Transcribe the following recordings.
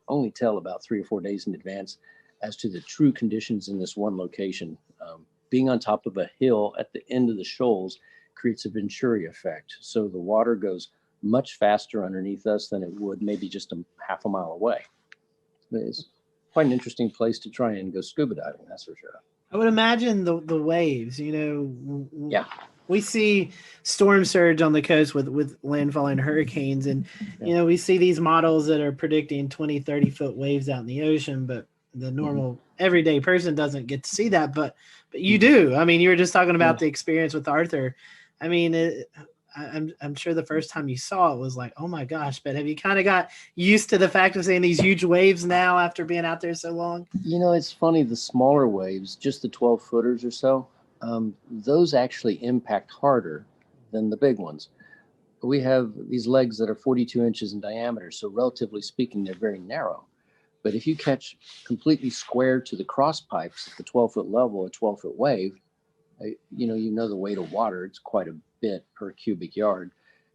only tell about 3 or 4 days in advance as to the true conditions in this one location. Being on top of a hill at the end of the shoals creates a Venturi effect. So the water goes much faster underneath us than it would maybe just a half a mile away. It's quite an interesting place to try and go scuba diving, that's for sure. I would imagine the waves, Yeah. We see storm surge on the coast with landfall and hurricanes. And, we see these models that are predicting 20, 30-foot waves out in the ocean, but the normal everyday person doesn't get to see that. But you do. I mean, you were just talking about the experience with Arthur. I mean, I'm sure the first time you saw it was like, oh my gosh, but have you kind of got used to the fact of seeing these huge waves now after being out there so long? It's funny, the smaller waves, just the 12 footers or so, those actually impact harder than the big ones. We have these legs that are 42 inches in diameter, so relatively speaking, they're very narrow. But if you catch completely square to the cross pipes at the 12-foot level, a 12-foot wave, you know the weight of water, it's quite a bit per cubic yard.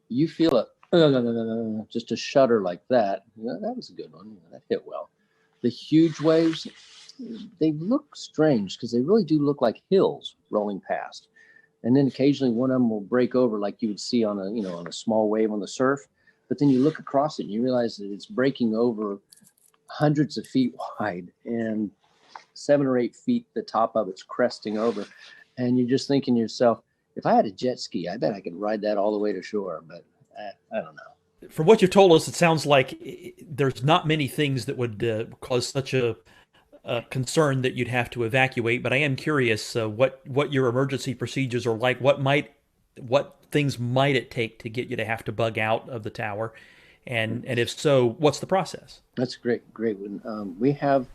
You feel it, just a shudder like that. That was a good one. That hit well. The huge waves, they look strange because they really do look like hills rolling past. And then occasionally one of them will break over like you would see on a small wave on the surf. But then you look across it and you realize that it's breaking over hundreds of feet wide and 7 or 8 feet, the top of it's cresting over. And you're just thinking to yourself, if I had a jet ski, I bet I could ride that all the way to shore. But I don't know. From what you've told us, it sounds like there's not many things that would cause such a concern that you'd have to evacuate. But I am curious what your emergency procedures are like. What things might it take to get you to have to bug out of the tower? And if so, what's the process? That's great one. We have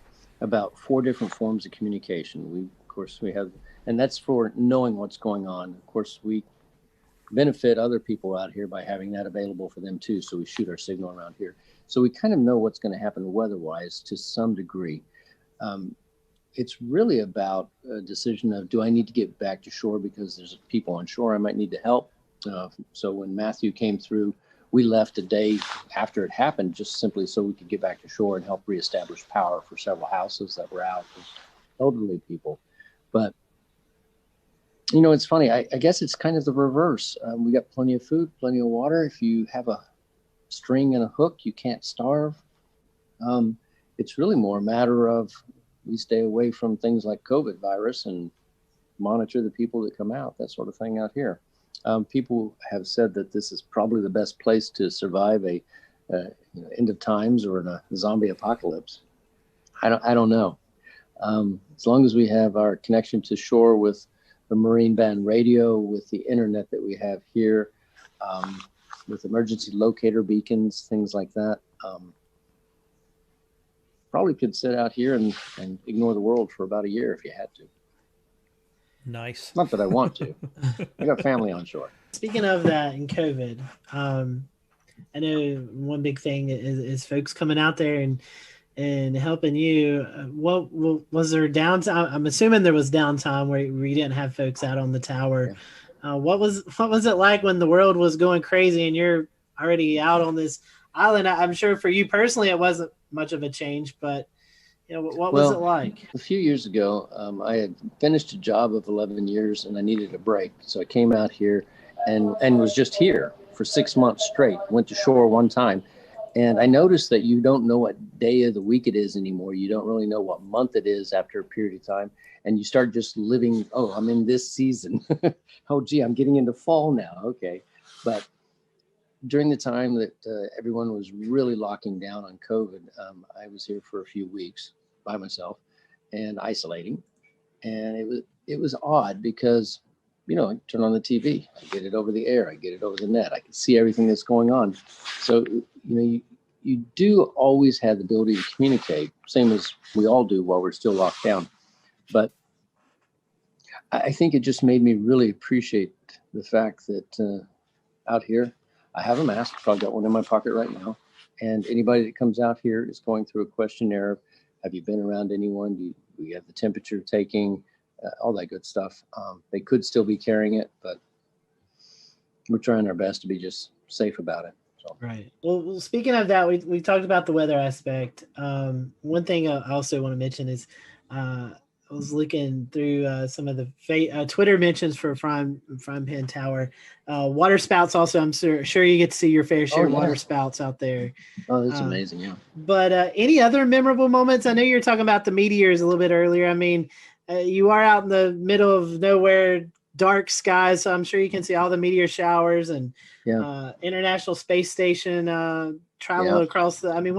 about 4 different forms of communication. We have, and that's for knowing what's going on. Of course, we benefit other people out here by having that available for them too. So we shoot our signal around here. So we kind of know what's going to happen weather-wise to some degree. It's really about a decision of, do I need to get back to shore because there's people on shore I might need to help? So when Matthew came through, we left a day after it happened, just simply so we could get back to shore and help reestablish power for several houses that were out, elderly people. But, it's funny. I guess it's kind of the reverse. We got plenty of food, plenty of water. If you have a string and a hook, you can't starve. It's really more a matter of we stay away from things like COVID virus and monitor the people that come out, that sort of thing out here. People have said that this is probably the best place to survive a end of times or in a zombie apocalypse. I don't know. As long as we have our connection to shore with the marine band radio, with the internet that we have here, with emergency locator beacons, things like that, probably could sit out here and ignore the world for about a year if you had to. Nice. Not that I want to. I got family on shore. Speaking of that and COVID, I know one big thing is folks coming out there and helping you. What was there downtime? I'm assuming there was downtime where you didn't have folks out on the tower. Yeah. What was it like when the world was going crazy and you're already out on this island? I'm sure for you personally it wasn't much of a change, but what was it like? A few years ago, I had finished a job of 11 years and I needed a break. So I came out here and was just here for 6 months straight. Went to shore one time. And I noticed that you don't know what day of the week it is anymore. You don't really know what month it is after a period of time. And you start just living, I'm in this season. Oh, gee, I'm getting into fall now. Okay. But during the time that everyone was really locking down on COVID, I was here for a few weeks by myself and isolating. And it was odd because, I turn on the TV, I get it over the air, I get it over the net, I can see everything that's going on. So, you do always have the ability to communicate, same as we all do while we're still locked down. But I think it just made me really appreciate the fact that out here, I have a mask. I've got one in my pocket right now. And anybody that comes out here is going through a questionnaire of, have you been around anyone? Do you have the temperature taking? All that good stuff. They could still be carrying it, but we're trying our best to be just safe about it. So Right. Well, speaking of that, we talked about the weather aspect. One thing I also want to mention is I was looking through some of the Twitter mentions for Frying Pan Tower. Water spouts also, I'm sure you get to see your fair share of water spouts out there. Oh, that's amazing, yeah. But any other memorable moments? I know you were talking about the meteors a little bit earlier. I mean, you are out in the middle of nowhere, dark skies, so I'm sure you can see all the meteor showers and International Space Station travel across the. I mean,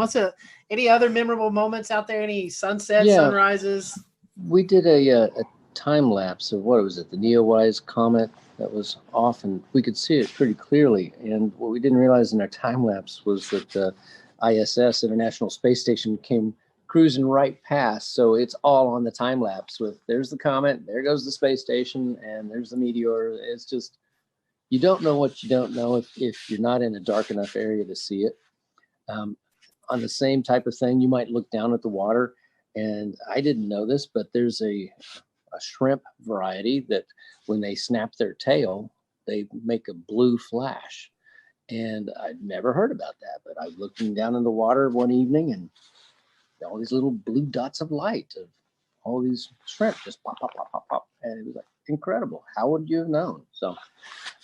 any other memorable moments out there? Any sunsets, sunrises? We did a time lapse of what was it, the Neowise comet that was off, and we could see it pretty clearly. And what we didn't realize in our time lapse was that the ISS, International Space Station, came cruising right past. So it's all on the time lapse with there's the comet, there goes the space station, and there's the meteor. It's just, you don't know what you don't know if you're not in a dark enough area to see it. On the same type of thing, you might look down at the water, and I didn't know this, but there's a shrimp variety that when they snap their tail, they make a blue flash. And I'd never heard about that, but I was looking down in the water one evening and all these little blue dots of light of all these shrimp just pop, pop, pop, pop, pop. And it was like incredible. How would you have known? So,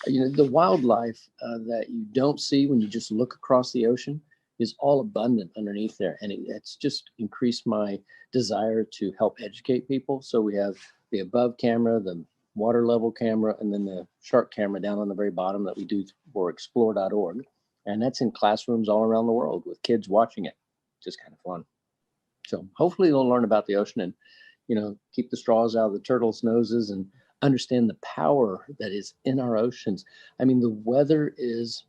the wildlife that you don't see when you just look across the ocean is all abundant underneath there. And it's just increased my desire to help educate people. So we have the above camera, the water level camera, and then the shark camera down on the very bottom that we do for explore.org. And that's in classrooms all around the world with kids watching it. Just kind of fun. So hopefully they'll learn about the ocean and, keep the straws out of the turtles' noses and understand the power that is in our oceans. I mean, the weather is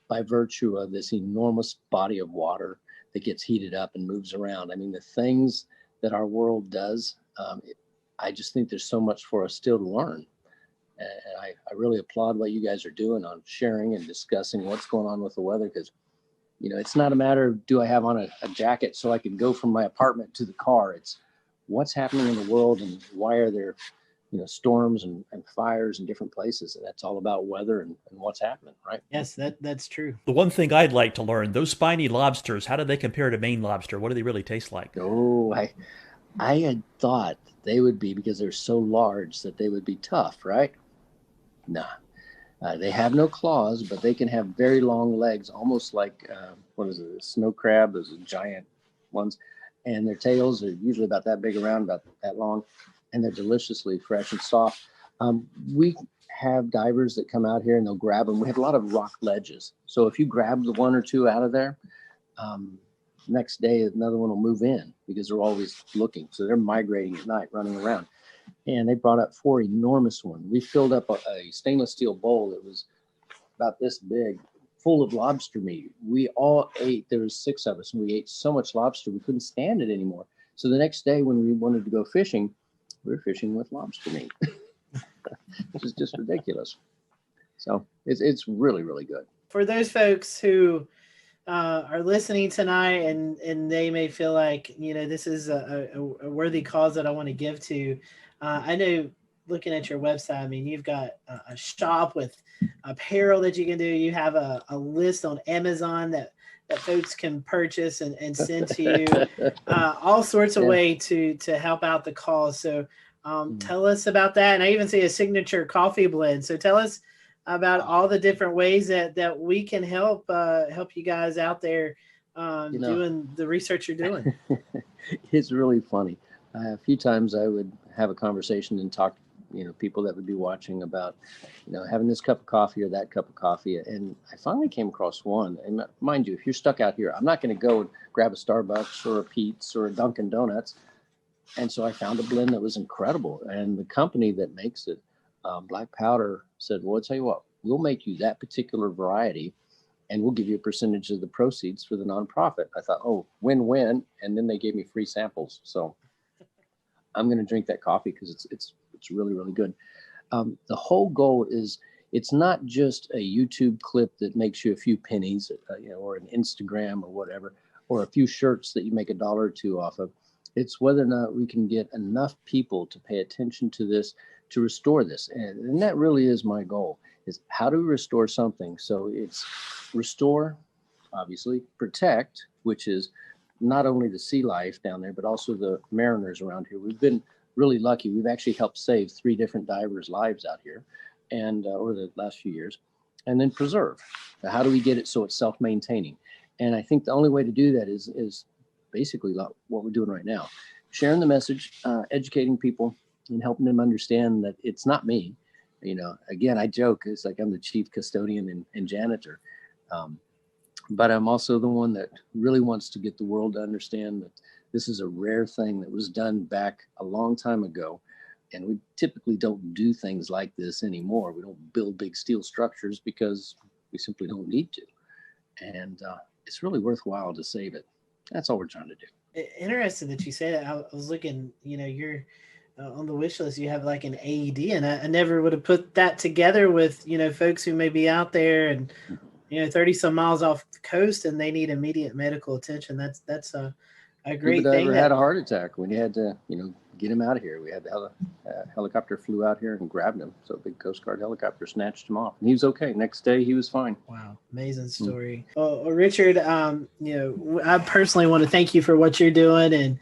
by virtue of this enormous body of water that gets heated up and moves around. I mean, the things that our world does, I just think there's so much for us still to learn. And I really applaud what you guys are doing on sharing and discussing what's going on with the weather, because, it's not a matter of do I have on a jacket so I can go from my apartment to the car. It's what's happening in the world and why are there, storms and fires in different places. And that's all about weather and what's happening, right? Yes, that's true. The one thing I'd like to learn, those spiny lobsters, how do they compare to Maine lobster? What do they really taste like? Oh, I had thought they would be, because they're so large, that they would be tough, right? Nah. They have no claws, but they can have very long legs, almost like, what is it, a snow crab, those giant ones. And their tails are usually about that big around, about that long, and they're deliciously fresh and soft. We have divers that come out here and they'll grab them. We have a lot of rock ledges. So if you grab the one or two out of there, next day another one will move in because they're always looking. So they're migrating at night, running around. And they brought up 4 enormous ones. We filled up a stainless steel bowl that was about this big, full of lobster meat. We all ate. There was 6 of us, and we ate so much lobster we couldn't stand it anymore. So the next day when we wanted to go fishing, we were fishing with lobster meat, which is just ridiculous. So it's really, really good. For those folks who are listening tonight and they may feel like, this is a worthy cause that I want to give to, I know looking at your website, I mean, you've got a shop with apparel that you can do. You have a list on Amazon that folks can purchase and send to you, all sorts of way to help out the cause. So tell us about that. And I even see a signature coffee blend. So tell us about all the different ways that we can help you guys out there doing the research you're doing. It's really funny. A few times I would have a conversation and talk, people that would be watching about, having this cup of coffee or that cup of coffee. And I finally came across one. And mind you, if you're stuck out here, I'm not going to go and grab a Starbucks or a Pete's or a Dunkin' Donuts. And so I found a blend that was incredible. And the company that makes it, Black Powder, said, well, I'll tell you what, we'll make you that particular variety and we'll give you a percentage of the proceeds for the nonprofit. I thought, oh, win-win. And then they gave me free samples. So I'm going to drink that coffee because it's really, really good. The whole goal is, it's not just a YouTube clip that makes you a few pennies, or an Instagram or whatever, or a few shirts that you make $1 or $2 off of. It's whether or not we can get enough people to pay attention to this, to restore this. And that really is my goal. is how to restore something. So it's restore, obviously, protect, which is not only the sea life down there, but also the mariners around here. We've been really lucky. We've actually helped save 3 different divers' lives out here and over the last few years. And then preserve. How do we get it so it's self-maintaining? And I think the only way to do that is basically what we're doing right now. Sharing the message, educating people, and helping them understand that it's not me. Again, I joke, it's like I'm the chief custodian and janitor. But I'm also the one that really wants to get the world to understand that this is a rare thing that was done back a long time ago. And we typically don't do things like this anymore. We don't build big steel structures because we simply don't need to. And it's really worthwhile to save it. That's all we're trying to do. Interesting that you say that. I was looking, you're on the wish list, you have like an AED, and I never would have put that together with, folks who may be out there and, 30 some miles off the coast and they need immediate medical attention. That's a great thing. Had a heart attack when you had to, get him out of here. We had the helicopter flew out here and grabbed him. So a big Coast Guard helicopter snatched him off, and he was okay. Next day, he was fine. Wow, amazing story. Well, Richard, I personally want to thank you for what you're doing, and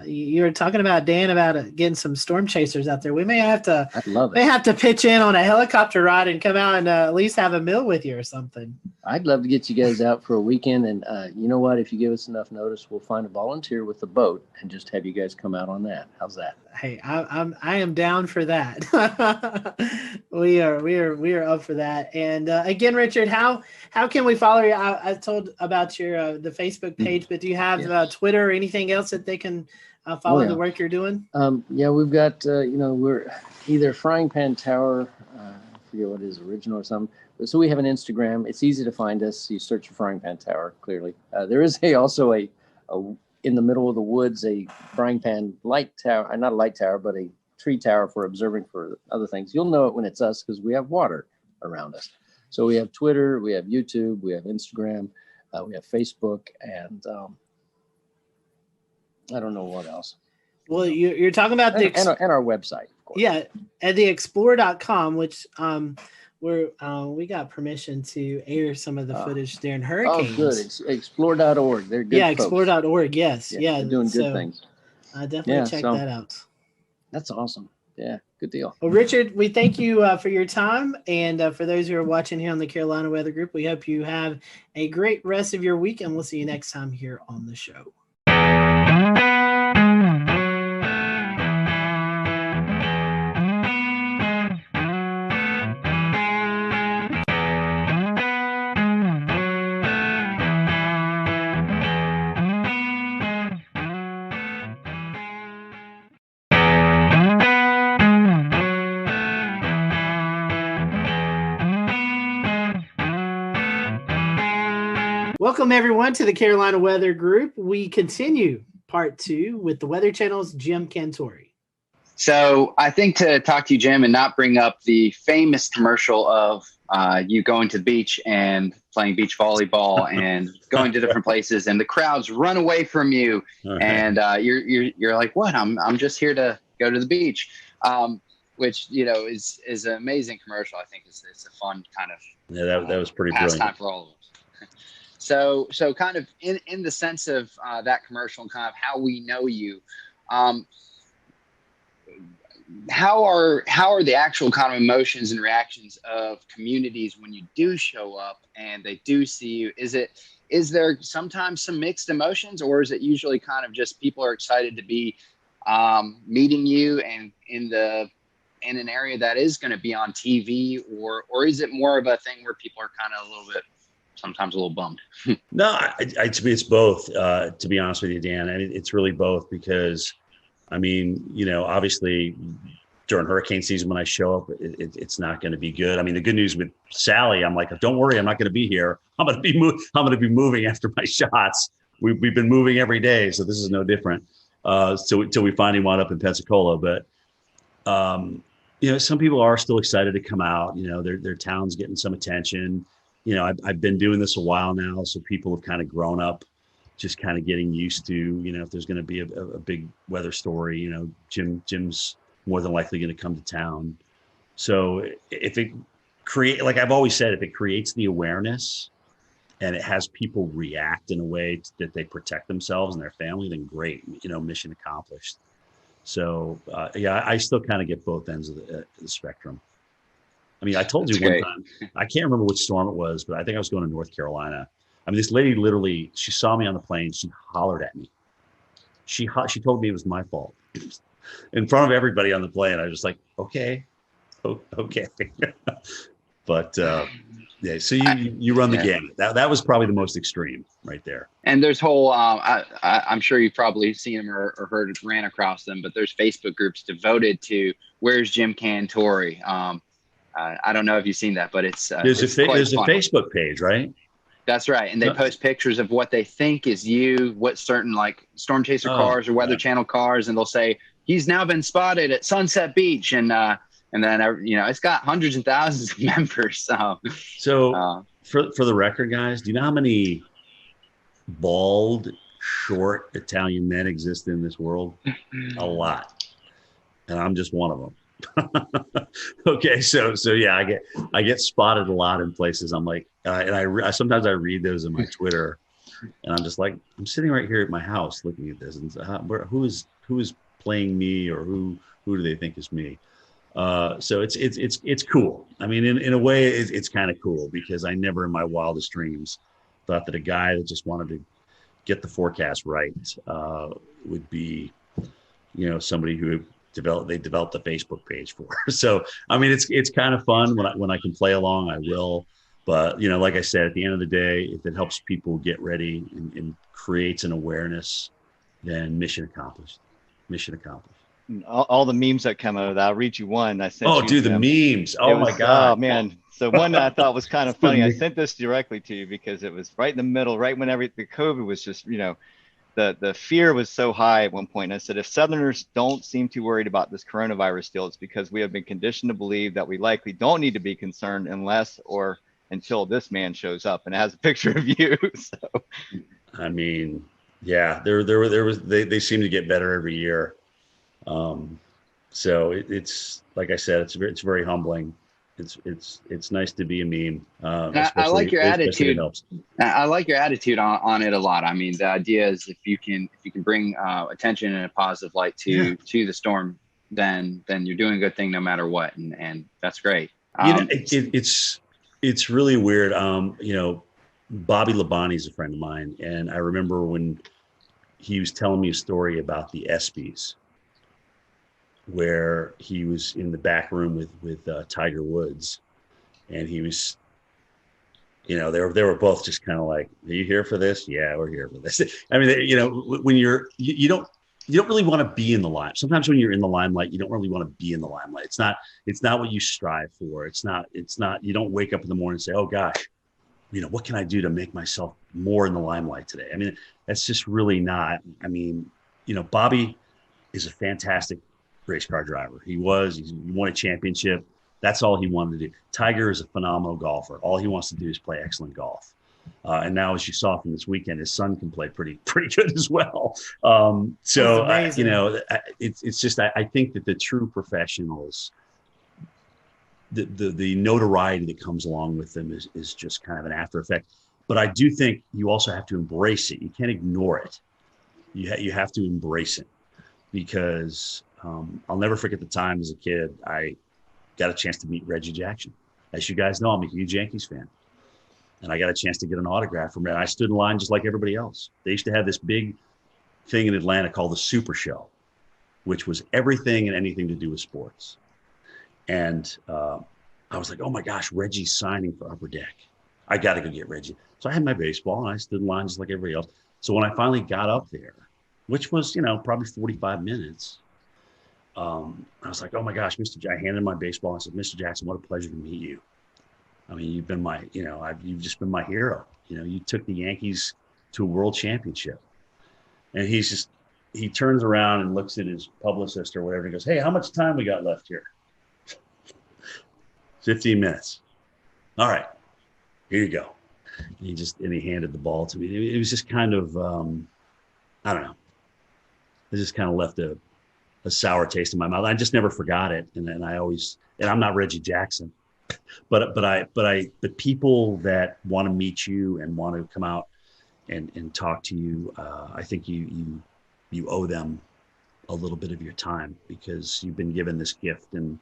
you were talking about Dan about getting some storm chasers out there. We may have to. I'd love it. May have to pitch in on a helicopter ride and come out and at least have a meal with you or something. I'd love to get you guys out for a weekend, and you know what? If you give us enough notice, we'll find a volunteer with a boat and just have you guys come out on that. How's that? Hey, I am down for that. we are up for that. And again, Richard, how can we follow you? I told about your the Facebook page, but do you have Twitter or anything else that they can follow the work you're doing? We've got we're either Frying Pan Tower. I forget what it is, original or something. So we have an Instagram. It's easy to find us. You search for Frying Pan Tower, clearly. There is also a in the middle of the woods, a frying pan light tower, not a light tower, but a tree tower for observing for other things. You'll know it when it's us because we have water around us. So we have Twitter, we have YouTube, we have Instagram, we have Facebook, and I don't know what else. Well, you're talking about and our website, of course. Yeah, at the explore.com, which we got permission to air some of the footage during hurricanes. Oh, good. Explore.org. They're good. Yeah, folks. Explore.org. Yes. Yeah. They're doing good things. Definitely check that out. That's awesome. Yeah. Good deal. Well, Richard, we thank you for your time. And for those who are watching here on the Carolina Weather Group, we hope you have a great rest of your week, and we'll see you next time here on the show. Welcome, everyone, to the Carolina Weather Group. We continue part 2 with the Weather Channel's Jim Cantori. So I think to talk to you, Jim, and not bring up the famous commercial of you going to the beach and playing beach volleyball and going to different places, and the crowds run away from you, and you're like, what? I'm just here to go to the beach, which is an amazing commercial. I think it's a fun kind of that was pretty pastime brilliant for all of us. So kind of in the sense of that commercial and kind of how we know you, how are the actual kind of emotions and reactions of communities when you do show up and they do see you? Is there sometimes some mixed emotions, or is it usually kind of just people are excited to be meeting you and in an area that is going to be on TV, or is it more of a thing where people are kind of sometimes a little bummed? No, to me, it's both, to be honest with you, Dan. I mean, it's really both because, I mean, obviously during hurricane season, when I show up, it's not going to be good. I mean, the good news with Sally, I'm like, don't worry, I'm not going to be here. I'm going to be moving after my shots. We've been moving every day, so this is no different. Till we finally wound up in Pensacola. But, some people are still excited to come out. Their town's getting some attention. I've been doing this a while now, so people have kind of grown up, just kind of getting used to, if there's going to be a big weather story, Jim's more than likely going to come to town. So if it create, like I've always said, if it creates the awareness and it has people react in a way that they protect themselves and their family, then great, mission accomplished. So yeah, I still kind of get both ends of the spectrum. I mean, I told That's you one great. time, I can't remember which storm it was, but I think I was going to North Carolina. I mean, this lady literally, she saw me on the plane. She hollered at me. She told me it was my fault in front of everybody on the plane. I was just like, okay. But yeah, so you run the gamut. That was probably the most extreme right there. And there's whole, I'm sure you've probably seen them or ran across them, but there's Facebook groups devoted to "Where's Jim Cantori?" I don't know if you've seen that, but it's There's a Facebook page, right? That's right, and they post pictures of what they think is you, what certain like storm chaser cars or Weather Channel cars, and they'll say he's now been spotted at Sunset Beach, and then it's got hundreds and thousands of members. So for the record, guys, do you know how many bald, short Italian men exist in this world? A lot, and I'm just one of them. Okay, so yeah, I get spotted a lot in places. I'm like, and I sometimes I read those in my Twitter, and I'm just like, I'm sitting right here at my house looking at this, and who is playing me, or who do they think is me? So it's cool. I mean, in a way, it's kind of cool, because I never in my wildest dreams thought that a guy that just wanted to get the forecast right would be, somebody who developed a Facebook page for. So I mean, it's kind of fun when I can play along, I will. But like I said, at the end of the day, if it helps people get ready and creates an awareness, then mission accomplished. Mission accomplished. All the memes that come out of that. I'll read you one. I sent. Oh, dude, the memes. Oh my God. Oh man. So one that I thought was kind of funny. I sent this directly to you because it was right in the middle, right when the COVID was just, the fear was so high at one point. And I said, if Southerners don't seem too worried about this coronavirus still, it's because we have been conditioned to believe that we likely don't need to be concerned unless or until this man shows up. And it has a picture of you. So I mean, yeah, they seem to get better every year. So it's like I said, it's very humbling. It's nice to be a meme. I like your attitude. I like your attitude on it a lot. I mean, the idea is if you can bring attention in a positive light to the storm, then you're doing a good thing no matter what, and that's great. It's really weird. Bobby Labonte is a friend of mine, and I remember when he was telling me a story about the ESPYs, where he was in the back room with Tiger Woods, and he was, they were both just kind of like, "Are you here for this?" "Yeah, we're here for this." I mean, when you don't really want to be in the limelight. Sometimes when you're in the limelight, you don't really want to be in the limelight. It's not what you strive for. It's not. You don't wake up in the morning and say, "Oh gosh, what can I do to make myself more in the limelight today?" I mean, that's just really not. I mean, Bobby is a fantastic race car driver. He won a championship. That's all he wanted to do. Tiger is a phenomenal golfer. All he wants to do is play excellent golf. And now, as you saw from this weekend, his son can play pretty good as well. So it's just I think that the true professionals, the notoriety that comes along with them is just kind of an after effect. But I do think you also have to embrace it. You can't ignore it. You have to embrace it, because I'll never forget the time as a kid I got a chance to meet Reggie Jackson. As you guys know, I'm a huge Yankees fan, and I got a chance to get an autograph from him. I stood in line just like everybody else. They used to have this big thing in Atlanta called the Super Show, which was everything and anything to do with sports. And I was like, "Oh my gosh, Reggie's signing for Upper Deck. I got to go get Reggie." So I had my baseball, and I stood in line just like everybody else. So when I finally got up there, which was, probably 45 minutes, I was like, "Oh my gosh, I handed my baseball. I said, Mr. Jackson, what a pleasure to meet you. I mean, you've been you've just been my hero. You took the Yankees to a world championship." And he turns around and looks at his publicist or whatever. He goes, "Hey, how much time we got left here?" 15 minutes. "All right, here you go." And he handed the ball to me. It was just kind of, I don't know. It just kind of left a sour taste in my mouth. I just never forgot it. And I'm not Reggie Jackson, but people that want to meet you and want to come out and talk to you, I think you owe them a little bit of your time, because you've been given this gift, and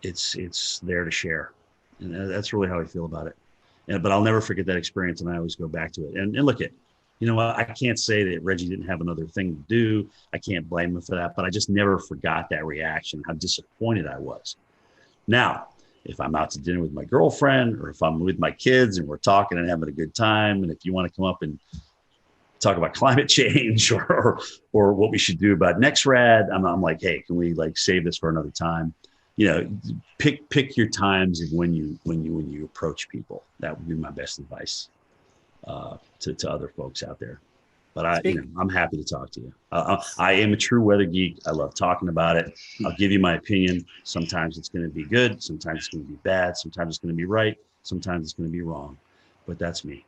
it's there to share. And that's really how I feel about it. But I'll never forget that experience, and I always go back to it. And look at, you know what? I can't say that Reggie didn't have another thing to do. I can't blame him for that, but I just never forgot that reaction, how disappointed I was. Now, if I'm out to dinner with my girlfriend, or if I'm with my kids and we're talking and having a good time, and if you want to come up and talk about climate change or what we should do about NextRad, I'm like, hey, can we like save this for another time? You know, pick your times of when you approach people. That would be my best advice to other folks out there. But I'm happy to talk to you. I am a true weather geek. I love talking about it. I'll give you my opinion. Sometimes it's going to be good. Sometimes it's going to be bad. Sometimes it's going to be right. Sometimes it's going to be wrong. But that's me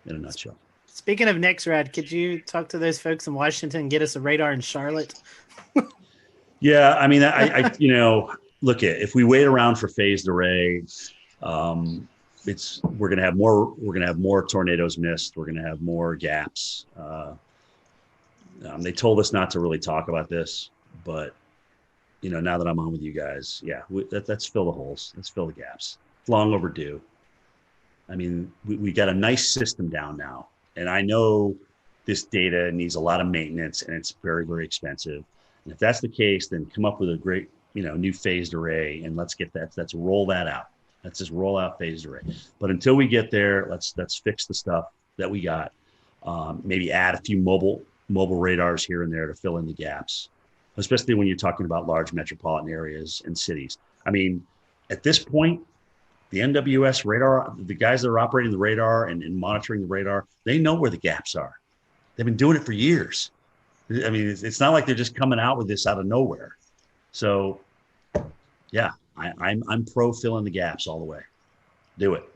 in a nutshell. Speaking of NextRad, could you talk to those folks in Washington and get us a radar in Charlotte? Yeah, I mean, I look at, if we wait around for phased array, we're gonna have more tornadoes missed. We're gonna have more gaps. They told us not to really talk about this, but now that I'm on with you guys, yeah, let's fill the holes. Let's fill the gaps. It's long overdue. I mean, we got a nice system down now, and I know this data needs a lot of maintenance, and it's very, very expensive. And if that's the case, then come up with a great, new phased array, and let's roll that out. Let's just roll out phased array. But until we get there, let's fix the stuff that we got. Maybe add a few mobile radars here and there to fill in the gaps, especially when you're talking about large metropolitan areas and cities. I mean, at this point, the NWS radar, the guys that are operating the radar and monitoring the radar, they know where the gaps are. They've been doing it for years. I mean, it's not like they're just coming out with this out of nowhere. So, yeah, I'm pro filling the gaps all the way. Do it.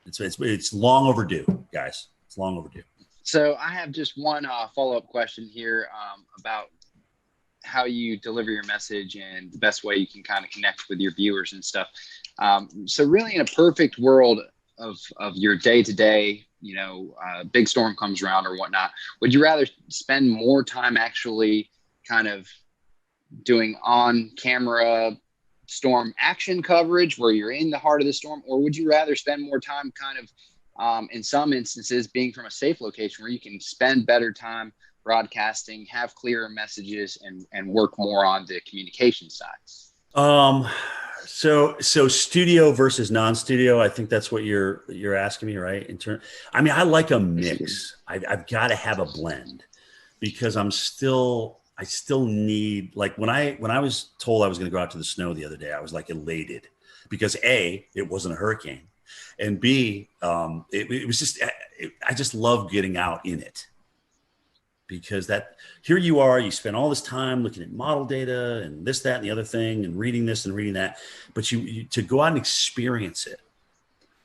It's long overdue, guys. It's long overdue. So I have just one follow-up question here about how you deliver your message and the best way you can kind of connect with your viewers and stuff. So really, in a perfect world of your day-to-day, big storm comes around or whatnot, would you rather spend more time actually kind of doing on-camera storm action coverage where you're in the heart of the storm, or would you rather spend more time kind of in some instances being from a safe location where you can spend better time broadcasting, have clearer messages, and work more on the communication side? So studio versus non-studio, I think that's what you're asking me, right? I mean, I like a mix. I've got to have a blend, because I still need, like when I was told I was going to go out to the snow the other day, I was like elated, because A, it wasn't a hurricane, and B, it was just, I just love getting out in it, because here you are, you spend all this time looking at model data and this, that, and the other thing, and reading this and reading that, but you to go out and experience it,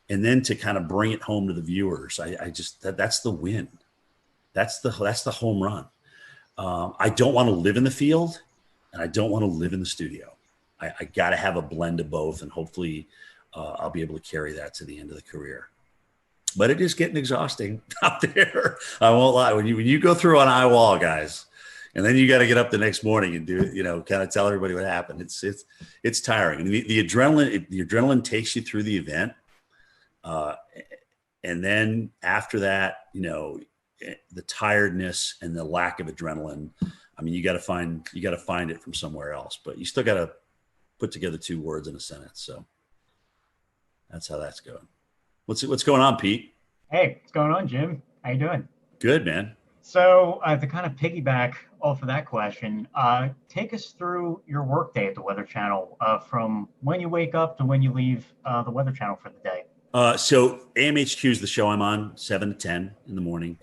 and then to kind of bring it home to the viewers, that's the win. That's the home run. I don't want to live in the field, and I don't want to live in the studio. I got to have a blend of both, and hopefully I'll be able to carry that to the end of the career. But it is getting exhausting out there. I won't lie. When you go through an eye wall, guys, and then you got to get up the next morning and do, kind of tell everybody what happened. It's tiring. And the adrenaline takes you through the event, and then after that, the tiredness and the lack of adrenaline. I mean, you got to find it from somewhere else. But you still got to put together two words in a sentence. So that's how that's going. What's going on, Pete? Hey, what's going on, Jim? How you doing? Good, man. So to kind of piggyback off of that question, take us through your workday at the Weather Channel, from when you wake up to when you leave the Weather Channel for the day. So AMHQ is the show I'm on, 7 to 10 in the morning.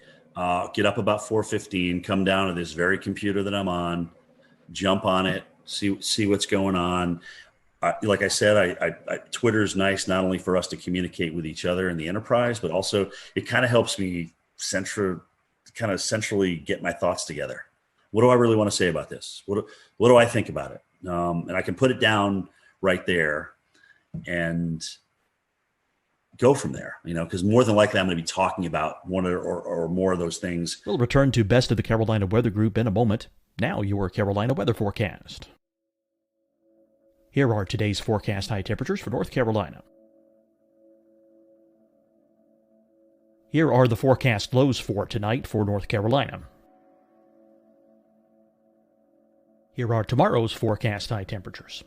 Get up about 4:15, come down to this very computer that I'm on, jump on it, see what's going on. Like I said, Twitter is nice, not only for us to communicate with each other in the enterprise, but also it kind of helps me centrally get my thoughts together. What do I really want to say about this? What do I think about it? And I can put it down right there. and go from there, because more than likely I'm going to be talking about one or more of those things. We'll return to Best of the Carolina Weather Group in a moment. Now your Carolina weather forecast. Here are today's forecast high temperatures for North Carolina. Here are the forecast lows for tonight for North Carolina. Here are tomorrow's forecast high temperatures.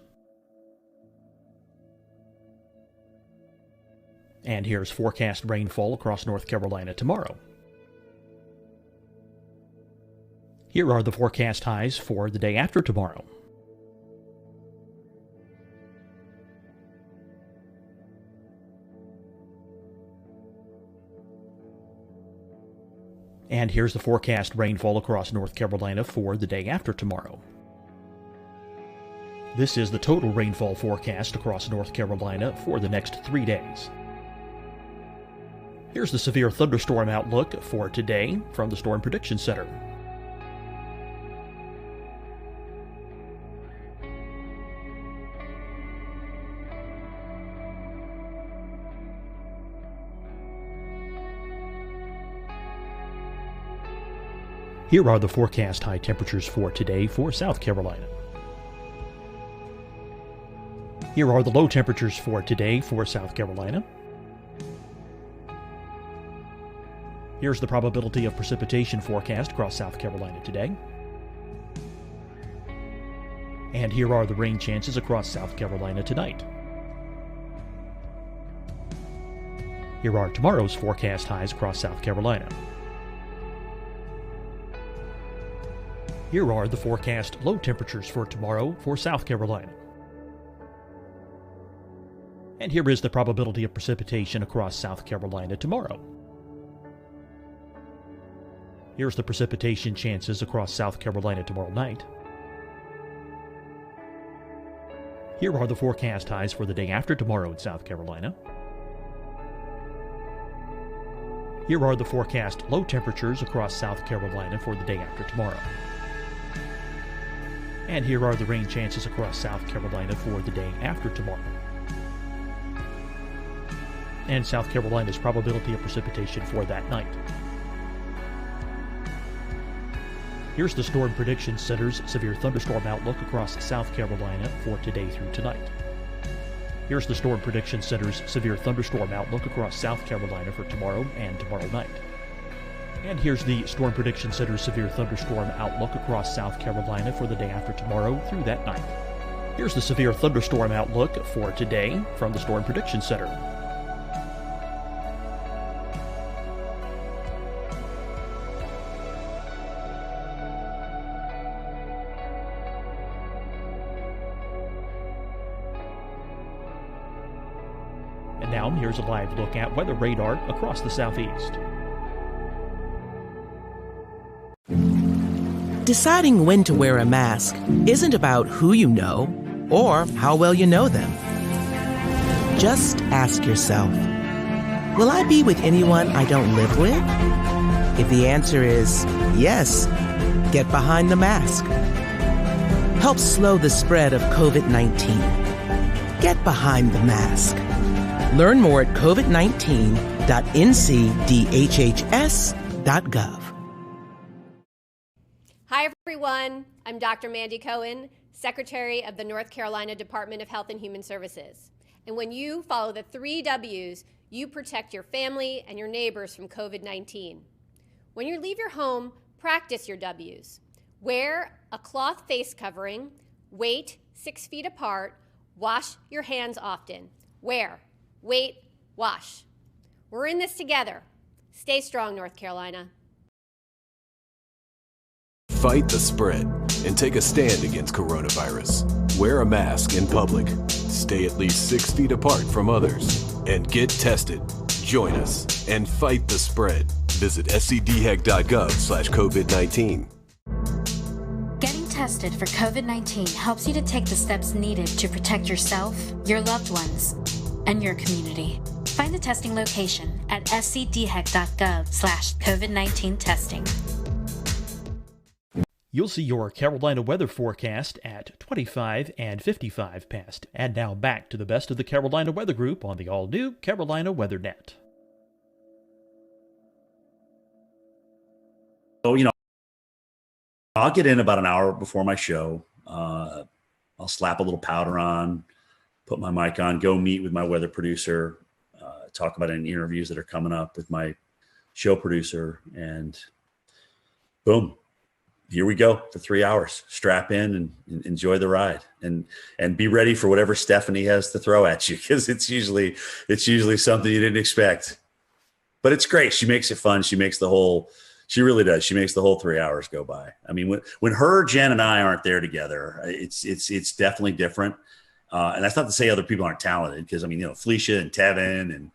And here's forecast rainfall across North Carolina tomorrow. Here are the forecast highs for the day after tomorrow. And here's the forecast rainfall across North Carolina for the day after tomorrow. This is the total rainfall forecast across North Carolina for the next 3 days. Here's the severe thunderstorm outlook for today from the Storm Prediction Center. Here are the forecast high temperatures for today for South Carolina. Here are the low temperatures for today for South Carolina. Here's the probability of precipitation forecast across South Carolina today. And here are the rain chances across South Carolina tonight. Here are tomorrow's forecast highs across South Carolina. Here are the forecast low temperatures for tomorrow for South Carolina. And here is the probability of precipitation across South Carolina tomorrow. Here's the precipitation chances across South Carolina tomorrow night. Here are the forecast highs for the day after tomorrow in South Carolina. Here are the forecast low temperatures across South Carolina for the day after tomorrow. And here are the rain chances across South Carolina for the day after tomorrow. And South Carolina's probability of precipitation for that night. Here's the Storm Prediction Center's severe thunderstorm outlook across South Carolina for today through tonight. Here's the Storm Prediction Center's severe thunderstorm outlook across South Carolina for tomorrow and tomorrow night. And here's the Storm Prediction Center's severe thunderstorm outlook across South Carolina for the day after tomorrow through that night. Here's the severe thunderstorm outlook for today from the Storm Prediction Center. And now here's a live look at weather radar across the southeast. Deciding when to wear a mask isn't about who you know or how well you know them. Just ask yourself, will I be with anyone I don't live with? If the answer is yes, get behind the mask. Help slow the spread of COVID-19. Get behind the mask. Learn more at covid19.ncdhhs.gov. Hi, everyone. I'm Dr. Mandy Cohen, Secretary of the North Carolina Department of Health and Human Services. And when you follow the 3 W's, you protect your family and your neighbors from COVID-19. When you leave your home, practice your W's. Wear a cloth face covering, wait 6 feet apart, wash your hands often. Wear, wait, wash. We're in this together. Stay strong, North Carolina. Fight the spread and take a stand against coronavirus. Wear a mask in public. Stay at least 6 feet apart from others. And get tested. Join us and fight the spread. Visit scdhec.gov/COVID-19. Getting tested for COVID-19 helps you to take the steps needed to protect yourself, your loved ones, and your community. Find the testing location at scdhec.gov/COVID-19 testing. You'll see your Carolina weather forecast at 25 and 55 past. And now back to the best of the Carolina Weather Group on the all-new Carolina WeatherNet. So, I'll get in about an hour before my show. I'll slap a little powder on, put my mic on, go meet with my weather producer, talk about any interviews that are coming up with my show producer, and boom, here we go for 3 hours. Strap in and enjoy the ride, and be ready for whatever Stephanie has to throw at you, because it's usually something you didn't expect. But it's great. She makes it fun. She really does. She makes the whole 3 hours go by. I mean, when her, Jen, and I aren't there together, it's definitely different. And that's not to say other people aren't talented, because I mean, Felicia and Tevin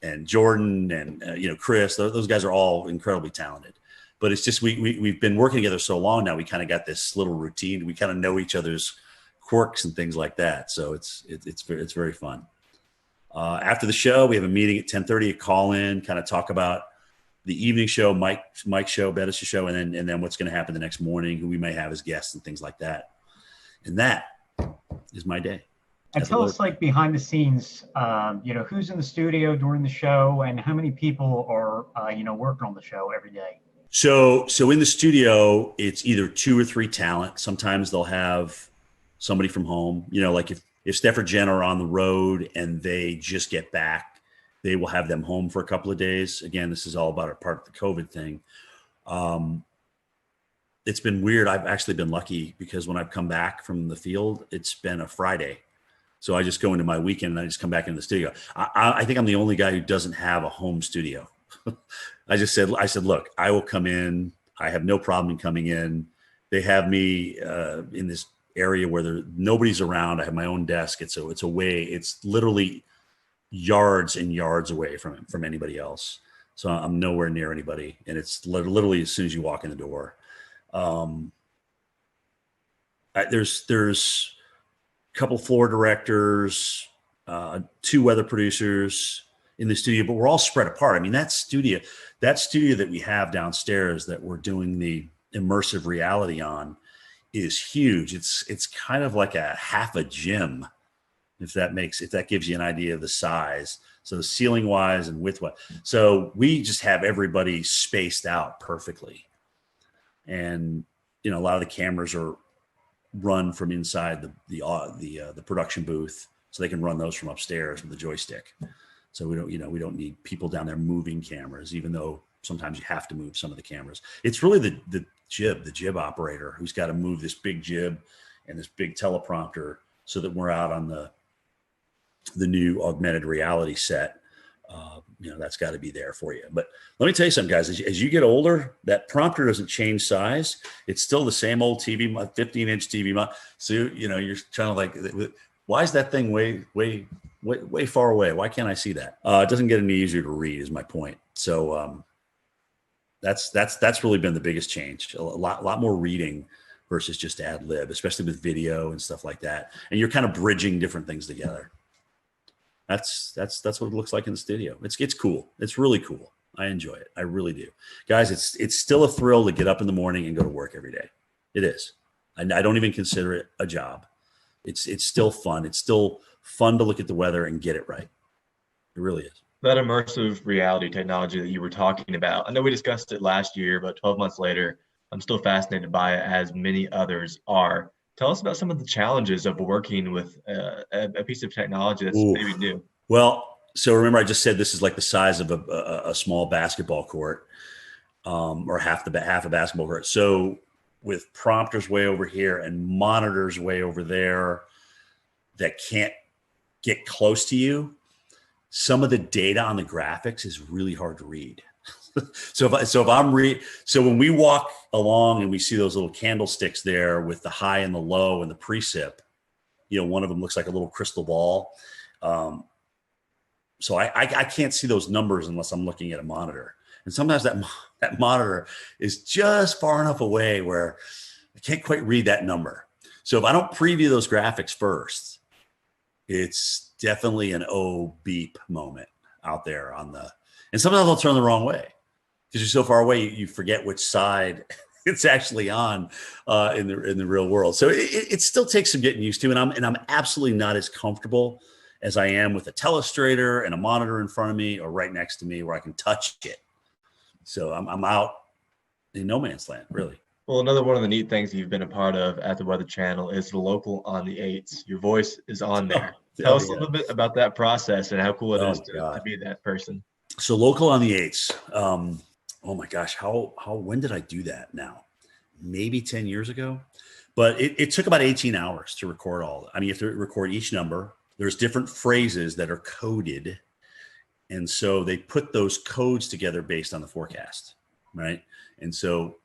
and Jordan and Chris, those guys are all incredibly talented. But it's just we've been working together so long now. We kind of got this little routine. We kind of know each other's quirks and things like that. So it's very fun. After the show, we have a meeting at 10:30. A call in, kind of talk about the evening show, Mike's show, Bettis' show, and then what's going to happen the next morning, who we may have as guests and things like that. And that is my day. And tell us, like, behind the scenes, who's in the studio during the show, and how many people are, working on the show every day? So in the studio, it's either 2 or 3 talent. Sometimes they'll have somebody from home. Like if Steph or Jen are on the road and they just get back, they will have them home for a couple of days. Again, this is all about a part of the COVID thing. It's been weird. I've actually been lucky, because when I've come back from the field, it's been a Friday. So I just go into my weekend and I just come back into the studio. I think I'm the only guy who doesn't have a home studio. I said, look, I will come in. I have no problem in coming in. They have me in this area where nobody's around. I have my own desk. It's literally yards and yards away from anybody else. So I'm nowhere near anybody. And it's literally as soon as you walk in the door. There's a couple floor directors, 2 weather producers in the studio, but we're all spread apart. I mean, that studio that we have downstairs that we're doing the immersive reality on is huge. It's kind of like a half a gym, if that gives you an idea of the size. So ceiling wise and width wise. So we just have everybody spaced out perfectly. And, a lot of the cameras are run from inside the production booth, so they can run those from upstairs with the joystick. So we don't need people down there moving cameras, even though sometimes you have to move some of the cameras. It's really the jib operator who's got to move this big jib and this big teleprompter so that we're out on the new augmented reality set. That's got to be there for you. But let me tell you something, guys, as you get older, that prompter doesn't change size. It's still the same old TV, 15-inch TV. So, you're trying to like, why is that thing way far away? Why can't I see that? It doesn't get any easier to read is my point. So that's really been the biggest change. A lot more reading versus just ad lib, especially with video and stuff like that. And you're kind of bridging different things together. That's what it looks like in the studio. It's cool. It's really cool. I enjoy it. I really do. Guys, it's still a thrill to get up in the morning and go to work every day. It is. And I don't even consider it a job. It's still fun. It's still fun to look at the weather and get it right. It really is. That immersive reality technology that you were talking about, I know we discussed it last year, but 12 months later, I'm still fascinated by it, as many others are. Tell us about some of the challenges of working with a piece of technology that's maybe new. Well, so remember I just said this is like the size of a small basketball court, or half a basketball court. So with prompters way over here and monitors way over there that can't get close to you, some of the data on the graphics is really hard to read. So when we walk along and we see those little candlesticks there with the high and the low and the precip, one of them looks like a little crystal ball. So I can't see those numbers unless I'm looking at a monitor. And sometimes that monitor is just far enough away where I can't quite read that number. So if I don't preview those graphics first, it's definitely an beep moment out there and sometimes I'll turn the wrong way because you're so far away, you forget which side it's actually on in the real world. So it still takes some getting used to, and I'm absolutely not as comfortable as I am with a telestrator and a monitor in front of me or right next to me where I can touch it. So I'm out in no man's land, really. Well, another one of the neat things you've been a part of at the Weather Channel is the local on the 8s. Your voice is on there. Tell us a little bit about that process and how cool it is to be that person. So local on the 8s. Oh my gosh, when did I do that now? Maybe 10 years ago. But it took about 18 hours to record all. I mean, you have to record each number. There's different phrases that are coded. And so they put those codes together based on the forecast, right? And so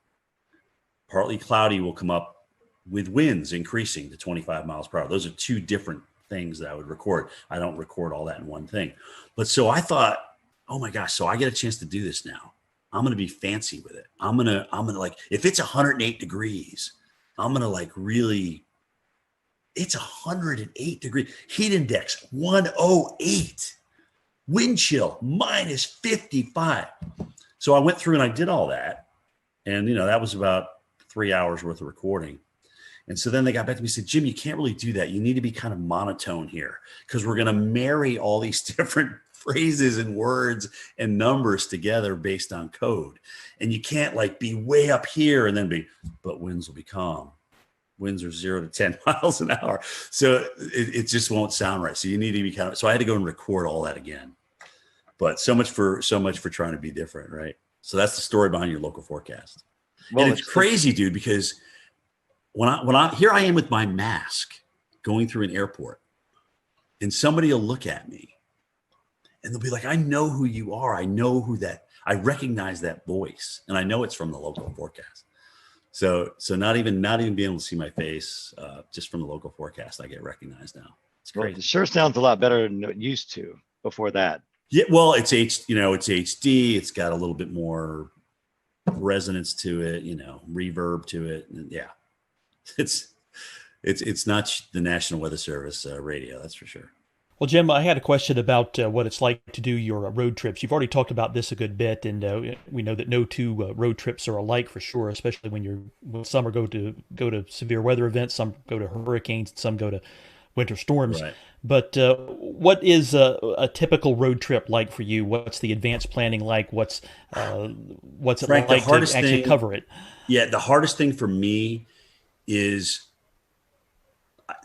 partly cloudy will come up with winds increasing to 25 miles per hour. Those are two different things that I would record. I don't record all that in one thing. But so I thought, oh my gosh, so I get a chance to do this now. I'm going to be fancy with it. I'm going to like, if it's 108 degrees, I'm going to like really, it's 108 degrees, heat index 108, wind chill minus 55. So I went through and I did all that. And, that was about 3 hours worth of recording. And so then they got back to me and said, Jim, you can't really do that. You need to be kind of monotone here because we're going to marry all these different phrases and words and numbers together based on code. And you can't like be way up here and then but winds will be calm. Winds are 0 to 10 miles an hour. So it just won't sound right. So you need to be so I had to go and record all that again. But so much for trying to be different, right? So that's the story behind your local forecast. Well, and it's crazy, dude, because when I here I am with my mask going through an airport and somebody will look at me and they'll be like, I know who you are. I know I recognize that voice and I know it's from the local forecast. So not even being able to see my face, just from the local forecast, I get recognized now. It's crazy. Well, it sure sounds a lot better than it used to before that. Yeah. Well, it's HD. It's got a little bit more resonance to it, reverb to it. And yeah, it's not the National Weather Service radio, that's for sure. Well, Jim, I had a question about what it's like to do your road trips. You've already talked about this a good bit, and we know that no two road trips are alike for sure, especially when some are go to severe weather events, some go to hurricanes, some go to winter storms. Right. But what is a typical road trip like for you? What's the advanced planning like? What's it Frank, like to actually cover it? Yeah, the hardest thing for me is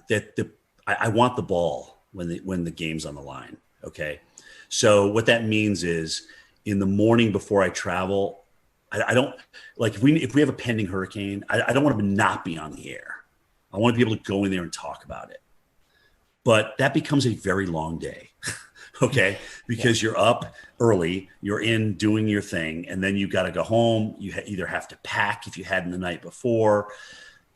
that I want the ball when the game's on the line. Okay. So what that means is in the morning before I travel, I don't like if we have a pending hurricane, I don't want to not be on the air. I want to be able to go in there and talk about it. But that becomes a very long day. Okay. Because you're up early, you're in doing your thing, and then you got to go home. You either have to pack if you hadn't the night before,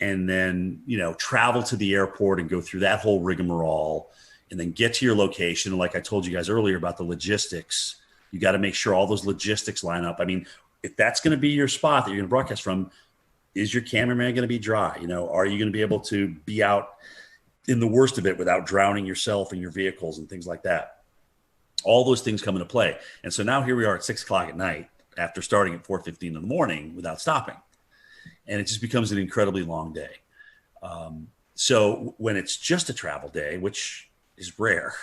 and then, travel to the airport and go through that whole rigmarole, and then get to your location. Like I told you guys earlier about the logistics, you got to make sure all those logistics line up. I mean, if that's going to be your spot that you're going to broadcast from, is your cameraman going to be dry? Are you going to be able to be out in the worst of it without drowning yourself and your vehicles and things like that? All those things come into play. And so now here we are at 6:00 at night after starting at 4:15 in the morning without stopping. And it just becomes an incredibly long day. So when it's just a travel day, which is rare,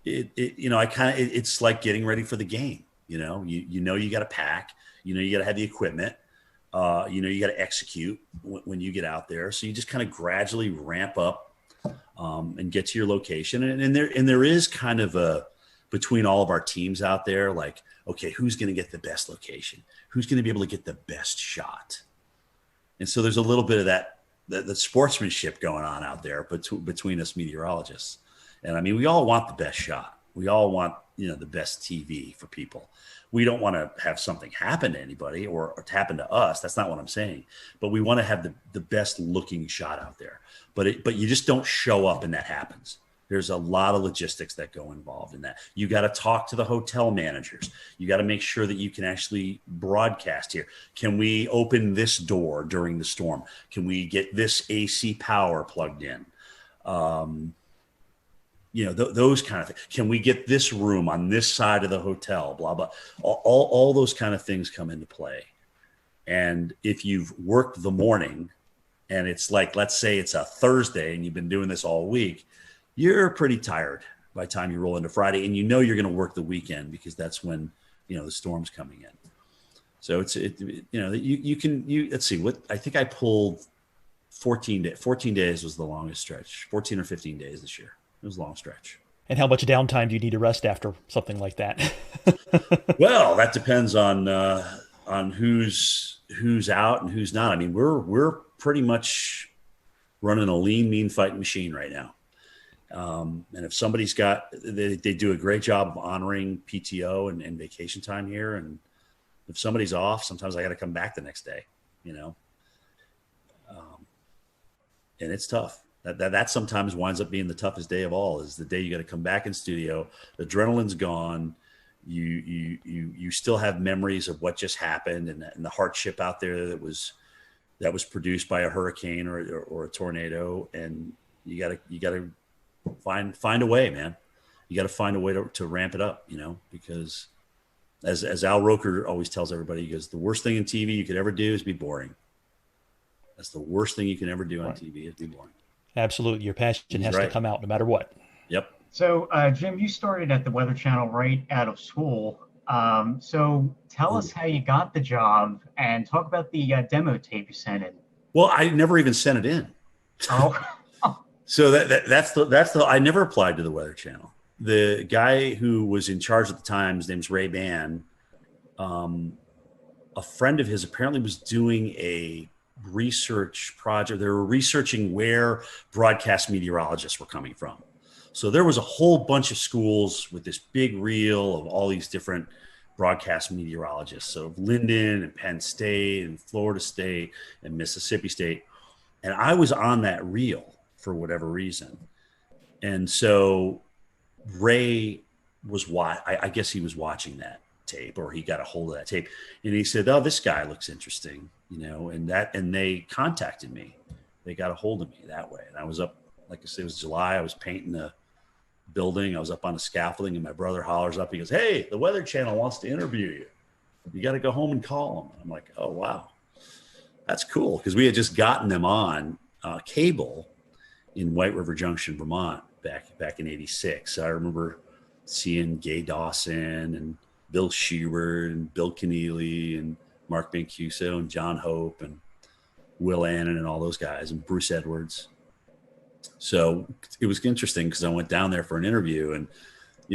it's like getting ready for the game. You got to pack, you got to have the equipment, you got to execute when you get out there. So you just kind of gradually ramp up and get to your location. And there is kind of between all of our teams out there, like, okay, who's going to get the best location? Who's going to be able to get the best shot? And so there's a little bit of that sportsmanship going on out there between us meteorologists. And I mean, we all want the best shot. We all want, the best TV for people. We don't want to have something happen to anybody or to happen to us. That's not what I'm saying. But we want to have the best looking shot out there. But you just don't show up and that happens. There's a lot of logistics that go involved in that. You got to talk to the hotel managers. You got to make sure that you can actually broadcast here. Can we open this door during the storm? Can we get this AC power plugged in? Those kind of things. Can we get this room on this side of the hotel? Blah, blah. All those kind of things come into play. And if you've worked the morning and it's like, let's say it's a Thursday and you've been doing this all week, you're pretty tired by the time you roll into Friday, and you know you're going to work the weekend because that's when, the storm's coming in. So let's see what, I think I pulled 14 days was the longest stretch, 14 or 15 days this year. It was a long stretch. And how much downtime do you need to rest after something like that? Well, that depends on who's out and who's not. I mean, we're pretty much running a lean, mean fighting machine right now. And if somebody's they do a great job of honoring PTO and vacation time here. And if somebody's off, sometimes I got to come back the next day, and it's tough. That sometimes winds up being the toughest day of all, is the day you got to come back in studio. The adrenaline's gone. You still have memories of what just happened and the hardship out there that was produced by a hurricane or a tornado. And you gotta find a way, man. You got to find a way to ramp it up, because as Al Roker always tells everybody, he goes, the worst thing in TV you could ever do is be boring. That's the worst thing you can ever do on TV, is be boring. Absolutely. Your passion has to come out no matter what. Yep. So, Jim, you started at the Weather Channel right out of school. So tell us how you got the job and talk about the demo tape you sent in. Well, I never even sent it in. Oh. So that's I never applied to the Weather Channel. The guy who was in charge at the time, his name's Ray Ban. A friend of his apparently was doing a research project. They were researching where broadcast meteorologists were coming from. So there was a whole bunch of schools with this big reel of all these different broadcast meteorologists. So Linden and Penn State and Florida State and Mississippi State. And I was on that reel for whatever reason. And so Ray I guess he was watching that tape, or he got a hold of that tape, and he said, oh, this guy looks interesting, and they contacted me. They got a hold of me that way. And I was up, like I said, it was July. I was painting the building. I was up on the scaffolding, and my brother hollers up. He goes, hey, the Weather Channel wants to interview you. You got to go home and call them. I'm like, oh, wow. That's cool. Because we had just gotten them on cable in White River Junction, Vermont, back in '86. So I remember seeing Gay Dawson and Bill Schubert and Bill Keneally and Mark Mancuso and John Hope and Will Annan and all those guys, and Bruce Edwards. So it was interesting because I went down there for an interview, and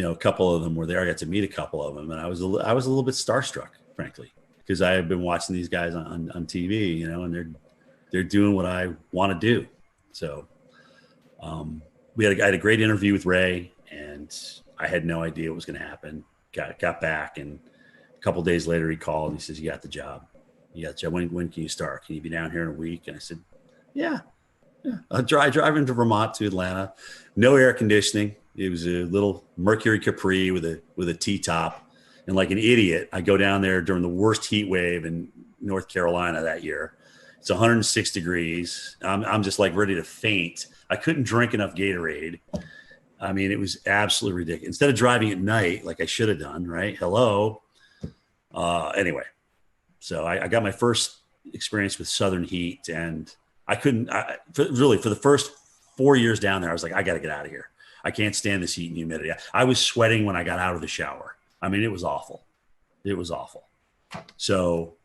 a couple of them were there. I got to meet a couple of them, and I was a little bit starstruck, frankly, because I had been watching these guys on TV, and they're doing what I want to do. So I had a great interview with Ray, and I had no idea what was going to happen. Got back, and a couple of days later he called and he says, you got the job. When can you start? Can you be down here in a week? And I said, yeah. I'll drive into Vermont to Atlanta. No air conditioning. It was a little Mercury Capri with a T-top. And like an idiot, I go down there during the worst heat wave in North Carolina that year. It's 106 degrees. I'm just like ready to faint. I couldn't drink enough Gatorade. I mean, it was absolutely ridiculous. Instead of driving at night, like I should have done, right? Hello. Anyway, so I got my first experience with Southern heat, and I couldn't for the first 4 years down there, I was like, I got to get out of here. I can't stand this heat and humidity. I was sweating when I got out of the shower. I mean, it was awful. It was awful. So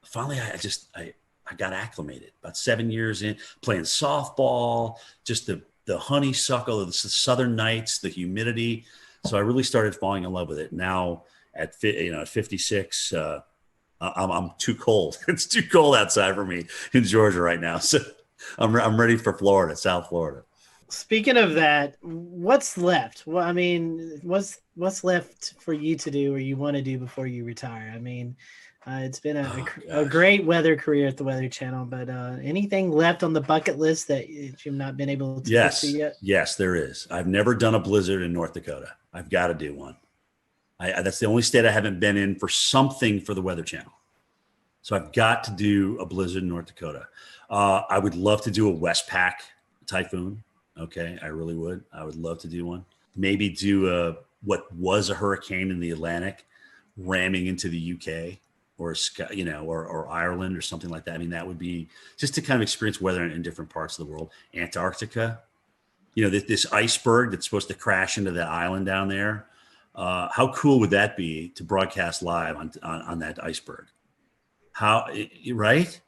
finally, I got acclimated. About 7 years in, playing softball, just the honeysuckle of the Southern nights, the humidity. So I really started falling in love with it. Now at 56, I'm too cold. It's too cold outside for me in Georgia right now. So I'm ready for Florida, South Florida. Speaking of that, what's left? Well, I mean, what's left for you to do or you want to do before you retire? I mean, it's been a great weather career at the Weather Channel, but anything left on the bucket list that you've not been able to get to yet? Yes, there is. I've never done a blizzard in North Dakota. I've got to do one. That's the only state I haven't been in for something for the Weather Channel. So I've got to do a blizzard in North Dakota. I would love to do a Westpac typhoon. Okay, I really would. I would love to do one. Maybe do what was a hurricane in the Atlantic ramming into the UK or or Ireland or something like that. I mean, that would be just to kind of experience weather in different parts of the world. Antarctica, this iceberg that's supposed to crash into that island down there. How cool would that be to broadcast live on that iceberg? Right?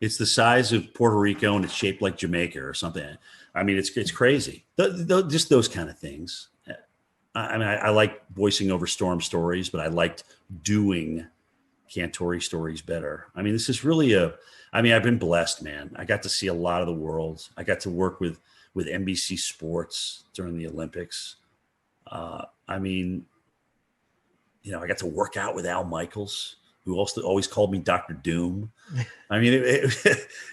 It's the size of Puerto Rico and it's shaped like Jamaica or something. I mean, it's crazy. Just those kind of things. I mean, I like voicing over storm stories, but I liked doing Cantori stories better. I mean, this is really I've been blessed, man. I got to see a lot of the world. I got to work with NBC Sports during the Olympics. I mean, I got to work out with Al Michaels, who also always called me Dr. Doom. I mean,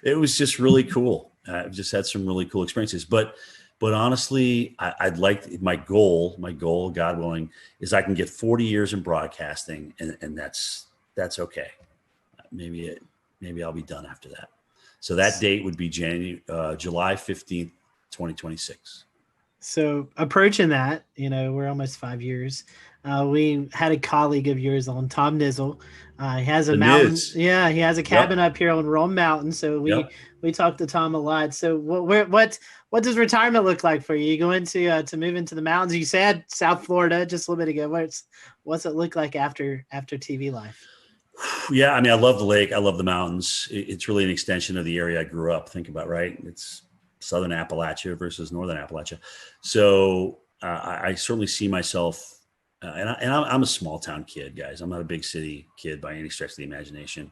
it was just really cool. I've just had some really cool experiences, but honestly, I'd like my goal, God willing, is I can get 40 years in broadcasting, and that's okay. Maybe I'll be done after that. So that date would be July 15th, 2026. So approaching that, we're almost 5 years. We had a colleague of yours on, Tom Nizzle. He has a mountain. Yeah, he has a cabin up here on Rome Mountain. So we talked to Tom a lot. So what does retirement look like for you? You going to move into the mountains? You said South Florida just a little bit ago. What's it look like after TV life? Yeah, I mean, I love the lake. I love the mountains. It's really an extension of the area I grew up. Think about, right? It's Southern Appalachia versus Northern Appalachia. So I certainly see myself, and I'm a small town kid, guys. I'm not a big city kid by any stretch of the imagination,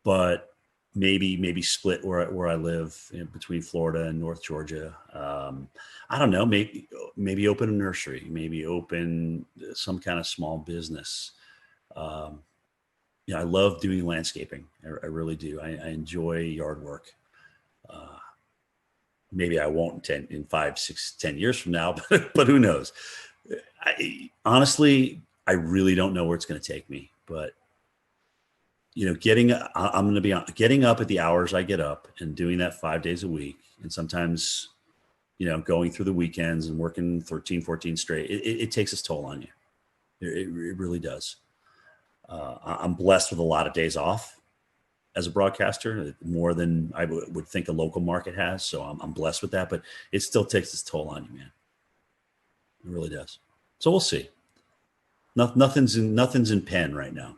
but maybe split where I live between Florida and North Georgia. I don't know, maybe open a nursery, maybe open some kind of small business. I love doing landscaping. I really do. I enjoy yard work. Maybe I won't in 5, 6, 10 years from now, but who knows? Honestly, I really don't know where it's going to take me. But getting up at the hours I get up and doing that 5 days a week, and sometimes, going through the weekends and working 13, 14 straight, it takes its toll on you. It really does. I'm blessed with a lot of days off as a broadcaster, more than I would think a local market has. So I'm blessed with that, but it still takes its toll on you, man. It really does. So we'll see. Nothing's in pen right now.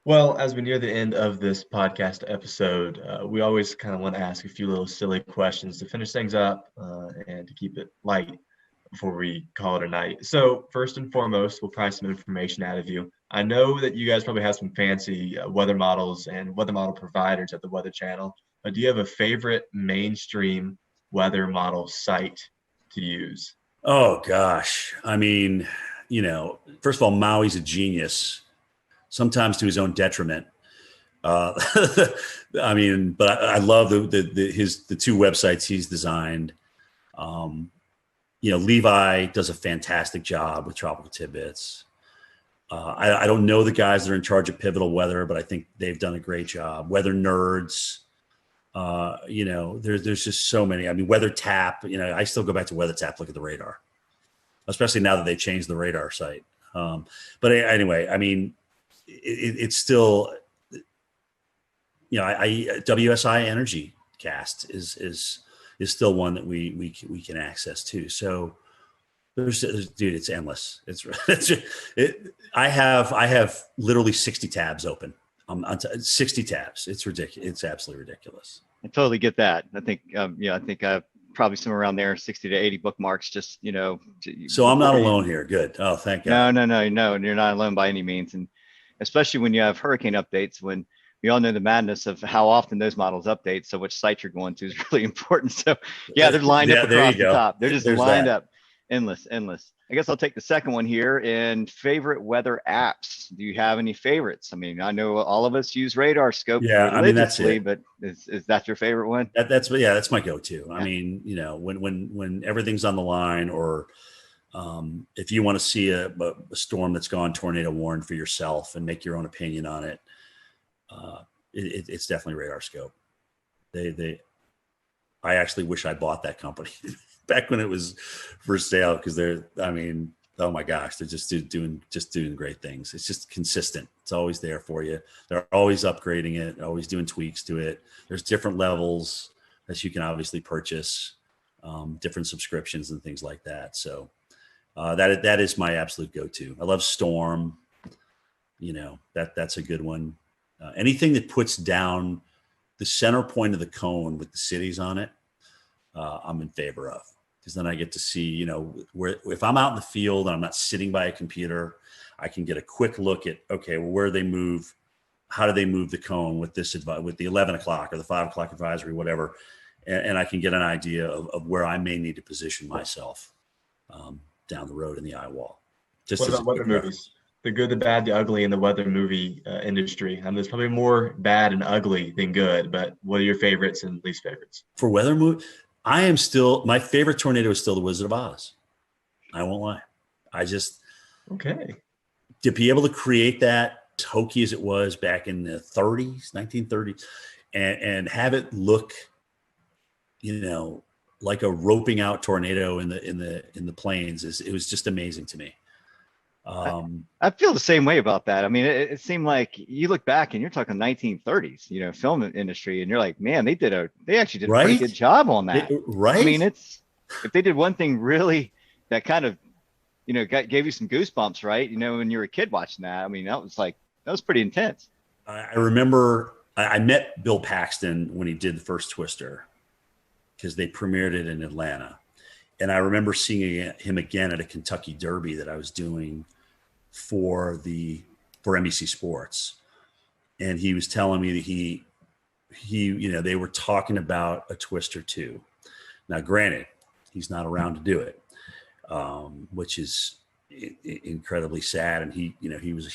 Well, as we near the end of this podcast episode, we always kind of want to ask a few little silly questions to finish things up and to keep it light before we call it a night. So first and foremost, we'll pry some information out of you. I know that you guys probably have some fancy weather models and weather model providers at the Weather Channel, but do you have a favorite mainstream weather model site to use? Oh, gosh. I mean, first of all, Maui's a genius, sometimes to his own detriment. I mean, but I love the two websites he's designed. Levi does a fantastic job with Tropical Tidbits. I don't know the guys that are in charge of Pivotal Weather, but I think they've done a great job. Weather Nerds, there's just so many. I mean, Weather Tap, I still go back to Weather Tap, look at the radar, especially now that they changed the radar site. But anyway, I mean, it's still, WSI Energy Cast is still one that we can access too. So dude, it's endless. I have literally 60 tabs open. 60 tabs. It's ridiculous. It's absolutely ridiculous. I totally get that. I think, I think I've probably somewhere around there, 60 to 80 bookmarks, just, So I'm not alone here. Good. Oh, thank God. No, you're not alone by any means. And especially when you have hurricane updates, when we all know the madness of how often those models update. So which site you're going to is really important. So yeah, they're lined up across the top. They're just lined up. Endless. I guess I'll take the second one here. And favorite weather apps. Do you have any favorites? I mean, I know all of us use Radar Scope. Yeah, I mean, that's it. But is that your favorite one? That's my go-to. Yeah. I mean, when everything's on the line, or if you want to see a storm that's gone tornado warned for yourself and make your own opinion on it, it's definitely Radar Scope. I actually wish I bought that company back when it was for sale, because oh my gosh, they're just doing great things. It's just consistent. It's always there for you. They're always upgrading it, always doing tweaks to it. There's different levels that you can obviously purchase, different subscriptions and things like that. So that is my absolute go-to. I love Storm. That's a good one. Anything that puts down the center point of the cone with the cities on it, I'm in favor of. Because then I get to see, where if I'm out in the field and I'm not sitting by a computer, I can get a quick look at, okay, well, where they move, how do they move the cone with with the 11 o'clock or the 5 o'clock advisory, whatever. And I can get an idea of where I may need to position myself down the road in the eye wall. What about weather movies? The good, the bad, the ugly in the weather movie industry. There's probably more bad and ugly than good, but what are your favorites and least favorites? For weather movie, my favorite tornado is still The Wizard of Oz. I won't lie. Okay. To be able to create that, as hokey as it was back in the 1930s, and have it look, like a roping out tornado in the plains, it was just amazing to me. I feel the same way about that. I mean, it seemed like you look back and you're talking 1930s, film industry, and you're like, man, they actually did a pretty good job on that. Right. I mean, if they did one thing really that kind of, gave you some goosebumps, right? When you were a kid watching that, I mean, that was pretty intense. I remember I met Bill Paxton when he did the first Twister, because they premiered it in Atlanta. And I remember seeing him again at a Kentucky Derby that I was doing for NBC Sports. And he was telling me that he they were talking about a Twister 2. Now, granted, he's not around to do it, which is incredibly sad. And he was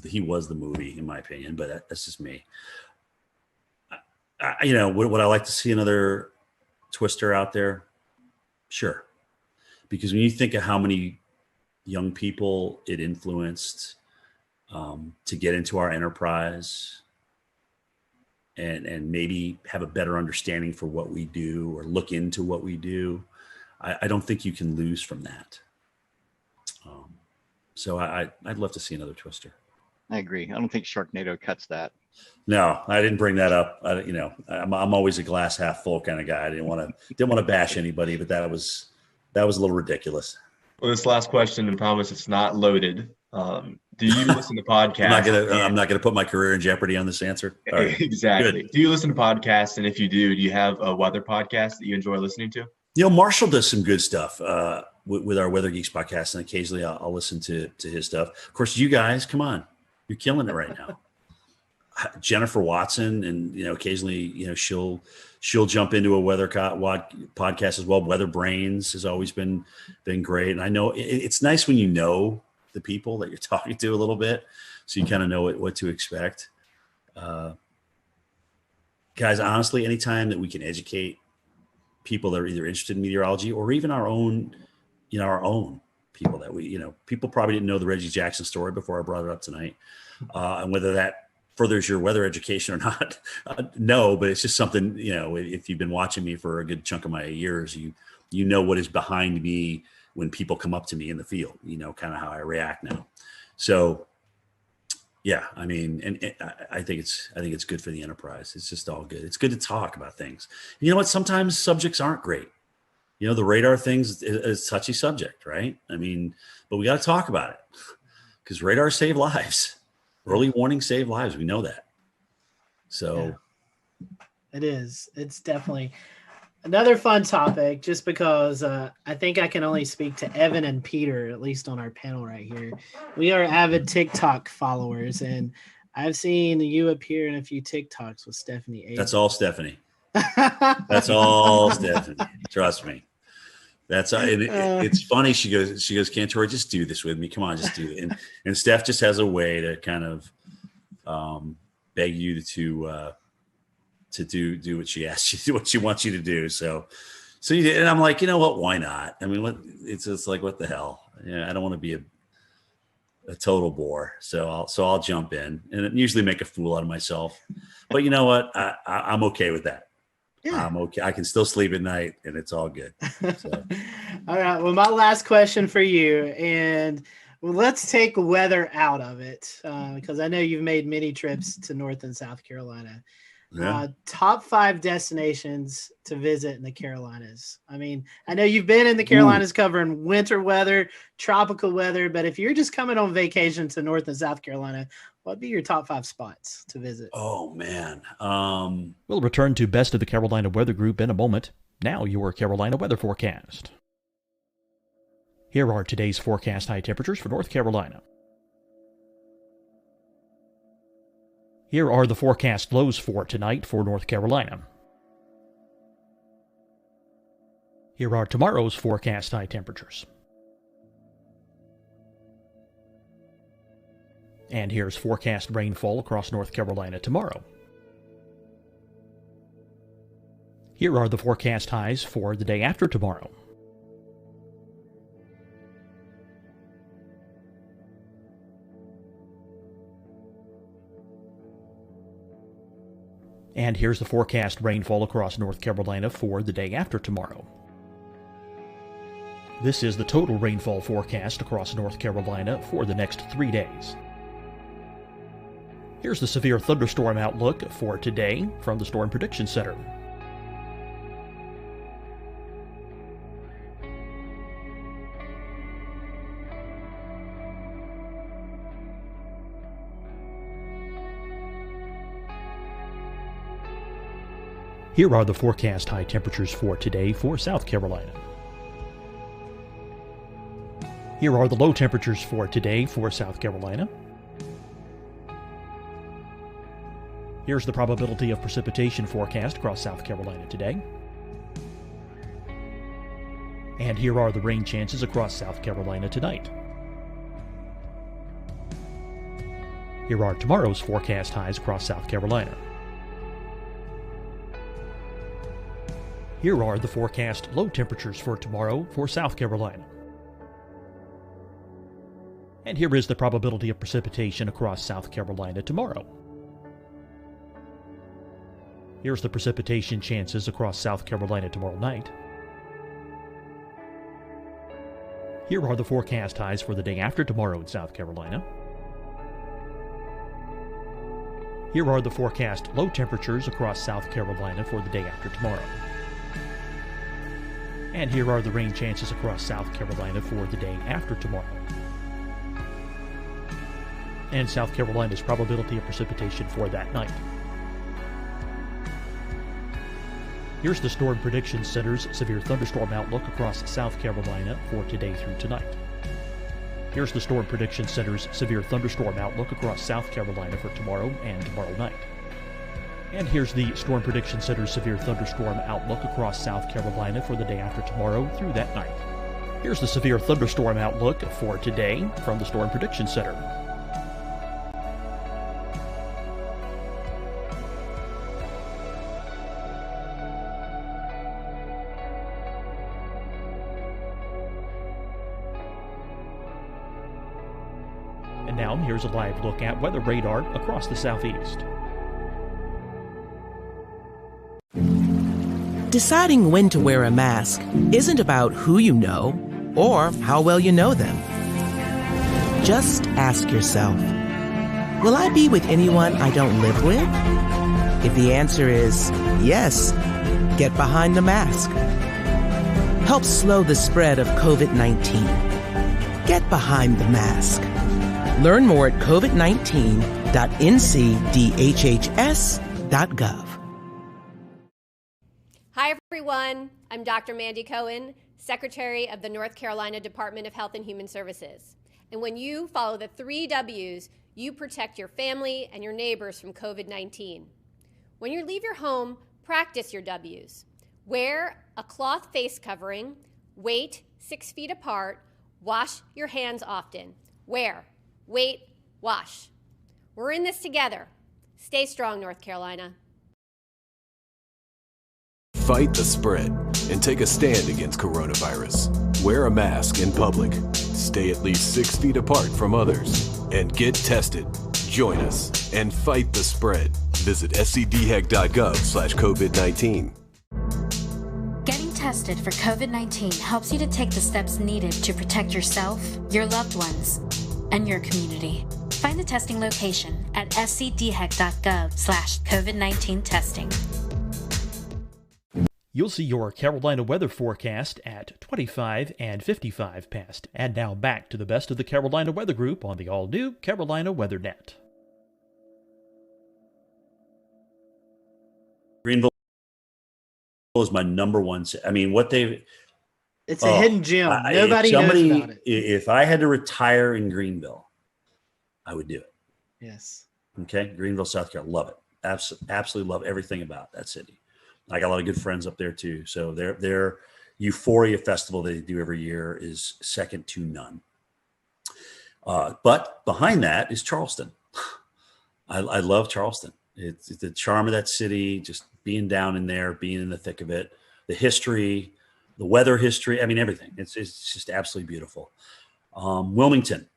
the movie, in my opinion, but that's just me. Would I like to see another Twister out there? Sure. Because when you think of how many young people it influenced to get into our enterprise and maybe have a better understanding for what we do or look into what we do, I don't think you can lose from that. So I'd love to see another Twister. I agree. I don't think Sharknado cuts that. No, I didn't bring that up. I'm always a glass half full kind of guy. I didn't want to bash anybody, but that was a little ridiculous. Well, this last question, and promise it's not loaded. Do you listen to podcasts? I'm not gonna put my career in jeopardy on this answer. All right. Exactly. Good. Do you listen to podcasts? And if you do you have a weather podcast that you enjoy listening to? Marshall does some good stuff with our Weather Geeks podcast, and occasionally I'll listen to his stuff. Of course, you guys, come on, you're killing it right now. Jennifer Watson, and occasionally she'll jump into a weather podcast as well. Weather Brains has always been great, and I know it's nice when you know the people that you're talking to a little bit, so you kind of know what to expect. Guys, honestly, anytime that we can educate people that are either interested in meteorology or even our own people that people probably didn't know the Reggie Jackson story before I brought it up tonight, and whether that furthers your weather education or not, no, but it's just something, if you've been watching me for a good chunk of my years, you know what is behind me when people come up to me in the field, kind of how I react now. So yeah, I mean, and I think it's good for the enterprise. It's just all good. It's good to talk about things. You know what? Sometimes subjects aren't great. The radar things is a touchy subject, right? I mean, but we got to talk about it because radar save lives. Early warning save lives. We know that. So it is. It's definitely another fun topic just because I think I can only speak to Evan and Peter, at least on our panel right here. We are avid TikTok followers, and I've seen you appear in a few TikToks with Stephanie A. That's all Stephanie. That's all Stephanie. Trust me. That's it's funny. She goes, Cantor, just do this with me. Come on, just do it. And Steph just has a way to kind of beg you to do what she asks you to do, what she wants you to do. So you did, and I'm like, you know what? Why not? I mean, it's just like, what the hell? I don't want to be a total bore. So I'll jump in and usually make a fool out of myself. But you know what? I'm okay with that. Yeah. I'm okay. I can still sleep at night and it's all good. So. All right. Well, my last question for you, and let's take weather out of it because I know you've made many trips to North and South Carolina. Yeah. Top 5 destinations to visit in the Carolinas. I mean, I know you've been in the Carolinas covering winter weather, tropical weather, but if you're just coming on vacation to North and South Carolina, what'd be your top 5 spots to visit? Oh man. We'll return to Best of the Carolina Weather Group in a moment. Now your Carolina weather forecast. Here are today's forecast high temperatures for North Carolina. Here are the forecast lows for tonight for North Carolina. Here are tomorrow's forecast high temperatures. And here's forecast rainfall across North Carolina tomorrow. Here are the forecast highs for the day after tomorrow. And here's the forecast rainfall across North Carolina for the day after tomorrow. This is the total rainfall forecast across North Carolina for the next 3 days. Here's the severe thunderstorm outlook for today from the Storm Prediction Center. Here are the forecast high temperatures for today for South Carolina. Here are the low temperatures for today for South Carolina. Here's the probability of precipitation forecast across South Carolina today. And here are the rain chances across South Carolina tonight. Here are tomorrow's forecast highs across South Carolina. Here are the forecast low temperatures for tomorrow for South Carolina. And here is the probability of precipitation across South Carolina tomorrow. Here's the precipitation chances across South Carolina tomorrow night. Here are the forecast highs for the day after tomorrow in South Carolina. Here are the forecast low temperatures across South Carolina for the day after tomorrow. And here are the rain chances across South Carolina for the day after tomorrow. And South Carolina's probability of precipitation for that night. Here's the Storm Prediction Center's severe thunderstorm outlook across South Carolina for today through tonight. Here's the Storm Prediction Center's severe thunderstorm outlook across South Carolina for tomorrow and tomorrow night. And here's the Storm Prediction Center's severe thunderstorm outlook across South Carolina for the day after tomorrow through that night. Here's the severe thunderstorm outlook for today from the Storm Prediction Center. And now here's a live look at weather radar across the southeast. Deciding when to wear a mask isn't about who you know or how well you know them. Just ask yourself, will I be with anyone I don't live with? If the answer is yes, get behind the mask. Help slow the spread of COVID-19. Get behind the mask. Learn more at covid19.ncdhhs.gov. Hi, everyone. I'm Dr. Mandy Cohen, Secretary of the North Carolina Department of Health and Human Services. And when you follow the 3 W's, you protect your family and your neighbors from COVID-19. When you leave your home, practice your W's. Wear a cloth face covering, wait 6 feet apart, wash your hands often. Wear, wait, wash. We're in this together. Stay strong, North Carolina. Fight the spread and take a stand against coronavirus. Wear a mask in public. Stay at least 6 feet apart from others. And get tested. Join us and fight the spread. Visit scdhec.gov/COVID-19. Getting tested tested for COVID-19 helps you to take the steps needed to protect yourself, your loved ones, and your community. Find the testing location at scdhec.gov/COVID-19 testing. You'll see your Carolina weather forecast at 25 and 55 past. And now back to the best of the Carolina Weather Group on the all-new Carolina WeatherNet. Greenville is my number one. I mean, what they've. It's a hidden gem. Nobody knows about it. If I had to retire in Greenville, I would do it. Yes. Okay. Greenville, South Carolina. Love it. Absolutely love everything about that city. I got a lot of good friends up there too. So their Euphoria Festival they do every year is second to none. But behind that is Charleston. I love Charleston. It's the charm of that city, just being down in there, being in the thick of it, the history, the weather history. I mean, everything. It's just absolutely beautiful. Wilmington,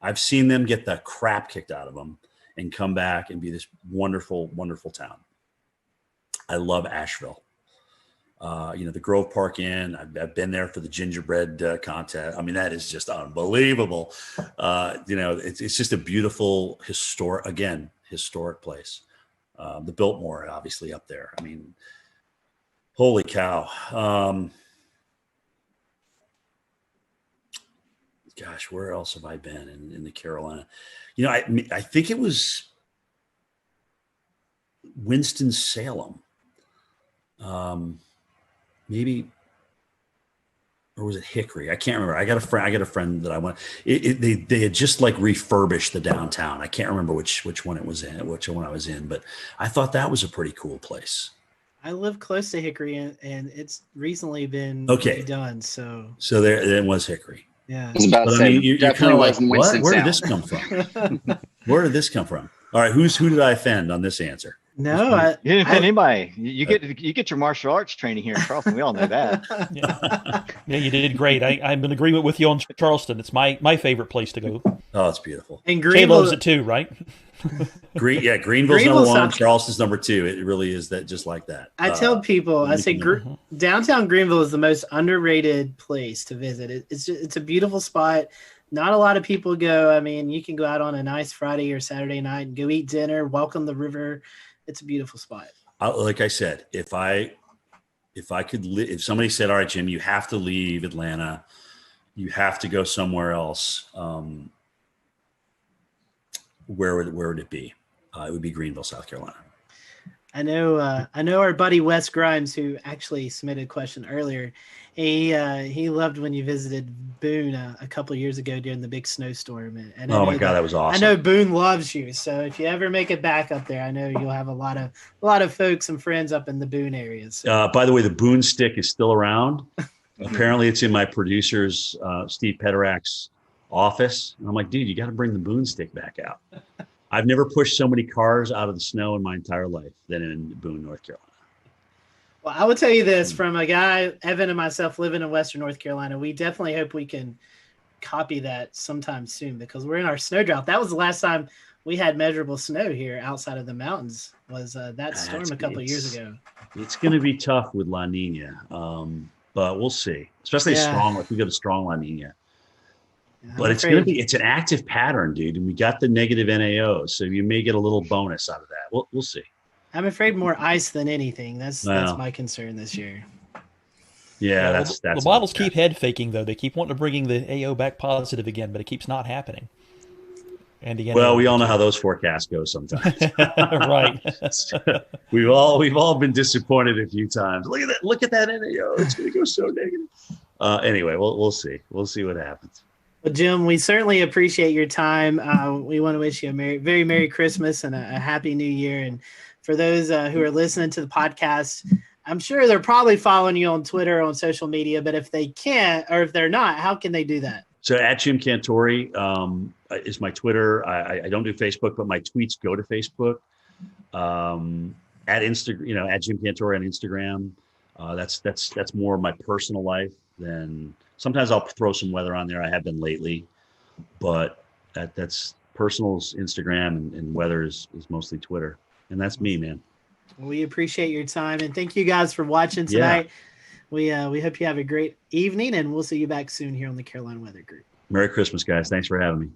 I've seen them get the crap kicked out of them and come back and be this wonderful, wonderful town. I love Asheville. The Grove Park Inn. I've been there for the gingerbread contest. I mean, that is just unbelievable. It's just a beautiful historic place. The Biltmore, obviously, up there. I mean, holy cow. Gosh, where else have I been in the Carolina? I think it was Winston-Salem. Maybe, or was it Hickory? I can't remember. I got a friend that I went. They had just like refurbished the downtown. I can't remember which one it was in, which one I was in, but I thought that was a pretty cool place. I live close to Hickory, and it's recently been redone. So there it was Hickory. Yeah, I was about to say, you're kind of like, what? Where did this come from? Where did this come from? All right, who did I offend on this answer? No, you didn't offend anybody. You get your martial arts training here in Charleston. We all know that. Yeah, you did great. I'm in agreement with you on Charleston. It's my favorite place to go. Oh, it's beautiful. And Jay Greenville loves it too, right? Greenville's number one. Charleston's number two. It really is that, just like that. I tell people, I say downtown Greenville is the most underrated place to visit. It's a beautiful spot. Not a lot of people go. I mean, you can go out on a nice Friday or Saturday night and go eat dinner, welcome the river. It's a beautiful spot. Like I said, if somebody said, all right, Jim, you have to leave Atlanta, you have to go somewhere else, where would it be? It would be Greenville, South Carolina. I know our buddy Wes Grimes, who actually submitted a question earlier. He loved when you visited Boone a couple of years ago during the big snowstorm. And oh my God, that was awesome. I know Boone loves you, so if you ever make it back up there, I know you'll have a lot of folks and friends up in the Boone areas. So. By the way, the Boone stick is still around. Apparently, it's in my producer's Steve Pederak's office, and I'm like, dude, you got to bring the Boone stick back out. I've never pushed so many cars out of the snow in my entire life than in Boone, North Carolina. Well, I will tell you this, from a guy, Evan and myself living in Western North Carolina, we definitely hope we can copy that sometime soon, because we're in our snow drought. That was the last time we had measurable snow here outside of the mountains, was that storm a couple of years ago. It's going to be tough with La Nina, but we'll see, especially strong, if we go to strong La Nina. But it's an active pattern, dude. And we got the negative NAO, so you may get a little bonus out of that. We'll see. I'm afraid more ice than anything. That's my concern this year. Yeah, that's the models keep head faking, though. They keep wanting to bringing the AO back positive again, but it keeps not happening. And again, well, we all know how those forecasts go sometimes. Right. we've all been disappointed a few times. Look at that NAO. It's going to go so negative. Anyway, we'll see. We'll see what happens. Well, Jim, we certainly appreciate your time. We want to wish you a very Merry Christmas and a Happy New Year. And for those who are listening to the podcast, I'm sure they're probably following you on Twitter, on social media, but if they can't, or if they're not, how can they do that? So at Jim Cantori is my Twitter. I don't do Facebook, but my tweets go to Facebook. At Instagram, at Jim Cantori on Instagram. That's more of my personal life than. Sometimes I'll throw some weather on there. I have been lately, but that's personal's Instagram, and weather is mostly Twitter. And that's me, man. We appreciate your time, and thank you guys for watching tonight. We hope you have a great evening, and we'll see you back soon here on the Carolina Weather Group. Merry Christmas, guys. Thanks for having me.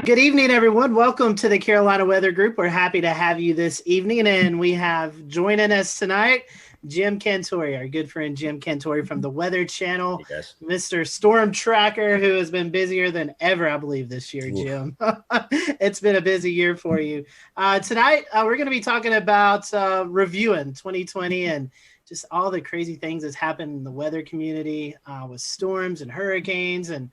Good evening, everyone. Welcome to the Carolina Weather Group. We're happy to have you this evening, and we have joining us tonight Jim Cantori, our good friend Jim Cantori from the Weather Channel, Yes. Mr. Storm Tracker, who has been busier than ever, I believe, this year, Jim. It's been a busy year for you. Tonight, we're going to be talking about reviewing 2020 and just all the crazy things that's happened in the weather community with storms and hurricanes and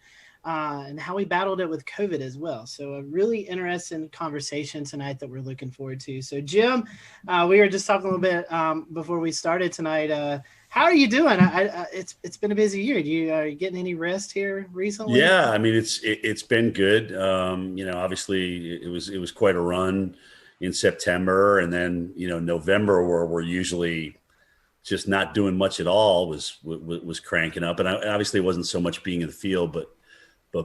how we battled it with COVID as well. So a really interesting conversation tonight that we're looking forward to. So Jim, we were just talking a little bit before we started tonight. How are you doing? It's been a busy year. Are you getting any rest here recently? Yeah, I mean it's been good. Obviously it was quite a run in September, and then November, where we're usually just not doing much at all, was cranking up. And obviously it wasn't so much being in the field, but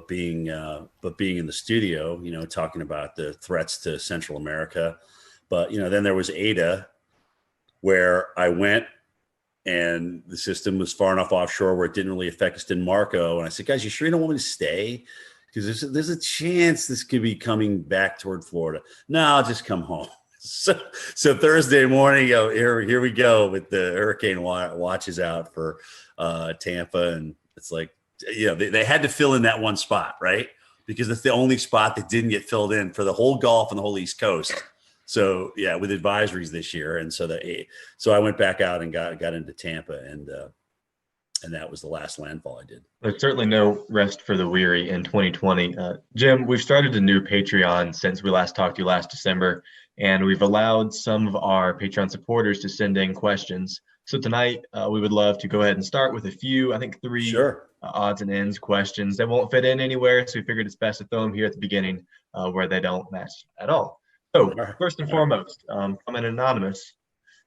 being in the studio, talking about the threats to Central America. But then there was Ada, where I went and the system was far enough offshore where it didn't really affect us in Marco. And I said, guys, you sure you don't want me to stay? Because there's a chance this could be coming back toward Florida. No, I'll just come home. So Thursday morning, here we go with the hurricane watches out for Tampa, and it's like, they had to fill in that one spot, right? Because it's the only spot that didn't get filled in for the whole Gulf and the whole East Coast. So yeah, with advisories this year, and so I went back out and got into Tampa, and that was the last landfall I did. There's certainly no rest for the weary in 2020. Jim, we've started a new Patreon since we last talked to you last December, and we've allowed some of our Patreon supporters to send in questions. So tonight, we would love to go ahead and start with a few, I think 3 odds and ends questions that won't fit in anywhere. So we figured it's best to throw them here at the beginning where they don't match at all. So first and foremost, from an anonymous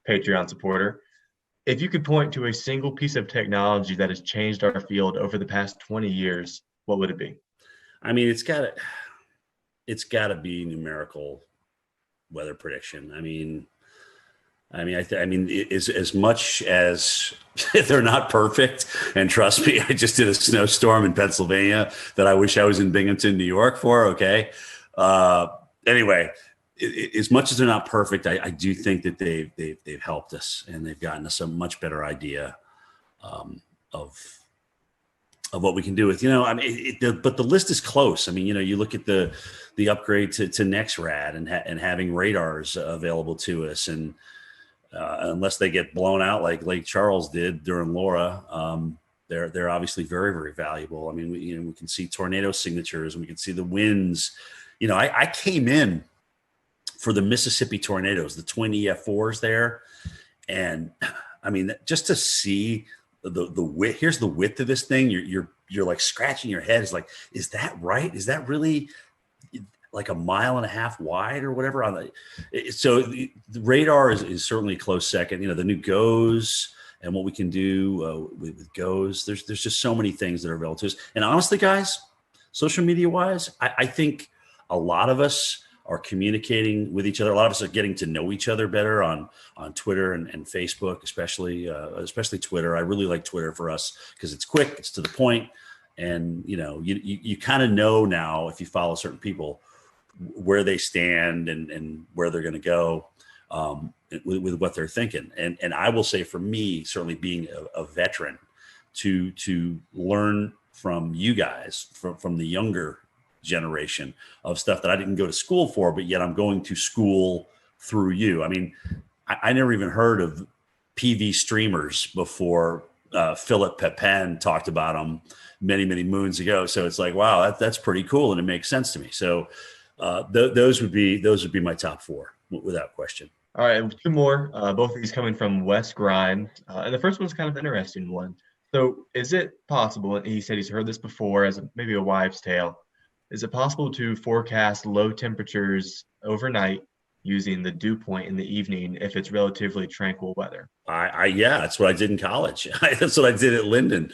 Patreon supporter, if you could point to a single piece of technology that has changed our field over the past 20 years, what would it be? I mean, it's got to be numerical weather prediction. I mean, as much as they're not perfect, and trust me, I just did a snowstorm in Pennsylvania that I wish I was in Binghamton, New York for. Okay. Anyway, as much as they're not perfect, I do think that they've helped us, and they've gotten us a much better idea of what we can do with, but the list is close. I mean, you look at the upgrade to NexRad and having radars available to us, and unless they get blown out like Lake Charles did during Laura, they're obviously very, very valuable. I mean, we can see tornado signatures, and we can see the winds. I came in for the Mississippi tornadoes, the twin EF4s there, and I mean, just to see the width. Here's the width of this thing. You're like scratching your head. It's like, is that right? Is that really like a mile and a half wide or whatever? So the radar is certainly a close second. The new GOES and what we can do with GOES. There's just so many things that are available to us. And honestly, guys, social media wise, I think a lot of us are communicating with each other. A lot of us are getting to know each other better on Twitter and Facebook, especially Twitter. I really like Twitter for us because it's quick, it's to the point, and you kind of know now, if you follow certain people, where they stand and where they're going to go with what they're thinking. And I will say, for me, certainly being a veteran, to learn from you guys, from the younger generation, of stuff that I didn't go to school for, but yet I'm going to school through you. I mean, I never even heard of PV streamers before Philip Pepin talked about them many, many moons ago. So it's like, wow, that's pretty cool, and it makes sense to me. So those would be my top four without question. All right, two more. Both of these coming from Wes Grimes, and the first one's kind of an interesting one. So is it possible, and he said he's heard this before as maybe a wives' tale, is it possible to forecast low temperatures overnight using the dew point in the evening if it's relatively tranquil weather? Yeah, that's what I did in college. That's what I did at Linden.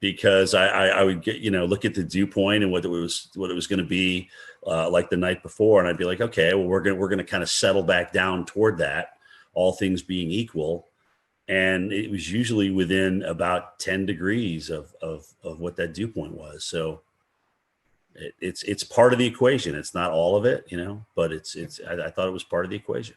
Because I would get, look at the dew point and what it was going to be like the night before. And I'd be like, okay, well, we're going to kind of settle back down toward that, all things being equal. And it was usually within about 10 degrees of what that dew point was. So it's part of the equation. It's not all of it, but I thought it was part of the equation.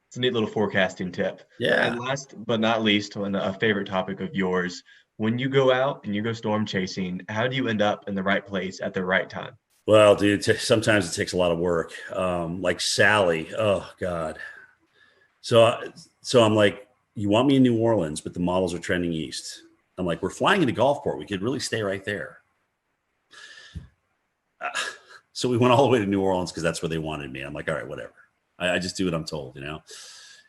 It's a neat little forecasting tip. Yeah. And last but not least, on a favorite topic of yours, when you go out and you go storm chasing, how do you end up in the right place at the right time? Well, dude, sometimes it takes a lot of work. Like Sally, oh God. So I'm like, you want me in New Orleans, but the models are trending east. I'm like, we're flying into Gulfport. We could really stay right there. So we went all the way to New Orleans because that's where they wanted me. I'm like, all right, whatever. I just do what I'm told, And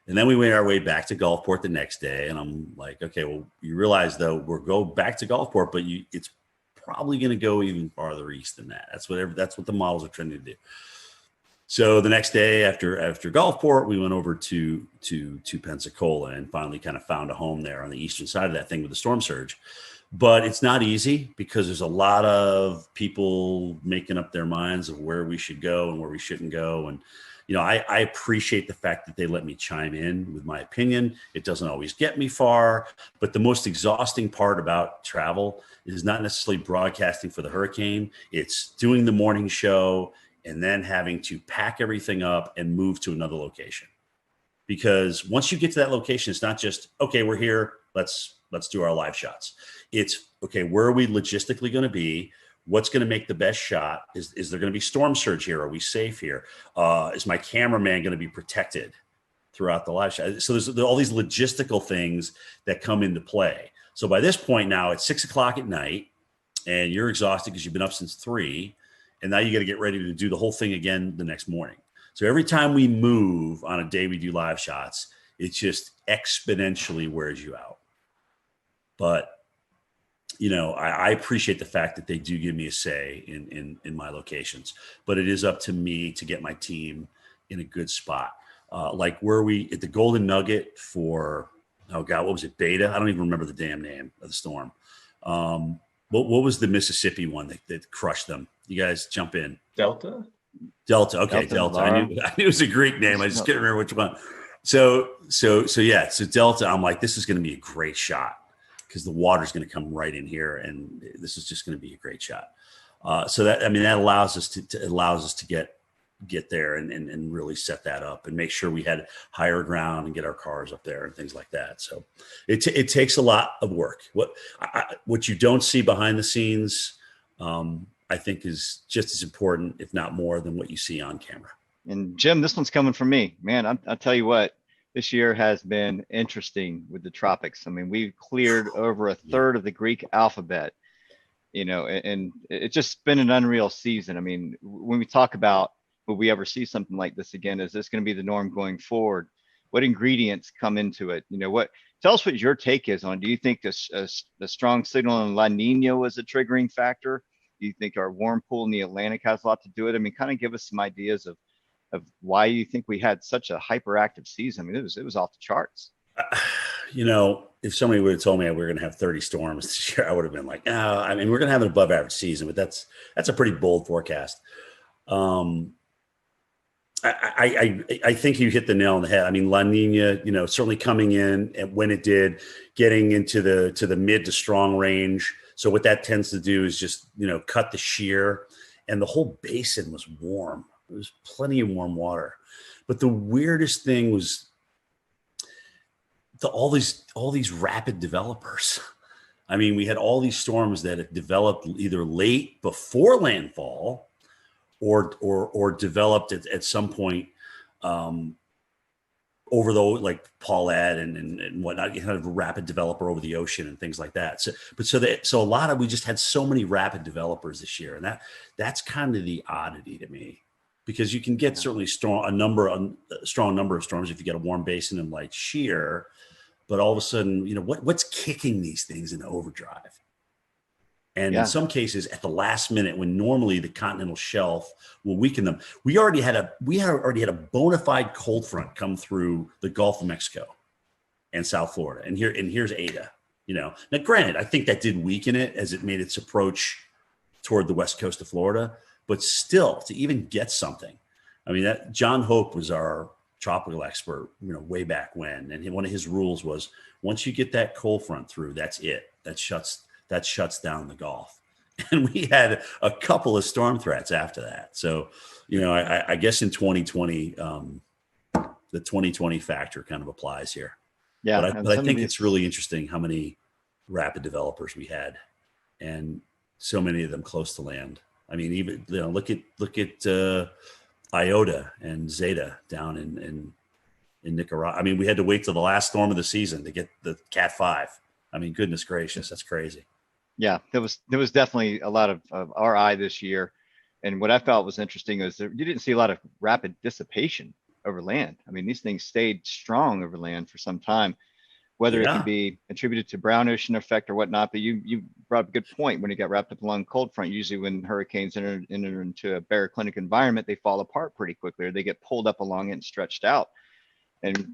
then we made our way back to Gulfport the next day. And I'm like, okay, well, you realize, though, we'll go back to Gulfport, but it's probably going to go even farther east than that. That's what the models are trying to do. So the next day after Gulfport, we went over to Pensacola and finally kind of found a home there on the eastern side of that thing with the storm surge. But it's not easy because there's a lot of people making up their minds of where we should go and where we shouldn't go. And, I appreciate the fact that they let me chime in with my opinion. It doesn't always get me far, but the most exhausting part about travel is not necessarily broadcasting for the hurricane. It's doing the morning show and then having to pack everything up and move to another location. Because once you get to that location, it's not just, okay, we're here, let's do our live shots. It's, okay, where are we logistically going to be? What's going to make the best shot? Is there going to be storm surge here? Are we safe here? Is my cameraman going to be protected throughout the live shot? So there's all these logistical things that come into play. So by this point now, it's 6:00 at night and you're exhausted because you've been up since 3. And now you got to get ready to do the whole thing again the next morning. So every time we move on a day we do live shots, it just exponentially wears you out. But I appreciate the fact that they do give me a say in my locations, but it is up to me to get my team in a good spot. Like where we at the Golden Nugget for, oh God, what was it? Beta? I don't even remember the damn name of the storm. What was the Mississippi one that crushed them? You guys jump in. Delta. Okay. Delta. I knew it was a Greek name. I just can't remember which one. So Delta, I'm like, this is going to be a great shot because the water's going to come right in here, and this is just going to be a great shot. So that allows us to get there and really set that up and make sure we had higher ground and get our cars up there and things like that. So it takes a lot of work. What you don't see behind the scenes, I think is just as important, if not more, than what you see on camera. And Jim, this one's coming from me, man. I'll tell you what, this year has been interesting with the tropics. I mean, we've cleared over a third of the Greek alphabet, and it's just been an unreal season. I mean, when we talk about, will we ever see something like this again? Is this going to be the norm going forward? What ingredients come into it? Tell us what your take is on, do you think the strong signal in La Nina was a triggering factor? Do you think our warm pool in the Atlantic has a lot to do with it? I mean, kind of give us some ideas of why you think we had such a hyperactive season. I mean, it was off the charts. If somebody would have told me we were going to have 30 storms this year, I would have been like, no, I mean, we're going to have an above average season, but that's a pretty bold forecast. I think you hit the nail on the head. I mean, La Nina, certainly coming in and when it did, getting into the mid to strong range. So what that tends to do is just, cut the shear, and the whole basin was warm. There was plenty of warm water. But the weirdest thing was all these rapid developers. I mean, we had all these storms that had developed either late before landfall or developed at some point over the, like Paulette and whatnot, kind of a rapid developer over the ocean and things like that. So we just had so many rapid developers this year, and that's kind of the oddity to me, because you can get certainly a strong number of storms if you get a warm basin and light shear. but all of a sudden, what's kicking these things into overdrive? And Yeah. in some cases, at the last minute, when normally the continental shelf will weaken them, we already had a bona fide cold front come through the Gulf of Mexico and South Florida, and here's Ada. Now, granted, I think that did weaken it as it made its approach toward the west coast of Florida, but still, to even get something, I mean, that John Hope was our tropical expert, way back when, and one of his rules was once you get that cold front through, that's it. That shuts down the Gulf. And we had a couple of storm threats after that. So, I guess in 2020, the 2020 factor kind of applies here. Yeah. But I think it's really interesting how many rapid developers we had, and so many of them close to land. I mean, even look at Iota and Zeta down in Nicaragua. I mean, we had to wait till the last storm of the season to get the Cat 5. I mean, goodness gracious, that's crazy. Yeah, there was definitely a lot of RI this year, and what I felt was interesting is you didn't see a lot of rapid dissipation over land. I mean, these things stayed strong over land for some time, whether it could be attributed to brown ocean effect or whatnot. But you brought up a good point. When it got wrapped up along cold front, usually when hurricanes enter into a baroclinic environment, they fall apart pretty quickly, or they get pulled up along it and stretched out. And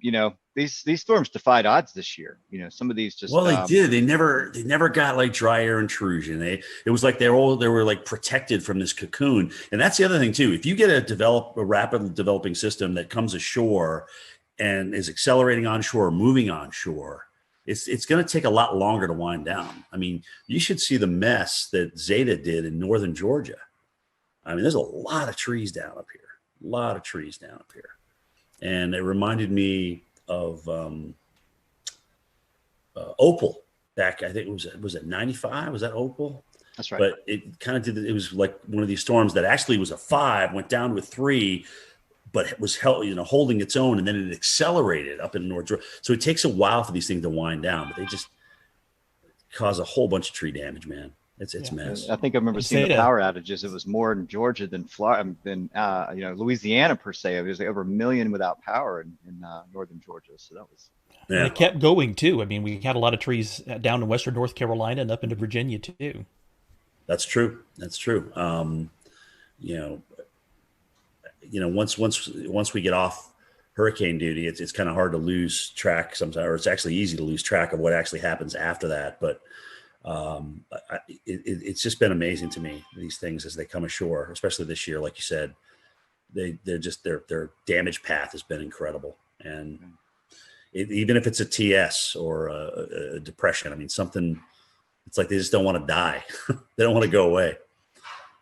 these storms defied odds this year. Some of these just they did. They never got like dry air intrusion. It was like they were like protected from this cocoon. And that's the other thing too. If you get a rapidly developing system that comes ashore and is accelerating onshore, moving onshore, it's going to take a lot longer to wind down. I mean, you should see the mess that Zeta did in northern Georgia. I mean, there's a lot of trees down up here. And it reminded me of Opal back, I think was it 95? Was that Opal? That's right. But it kind of it was like one of these storms that actually was a 5, went down to a 3, but it was holding its own, and then it accelerated up in North Georgia. So it takes a while for these things to wind down, but they just cause a whole bunch of tree damage, man. It's a mess. I think I remember seeing the power outages. It was more in Georgia than Florida, than Louisiana per se. It was like over 1 million without power in northern Georgia. So that was. Yeah. And it kept going too. I mean, we had a lot of trees down in western North Carolina and up into Virginia too. That's true. Once we get off hurricane duty, it's kind of hard to lose track sometimes, or it's actually easy to lose track of what actually happens after that. But it's just been amazing to me, these things as they come ashore, especially this year. Like you said, their damage path has been incredible. And even if it's a TS or a depression, I mean, something, it's like they just don't want to die. They don't want to go away.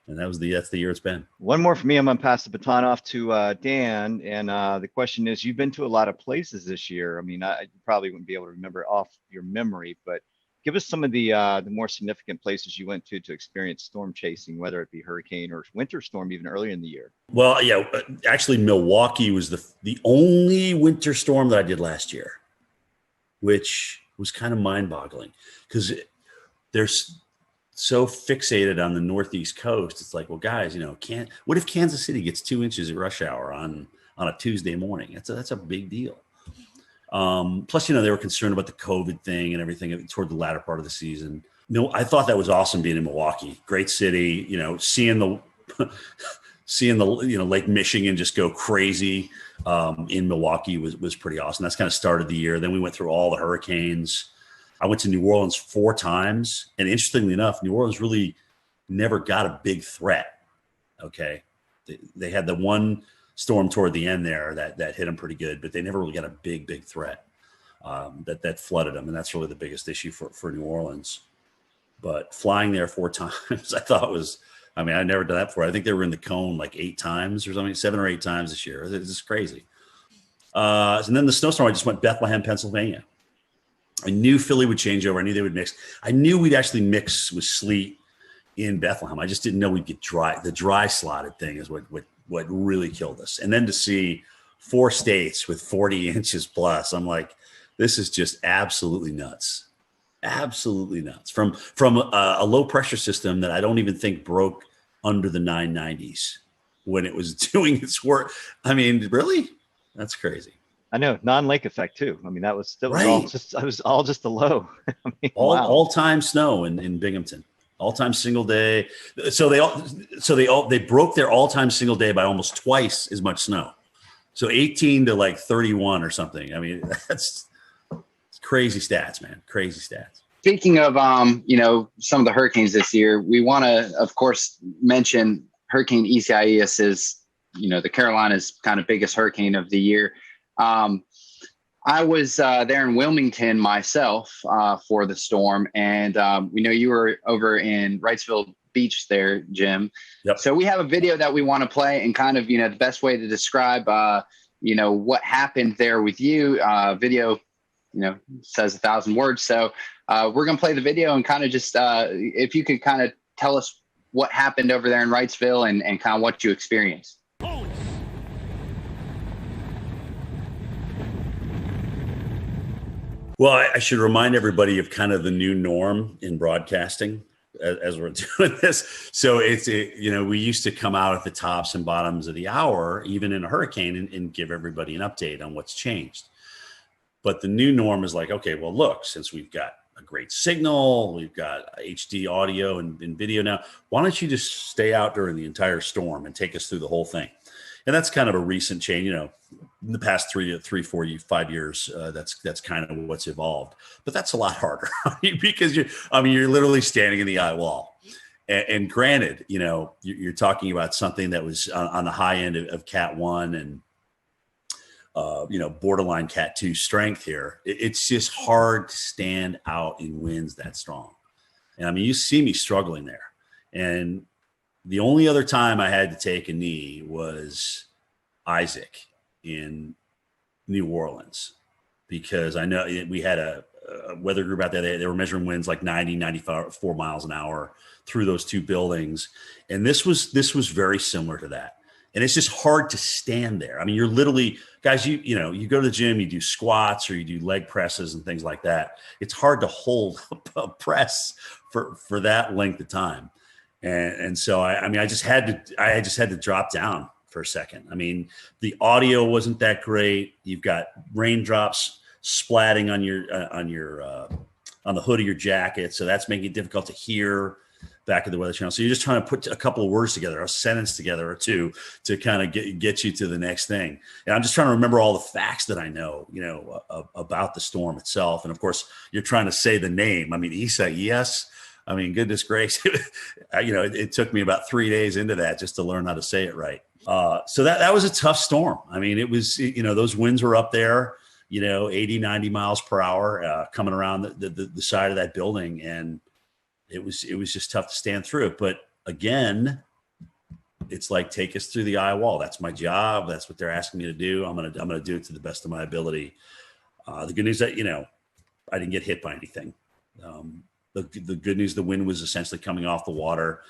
And that's the year it's been. One more for me. I'm going to pass the baton off to Dan. And the question is, you've been to a lot of places this year. I mean, you probably wouldn't be able to remember off your memory, but give us some of the more significant places you went to experience storm chasing, whether it be hurricane or winter storm, even earlier in the year. Well, yeah, actually, Milwaukee was the only winter storm that I did last year, which was kind of mind-boggling because they're so fixated on the Northeast coast. It's like, well, guys, what if Kansas City gets 2 inches at rush hour on a Tuesday morning? That's a big deal. Plus, they were concerned about the COVID thing and everything toward the latter part of the season. I thought that was awesome being in Milwaukee. Great city, seeing the Lake Michigan just go crazy in Milwaukee was pretty awesome. That's kind of started the year. Then we went through all the hurricanes. I went to New Orleans 4 times. And interestingly enough, New Orleans really never got a big threat. Okay. They had the one storm toward the end there that hit them pretty good, but they never really got a big threat that flooded them. And that's really the biggest issue for New Orleans. But flying there 4 times, I thought I'd never done that before. I think they were in the cone like 8 times or something, 7 or 8 times this year. It's just crazy. And then the snowstorm, I just went Bethlehem, Pennsylvania. I knew Philly would change over. I knew they would mix. I knew we'd actually mix with sleet in Bethlehem. I just didn't know we'd get dry. The dry slotted thing is what really killed us. And then to see 4 states with 40 inches plus, I'm like, this is just absolutely nuts. Absolutely nuts. From a low pressure system that I don't even think broke under the 990s when it was doing its work. I mean, really? That's crazy. I know, non-lake effect too. I mean, that was all Right. just, I was all just the low. I mean, all wow. all time snow in Binghamton, all time single day. So they broke their all time single day by almost twice as much snow. So 18 to like 31 or something. I mean, that's crazy stats, man. Crazy stats. Speaking of, some of the hurricanes this year, we want to, of course, mention Hurricane Isaias is, the Carolinas' kind of biggest hurricane of the year. I was there in Wilmington myself for the storm, and we know you were over in Wrightsville Beach there, Jim. Yep. So we have a video that we want to play, and kind of, the best way to describe, what happened there with you. Video, says 1,000 words. So we're going to play the video and kind of just, if you could kind of tell us what happened over there in Wrightsville and kind of what you experienced. Well, I should remind everybody of kind of the new norm in broadcasting as we're doing this. So we used to come out at the tops and bottoms of the hour, even in a hurricane, and give everybody an update on what's changed. But the new norm is like, okay, well, look, since we've got a great signal, we've got HD audio and video now, why don't you just stay out during the entire storm and take us through the whole thing? And that's kind of a recent change, in the past 3, 4, 5 years. That's kind of what's evolved, but that's a lot harder because you're literally standing in the eye wall. And granted, you're talking about something that was on the high end of Cat 1 and, borderline Cat 2 strength here. It's just hard to stand out in winds that strong. And you see me struggling there. And the only other time I had to take a knee was Isaac in New Orleans, because I know we had a weather group out there. They were measuring winds like 90, 94 miles an hour through those two buildings. And this was very similar to that. And it's just hard to stand there. You're literally, guys, you go to the gym, you do squats or you do leg presses and things like that. It's hard to hold a press for that length of time. And so I just had to drop down for a second. The audio wasn't that great. You've got raindrops splatting on the hood of your jacket, so that's making it difficult to hear back at the Weather Channel. So you're just trying to put a couple of words together, a sentence together or two, to kind of get you to the next thing. And I'm just trying to remember all the facts that I know, about the storm itself. And of course, you're trying to say the name. Isaias. Goodness gracious, it took me about 3 days into that just to learn how to say it right. So that was a tough storm. It was, those winds were up there, 80, 90 miles per hour coming around the side of that building. And it was just tough to stand through it. But again, it's like, take us through the eye wall. That's my job. That's what they're asking me to do. I'm going to do it to the best of my ability. The good news that, I didn't get hit by anything. The good news, the wind was essentially coming off the water,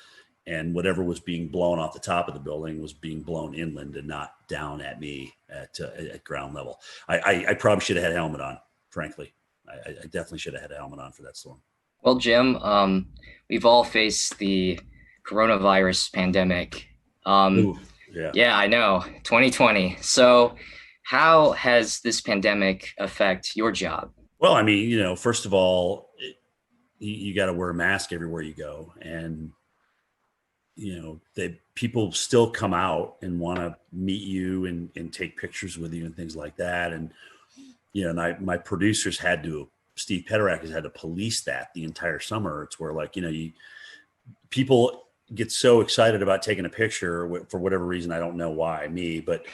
and whatever was being blown off the top of the building was being blown inland and not down at me at ground level. I probably should have had a helmet on, frankly. I definitely should have had a helmet on for that storm. Well, Jim, we've all faced the coronavirus pandemic. Yeah, I know, 2020. So how has this pandemic affect your job? Well, first of all, you got to wear a mask everywhere you go. And, people still come out and want to meet you and take pictures with you and things like that. And, my producers Steve Pederak has had to police that the entire summer. It's where people get so excited about taking a picture for whatever reason. I don't know why but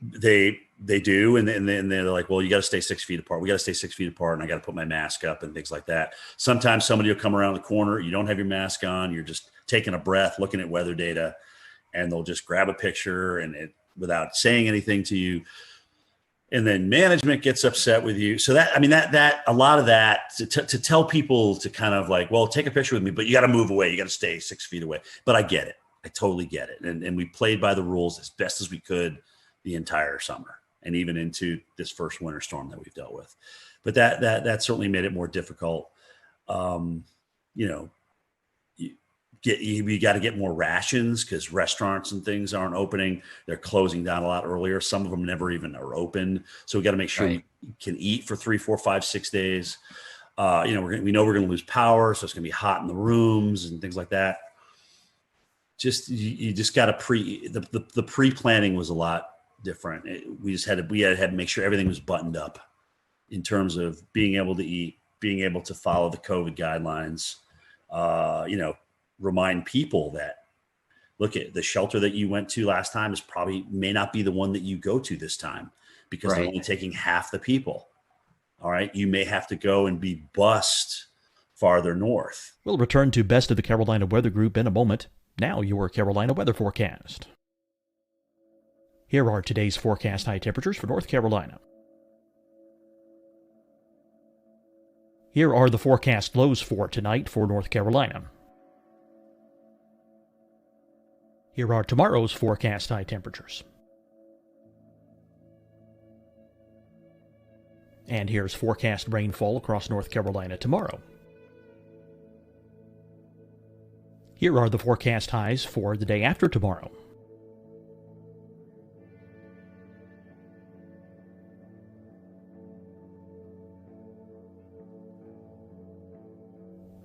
they do. And then they're like, well, you got to stay 6 feet apart. We got to stay 6 feet apart. And I got to put my mask up and things like that. Sometimes somebody will come around the corner. You don't have your mask on. You're just taking a breath, looking at weather data, and they'll just grab a picture without saying anything to you. And then management gets upset with you. So that a lot of that to tell people to kind of like, well, take a picture with me, but you got to move away. You got to stay 6 feet away. But I get it. I totally get it. And we played by the rules as best as we could the entire summer and even into this first winter storm that we've dealt with. But that certainly made it more difficult. you got to get more rations because restaurants and things aren't opening. They're closing down a lot earlier. Some of them never even are open. So we got to make sure we can eat for 3, 4, 5, 6 days. We know we're going to lose power, so it's going to be hot in the rooms and things like that. You just got to the pre-planning was a lot different. We had to make sure everything was buttoned up in terms of being able to eat, being able to follow the COVID guidelines. Remind people that, look, at the shelter that you went to last time may not be the one that you go to this time because they're only taking half the people. All right. You may have to go and be bused farther north. We'll return to Best of the Carolina Weather Group in a moment. Now your Carolina weather forecast. Here are today's forecast high temperatures for North Carolina. Here are the forecast lows for tonight for North Carolina. Here are tomorrow's forecast high temperatures. And here's forecast rainfall across North Carolina tomorrow. Here are the forecast highs for the day after tomorrow.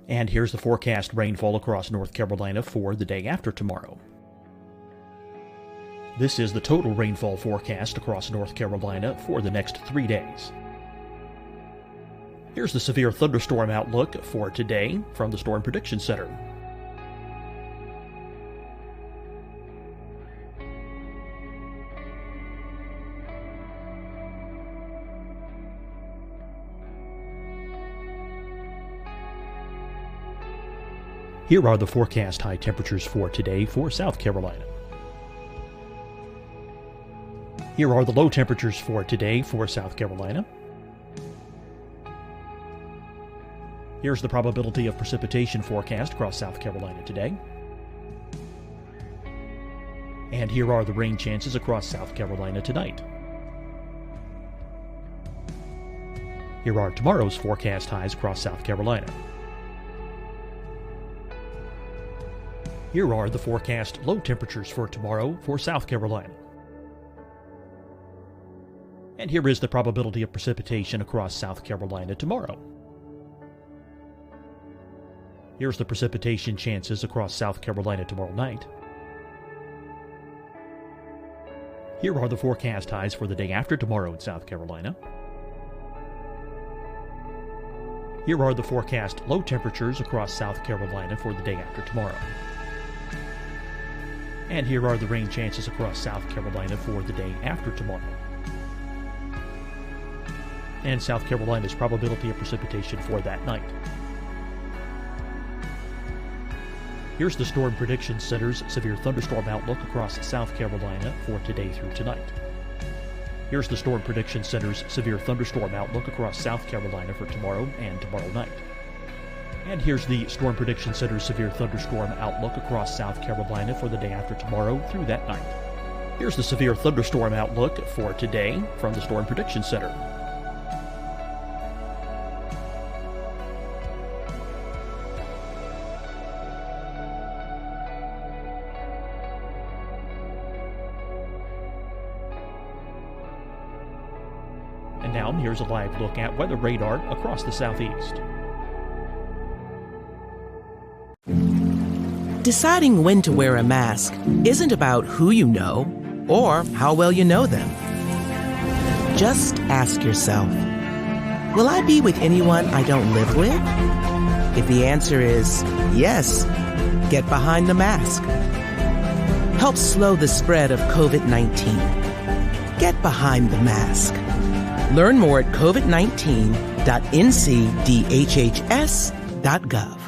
And here's the forecast rainfall across North Carolina for the day after tomorrow. This is the total rainfall forecast across North Carolina for the next 3 days. Here's the severe thunderstorm outlook for today from the Storm Prediction Center. Here are the forecast high temperatures for today for South Carolina. Here are the low temperatures for today for South Carolina. Here's the probability of precipitation forecast across South Carolina today. And here are the rain chances across South Carolina tonight. Here are tomorrow's forecast highs across South Carolina. Here are the forecast low temperatures for tomorrow for South Carolina. And here is the probability of precipitation across South Carolina tomorrow. Here's the precipitation chances across South Carolina tomorrow night. Here are the forecast highs for the day after tomorrow in South Carolina. Here are the forecast low temperatures across South Carolina for the day after tomorrow. And here are the rain chances across South Carolina for the day after tomorrow. And South Carolina's probability of precipitation for that night. Here's the Storm Prediction Center's severe thunderstorm outlook across South Carolina for today through tonight. Here's the Storm Prediction Center's severe thunderstorm outlook across South Carolina for tomorrow and tomorrow night. And here's the Storm Prediction Center's severe thunderstorm outlook across South Carolina for the day after tomorrow through that night. Here's the severe thunderstorm outlook for today from the Storm Prediction Center. And now here's a live look at weather radar across the southeast. Deciding when to wear a mask isn't about who you know or how well you know them. Just ask yourself, will I be with anyone I don't live with? If the answer is yes, get behind the mask. Help slow the spread of COVID-19. Get behind the mask. Learn more at covid19.ncdhhs.gov.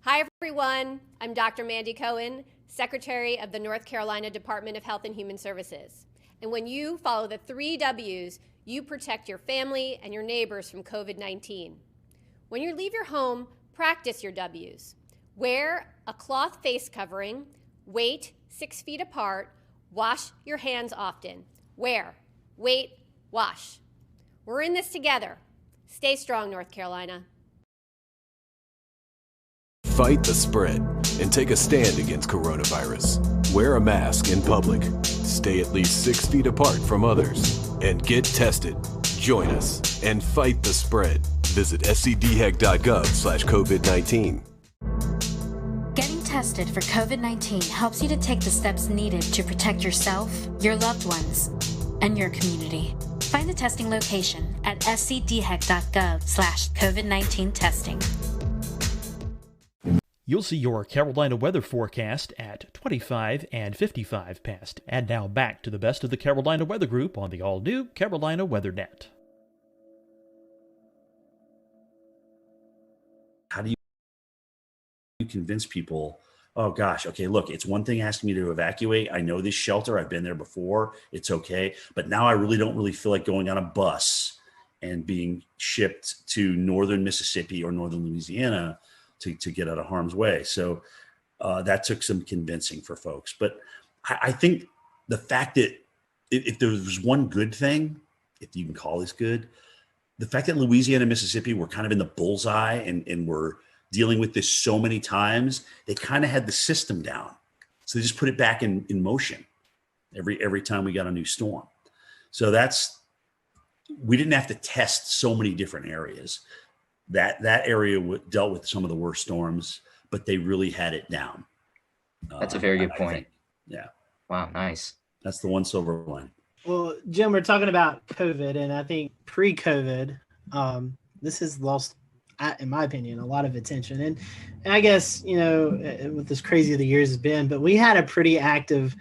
Hi, everyone. I'm Dr. Mandy Cohen, Secretary of the North Carolina Department of Health and Human Services. And when you follow the 3 W's, you protect your family and your neighbors from COVID-19. When you leave your home, practice your W's. Wear a cloth face covering, wait 6 feet apart, wash your hands often. Wear, wait, wash. We're in this together. Stay strong, North Carolina. Fight the spread and take a stand against coronavirus. Wear a mask in public. Stay at least 6 feet apart from others. And get tested. Join us and fight the spread. Visit scdhec.gov/COVID-19. Getting tested for COVID-19 helps you to take the steps needed to protect yourself, your loved ones, and your community. Find the testing location at scdhec.gov/COVID-19 testing. You'll see your Carolina weather forecast at 25 and 55 past. And now back to the best of the Carolina Weather Group on the all-new Carolina WeatherNet. How do you convince people, oh gosh, okay, look, it's one thing asking me to evacuate. I know this shelter. I've been there before. It's okay. But now I really don't feel like going on a bus and being shipped to northern Mississippi or northern Louisiana to get out of harm's way. So that took some convincing for folks. But I think the fact that if there was one good thing, if you can call this good, the fact that Louisiana and Mississippi were kind of in the bullseye and were dealing with this so many times, they kind of had the system down. So they just put it back in motion every time we got a new storm. So we didn't have to test so many different areas. That area dealt with some of the worst storms, but they really had it down. That's a very good point. Yeah. Wow, nice. That's the one silver line. Well, Jim, we're talking about COVID, and I think pre-COVID, this has lost, in my opinion, a lot of attention. And I guess, with as crazy the years has been, but we had a pretty active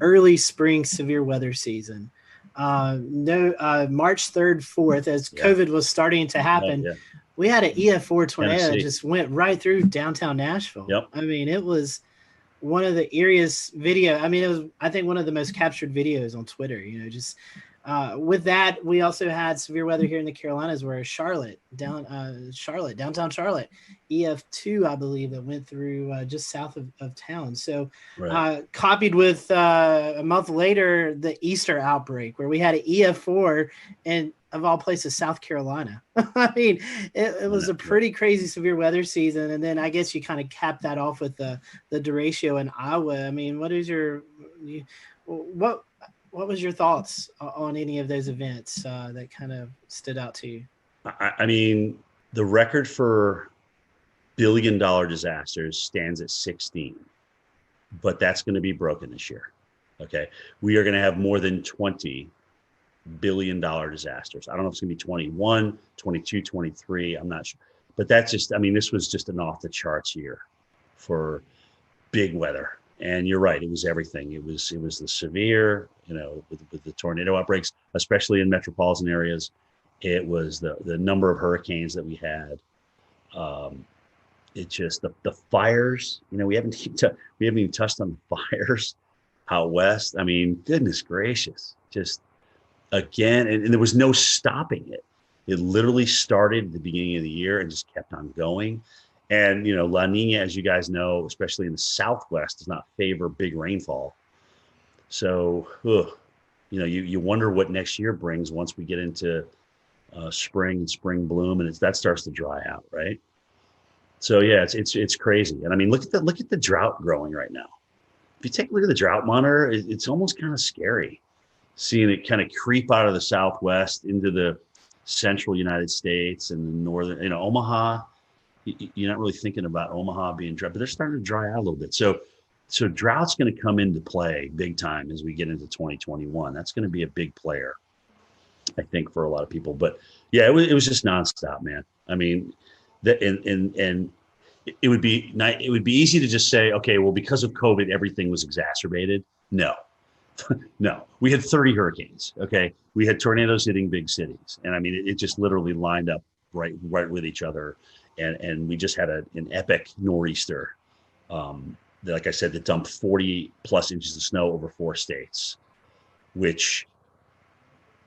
early spring severe weather season. March 3rd, 4th, as COVID was starting to happen, we had an EF4 tornado that just went right through downtown Nashville. Yep. I mean, it was one of the eeriest video. I mean, it was, I think, one of the most captured videos on Twitter, with that, we also had severe weather here in the Carolinas where downtown Charlotte, EF2, I believe, that went through just south of town. So copied with a month later, the Easter outbreak where we had an EF4 and of all places, South Carolina. I mean, it was a pretty crazy severe weather season. And then I guess you kind of cap that off with the derecho in Iowa. I mean, what was your thoughts on any of those events that kind of stood out to you? I mean, the record for billion-dollar disasters stands at 16, but that's going to be broken this year. Okay. We are going to have more than 20 billion-dollar disasters. I don't know if it's going to be 21, 22, 23. I'm not sure. But that's just, I mean, this was just an off-the-charts year for big weather. And you're right, it was everything. It was the severe, with the tornado outbreaks, especially in metropolitan areas. It was the number of hurricanes that we had. It just the fires. We haven't even touched on the fires out west. I mean, goodness gracious, just again, and there was no stopping it. It literally started at the beginning of the year and just kept on going. And, La Nina, as you guys know, especially in the Southwest, does not favor big rainfall. So, you wonder what next year brings once we get into spring and spring bloom, and that starts to dry out, right? So, yeah, it's crazy. And I mean, look at the drought growing right now. If you take a look at the drought monitor, it's almost kind of scary seeing it kind of creep out of the Southwest into the central United States and the northern, Omaha. You're not really thinking about Omaha being dry, but they're starting to dry out a little bit. So drought's going to come into play big time as we get into 2021. That's going to be a big player, I think, for a lot of people. But yeah, it was just nonstop, man. I mean, and it would be easy to just say, okay, well, because of COVID, everything was exacerbated. No, no, we had 30 hurricanes. Okay, we had tornadoes hitting big cities, and I mean, it just literally lined up right with each other. And we just had an epic nor'easter, like I said, that dumped 40 plus inches of snow over 4 states, which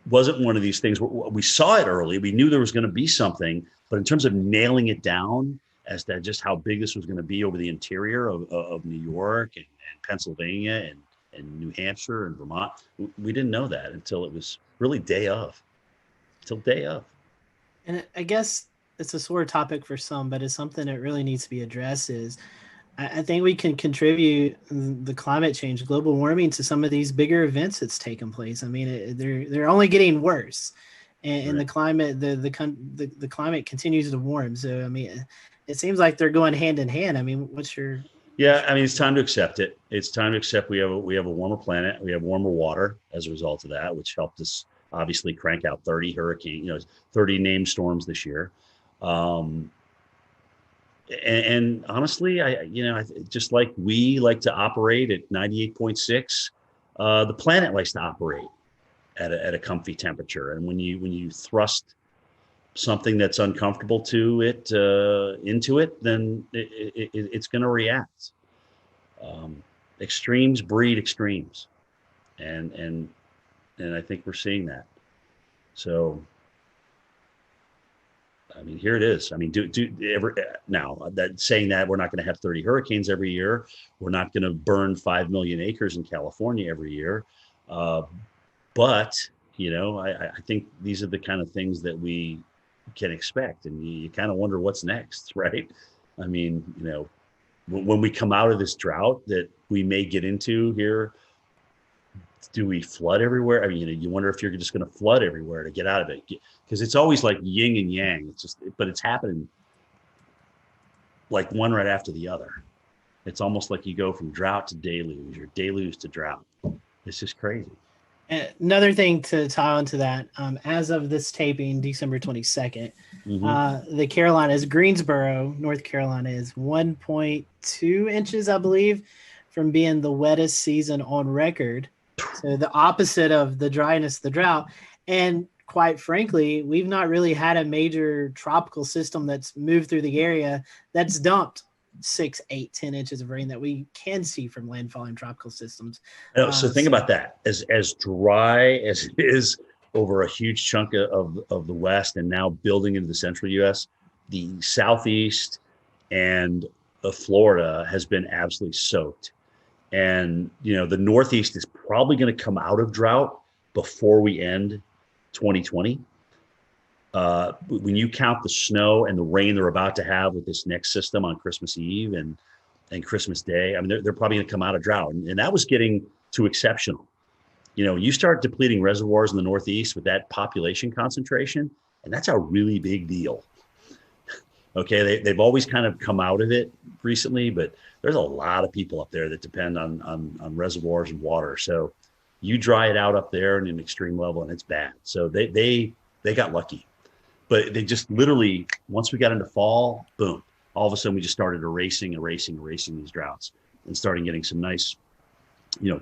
wasn't one of these things where we saw it early. We knew there was going to be something, but in terms of nailing it down as to just how big this was going to be over the interior of New York and Pennsylvania and New Hampshire and Vermont, we didn't know that until it was really day of. And I guess it's a sore topic for some, but it's something that really needs to be addressed. Is I think we can contribute the climate change, global warming, to some of these bigger events that's taken place. I mean, they're only getting worse, and Right. the climate continues to warm. So I mean, it seems like they're going hand in hand. I mean, Yeah, I mean, it's time to accept it. It's time to accept we have a warmer planet. We have warmer water as a result of that, which helped us obviously crank out 30 hurricane, 30 named storms this year. Um, and honestly, just like we like to operate at 98.6, the planet likes to operate at a comfy temperature. And when you thrust something that's uncomfortable to it into it, then it's going to react. Extremes breed extremes, and I think we're seeing that. So, I mean, here it is. I mean, now that saying that we're not going to have 30 hurricanes every year, we're not going to burn 5 million acres in California every year, but I think these are the kind of things that we can expect, and you kind of wonder what's next, right? I mean, when we come out of this drought that we may get into here, do we flood everywhere? I mean, you wonder if you're just going to flood everywhere to get out of it, because it's always like yin and yang. But it's happening like one right after the other. It's almost like you go from drought to deluge, or deluge to drought. It's just crazy. Another thing to tie onto that, as of this taping, December 22nd, the Carolinas, Greensboro, North Carolina, is 1.2 inches, I believe, from being the wettest season on record. So the opposite of the dryness, the drought. And quite frankly, we've not really had a major tropical system that's moved through the area that's dumped 6, 8, 10 inches of rain that we can see from landfalling tropical systems. So think about that. As dry as it is over a huge chunk of the West, and now building into the central U.S., the Southeast and Florida has been absolutely soaked. And, the Northeast is probably going to come out of drought before we end 2020. When you count the snow and the rain they're about to have with this next system on Christmas Eve and Christmas Day, I mean, they're probably going to come out of drought. And that was getting to exceptional. You start depleting reservoirs in the Northeast with that population concentration, and that's a really big deal. Okay, they've always kind of come out of it recently, but there's a lot of people up there that depend on reservoirs and water. So you dry it out up there in an extreme level, and it's bad. So they got lucky. But they just literally, once we got into fall, boom, all of a sudden we just started erasing these droughts and starting getting some nice,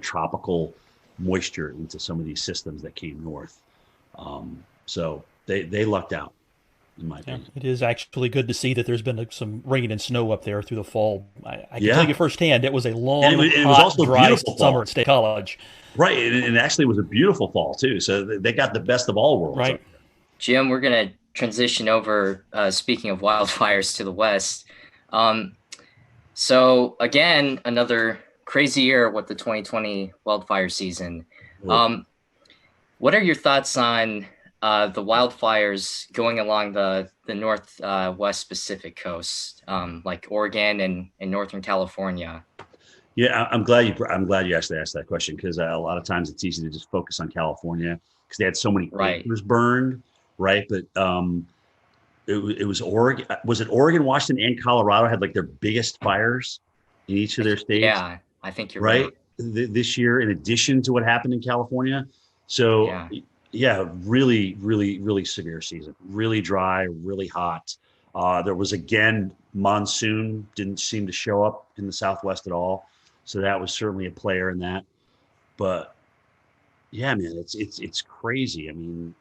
tropical moisture into some of these systems that came north. So they lucked out, in my opinion. It is actually good to see that there's been some rain and snow up there through the fall. I can tell you firsthand, it was a long, it was also dry beautiful summer fall at State College. Right, and actually it was a beautiful fall too. So they got the best of all worlds. Right. Jim, we're going to transition over, speaking of wildfires, to the West. So again, another crazy year with the 2020 wildfire season. What are your thoughts on the wildfires going along the northwest Pacific coast, like Oregon and Northern California? Yeah, I'm glad you actually asked that question, because a lot of times it's easy to just focus on California because they had so many acres burned, right? But it was Oregon. Was it Oregon, Washington, and Colorado had like their biggest fires in each of their states? Yeah, I think you're right. This year, in addition to what happened in California. So yeah, really, really, really severe season. Really dry, really hot. There was, again, monsoon didn't seem to show up in the Southwest at all. So that was certainly a player in that. But yeah, man, it's crazy. I mean,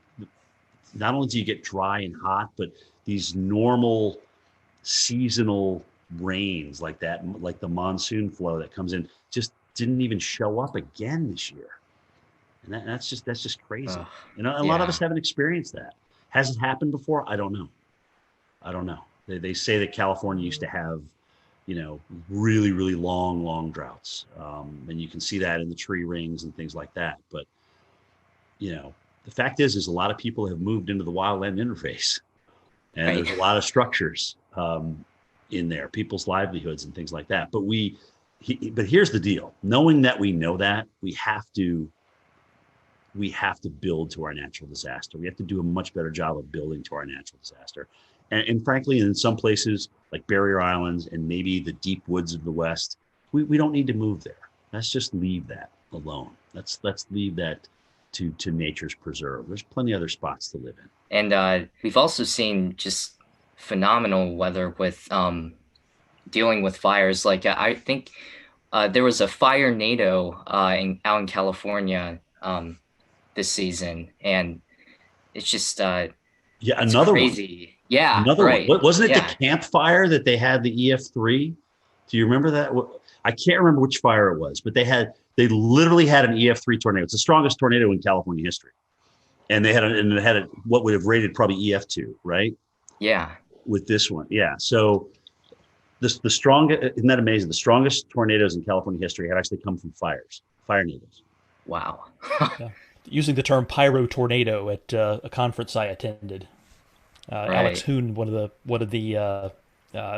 not only do you get dry and hot, but these normal seasonal rains like that, like the monsoon flow that comes in, just didn't even show up again this year. And that's just crazy. A lot of us haven't experienced that. Has it happened before? I don't know. They say that California used to have, really, really long droughts. And you can see that in the tree rings and things like that. But, the fact is a lot of people have moved into the wildland interface. and Right. there's a lot of structures in there, people's livelihoods and things like that. But but here's the deal: knowing that we know that, we have to build to our natural disaster. We have to do a much better job of building to our natural disaster. And frankly, in some places like Barrier Islands and maybe the deep woods of the West, we don't need to move there. Let's just leave that alone. Let's leave that to nature's preserve. There's plenty of other spots to live in. And we've also seen just phenomenal weather with dealing with fires. Like I think there was a fire NATO out in California this season, and it's just yeah, it's another crazy. one. Yeah, Another right. one. Wasn't it Yeah. the campfire that they had the EF3? Do you remember that? I can't remember which fire it was, but they literally had an EF3 tornado. It's the strongest tornado in California history. And it had what would have rated probably EF2, right? Yeah. With this one. Yeah. So the strongest, isn't that amazing? The strongest tornadoes in California history have actually come from fire nados. Wow. Yeah. Using the term pyro tornado at a conference I attended. Alex Hoon, one of the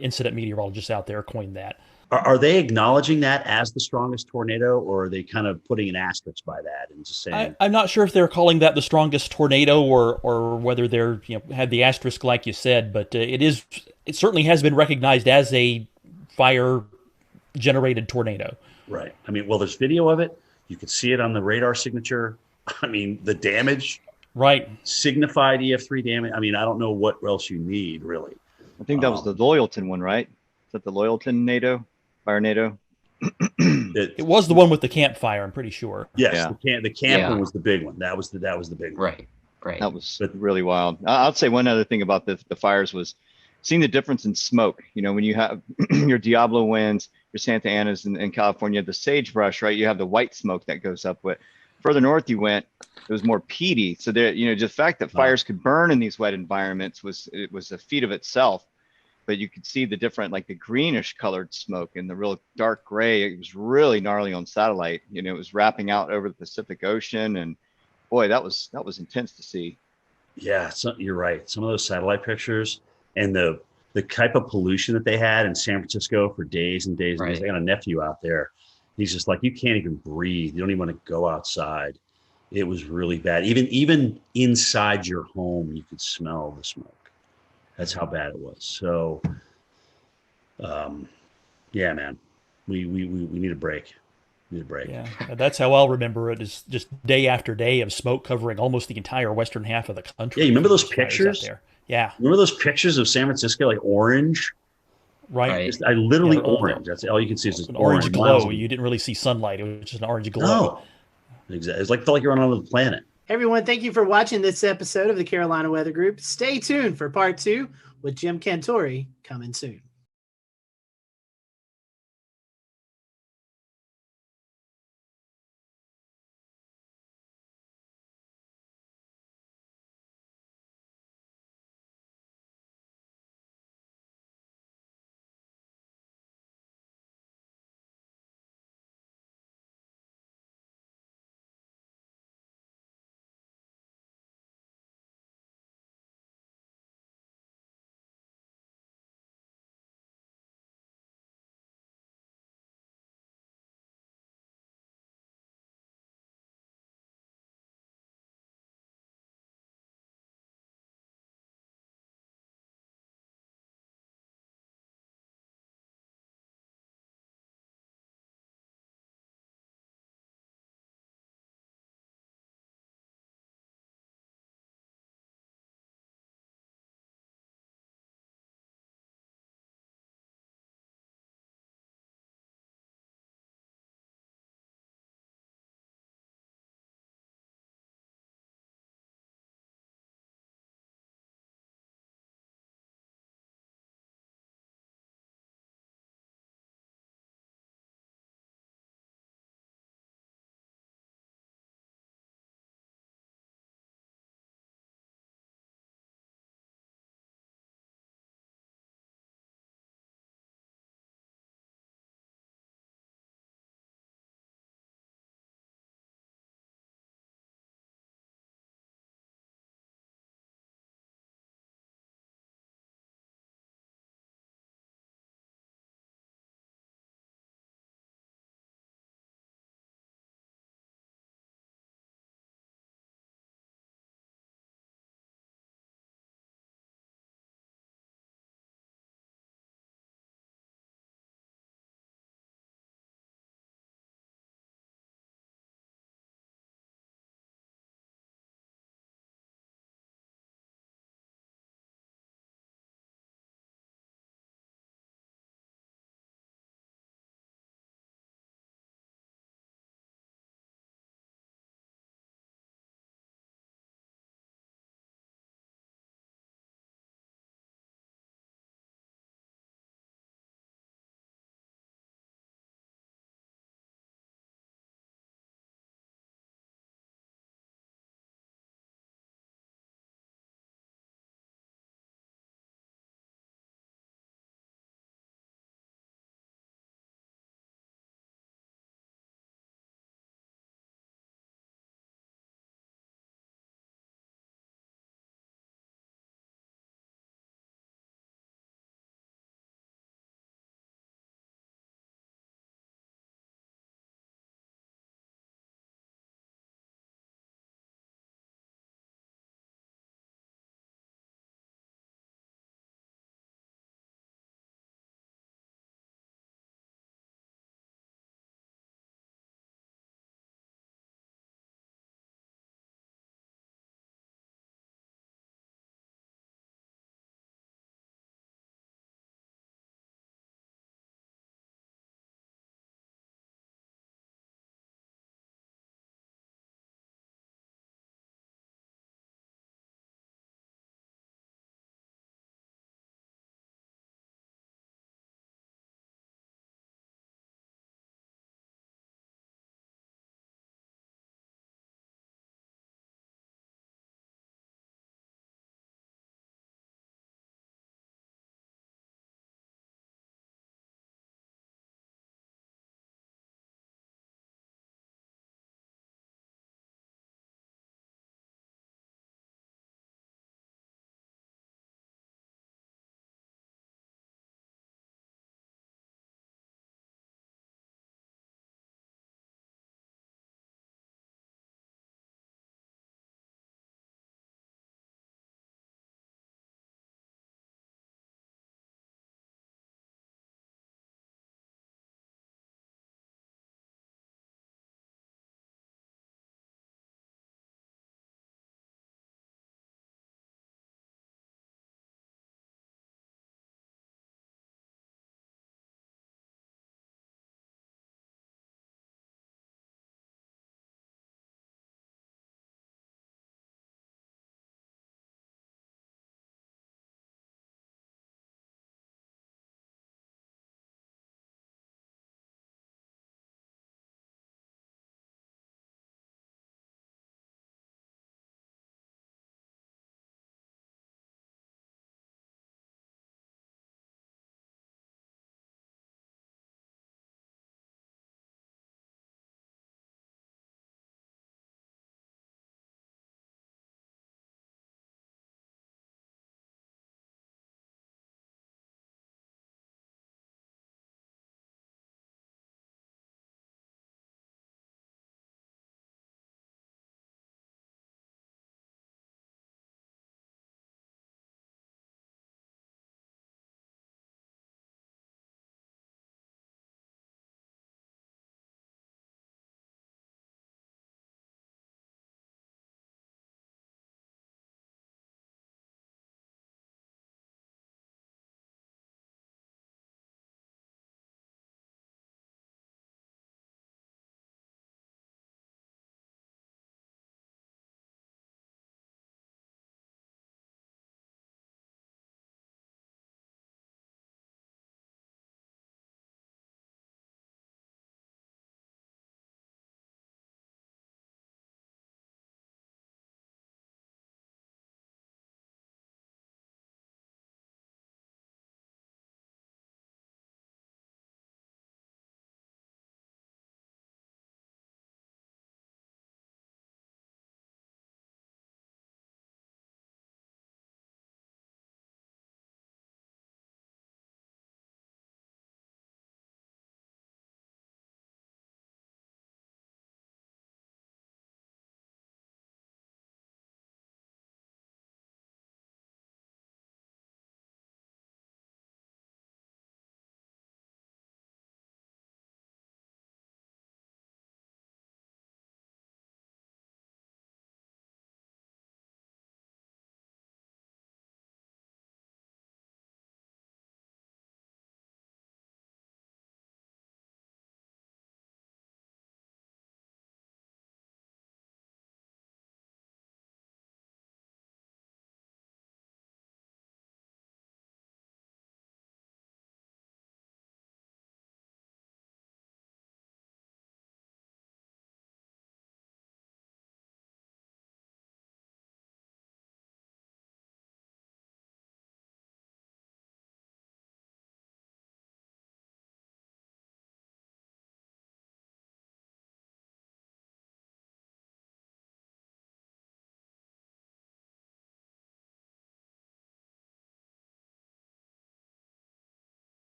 incident meteorologists out there, coined that. Are they acknowledging that as the strongest tornado, or are they kind of putting an asterisk by that and just saying? I'm not sure if they're calling that the strongest tornado, or whether they're had the asterisk like you said, but it certainly has been recognized as a fire generated tornado. Right. I mean, well, there's video of it. You could see it on the radar signature. I mean, the damage. Right. Signified EF3 damage. I mean, I don't know what else you need, really. I think that was the Loyalton one, right? Is that the Loyalton NATO? Fire NATO? It was the one with the campfire, I'm pretty sure. Yes, Yeah. the camp one was the big one. That was the big one. Right. That was really wild. I'll say one other thing about the fires was seeing the difference in smoke. When you have your Diablo winds, your Santa Anas in California, the sagebrush, right? You have the white smoke that goes up. But further north you went, it was more peaty. So there, just the fact that fires could burn in these wet environments was a feat of itself. But you could see the different, like the greenish colored smoke and the real dark gray. It was really gnarly on satellite. It was wrapping out over the Pacific Ocean, and boy, that was intense to see. Yeah, you're right. Some of those satellite pictures and the type of pollution that they had in San Francisco for days and days and days. I got a nephew out there. He's just like, you can't even breathe. You don't even want to go outside. It was really bad. Even inside your home, you could smell the smoke. That's how bad it was. So, yeah, man, we need a break. Yeah, that's how I'll remember it. Is just day after day of smoke covering almost the entire western half of the country. Yeah, you remember those pictures? There. Yeah, remember those pictures of San Francisco, like orange? Right. I literally orange. That's all you can see is just an orange glow. You didn't really see sunlight. It was just an orange glow. No, exactly. It's felt like you're on another planet. Hey everyone, thank you for watching this episode of the Carolina Weather Group. Stay tuned for part 2 with Jim Cantori coming soon.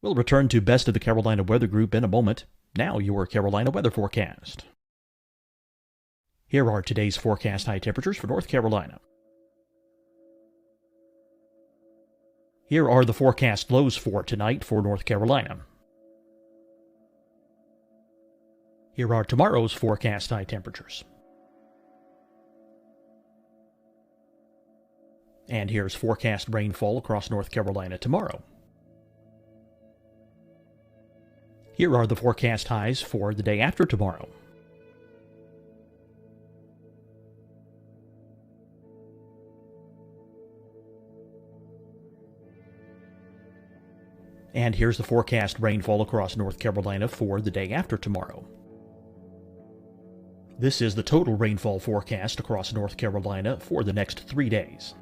We'll return to Best of the Carolina Weather Group in a moment. Now your Carolina weather forecast. Here are today's forecast high temperatures for North Carolina. Here are the forecast lows for tonight for North Carolina. Here are tomorrow's forecast high temperatures. And here's forecast rainfall across North Carolina tomorrow. Here are the forecast highs for the day after tomorrow. And here's the forecast rainfall across North Carolina for the day after tomorrow. This is the total rainfall forecast across North Carolina for the next 3 days.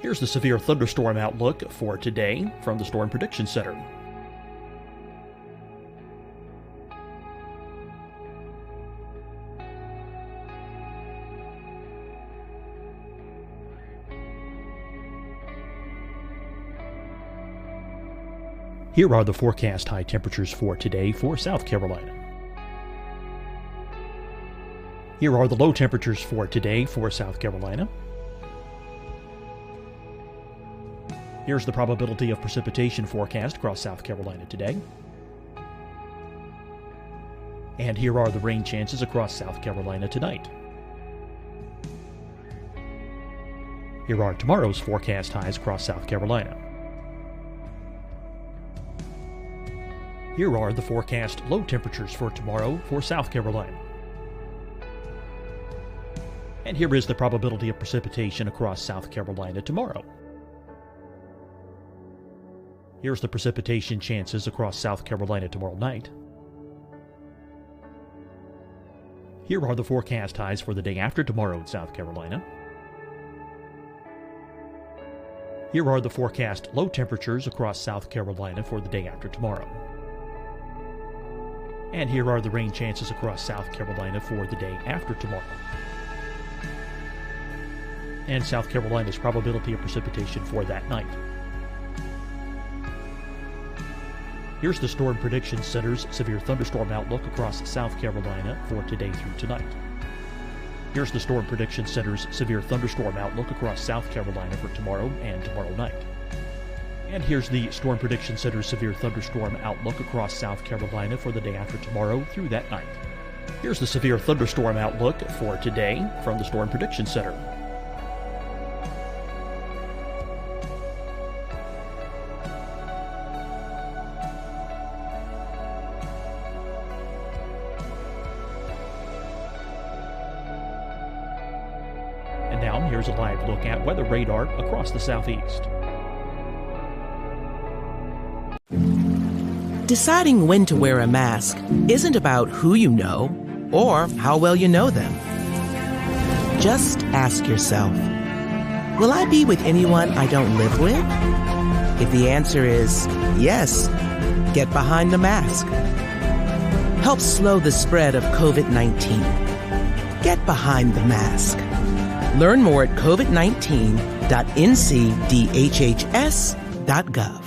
Here's the severe thunderstorm outlook for today from the Storm Prediction Center. Here are the forecast high temperatures for today for South Carolina. Here are the low temperatures for today for South Carolina. Here's the probability of precipitation forecast across South Carolina today. And here are the rain chances across South Carolina tonight. Here are tomorrow's forecast highs across South Carolina. Here are the forecast low temperatures for tomorrow for South Carolina. And here is the probability of precipitation across South Carolina tomorrow. Here's the precipitation chances across South Carolina tomorrow night. Here are the forecast highs for the day after tomorrow in South Carolina. Here are the forecast low temperatures across South Carolina for the day after tomorrow. And here are the rain chances across South Carolina for the day after tomorrow. And South Carolina's probability of precipitation for that night. Here's the Storm Prediction Center's severe thunderstorm outlook across South Carolina for today through tonight. Here's the Storm Prediction Center's severe thunderstorm outlook across South Carolina for tomorrow and tomorrow night. And here's the Storm Prediction Center's severe thunderstorm outlook across South Carolina for the day after tomorrow through that night. Here's the severe thunderstorm outlook for today from the Storm Prediction Center. And now here's a live look at weather radar across the southeast. Deciding when to wear a mask isn't about who you know or how well you know them. Just ask yourself, will I be with anyone I don't live with? If the answer is yes, get behind the mask. Help slow the spread of COVID-19. Get behind the mask. Learn more at covid19.ncdhhs.gov.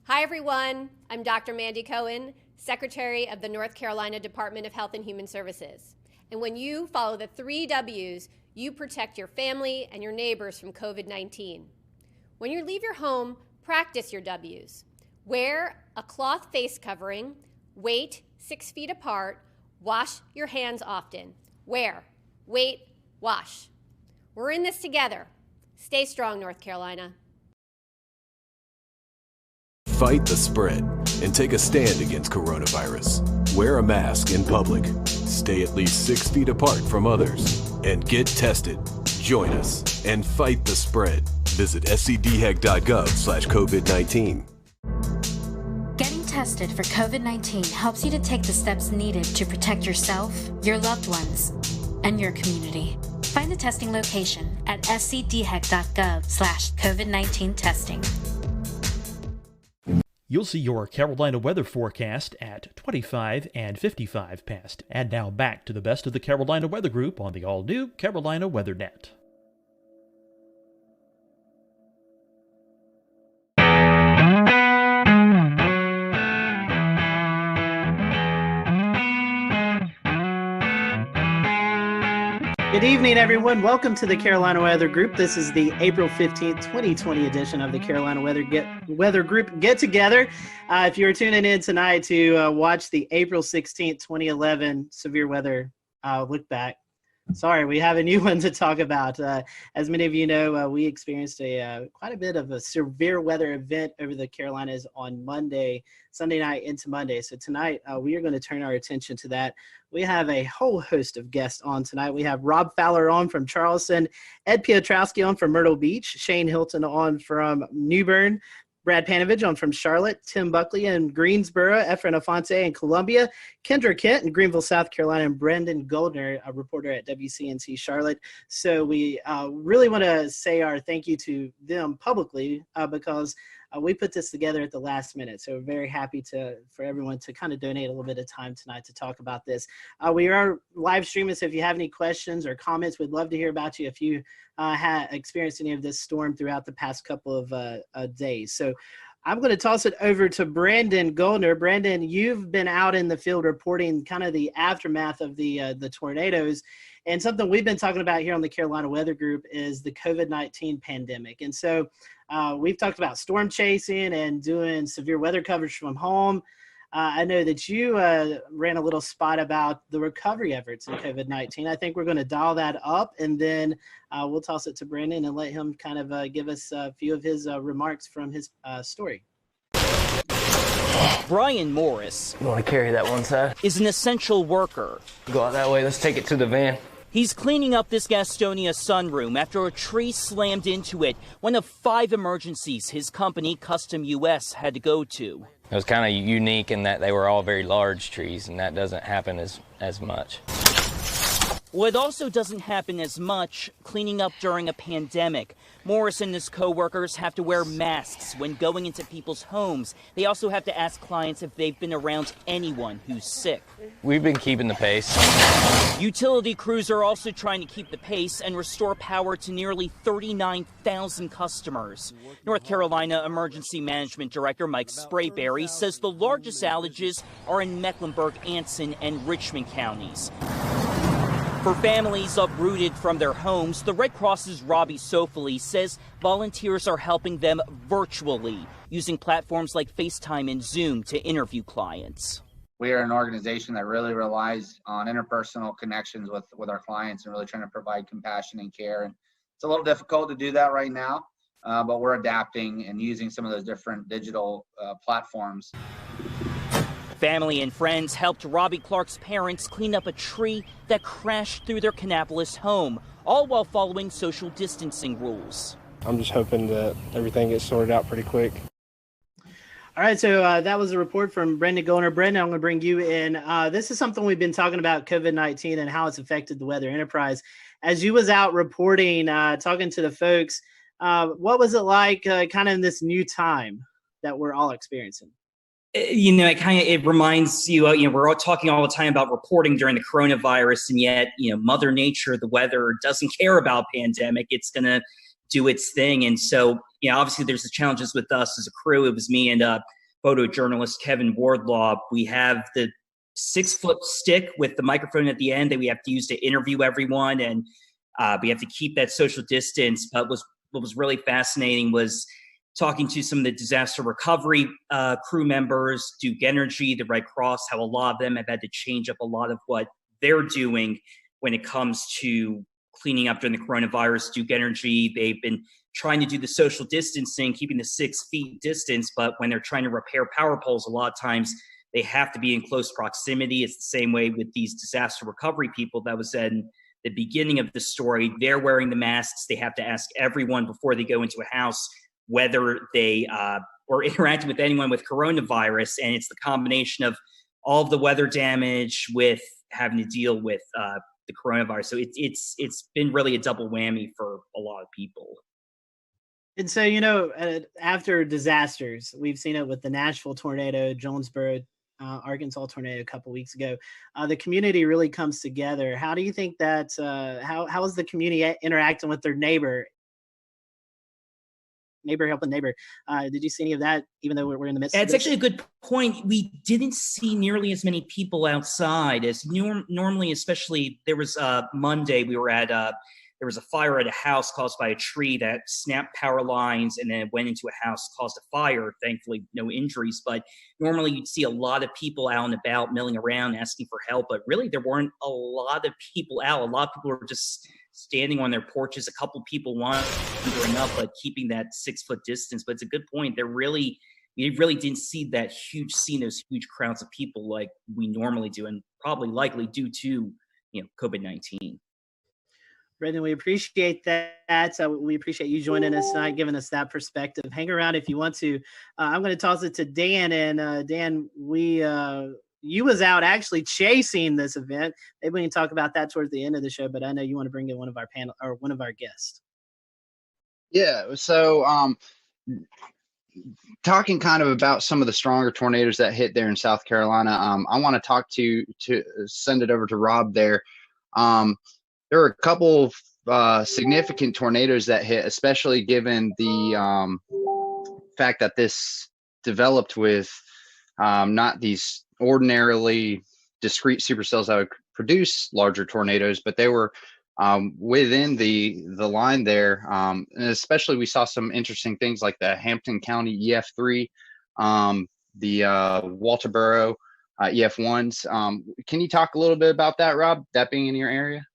Hi, everyone. I'm Dr. Mandy Cohen, Secretary of the North Carolina Department of Health and Human Services. And when you follow the 3 W's, you protect your family and your neighbors from COVID-19. When you leave your home, practice your W's. Wear a cloth face covering, wait 6 feet apart, wash your hands often. Wear, wait, wash. We're in this together. Stay strong, North Carolina. Fight the spread and take a stand against coronavirus. Wear a mask in public. Stay at least 6 feet apart from others. And get tested. Join us and fight the spread. Visit scdhec.gov/COVID-19. Getting tested for COVID-19 helps you to take the steps needed to protect yourself, your loved ones, and your community. Find the testing location at scdhec.gov/COVID-19 testing. You'll see your Carolina weather forecast at 25 and 55 past. And now back to the best of the Carolina Weather Group on the all-new Carolina WeatherNet. Good evening, everyone. Welcome to the Carolina Weather Group. This is the April 15th, 2020 edition of the Carolina Weather Group Get Together. If you're tuning in tonight to watch the April 16th, 2011 severe weather look back, sorry, we have a new one to talk about. As many of you know, we experienced quite a bit of a severe weather event over the Carolinas on Sunday night into Monday. So tonight, we are going to turn our attention to that. We have a whole host of guests on tonight. We have Rob Fowler on from Charleston, Ed Piotrowski on from Myrtle Beach, Shane Hilton on from New Bern, Brad Panovich on from Charlotte, Tim Buckley in Greensboro, Efren Afonte in Columbia, Kendra Kent in Greenville, South Carolina, and Brendan Goldner, a reporter at WCNC Charlotte. So we really want to say our thank you to them publicly because we put this together at the last minute. So we're very happy for everyone to kind of donate a little bit of time tonight to talk about this. We are live streaming, so if you have any questions or comments, we'd love to hear about you if you had experienced any of this storm throughout the past couple of days. So I'm going to toss it over to Brandon Goldner. Brandon, you've been out in the field reporting kind of the aftermath of the tornadoes. And something we've been talking about here on the Carolina Weather Group is the COVID-19 pandemic. And so we've talked about storm chasing and doing severe weather coverage from home. I know that you ran a little spot about the recovery efforts in COVID-19. I think we're going to dial that up, and then we'll toss it to Brandon and let him kind of give us a few of his remarks from his story. Brian Morris, you want to carry that one side, is an essential worker. Go out that way. Let's take it to the van. He's cleaning up this Gastonia sunroom after a tree slammed into it, one of 5 emergencies his company, Custom US, had to go to. It was kind of unique in that they were all very large trees, and that doesn't happen as much. Well, it also doesn't happen as much cleaning up during a pandemic. Morris and his co-workers have to wear masks when going into people's homes. They also have to ask clients if they've been around anyone who's sick. We've been keeping the pace. Utility crews are also trying to keep the pace and restore power to nearly 39,000 customers. North Carolina Emergency Management Director Mike Sprayberry says the largest outages are in Mecklenburg, Anson, and Richmond counties. For families uprooted from their homes, the Red Cross's Robbie Sofoli says volunteers are helping them virtually, using platforms like FaceTime and Zoom to interview clients. We are an organization that really relies on interpersonal connections with our clients and really trying to provide compassion and care. And it's a little difficult to do that right now, but we're adapting and using some of those different digital platforms. Family and friends helped Robbie Clark's parents clean up a tree that crashed through their Kannapolis home, all while following social distancing rules. I'm just hoping that everything gets sorted out pretty quick. All right, so that was a report from Brendan Goldner. Brendan, I'm going to bring you in. This is something we've been talking about, COVID-19 and how it's affected the weather enterprise. As you was out reporting, talking to the folks, what was it like kind of in this new time that we're all experiencing? You know, it reminds you, we're all talking all the time about reporting during the coronavirus, and yet, Mother Nature, the weather, doesn't care about pandemic. It's going to do its thing. And so, obviously there's the challenges with us as a crew. It was me and photojournalist Kevin Wardlaw. We have the 6-foot stick with the microphone at the end that we have to use to interview everyone. And we have to keep that social distance. But what was really fascinating was talking to some of the disaster recovery crew members, Duke Energy, the Red Cross, how a lot of them have had to change up a lot of what they're doing when it comes to cleaning up during the coronavirus. Duke Energy, they've been trying to do the social distancing, keeping the 6 feet distance, but when they're trying to repair power poles, a lot of times they have to be in close proximity. It's the same way with these disaster recovery people that was in the beginning of the story. They're wearing the masks. They have to ask everyone before they go into a house whether they or interacting with anyone with coronavirus. And it's the combination of all of the weather damage with having to deal with the coronavirus. So it's been really a double whammy for a lot of people. And so, after disasters, we've seen it with the Nashville tornado, Jonesboro, Arkansas tornado a couple weeks ago. The community really comes together. How do you think that, how is the community interacting with their neighbors neighbor helping neighbor. Did you see any of that, even though we're in the midst of It's this? actually a good point. We didn't see nearly as many people outside as normally, especially there was Monday, we were at, there was a fire at a house caused by a tree that snapped power lines and then went into a house, caused a fire. Thankfully, no injuries, but normally you'd see a lot of people out and about milling around asking for help, but really there weren't a lot of people out. A lot of people were just standing on their porches, a couple people wandering up, but keeping that 6-foot distance. But it's a good point. We really didn't see those huge crowds of people like we normally do, and probably likely due to, COVID-19. Brendan, we appreciate that. We appreciate you joining us tonight, giving us that perspective. Hang around if you want to. I'm going to toss it to Dan. And Dan, you was out actually chasing this event. Maybe we can talk about that towards the end of the show, but I know you want to bring in one of our panel or one of our guests. Yeah. So, talking kind of about some of the stronger tornadoes that hit there in South Carolina, I want to send it over to Rob there. There were a couple of significant tornadoes that hit, especially given the fact that this developed with not these ordinarily discrete supercells that would produce larger tornadoes, but they were within the line there. And especially we saw some interesting things like the Hampton County EF3, the Walterboro EF1s. Can you talk a little bit about that, Rob, that being in your area?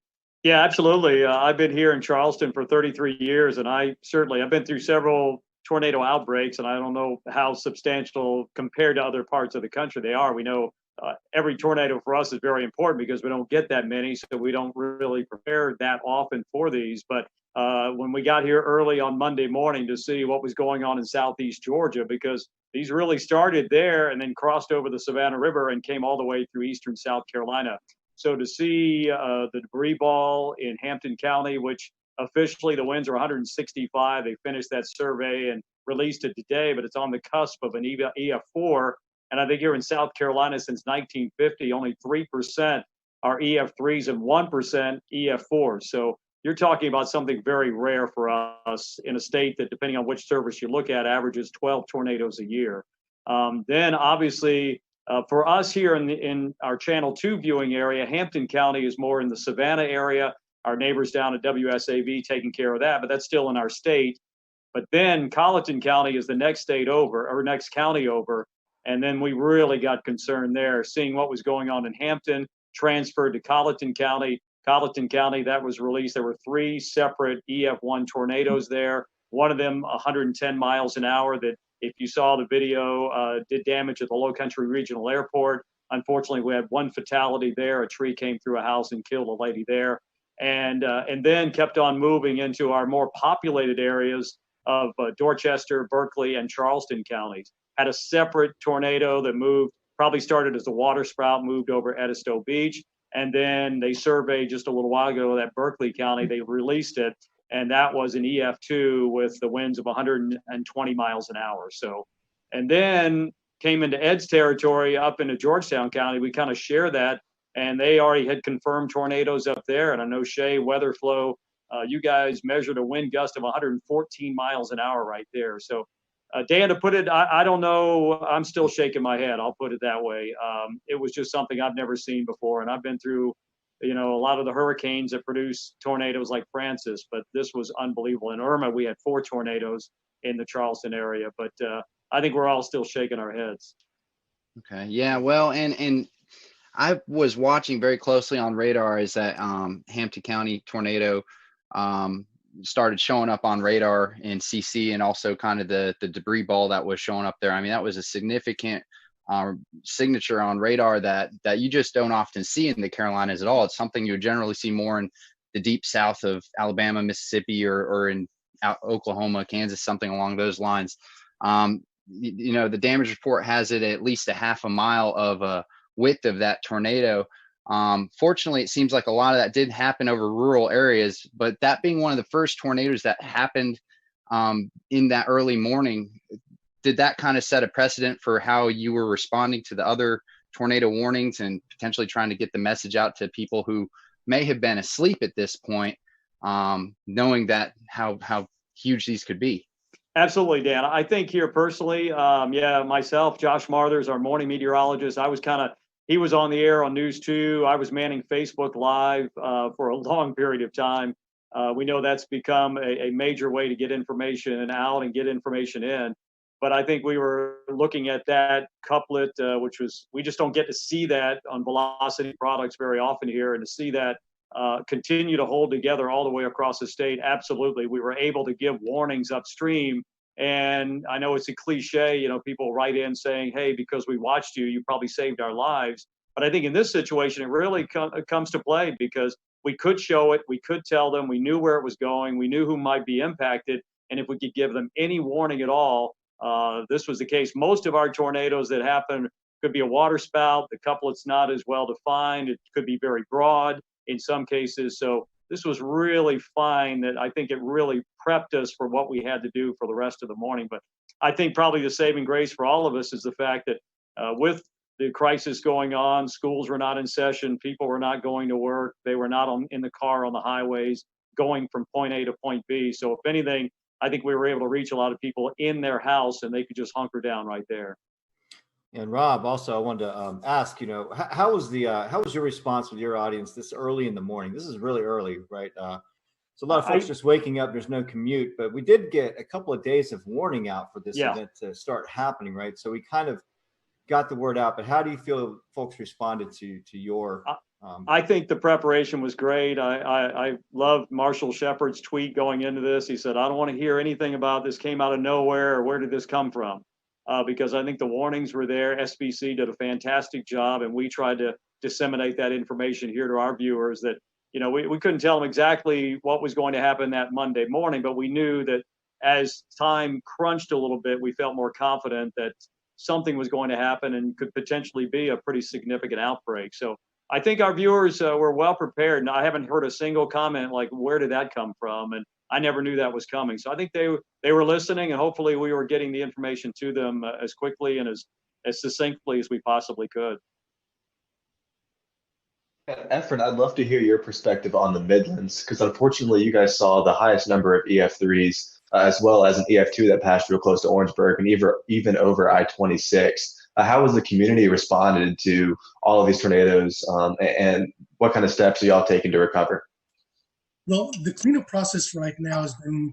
Yeah, absolutely. I've been here in Charleston for 33 years, and I've been through several tornado outbreaks, and I don't know how substantial compared to other parts of the country they are. We know every tornado for us is very important because we don't get that many, so we don't really prepare that often for these. But when we got here early on Monday morning to see what was going on in southeast Georgia, because these really started there and then crossed over the Savannah River and came all the way through eastern South Carolina. So to see the debris ball in Hampton County, which officially the winds are 165, they finished that survey and released it today, but it's on the cusp of an EF4. And I think here in South Carolina since 1950, only 3% are EF3s and 1% EF4s. So you're talking about something very rare for us in a state that, depending on which service you look at, averages 12 tornadoes a year. Then obviously, for us here in our Channel 2 viewing area, Hampton County is more in the Savannah area. Our neighbors down at WSAV taking care of that, but that's still in our state. But then Colleton County is the next state over, or next county over. And then we really got concerned there, seeing what was going on in Hampton, transferred to Colleton County. Colleton County, that was released. There were 3 separate EF1 tornadoes there. One of them 110 miles an hour that, if you saw the video, did damage at the Low Country Regional Airport. Unfortunately, we had 1 fatality there. A tree came through a house and killed a lady there. And then kept on moving into our more populated areas of Dorchester, Berkeley, and Charleston counties. Had a separate tornado that moved, probably started as a water spout, moved over Edisto Beach. And then they surveyed just a little while ago that Berkeley County, they released it. And that was an EF2 with the winds of 120 miles an hour. So, and then came into Ed's territory up into Georgetown County. We kind of share that. And they already had confirmed tornadoes up there. And I know Shay, WeatherFlow, you guys measured a wind gust of 114 miles an hour right there. So, Dan, to put it, I don't know. I'm still shaking my head. I'll put it that way. It was just something I've never seen before. And I've been through, a lot of the hurricanes that produce tornadoes like Francis, but this was unbelievable. In Irma, we had 4 tornadoes in the Charleston area, but I think we're all still shaking our heads. Okay. Yeah. Well, and I was watching very closely on radar as that Hampton County tornado started showing up on radar in CC, and also kind of the debris ball that was showing up there. I mean, that was a significant signature on radar that you just don't often see in the Carolinas at all. It's something you generally see more in the deep south of Alabama, Mississippi, or in Oklahoma, Kansas, something along those lines. The damage report has it at least a half a mile of a width of that tornado. Fortunately, it seems like a lot of that did happen over rural areas, but that being one of the first tornadoes that happened in that early morning, did that kind of set a precedent for how you were responding to the other tornado warnings and potentially trying to get the message out to people who may have been asleep at this point, knowing that how huge these could be? Absolutely, Dan. I think here personally, myself, Josh Marthers, our morning meteorologist, he was on the air on News 2. I was manning Facebook Live for a long period of time. We know that's become a major way to get information out and get information in. But I think we were looking at that couplet, which was, we just don't get to see that on Velocity products very often here, and to see that continue to hold together all the way across the state. Absolutely. We were able to give warnings upstream. And I know it's a cliche, people write in saying, hey, because we watched you, you probably saved our lives. But I think in this situation, it really comes to play, because we could show it, we could tell them, we knew where it was going, we knew who might be impacted. And if we could give them any warning at all, this was the case. Most of our tornadoes that happen could be a water spout. The couplet's not as well defined. It could be very broad in some cases. So this was really fine, that I think it really prepped us for what we had to do for the rest of the morning. But I think probably the saving grace for all of us is the fact that with the crisis going on, schools were not in session, people were not going to work, they were not in the car on the highways going from point A to point B. So if anything, I think we were able to reach a lot of people in their house, and they could just hunker down right there. And Rob, also, I wanted to ask, how was your response with your audience this early in the morning? This is really early, right? So a lot of folks just waking up. There's no commute, but we did get a couple of days of warning out for this event to start happening, right? So we kind of got the word out. But how do you feel folks responded to your? I think the preparation was great. I loved Marshall Shepard's tweet going into this. He said, "I don't want to hear anything about this came out of nowhere, or where did this come from?" Because I think the warnings were there. SBC did a fantastic job, and we tried to disseminate that information here to our viewers, that, we couldn't tell them exactly what was going to happen that Monday morning, but we knew that as time crunched a little bit, we felt more confident that something was going to happen and could potentially be a pretty significant outbreak. So I think our viewers were well prepared, and I haven't heard a single comment like, where did that come from? And I never knew that was coming. So I think they were listening, and hopefully we were getting the information to them as quickly and as succinctly as we possibly could. Efren, I'd love to hear your perspective on the Midlands, because unfortunately you guys saw the highest number of EF3s as well as an EF2 that passed real close to Orangeburg and even over I-26. How has the community responded to all of these tornadoes, and what kind of steps are y'all taking to recover? Well, the cleanup process right now has been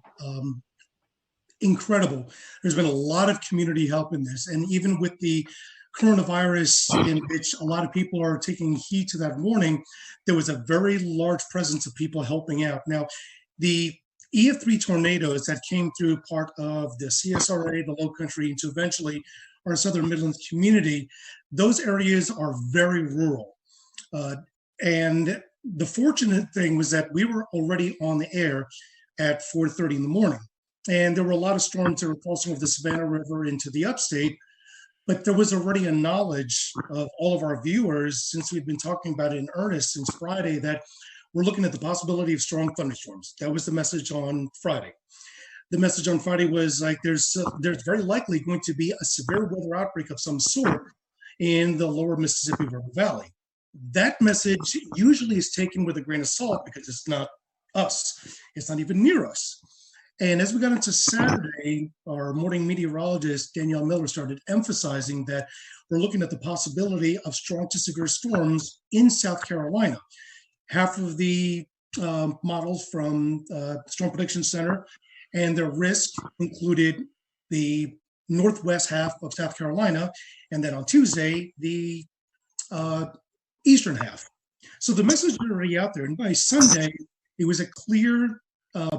incredible. There's been a lot of community help in this. And even with the coronavirus, in which a lot of people are taking heed to that warning, there was a very large presence of people helping out. Now, the EF3 tornadoes that came through part of the CSRA, the Low Country, into eventually our Southern Midlands community, those areas are very rural. And the fortunate thing was that we were already on the air at 4:30 in the morning. And there were a lot of storms that were crossing over the Savannah River into the upstate, but there was already a knowledge of all of our viewers, since we've been talking about it in earnest since Friday, that we're looking at the possibility of strong thunderstorms. That was the message on Friday. The message on Friday was like, there's very likely going to be a severe weather outbreak of some sort in the lower Mississippi River Valley. That message usually is taken with a grain of salt, because it's not us. It's not even near us. And as we got into Saturday, our morning meteorologist, Danielle Miller, started emphasizing that we're looking at the possibility of strong to severe storms in South Carolina. Half of the models from Storm Prediction Center and their risk included the northwest half of South Carolina, and then on Tuesday, the eastern half. So the message was already out there. And by Sunday, it was a clear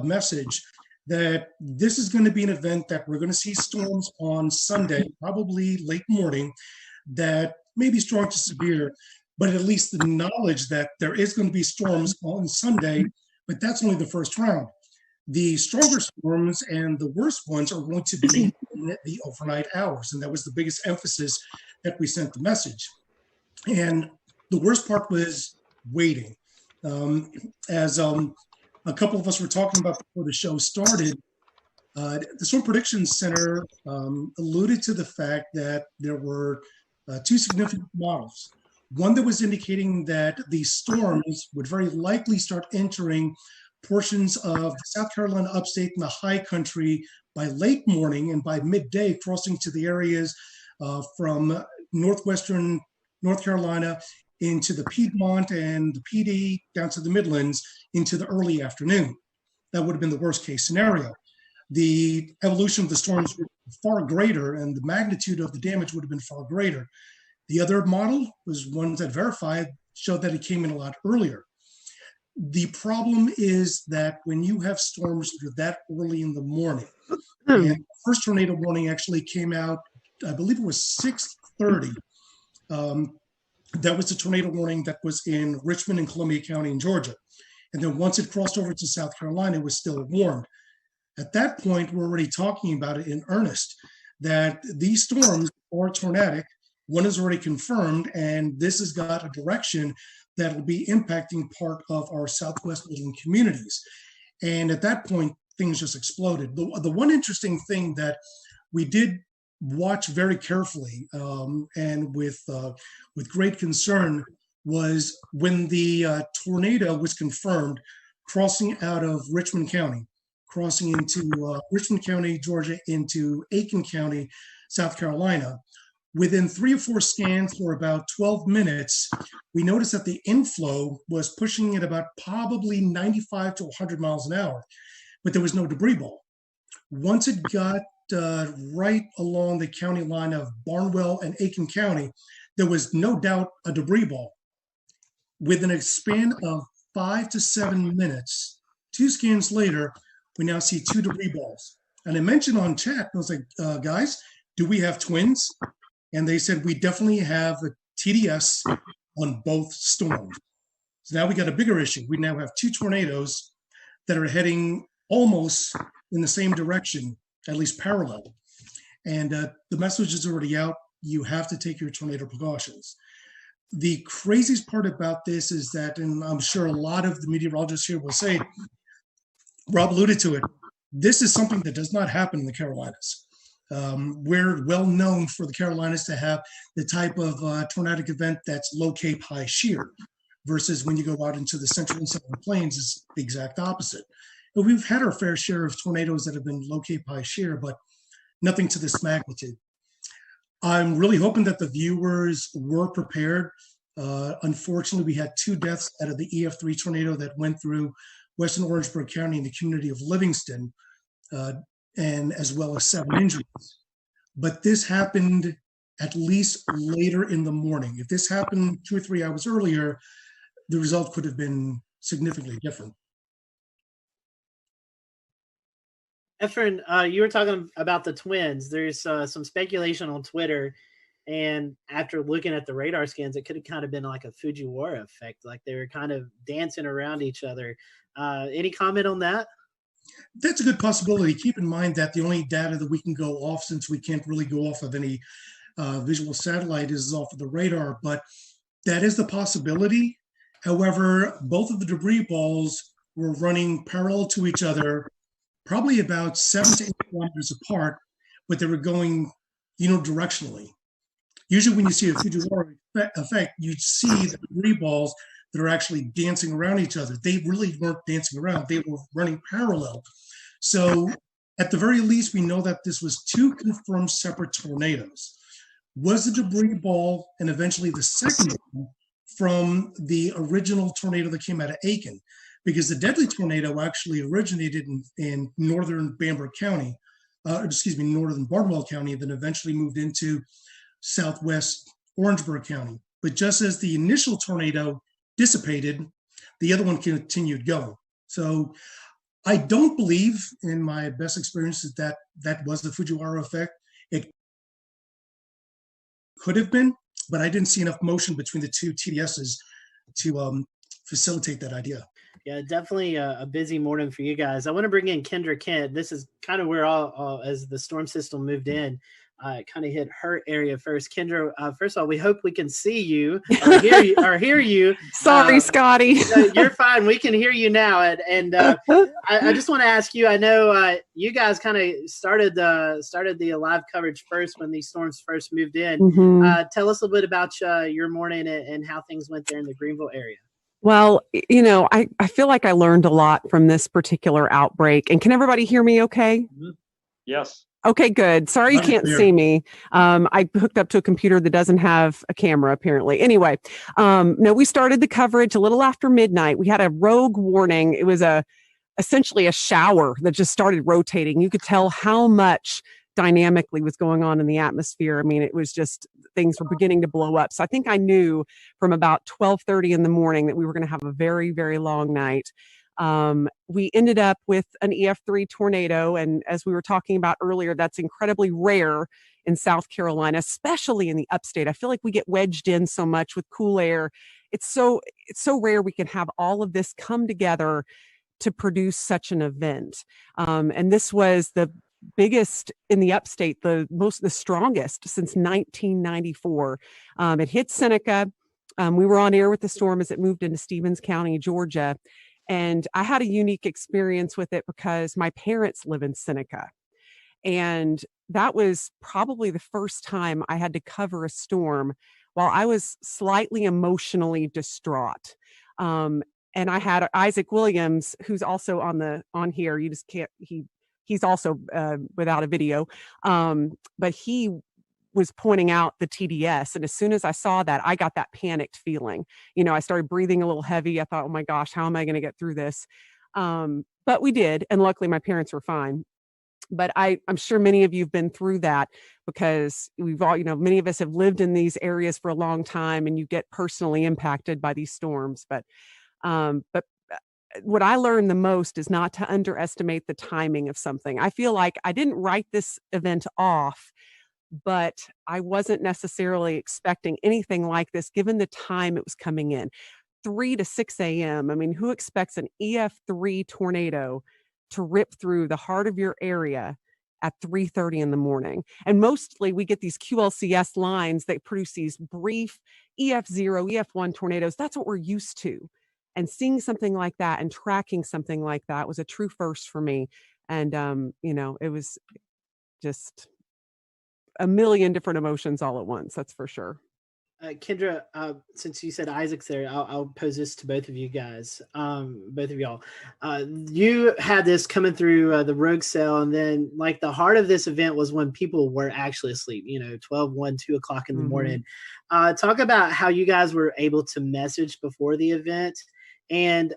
message that this is going to be an event that we're going to see storms on Sunday, probably late morning, that may be strong to severe, but at least the knowledge that there is going to be storms on Sunday, but that's only the first round. The stronger storms and the worst ones are going to be in the overnight hours. And that was the biggest emphasis that we sent the message. And the worst part was waiting. As a couple of us were talking about before the show started, the Storm Prediction Center alluded to the fact that there were two significant models. One that was indicating that these storms would very likely start entering portions of the South Carolina upstate and the high country by late morning and by midday crossing to the areas from northwestern North Carolina into the Piedmont and the PD down to the Midlands into the early afternoon. That would have been the worst case scenario. The evolution of the storms were far greater and the magnitude of the damage would have been far greater. The other model was ones that verified showed that it came in a lot earlier. The problem is that when you have storms that are that early in the morning, and the first tornado warning actually came out, I believe it was 6:30. That was the tornado warning that was in Richmond and Columbia County in Georgia. And then once it crossed over to South Carolina, it was still warned. At that point, we're already talking about it in earnest, that these storms are tornadic. One is already confirmed, and this has got a direction that will be impacting part of our Southwest Midland communities. And at that point, things just exploded. The one interesting thing that we did watch very carefully and with great concern was when the tornado was confirmed crossing out of Richmond County, crossing into Richmond County, Georgia, into Aiken County, South Carolina. Within 3 or 4 scans for about 12 minutes, we noticed that the inflow was pushing at about probably 95 to 100 miles an hour, but there was no debris ball. Once it got right along the county line of Barnwell and Aiken County, there was no doubt a debris ball. Within a span of 5 to 7 minutes, 2 scans later, we now see 2 debris balls. And I mentioned on chat, I was like, guys, do we have twins? And they said, we definitely have a TDS on both storms. So now we got a bigger issue. We now have 2 tornadoes that are heading almost in the same direction, at least parallel. And the message is already out. You have to take your tornado precautions. The craziest part about this is that, and I'm sure a lot of the meteorologists here will say, Rob alluded to it, this is something that does not happen in the Carolinas. We're well known for the Carolinas to have the type of tornadic event that's low cape, high shear, versus when you go out into the central and southern plains, it's the exact opposite. And we've had our fair share of tornadoes that have been low cape, high shear, but nothing to this magnitude. I'm really hoping that the viewers were prepared. Unfortunately, we had 2 deaths out of the EF3 tornado that went through Western Orangeburg County in the community of Livingston, and as well as 7 injuries. But this happened at least later in the morning. If this happened 2 or 3 hours earlier, the result could have been significantly different. Efren, you were talking about the twins. There's some speculation on Twitter, and after looking at the radar scans, it could have kind of been like a Fujiwara effect, like they were kind of dancing around each other. Any comment on that? That's a good possibility. Keep in mind that the only data that we can go off, since we can't really go off of any visual satellite, is off of the radar, but that is the possibility. However, both of the debris balls were running parallel to each other, probably about 7 to 8 kilometers apart, but they were going unidirectionally. Usually when you see a Fujiwara effect, you'd see the debris balls that are actually dancing around each other. They really weren't dancing around. They were running parallel. So at the very least, we know that this was 2 confirmed separate tornadoes. Was the debris ball and eventually the second one from the original tornado that came out of Aiken? Because the deadly tornado actually originated in northern Bamberg County, northern Barnwell County, and then eventually moved into southwest Orangeburg County. But just as the initial tornado dissipated, the other one continued going. So I don't believe, in my best experiences, that that was the Fujiwara effect. It could have been, but I didn't see enough motion between the 2 TDSs to facilitate that idea. Yeah, definitely a busy morning for you guys. I want to bring in Kendra Kent. This is kind of where as the storm system moved in, it kind of hit her area first. Kendra, first of all, we hope we can see you or hear you. Sorry, Scotty. You're fine. We can hear you now. And I just want to ask you, I know you guys kind of started the live coverage first when these storms first moved in. Mm-hmm. Tell us a little bit about your morning and how things went there in the Greenville area. Well, I feel like I learned a lot from this particular outbreak. And can everybody hear me okay? Mm-hmm. Yes. Okay, good. Sorry you can't see me. I hooked up to a computer that doesn't have a camera, apparently. Anyway, no, we started the coverage a little after midnight. We had a rogue warning. It was essentially a shower that just started rotating. You could tell how much dynamically was going on in the atmosphere. I mean, it was just things were beginning to blow up. So I think I knew from about 12:30 in the morning that we were going to have a very, very long night. We ended up with an EF3 tornado. And as we were talking about earlier, that's incredibly rare in South Carolina, especially in the upstate. I feel like we get wedged in so much with cool air. It's so rare we can have all of this come together to produce such an event. And this was the biggest in the upstate, the strongest since 1994. It hit Seneca. We were on air with the storm as it moved into Stevens County, Georgia. And I had a unique experience with it because my parents live in Seneca. And that was probably the first time I had to cover a storm while I was slightly emotionally distraught. And I had Isaac Williams, who's also on here. You just can't, he's also without a video. But he was pointing out the TDS. And as soon as I saw that, I got that panicked feeling. I started breathing a little heavy. I thought, oh my gosh, how am I going to get through this? But we did. And luckily my parents were fine. But I'm sure many of you have been through that because we've all, many of us have lived in these areas for a long time and you get personally impacted by these storms. But what I learned the most is not to underestimate the timing of something. I feel like I didn't write this event off, but I wasn't necessarily expecting anything like this given the time it was coming in. 3 to 6 a.m. I mean, who expects an EF3 tornado to rip through the heart of your area at 3:30 in the morning? And mostly we get these QLCS lines that produce these brief EF0, EF1 tornadoes. That's what we're used to. And seeing something like that and tracking something like that was a true first for me. And, it was just a million different emotions all at once. That's for sure. Kendra, since you said Isaac's there, I'll pose this to both of you guys, both of y'all. You had this coming through the rogue cell, and then like the heart of this event was when people were actually asleep, 12, 1, 2 o'clock in the morning. Talk about how you guys were able to message before the event. And,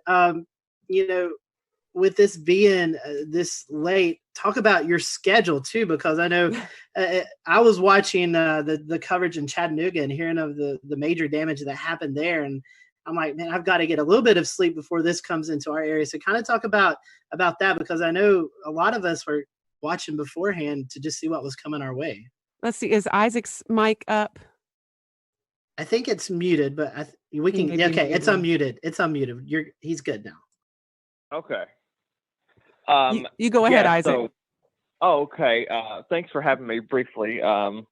with this being this late, talk about your schedule too, because I know I was watching the coverage in Chattanooga and hearing of the major damage that happened there. And I'm like, man, I've got to get a little bit of sleep before this comes into our area. So kind of talk about that, because I know a lot of us were watching beforehand to just see what was coming our way. Let's see. Is Isaac's mic up? I think it's muted, but we can. Okay, it's unmuted. It's unmuted. He's good now. Okay. You go ahead, Isaac. Okay. Thanks for having me briefly. I'm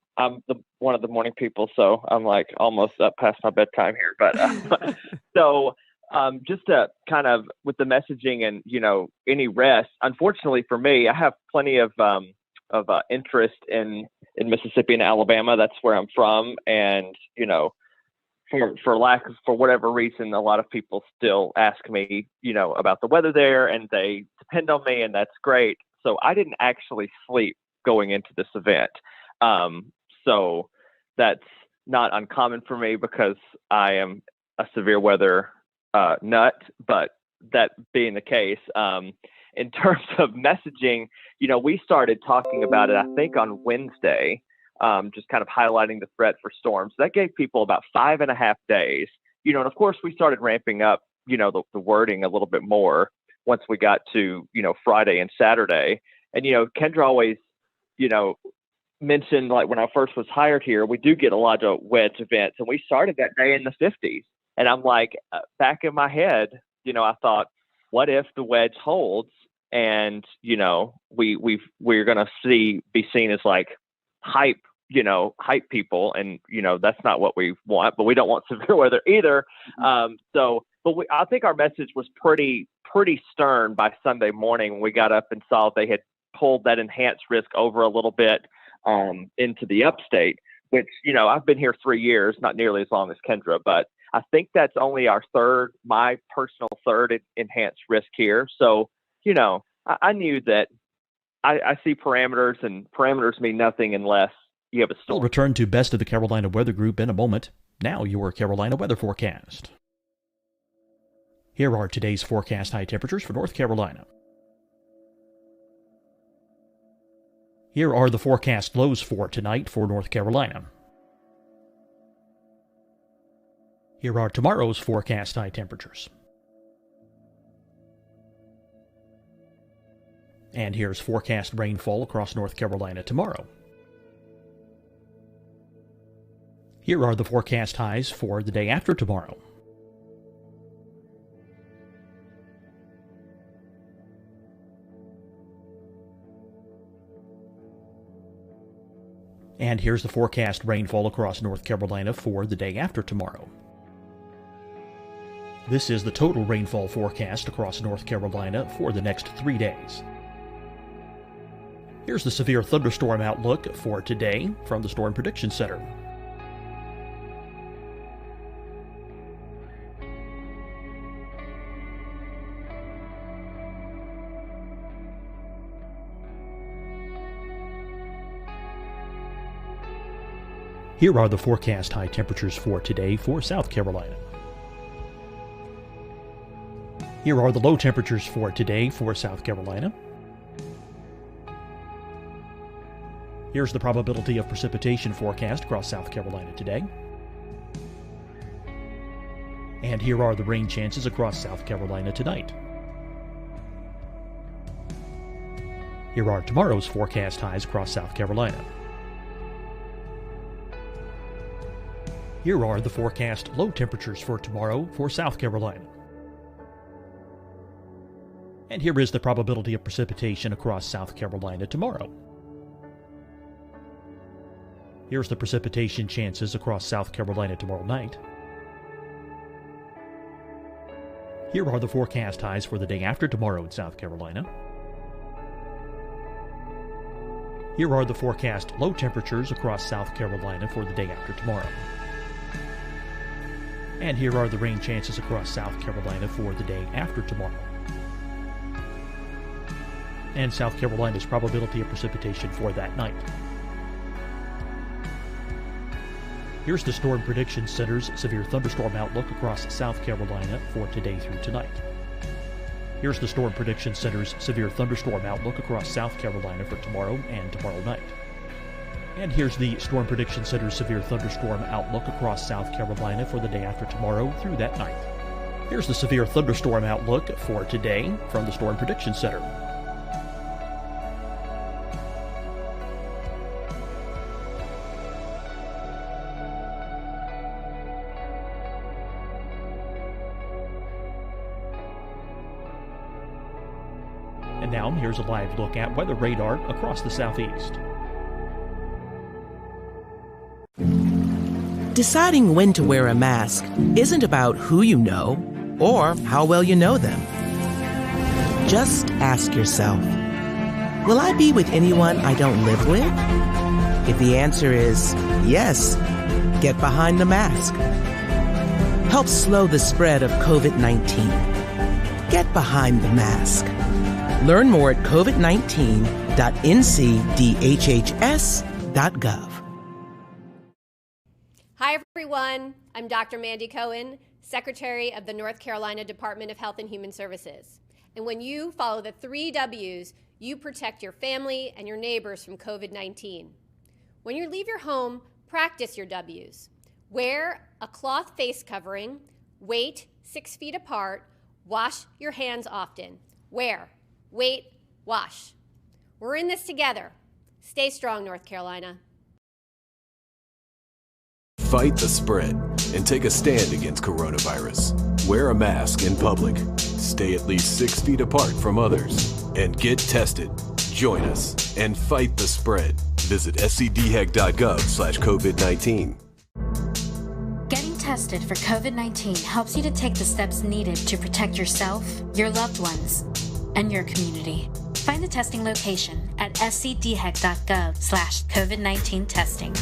one of the morning people, so I'm like almost up past my bedtime here. But just to kind of with the messaging and any rest. Unfortunately for me, I have plenty of interest in Mississippi and Alabama. That's where I'm from, and for whatever reason, a lot of people still ask me, about the weather there, and they depend on me, and that's great. So I didn't actually sleep going into this event. So that's not uncommon for me because I am a severe weather nut. But that being the case, in terms of messaging, we started talking about it, I think, on Wednesday. Just kind of highlighting the threat for storms. That gave people about 5.5 days, and of course we started ramping up, the wording a little bit more once we got to, Friday and Saturday. And, Kendra always, mentioned, like when I first was hired here, we do get a lot of wedge events, and we started that day in the 50s. And I'm like, back in my head, I thought, what if the wedge holds and, we're going to be seen as like hype people, and that's not what we want, but we don't want severe weather either. I think our message was pretty stern by Sunday morning when we got up and saw they had pulled that enhanced risk over a little bit into the upstate, which I've been here 3 years, not nearly as long as Kendra, but I think that's only my personal third enhanced risk here. So I knew that I see parameters, and parameters mean nothing unless you have a storm. We'll return to Best of the Carolina Weather Group in a moment. Now your Carolina weather forecast. Here are today's forecast high temperatures for North Carolina. Here are the forecast lows for tonight for North Carolina. Here are tomorrow's forecast high temperatures. And here's forecast rainfall across North Carolina tomorrow. Here are the forecast highs for the day after tomorrow. And here's the forecast rainfall across North Carolina for the day after tomorrow. This is the total rainfall forecast across North Carolina for the next 3 days. Here's the severe thunderstorm outlook for today from the Storm Prediction Center. Here are the forecast high temperatures for today for South Carolina. Here are the low temperatures for today for South Carolina. Here's the probability of precipitation forecast across South Carolina today. And here are the rain chances across South Carolina tonight. Here are tomorrow's forecast highs across South Carolina. Here are the forecast low temperatures for tomorrow for South Carolina. And here is the probability of precipitation across South Carolina tomorrow. Here's the precipitation chances across South Carolina tomorrow night. Here are the forecast highs for the day after tomorrow in South Carolina. Here are the forecast low temperatures across South Carolina for the day after tomorrow. And here are the rain chances across South Carolina for the day after tomorrow. And South Carolina's probability of precipitation for that night. Here's the Storm Prediction Center's severe thunderstorm outlook across South Carolina for today through tonight. Here's the Storm Prediction Center's severe thunderstorm outlook across South Carolina for tomorrow and tomorrow night. And here's the Storm Prediction Center's severe thunderstorm outlook across South Carolina for the day after tomorrow through that night. Here's the severe thunderstorm outlook for today from the Storm Prediction Center. And now here's a live look at weather radar across the southeast. Deciding when to wear a mask isn't about who you know or how well you know them. Just ask yourself, will I be with anyone I don't live with? If the answer is yes, get behind the mask. Help slow the spread of COVID-19. Get behind the mask. Learn more at covid19.ncdhhs.gov. Hi, everyone. I'm Dr. Mandy Cohen, Secretary of the North Carolina Department of Health and Human Services. And when you follow the 3 W's, you protect your family and your neighbors from COVID-19. When you leave your home, practice your W's. Wear a cloth face covering, wait 6 feet apart, wash your hands often. Wear, wait, wash. We're in this together. Stay strong, North Carolina. Fight the spread and take a stand against coronavirus. Wear a mask in public. Stay at least 6 feet apart from others. And get tested. Join us and fight the spread. Visit scdhec.gov/COVID-19. Getting tested for COVID-19 helps you to take the steps needed to protect yourself, your loved ones, and your community. Find the testing location at scdhec.gov/COVID-19 testing.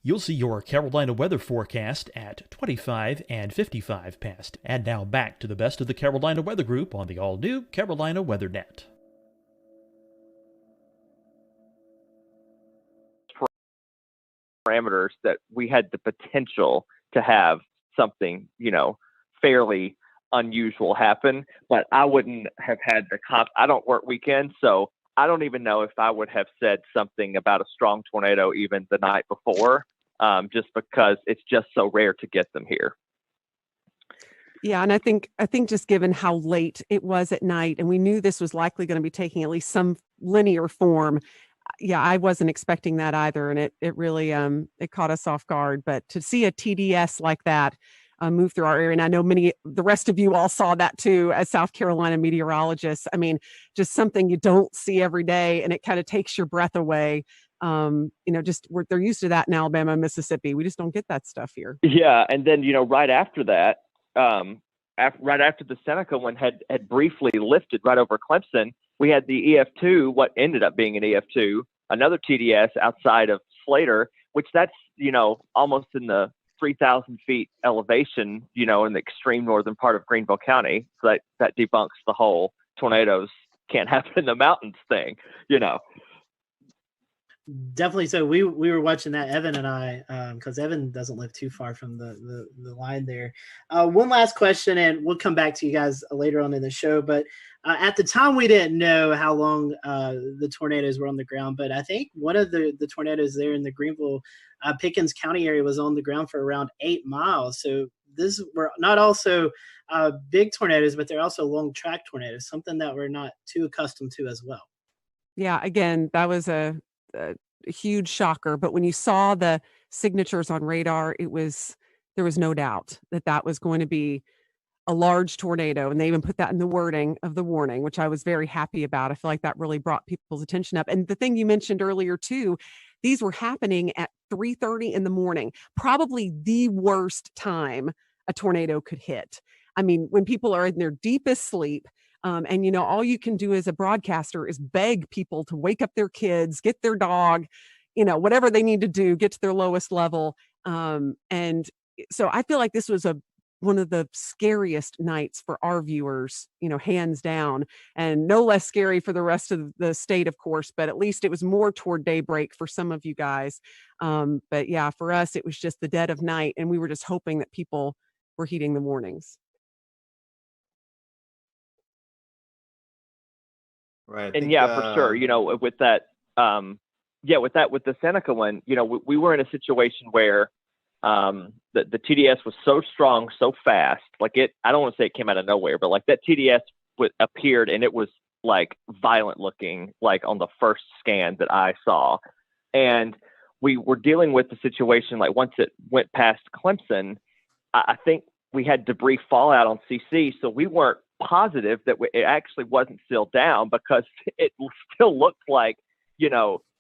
You'll see your Carolina weather forecast at 25 and 55 past. And now back to the Best of the Carolina Weather Group on the all-new Carolina WeatherNet. parameters that we had the potential to have something, fairly unusual happen. But I wouldn't have had I don't work weekends, so I don't even know if I would have said something about a strong tornado even the night before, just because it's just so rare to get them here. Yeah, and I think just given how late it was at night, and we knew this was likely going to be taking at least some linear form. Yeah, I wasn't expecting that either, and it really it caught us off guard. But to see a TDS like that move through our area, and I know the rest of you all saw that too as South Carolina meteorologists. I mean, just something you don't see every day, and it kind of takes your breath away. They're used to that in Alabama and Mississippi. We just don't get that stuff here. Yeah, and then right after that. Right after the Seneca one had briefly lifted right over Clemson, we had the EF2, what ended up being an EF2, another TDS outside of Slater, which that's, almost in the 3,000 feet elevation, in the extreme northern part of Greenville County. So that debunks the whole tornadoes can't happen in the mountains thing, Definitely. So we were watching that, Evan and I, because Evan doesn't live too far from the line there. One last question, and we'll come back to you guys later on in the show. But at the time, we didn't know how long the tornadoes were on the ground. But I think one of the tornadoes there in the Greenville, Pickens County area was on the ground for around 8 miles. So this were not also big tornadoes, but they're also long track tornadoes, something that we're not too accustomed to as well. Yeah, again, that was a huge shocker. But when you saw the signatures on radar, there was no doubt that was going to be a large tornado. And they even put that in the wording of the warning, which I was very happy about. I feel like that really brought people's attention up. And the thing you mentioned earlier too, these were happening at 3:30 in the morning, probably the worst time a tornado could hit. I mean, when people are in their deepest sleep, and all you can do as a broadcaster is beg people to wake up their kids, get their dog, whatever they need to do, get to their lowest level. And so I feel like this was one of the scariest nights for our viewers, hands down, and no less scary for the rest of the state, of course, but at least it was more toward daybreak for some of you guys. But yeah, for us, it was just the dead of night, and we were just hoping that people were heeding the warnings. Right. And for sure, with that, with the Seneca one, we were in a situation where the TDS was so strong, so fast, I don't want to say it came out of nowhere, but that TDS appeared and it was violent looking, on the first scan that I saw. And we were dealing with the situation, once it went past Clemson, I think we had debris fallout on CC. So we weren't positive that it actually wasn't still down, because it still looked like,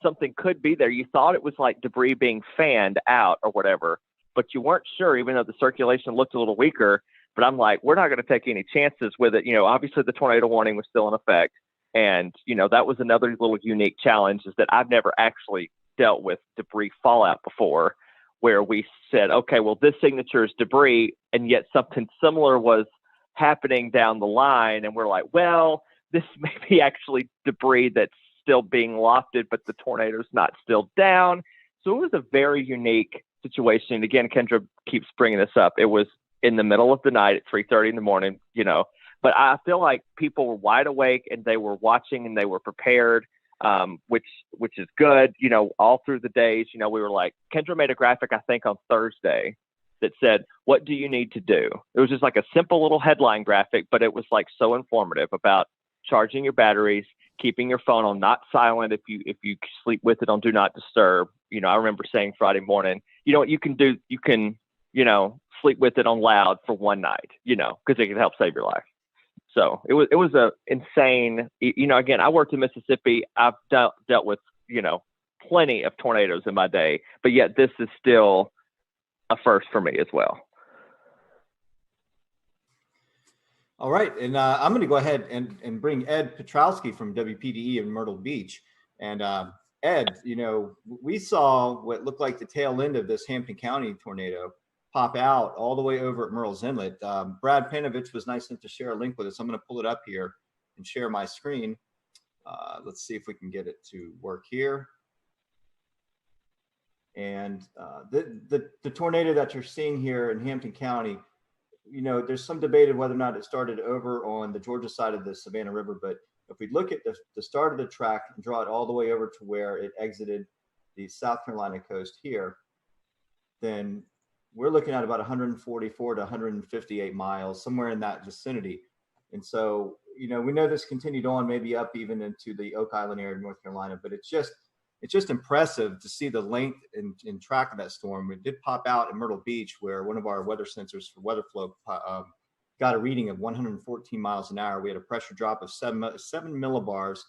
something could be there. You thought it was debris being fanned out or whatever, but you weren't sure, even though the circulation looked a little weaker. But I'm like, we're not going to take any chances with it. Obviously the tornado warning was still in effect. And, that was another little unique challenge, is that I've never actually dealt with debris fallout before, where we said, okay, well, this signature is debris, and yet something similar was happening down the line, and we're like, well, this may be actually debris that's still being lofted, but the tornado's not still down. So it was a very unique situation. And again, Kendra keeps bringing this up. It was in the middle of the night at 3:30 in the morning, but I feel like people were wide awake and they were watching and they were prepared, which is good. All through the days, we were Kendra made a graphic, I think on Thursday, that said, what do you need to do? It was just a simple little headline graphic, but it was so informative about charging your batteries, keeping your phone on not silent if you sleep with it on do not disturb. I remember saying Friday morning, what you can do, you can, sleep with it on loud for one night, because it can help save your life. So it was a insane, again, I worked in Mississippi. I've dealt with, plenty of tornadoes in my day, but yet this is still a first for me as well. All right. And I'm going to go ahead and bring Ed Petrowski from WPDE in Myrtle Beach. And Ed, we saw what looked like the tail end of this Hampton County tornado pop out all the way over at Murrells Inlet. Brad Panovich was nice enough to share a link with us. I'm going to pull it up here and share my screen. Let's see if we can get it to work here. And the tornado that you're seeing here in Hampton County, you know, there's some debate of whether or not it started over on the Georgia side of the Savannah River. But if we look at the start of the track and draw it all the way over to where it exited the South Carolina coast here, then we're looking at about 144 to 158 miles, somewhere in that vicinity. And so, you know, we know this continued on, maybe up even into the Oak Island area of North Carolina, but it's just impressive to see the length and track of that storm. It did pop out in Myrtle Beach, where one of our weather sensors for weather flow got a reading of 114 miles an hour. We had a pressure drop of 7 millibars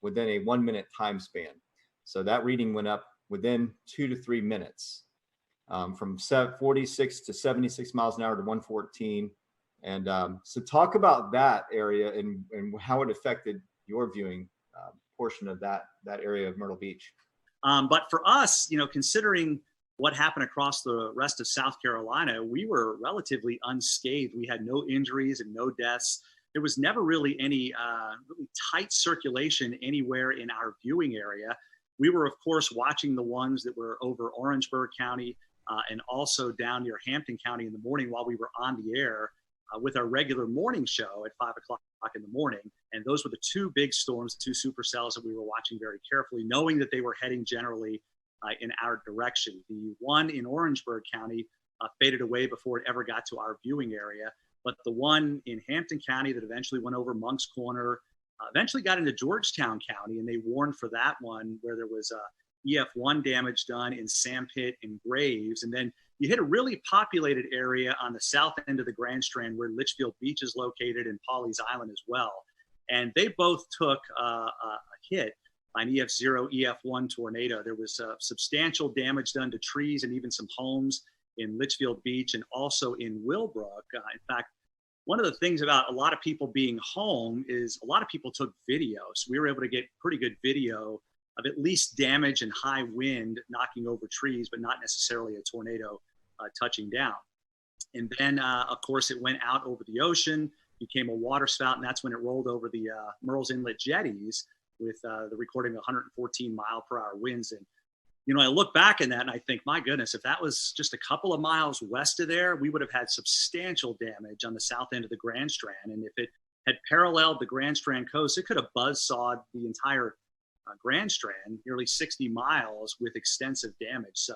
within a 1 minute time span. So that reading went up within 2 to 3 minutes, from 46 to 76 miles an hour to 114. And so talk about that area and how it affected your viewing portion of that area of Myrtle Beach. But for us, you know, considering what happened across the rest of South Carolina, we were relatively unscathed. We had no injuries and no deaths. There was never really any really tight circulation anywhere in our viewing area. We were, of course, watching the ones that were over Orangeburg County and also down near Hampton County in the morning while we were on the air with our regular morning show at 5 o'clock in the morning. And those were the two big storms, two supercells that we were watching very carefully, knowing that they were heading generally in our direction. The one in Orangeburg County faded away before it ever got to our viewing area. But the one in Hampton County that eventually went over Monk's Corner, eventually got into Georgetown County, and they warned for that one where there was EF1 damage done in Sandpit and Graves. And then you hit a really populated area on the south end of the Grand Strand where Litchfield Beach is located and Pawleys Island as well. And they both took a hit by an EF0, EF1 tornado. There was substantial damage done to trees and even some homes in Litchfield Beach and also in Willbrook. In fact, one of the things about a lot of people being home is a lot of people took video. So we were able to get pretty good video of at least damage and high wind knocking over trees, but not necessarily a tornado touching down. And then, of course, it went out over the ocean, became a water spout, and that's when it rolled over the Murrells Inlet jetties with the recording of 114 mile per hour winds. And, you know, I look back in that and I think, my goodness, if that was just a couple of miles west of there, we would have had substantial damage on the south end of the Grand Strand. And if it had paralleled the Grand Strand coast, it could have buzzsawed the entire Grand Strand, nearly 60 miles with extensive damage. So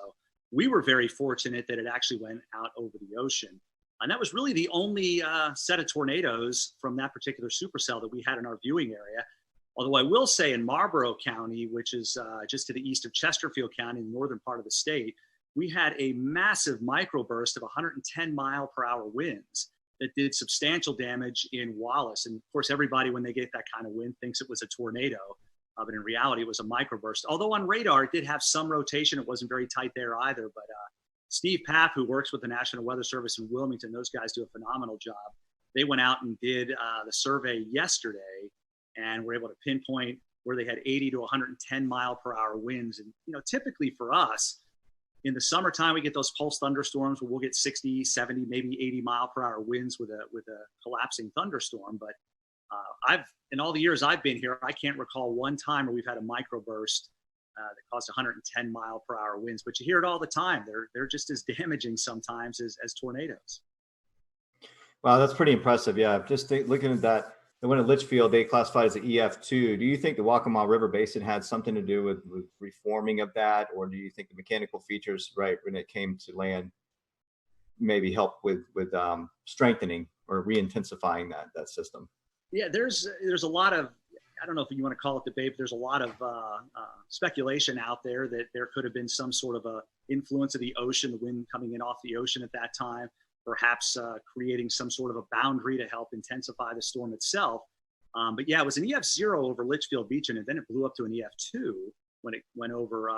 we were very fortunate that it actually went out over the ocean. And that was really the only set of tornadoes from that particular supercell that we had in our viewing area. Although I will say in Marlborough County, which is just to the east of Chesterfield County in the northern part of the state, we had a massive microburst of 110 mile per hour winds that did substantial damage in Wallace. And of course, everybody, when they get that kind of wind, thinks it was a tornado. But in reality, it was a microburst. Although on radar, it did have some rotation. It wasn't very tight there either. But Steve Paff, who works with the National Weather Service in Wilmington, those guys do a phenomenal job. They went out and did the survey yesterday and were able to pinpoint where they had 80 to 110 mile per hour winds. And, you know, typically for us, in the summertime, we get those pulse thunderstorms where we'll get 60, 70, maybe 80 mile per hour winds with a collapsing thunderstorm. But in all the years I've been here, I can't recall one time where we've had a microburst that caused 110 mile per hour winds, but you hear it all the time. They're just as damaging sometimes as tornadoes. Wow, that's pretty impressive. Yeah, just looking at that, the one at Litchfield, they classified as an EF2. Do you think the Waccamaw River Basin had something to do with reforming of that, or do you think the mechanical features, right, when it came to land, maybe help with strengthening or re-intensifying that system? Yeah, there's a lot of, I don't know if you want to call it debate, but there's a lot of speculation out there that there could have been some sort of a influence of the ocean, the wind coming in off the ocean at that time, perhaps creating some sort of a boundary to help intensify the storm itself. But yeah, it was an EF0 over Litchfield Beach, and then it blew up to an EF2 when it went over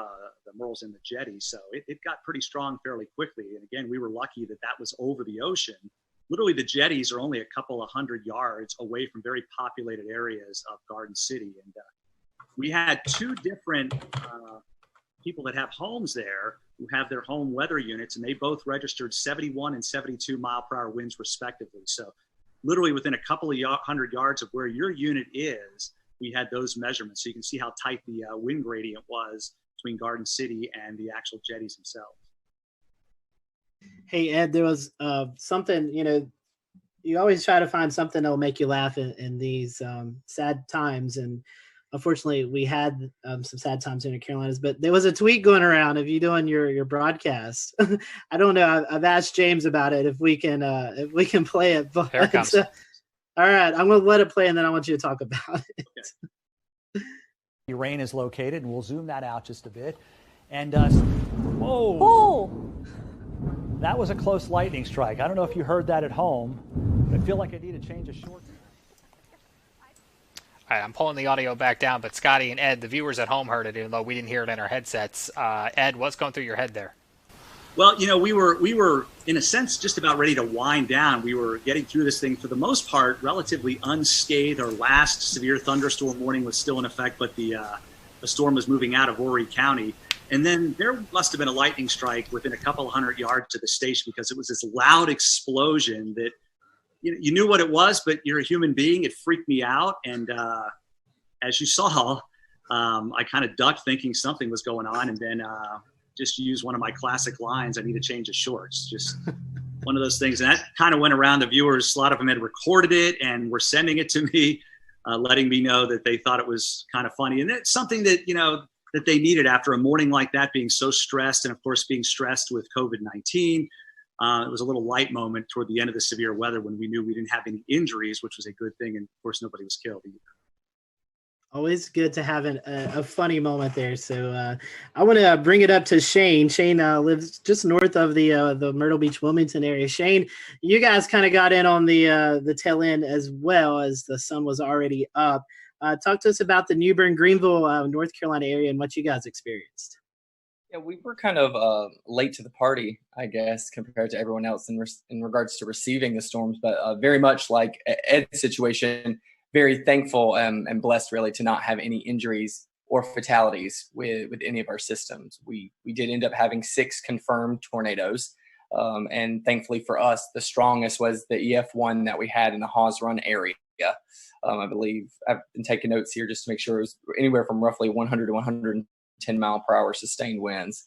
the Murrells Inlet jetty. So it got pretty strong fairly quickly. And again, we were lucky that that was over the ocean. Literally, the jetties are only a couple of 100 yards away from very populated areas of Garden City. And we had two different people that have homes there who have their home weather units, and they both registered 71 and 72 mile per hour winds respectively. So literally within a couple of 100 yards of where your unit is, we had those measurements. So you can see how tight the wind gradient was between Garden City and the actual jetties themselves. Hey, Ed, there was something, you always try to find something that will make you laugh in these sad times. And unfortunately, we had some sad times in the Carolinas, but there was a tweet going around of you doing your broadcast. I don't know. I've asked James about it, if we can play it. But, Here it comes. all right, I'm going to let it play, and then I want you to talk about it. Okay. Rain is located, and we'll zoom that out just a bit. And, whoa. That was a close lightning strike. I don't know if you heard that at home, but I feel like I need to change a short. All right, I'm pulling the audio back down, but Scotty and Ed, the viewers at home heard it, even though we didn't hear it in our headsets. Ed, what's going through your head there? Well, we were in a sense just about ready to wind down. We were getting through this thing for the most part relatively unscathed. Our last severe thunderstorm warning was still in effect, but the storm was moving out of Horry County. And then there must have been a lightning strike within a couple of 100 yards to the station, because it was this loud explosion that you knew what it was, but you're a human being. It freaked me out. And as you saw, I kind of ducked thinking something was going on, and then just used one of my classic lines, I need to change of shorts. Just one of those things. And that kind of went around the viewers. A lot of them had recorded it and were sending it to me, letting me know that they thought it was kind of funny. And it's something that, that they needed after a morning like that, being so stressed, and of course being stressed with COVID-19. It was a little light moment toward the end of the severe weather when we knew we didn't have any injuries, which was a good thing. And of course, nobody was killed either. Always good to have a funny moment there. So I want to bring it up to Shane. Shane lives just north of the Myrtle Beach, Wilmington area. Shane, you guys kind of got in on the tail end as well, as the sun was already up. Talk to us about the New Bern, Greenville, North Carolina area, and what you guys experienced. Yeah, we were kind of late to the party, I guess, compared to everyone else in regards to receiving the storms. But very much like Ed's situation, very thankful and blessed, really, to not have any injuries or fatalities with any of our systems. We did end up having 6 confirmed tornadoes. And thankfully for us, the strongest was the EF1 that we had in the Hawes Run area. I believe I've been taking notes here just to make sure it was anywhere from roughly 100 to 110 mile per hour sustained winds.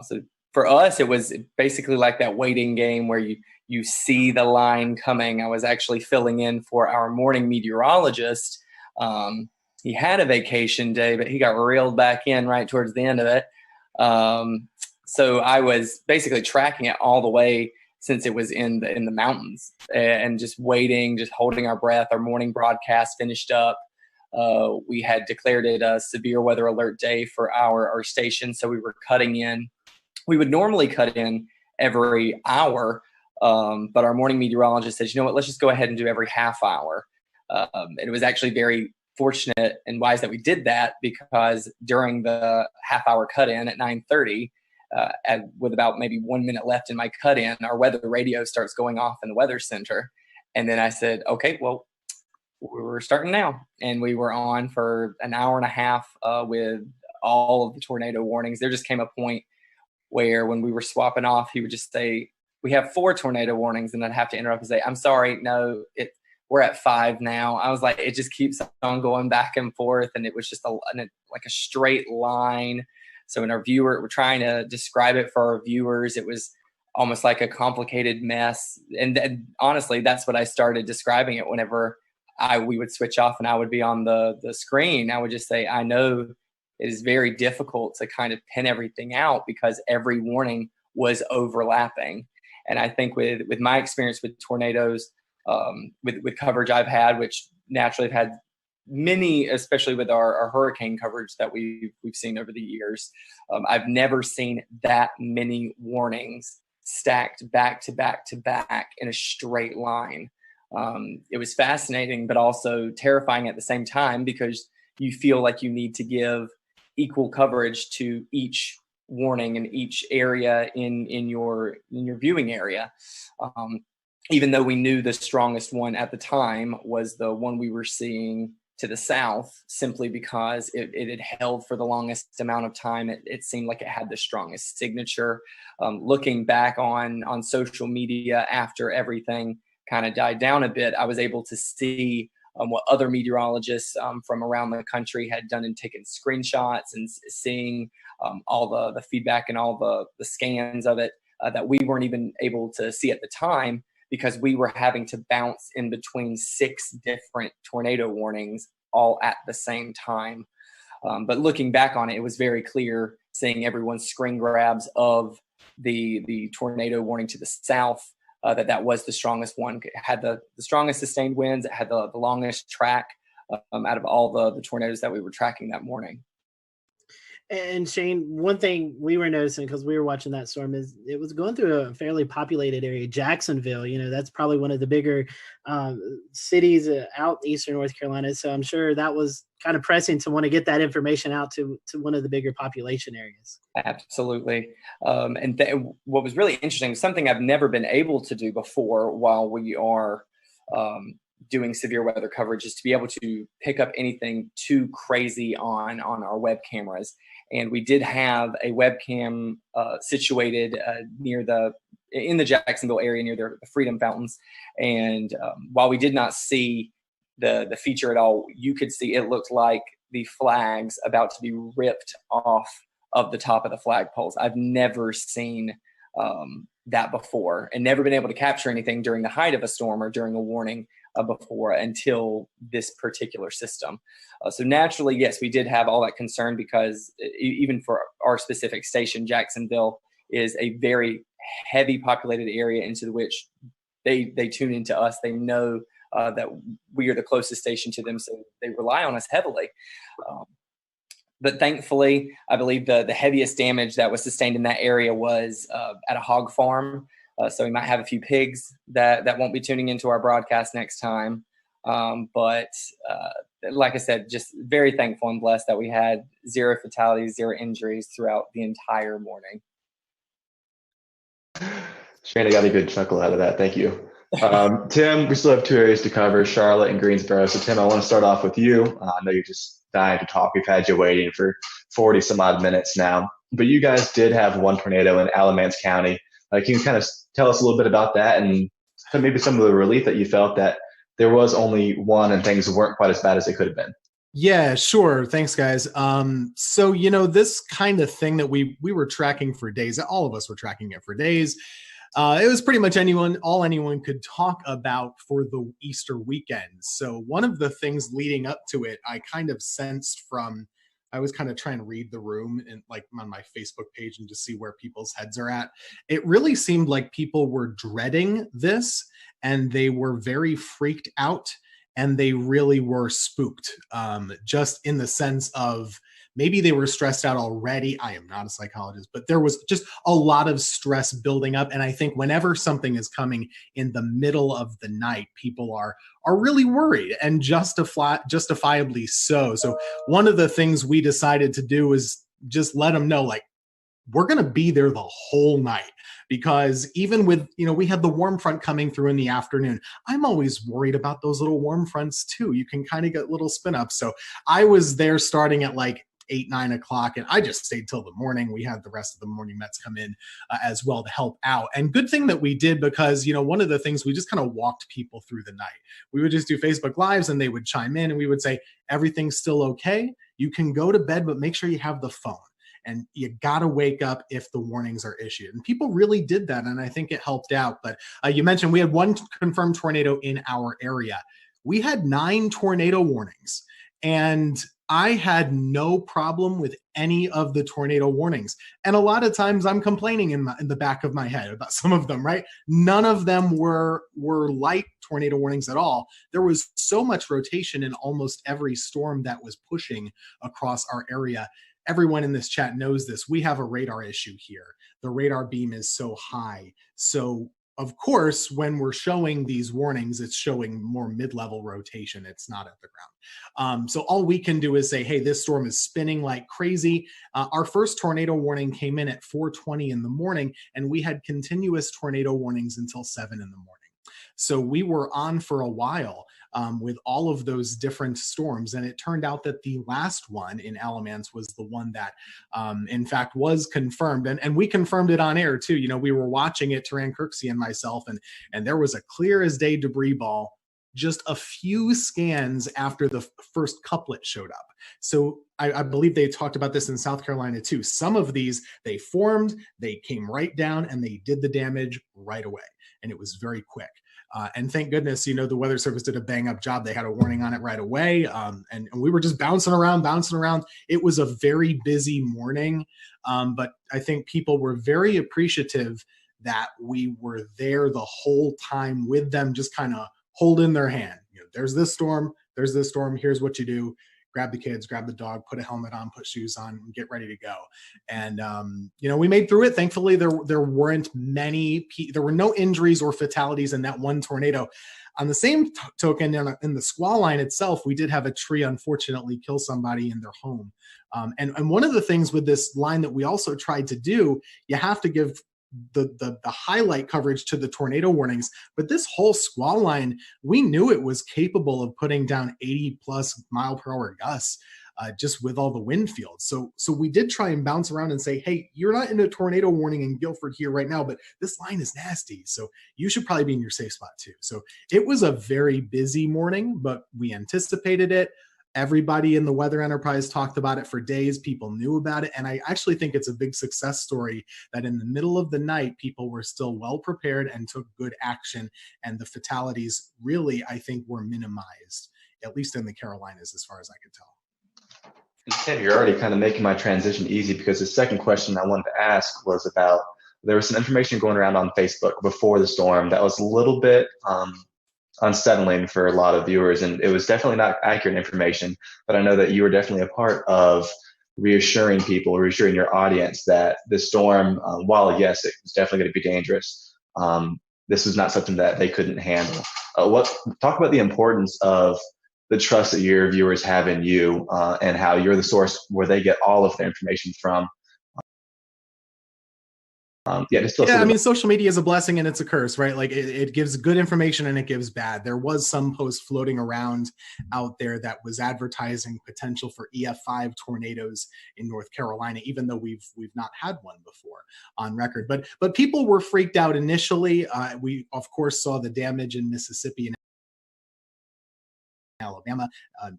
So for us, it was basically like that waiting game where you see the line coming. I was actually filling in for our morning meteorologist. He had a vacation day, but he got reeled back in right towards the end of it. So I was basically tracking it all the way since it was in the mountains, and just waiting, just holding our breath. Our morning broadcast finished up. We had declared it a severe weather alert day for our station, so we were cutting in. We would normally cut in every hour, but our morning meteorologist says, you know what, let's just go ahead and do every half hour. And it was actually very fortunate and wise that we did that, because during the half hour cut in at 9:30, with about maybe 1 minute left in my cut in, our weather radio starts going off in the weather center. And then I said, okay, well, we're starting now. And we were on for an hour and a half with all of the tornado warnings. There just came a point where when we were swapping off, he would just say, we have 4 tornado warnings. And I'd have to interrupt and say, I'm sorry, no, we're at 5 now. I was like, it just keeps on going back and forth. And it was just like a straight line. So when we're trying to describe it for our viewers, it was almost like a complicated mess. And honestly, that's what I started describing it whenever we would switch off and I would be on the screen. I would just say, I know it is very difficult to kind of pin everything out because every warning was overlapping. And I think with my experience with tornadoes, with coverage I've had, which naturally have had many, especially with our hurricane coverage that we've seen over the years, I've never seen that many warnings stacked back to back to back in a straight line. It was fascinating, but also terrifying at the same time, because you feel like you need to give equal coverage to each warning in each area in your viewing area. Even though we knew the strongest one at the time was the one we were seeing to the south, simply because it had held for the longest amount of time. It seemed like it had the strongest signature. Looking back on social media after everything kind of died down a bit, I was able to see what other meteorologists from around the country had done and taken screenshots and seeing all the feedback and all the scans of it that we weren't even able to see at the time because we were having to bounce in between 6 different tornado warnings all at the same time. But looking back on it, it was very clear seeing everyone's screen grabs of the tornado warning to the south, that was the strongest one. It had the strongest sustained winds. It had the longest track out of all the tornadoes that we were tracking that morning. And Shane, one thing we were noticing because we were watching that storm is it was going through a fairly populated area, Jacksonville. That's probably one of the bigger cities out eastern North Carolina. So I'm sure that was kind of pressing to want to get that information out to one of the bigger population areas. Absolutely. And what was really interesting, something I've never been able to do before while we are doing severe weather coverage, is to be able to pick up anything too crazy on our web cameras. And we did have a webcam situated in the Jacksonville area near the Freedom Fountains. And while we did not see the feature at all, you could see it looked like the flags about to be ripped off of the top of the flagpoles. I've never seen that before, and never been able to capture anything during the height of a storm or during a warning before until this particular system. So naturally, yes, we did have all that concern because even for our specific station, Jacksonville is a very heavy populated area into which they tune into us. They know that we are the closest station to them, so they rely on us heavily. But thankfully, I believe the heaviest damage that was sustained in that area was at a hog farm. So we might have a few pigs that won't be tuning into our broadcast next time. But like I said, just very thankful and blessed that we had 0 fatalities, 0 injuries throughout the entire morning. Shane, I got a good chuckle out of that. Thank you. Tim, we still have 2 areas to cover, Charlotte and Greensboro. So Tim, I want to start off with you. I know you're just dying to talk. We've had you waiting for 40 some odd minutes now, but you guys did have 1 tornado in Alamance County. Can you kind of tell us a little bit about that and maybe some of the relief that you felt that there was only 1 and things weren't quite as bad as they could have been? Yeah, sure. Thanks, guys. So, this kind of thing that we were tracking for days, all of us were tracking it for days. It was pretty much all anyone could talk about for the Easter weekend. So one of the things leading up to it, I kind of sensed I was kind of trying to read the room and on my Facebook page and just see where people's heads are at. It really seemed like people were dreading this and they were very freaked out and they really were spooked, just in the sense of maybe they were stressed out already. I am not a psychologist, but there was just a lot of stress building up. And I think whenever something is coming in the middle of the night, people are really worried, and justifiably so. So one of the things we decided to do is just let them know, we're going to be there the whole night, because even with, we had the warm front coming through in the afternoon. I'm always worried about those little warm fronts too. You can kind of get little spin ups. So I was there starting at 8, 9 o'clock, and I just stayed till the morning. We had the rest of the morning Mets come in as well to help out. And good thing that we did, because one of the things, we just kind of walked people through the night. We would just do Facebook Lives and they would chime in and we would say, everything's still okay. You can go to bed, but make sure you have the phone. And you got to wake up if the warnings are issued. And people really did that, and I think it helped out. But you mentioned we had 1 confirmed tornado in our area. We had 9 tornado warnings, and I had no problem with any of the tornado warnings. And a lot of times I'm complaining in the back of my head about some of them, right? None of them were light tornado warnings at all. There was so much rotation in almost every storm that was pushing across our area. Everyone in this chat knows this. We have a radar issue here. The radar beam is so high. So of course, when we're showing these warnings, it's showing more mid-level rotation. It's not at the ground. So all we can do is say, hey, this storm is spinning like crazy. Our first tornado warning came in at 4:20 in the morning, and we had continuous tornado warnings until 7 in the morning. So we were on for a while with all of those different storms. And it turned out that the last one in Alamance was the one that, in fact, was confirmed. And we confirmed it on air, too. We were watching it, Taran Kirksey and myself, and there was a clear as day debris ball just a few scans after the first couplet showed up. So I believe they talked about this in South Carolina too. Some of these, they formed, they came right down, and they did the damage right away. And it was very quick. And thank goodness, the Weather Service did a bang up job. They had a warning on it right away. And we were just bouncing around. It was a very busy morning. But I think people were very appreciative that we were there the whole time with them, just kind of holding their hand. There's this storm, here's what you do. Grab the kids, grab the dog, put a helmet on, put shoes on, and get ready to go. And, we made through it. Thankfully, there weren't there were no injuries or fatalities in that one tornado. On the same token, in the squall line itself, we did have a tree, unfortunately, kill somebody in their home. And one of the things with this line that we also tried to do, you have to give the highlight coverage to the tornado warnings, but this whole squall line, we knew it was capable of putting down 80 plus mile per hour gusts, just with all the wind fields. So we did try and bounce around and say, hey, you're not in a tornado warning in Guilford here right now, but this line is nasty, so you should probably be in your safe spot too. So it was a very busy morning, but we anticipated it. Everybody in the weather enterprise talked about it for days. People knew about it. And I actually think it's a big success story that in the middle of the night, people were still well prepared and took good action. And the fatalities really, I think, were minimized, at least in the Carolinas, as far as I could tell. Tim, you're already kind of making my transition easy, because the second question I wanted to ask was about, there was some information going around on Facebook before the storm that was a little bit unsettling for a lot of viewers, and it was definitely not accurate information. But I know that you were definitely a part of reassuring people, reassuring your audience that the storm, while yes, it was definitely going to be dangerous, this was not something that they couldn't handle. Talk about the importance of the trust that your viewers have in you, and how you're the source where they get all of their information from. Social media is a blessing and it's a curse, right? Like it gives good information and it gives bad. There was some post floating around out there that was advertising potential for EF5 tornadoes in North Carolina, even though we've not had one before on record. But people were freaked out initially. We of course saw the damage in Mississippi and Alabama.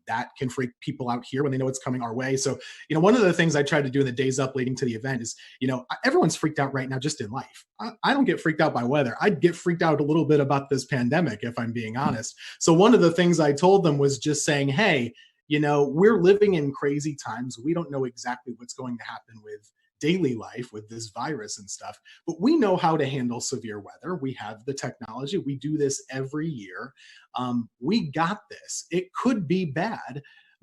That can freak people out here when they know it's coming our way. So, one of the things I tried to do in the days up leading to the event is, everyone's freaked out right now just in life. I don't get freaked out by weather. I'd get freaked out a little bit about this pandemic, if I'm being honest. So one of the things I told them was just saying, hey, we're living in crazy times. We don't know exactly what's going to happen with daily life with this virus and stuff, but we know how to handle severe weather. We have the technology. We do this every year. We got this. It could be bad,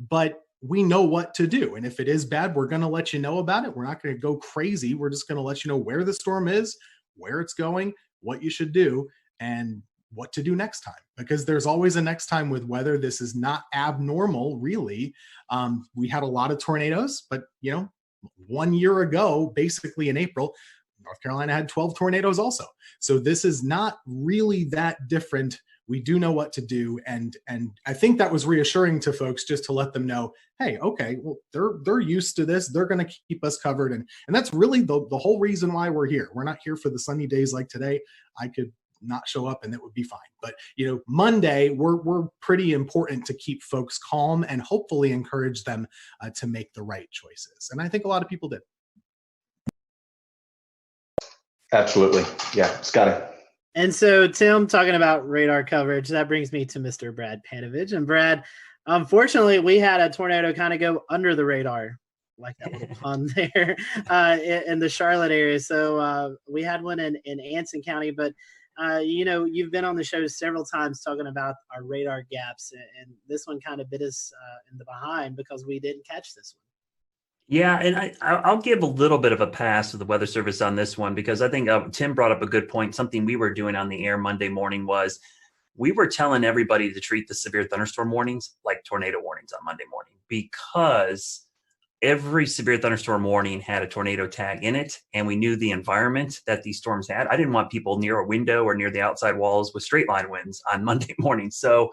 but we know what to do. And if it is bad, we're going to let you know about it. We're not going to go crazy. We're just going to let you know where the storm is, where it's going, what you should do, and what to do next time, because there's always a next time with weather. This is not abnormal, really. We had a lot of tornadoes, but 1 year ago, basically in April, North Carolina had 12 tornadoes also. So this is not really that different. We do know what to do. And I think that was reassuring to folks, just to let them know, hey, okay, well, they're used to this. They're going to keep us covered. And that's really the whole reason why we're here. We're not here for the sunny days like today. I could not show up and it would be fine. But Monday, we're pretty important to keep folks calm and hopefully encourage them to make the right choices. And I think a lot of people did. Absolutely. Yeah, Scotty. And so, Tim, talking about radar coverage, that brings me to Mr. Brad Panovich. And Brad, unfortunately, we had a tornado kind of go under the radar, like that little pun there, in the Charlotte area. So we had one in Anson County, but you've been on the show several times talking about our radar gaps, and this one kind of bit us in the behind because we didn't catch this one. Yeah, and I'll give a little bit of a pass to the Weather Service on this one, because I think Tim brought up a good point. Something we were doing on the air Monday morning was we were telling everybody to treat the severe thunderstorm warnings like tornado warnings on Monday morning, because every severe thunderstorm warning had a tornado tag in it, and we knew the environment that these storms had. I didn't want people near a window or near the outside walls with straight line winds on Monday morning. So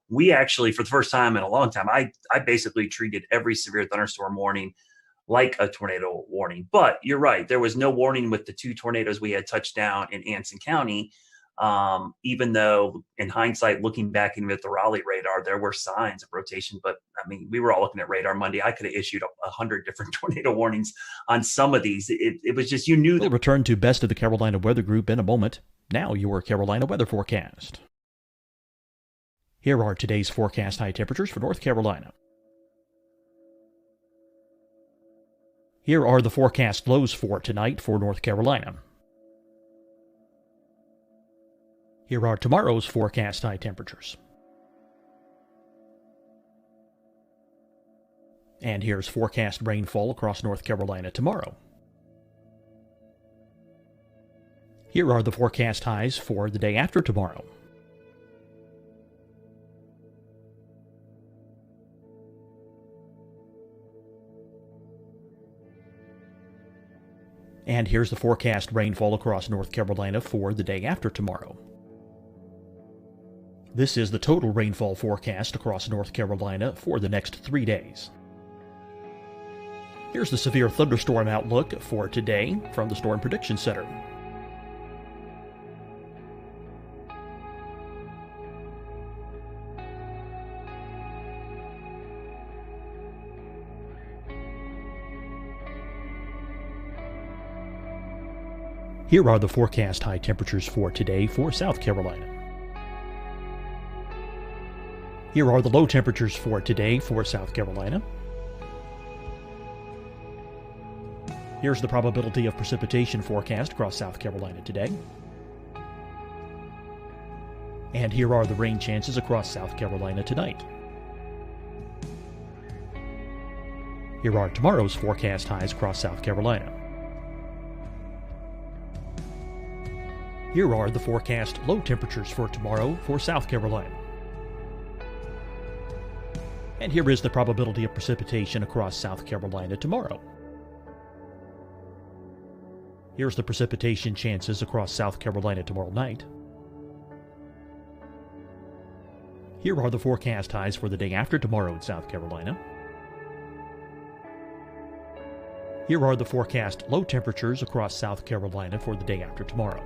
we actually, for the first time in a long time, I basically treated every severe thunderstorm warning like a tornado warning. But you're right, there was no warning with the 2 tornadoes we had touched down in Anson County. Even though in hindsight, looking back even at the Raleigh radar, there were signs of rotation. But I mean, we were all looking at radar Monday. I could have issued 100 different tornado warnings on some of these. It was just, you knew. We'll return to Best of the Carolina Weather Group in a moment. Now your Carolina weather forecast. Here are today's forecast high temperatures for North Carolina. Here are the forecast lows for tonight for North Carolina. Here are tomorrow's forecast high temperatures. And here's forecast rainfall across North Carolina tomorrow. Here are the forecast highs for the day after tomorrow. And here's the forecast rainfall across North Carolina for the day after tomorrow. This is the total rainfall forecast across North Carolina for the next 3 days. Here's the severe thunderstorm outlook for today from the Storm Prediction Center. Here are the forecast high temperatures for today for South Carolina. Here are the low temperatures for today for South Carolina. Here's the probability of precipitation forecast across South Carolina today. And here are the rain chances across South Carolina tonight. Here are tomorrow's forecast highs across South Carolina. Here are the forecast low temperatures for tomorrow for South Carolina. And here is the probability of precipitation across South Carolina tomorrow. Here's the precipitation chances across South Carolina tomorrow night. Here are the forecast highs for the day after tomorrow in South Carolina. Here are the forecast low temperatures across South Carolina for the day after tomorrow.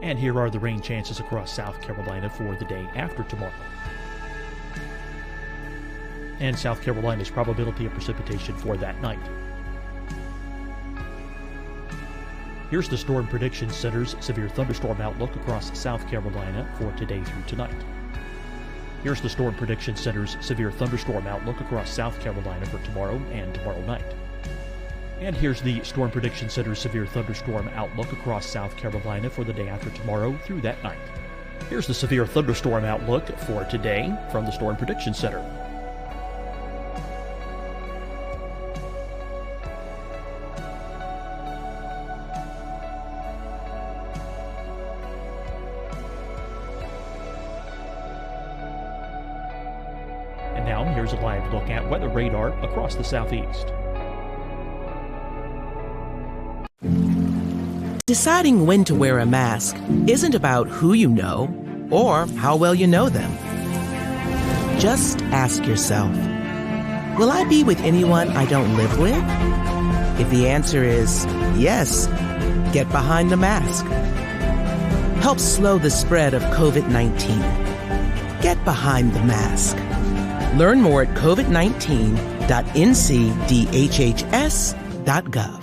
And here are the rain chances across South Carolina for the day after tomorrow. And South Carolina's probability of precipitation for that night. Here's the Storm Prediction Center's severe thunderstorm outlook across South Carolina for today through tonight. Here's the Storm Prediction Center's severe thunderstorm outlook across South Carolina for tomorrow and tomorrow night. And here's the Storm Prediction Center's severe thunderstorm outlook across South Carolina for the day after tomorrow through that night. Here's the severe thunderstorm outlook for today from the Storm Prediction Center. And now here's a live look at weather radar across the southeast. Deciding when to wear a mask isn't about who you know or how well you know them. Just ask yourself, will I be with anyone I don't live with? If the answer is yes, get behind the mask. Help slow the spread of COVID-19. Get behind the mask. Learn more at covid19.ncdhhs.gov.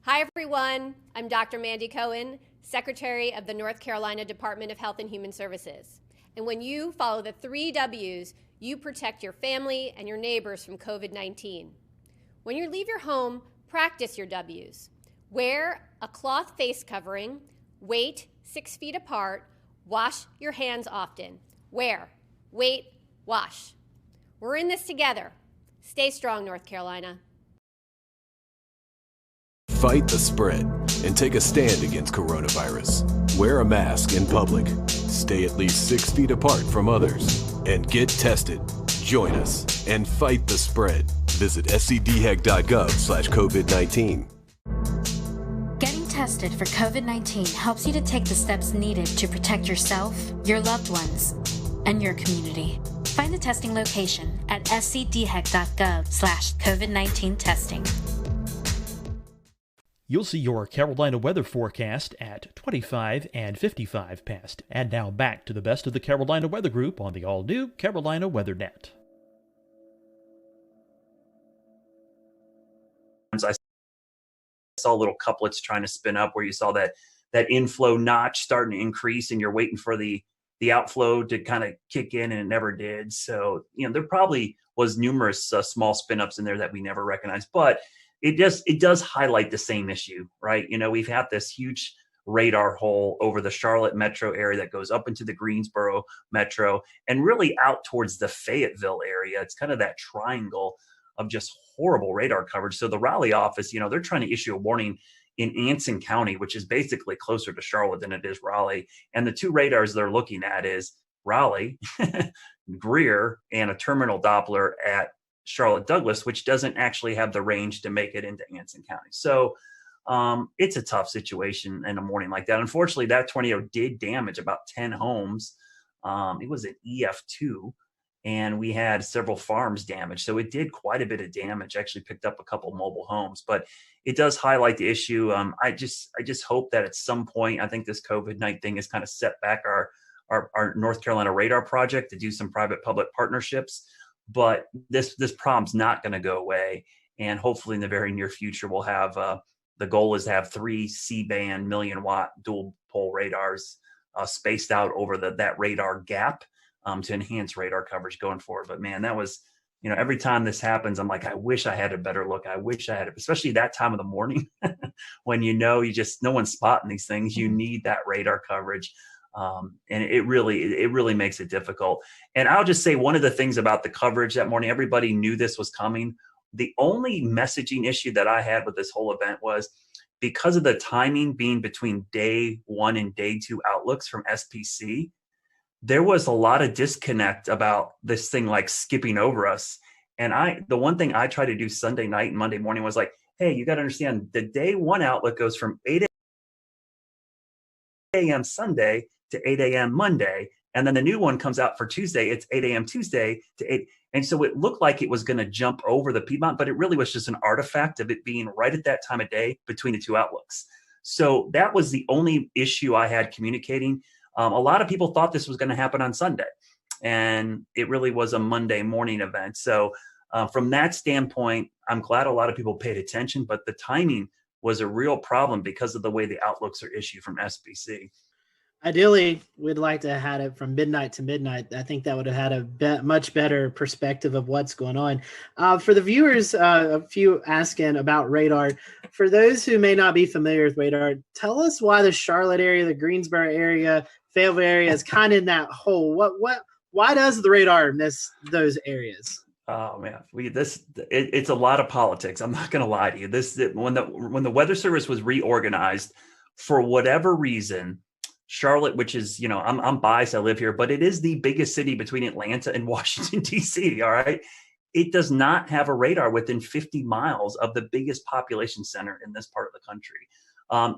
Hi, everyone. I'm Dr. Mandy Cohen, Secretary of the North Carolina Department of Health and Human Services. And when you follow the 3 W's, you protect your family and your neighbors from COVID-19. When you leave your home, practice your W's. Wear a cloth face covering, wait 6 feet apart, wash your hands often. Wear, wait, wash. We're in this together. Stay strong, North Carolina. Fight the spread and take a stand against coronavirus. Wear a mask in public. Stay at least 6 feet apart from others. And get tested. Join us and fight the spread. Visit scdhec.gov/COVID-19. Getting tested for COVID-19 helps you to take the steps needed to protect yourself, your loved ones, and your community. Find the testing location at scdhec.gov/COVID-19 testing. You'll see your Carolina weather forecast at 25 and 55 past. And now back to the best of the Carolina Weather Group on the all-new Carolina WeatherNet. I saw little couplets trying to spin up where you saw that inflow notch starting to increase, and you're waiting for the outflow to kind of kick in, and it never did. So, there probably was numerous small spin ups in there that we never recognized, but it does highlight the same issue, right? We've had this huge radar hole over the Charlotte metro area that goes up into the Greensboro metro and really out towards the Fayetteville area. It's kind of that triangle of just horrible radar coverage. So the Raleigh office, they're trying to issue a warning in Anson County, which is basically closer to Charlotte than it is Raleigh. And the two radars they're looking at is Raleigh, Greer, and a terminal Doppler at Charlotte Douglas, which doesn't actually have the range to make it into Anson County. So it's a tough situation in a morning like that. Unfortunately, that tornado did damage about 10 homes. It was an EF2, and we had several farms damaged. So it did quite a bit of damage, actually picked up a couple mobile homes, but it does highlight the issue. I just hope that at some point, I think this COVID-19 thing has kind of set back our North Carolina radar project to do some private-public partnerships. But this problem's not going to go away. And hopefully in the very near future, we'll have, the goal is to have 3 C-band 1,000,000-watt dual pole radars spaced out over that radar gap to enhance radar coverage going forward. But man, that was, every time this happens, I'm like, I wish I had a better look. I wish I had it, especially that time of the morning when no one's spotting these things. You need that radar coverage. And it really makes it difficult. And I'll just say one of the things about the coverage that morning, everybody knew this was coming. The only messaging issue that I had with this whole event was because of the timing being between day 1 and day 2 outlooks from SPC, there was a lot of disconnect about this thing like skipping over us. And the one thing I tried to do Sunday night and Monday morning was like, hey, you got to understand the day 1 outlook goes from 8 a.m. Sunday to 8 a.m. Monday. And then the new one comes out for Tuesday. It's 8 a.m. Tuesday to 8. And so it looked like it was going to jump over the Piedmont, but it really was just an artifact of it being right at that time of day between the two outlooks. So that was the only issue I had communicating. A lot of people thought this was going to happen on Sunday, and it really was a Monday morning event. So from that standpoint, I'm glad a lot of people paid attention, but the timing was a real problem because of the way the outlooks are issued from SBC. Ideally, we'd like to have had it from midnight to midnight. I think that would have had a much better perspective of what's going on. For the viewers, a few asking about radar. For those who may not be familiar with radar, tell us why the Charlotte area, the Greensboro area, Fayetteville area is kind of in that hole. Why does the radar miss those areas? Oh man, it's a lot of politics. I'm not going to lie to you. When the Weather Service was reorganized, for whatever reason, Charlotte, which is, I'm biased, I live here, but it is the biggest city between Atlanta and Washington, D.C., all right? It does not have a radar within 50 miles of the biggest population center in this part of the country.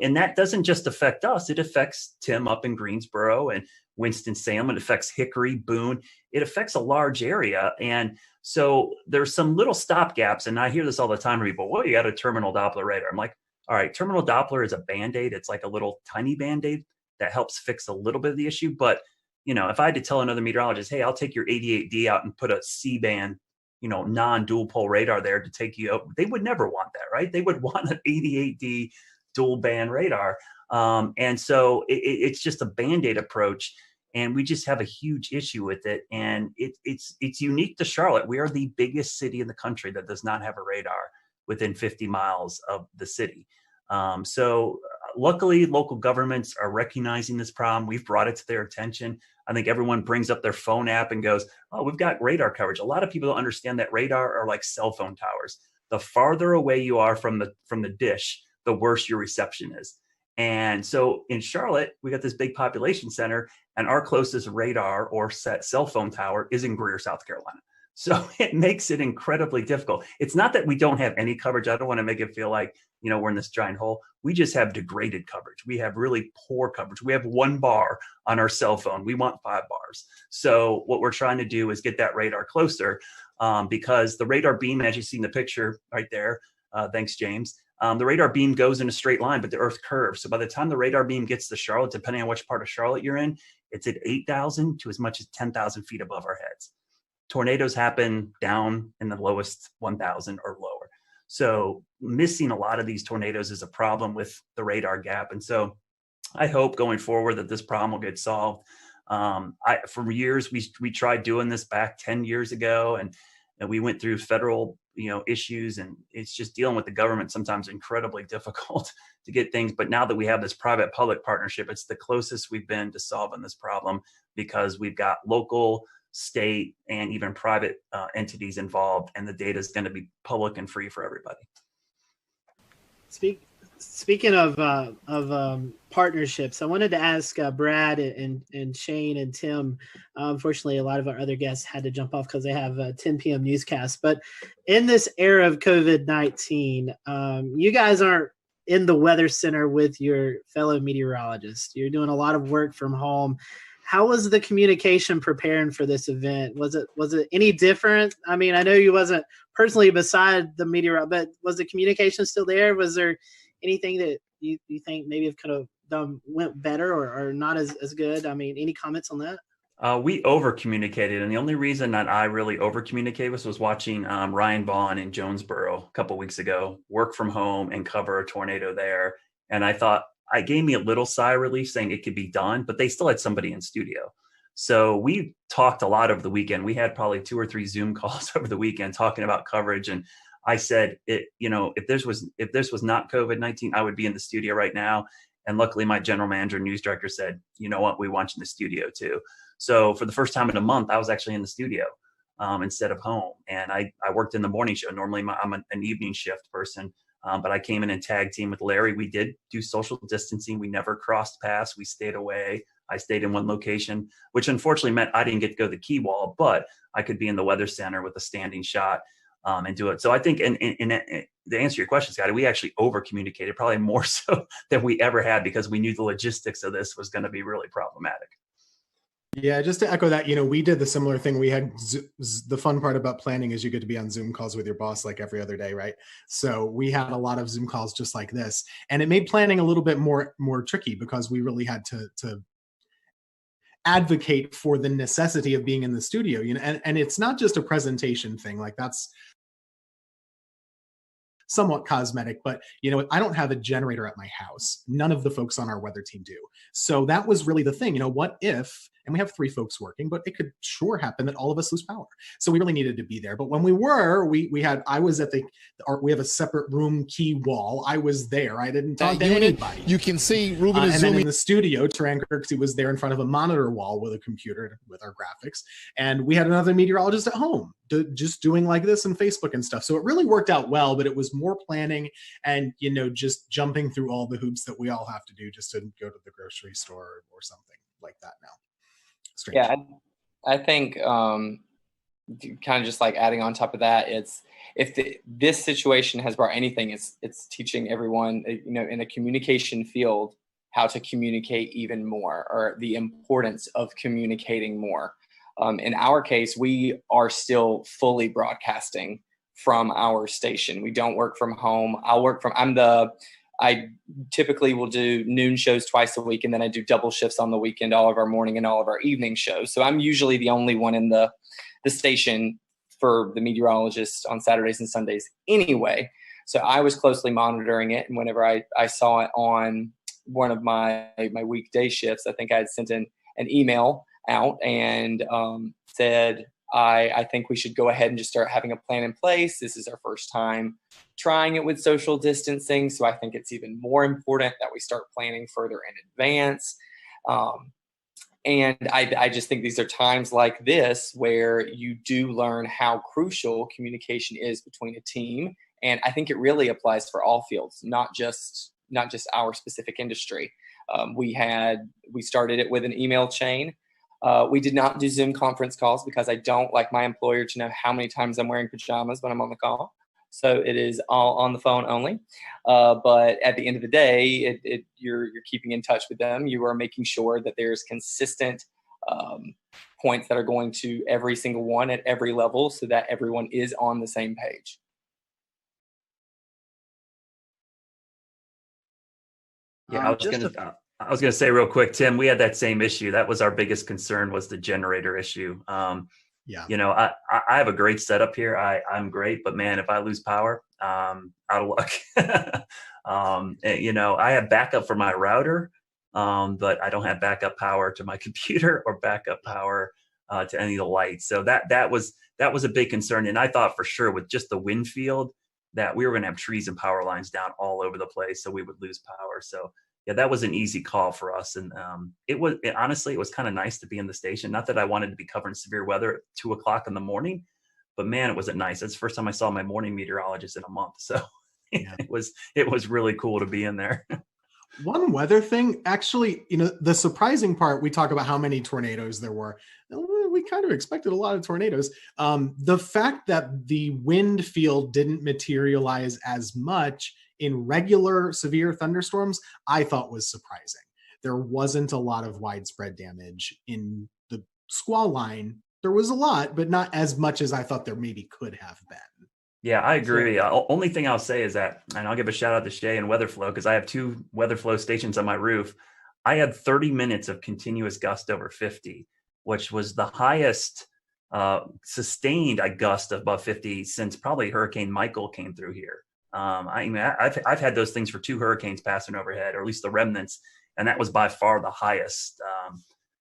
And that doesn't just affect us. It affects Tim up in Greensboro and Winston-Salem. It affects Hickory, Boone. It affects a large area. And so there's some little stopgaps. And I hear this all the time from people, well, you got a terminal Doppler radar. I'm like, all right, terminal Doppler is a Band-Aid. It's like a little tiny Band-Aid that helps fix a little bit of the issue. But, if I had to tell another meteorologist, hey, I'll take your 88D out and put a C-band, non-dual pole radar there to take you out, they would never want that, right? They would want an 88D dual band radar. And so it's just a Band-Aid approach. And we just have a huge issue with it. And it's unique to Charlotte. We are the biggest city in the country that does not have a radar within 50 miles of the city. So luckily, local governments are recognizing this problem. We've brought it to their attention. I think everyone brings up their phone app and goes, oh, we've got radar coverage. A lot of people don't understand that radar are like cell phone towers. The farther away you are from the dish, the worse your reception is. And so in Charlotte, we got this big population center, and our closest radar or cell phone tower is in Greer, South Carolina. So it makes it incredibly difficult. It's not that we don't have any coverage. I don't want to make it feel like, we're in this giant hole. We just have degraded coverage. We have really poor coverage. We have 1 bar on our cell phone. We want 5 bars. So what we're trying to do is get that radar closer because the radar beam, as you see in the picture right there, thanks, James, the radar beam goes in a straight line, but the Earth curves. So by the time the radar beam gets to Charlotte, depending on which part of Charlotte you're in, it's at 8,000 to as much as 10,000 feet above our heads. Tornadoes happen down in the lowest 1,000 or lower. So missing a lot of these tornadoes is a problem with the radar gap. And so I hope going forward that this problem will get solved. For years, we tried doing this back 10 years ago, and we went through federal issues, and it's just dealing with the government sometimes incredibly difficult to get things. But now that we have this private public partnership, it's the closest we've been to solving this problem, because we've got local, state, and even private entities involved, and the data is going to be public and free for everybody. Speaking of partnerships, I wanted to ask Brad and Shane and Tim. Unfortunately, a lot of our other guests had to jump off because they have a 10 p.m. newscast. But in this era of COVID-19, you guys aren't in the weather center with your fellow meteorologists. You're doing a lot of work from home. How was the communication preparing for this event? Was it any different? I mean, I know you wasn't personally beside the meteorologist, but was the communication still there? Was there anything that you think maybe could have went better or not as good? I mean, any comments on that? We over communicated, and the only reason that I really over communicated was watching Ryan Vaughn in Jonesboro a couple weeks ago work from home and cover a tornado there. And I thought, it gave me a little sigh of relief saying it could be done, but they still had somebody in studio. So we talked a lot over the weekend. We had probably 2 or 3 Zoom calls over the weekend talking about coverage. And I said, if this was not COVID-19, I would be in the studio right now. And luckily my general manager and news director said, you know what, we want you in the studio too. So for the first time in a month, I was actually in the studio instead of home. And I worked in the morning show. Normally I'm an evening shift person. But I came in and tag team with Larry. We did do social distancing. We never crossed paths. We stayed away. I stayed in one location, which unfortunately meant I didn't get to go to the key wall, but I could be in the weather center with a standing shot and do it. So I think, and to answer your question, Scotty, we actually over communicated, probably more so than we ever had, because we knew the logistics of this was going to be really problematic. Yeah, just to echo that, we did the similar thing. We had the fun part about planning is you get to be on Zoom calls with your boss like every other day, right? So we had a lot of Zoom calls just like this, and it made planning a little bit more tricky, because we really had to advocate for the necessity of being in the studio. And it's not just a presentation thing, like that's somewhat cosmetic, but I don't have a generator at my house. None of the folks on our weather team do. So that was really the thing. What if, and we have 3 folks working, but it could sure happen that all of us lose power. So we really needed to be there. But when we were, I was at we have a separate room key wall. I was there. I didn't talk to anybody. You can see Ruben is and zooming. then in the studio, Taran Kirksey was there in front of a monitor wall with a computer with our graphics. And we had another meteorologist at home just doing like this and Facebook and stuff. So it really worked out well, but it was more planning and, just jumping through all the hoops that we all have to do just to go to the grocery store or something like that now. Strange. Yeah, I think kind of just like adding on top of that, it's this situation has brought anything, it's teaching everyone, in a communication field how to communicate even more, or the importance of communicating more. In our case, we are still fully broadcasting from our station. We don't work from home. I typically will do noon shows twice a week, and then I do double shifts on the weekend, all of our morning and all of our evening shows. So I'm usually the only one in the station for the meteorologist on Saturdays and Sundays anyway. So I was closely monitoring it, and whenever I saw it on one of my weekday shifts, I think I had sent an email out and said, I think we should go ahead and just start having a plan in place. This is our first time trying it with social distancing, so I think it's even more important that we start planning further in advance. And I just think these are times like this where you do learn how crucial communication is between a team. And I think it really applies for all fields, not just our specific industry. We started it with an email chain. We did not do Zoom conference calls because I don't like my employer to know how many times I'm wearing pajamas when I'm on the call. So it is all on the phone only. But at the end of the day, you're keeping in touch with them. You are making sure that there's consistent points that are going to every single one at every level so that everyone is on the same page. Yeah, I was gonna say real quick, Tim, we had that same issue. That was our biggest concern, was the generator issue. Yeah. You know, I have a great setup here. I'm great, but man, if I lose power, out of luck. You know, I have backup for my router, but I don't have backup power to my computer or backup power to any of the lights. So that was a big concern. And I thought for sure with just the wind field that we were going to have trees and power lines down all over the place, so we would lose power. So yeah, that was an easy call for us. And honestly, it was kind of nice to be in the station. Not that I wanted to be covering severe weather at 2:00 in the morning, but man, it was nice. That's the first time I saw my morning meteorologist in a month. So Yeah. it was really cool to be in there. One weather thing, actually, you know, the surprising part, we talk about how many tornadoes there were. We kind of expected a lot of tornadoes. The fact that the wind field didn't materialize as much in regular severe thunderstorms, I thought was surprising. There wasn't a lot of widespread damage in the squall line. There was a lot, but not as much as I thought there maybe could have been. Yeah, I agree. Only thing I'll say is that, and I'll give a shout out to Shay and Weatherflow, because I have 2 Weatherflow stations on my roof. I had 30 minutes of continuous gust over 50, which was the highest sustained gust above 50 since probably Hurricane Michael came through here. I've had those things for 2 hurricanes passing overhead, or at least the remnants, and that was by far the highest.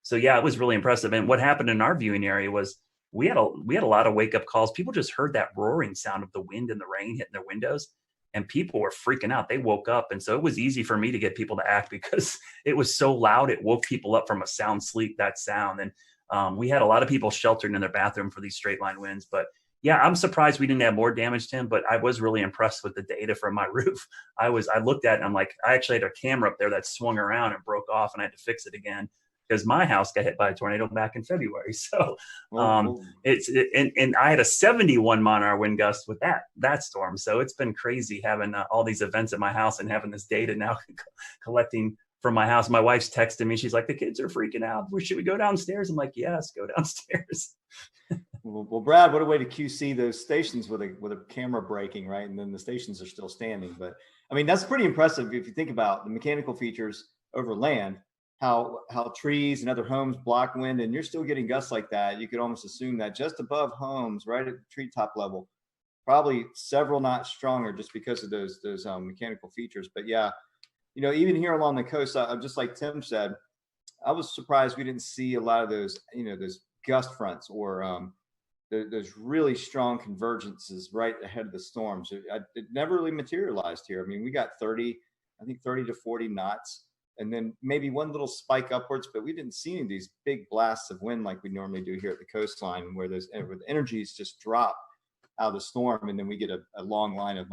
So yeah, it was really impressive. And what happened in our viewing area was we had a lot of wake up calls. People just heard that roaring sound of the wind and the rain hitting their windows, and people were freaking out. They woke up, and so it was easy for me to get people to act because it was so loud. It woke people up from a sound sleep. That sound, and we had a lot of people sheltered in their bathroom for these straight line winds, but. Yeah, I'm surprised we didn't have more damage, Tim, but I was really impressed with the data from my roof. I looked at it and I'm like, I actually had a camera up there that swung around and broke off, and I had to fix it again because my house got hit by a tornado back in February. So and I had a 71 mile-an-hour wind gust with that storm. So it's been crazy having all these events at my house and having this data now collecting from my house. My wife's texting me. She's like, the kids are freaking out. Should we go downstairs? I'm like, yes, go downstairs. Well, Brad, what a way to QC those stations with a camera breaking, right? And then the stations are still standing. But I mean, that's pretty impressive if you think about the mechanical features over land, how trees and other homes block wind, and you're still getting gusts like that. You could almost assume that just above homes, right at the treetop level, probably several knots stronger just because of those mechanical features. But yeah, you know, even here along the coast, just like Tim said, I was surprised we didn't see a lot of those, you know, those gust fronts or there's really strong convergences right ahead of the storms. It never really materialized here. I mean, we got 30 to 40 knots, and then maybe one little spike upwards, but we didn't see any of these big blasts of wind like we normally do here at the coastline, where the energies just drop out of the storm, and then we get a long line of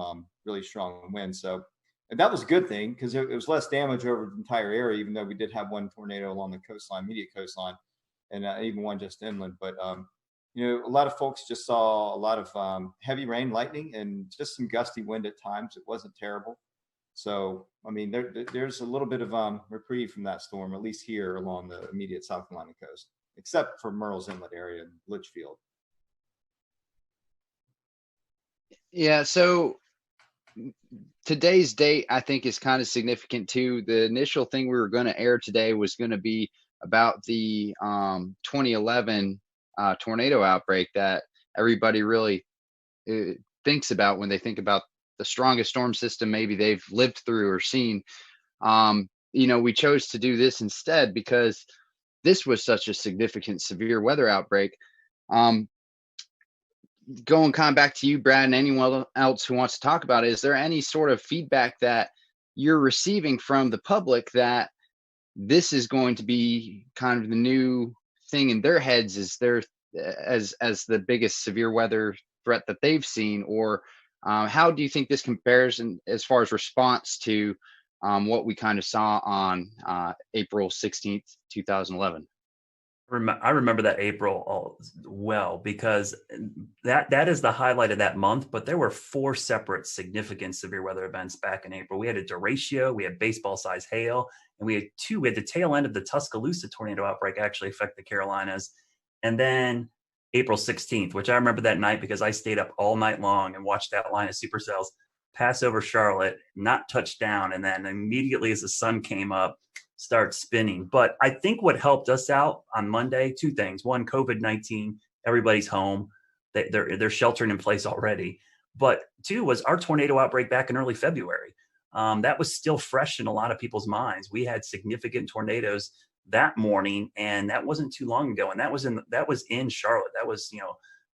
really strong winds. So that was a good thing because it was less damage over the entire area, even though we did have one tornado along the coastline, immediate coastline, and even one just inland. But you know, a lot of folks just saw a lot of heavy rain, lightning, and just some gusty wind at times. It wasn't terrible. So, I mean, there's a little bit of reprieve from that storm, at least here along the immediate South Carolina coast, except for Murrells Inlet area and Litchfield. Yeah, so today's date, I think, is kind of significant too. The initial thing we were going to air today was going to be about the 2011 tornado outbreak that everybody really thinks about when they think about the strongest storm system maybe they've lived through or seen. You know, we chose to do this instead because this was such a significant severe weather outbreak. Going kind of back to you, Brad, and anyone else who wants to talk about it, is there any sort of feedback that you're receiving from the public that this is going to be kind of the new thing in their heads as the biggest severe weather threat that they've seen? Or how do you think this compares as far as response to what we kind of saw on April 16th, 2011? I remember that April well, because that is the highlight of that month. But there were 4 separate significant severe weather events back in April. We had a derecho, we had baseball-sized hail, and we had the tail end of the Tuscaloosa tornado outbreak actually affect the Carolinas. And then April 16th, which I remember that night because I stayed up all night long and watched that line of supercells. pass over Charlotte, not touch down, and then immediately as the sun came up, start spinning. But I think what helped us out on Monday, two things. One, COVID-19, everybody's home. They're sheltering in place already. But two was our tornado outbreak back in early February. That was still fresh in a lot of people's minds. We had significant tornadoes that morning, and that wasn't too long ago. And that was in Charlotte. That was,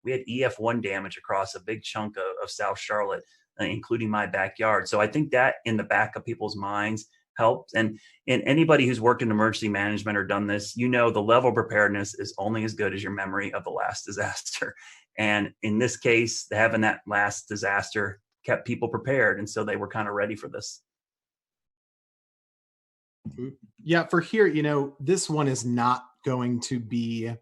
we had EF1 damage across a big chunk of South Charlotte, including my backyard. So I think that in the back of people's minds helped. And anybody who's worked in emergency management or done this, the level of preparedness is only as good as your memory of the last disaster. And in this case, having that last disaster kept people prepared. And so they were kind of ready for this. Yeah, for here, this one is not going to be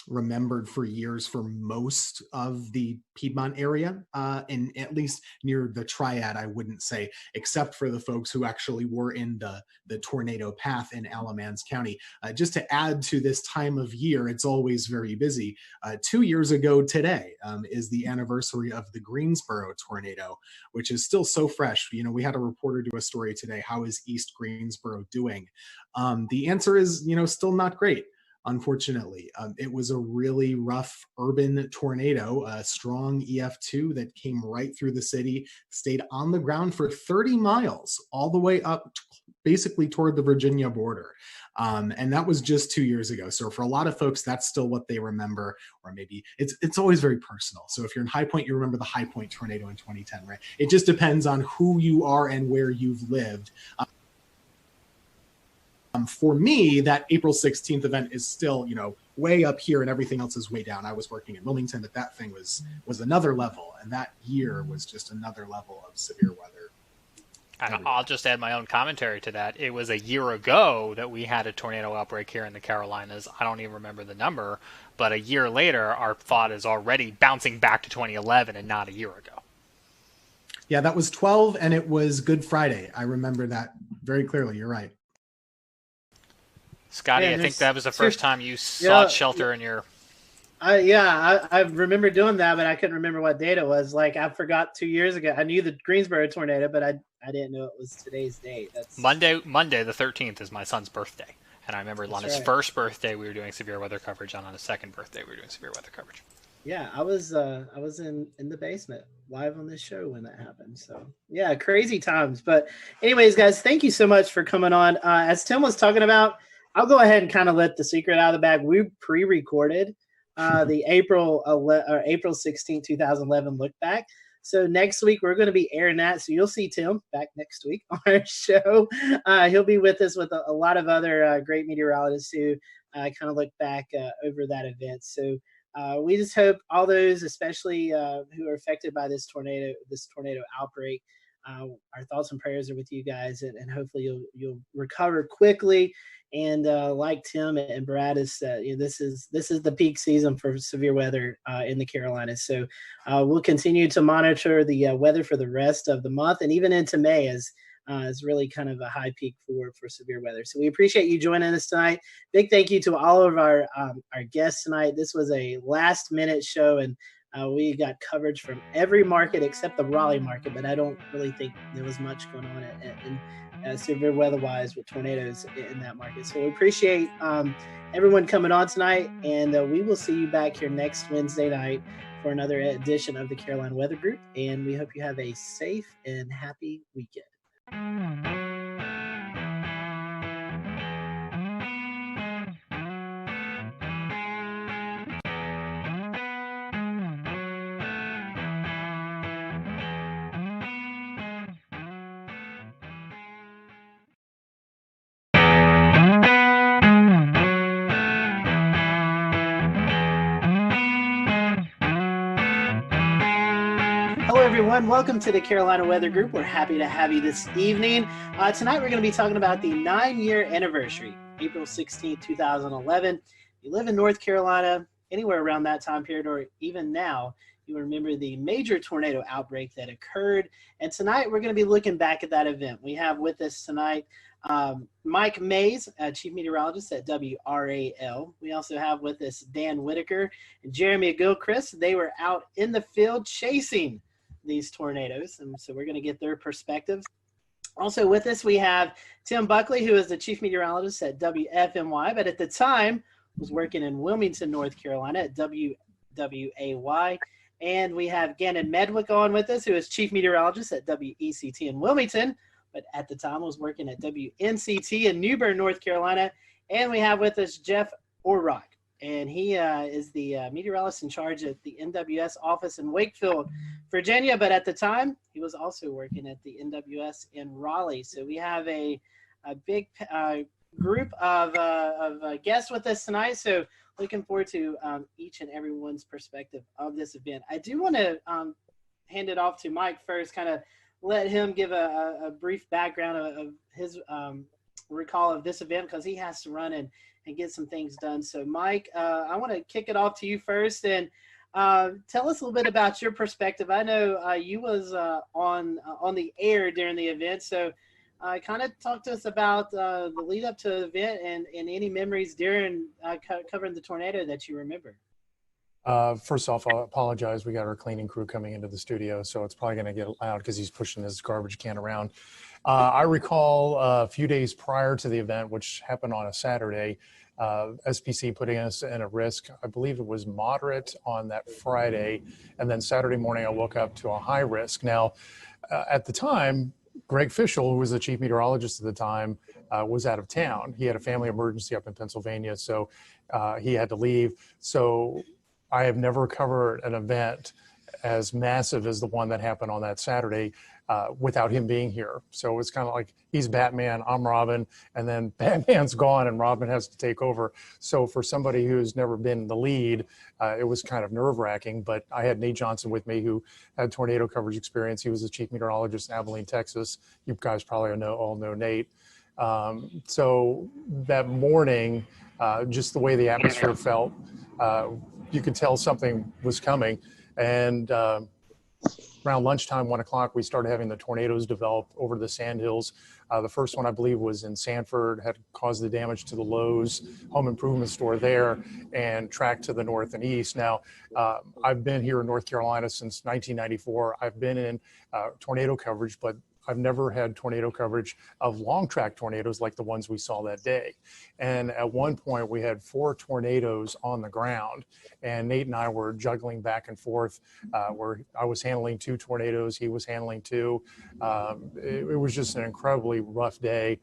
remembered for years for most of the Piedmont area, and at least near the Triad, I wouldn't say, except for the folks who actually were in the tornado path in Alamance County. Just to add to this time of year, it's always very busy. 2 years ago today is the anniversary of the Greensboro tornado, which is still so fresh. We had a reporter do a story today. How is East Greensboro doing? The answer is, still not great. Unfortunately, it was a really rough urban tornado, a strong EF2 that came right through the city, stayed on the ground for 30 miles, all the way up basically toward the Virginia border. And that was just 2 years ago. So for a lot of folks, that's still what they remember, or maybe it's always very personal. So if you're in High Point, you remember the High Point tornado in 2010, right? It just depends on who you are and where you've lived. For me, that April 16th event is still, way up here and everything else is way down. I was working in Wilmington, but that thing was another level. And that year was just another level of severe weather. And I'll just add my own commentary to that. It was a year ago that we had a tornado outbreak here in the Carolinas. I don't even remember the number, but a year later, our thought is already bouncing back to 2011 and not a year ago. Yeah, that was 12, and it was Good Friday. I remember that very clearly. You're right. Scotty, I think that was the first time you sought shelter in your... I remember doing that, but I couldn't remember what date it was. Like, I forgot 2 years ago. I knew the Greensboro tornado, but I didn't know it was today's date. That's Monday the 13th is my son's birthday. And I remember on his first birthday, we were doing severe weather coverage, and on his second birthday, we were doing severe weather coverage. Yeah, I was in the basement live on this show when that happened. So yeah, crazy times. But anyways, guys, thank you so much for coming on. As Tim was talking about, I'll go ahead and kind of let the secret out of the bag. We pre-recorded the April 16, 2011 look back. So next week we're going to be airing that. So you'll see Tim back next week on our show. He'll be with us with a lot of other great meteorologists who kind of look back over that event. So we just hope all those, especially who are affected by this tornado outbreak, our thoughts and prayers are with you guys, and hopefully you'll recover quickly. And like Tim and Brad has said, this is the peak season for severe weather in the Carolinas. So we'll continue to monitor the weather for the rest of the month, and even into May is really kind of a high peak for severe weather. So we appreciate you joining us tonight. Big thank you to all of our guests tonight. This was a last minute show, and we got coverage from every market except the Raleigh market, but I don't really think there was much going on in severe weather-wise with tornadoes in that market. So we appreciate everyone coming on tonight, and we will see you back here next Wednesday night for another edition of the Carolina Weather Group, and we hope you have a safe and happy weekend. Everyone, welcome to the Carolina Weather Group. We're happy to have you this evening. Tonight we're going to be talking about the 9-year anniversary, April 16, 2011. If you live in North Carolina, anywhere around that time period, or even now, you remember the major tornado outbreak that occurred. And tonight we're going to be looking back at that event. We have with us tonight Mike Mays, Chief Meteorologist at WRAL. We also have with us Dan Whitaker and Jeremy Gilchrist. They were out in the field chasing these tornadoes, and so we're going to get their perspective. Also with us, we have Tim Buckley, who is the chief meteorologist at WFMY, but at the time was working in Wilmington, North Carolina at WWAY. And we have Gannon Medwick on with us, who is chief meteorologist at WECT in Wilmington, but at the time was working at WNCT in New Bern, North Carolina. And we have with us Jeff Orrock, and he is the meteorologist in charge at the NWS office in Wakefield, Virginia. But at the time, he was also working at the NWS in Raleigh. So we have a big group of guests with us tonight. So looking forward to each and everyone's perspective of this event. I do want to hand it off to Mike first, kind of let him give a brief background of his recall of this event, because he has to run and get some things done. So Mike, I want to kick it off to you first, and tell us a little bit about your perspective. I know you was on the air during the event, so kind of talk to us about the lead up to the event and any memories during covering the tornado that you remember. First off, I apologize. We got our cleaning crew coming into the studio, so it's probably going to get loud because he's pushing his garbage can around. I recall a few days prior to the event, which happened on a Saturday, SPC putting us in a risk. I believe it was moderate on that Friday, and then Saturday morning I woke up to a high risk. Now, at the time, Greg Fischel, who was the chief meteorologist at the time, was out of town. He had a family emergency up in Pennsylvania, so he had to leave. So I have never covered an event as massive as the one that happened on that Saturday without him being here. So it's kind of like he's Batman, I'm Robin, and then Batman's gone and Robin has to take over. So for somebody who's never been the lead, it was kind of nerve-wracking. But I had Nate Johnson with me, who had tornado coverage experience. He was the chief meteorologist in Abilene, Texas. You guys probably all know Nate. So that morning, just the way the atmosphere felt, you could tell something was coming. And around lunchtime, 1 o'clock, we started having the tornadoes develop over the Sandhills. The first one, I believe, was in Sanford, had caused the damage to the Lowe's home improvement store there and tracked to the north and east. Now, I've been here in North Carolina since 1994. I've been in tornado coverage, but I've never had tornado coverage of long track tornadoes like the ones we saw that day. And at one point we had 4 tornadoes on the ground, and Nate and I were juggling back and forth where I was handling 2 tornadoes, he was handling 2. It was just an incredibly rough day.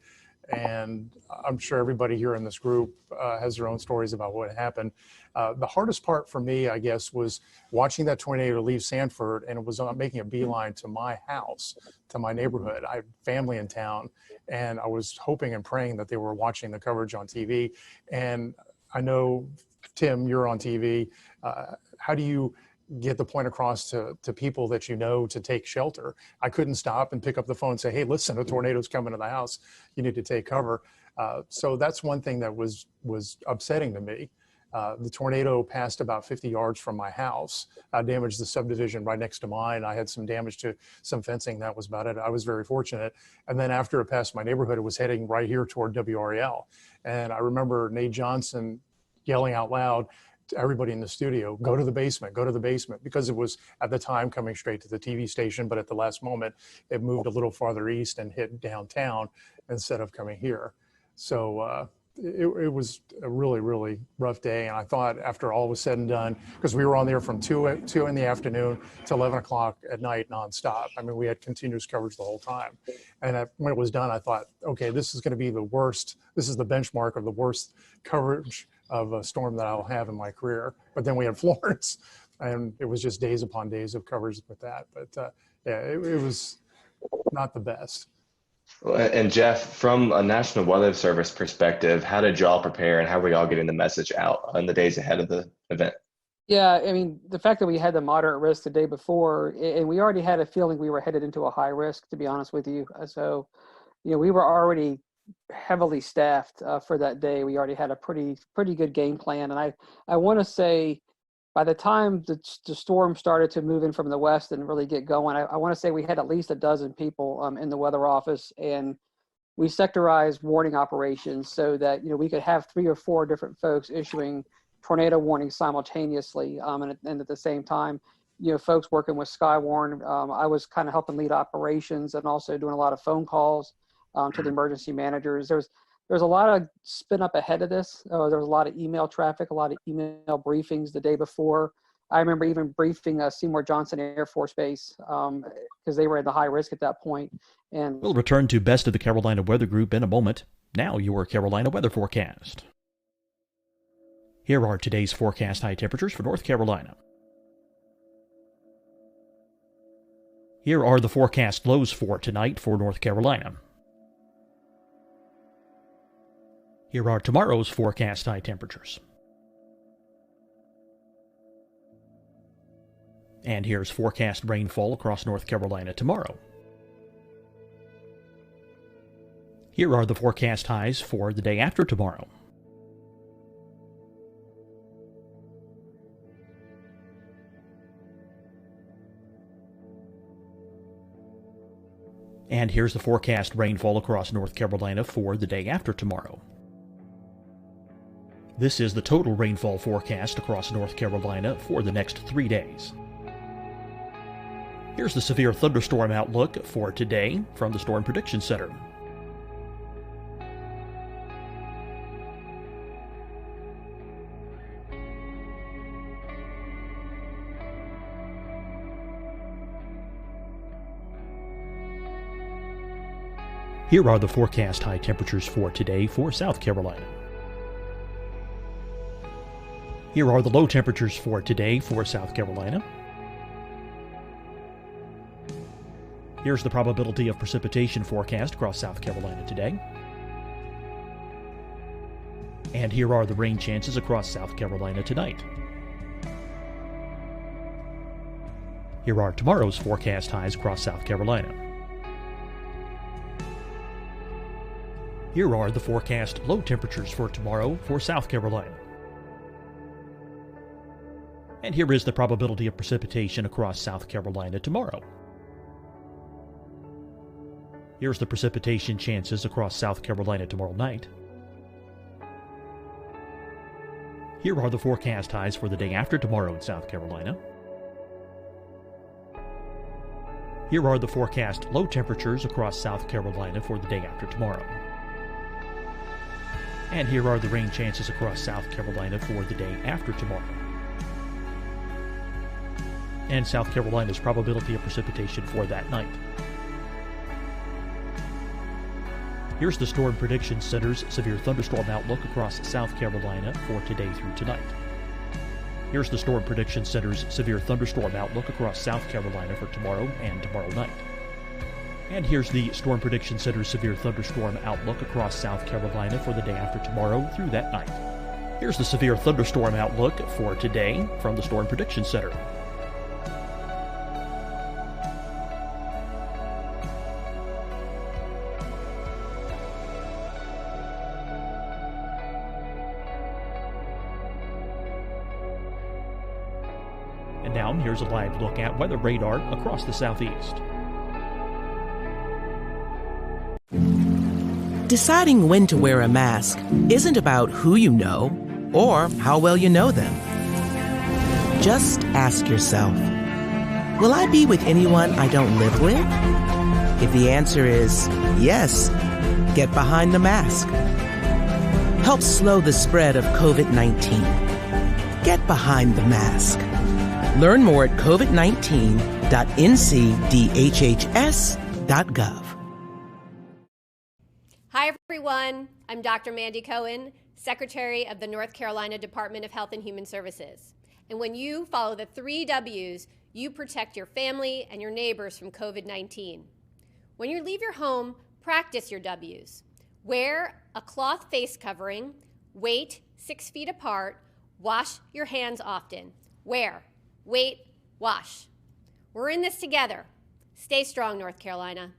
And I'm sure everybody here in this group has their own stories about what happened. The hardest part for me, I guess, was watching that tornado leave Sanford, and it was making a beeline to my house, to my neighborhood. I have family in town, and I was hoping and praying that they were watching the coverage on TV. And I know, Tim, you're on TV. How do you get the point across to people that you know to take shelter? I couldn't stop and pick up the phone and say, hey, listen, a tornado's coming to the house. You need to take cover. So that's one thing that was upsetting to me. The tornado passed about 50 yards from my house, damaged the subdivision right next to mine. I had some damage to some fencing. That was about it. I was very fortunate. And then after it passed my neighborhood, it was heading right here toward WREL. And I remember Nate Johnson yelling out loud to everybody in the studio, go to the basement, because it was at the time coming straight to the TV station, but at the last moment, it moved a little farther east and hit downtown instead of coming here. So it was a really, really rough day. And I thought after all was said and done, because we were on there from 2 in the afternoon to 11 o'clock at night nonstop. I mean, we had continuous coverage the whole time. And when it was done, I thought, okay, this is going to be the worst. This is the benchmark of the worst coverage of a storm that I'll have in my career. But then we had Florence, and it was just days upon days of coverage with that. But yeah, it was not the best. And Jeff, from a National Weather Service perspective, how did y'all prepare, and how were y'all getting the message out in the days ahead of the event? Yeah, I mean, the fact that we had the moderate risk the day before, and we already had a feeling we were headed into a high risk, to be honest with you. So, we were already heavily staffed for that day. We already had a pretty good game plan. And I want to say by the time the storm started to move in from the west and really get going, I want to say we had at least a dozen people in the weather office, and we sectorized warning operations so that we could have 3 or 4 different folks issuing tornado warnings simultaneously, and at the same time folks working with Skywarn. I was kind of helping lead operations and also doing a lot of phone calls to the emergency managers. There's a lot of spin up ahead of this. There was a lot of email traffic, a lot of email briefings the day before. I remember even briefing Seymour Johnson Air Force Base because they were at the high risk at that point. And we'll return to Best of the Carolina Weather Group in a moment. Now your Carolina weather forecast. Here are today's forecast high temperatures for North Carolina. Here are the forecast lows for tonight for North Carolina. Here are tomorrow's forecast high temperatures. And here's forecast rainfall across North Carolina tomorrow. Here are the forecast highs for the day after tomorrow. And here's the forecast rainfall across North Carolina for the day after tomorrow. This is the total rainfall forecast across North Carolina for the next 3 days. Here's the severe thunderstorm outlook for today from the Storm Prediction Center. Here are the forecast high temperatures for today for South Carolina. Here are the low temperatures for today for South Carolina. Here's the probability of precipitation forecast across South Carolina today. And here are the rain chances across South Carolina tonight. Here are tomorrow's forecast highs across South Carolina. Here are the forecast low temperatures for tomorrow for South Carolina. And here is the probability of precipitation across South Carolina tomorrow. Here's the precipitation chances across South Carolina tomorrow night. Here are the forecast highs for the day after tomorrow in South Carolina. Here are the forecast low temperatures across South Carolina for the day after tomorrow. And here are the rain chances across South Carolina for the day after tomorrow. And South Carolina's probability of precipitation for that night. Here's the Storm Prediction Center's severe thunderstorm outlook across South Carolina for today through tonight. Here's the Storm Prediction Center's severe thunderstorm outlook across South Carolina for tomorrow and tomorrow night. And here's the Storm Prediction Center's severe thunderstorm outlook across South Carolina for the day after tomorrow through that night. Here's the severe thunderstorm outlook for today from the Storm Prediction Center. And now here's a live look at weather radar across the southeast. Deciding when to wear a mask isn't about who you know or how well you know them. Just ask yourself, will I be with anyone I don't live with? If the answer is yes, get behind the mask. Help slow the spread of COVID-19. Get behind the mask. Learn more at covid19.ncdhhs.gov. Hi, everyone. I'm Dr. Mandy Cohen, Secretary of the North Carolina Department of Health and Human Services. And when you follow the 3 W's, you protect your family and your neighbors from COVID-19. When you leave your home, practice your W's. Wear a cloth face covering, wait 6 feet apart, wash your hands often. Wear, wait, wash. We're in this together. Stay strong, North Carolina.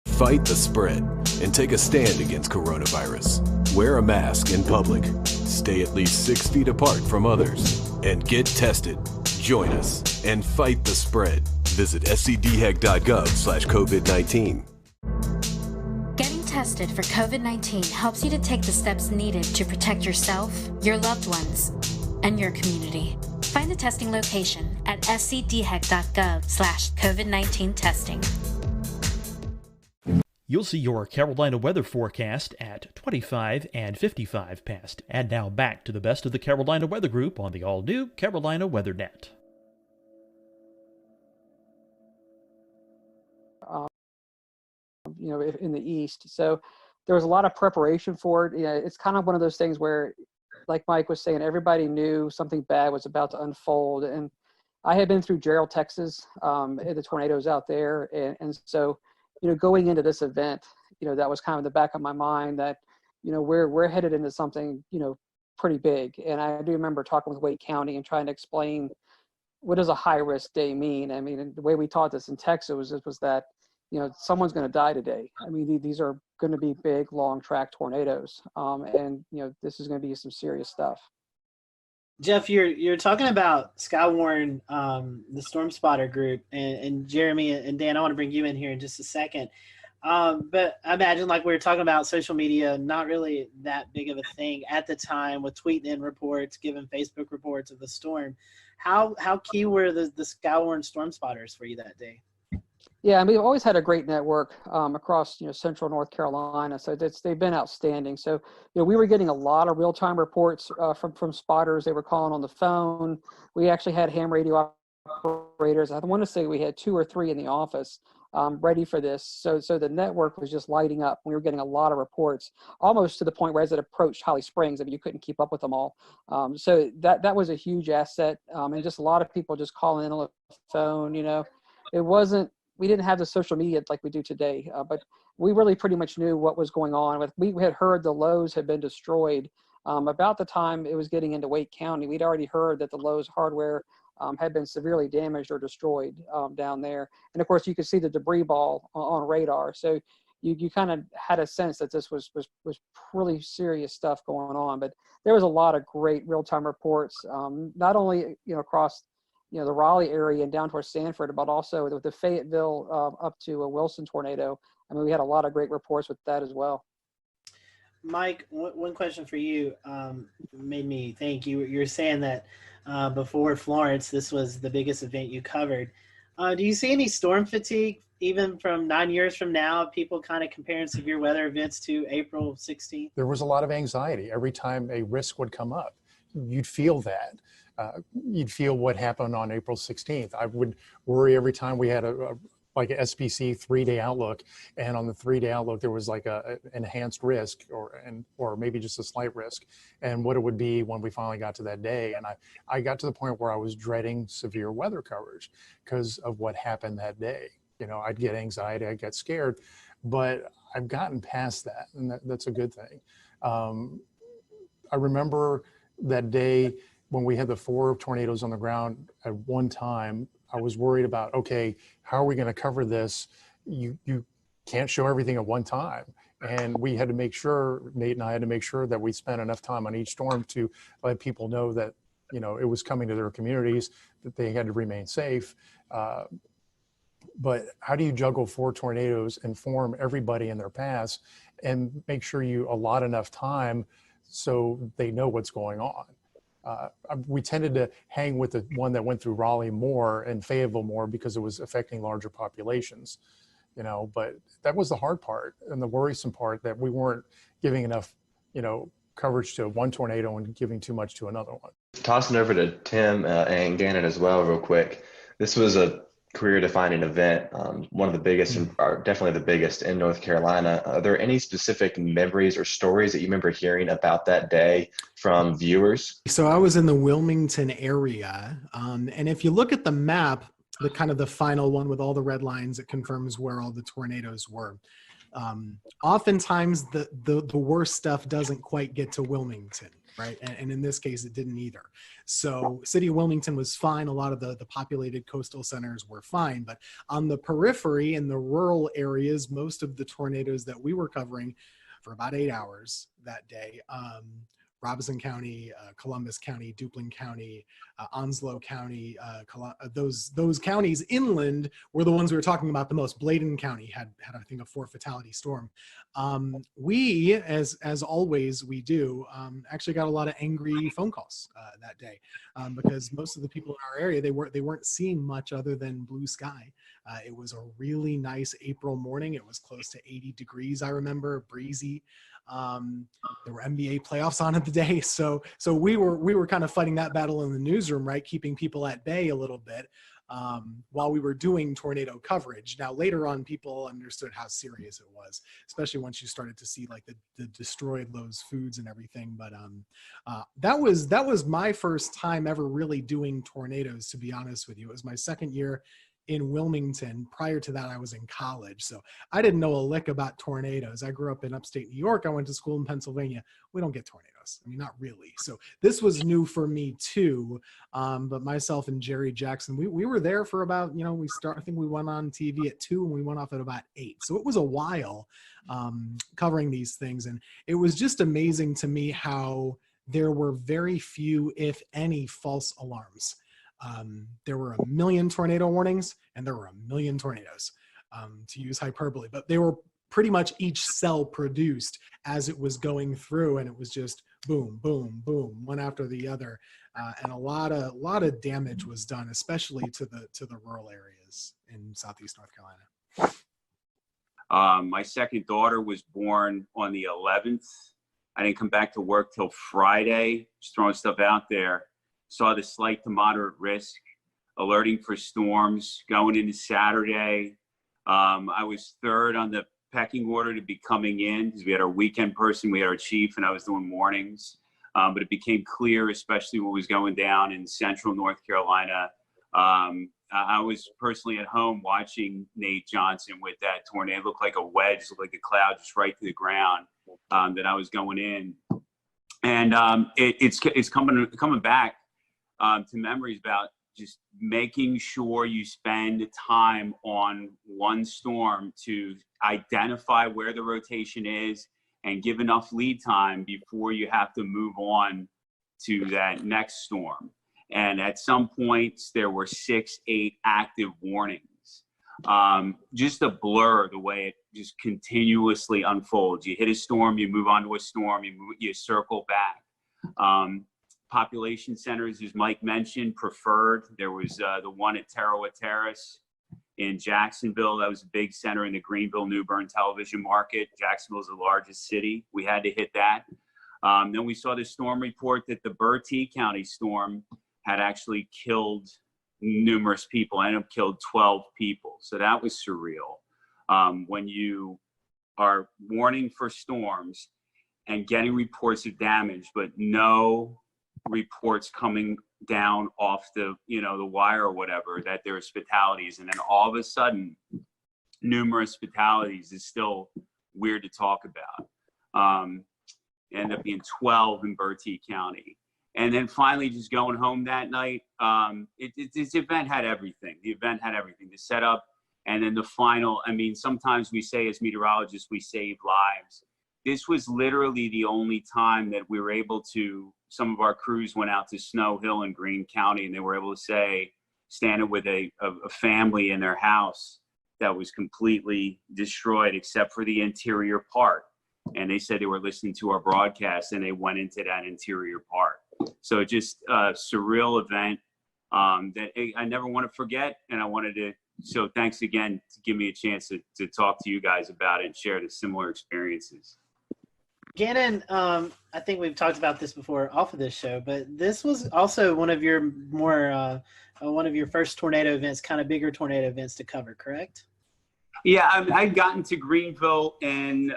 Fight the spread and take a stand against coronavirus. Wear a mask in public. Stay at least 6 feet apart from others. And get tested. Join us and fight the spread. Visit scdhec.gov/COVID-19. Getting tested for COVID-19 helps you to take the steps needed to protect yourself, your loved ones, and your community. Find the testing location at scdhec.gov/COVID-19 testing. You'll see your Carolina weather forecast at 25 and 55 past. And now back to the best of the Carolina Weather Group on the all-new Carolina WeatherNet. In the east. So there was a lot of preparation for it. It's kind of one of those things where, like Mike was saying, everybody knew something bad was about to unfold. And I had been through Gerald, Texas, the tornadoes out there. And so, going into this event, that was kind of the back of my mind that, we're headed into something, pretty big. And I do remember talking with Wake County and trying to explain what does a high risk day mean? I mean, the way we taught this in Texas was that, someone's going to die today. I mean, these are going to be big, long track tornadoes. And, this is going to be some serious stuff. Jeff, you're talking about Skywarn, the Storm Spotter group, and Jeremy and Dan, I want to bring you in here in just a second. But I imagine, like we were talking about, social media, not really that big of a thing at the time, with tweeting in reports, giving Facebook reports of the storm. How key were the Skywarn Storm Spotters for you that day? Yeah, and we've always had a great network across Central North Carolina, so they've been outstanding. So we were getting a lot of real-time reports from spotters. They were calling on the phone. We actually had ham radio operators. I want to say we had 2 or 3 in the office ready for this. So the network was just lighting up. We were getting a lot of reports, almost to the point where as it approached Holly Springs, I mean, you couldn't keep up with them all. So that was a huge asset, and just a lot of people just calling in on the phone. We didn't have the social media like we do today, but we really pretty much knew what was going on. We had heard the Lowe's had been destroyed. About the time it was getting into Wake County, we'd already heard that the Lowe's hardware had been severely damaged or destroyed down there. And of course, you could see the debris ball on radar. So you kind of had a sense that this was really serious stuff going on. But there was a lot of great real-time reports, not only across the Raleigh area and down towards Sanford, but also with the Fayetteville up to a Wilson tornado. I mean, we had a lot of great reports with that as well. Mike, one question for you made me think. You were saying that before Florence, this was the biggest event you covered. Do you see any storm fatigue, even from 9 years from now, people kind of comparing severe weather events to April 16th? There was a lot of anxiety every time a risk would come up. You'd feel that. You'd feel what happened on April 16th. I would worry every time we had like a SPC 3-day outlook, and on the 3-day outlook there was like a enhanced risk or maybe just a slight risk, and what it would be when we finally got to that day. And I got to the point where I was dreading severe weather coverage because of what happened that day. I'd get anxiety, I'd get scared, but I've gotten past that, and that's a good thing. I remember that day when we had the 4 tornadoes on the ground at one time. I was worried about, okay, how are we going to cover this? You can't show everything at one time. And we had to make sure, Nate and I had to make sure that we spent enough time on each storm to let people know that, it was coming to their communities, that they had to remain safe. But how do you juggle 4 tornadoes, inform everybody in their paths, and make sure you allot enough time so they know what's going on? We tended to hang with the one that went through Raleigh more and Fayetteville more because it was affecting larger populations, but that was the hard part and the worrisome part, that we weren't giving enough, coverage to one tornado and giving too much to another one. Tossing over to Tim and Gannon as well real quick. This was a career-defining event, one of the biggest, or definitely the biggest in North Carolina. Are there any specific memories or stories that you remember hearing about that day from viewers? So I was in the Wilmington area, and if you look at the map, the kind of the final one with all the red lines, it confirms where all the tornadoes were. Oftentimes the worst stuff doesn't quite get to Wilmington, right? And in this case, it didn't either. So city of Wilmington was fine. A lot of the populated coastal centers were fine, but on the periphery in the rural areas, most of the tornadoes that we were covering for about 8 hours that day Robeson County, Columbus County, Duplin County, Onslow County, those counties inland were the ones we were talking about the most. Bladen County had I think a 4 fatality storm. We, as always we do, actually got a lot of angry phone calls that day because most of the people in our area, they weren't seeing much other than blue sky. It was a really nice April morning. It was close to 80 degrees, I remember, breezy. There were NBA playoffs on at the day, so we were kind of fighting that battle in the newsroom, right, keeping people at bay a little bit while we were doing tornado coverage. Now later on, people understood how serious it was, especially once you started to see like the destroyed those foods and everything. But that was my first time ever really doing tornadoes, to be honest with you. It was my second year in Wilmington. Prior to that, I was in college, so I didn't know a lick about tornadoes. I grew up in upstate New York. I went to school in Pennsylvania. We don't get tornadoes. I mean, not really. So this was new for me too. But myself and Jerry Jackson, we were there for about, I think we went on TV at 2 and we went off at about 8. So it was a while covering these things. And it was just amazing to me how there were very few, if any, false alarms. There were a million tornado warnings and there were a million tornadoes, to use hyperbole, but they were pretty much each cell produced as it was going through, and it was just boom, boom, boom, one after the other, and a lot of damage was done, especially to the rural areas in Southeast North Carolina. My second daughter was born on the 11th. I didn't come back to work till Friday, just throwing stuff out there. Saw the slight to moderate risk, alerting for storms going into Saturday. I was third on the pecking order to be coming in because we had our weekend person, we had our chief, and I was doing mornings. But it became clear, especially what was going down in central North Carolina. I was personally at home watching Nate Johnson with that tornado. It looked like a wedge, looked like a cloud just right to the ground that I was going in. And it's coming back. To memories about just making sure you spend time on one storm to identify where the rotation is and give enough lead time before you have to move on to that next storm. And at some points there were 6, 8 active warnings. Just a blur the way it just continuously unfolds. You hit a storm, you move on to a storm, you circle back. Population centers, as Mike mentioned, preferred. There was the one at Tarawa Terrace in Jacksonville. That was a big center in the Greenville-New Bern television market. Jacksonville is the largest city. We had to hit that. Then we saw the storm report that the Bertie County storm had actually killed numerous people, ended up killed 12 people. So that was surreal. When you are warning for storms and getting reports of damage, but no reports coming down off the wire or whatever that there's fatalities, and then all of a sudden numerous fatalities is still weird to talk about. End up being 12 in Bertie County, and then finally just going home that night. This event had everything. The event had everything, the setup, and then the final. I mean, sometimes we say as meteorologists we save lives. This was literally the only time that we were able to, some of our crews went out to Snow Hill in Greene County, and they were able to say, standing with a family in their house that was completely destroyed except for the interior part. And they said they were listening to our broadcast and they went into that interior part. So just a surreal event that I never want to forget. And I wanted to, so thanks again to give me a chance to talk to you guys about it and share the similar experiences. Gannon, I think we've talked about this before off of this show, but this was also one of your one of your first tornado events, kind of bigger tornado events to cover, correct? Yeah, I'd gotten to Greenville in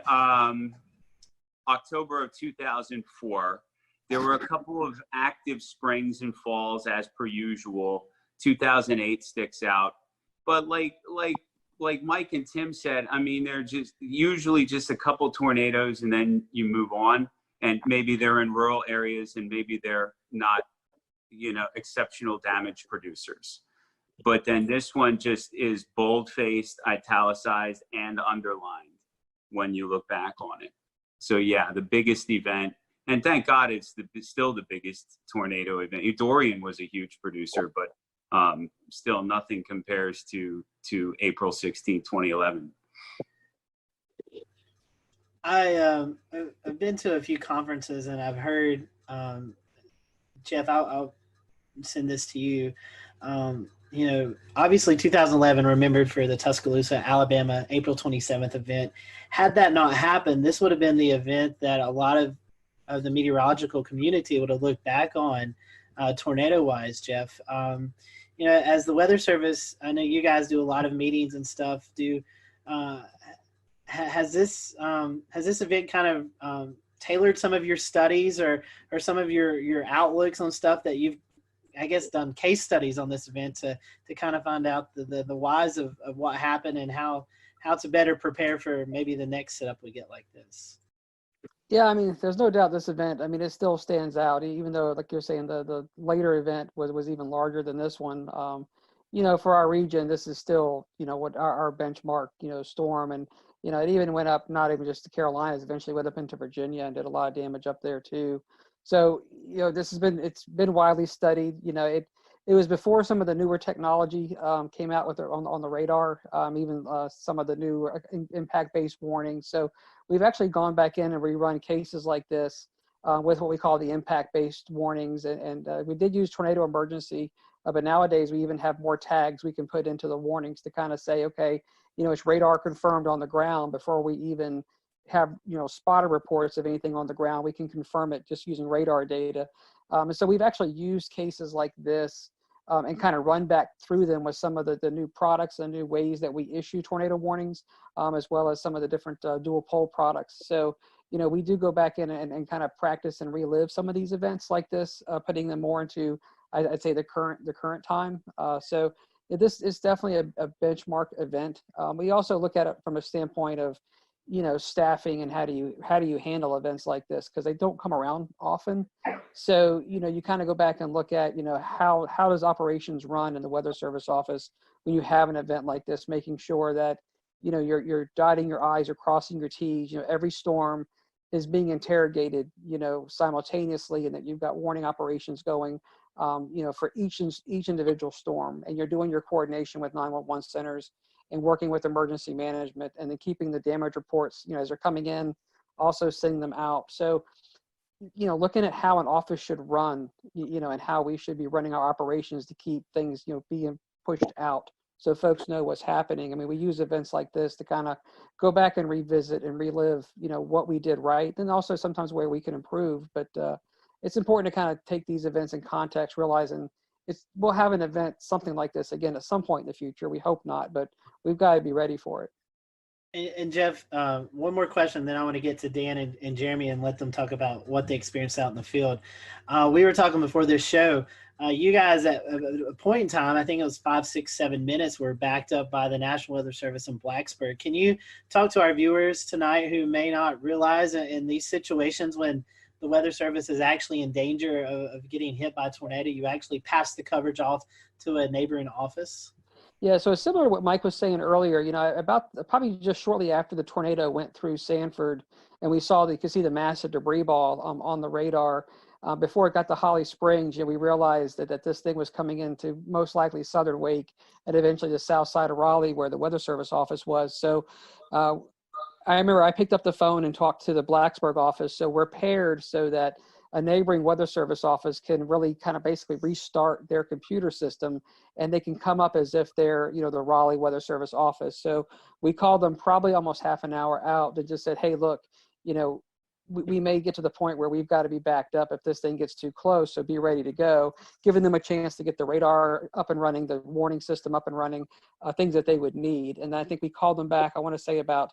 October of 2004. There were a couple of active springs and falls as per usual. 2008 sticks out, but like Mike and Tim said, I mean, they're just usually just a couple tornadoes and then you move on, and maybe they're in rural areas and maybe they're not, exceptional damage producers. But then this one just is bold-faced, italicized, and underlined when you look back on it. So yeah, the biggest event And thank God it's still the biggest tornado event. Dorian was a huge producer, but still nothing compares to April 16, 2011. I've been to a few conferences and I've heard, Jeff, I'll send this to you. You know, obviously 2011 remembered for the Tuscaloosa, Alabama, April 27th event. Had that not happened, this would have been the event that a lot of the meteorological community would have looked back on tornado-wise, Jeff. You know, as the Weather Service, I know you guys do a lot of meetings and stuff. Has this event kind of tailored some of your studies or some of your outlooks on stuff that you've, I guess, done case studies on this event to kind of find out the whys of what happened and how to better prepare for maybe the next setup we get like this? Yeah, I mean, there's no doubt this event, I mean, it still stands out, even though, like you're saying, the later event was even larger than this one. You know, for our region, this is still, you know, what our benchmark, you know, storm. And, you know, it even went up, not even just the Carolinas, eventually went up into Virginia and did a lot of damage up there too. So, you know, it's been widely studied. You know, it was before some of the newer technology came out with on the radar, even some of the new impact-based warnings. So we've actually gone back in and rerun cases like this with what we call the impact-based warnings. And we did use tornado emergency, but nowadays we even have more tags we can put into the warnings to kind of say, okay, you know, it's radar confirmed on the ground before we even have, you know, spotter reports of anything on the ground. We can confirm it just using radar data. And so we've actually used cases like this and kind of run back through them with some of the new products and new ways that we issue tornado warnings, as well as some of the different dual pole products. So, you know, we do go back in and kind of practice and relive some of these events like this, putting them more into, I'd say, the current time. So this is definitely a benchmark event. We also look at it from a standpoint of, you know, staffing and how do you handle events like this, because they don't come around often. So, you know, you kind of go back and look at, you know, how does operations run in the Weather Service office when you have an event like this, making sure that, you know, you're dotting your I's or crossing your T's. You know, every storm is being interrogated, you know, simultaneously, and that you've got warning operations going, you know, for each individual storm, and you're doing your coordination with 911 centers and working with emergency management, and then keeping the damage reports, you know, as they're coming in, also sending them out. So, you know, looking at how an office should run, you know, and how we should be running our operations to keep things, you know, being pushed out so folks know what's happening. I mean, we use events like this to kind of go back and revisit and relive, you know, what we did right, and also sometimes where we can improve. But it's important to kind of take these events in context, realizing we'll have an event, something like this again at some point in the future. We hope not, but we've got to be ready for it. And Jeff, one more question, then I want to get to Dan and Jeremy and let them talk about what they experienced out in the field. We were talking before this show. You guys, at a point in time, I think it was 5, 6, 7 minutes, were backed up by the National Weather Service in Blacksburg. Can you talk to our viewers tonight who may not realize in these situations when the Weather Service is actually in danger of getting hit by a tornado, you actually pass the coverage off to a neighboring office? Yeah, so it's similar to what Mike was saying earlier. You know, about probably just shortly after the tornado went through Sanford, and we saw you could see the massive debris ball on the radar. Before it got to Holly Springs, you know, we realized that this thing was coming into most likely southern Wake and eventually the south side of Raleigh, where the Weather Service office was. So I remember I picked up the phone and talked to the Blacksburg office. So we're paired so that a neighboring Weather Service office can really kind of basically restart their computer system, and they can come up as if they're, you know, the Raleigh Weather Service office. So we called them probably almost half an hour out and just said, hey, look, you know, we may get to the point where we've got to be backed up if this thing gets too close, so be ready to go, giving them a chance to get the radar up and running, the warning system up and running, things that they would need. And I think we called them back, I want to say about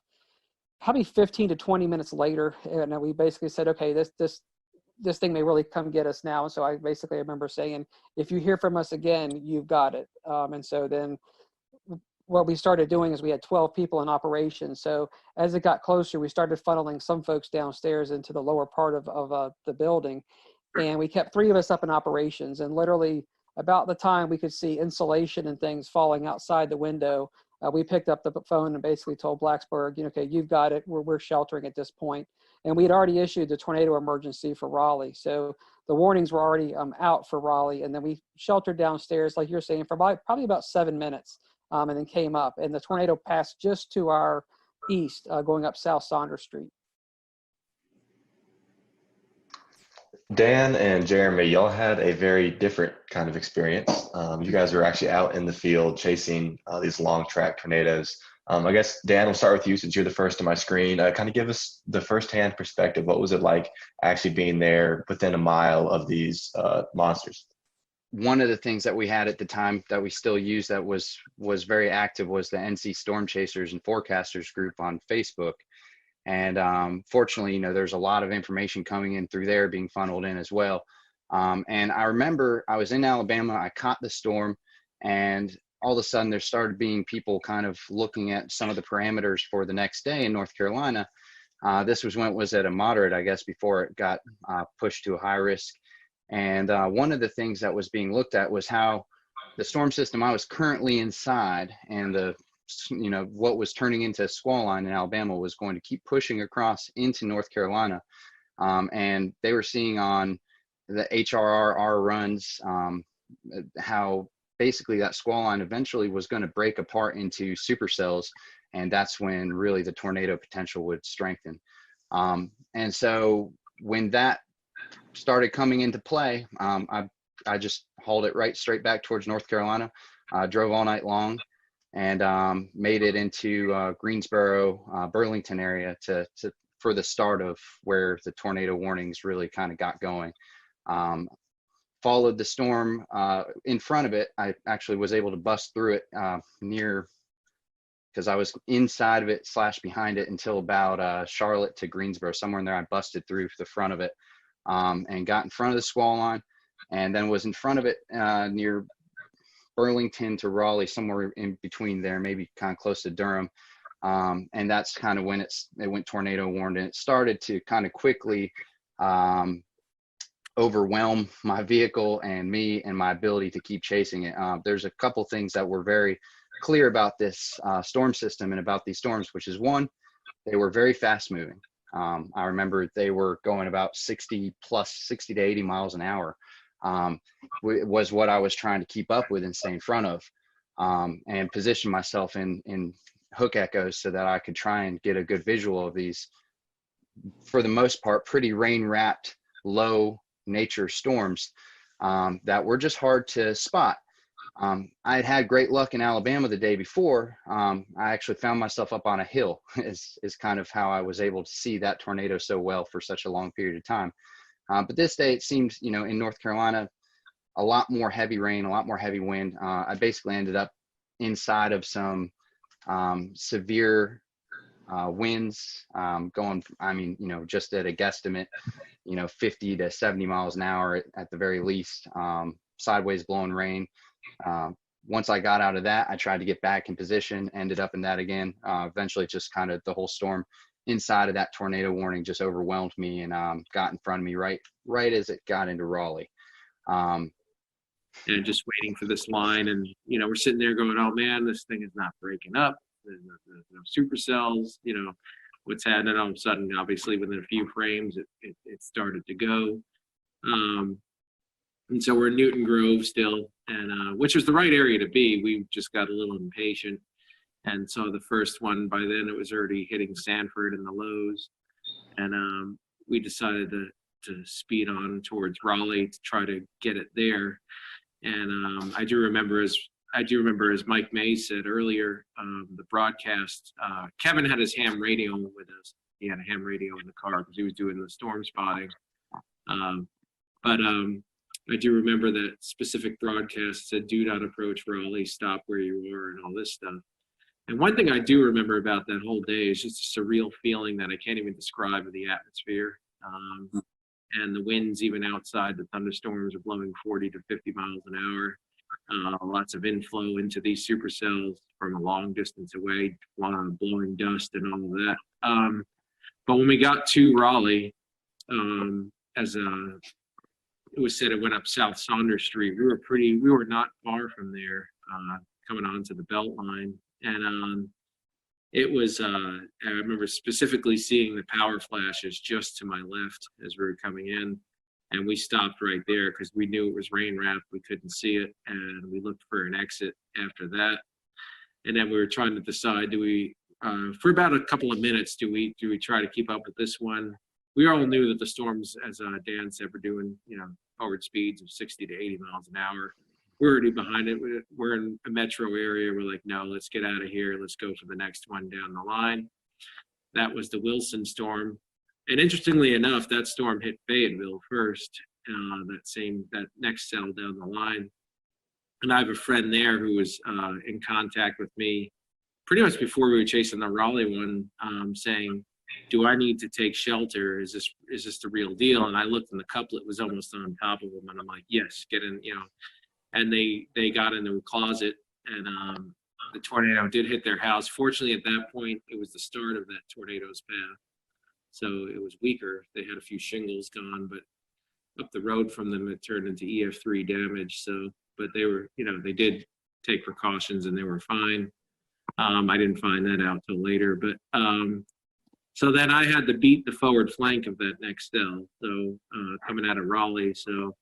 probably 15 to 20 minutes later, and we basically said, okay, this thing may really come get us now. And so I basically remember saying, if you hear from us again, you've got it. And so then what we started doing is we had 12 people in operation. So as it got closer, we started funneling some folks downstairs into the lower part of the building. And we kept 3 of us up in operations. And literally about the time we could see insulation and things falling outside the window, we picked up the phone and basically told Blacksburg, okay, you've got it. We're sheltering at this point. And we had already issued the tornado emergency for Raleigh. So the warnings were already out for Raleigh. And then we sheltered downstairs, like you're saying, for probably about 7 minutes, and then came up. And the tornado passed just to our east, going up South Saunders Street. Dan and Jeremy, y'all had a very different kind of experience. You guys were actually out in the field chasing these long track tornadoes. I guess, Dan, we'll start with you since you're the first on my screen. Kind of give us the firsthand perspective. What was it like actually being there within a mile of these monsters? One of the things that we had at the time that we still use that was very active was the NC Storm Chasers and Forecasters group on Facebook. And fortunately, there's a lot of information coming in through there being funneled in as well. And I remember I was in Alabama, I caught the storm, and all of a sudden there started being people kind of looking at some of the parameters for the next day in North Carolina. This was when it was at a moderate, I guess, before it got pushed to a high risk. And one of the things that was being looked at was how the storm system I was currently inside and what was turning into a squall line in Alabama was going to keep pushing across into North Carolina. And they were seeing on the HRR runs how basically that squall line eventually was going to break apart into supercells. And that's when really the tornado potential would strengthen. And so when that started coming into play, I just hauled it straight back towards North Carolina, drove all night long, and made it into Greensboro, Burlington area for the start of where the tornado warnings really kind of got going. Followed the storm in front of it. I actually was able to bust through it because I was inside of it / behind it until about Charlotte to Greensboro, somewhere in there. I busted through the front of it and got in front of the squall line, and then was in front of it near Burlington to Raleigh, somewhere in between there, maybe kind of close to Durham. And that's kind of when it went tornado warned, and it started to kind of quickly overwhelm my vehicle and me and my ability to keep chasing it. There's a couple things that were very clear about this storm system and about these storms, which is one, they were very fast moving. I remember they were going about 60 to 80 miles an hour. Was what I was trying to keep up with and stay in front of, and position myself in hook echoes so that I could try and get a good visual of these, for the most part, pretty rain-wrapped, low nature storms that were just hard to spot. I had great luck in Alabama the day before. I actually found myself up on a hill is kind of how I was able to see that tornado so well for such a long period of time. But this day it seems, in North Carolina, a lot more heavy rain, a lot more heavy wind. I basically ended up inside of some severe winds going, just at a guesstimate, 50 to 70 miles an hour at the very least, sideways blowing rain. Once I got out of that, I tried to get back in position, ended up in that again. Eventually just kind of the whole storm inside of that tornado warning just overwhelmed me and got in front of me right as it got into Raleigh. And just waiting for this line, and we're sitting there going, oh man, this thing is not breaking up. There's no supercells, what's happening. All of a sudden, obviously within a few frames it started to go. And so we're in Newton Grove still, and which was the right area to be. We just got a little impatient and saw the first one. By then it was already hitting Sanford and the lows, and we decided to speed on towards Raleigh to try to get it there. And I do remember, as Mike May said earlier, the broadcast, Kevin had his ham radio with us. He had a ham radio in the car because he was doing the storm spotting. But I do remember that specific broadcast said, do not approach Raleigh, stop where you are, and all this stuff. And one thing I do remember about that whole day is just a surreal feeling that I can't even describe of the atmosphere. And the winds, even outside the thunderstorms, are blowing 40 to 50 miles an hour. Lots of inflow into these supercells from a long distance away, blowing dust and all of that. But when we got to Raleigh, it was said it went up South Saunders Street. We were not far from there, coming onto the Beltline. And it was, I remember specifically seeing the power flashes just to my left as we were coming in. And we stopped right there because we knew it was rain wrapped. We couldn't see it. And we looked for an exit after that. And then we were trying to decide, do we, for about a couple of minutes, do we try to keep up with this one? We all knew that the storms, as Dan said, were doing, forward speeds of 60 to 80 miles an hour. We're already behind it. We're in a metro area. We're like, no, let's get out of here. Let's go for the next one down the line. That was the Wilson storm. And interestingly enough, that storm hit Fayetteville first, that next cell down the line. And I have a friend there who was in contact with me pretty much before we were chasing the Raleigh one, saying, do I need to take shelter? Is this the real deal? And I looked, and the couplet was almost on top of them. And I'm like, yes, get in, And they got into a closet, and the tornado did hit their house. Fortunately, at that point, it was the start of that tornado's path. So it was weaker. They had a few shingles gone, but up the road from them, it turned into EF3 damage. So, but they were, they did take precautions and they were fine. I didn't find that out till later, but so then I had to beat the forward flank of that next cell. So coming out of Raleigh, so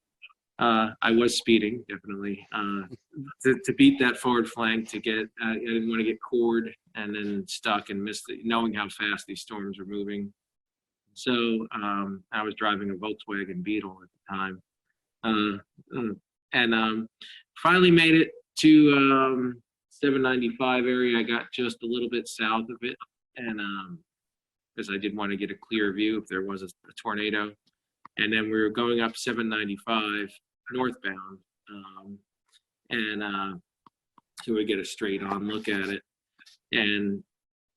I was speeding definitely to beat that forward flank to get. I didn't want to get cored and then stuck and miss knowing how fast these storms were moving. So I was driving a Volkswagen Beetle at the time, and finally made it to 795 area. I got just a little bit south of it, and because I did want to get a clear view if there was a tornado. And then we were going up 795 northbound, so we get a straight on look at it, and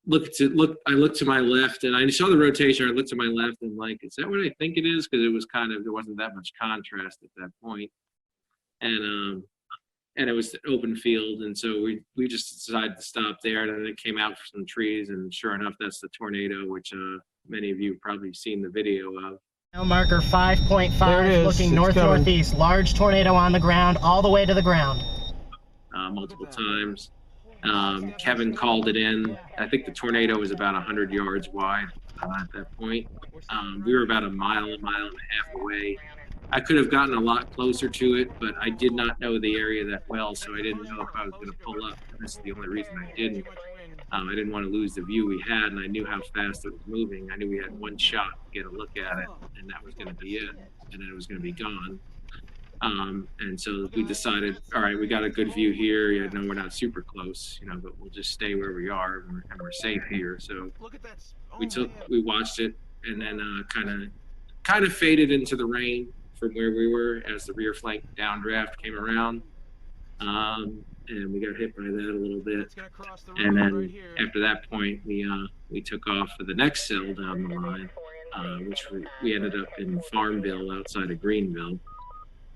I looked to my left, and I saw the rotation. I looked to my left, and like, is that what I think it is? Because it was there wasn't that much contrast at that point, and it was the open field, and so we just decided to stop there. And then it came out from some trees, and sure enough, that's the tornado, which many of you have probably seen the video of. Now marker 5.5, looking north-northeast. Large tornado on the ground, all the way to the ground. Multiple times. Kevin called it in. I think the tornado was about 100 yards wide at that point. We were about a mile and a half away. I could have gotten a lot closer to it, but I did not know the area that well, so I didn't know if I was going to pull up. This is the only reason I didn't. I didn't want to lose the view we had, and I knew how fast it was moving. I knew we had one shot to get a look at it, and that was going to be it, and then it was going to be gone. And so we decided, all right, we got a good view here. Yeah, no, we're not super close, but we'll just stay where we are, and we're safe here. So we watched it, and then kind of faded into the rain from where we were as the rear flank downdraft came around. And we got hit by that a little bit. And then after that point, we took off for the next cell down the line, which we ended up in Farmville outside of Greenville.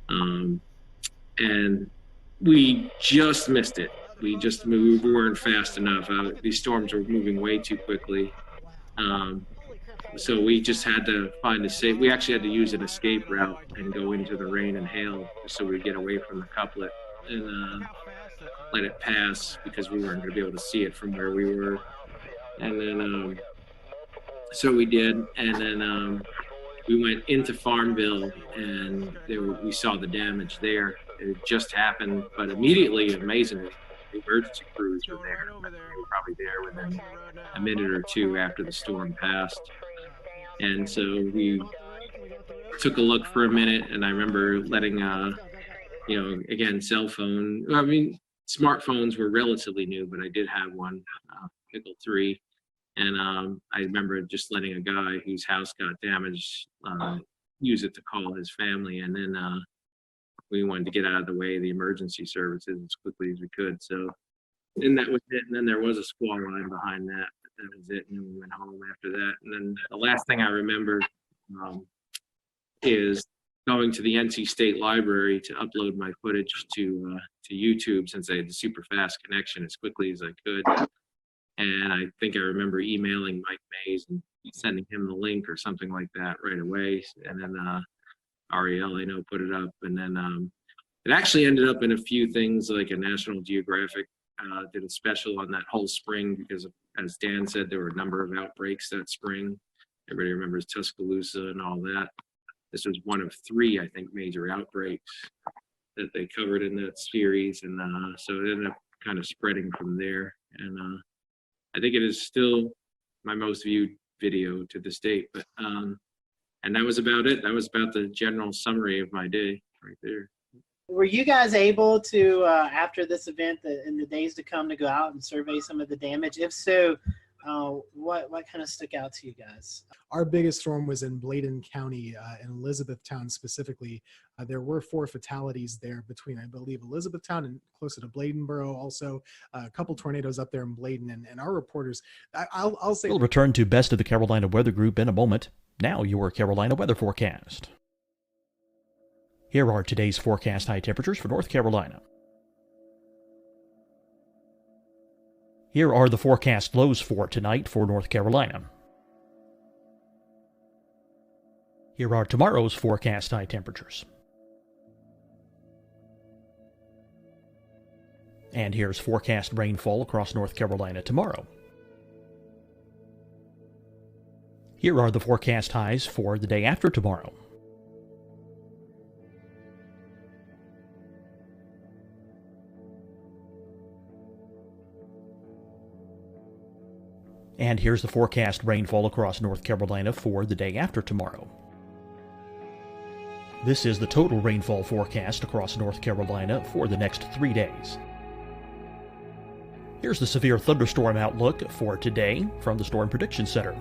And we just missed it. We weren't fast enough. These storms were moving way too quickly. So we just had to we actually had to use an escape route and go into the rain and hail so we'd get away from the couplet and let it pass because we weren't going to be able to see it from where we were. And then, so we did. And then we went into Farmville, and we saw the damage there. It just happened, but immediately, amazingly, the emergency crews were there. They were probably there within a minute or two after the storm passed. And so we took a look for a minute, and I remember letting, again, cell phone. I mean, smartphones were relatively new, but I did have one, Pickle 3. And I remember just letting a guy whose house got damaged use it to call his family. And then we wanted to get out of the way of the emergency services as quickly as we could. So then that was it. And then there was a squall line behind that. But that was it. And then we went home after that. And then the last thing I remember is going to the NC State Library to upload my footage to YouTube, since I had the super fast connection, as quickly as I could. And I think I remember emailing Mike Mays and sending him the link or something like that right away. And then Ariel, I know, put it up. And then it actually ended up in a few things like a National Geographic did a special on that whole spring because, as Dan said, there were a number of outbreaks that spring. Everybody remembers Tuscaloosa and all that. This was one of 3, I think, major outbreaks that they covered in that series. And so it ended up kind of spreading from there. And I think it is still my most viewed video to this date. But and that was about it. That was about the general summary of my day right there. Were you guys able to, after this event, in the days to come, to go out and survey some of the damage? If so, what kind of stuck out to you guys? Our biggest storm was in Bladen County, in Elizabethtown specifically. There were 4 fatalities there between, I believe, Elizabethtown and closer to Bladenboro. Also, a couple tornadoes up there in Bladen. And our reporters, I'll say... We'll return to Best of the Carolina Weather Group in a moment. Now your Carolina weather forecast. Here are today's forecast high temperatures for North Carolina. Here are the forecast lows for tonight for North Carolina. Here are tomorrow's forecast high temperatures. And here's forecast rainfall across North Carolina tomorrow. Here are the forecast highs for the day after tomorrow. And here's the forecast rainfall across North Carolina for the day after tomorrow. This is the total rainfall forecast across North Carolina for the next 3 days. Here's the severe thunderstorm outlook for today from the Storm Prediction Center.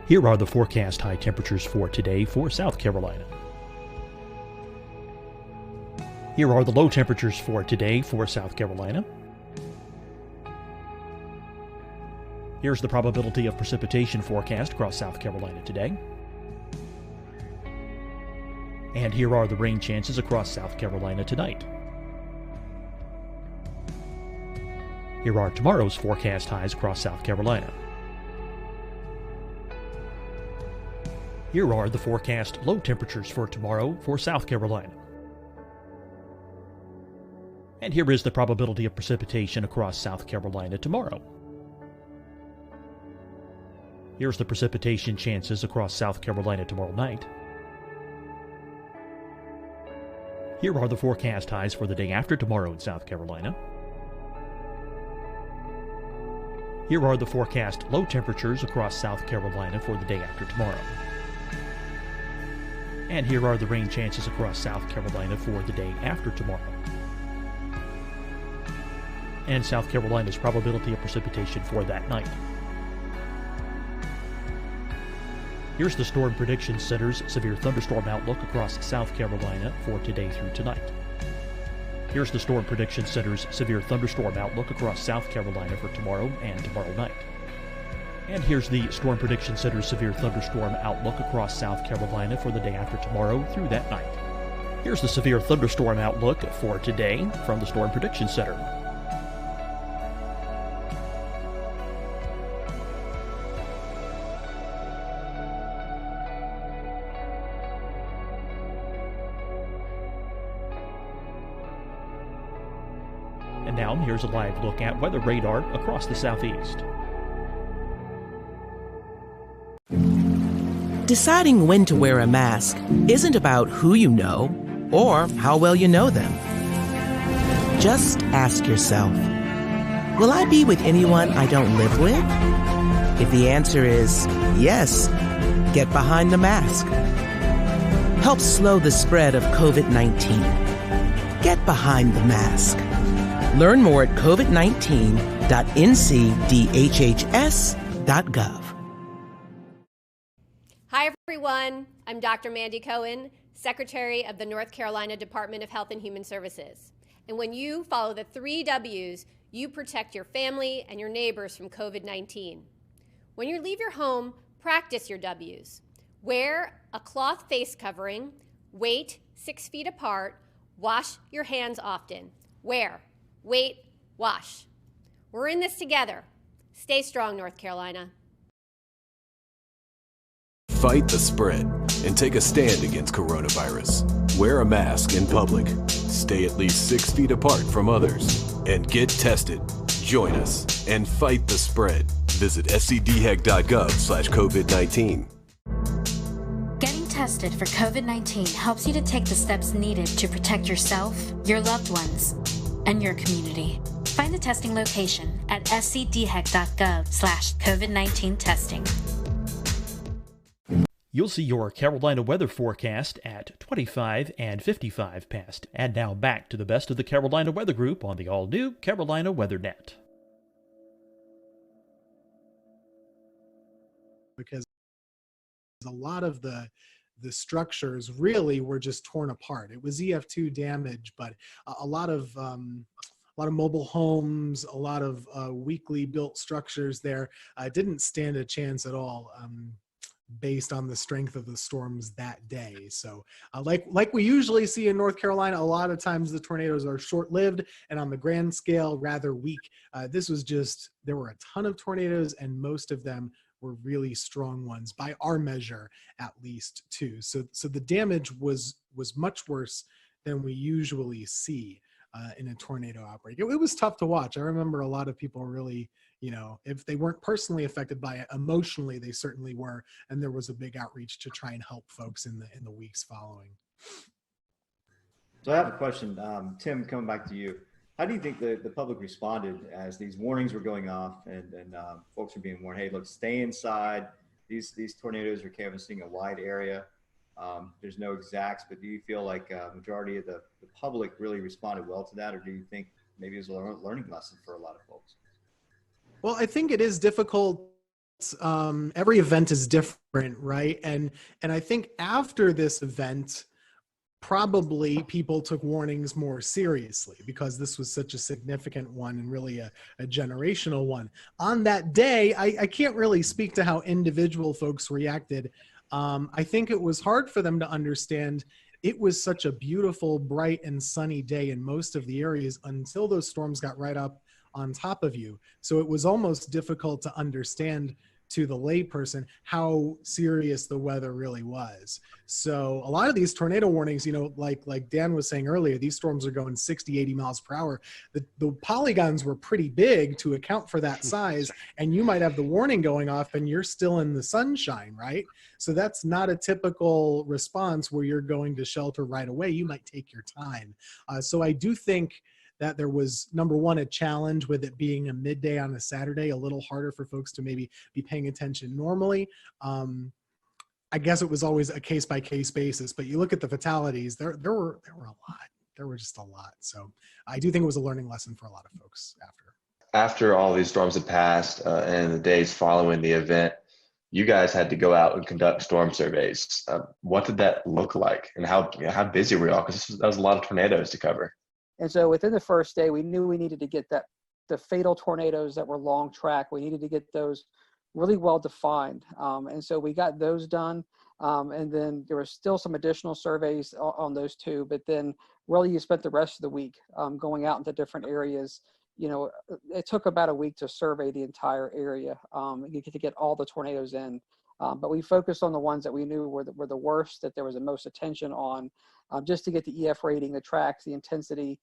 Here are the forecast high temperatures for today for South Carolina. Here are the low temperatures for today for South Carolina. Here's the probability of precipitation forecast across South Carolina today. And here are the rain chances across South Carolina tonight. Here are tomorrow's forecast highs across South Carolina. Here are the forecast low temperatures for tomorrow for South Carolina. And here is the probability of precipitation across South Carolina tomorrow. Here's the precipitation chances across South Carolina tomorrow night. Here are the forecast highs for the day after tomorrow in South Carolina. Here are the forecast low temperatures across South Carolina for the day after tomorrow. And here are the rain chances across South Carolina for the day after tomorrow. And South Carolina's probability of precipitation for that night. Here's the Storm Prediction Center's severe thunderstorm outlook across South Carolina for today through tonight. Here's the Storm Prediction Center's severe thunderstorm outlook across South Carolina for tomorrow and tomorrow night. And here's the Storm Prediction Center's severe thunderstorm outlook across South Carolina for the day after tomorrow through that night. Here's the severe thunderstorm outlook for today from the Storm Prediction Center. And now here's a live look at weather radar across the southeast. Deciding when to wear a mask isn't about who you know or how well you know them. Just ask yourself, will I be with anyone I don't live with? If the answer is yes, get behind the mask. Help slow the spread of COVID-19. Get behind the mask. Learn more at covid19.ncdhhs.gov. Hi, everyone. I'm Dr. Mandy Cohen, Secretary of the North Carolina Department of Health and Human Services. And when you follow the 3 W's, you protect your family and your neighbors from COVID-19. When you leave your home, practice your W's. Wear a cloth face covering, wait 6 feet apart, wash your hands often. Wear, wait, wash. We're in this together. Stay strong, North Carolina. Fight the spread and take a stand against coronavirus. Wear a mask in public. Stay at least 6 feet apart from others. And get tested. Join us and fight the spread. Visit scdhec.gov/COVID-19. Getting tested for COVID-19 helps you to take the steps needed to protect yourself, your loved ones, and your community. Find the testing location at scdhec.gov/COVID-19 testing. You'll see your Carolina weather forecast at 25 and 55 past. And now back to the best of the Carolina Weather Group on the all-new Carolina WeatherNet. Because a lot of the structures really were just torn apart. It was EF2 damage, but a lot of mobile homes, a lot of weakly built structures there didn't stand a chance at all. Based on the strength of the storms that day. So like we usually see in North Carolina, a lot of times the tornadoes are short-lived and on the grand scale rather weak. This was just, there were a ton of tornadoes and most of them were really strong ones by our measure, at least too. So the damage was much worse than we usually see in a tornado outbreak. It was tough to watch. I remember a lot of people really, if they weren't personally affected by it, emotionally they certainly were, and there was a big outreach to try and help folks in the weeks following. So I have a question, Tim. Coming back to you, how do you think the public responded as these warnings were going off and folks were being warned, hey, look, stay inside. These tornadoes are canvassing a wide area. There's no exacts, but do you feel like a majority of the public really responded well to that, or do you think maybe it was a learning lesson for a lot of folks? Well, I think it is difficult. Every event is different, right? And I think after this event, probably people took warnings more seriously because this was such a significant one and really a generational one. On that day, I can't really speak to how individual folks reacted. I think it was hard for them to understand. It was such a beautiful, bright, and sunny day in most of the areas until those storms got right up on top of you. So it was almost difficult to understand to the layperson how serious the weather really was. So a lot of these tornado warnings, like Dan was saying earlier, these storms are going 60, 80 miles per hour. The polygons were pretty big to account for that size, and you might have the warning going off and you're still in the sunshine, right? So that's not a typical response where you're going to shelter right away. You might take your time. So I do think that there was, number one, a challenge with it being a midday on a Saturday, a little harder for folks to maybe be paying attention normally. I guess it was always a case-by-case basis, but you look at the fatalities, there were a lot. There were just a lot. So I do think it was a learning lesson for a lot of folks after. After all these storms had passed and the days following the event, you guys had to go out and conduct storm surveys. What did that look like, and how busy were y'all? Because that was a lot of tornadoes to cover. And so within the first day, we knew we needed to get the fatal tornadoes that were long track. We needed to get those really well defined. And so we got those done. And then there were still some additional surveys on those two, but then really you spent the rest of the week going out into different areas. It took about a week to survey the entire area to get all the tornadoes in. But we focused on the ones that we knew were the worst, that there was the most attention on, just to get the EF rating, the tracks, the intensity,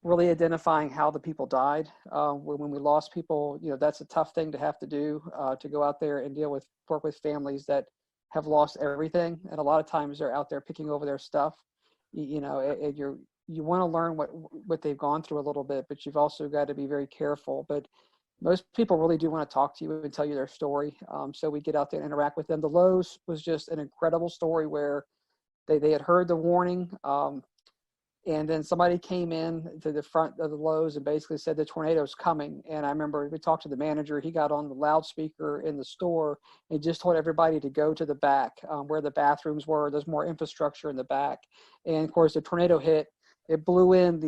really identifying how the people died. When we lost people, that's a tough thing to have to do, to go out there and work with families that have lost everything. And a lot of times they're out there picking over their stuff. You want to learn what they've gone through a little bit, but you've also got to be very careful. But most people really do want to talk to you and tell you their story. So we get out there and interact with them. The Lowe's was just an incredible story where they had heard the warning, and then somebody came in to the front of the Lowe's and basically said the tornado's coming. And I remember we talked to the manager. He got on the loudspeaker in the store and just told everybody to go to the back where the bathrooms were. There's more infrastructure in the back. And of course, the tornado hit. It blew in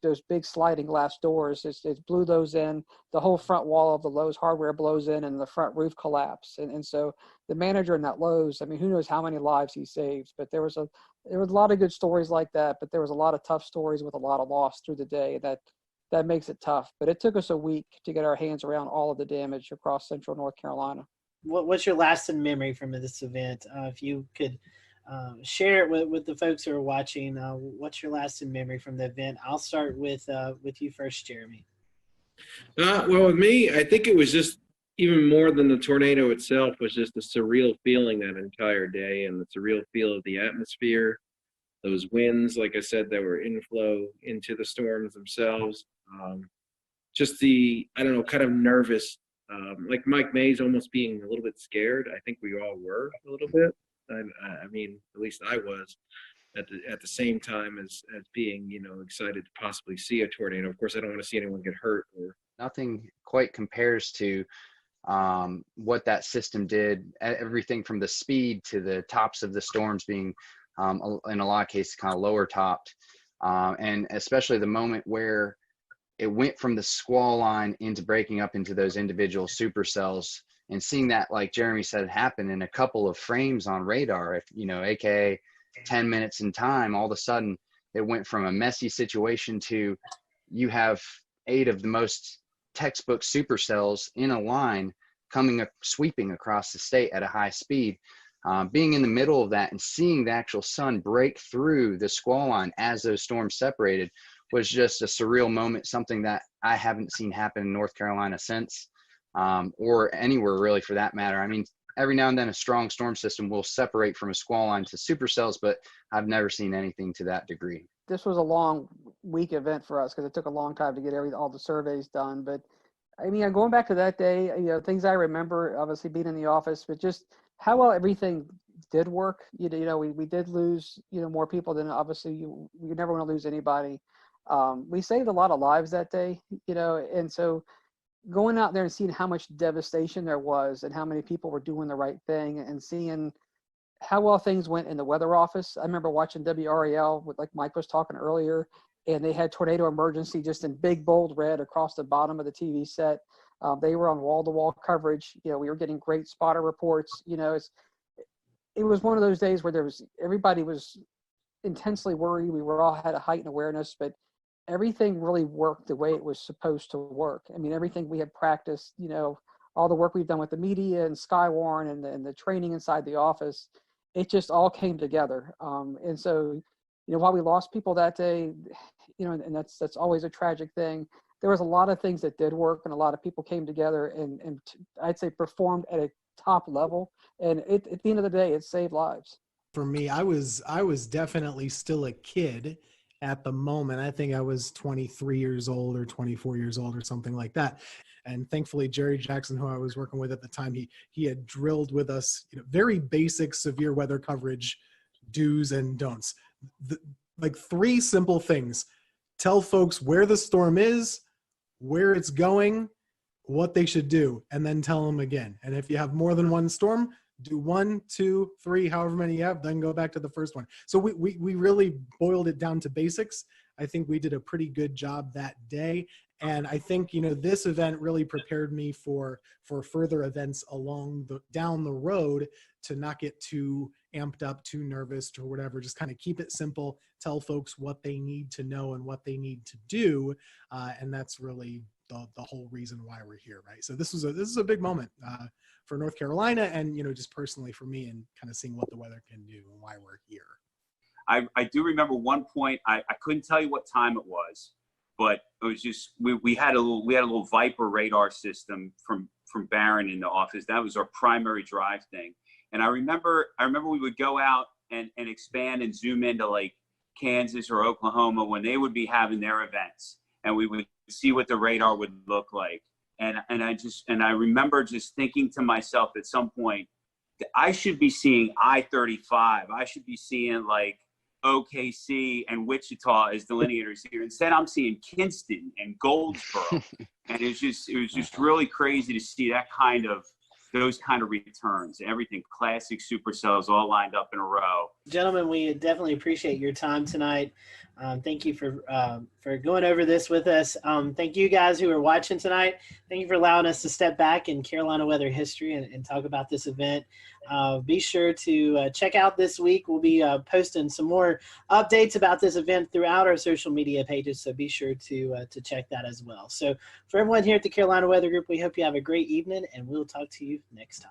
those big sliding glass doors. It blew those in. The whole front wall of the Lowe's hardware blows in, and the front roof collapsed. And so the manager in that Lowe's, who knows how many lives he saved? But there was a lot of good stories like that. But there was a lot of tough stories with a lot of loss through the day. That that makes it tough. But it took us a week to get our hands around all of the damage across central North Carolina. What's your lasting memory from this event? If you could share it with the folks who are watching, what's your lasting memory from the event? I'll start with you first, Jeremy. Well, with me, I think it was just even more than the tornado itself was just a surreal feeling that entire day, and the surreal feel of the atmosphere, those winds, like I said, that were inflow into the storms themselves. Just the, I don't know, kind of nervous, like Mike Mays almost being a little bit scared. I think we all were a little bit. I mean, at least I was at the same time as being, you know, excited to possibly see a tornado. Of course, I don't want to see anyone get hurt. Nothing quite compares to what that system did. Everything from the speed to the tops of the storms being, in a lot of cases, kind of lower topped, and especially the moment where it went from the squall line into breaking up into those individual supercells, and seeing that, like Jeremy said, happen in a couple of frames on radar, if you know, aka 10 minutes in time, all of a sudden it went from a messy situation to you have 8 of the most textbook supercells in a line coming sweeping across the state at a high speed. Being in the middle of that and seeing the actual sun break through the squall line as those storms separated was just a surreal moment, something that I haven't seen happen in North Carolina since, or anywhere really for that matter. I mean, every now and then a strong storm system will separate from a squall line to supercells, but I've never seen anything to that degree. This was a long week event for us because it took a long time to get all the surveys done. But I mean, going back to that day, you know, things I remember, obviously being in the office, but just how well everything did work. You know, we did lose, you know, more people than obviously you never want to lose anybody. We saved a lot of lives that day, you know, and so going out there and seeing how much devastation there was and how many people were doing the right thing and seeing how well things went in the weather office. I remember watching WRAL with, like Mike was talking earlier, and they had tornado emergency just in big bold red across the bottom of the TV set. They were on wall-to-wall coverage. You know, we were getting great spotter reports. You know, it was one of those days where everybody was intensely worried. We were all had a heightened awareness, but everything really worked the way it was supposed to work. I mean, everything we had practiced, you know, all the work we've done with the media and Skywarn and the training inside the office, it just all came together. And so, you know, while we lost people that day, you know, and that's always a tragic thing, there was a lot of things that did work, and a lot of people came together and I'd say performed at a top level. And at the end of the day, it saved lives. For me, I was definitely still a kid at the moment. I think I was 23 years old or 24 years old or something like that. And thankfully, Jerry Jackson, who I was working with at the time, he had drilled with us, you know, very basic severe weather coverage do's and don'ts. Like 3 simple things: tell folks where the storm is, where it's going, what they should do, and then tell them again. And if you have more than one storm, do 1, 2, 3, however many you have, then go back to the first one. So we really boiled it down to basics. I think we did a pretty good job that day. And I think, you know, this event really prepared me for further events down the road, to not get too amped up, too nervous or whatever. Just kind of keep it simple, tell folks what they need to know and what they need to do. And that's really the whole reason why we're here, right? So this is a big moment for North Carolina, and, you know, just personally for me, and kind of seeing what the weather can do and why we're here. I do remember one point. I couldn't tell you what time it was, but it was just we had a little Viper radar system from Barron in the office. That was our primary drive thing. And I remember we would go out and expand and zoom into like Kansas or Oklahoma when they would be having their events, and we would see what the radar would look like. And I remember just thinking to myself at some point, I should be seeing I-35. I should be seeing like OKC and Wichita as delineators here. Instead, I'm seeing Kinston and Goldsboro. And it was just really crazy to see those kind of returns. Everything classic supercells all lined up in a row. gentlemen, we definitely appreciate your time tonight. Thank you for going over this with us. Thank you guys who are watching tonight. Thank you for allowing us to step back in Carolina weather history and talk about this event. Be sure to check out this week. We'll be posting some more updates about this event throughout our social media pages, so be sure to check that as well. So for everyone here at the Carolina Weather Group, we hope you have a great evening, and we'll talk to you next time.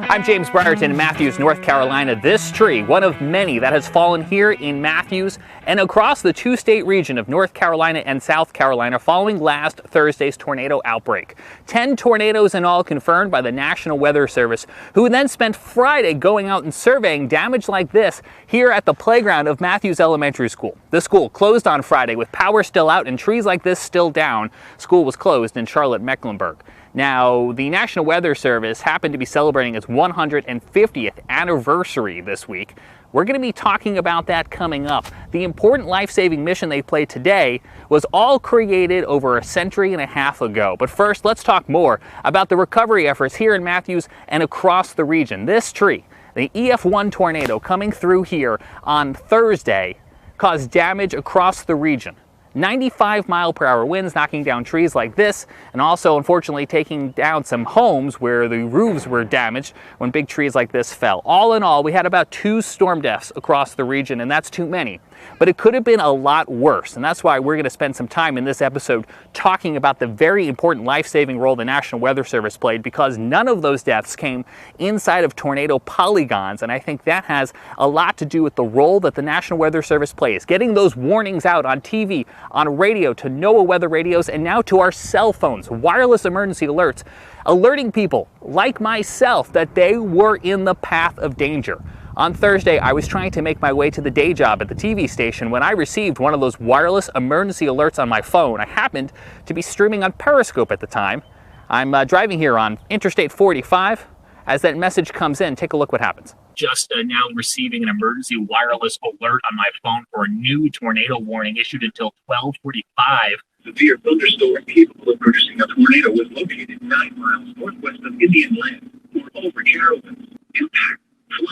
I'm James Brierton in Matthews, North Carolina. This tree, one of many that has fallen here in Matthews and across the two-state region of North Carolina and South Carolina following last Thursday's tornado outbreak. 10 tornadoes in all confirmed by the National Weather Service, who then spent Friday going out and surveying damage like this here at the playground of Matthews Elementary School. The school closed on Friday with power still out and trees like this still down. School was closed in Charlotte, Mecklenburg. Now, the National Weather Service happened to be celebrating its 150th anniversary this week. We're going to be talking about that coming up. The important life-saving mission they played today was all created over a century and a half ago. But first, let's talk more about the recovery efforts here in Matthews and across the region. This tree, the EF1 tornado coming through here on Thursday, caused damage across the region. 95-mile-per-hour winds knocking down trees like this, and also unfortunately taking down some homes where the roofs were damaged when big trees like this fell. All in all, we had about 2 storm deaths across the region, and that's too many. But it could have been a lot worse, and that's why we're going to spend some time in this episode talking about the very important life-saving role the National Weather Service played, because none of those deaths came inside of tornado polygons, and I think that has a lot to do with the role that the National Weather Service plays, getting those warnings out on TV, on radio, to NOAA weather radios, and now to our cell phones, wireless emergency alerts, alerting people like myself that they were in the path of danger. On Thursday, I was trying to make my way to the day job at the TV station when I received one of those wireless emergency alerts on my phone. I happened to be streaming on Periscope at the time. I'm driving here on Interstate 45. As that message comes in, take a look what happens. Just now receiving an emergency wireless alert on my phone for a new tornado warning issued until 12:45. Severe thunderstorm capable of producing a tornado was located 9 miles northwest of Indian Land or over Carrollton. Impact.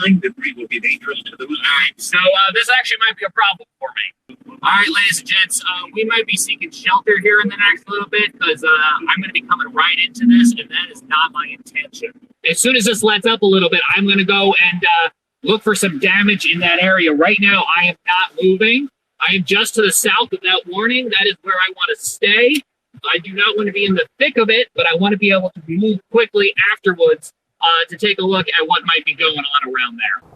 Flying debris will be dangerous to those. Alright, so this actually might be a problem for me. Alright, ladies and gents, we might be seeking shelter here in the next little bit, because I'm going to be coming right into this, and that is not my intention. As soon as this lets up a little bit, I'm going to go and look for some damage in that area. Right now, I am not moving. I am just to the south of that warning. That is where I want to stay. I do not want to be in the thick of it, but I want to be able to move quickly afterwards to take a look at what might be going on around there.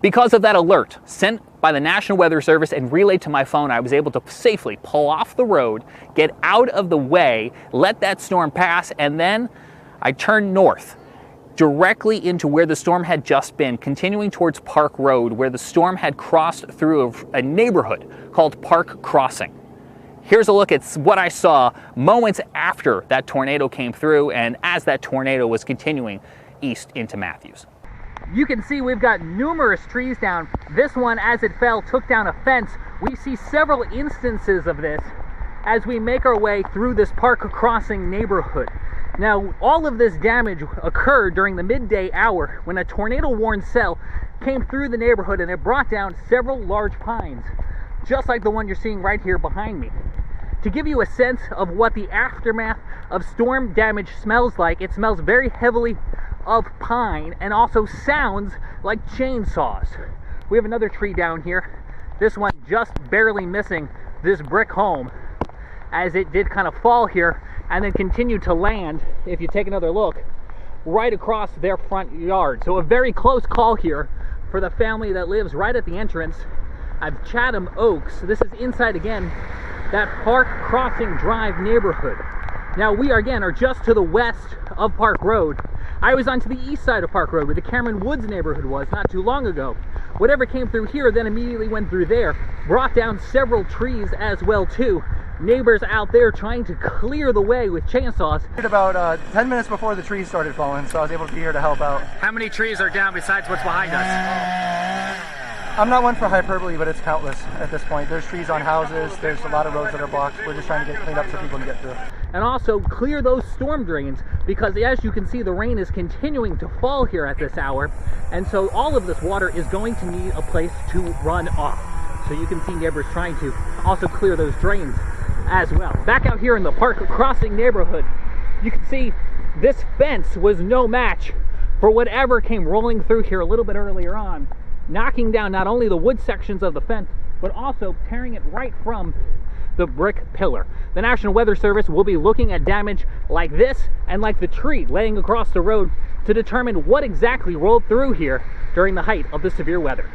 Because of that alert sent by the National Weather Service and relayed to my phone, I was able to safely pull off the road, get out of the way, let that storm pass, and then I turned north, directly into where the storm had just been, continuing towards Park Road, where the storm had crossed through a neighborhood called Park Crossing. Here's a look at what I saw moments after that tornado came through and as that tornado was continuing east into Matthews. You can see we've got numerous trees down. This one, as it fell, took down a fence. We see several instances of this as we make our way through this Park Crossing neighborhood. Now, all of this damage occurred during the midday hour when a tornado-warned cell came through the neighborhood and it brought down several large pines, just like the one you're seeing right here behind me. To give you a sense of what the aftermath of storm damage smells like, it smells very heavily of pine and also sounds like chainsaws. We have another tree down here. This one just barely missing this brick home as it did kind of fall here and then continue to land, if you take another look, right across their front yard. So a very close call here for the family that lives right at the entrance of Chatham Oaks. This is inside again that Park Crossing Drive neighborhood. Now we are just to the west of Park Road. I was onto the east side of Park Road where the Cameron Woods neighborhood was not too long ago. Whatever came through here then immediately went through there, brought down several trees as well too. Neighbors out there trying to clear the way with chainsaws. About 10 minutes before the trees started falling, so I was able to be here to help out. How many trees are down besides what's behind us? I'm not one for hyperbole, but it's countless at this point. There's trees on houses. There's a lot of roads that are blocked. We're just trying to get cleaned up so people can get through. And also clear those storm drains, because as you can see, the rain is continuing to fall here at this hour, and so all of this water is going to need a place to run off. So you can see neighbors trying to also clear those drains as well. Back out here in the Park Crossing neighborhood, you can see this fence was no match for whatever came rolling through here a little bit earlier on, knocking down not only the wood sections of the fence, but also tearing it right from the brick pillar. The National Weather Service will be looking at damage like this and like the tree laying across the road to determine what exactly rolled through here during the height of the severe weather.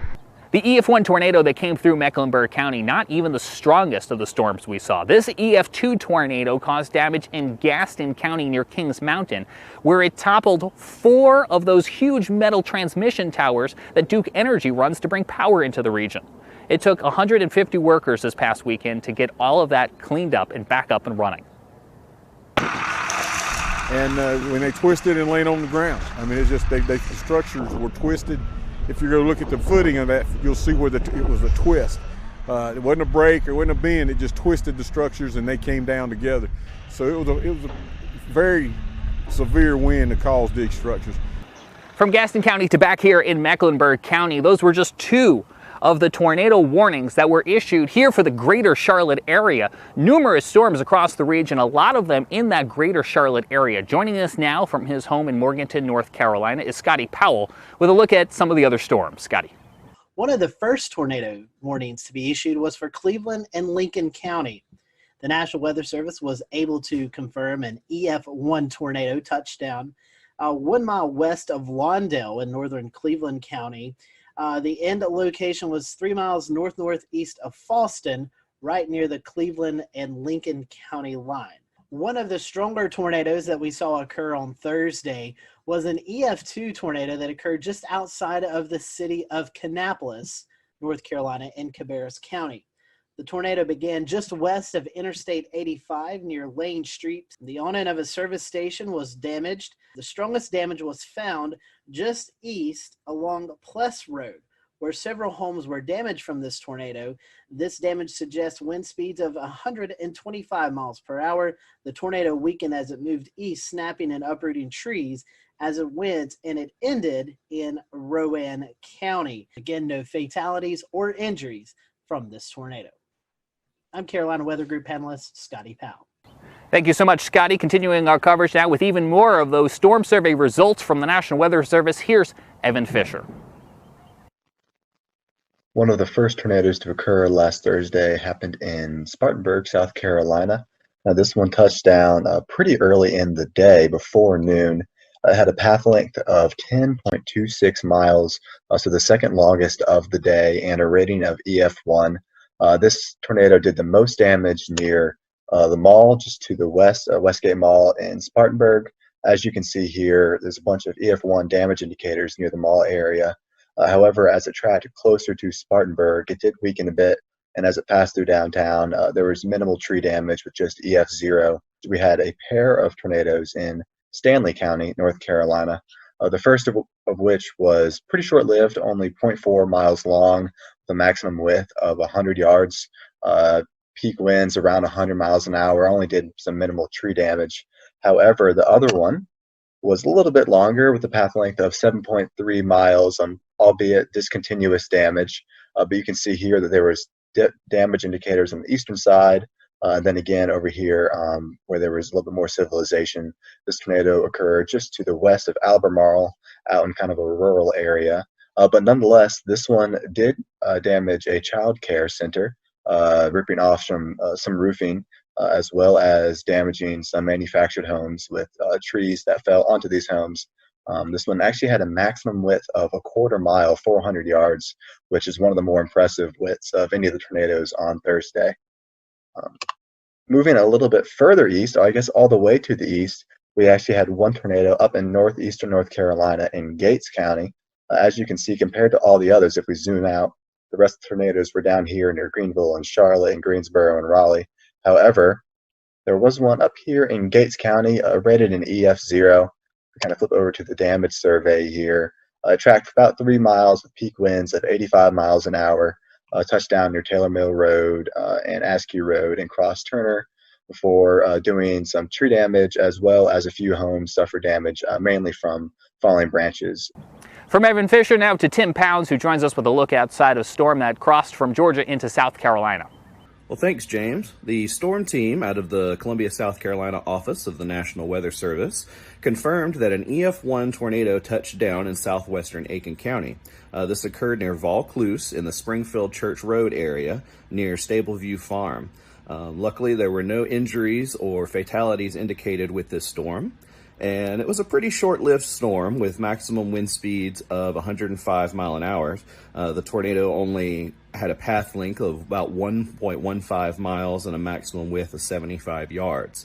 The EF1 tornado that came through Mecklenburg County, not even the strongest of the storms we saw. This EF2 tornado caused damage in Gaston County near Kings Mountain, where it toppled 4 of those huge metal transmission towers that Duke Energy runs to bring power into the region. It took 150 workers this past weekend to get all of that cleaned up and back up and running. And when they twisted and laid on the ground, I mean, it's just the structures were twisted. If you go look at the footing of that, you'll see where it was a twist. It wasn't a break, it wasn't a bend, it just twisted the structures and they came down together. So it was a very severe wind that caused these structures. From Gaston County to back here in Mecklenburg County, those were just 2 of the tornado warnings that were issued here for the greater Charlotte area. Numerous storms across the region, a lot of them in that greater Charlotte area. Joining us now from his home in Morganton, North Carolina is Scotty Powell with a look at some of the other storms. Scotty. One of the first tornado warnings to be issued was for Cleveland and Lincoln County. The National Weather Service was able to confirm an EF1 tornado touchdown 1 mile west of Lawndale in northern Cleveland County. The end location was 3 miles northeast of Fallston, right near the Cleveland and Lincoln County line. One of the stronger tornadoes that we saw occur on Thursday was an EF2 tornado that occurred just outside of the city of Kannapolis, North Carolina, in Cabarrus County. The tornado began just west of Interstate 85 near Lane Street. The awning of a service station was damaged. The strongest damage was found just east along Pless Road, where several homes were damaged from this tornado. This damage suggests wind speeds of 125 miles per hour. The tornado weakened as it moved east, snapping and uprooting trees as it went, and it ended in Rowan County. Again, no fatalities or injuries from this tornado. I'm Carolina Weather Group panelist Scotty Powell. Thank you so much, Scotty. Continuing our coverage now with even more of those storm survey results from the National Weather Service. Here's Evan Fisher. One of the first tornadoes to occur last Thursday happened in Spartanburg, South Carolina. Now, this one touched down pretty early in the day, before noon. It had a path length of 10.26 miles, so the second longest of the day, and a rating of EF1. This tornado did the most damage near the mall, just to the west, Westgate Mall in Spartanburg. As you can see here, there's a bunch of EF1 damage indicators near the mall area. However, as it tracked closer to Spartanburg, it did weaken a bit, and as it passed through downtown, there was minimal tree damage with just EF0. We had a pair of tornadoes in Stanley County, North Carolina, the first of which was pretty short-lived, only 0.4 miles long, with a maximum width of 100 yards. Peak winds around 100 miles an hour, only did some minimal tree damage. However, the other one was a little bit longer with a path length of 7.3 miles, albeit discontinuous damage. But you can see here that there was damage indicators on the eastern side. Then again over here where there was a little bit more civilization. This tornado occurred just to the west of Albemarle, out in kind of a rural area. But nonetheless, this one did damage a child care center, ripping off some roofing, as well as damaging some manufactured homes with trees that fell onto these homes. This one actually had a maximum width of 1/4 mile, 400 yards, which is one of the more impressive widths of any of the tornadoes on Thursday. Moving a little bit further east, I guess all the way to the east, we actually had one tornado up in northeastern North Carolina in Gates County. As you can see, compared to all the others, if we zoom out, the rest of the tornadoes were down here near Greenville and Charlotte and Greensboro and Raleigh. However, there was one up here in Gates County, rated an EF0. We kind of flip over to the damage survey here. tracked for about 3 miles with peak winds of 85 miles an hour, touched down near Taylor Mill Road and Askew Road, and crossed Turner before doing some tree damage, as well as a few homes suffered damage, mainly from falling branches. From Evan Fisher now to Tim Pounds, who joins us with a look outside a storm that crossed from Georgia into South Carolina. Well, thanks, James. The storm team out of the Columbia, South Carolina office of the National Weather Service confirmed that an EF1 tornado touched down in southwestern Aiken County. This occurred near Vaucluse in the Springfield Church Road area near Stableview Farm. Luckily, there were no injuries or fatalities indicated with this storm. And it was a pretty short-lived storm with maximum wind speeds of 105 mile an hour. The tornado only had a path length of about 1.15 miles and a maximum width of 75 yards.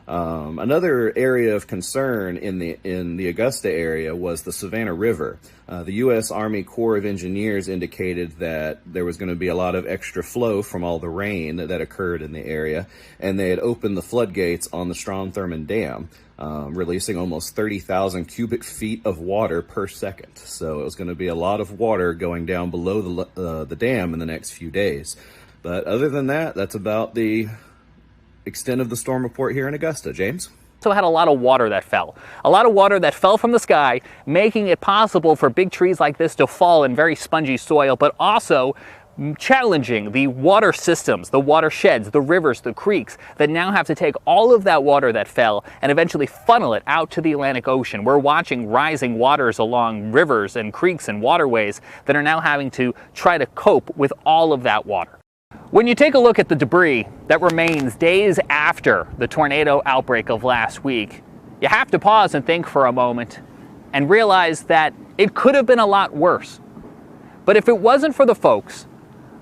Another area of concern in the Augusta area was the Savannah River. The U.S. Army Corps of Engineers indicated that there was going to be a lot of extra flow from all the rain that occurred in the area, and they had opened the floodgates on the Strom-Thurmond Dam, releasing almost 30,000 cubic feet of water per second. So it was going to be a lot of water going down below the dam in the next few days. But other than that, that's about the extent of the storm report here in Augusta. James? Also had a lot of water that fell. A lot of water that fell from the sky, making it possible for big trees like this to fall in very spongy soil, but also challenging the water systems, the watersheds, the rivers, the creeks that now have to take all of that water that fell and eventually funnel it out to the Atlantic Ocean. We're watching rising waters along rivers and creeks and waterways that are now having to try to cope with all of that water. When you take a look at the debris that remains days after the tornado outbreak of last week, you have to pause and think for a moment and realize that it could have been a lot worse. But if it wasn't for the folks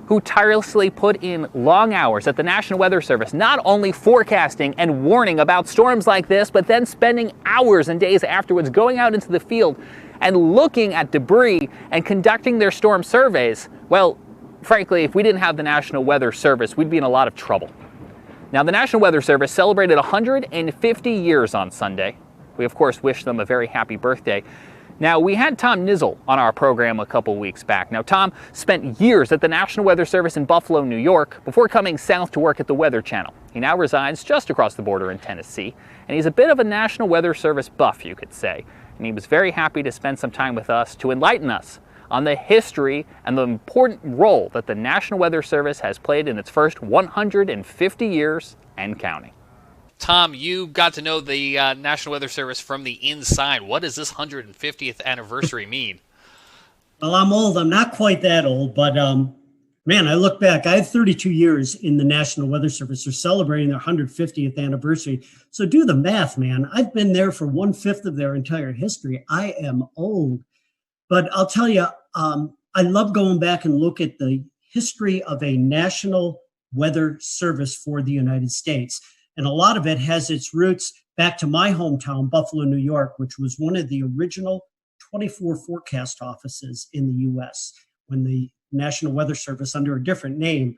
who tirelessly put in long hours at the National Weather Service, not only forecasting and warning about storms like this, but then spending hours and days afterwards going out into the field and looking at debris and conducting their storm surveys, well, frankly, if we didn't have the National Weather Service, we'd be in a lot of trouble. Now, the National Weather Service celebrated 150 years on Sunday. We, of course, wish them a very happy birthday. Now, we had Tom Nizzle on our program a couple weeks back. Now, Tom spent years at the National Weather Service in Buffalo, New York, before coming south to work at the Weather Channel. He now resides just across the border in Tennessee, and he's a bit of a National Weather Service buff, you could say. And he was very happy to spend some time with us to enlighten us on the history and the important role that the National Weather Service has played in its first 150 years and counting. Tom, you got to know the National Weather Service from the inside. What does this 150th anniversary mean? Well, I'm old. I'm not quite that old, but man, I look back. I have 32 years in the National Weather Service. They're celebrating their 150th anniversary. So do the math, man. I've been there for 1/5 of their entire history. I am old. But I'll tell you, I love going back and look at the history of a National Weather Service for the United States. And a lot of it has its roots back to my hometown, Buffalo, New York, which was one of the original 24 forecast offices in the U.S. when the National Weather Service, under a different name,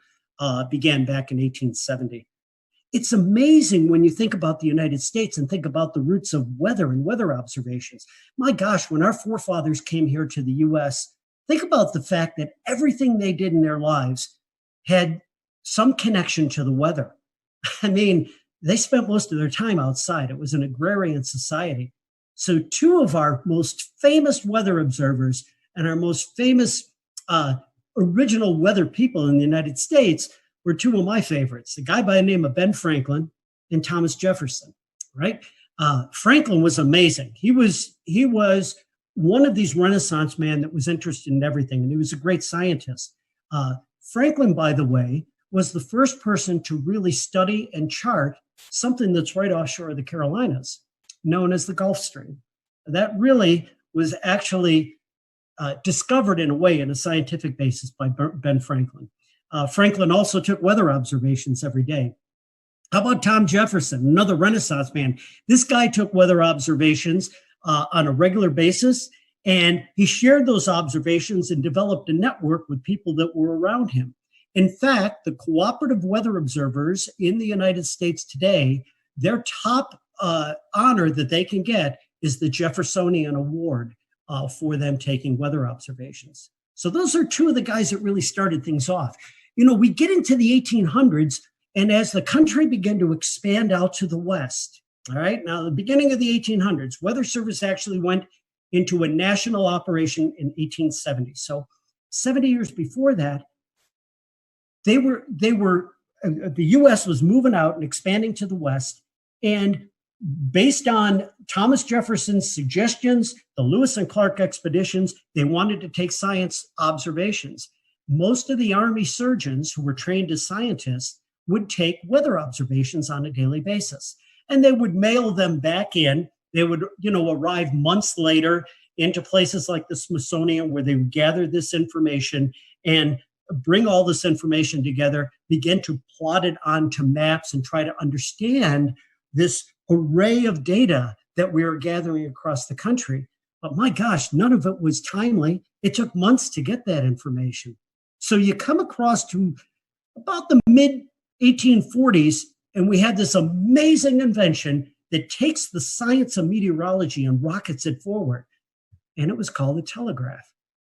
began back in 1870. It's amazing when you think about the United States and think about the roots of weather and weather observations. My gosh, when our forefathers came here to the U.S., think about the fact that everything they did in their lives had some connection to the weather. I mean, they spent most of their time outside. It was an agrarian society. So two of our most famous weather observers and our most famous original weather people in the United States were two of my favorites, a guy by the name of Ben Franklin and Thomas Jefferson, right? Franklin was amazing. He was one of these Renaissance men that was interested in everything, and he was a great scientist. Franklin, by the way, was the first person to really study and chart something that's right offshore of the Carolinas, known as the Gulf Stream. That really was actually discovered in a way, in a scientific basis, by Ben Franklin. Franklin also took weather observations every day. How about Tom Jefferson, another Renaissance man? This guy took weather observations on a regular basis, and he shared those observations and developed a network with people that were around him. In fact, the cooperative weather observers in the United States today, their top honor that they can get is the Jeffersonian Award, for them taking weather observations. So those are two of the guys that really started things off. You know, we get into the 1800s, and as the country began to expand out to the west, all right, now the beginning of the 1800s, Weather Service actually went into a national operation in 1870. So 70 years before that, the U.S. was moving out and expanding to the west, and based on Thomas Jefferson's suggestions, the Lewis and Clark expeditions, they wanted to take science observations. Most of the Army surgeons who were trained as scientists would take weather observations on a daily basis, and they would mail them back in. They would, arrive months later into places like the Smithsonian, where they would gather this information and bring all this information together, begin to plot it onto maps and try to understand this array of data that we are gathering across the country. But my gosh, none of it was timely. It took months to get that information. So you come across to about the mid 1840s, and we had this amazing invention that takes the science of meteorology and rockets it forward. And it was called the telegraph.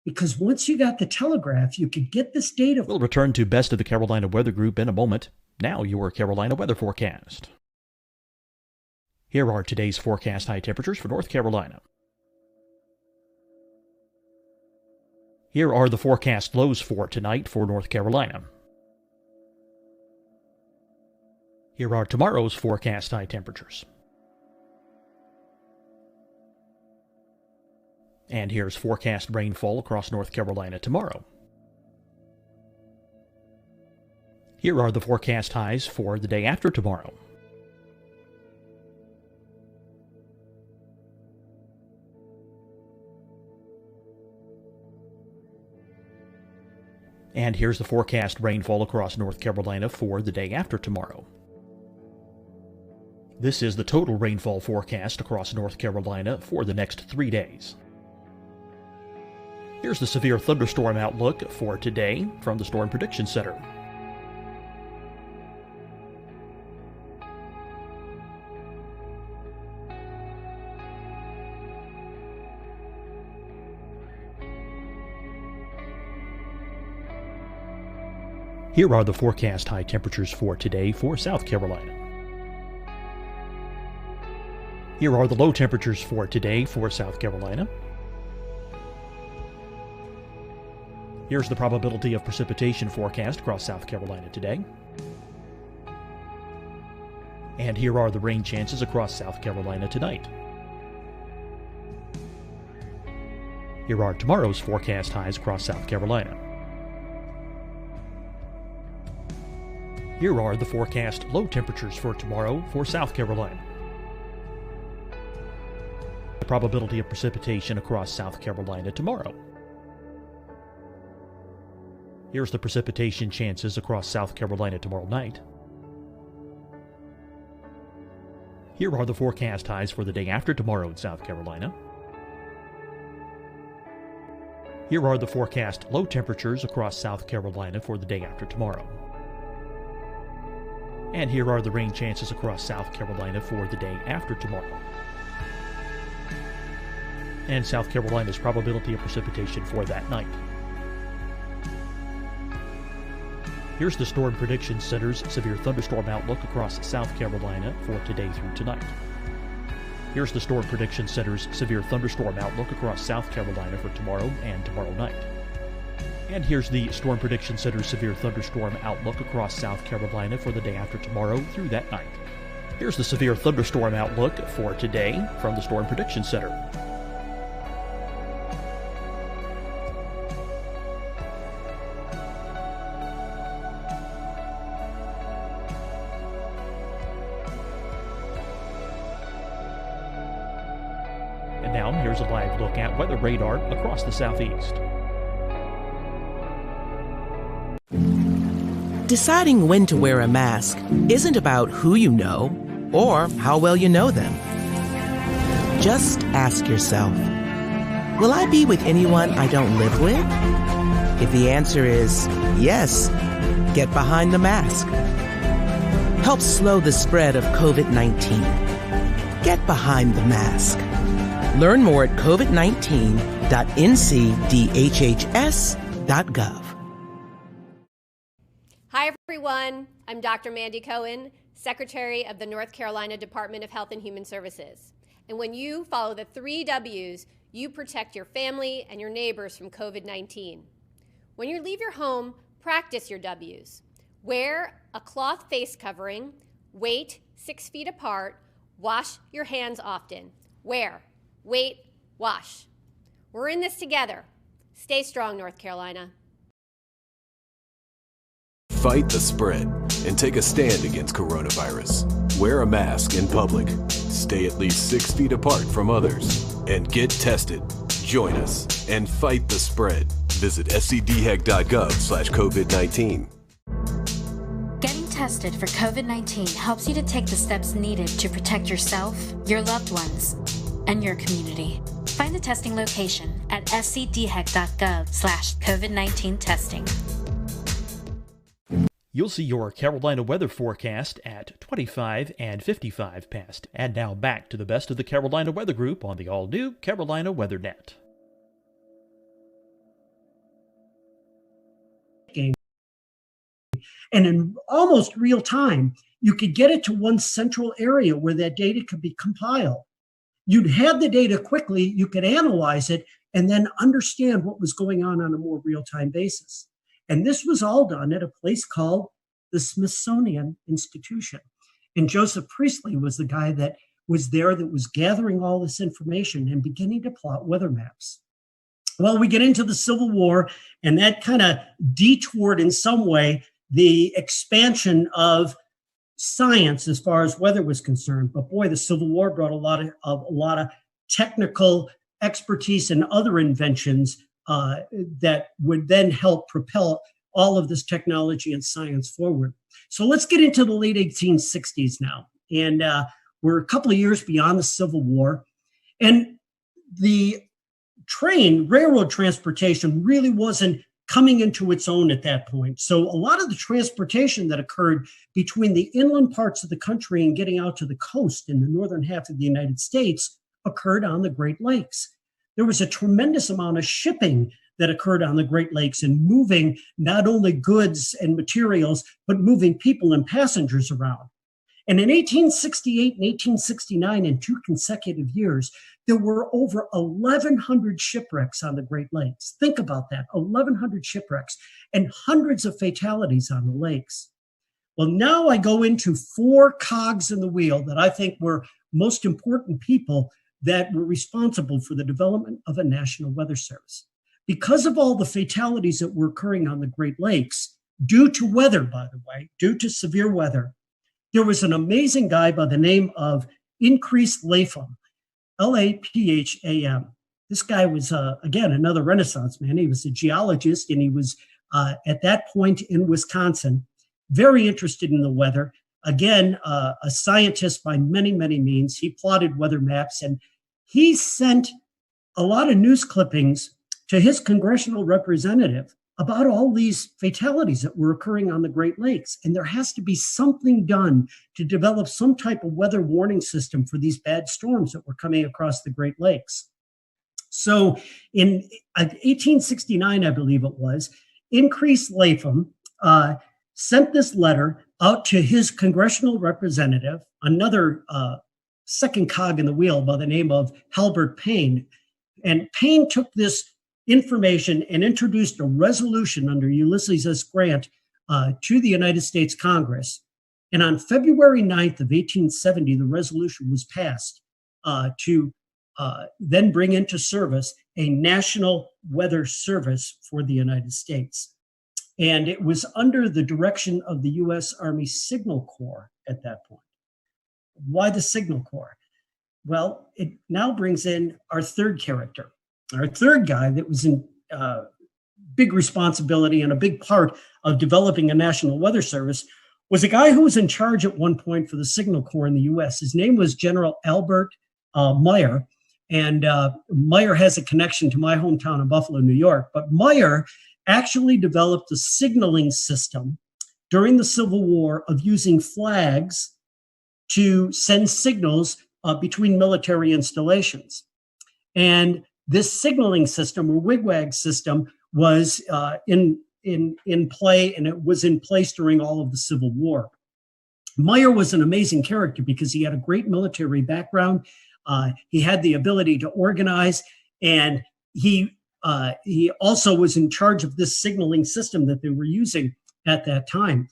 Because once you got the telegraph, you could get this data. We'll return to Best of the Carolina Weather Group in a moment. Now your Carolina weather forecast. Here are today's forecast high temperatures for North Carolina. Here are the forecast lows for tonight for North Carolina. Here are tomorrow's forecast high temperatures. And here's forecast rainfall across North Carolina tomorrow. Here are the forecast highs for the day after tomorrow. And here's the forecast rainfall across North Carolina for the day after tomorrow. This is the total rainfall forecast across North Carolina for the next 3 days. Here's the severe thunderstorm outlook for today from the Storm Prediction Center. Here are the forecast high temperatures for today for South Carolina. Here are the low temperatures for today for South Carolina. Here's the probability of precipitation forecast across South Carolina today. And here are the rain chances across South Carolina tonight. Here are tomorrow's forecast highs across South Carolina. Here are the forecast low temperatures for tomorrow for South Carolina. The probability of precipitation across South Carolina tomorrow. Here's the precipitation chances across South Carolina tomorrow night. Here are the forecast highs for the day after tomorrow in South Carolina. Here are the forecast low temperatures across South Carolina for the day after tomorrow. And here are the rain chances across South Carolina for the day after tomorrow. And South Carolina's probability of precipitation for that night. Here's the Storm Prediction Center's severe thunderstorm outlook across South Carolina for today through tonight. Here's the Storm Prediction Center's severe thunderstorm outlook across South Carolina for tomorrow and tomorrow night. And here's the Storm Prediction Center's severe thunderstorm outlook across South Carolina for the day after tomorrow through that night. Here's the severe thunderstorm outlook for today from the Storm Prediction Center. And now here's a live look at weather radar across the southeast. Deciding when to wear a mask isn't about who you know or how well you know them. Just ask yourself, will I be with anyone I don't live with? If the answer is yes, get behind the mask. Help slow the spread of COVID-19. Get behind the mask. Learn more at covid19.ncdhhs.gov. Hi, everyone. I'm Dr. Mandy Cohen, Secretary of the North Carolina Department of Health and Human Services. And when you follow the 3 W's, you protect your family and your neighbors from COVID-19. When you leave your home, practice your W's. Wear a cloth face covering, wait 6 feet apart, wash your hands often. Wear, wait, wash. We're in this together. Stay strong, North Carolina. Fight the spread and take a stand against coronavirus. Wear a mask in public. Stay at least 6 feet apart from others. And get tested. Join us and fight the spread. Visit scdhec.gov/COVID-19. Getting tested for COVID-19 helps you to take the steps needed to protect yourself, your loved ones, and your community. Find the testing location at scdhec.gov/COVID-19 testing. You'll see your Carolina weather forecast at 25 and 55 past. And now back to the best of the Carolina Weather Group on the all-new Carolina WeatherNet. And in almost real time, you could get it to one central area where that data could be compiled. You'd have the data quickly, you could analyze it, and then understand what was going on a more real-time basis. And this was all done at a place called the Smithsonian Institution. And Joseph Priestley was the guy that was there that was gathering all this information and beginning to plot weather maps. Well, we get into the Civil War, and that kind of detoured in some way the expansion of science as far as weather was concerned. But boy, the Civil War brought a lot of technical expertise and other inventions that would then help propel all of this technology and science forward. So let's get into the late 1860s now. And we're a couple of years beyond the Civil War. And the railroad transportation really wasn't coming into its own at that point. So a lot of the transportation that occurred between the inland parts of the country and getting out to the coast in the northern half of the United States occurred on the Great Lakes. There was a tremendous amount of shipping that occurred on the Great Lakes and moving not only goods and materials, but moving people and passengers around. And in 1868 and 1869, in 2 consecutive years, there were over 1,100 shipwrecks on the Great Lakes. Think about that, 1,100 shipwrecks and hundreds of fatalities on the lakes. Well, now I go into 4 cogs in the wheel that I think were most important people that were responsible for the development of a national weather service. Because of all the fatalities that were occurring on the Great Lakes, due to weather, by the way, due to severe weather, there was an amazing guy by the name of Increase Lapham, Lapham. This guy was, again, another Renaissance man. He was a geologist, and he was, at that point in Wisconsin, very interested in the weather. Again, a scientist by many, many means. He plotted weather maps, and he sent a lot of news clippings to his congressional representative about all these fatalities that were occurring on the Great Lakes. And there has to be something done to develop some type of weather warning system for these bad storms that were coming across the Great Lakes. So in 1869, I believe it was, Increase Lapham sent this letter out to his congressional representative, another second cog in the wheel by the name of Halbert Payne. And Payne took this information and introduced a resolution under Ulysses S. Grant to the United States Congress. And on February 9th of 1870, the resolution was passed to then bring into service a national weather service for the United States. And it was under the direction of the U.S. Army Signal Corps at that point. Why the Signal Corps? Well, it now brings in our third character. Our third guy that was in big responsibility and a big part of developing a national weather service was a guy who was in charge at one point for the Signal Corps in the U.S. His name was General Albert Meyer. And Meyer has a connection to my hometown of Buffalo, New York. But Meyer actually developed a signaling system during the Civil War of using flags to send signals between military installations. And this signaling system or wigwag system was in play, and it was in place during all of the Civil War. Meyer was an amazing character because he had a great military background. He had the ability to organize, and he also was in charge of this signaling system that they were using at that time.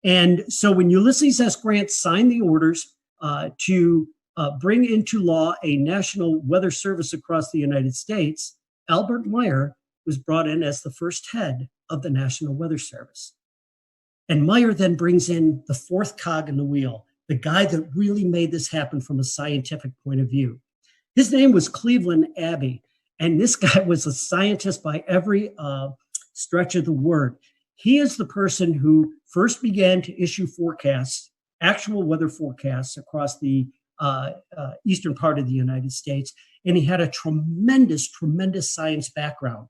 And so when Ulysses S. Grant signed the orders to bring into law a national weather service across the United States, Albert Meyer was brought in as the first head of the National Weather Service. And Meyer then brings in the fourth cog in the wheel, the guy that really made this happen from a scientific point of view. His name was Cleveland Abbey, and this guy was a scientist by every stretch of the word. He is the person who first began to issue forecasts, actual weather forecasts across the eastern part of the United States, and he had a tremendous science background.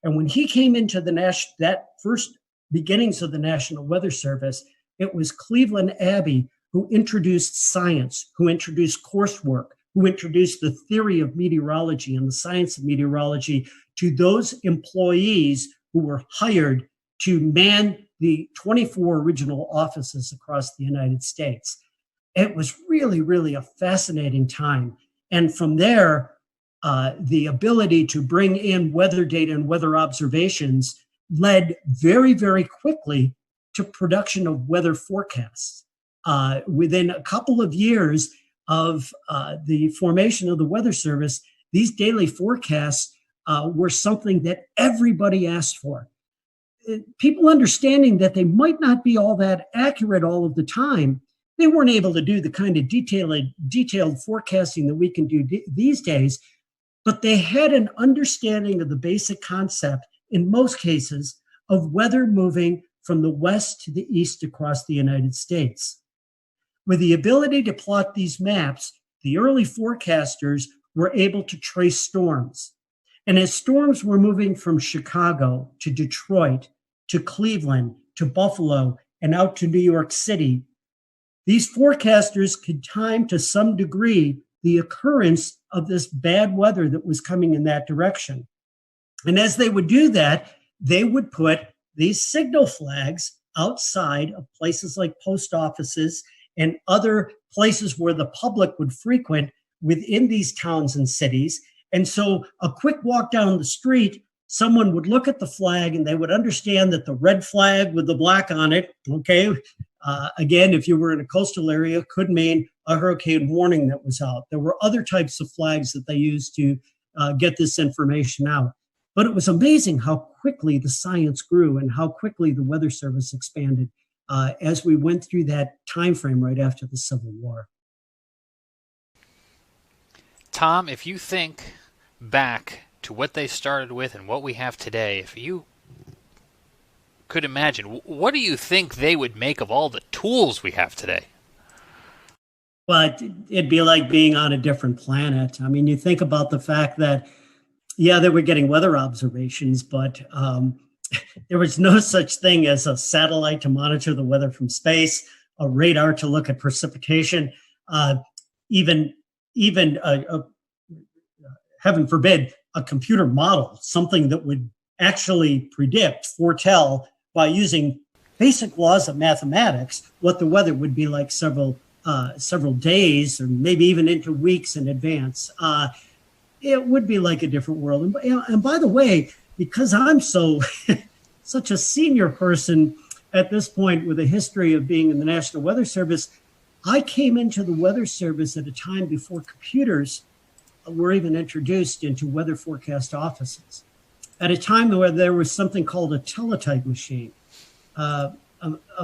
And when he came into that first beginnings of the National Weather Service, it was Cleveland Abbey who introduced science, who introduced coursework, who introduced the theory of meteorology and the science of meteorology to those employees who were hired to man the 24 original offices across the United States. It was really a fascinating time. And from there, the ability to bring in weather data and weather observations led very quickly to production of weather forecasts. Within a couple of years of the formation of the Weather Service, these daily forecasts were something that everybody asked for. People understanding that they might not be all that accurate all of the time, they weren't able to do the kind of detailed forecasting that we can do these days, but they had an understanding of the basic concept, in most cases, of weather moving from the west to the east across the United States. With the ability to plot these maps, the early forecasters were able to trace storms. And as storms were moving from Chicago to Detroit to Cleveland to Buffalo and out to New York City, these forecasters could time to some degree the occurrence of this bad weather that was coming in that direction. And as they would do that, they would put these signal flags outside of places like post offices and other places where the public would frequent within these towns and cities. And so a quick walk down the street, someone would look at the flag and they would understand that the red flag with the black on it, okay, again, if you were in a coastal area, could mean a hurricane warning that was out. There were other types of flags that they used to get this information out. But it was amazing how quickly the science grew and how quickly the Weather Service expanded as we went through that time frame right after the Civil War. Tom, if you think back to what they started with and what we have today, if you could imagine, what do you think they would make of all the tools we have today? Well, it'd be like being on a different planet. I mean, you think about the fact that, yeah, they were getting weather observations, but there was no such thing as a satellite to monitor the weather from space, a radar to look at precipitation, even heaven forbid, a computer model, something that would actually foretell by using basic laws of mathematics what the weather would be like several days or maybe even into weeks in advance. It would be like a different world. And by the way, because I'm such a senior person at this point with a history of being in the National Weather Service, I came into the Weather Service at a time before computers were even introduced into weather forecast offices. At a time where there was something called a teletype machine, a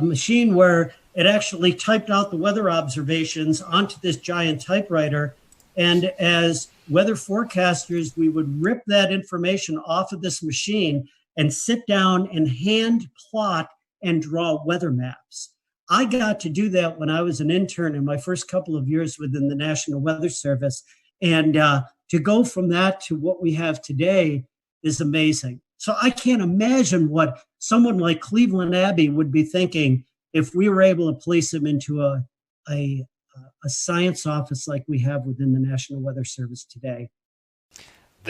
machine where it actually typed out the weather observations onto this giant typewriter. And as weather forecasters, we would rip that information off of this machine and sit down and hand plot and draw weather maps. I got to do that when I was an intern in my first couple of years within the National Weather Service. And to go from that to what we have today is amazing. So I can't imagine what someone like Cleveland Abbey would be thinking if we were able to place him into a science office like we have within the National Weather Service today.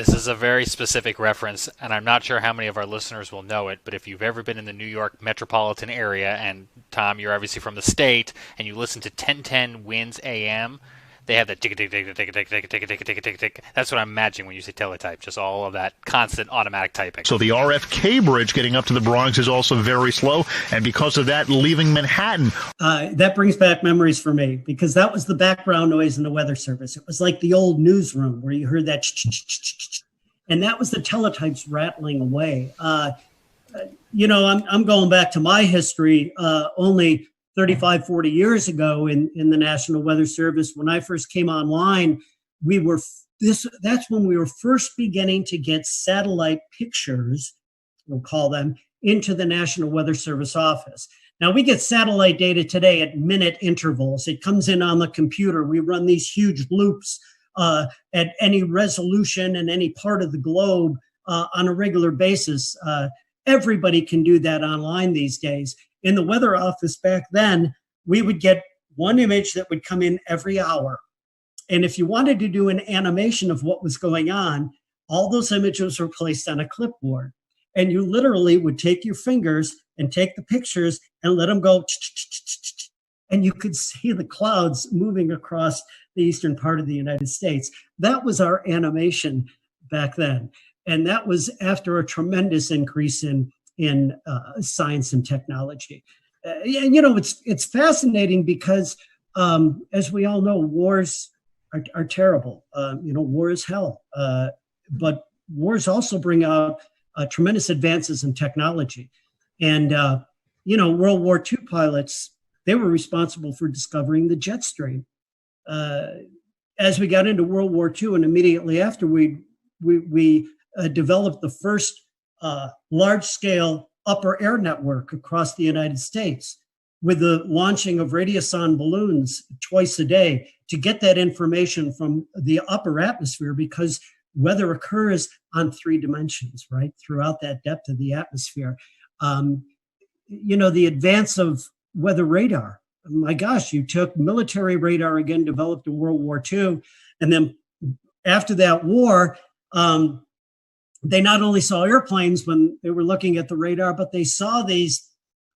This is a very specific reference, and I'm not sure how many of our listeners will know it, but if you've ever been in the New York metropolitan area, and Tom, you're obviously from the state, and you listen to 1010 Winds AM, they have that tick tick tick tick tick tick tick tick tick tick tick. That's what I'm imagining when you say teletype, just all of that constant automatic typing. So the RFK bridge getting up to the Bronx is also very slow, and because of that, leaving Manhattan. That brings back memories for me, because that was the background noise in the Weather Service. It was like the old newsroom where you heard that, and that was the teletypes rattling away. I'm going back to my history. Only 35, 40 years ago in the National Weather Service, when I first came online, that's when we were first beginning to get satellite pictures, we'll call them, into the National Weather Service office. Now, we get satellite data today at minute intervals. It comes in on the computer. We run these huge loops at any resolution in any part of the globe on a regular basis. Everybody can do that online these days. In the weather office back then, we would get one image that would come in every hour. And if you wanted to do an animation of what was going on, all those images were placed on a clipboard. And you literally would take your fingers and take the pictures and let them go. And you could see the clouds moving across the eastern part of the United States. That was our animation back then. And that was after a tremendous increase in science and technology. It's fascinating because, as we all know, wars are terrible. War is hell. But wars also bring out tremendous advances in technology. And, World War II pilots, they were responsible for discovering the jet stream. As we got into World War II and immediately after, we developed the first large-scale upper air network across the United States with the launching of radiosonde balloons twice a day to get that information from the upper atmosphere, because weather occurs on 3 dimensions, right, throughout that depth of the atmosphere. The advance of weather radar. My gosh, you took military radar, again, developed in World War II, and then after that war, they not only saw airplanes when they were looking at the radar, but they saw these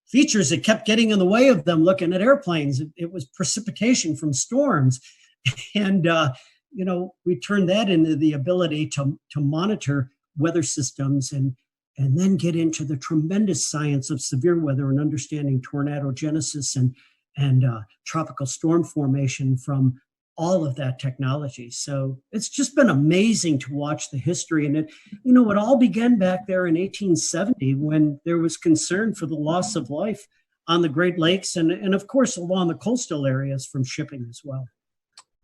features that kept getting in the way of them looking at airplanes. It was precipitation from storms. And, we turned that into the ability to monitor weather systems and then get into the tremendous science of severe weather and understanding tornado genesis and tropical storm formation from all of that technology. So it's just been amazing to watch the history. And it all began back there in 1870 when there was concern for the loss of life on the Great Lakes and of course, along the coastal areas from shipping as well.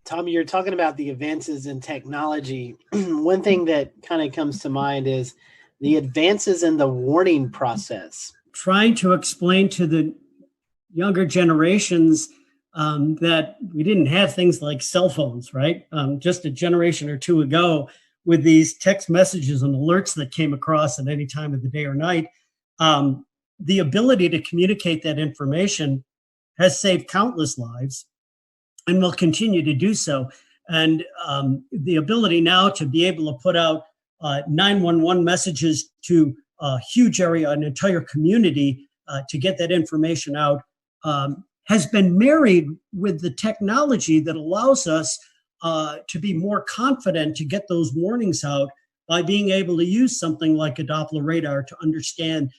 Tommy, you're talking about the advances in technology. One thing that kind of comes to mind is the advances in the warning process. Trying to explain to the younger generations that we didn't have things like cell phones, right? Just a generation or two ago, with these text messages and alerts that came across at any time of the day or night, the ability to communicate that information has saved countless lives and will continue to do so. And the ability now to be able to put out 911 messages to a huge area, an entire community, to get that information out, has been married with the technology that allows us to be more confident to get those warnings out by being able to use something like a Doppler radar to understand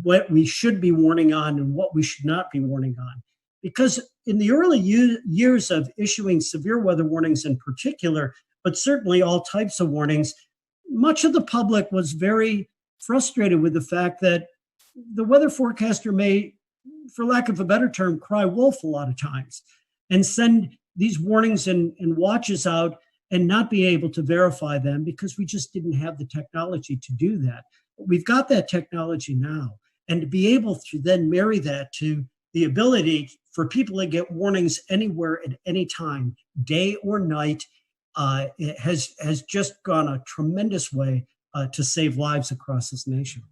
what we should be warning on and what we should not be warning on. Because in the early years of issuing severe weather warnings in particular, but certainly all types of warnings, much of the public was very frustrated with the fact that the weather forecaster may, for lack of a better term, cry wolf a lot of times and send these warnings and watches out and not be able to verify them because we just didn't have the technology to do that. But we've got that technology now. And to be able to then marry that to the ability for people to get warnings anywhere at any time, day or night, it has just gone a tremendous way to save lives across this nation.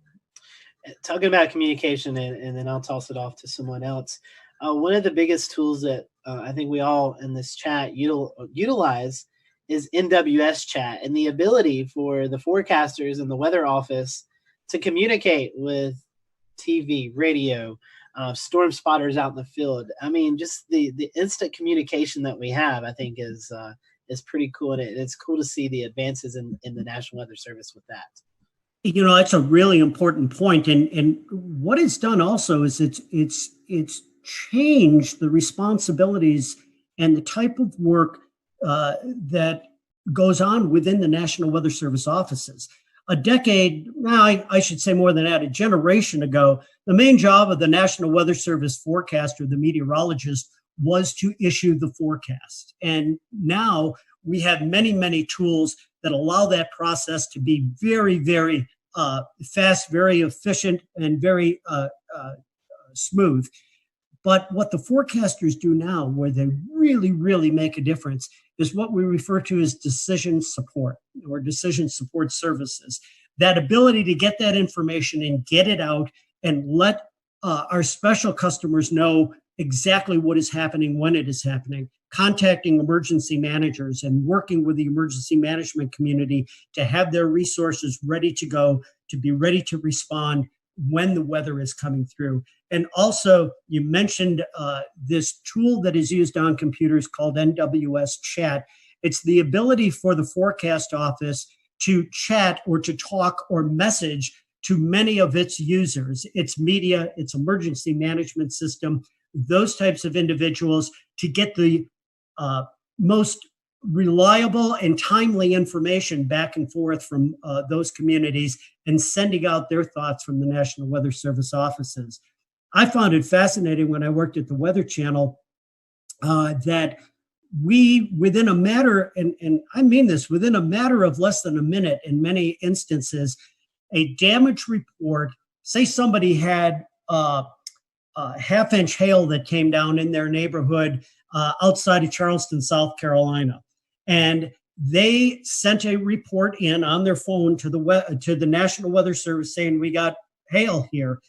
Talking about communication, and then I'll toss it off to someone else. One of the biggest tools that I think we all in this chat utilize is NWS chat and the ability for the forecasters and the weather office to communicate with TV, radio, storm spotters out in the field. I mean, just the instant communication that we have, I think, is pretty cool, and it's cool to see the advances in the National Weather Service with that. You know, that's a really important point, and what it's done also is it's changed the responsibilities and the type of work that goes on within the National Weather Service offices. A decade, I should say more than that, a generation ago, the main job of the National Weather Service forecaster, the meteorologist, was to issue the forecast. And now we have many, many tools that allow that process to be very, very fast, very efficient, and very smooth. But what the forecasters do now, where they really, really make a difference, is what we refer to as decision support or decision support services. That ability to get that information and get it out and let our special customers know exactly what is happening, when it is happening, contacting emergency managers and working with the emergency management community to have their resources ready to go, to be ready to respond when the weather is coming through. And also, you mentioned this tool that is used on computers called NWS Chat. It's the ability for the forecast office to chat or to talk or message to many of its users, its media, its emergency management system, those types of individuals, to get the most reliable and timely information back and forth from those communities and sending out their thoughts from the National Weather Service offices. I found it fascinating when I worked at the Weather Channel that we, within a matter, and I mean this, within a matter of less than a minute in many instances, a damage report, say somebody had a half-inch hail that came down in their neighborhood outside of Charleston, South Carolina. And they sent a report in on their phone to the National Weather Service saying, we got hail here.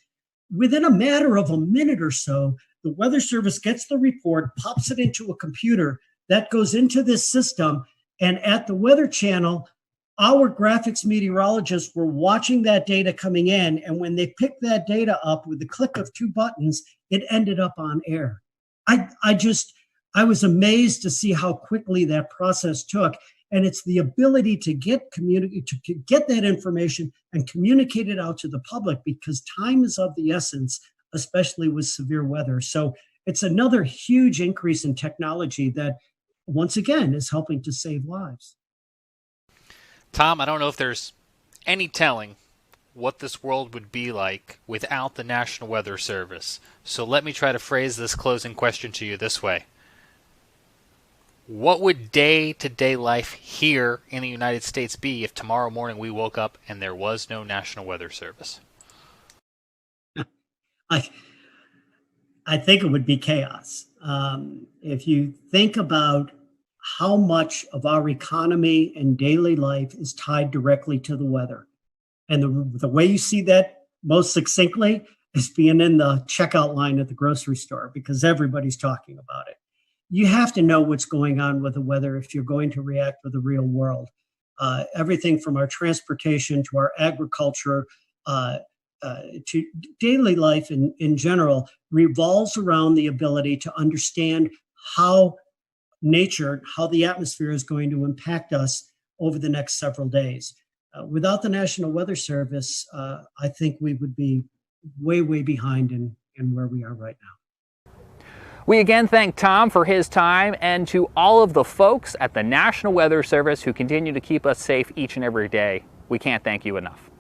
Within a matter of a minute or so, the Weather Service gets the report, pops it into a computer that goes into this system. And at the Weather Channel, our graphics meteorologists were watching that data coming in. And when they picked that data up with the click of two buttons, it ended up on air. I was amazed to see how quickly that process took. And it's the ability to get that information and communicate it out to the public, because time is of the essence, especially with severe weather. So it's another huge increase in technology that, once again, is helping to save lives. Tom, I don't know if there's any telling what this world would be like without the National Weather Service. So let me try to phrase this closing question to you this way. What would day-to-day life here in the United States be if tomorrow morning we woke up and there was no National Weather Service? I think it would be chaos. If you think about how much of our economy and daily life is tied directly to the weather, and the way you see that most succinctly is being in the checkout line at the grocery store, because everybody's talking about it. You have to know what's going on with the weather if you're going to react with the real world. Everything from our transportation to our agriculture to daily life in general revolves around the ability to understand how nature, how the atmosphere is going to impact us over the next several days. Without the National Weather Service, I think we would be way, way behind in where we are right now. We again thank Tom for his time, and to all of the folks at the National Weather Service who continue to keep us safe each and every day. We can't thank you enough.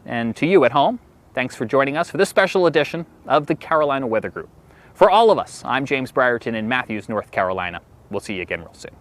And to you at home, thanks for joining us for this special edition of the Carolina Weather Group. For all of us, I'm James Brierton in Matthews, North Carolina. We'll see you again real soon.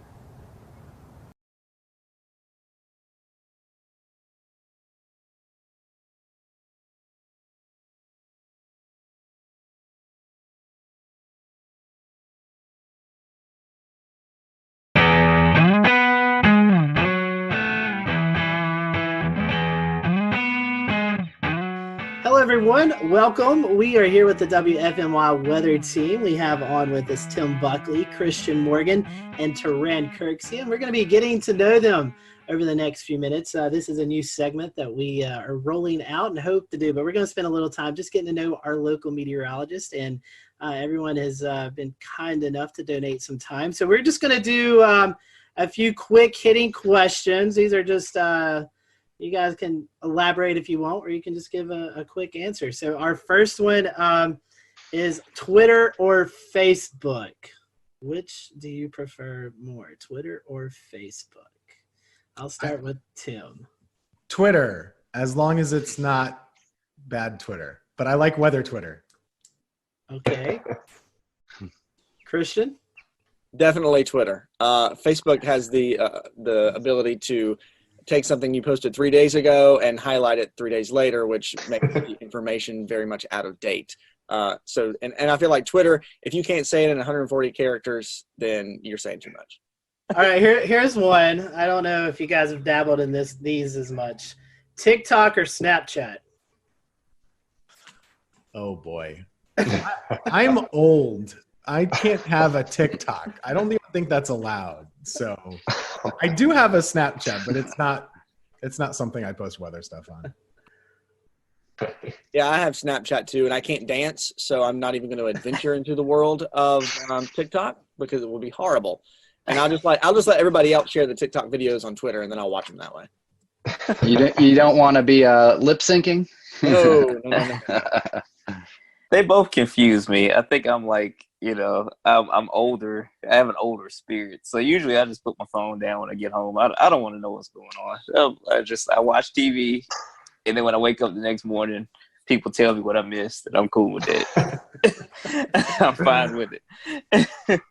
Hello, everyone. Welcome. We are here with the WFMY weather team. We have on with us Tim Buckley, Christian Morgan, and Taran Kirksey, and we're going to be getting to know them over the next few minutes. This is a new segment that we are rolling out and hope to do, but we're going to spend a little time just getting to know our local meteorologist, and everyone has been kind enough to donate some time. So we're just going to do a few quick hitting questions. These are just you guys can elaborate if you want, or you can just give a quick answer. So our first one is Twitter or Facebook? Which do you prefer more, Twitter or Facebook? I'll start with Tim. Twitter, as long as it's not bad Twitter. But I like weather Twitter. Okay. Christian? Definitely Twitter. Facebook has the ability to take something you posted 3 days ago and highlight it 3 days later, which makes the information very much out of date. So I feel like Twitter, if you can't say it in 140 characters, then you're saying too much. All right, here's one. I don't know if you guys have dabbled in these as much. TikTok or Snapchat? Oh boy. I'm old. I can't have a TikTok. I don't even think that's allowed. So I do have a Snapchat, but it's not something I post weather stuff on. Yeah, I have Snapchat too, and I can't dance, so I'm not even going to adventure into the world of TikTok because it will be horrible. And I'll just let everybody else share the TikTok videos on Twitter, and then I'll watch them that way. You don't want to be lip syncing? No. They both confuse me. I think I'm like, I'm older. I have an older spirit. So usually I just put my phone down when I get home. I don't want to know what's going on. I watch TV, and then when I wake up the next morning, people tell me what I missed, and I'm cool with it. I'm fine with it.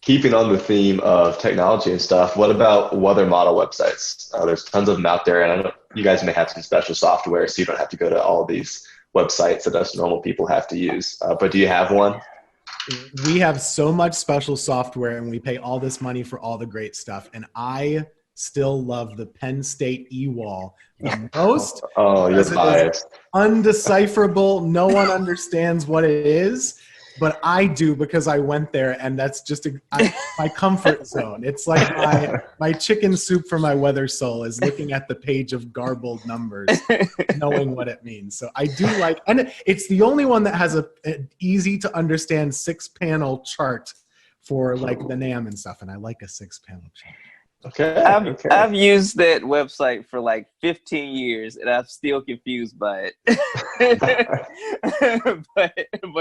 Keeping on the theme of technology and stuff, what about weather model websites? There's tons of them out there, and I know you guys may have some special software, so you don't have to go to all these websites that us normal people have to use. But do you have one? We have so much special software, and we pay all this money for all the great stuff. And I still love the Penn State e-wall the most. Oh, you're biased. Undecipherable. No one understands what it is. But I do, because I went there, and that's just my comfort zone. It's like my chicken soup for my weather soul is looking at the page of garbled numbers, knowing what it means. So I do like, and it's the only one that has an easy to understand 6-panel chart for like the NAM and stuff, and I like a 6-panel chart. Okay. I've used that website for like 15 years, and I'm still confused by it. but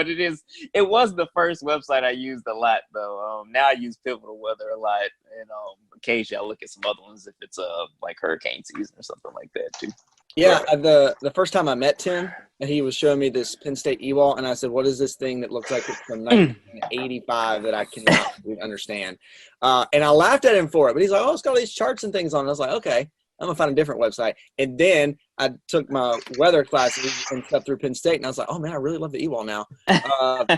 it was the first website I used a lot though. Now I use Pivotal Weather a lot, and occasionally I look at some other ones if it's like hurricane season or something like that too. Yeah, the first time I met Tim, he was showing me this Penn State e-wall, and I said, what is this thing that looks like it's from 1985 that I cannot really understand? And I laughed at him for it, but he's like, oh, it's got all these charts and things on it. And I was like, okay, I'm going to find a different website. And then I took my weather classes and stuff through Penn State, and I was like, oh, man, I really love the e-wall now.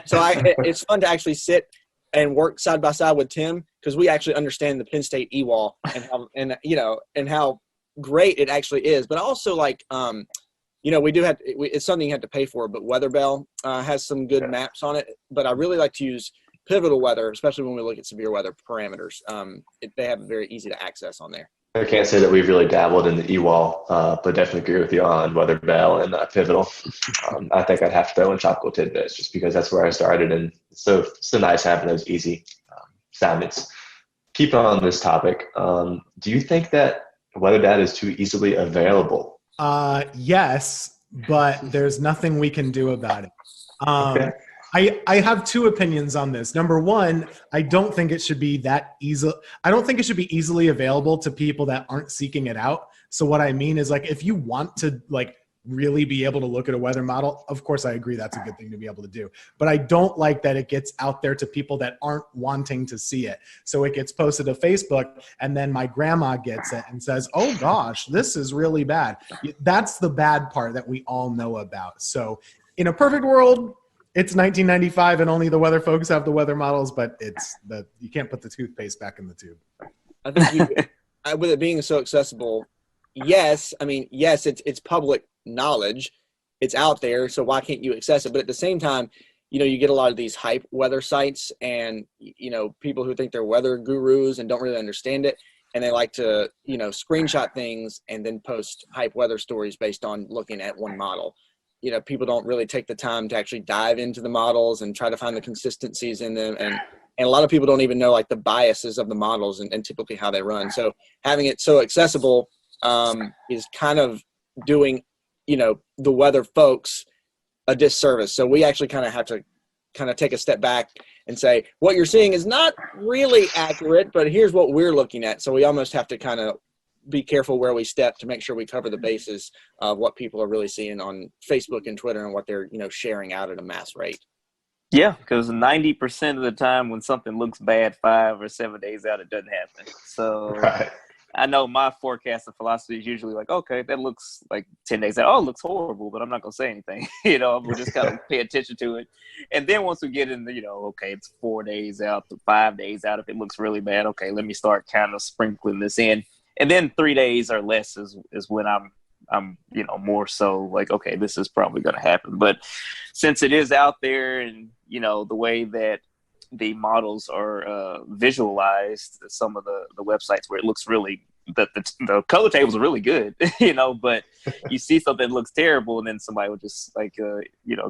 So it's fun to actually sit and work side by side with Tim, because we actually understand the Penn State e-wall and how great it actually is. But also, like, we do have it's something you have to pay for, but WeatherBell has some good maps on it. But I really like to use Pivotal Weather, especially when we look at severe weather parameters. They have it very easy to access on there. I can't say that we've really dabbled in the e-wall, but definitely agree with you on WeatherBell and Pivotal. I think I'd have to throw in Tropical Tidbits just because that's where I started, and it's so nice having those easy soundings. Keep on this topic. Do you think that weather data is too easily available? Yes, but there's nothing we can do about it. Okay. I have two opinions on this. Number one, I don't think it should be that easy. I don't think it should be easily available to people that aren't seeking it out. So what I mean is, like, if you want to really be able to look at a weather model, of course I agree that's a good thing to be able to do. But I don't like that it gets out there to people that aren't wanting to see it. So it gets posted to Facebook, and then my grandma gets it and says, oh gosh, this is really bad. That's the bad part that we all know about. So in a perfect world, it's 1995 and only the weather folks have the weather models, but you can't put the toothpaste back in the tube. I think with it being so accessible, yes, it's public knowledge. it's out there, so why can't you access it? But at the same time, you get a lot of these hype weather sites and, people who think they're weather gurus and don't really understand it. And they like to, screenshot things and then post hype weather stories based on looking at one model. People don't really take the time to actually dive into the models and try to find the consistencies in them. And a lot of people don't even know like the biases of the models and typically how they run. So having it so accessible is kind of doing, the weather folks a disservice. So we actually kind of have to take a step back and say, what you're seeing is not really accurate, but here's what we're looking at. So we almost have to kind of be careful where we step to make sure we cover the bases of what people are really seeing on Facebook and Twitter and what they're, sharing out at a mass rate. Yeah, because 90% of the time when something looks bad 5 or 7 days out, it doesn't happen. So Right. I know my forecasting philosophy is usually like, okay, that looks like 10 days out. Oh, it looks horrible, but I'm not going to say anything. We'll just kind of pay attention to it. And then once we get in the, okay, it's 4 days out to 5 days out. If it looks really bad, okay, let me start kind of sprinkling this in. And then 3 days or less is when I'm more so like, okay, this is probably going to happen. But since it is out there and, the way that the models are visualized, some of the websites where it looks really, the color tables are really good, but you see something that looks terrible and then somebody will just like,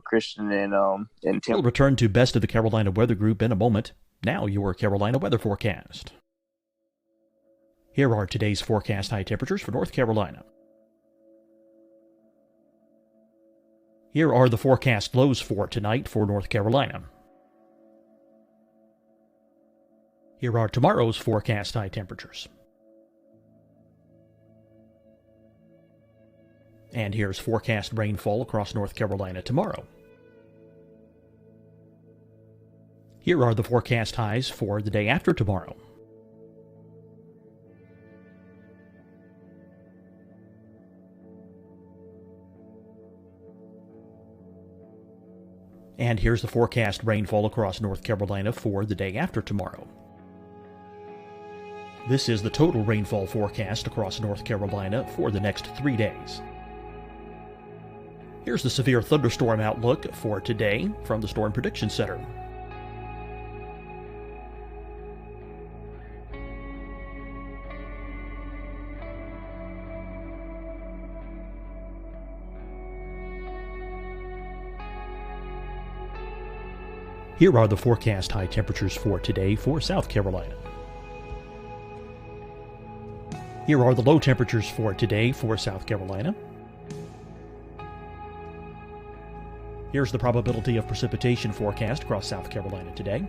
Christian and Tim. We'll return to Best of the Carolina Weather Group in a moment. Now your Carolina weather forecast. Here are today's forecast high temperatures for North Carolina. Here are the forecast lows for tonight for North Carolina. Here are tomorrow's forecast high temperatures. And here's forecast rainfall across North Carolina tomorrow. Here are the forecast highs for the day after tomorrow. And here's the forecast rainfall across North Carolina for the day after tomorrow. This is the total rainfall forecast across North Carolina for the next 3 days. Here's the severe thunderstorm outlook for today from the Storm Prediction Center. Here are the forecast high temperatures for today for South Carolina. Here are the low temperatures for today for South Carolina. Here's the probability of precipitation forecast across South Carolina today.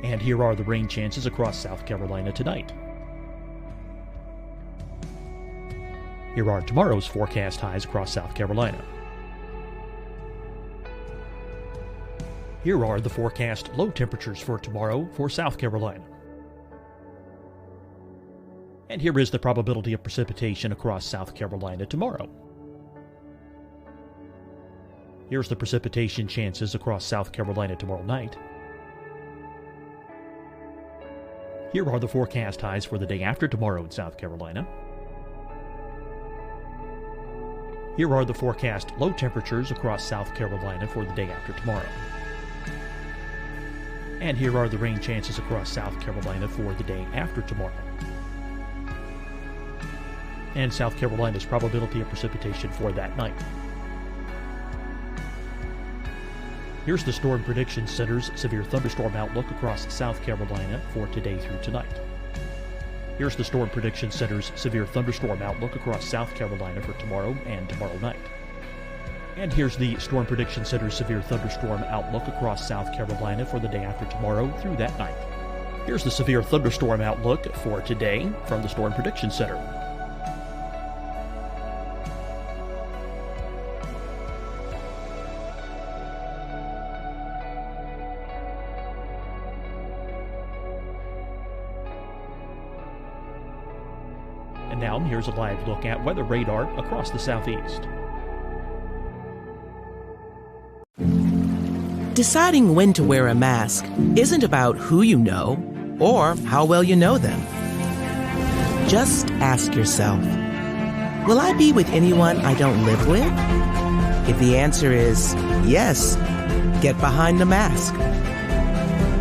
And here are the rain chances across South Carolina tonight. Here are tomorrow's forecast highs across South Carolina. Here are the forecast low temperatures for tomorrow for South Carolina. And here is the probability of precipitation across South Carolina tomorrow. Here's the precipitation chances across South Carolina tomorrow night. Here are the forecast highs for the day after tomorrow in South Carolina. Here are the forecast low temperatures across South Carolina for the day after tomorrow. And here are the rain chances across South Carolina for the day after tomorrow. And South Carolina's probability of precipitation for that night. Here's the Storm Prediction Center's severe thunderstorm outlook across South Carolina for today through tonight. Here's the Storm Prediction Center's severe thunderstorm outlook across South Carolina for tomorrow and tomorrow night. And here's the Storm Prediction Center's severe thunderstorm outlook across South Carolina for the day after tomorrow through that night. Here's the severe thunderstorm outlook for today from the Storm Prediction Center. And now here's a live look at weather radar across the southeast. Deciding when to wear a mask isn't about who you know or how well you know them. Just ask yourself, Will I be with anyone I don't live with? If the answer is yes, get behind the mask.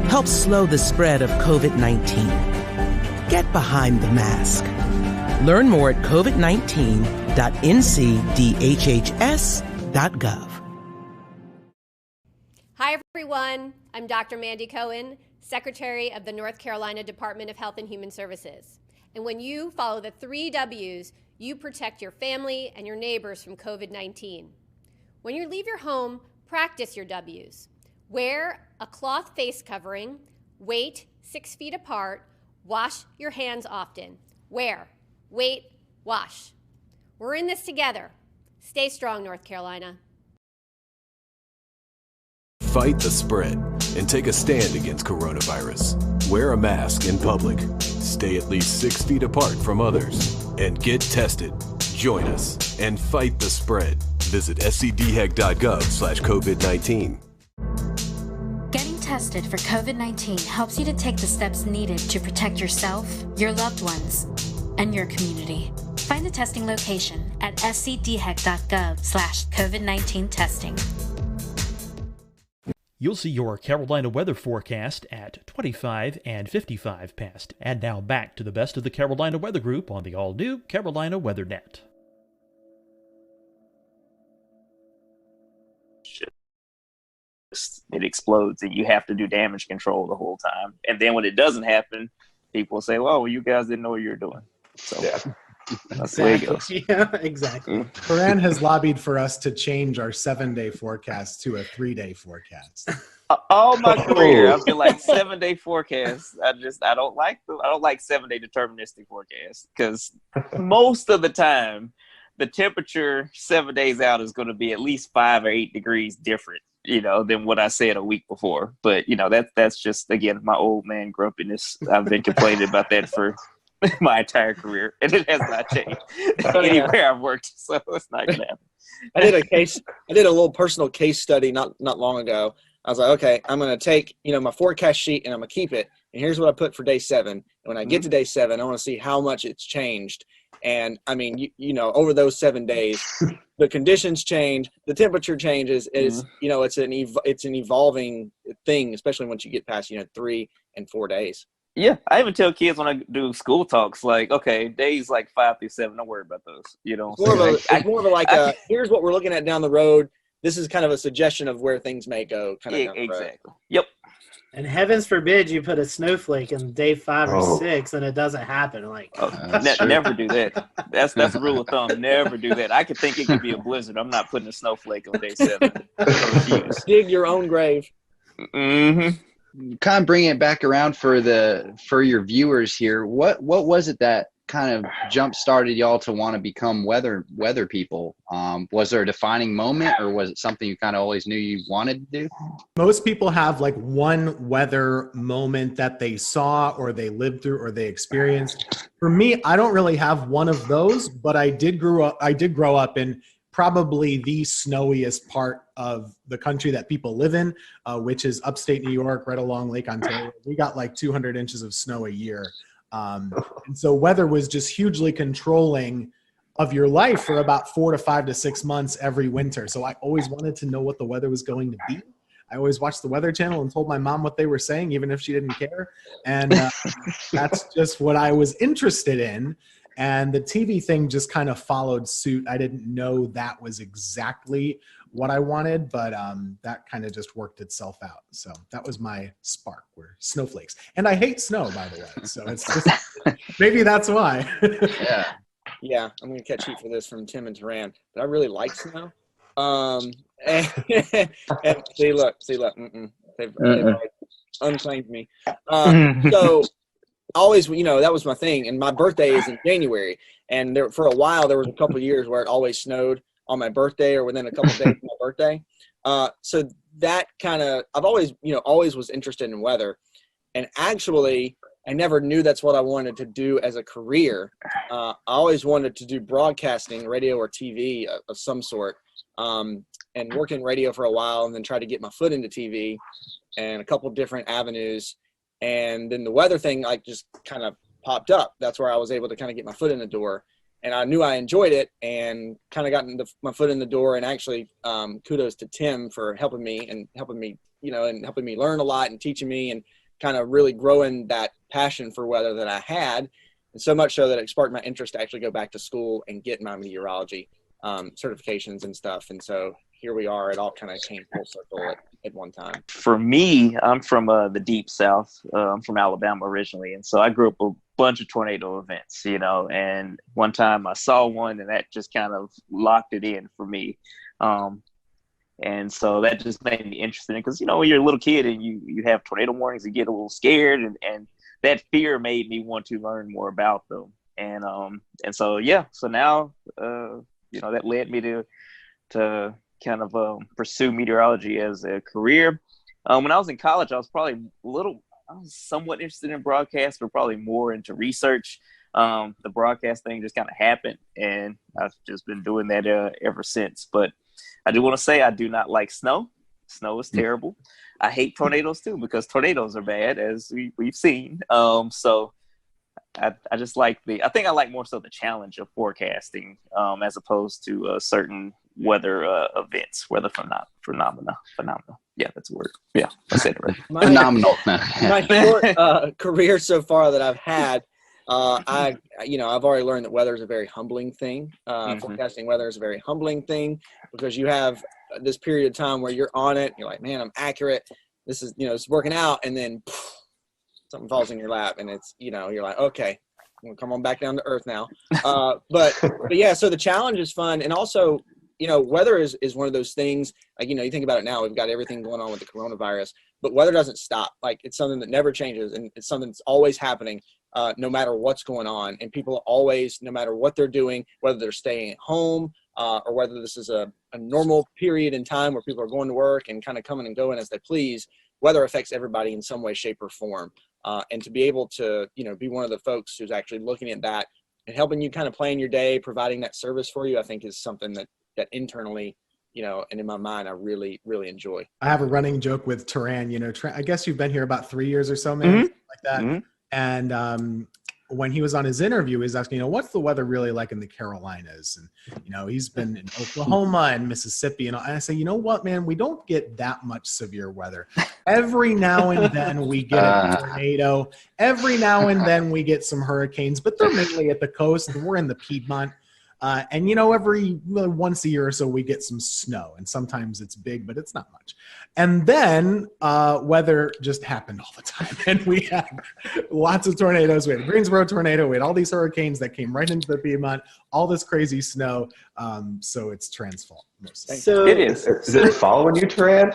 Help slow the spread of COVID-19. Get behind the mask. Learn more at covid19.ncdhhs.gov. Hi, everyone. I'm Dr. Mandy Cohen, Secretary of the North Carolina Department of Health and Human Services. And when you follow the 3 W's, you protect your family and your neighbors from COVID-19. When you leave your home, practice your W's. Wear a cloth face covering, wait 6 feet apart, wash your hands often. Wear, wait, wash. We're in this together. Stay strong, North Carolina. Fight the spread and take a stand against coronavirus. Wear a mask in public. Stay at least 6 feet apart from others. And get tested. Join us and fight the spread. Visit scdhec.gov/COVID-19. Getting tested for COVID-19 helps you to take the steps needed to protect yourself, your loved ones, and your community. Find the testing location at scdhec.gov/COVID-19 testing. You'll see your Carolina weather forecast at 25 and 55 past. And now back to the best of the Carolina Weather Group on the all-new Carolina Weather Net. It explodes and you have to do damage control the whole time. And then when it doesn't happen, people say, well, you guys didn't know what you were doing. So that's the way it goes. Yeah, exactly. Coran has lobbied for us to change our 7-day forecast to a 3-day forecast. All my career, I've been like 7-day forecasts. I don't like 7-day deterministic forecasts because most of the time the temperature 7 days out is going to be at least 5 or 8 degrees different, than what I said a week before. But that's just, again, my old man grumpiness. I've been complaining about that for my entire career, and it has not changed anywhere I've worked, so it's not gonna happen. I did a little personal case study not long ago. I was like, okay, I'm gonna take my forecast sheet and I'm gonna keep it, and here's what I put for day 7. And when I get to day 7, I want to see how much it's changed. And I mean, over those 7 days, the conditions change, the temperature changes. It's an evolving thing, especially once you get past 3 and 4 days. Yeah, I even tell kids when I do school talks, like, okay, days like 5 through 7, don't worry about those. It's more of a here's what we're looking at down the road. This is kind of a suggestion of where things may go. Exactly. Yep. And heavens forbid you put a snowflake in day 5 or 6 and it doesn't happen. Never do that. That's a rule of thumb. Never do that. I could think it could be a blizzard. I'm not putting a snowflake on day 7. Dig your own grave. Mm-hmm. Kind of bringing it back around for your viewers here, what was it that kind of jump started y'all to want to become weather people? Was there a defining moment, or was it something you kind of always knew you wanted to do? Most people have like one weather moment that they saw or they lived through or they experienced. For me, I don't really have one of those, but I did grow up in probably the snowiest part of the country that people live in, which is upstate New York, right along Lake Ontario. We got like 200 inches of snow a year. And so weather was just hugely controlling of your life for about 4 to 5 to 6 months every winter. So I always wanted to know what the weather was going to be. I always watched the Weather Channel and told my mom what they were saying, even if she didn't care. And that's just what I was interested in. And the TV thing just kind of followed suit. I didn't know that was exactly what I wanted, but that kind of just worked itself out. So that was my spark, were snowflakes. And I hate snow, by the way. So it's just, maybe that's why. Yeah, I'm going to catch heat for this from Tim and Taran, but I really like snow. And see, look. They've unclaimed me. So always, that was my thing. And my birthday is in January. And for a while, there was a couple of years where it always snowed on my birthday or within a couple of days of my birthday. So that kind of, I've always was interested in weather. And actually, I never knew that's what I wanted to do as a career. I always wanted to do broadcasting, radio or TV of some sort, and work in radio for a while and then try to get my foot into TV and a couple different avenues. And then the weather thing just kind of popped up. That's where I was able to kind of get my foot in the door. and I knew I enjoyed it, and kind of gotten my foot in the door. And actually, kudos to Tim for helping me, and helping me learn a lot and teaching me, and kind of really growing that passion for weather that I had. And so much so that it sparked my interest to actually go back to school and get my meteorology certifications and stuff. And so here we are. It all kind of came full circle at one time. For me, I'm from the deep South. I'm from Alabama originally. And so I grew up a bunch of tornado events, and one time I saw one, and that just kind of locked it in for me. And so that just made me interested in, because, when you're a little kid and you have tornado warnings, you get a little scared, and that fear made me want to learn more about them. And so, so now, that led me to kind of pursue meteorology as a career. When I was in college, I was somewhat interested in broadcast, but probably more into research. The broadcast thing just kind of happened, and I've just been doing that ever since. But I do want to say I do not like snow. Snow is terrible. I hate tornadoes too, because tornadoes are bad, as we've seen. So I just like I think I like more so the challenge of forecasting, as opposed to certain weather events, weather phenomena. Yeah, that's a word. Yeah, I said it right. Phenomenal. My short career so far that I've had, I've already learned that weather is a very humbling thing. Forecasting weather is a very humbling thing, because you have this period of time where you're on it. You're like, man, I'm accurate. This is, it's working out. And then something falls in your lap, and it's, you're like, okay, I'm gonna come on back down to earth now. But yeah, so the challenge is fun. And also, weather is one of those things, like, you think about it now, we've got everything going on with the coronavirus, but weather doesn't stop. Like, it's something that never changes, and it's something that's always happening, no matter what's going on. And people always, no matter what they're doing, whether they're staying at home, or whether this is a normal period in time where people are going to work and kind of coming and going as they please, weather affects everybody in some way, shape, or form. And to be able to, be one of the folks who's actually looking at that and helping you kind of plan your day, providing that service for you, I think is something that internally, and in my mind, I really, really enjoy. I have a running joke with Turan. I guess you've been here about 3 years or so, man, like that. Mm-hmm. And when he was on his interview, he was asking, what's the weather really like in the Carolinas? And, he's been in Oklahoma and Mississippi. And I say, you know what, man, we don't get that much severe weather. Every now and then we get a tornado. Every now and then we get some hurricanes, but they're mainly at the coast, and we're in the Piedmont. And every once a year or so we get some snow, and sometimes it's big, but it's not much. And then weather just happened all the time, and we had lots of tornadoes. We had a Greensboro tornado. We had all these hurricanes that came right into the Piedmont, all this crazy snow. So it's Turan's fault. So it is. Is it following you, Turan?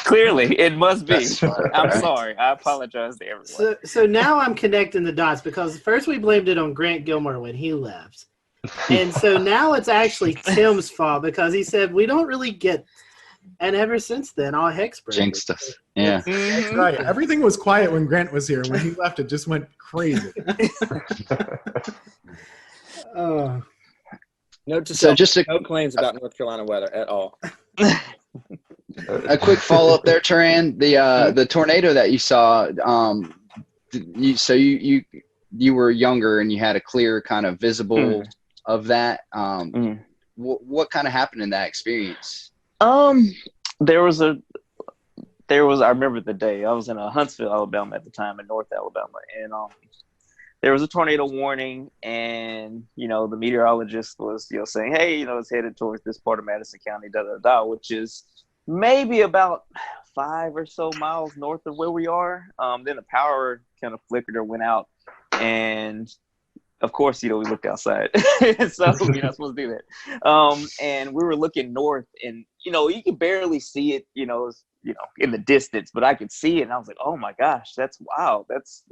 Clearly, it must be. I'm sorry. I apologize to everyone. So now I'm connecting the dots, because first we blamed it on Grant Gilmore when he left. And so now it's actually Tim's fault, because he said we don't really get, and ever since then, all heck's broken. Jinxed us. Yeah. That's right. Everything was quiet when Grant was here. When he left, it just went crazy. Note to self, no claims about North Carolina weather at all. A quick follow-up there, Turan. The tornado that you saw, you were younger and you had a clear kind of visible of that. What kind of happened in that experience? There was I remember the day. I was in Huntsville, Alabama at the time, in North Alabama, and there was a tornado warning, and the meteorologist was saying, hey, it's headed towards this part of Madison County, which is maybe about 5 or so miles north of where we are. Then the power kind of flickered or went out, and of course, we looked outside. So you're not supposed to do that. And we were looking north, and you could barely see it, in the distance, but I could see it, and I was like, oh my gosh, that's wow. This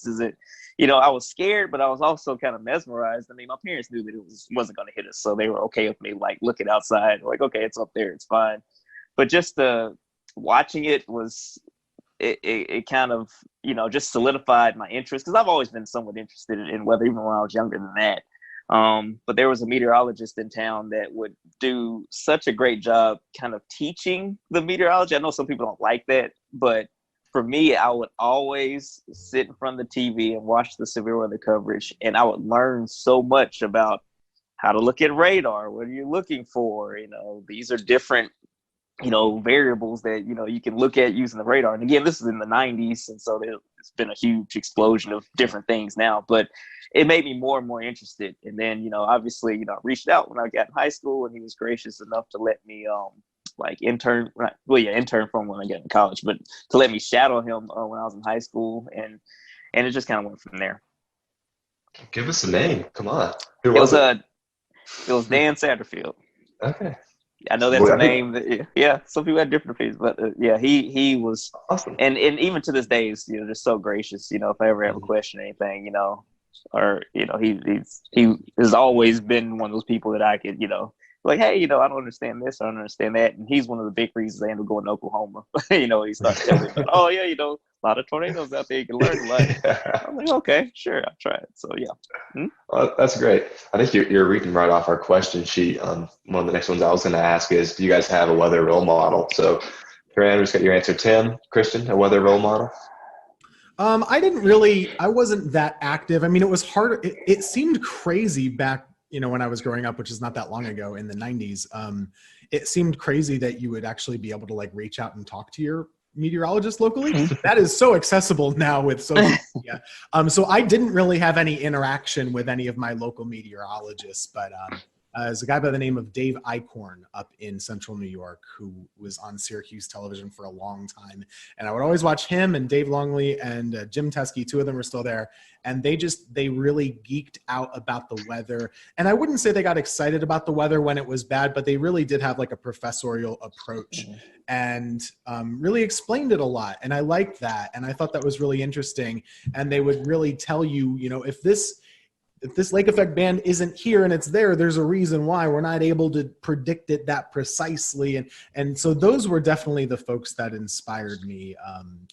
is it. I was scared, but I was also kind of mesmerized. My parents knew that it wasn't going to hit us, so they were okay with me looking outside, okay, it's up there, it's fine. But just watching it was. It kind of, just solidified my interest, because I've always been somewhat interested in weather, even when I was younger than that. But there was a meteorologist in town that would do such a great job kind of teaching the meteorology. I know some people don't like that, but for me, I would always sit in front of the TV and watch the severe weather coverage, and I would learn so much about how to look at radar. What are you looking for? These are different, variables that, you can look at using the radar. And again, this is in the 90s. And so it's been a huge explosion of different things now, but it made me more and more interested. And then, obviously, I reached out when I got in high school, and he was gracious enough to let me, intern from when I got in college, but to let me shadow him when I was in high school. And it just kind of went from there. Give us a name. Come on. It was Dan Satterfield. Okay. I know that's a name that, yeah, some people had different opinions, but yeah, he was awesome. And even to this day, he's, just so gracious, if I ever have a question or anything, or, he has always been one of those people that I could, like, hey, I don't understand this, I don't understand that. And he's one of the big reasons I ended up going to Oklahoma. He started telling me about, oh yeah, a lot of tornadoes out there, you can learn a lot. I'm like, okay, sure, I'll try it. So yeah. Well, that's great. I think you're reading right off our question sheet. One of the next ones I was going to ask is, do you guys have a weather role model? So, Karan, we just got your answer. Tim, Christian, a weather role model? I wasn't that active. I mean, it was hard. It seemed crazy back, when I was growing up, which is not that long ago in the 90s. It seemed crazy that you would actually be able to reach out and talk to your meteorologist locally. That is so accessible now with social media. So I didn't really have any interaction with any of my local meteorologists, but there's a guy by the name of Dave Eichhorn up in central New York who was on Syracuse television for a long time. And I would always watch him and Dave Longley and Jim Teskey. Two of them are still there. And they really geeked out about the weather. And I wouldn't say they got excited about the weather when it was bad, but they really did have a professorial approach and really explained it a lot. And I liked that. And I thought that was really interesting. And they would really tell you, if this lake effect band isn't here and it's there, there's a reason why. We're not able to predict it that precisely. And so those were definitely the folks that inspired me,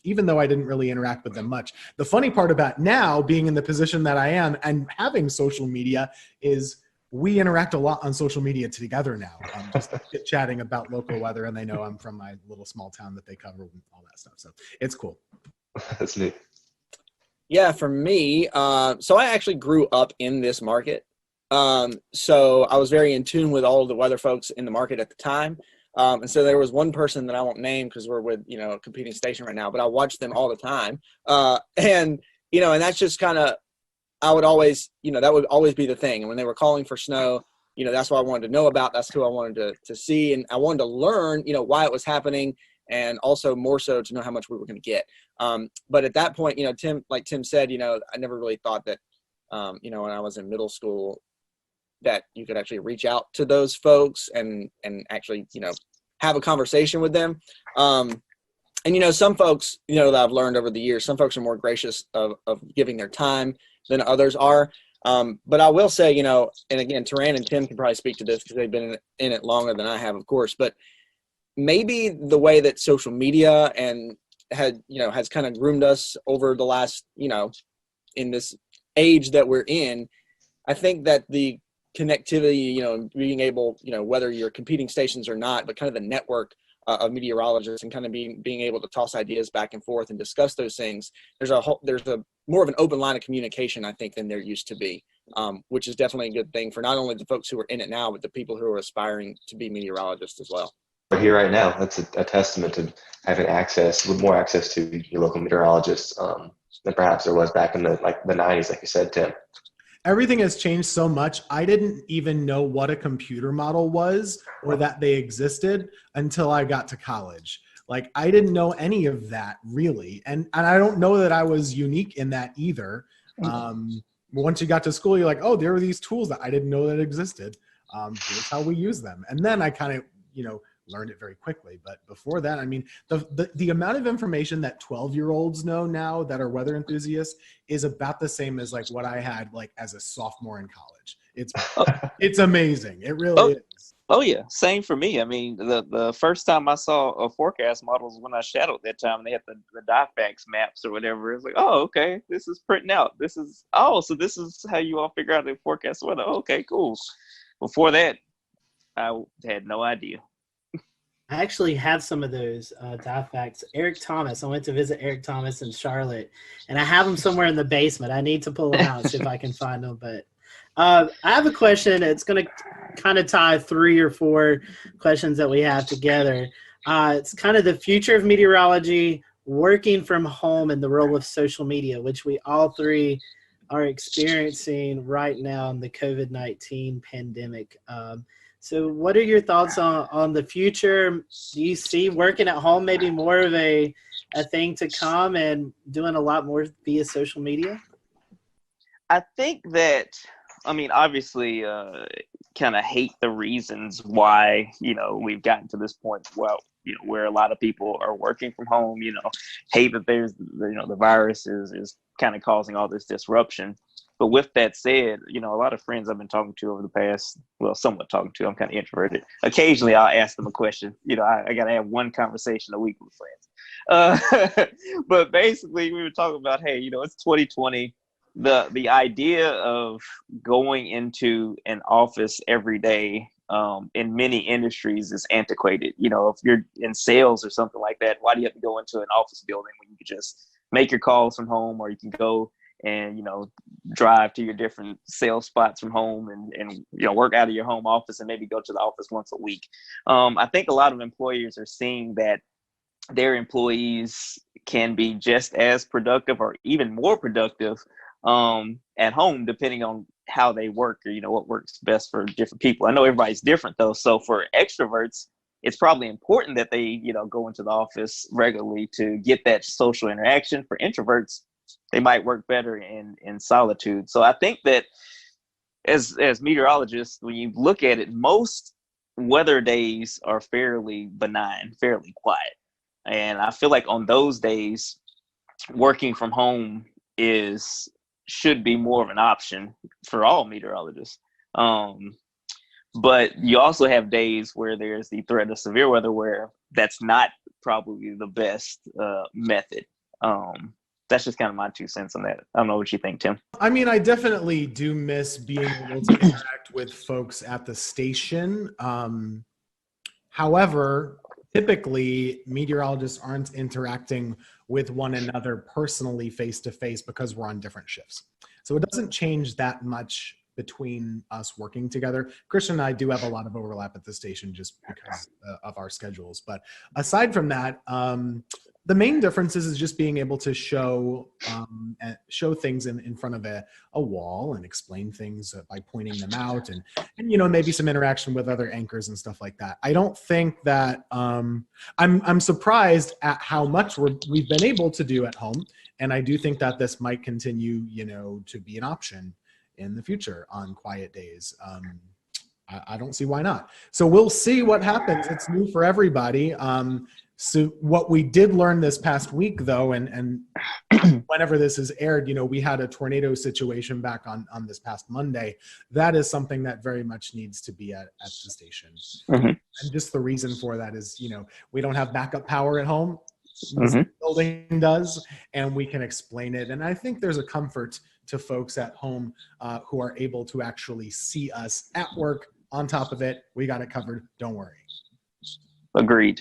even though I didn't really interact with them much. The funny part about now being in the position that I am and having social media is we interact a lot on social media together now, just chatting about local weather. And they know I'm from my little small town that they cover and all that stuff. So it's cool. That's neat. Yeah, for me, so I actually grew up in this market. So I was very in tune with all of the weather folks in the market at the time. And so there was one person that I won't name because we're with, a competing station right now, but I watched them all the time. And that's just kind of, I would always, that would always be the thing. And when they were calling for snow, that's what I wanted to know about. That's who I wanted to see. And I wanted to learn, why it was happening. And also more so to know how much we were going to get. But at that point, like Tim said, I never really thought that, when I was in middle school, that you could actually reach out to those folks and actually, have a conversation with them. And, some folks, that I've learned over the years, some folks are more gracious of giving their time than others are. But I will say, and again, Taran and Tim can probably speak to this because they've been in it longer than I have, of course, but maybe the way that social media and has kind of groomed us over the last, in this age that we're in, I think that the connectivity, being able, whether you're competing stations or not, but kind of the network of meteorologists and kind of being able to toss ideas back and forth and discuss those things. There's a more of an open line of communication, I think, than there used to be, which is definitely a good thing for not only the folks who are in it now, but the people who are aspiring to be meteorologists as well. We're here right now. That's a testament to having more access to your local meteorologists than perhaps there was back in the 90s, like you said, Tim. Everything has changed so much. I didn't even know what a computer model was or that they existed until I got to college. I didn't know any of that really. And I don't know that I was unique in that either. Once you got to school, you're like, oh, there are these tools that I didn't know that existed. Here's how we use them. And then I kind of, learned it very quickly. But before that, I mean, the amount of information that 12-year-olds know now that are weather enthusiasts is about the same as what I had as a sophomore in college. It's amazing. It really is. Oh yeah, same for me. I mean, the first time I saw a forecast models when I shadowed that time, and they had the DIFAX maps or whatever. It's like, oh, okay, this is printing out. So this is how you all figure out the forecast weather. Oh, okay, cool. Before that, I had no idea. I actually have some of those DIFAX. Eric Thomas. I went to visit Eric Thomas in Charlotte, and I have them somewhere in the basement. I need to pull them out and see if I can find them. But I have a question. It's going to kind of tie 3 or 4 questions that we have together. It's kind of the future of meteorology, working from home, and the role of social media, which we all 3 are experiencing right now in the COVID-19 pandemic. So what are your thoughts on the future? Do you see working at home maybe more of a thing to come and doing a lot more via social media? I think that, I mean, obviously, kind of hate the reasons why, we've gotten to this point, well, where a lot of people are working from home, hate that there's, the virus is kind of causing all this disruption. But with that said, a lot of friends I've been talking to over the past, well, somewhat talking to, I'm kind of introverted. Occasionally I'll ask them a question. I got to have one conversation a week with friends. But basically we were talking about, hey, it's 2020. The idea of going into an office every day in many industries is antiquated. If you're in sales or something like that, why do you have to go into an office building when you can just make your calls from home, or you can go and drive to your different sales spots from home and work out of your home office and maybe go to the office once a week. I think a lot of employers are seeing that their employees can be just as productive or even more productive at home, depending on how they work, or what works best for different people. I know everybody's different though, so for extroverts it's probably important that they go into the office regularly to get that social interaction. For introverts, they might work better in solitude. So I think that as meteorologists, when you look at it, most weather days are fairly benign, fairly quiet, and I feel like on those days working from home should be more of an option for all meteorologists. But you also have days where there's the threat of severe weather where that's not probably the best method. That's just kind of my 2 cents on that. I don't know what you think, Tim. I mean, I definitely do miss being able to interact with folks at the station. However, typically meteorologists aren't interacting with one another personally face-to-face because we're on different shifts. So it doesn't change that much between us working together. Christian and I do have a lot of overlap at the station just because of our schedules. But aside from that, the main difference is just being able to show things in front of a wall and explain things by pointing them out, and maybe some interaction with other anchors and stuff like that. I don't think that I'm surprised at how much we've been able to do at home, and I do think that this might continue to be an option in the future on quiet days. I don't see why not. So we'll see what happens. It's new for everybody. So what we did learn this past week, though, and whenever this is aired, we had a tornado situation back on this past Monday. That is something that very much needs to be at the station. Mm-hmm. And just the reason for that is, we don't have backup power at home. This building does, and we can explain it. And I think there's a comfort to folks at home who are able to actually see us at work. On top of it, we got it covered. Don't worry. Agreed.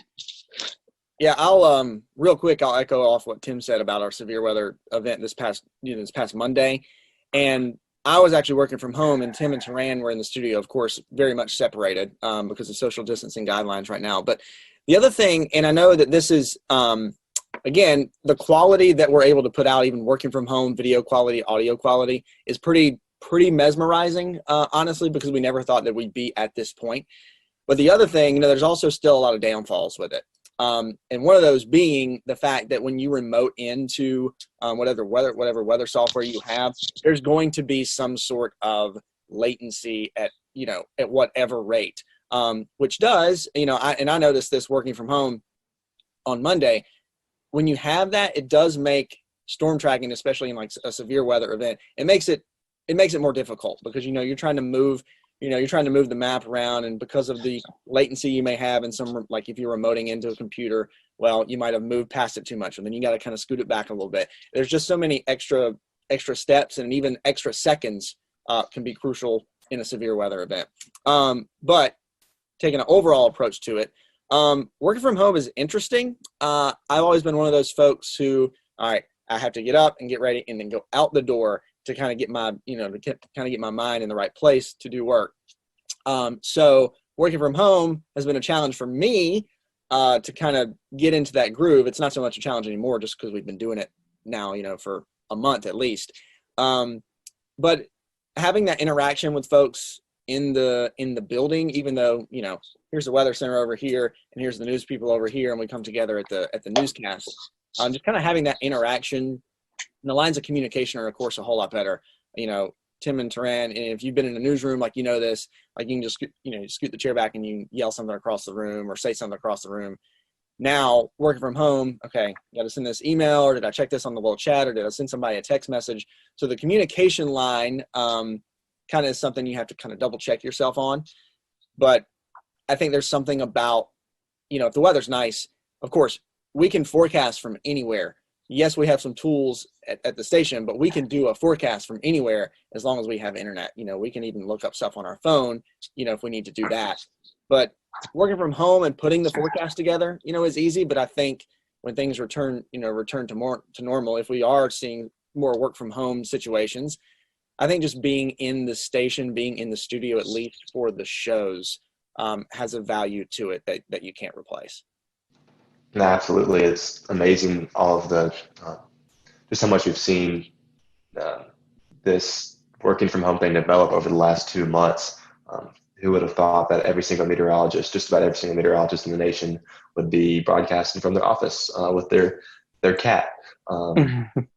Yeah, I'll real quick, I'll echo off what Tim said about our severe weather event this past Monday. And I was actually working from home, and Tim and Taran were in the studio, of course, very much separated because of social distancing guidelines right now. But the other thing, and I know that this is, again, the quality that we're able to put out, even working from home, video quality, audio quality, is pretty mesmerizing, honestly, because we never thought that we'd be at this point. But the other thing, there's also still a lot of downfalls with it. And one of those being the fact that when you remote into whatever weather software you have, there's going to be some sort of latency at whatever rate, which does, I noticed this working from home on Monday. When you have that, it does make storm tracking, especially in like a severe weather event, it makes it more difficult because, you're trying to move the map around, and because of the latency you may have in some, like if you're remoting into a computer, well, you might have moved past it too much, and then you got to kind of scoot it back a little bit. There's just so many extra steps, and even extra seconds can be crucial in a severe weather event. But taking an overall approach to it, working from home is interesting. I've always been one of those folks who, all right, I have to get up and get ready and then go out the door to kind of get my, kind of get my mind in the right place to do work. So working from home has been a challenge for me to kind of get into that groove. It's not so much a challenge anymore just because we've been doing it now, for a month at least. But having that interaction with folks in the building, even though, here's the weather center over here and here's the news people over here, and we come together at the newscast, just kind of having that interaction, and the lines of communication are of course a whole lot better. Tim and Taran, and if you've been in a newsroom, like, this, like, you can just, scoot the chair back and you yell something across the room or say something across the room. Now, working from home, okay, got to send this email, or did I check this on the little chat, or did I send somebody a text message? So the communication line kind of is something you have to kind of double check yourself on. But I think there's something about, if the weather's nice, of course, we can forecast from anywhere. Yes, we have some tools at the station, but we can do a forecast from anywhere as long as we have internet. We can even look up stuff on our phone, if we need to do that. But working from home and putting the forecast together, is easy. But I think when things return to normal, if we are seeing more work from home situations, I think just being in the station, being in the studio, at least for the shows, has a value to it that you can't replace. No, absolutely. It's amazing all of the just how much we've seen this working from home thing develop over the last 2 months. Who would have thought that every single meteorologist, just about every single meteorologist in the nation, would be broadcasting from their office with their cat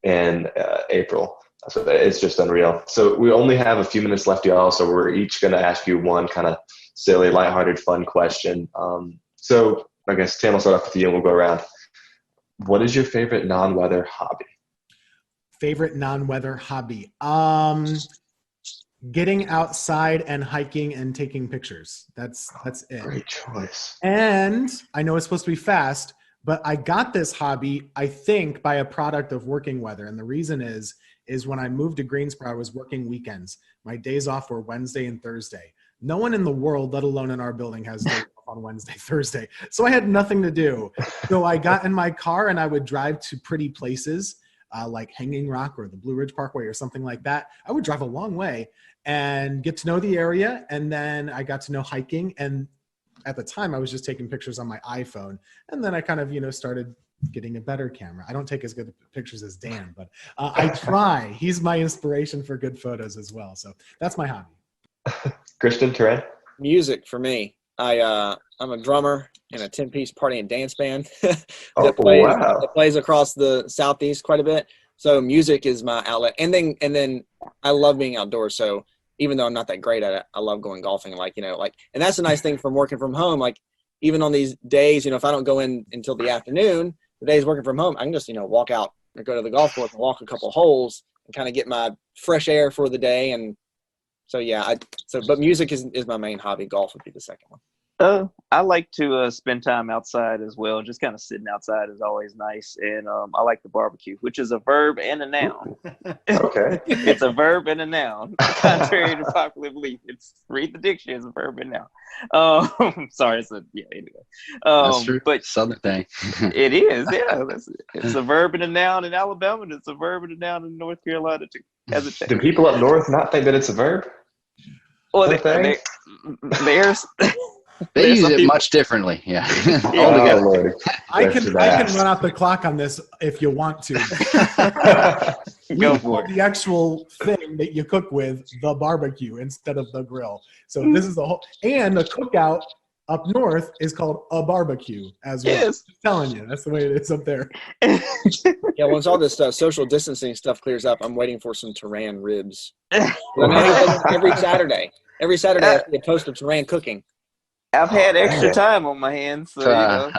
in April. So it's just unreal. So we only have a few minutes left, y'all. So we're each going to ask you one kind of silly, lighthearted, fun question. So I guess, Tim, I'll start off with you and we'll go around. What is your favorite non-weather hobby? Favorite non-weather hobby? Getting outside and hiking and taking pictures. That's it. Great choice. And I know it's supposed to be fast, but I got this hobby, I think, by a product of working weather. And the reason is when I moved to Greensboro, I was working weekends. My days off were Wednesday and Thursday. No one in the world, let alone in our building, has days off on Wednesday, Thursday. So I had nothing to do. So I got in my car and I would drive to pretty places like Hanging Rock or the Blue Ridge Parkway or something like that. I would drive a long way and get to know the area. And then I got to know hiking. And at the time I was just taking pictures on my iPhone. And then I kind of, started getting a better camera. I don't take as good pictures as Dan, but I try. He's my inspiration for good photos as well. So that's my hobby. Christian, Taran? Music for me. I'm a drummer in a 10-piece party and dance band that plays across the Southeast quite a bit. So music is my outlet. And then I love being outdoors. So even though I'm not that great at it, I love going golfing. And that's the nice thing from working from home. Like, even on these days, if I don't go in until the afternoon, the days working from home, I can just, walk out and go to the golf course and walk a couple holes and kind of get my fresh air for the day. And so, yeah, but music is my main hobby. Golf would be the second one. I like to spend time outside as well. Just kind of sitting outside is always nice. And I like the barbecue, which is a verb and a noun. Okay. It's a verb and a noun, contrary to popular belief. Read the dictionary as a verb and noun. Sorry, anyway. That's true. But Southern thing. It is, yeah. It's a verb and a noun in Alabama, and it's a verb and a noun in North Carolina too. Do people up north not think that it's a verb? Well, there's they use it much differently. Yeah. Altogether. I can run out the clock on this if you want to. Go for it. The actual thing that you cook with, the barbecue instead of the grill. So this is the whole, and the cookout up north is called a barbecue as well. Yes. I'm telling you, that's the way it is up there. Yeah, once all this social distancing stuff clears up, I'm waiting for some Taran ribs. Every Saturday. Every Saturday I see a post of Taran cooking. I've had extra time on my hands, so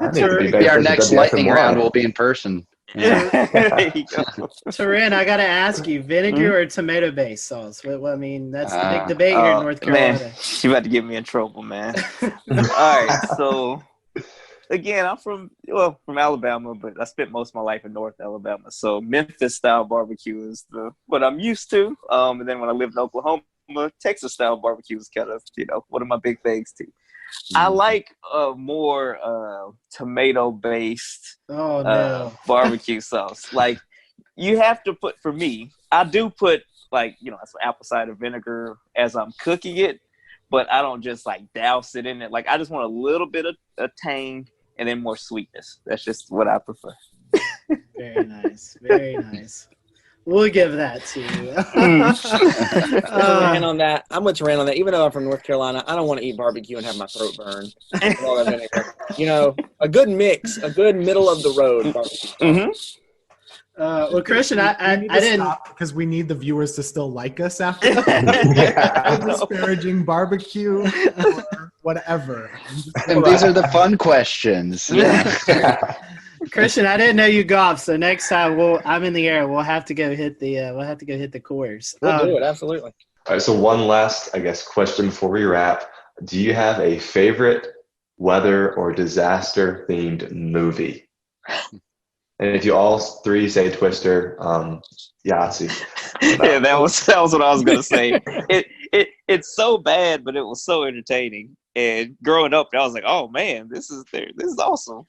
maybe our next lightning round will be in person. Yeah. Taran, I gotta ask you, vinegar or tomato-based sauce? Well, I mean, that's the big debate here in North Carolina. Man, you about to get me in trouble, man. All right, so again, I'm from Alabama, but I spent most of my life in North Alabama. So Memphis style barbecue is what I'm used to. And then when I lived in Oklahoma, Texas style barbecue is kind of, one of my big things too. I like more tomato based barbecue sauce. Like, you have to put, for me, I do put like, some apple cider vinegar as I'm cooking it, but I don't just like douse it in it. Like I just want a little bit of tang and then more sweetness. That's just what I prefer. Very nice. Very nice. We'll give that to you. Ran on that. I'm with you ran on that. Even though I'm from North Carolina, I don't want to eat barbecue and have my throat burn. With all that vinegar. A good mix, a good middle of the road barbecue. Well, Christian, I didn't stop because we need the viewers to still like us after that. Disparaging barbecue or whatever. And these are the fun questions. Christian, I didn't know you golf, so next time I'm in the air. We'll have to go hit the course. We'll do it, absolutely. All right, so one last, question before we wrap. Do you have a favorite weather or disaster themed movie? And if you all three say Twister, Yahtzee. Yeah, that was what I was gonna say. It's so bad, but it was so entertaining. And growing up, I was like, "Oh man, this is awesome."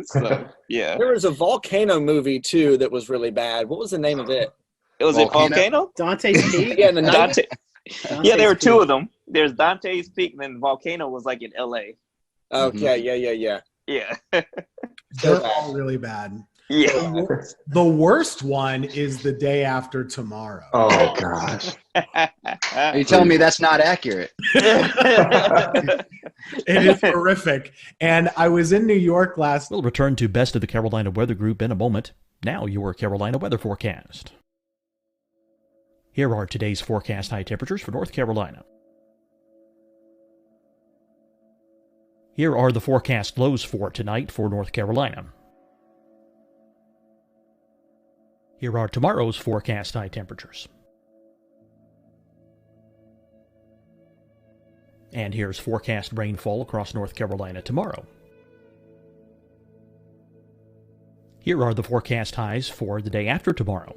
So yeah, there was a volcano movie too that was really bad. What was the name of it? It was Volcano? Dante's Peak. Yeah, in the 90s. Yeah, there were two of them. There's Dante's Peak, and then Volcano was like in L.A. Okay, yeah. They're all really bad. Yeah. The worst one is The Day After Tomorrow. Oh gosh. Are you telling me that's not accurate? It is horrific. And I was in New York last. We'll return to Best of the Carolina Weather Group in a moment. Now your Carolina weather forecast. Here are today's forecast high temperatures for North Carolina. Here are the forecast lows for tonight for North Carolina. Here are tomorrow's forecast high temperatures. And here's forecast rainfall across North Carolina tomorrow. Here are the forecast highs for the day after tomorrow.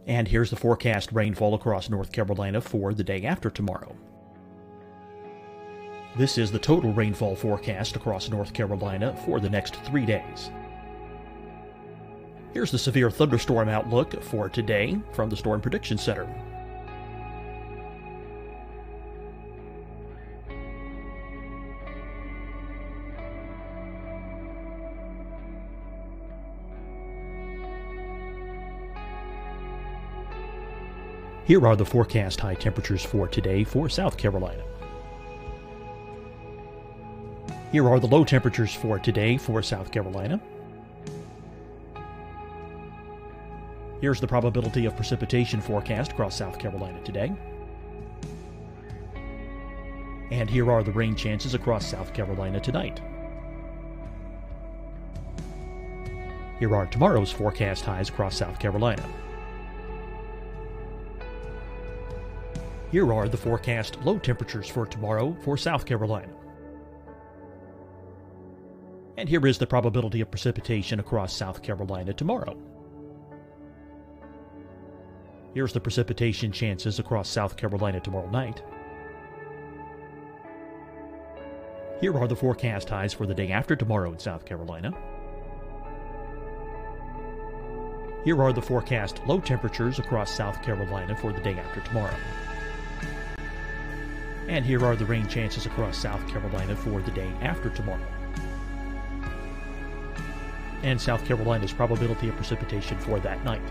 And here's the forecast rainfall across North Carolina for the day after tomorrow. This is the total rainfall forecast across North Carolina for the next 3 days. Here's the severe thunderstorm outlook for today from the Storm Prediction Center. Here are the forecast high temperatures for today for South Carolina. Here are the low temperatures for today for South Carolina. Here's the probability of precipitation forecast across South Carolina today. And here are the rain chances across South Carolina tonight. Here are tomorrow's forecast highs across South Carolina. Here are the forecast low temperatures for tomorrow for South Carolina. And here is the probability of precipitation across South Carolina tomorrow. Here's the precipitation chances across South Carolina tomorrow night. Here are the forecast highs for the day after tomorrow in South Carolina. Here are the forecast low temperatures across South Carolina for the day after tomorrow. And here are the rain chances across South Carolina for the day after tomorrow. And South Carolina's probability of precipitation for that night.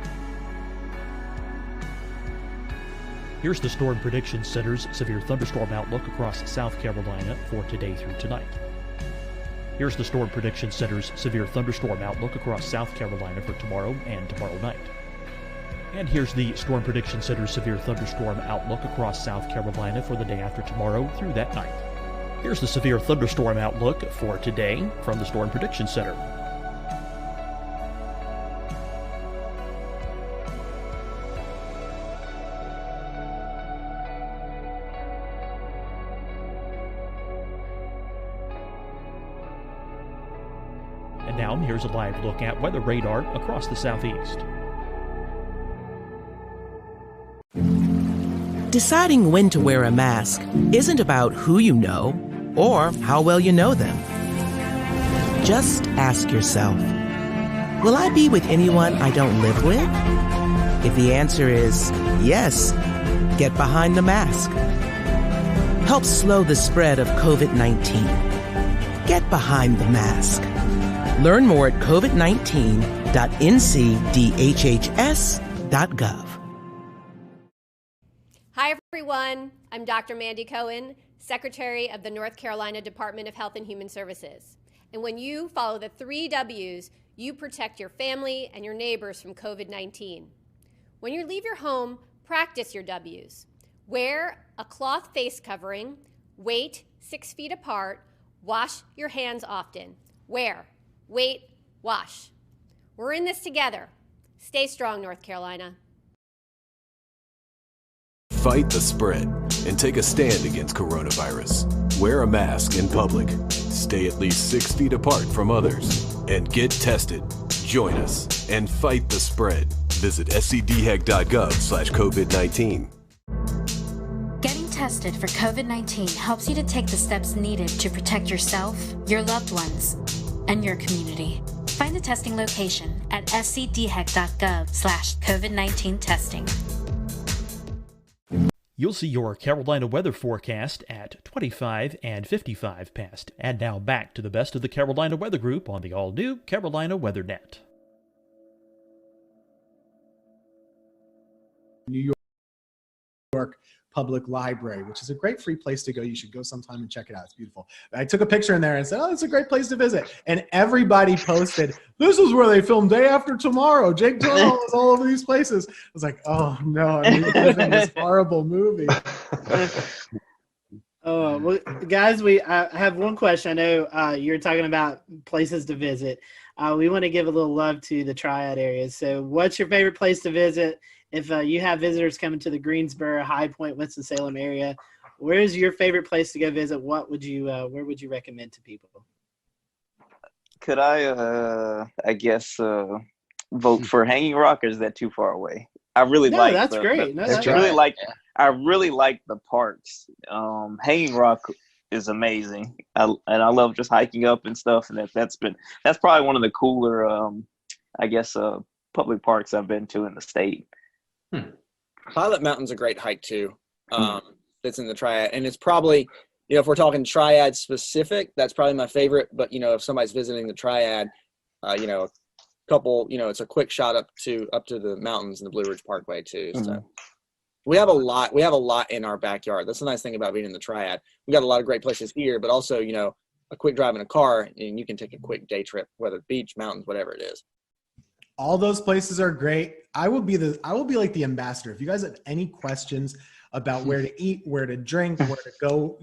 Here's the Storm Prediction Center's severe thunderstorm outlook across South Carolina for today through tonight. Here's the Storm Prediction Center's severe thunderstorm outlook across South Carolina for tomorrow and tomorrow night. And here's the Storm Prediction Center's severe thunderstorm outlook across South Carolina for the day after tomorrow through that night. Here's the severe thunderstorm outlook for today from the Storm Prediction Center. And now here's a live look at weather radar across the southeast. Deciding when to wear a mask isn't about who you know or how well you know them. Just ask yourself, will I be with anyone I don't live with? If the answer is yes, get behind the mask. Help slow the spread of COVID-19. Get behind the mask. Learn more at covid19.ncdhhs.gov. Hi, everyone. I'm Dr. Mandy Cohen, Secretary of the North Carolina Department of Health and Human Services. And when you follow the 3 W's, you protect your family and your neighbors from COVID-19. When you leave your home, practice your W's. Wear a cloth face covering, wait 6 feet apart, wash your hands often. Wear, wait, wash. We're in this together. Stay strong, North Carolina. Fight the spread and take a stand against coronavirus. Wear a mask in public. Stay at least 6 feet apart from others. And get tested. Join us and fight the spread. Visit scdhec.gov/COVID-19. Getting tested for COVID-19 helps you to take the steps needed to protect yourself, your loved ones, and your community. Find the testing location at scdhec.gov/COVID-19 testing. You'll see your Carolina weather forecast at 25 and 55 past. And now back to the best of the Carolina Weather Group on the all-new Carolina WeatherNet. New York Public Library, which is a great free place to go. You should go sometime and check it out. It's beautiful. I took a picture in there and said, oh, it's a great place to visit. And everybody posted, this is where they filmed Day After Tomorrow. Jake Gyllenhaal is all over these places. I was like, oh no, I'm reliving this horrible movie. Oh, well, guys, I have one question. I know you're talking about places to visit. We want to give a little love to the Triad areas. So what's your favorite place to visit? If you have visitors coming to the Greensboro, High Point, Winston-Salem area, where is your favorite place to go visit? What would you, where would you recommend to people? Could I guess, vote for Hanging Rock, or is that too far away? I really like. That's great. I really like the parks. Hanging Rock is amazing, and I love just hiking up and stuff. And that's probably one of the cooler, public parks I've been to in the state. Pilot Mountain's a great hike too. That's in the Triad, and it's probably, if we're talking Triad specific, that's probably my favorite. But if somebody's visiting the Triad, a couple, it's a quick shot up to the mountains and the Blue Ridge Parkway too. So we have a lot in our backyard. That's the nice thing about being in the Triad. We got a lot of great places here, but also a quick drive in a car, and you can take a quick day trip, whether beach, mountains, whatever it is. All those places are great. I will be like the ambassador. If you guys have any questions about where to eat, where to drink, where to go,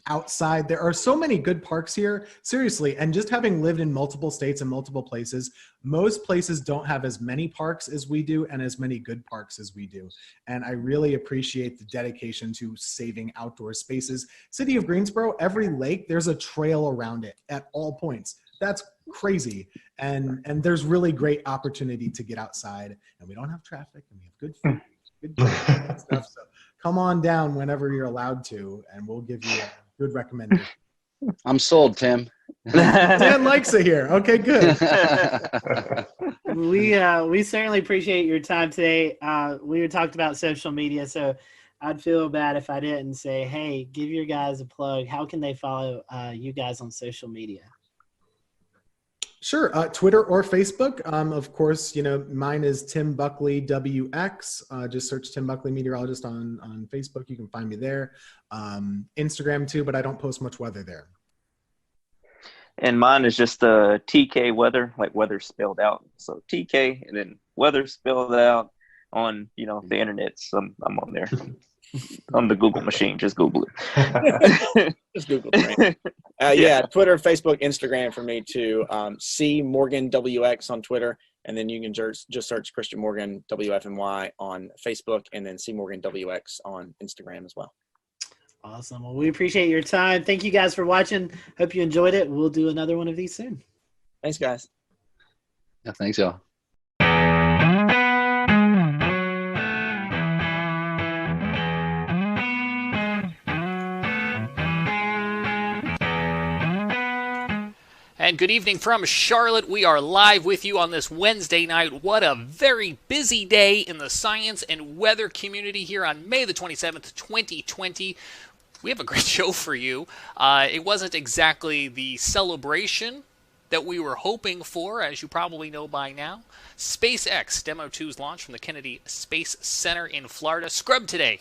outside, there are so many good parks here, seriously. And just having lived in multiple states and multiple places, most places don't have as many parks as we do and as many good parks as we do. And I really appreciate the dedication to saving outdoor spaces. City of Greensboro, every lake, there's a trail around it at all points. That's crazy. And there's really great opportunity to get outside, and we don't have traffic, and we have good food, good stuff. So come on down whenever you're allowed to, and we'll give you a good recommendation. I'm sold, Tim. Dan likes it here. Okay, good. We certainly appreciate your time today. We talked about social media, so I'd feel bad if I didn't say, hey, give your guys a plug. How can they follow you guys on social media? Sure. Twitter or Facebook. Of course, mine is Tim Buckley WX. Just search Tim Buckley Meteorologist on Facebook. You can find me there. Instagram too, but I don't post much weather there. And mine is just TK Weather, like weather spelled out. So TK and then weather spelled out on, the internet. So I'm on there. On the Google machine, just Google it. Just Google it. Right? Twitter, Facebook, Instagram for me too. C Morgan WX on Twitter, and then you can just search Christian Morgan WFNY on Facebook, and then C Morgan WX on Instagram as well. Awesome. Well, we appreciate your time. Thank you guys for watching. Hope you enjoyed it. We'll do another one of these soon. Thanks, guys. Yeah, thanks, y'all. And good evening from Charlotte. We are live with you on this Wednesday night. What a very busy day in the science and weather community here on May the 27th, 2020. We have a great show for you. It wasn't exactly the celebration that we were hoping for, as you probably know by now. SpaceX Demo 2's launch from the Kennedy Space Center in Florida scrubbed today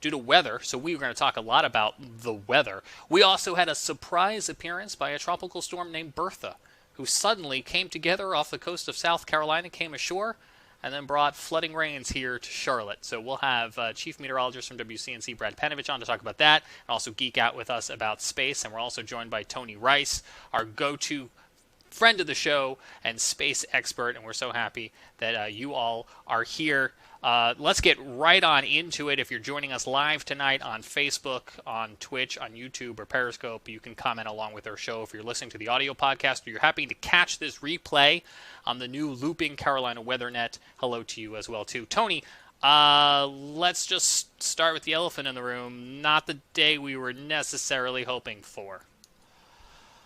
due to weather, so we were going to talk a lot about the weather. We also had a surprise appearance by a tropical storm named Bertha, who suddenly came together off the coast of South Carolina, came ashore, and then brought flooding rains here to Charlotte. So we'll have Chief Meteorologist from WCNC, Brad Panovich, on to talk about that, and also geek out with us about space. And we're also joined by Tony Rice, our go-to friend of the show and space expert, and we're so happy that you all are here. Let's get right on into it. If you're joining us live tonight on Facebook, on Twitch, on YouTube, or Periscope, you can comment along with our show. If you're listening to the audio podcast or you're happy to catch this replay on the new Looping Carolina WeatherNet, hello to you as well, too. Tony, let's just start with the elephant in the room. Not the day we were necessarily hoping for.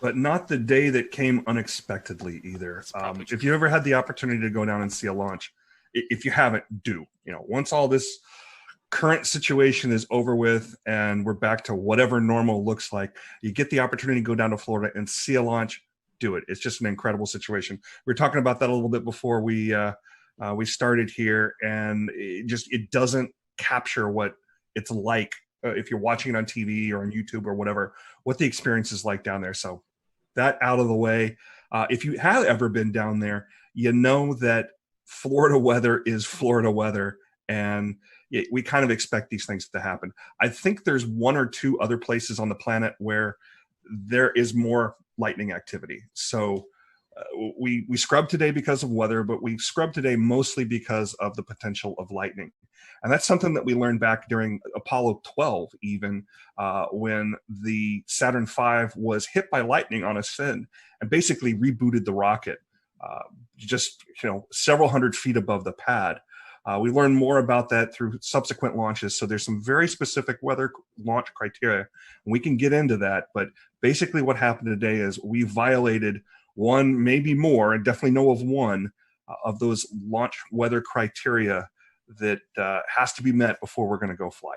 But not the day that came unexpectedly either. If you ever had the opportunity to go down and see a launch, if you haven't, do. Once all this current situation is over with and we're back to whatever normal looks like, you get the opportunity to go down to Florida and see a launch, do it. It's just an incredible situation. We were talking about that a little bit before we started here, and it doesn't capture what it's like if you're watching it on TV or on YouTube or whatever, what the experience is like down there. So that out of the way. If you have ever been down there, you know that Florida weather is Florida weather, and we kind of expect these things to happen. I think there's one or two other places on the planet where there is more lightning activity. So we scrubbed today because of weather, but we scrubbed today mostly because of the potential of lightning. And that's something that we learned back during Apollo 12, even when the Saturn V was hit by lightning on ascend and basically rebooted the rocket several hundred feet above the pad. We learned more about that through subsequent launches. So there's some very specific weather launch criteria, and we can get into that. But basically what happened today is we violated one, maybe more, and definitely know of one of those launch weather criteria that has to be met before we're going to go fly.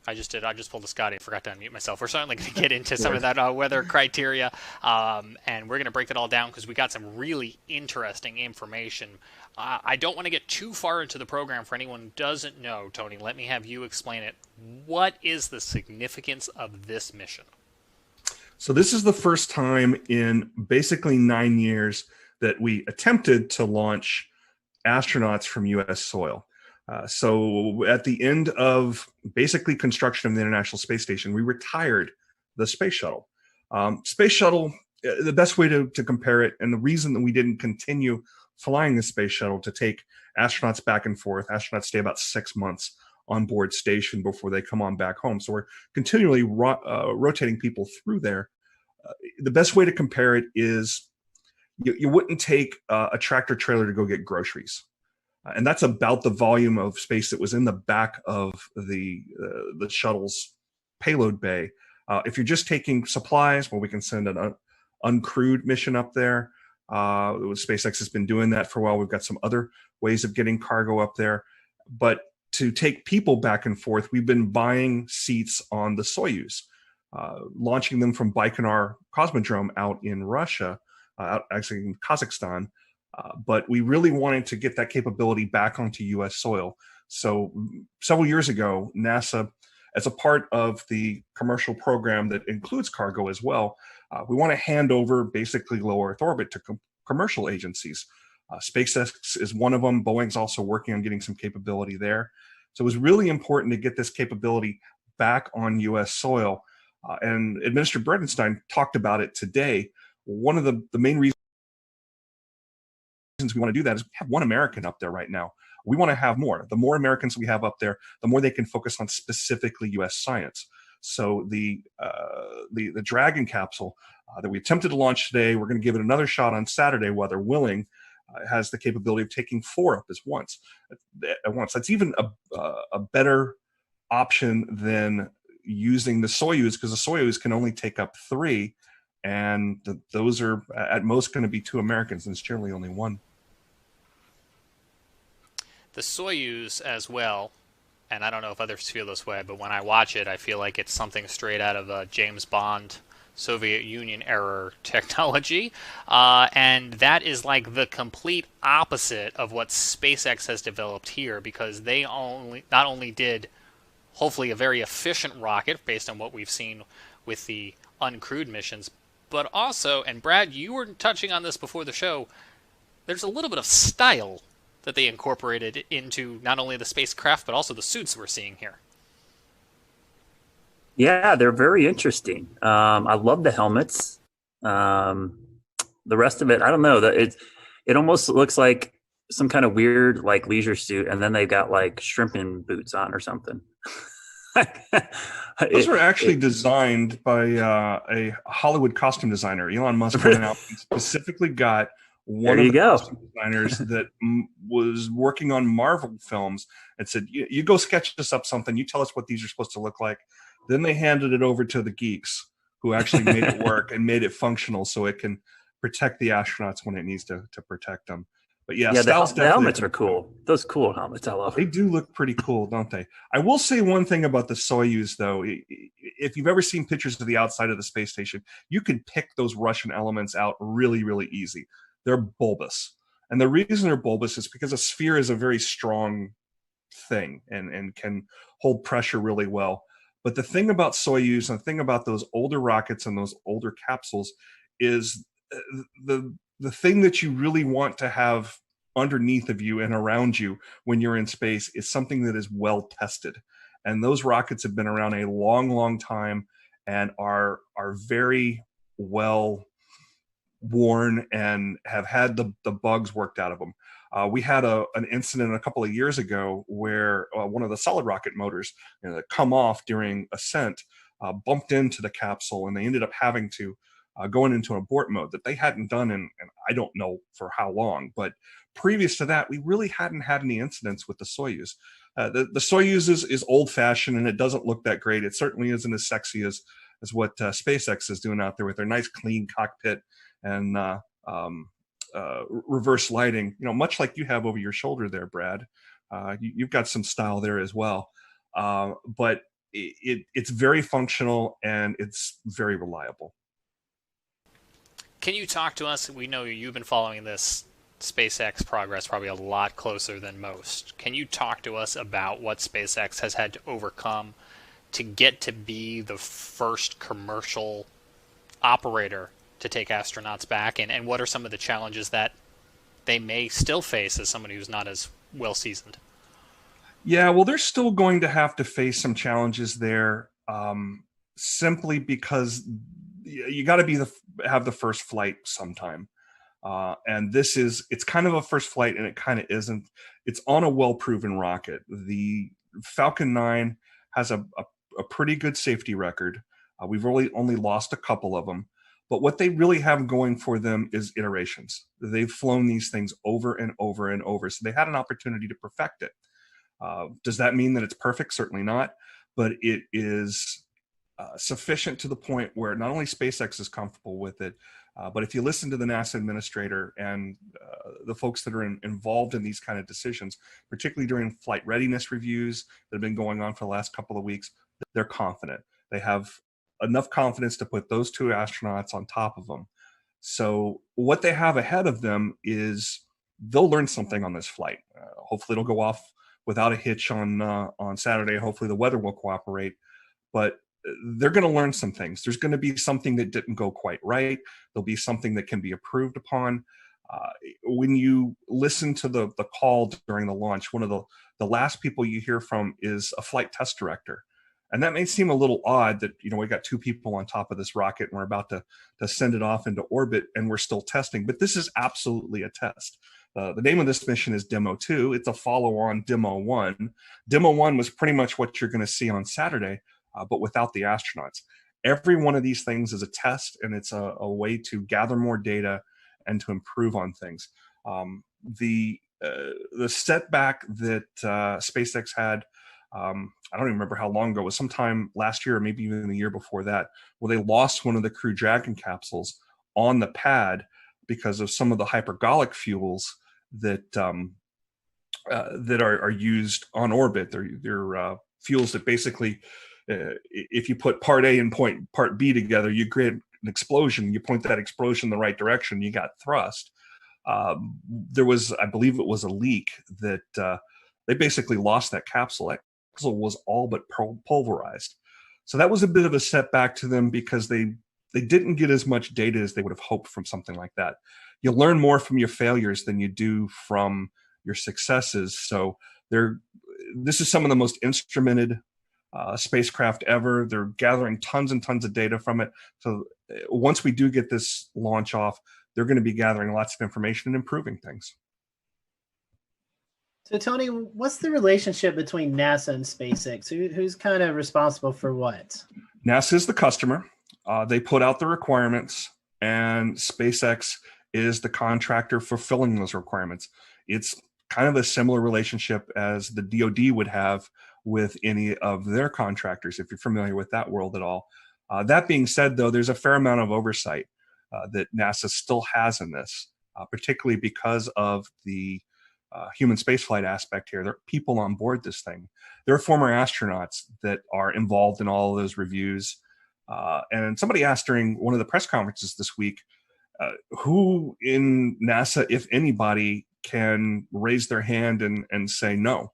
I just pulled a Scotty. I forgot to unmute myself. We're certainly going to get into some of that weather criteria, and we're going to break it all down because we got some really interesting information. I don't want to get too far into the program for anyone who doesn't know. Tony, let me have you explain it. What is the significance of this mission? So this is the first time in basically 9 years that we attempted to launch astronauts from U.S. soil. So at the end of basically construction of the International Space Station, we retired the space shuttle. Space shuttle, the best way to compare it, and the reason that we didn't continue flying the space shuttle to take astronauts back and forth, astronauts stay about 6 months on board station before they come on back home. So we're continually rotating people through there. The best way to compare it is you wouldn't take a tractor trailer to go get groceries. And that's about the volume of space that was in the back of the shuttle's payload bay. If you're just taking supplies, well, we can send an uncrewed mission up there. SpaceX has been doing that for a while. We've got some other ways of getting cargo up there. But to take people back and forth, we've been buying seats on the Soyuz, launching them from Baikonur Cosmodrome out in Russia, actually in Kazakhstan. But we really wanted to get that capability back onto U.S. soil. So several years ago, NASA, as a part of the commercial program that includes cargo as well, we want to hand over basically low Earth orbit to commercial agencies. SpaceX is one of them. Boeing's also working on getting some capability there. So it was really important to get this capability back on U.S. soil. And Administrator Bredenstein talked about it today. One of the main reasons we want to do that is we have one American up there right now. We want to have more. The more Americans we have up there, the more they can focus on specifically U.S. science. So the Dragon capsule that we attempted to launch today, we're going to give it another shot on Saturday, weather willing. Has the capability of taking 4 up at once. That's even a better option than using the Soyuz, because the Soyuz can only take up 3, and those are at most going to be 2 Americans, and it's generally only 1. The Soyuz as well, and I don't know if others feel this way, but when I watch it, I feel like it's something straight out of a James Bond Soviet Union era technology, and that is like the complete opposite of what SpaceX has developed here, because they not only did hopefully a very efficient rocket based on what we've seen with the uncrewed missions, but also, and Brad, you were touching on this before the show, there's a little bit of style that they incorporated into not only the spacecraft, but also the suits we're seeing here. Yeah, they're very interesting. I love the helmets. The rest of it, I don't know. It almost looks like some kind of weird like leisure suit, and then they've got like shrimping boots on or something. Those were actually designed by a Hollywood costume designer. Elon Musk went out and specifically got one of the costume designers that was working on Marvel films and said, you go sketch us up something. You tell us what these are supposed to look like. Then they handed it over to the geeks who actually made it work and made it functional so it can protect the astronauts when it needs to protect them. But yeah, the helmets are cool. Those cool helmets, I love. They do look pretty cool, don't they? I will say one thing about the Soyuz, though. If you've ever seen pictures of the outside of the space station, you can pick those Russian elements out really, really easy. They're bulbous. And the reason they're bulbous is because a sphere is a very strong thing and can hold pressure really well. But the thing about Soyuz and the thing about those older rockets and those older capsules is the thing that you really want to have underneath of you and around you when you're in space is something that is well tested. And those rockets have been around a long, long time and are very well worn and have had the bugs worked out of them. We had an incident a couple of years ago where one of the solid rocket motors that come off during ascent bumped into the capsule, and they ended up having to go into abort mode that they hadn't done in I don't know for how long. But previous to that, we really hadn't had any incidents with the Soyuz. The Soyuz is old-fashioned, and it doesn't look that great. It certainly isn't as sexy as what SpaceX is doing out there with their nice, clean cockpit and reverse lighting, much like you have over your shoulder there, Brad. You've got some style there as well. But it's very functional and it's very reliable. Can you talk to us? We know you've been following this SpaceX progress probably a lot closer than most. Can you talk to us about what SpaceX has had to overcome to get to be the first commercial operator to take astronauts back, and what are some of the challenges that they may still face as somebody who's not as well seasoned? Yeah, well, they're still going to have to face some challenges there, simply because you got to have the first flight sometime. And it's kind of a first flight and it kind of isn't. It's on a well-proven rocket. The Falcon 9 has a pretty good safety record. We've only lost a couple of them. But what they really have going for them is iterations. They've flown these things over and over and over. So they had an opportunity to perfect it. Does that mean that it's perfect? Certainly not. But it is sufficient to the point where not only SpaceX is comfortable with it, but if you listen to the NASA administrator and the folks that are involved in these kind of decisions, particularly during flight readiness reviews that have been going on for the last couple of weeks, they're confident. They have enough confidence to put those 2 astronauts on top of them. So what they have ahead of them is they'll learn something on this flight. Hopefully it'll go off without a hitch on Saturday. Hopefully the weather will cooperate, but they're going to learn some things. There's going to be something that didn't go quite right. There'll be something that can be improved upon. When you listen to the call during the launch, one of the last people you hear from is a flight test director. And that may seem a little odd that, we got 2 people on top of this rocket and we're about to send it off into orbit and we're still testing. But this is absolutely a test. The name of this mission is Demo 2. It's a follow-on Demo 1. Demo 1 was pretty much what you're going to see on Saturday, but without the astronauts. Every one of these things is a test, and it's a way to gather more data and to improve on things. The setback that SpaceX had I don't even remember how long ago. It was sometime last year or maybe even the year before that, where they lost one of the Crew Dragon capsules on the pad because of some of the hypergolic fuels that that are used on orbit. They're fuels that basically, if you put part A and part B together, you create an explosion. You point that explosion in the right direction, you got thrust. There was, I believe it was a leak that they basically lost that capsule. That capsule was all but pulverized. So that was a bit of a setback to them because they didn't get as much data as they would have hoped from something like that. You learn more from your failures than you do from your successes. So this is some of the most instrumented spacecraft ever. They're gathering tons and tons of data from it. So once we do get this launch off, they're going to be gathering lots of information and improving things. So Tony, what's the relationship between NASA and SpaceX? Who's kind of responsible for what? NASA is the customer. They put out the requirements, and SpaceX is the contractor fulfilling those requirements. It's kind of a similar relationship as the DoD would have with any of their contractors, if you're familiar with that world at all. That being said, though, there's a fair amount of oversight that NASA still has in this, particularly because of the human spaceflight aspect here. There are people on board this thing. There are former astronauts that are involved in all of those reviews. And somebody asked during one of the press conferences this week, who in NASA, if anybody, can raise their hand and say, no,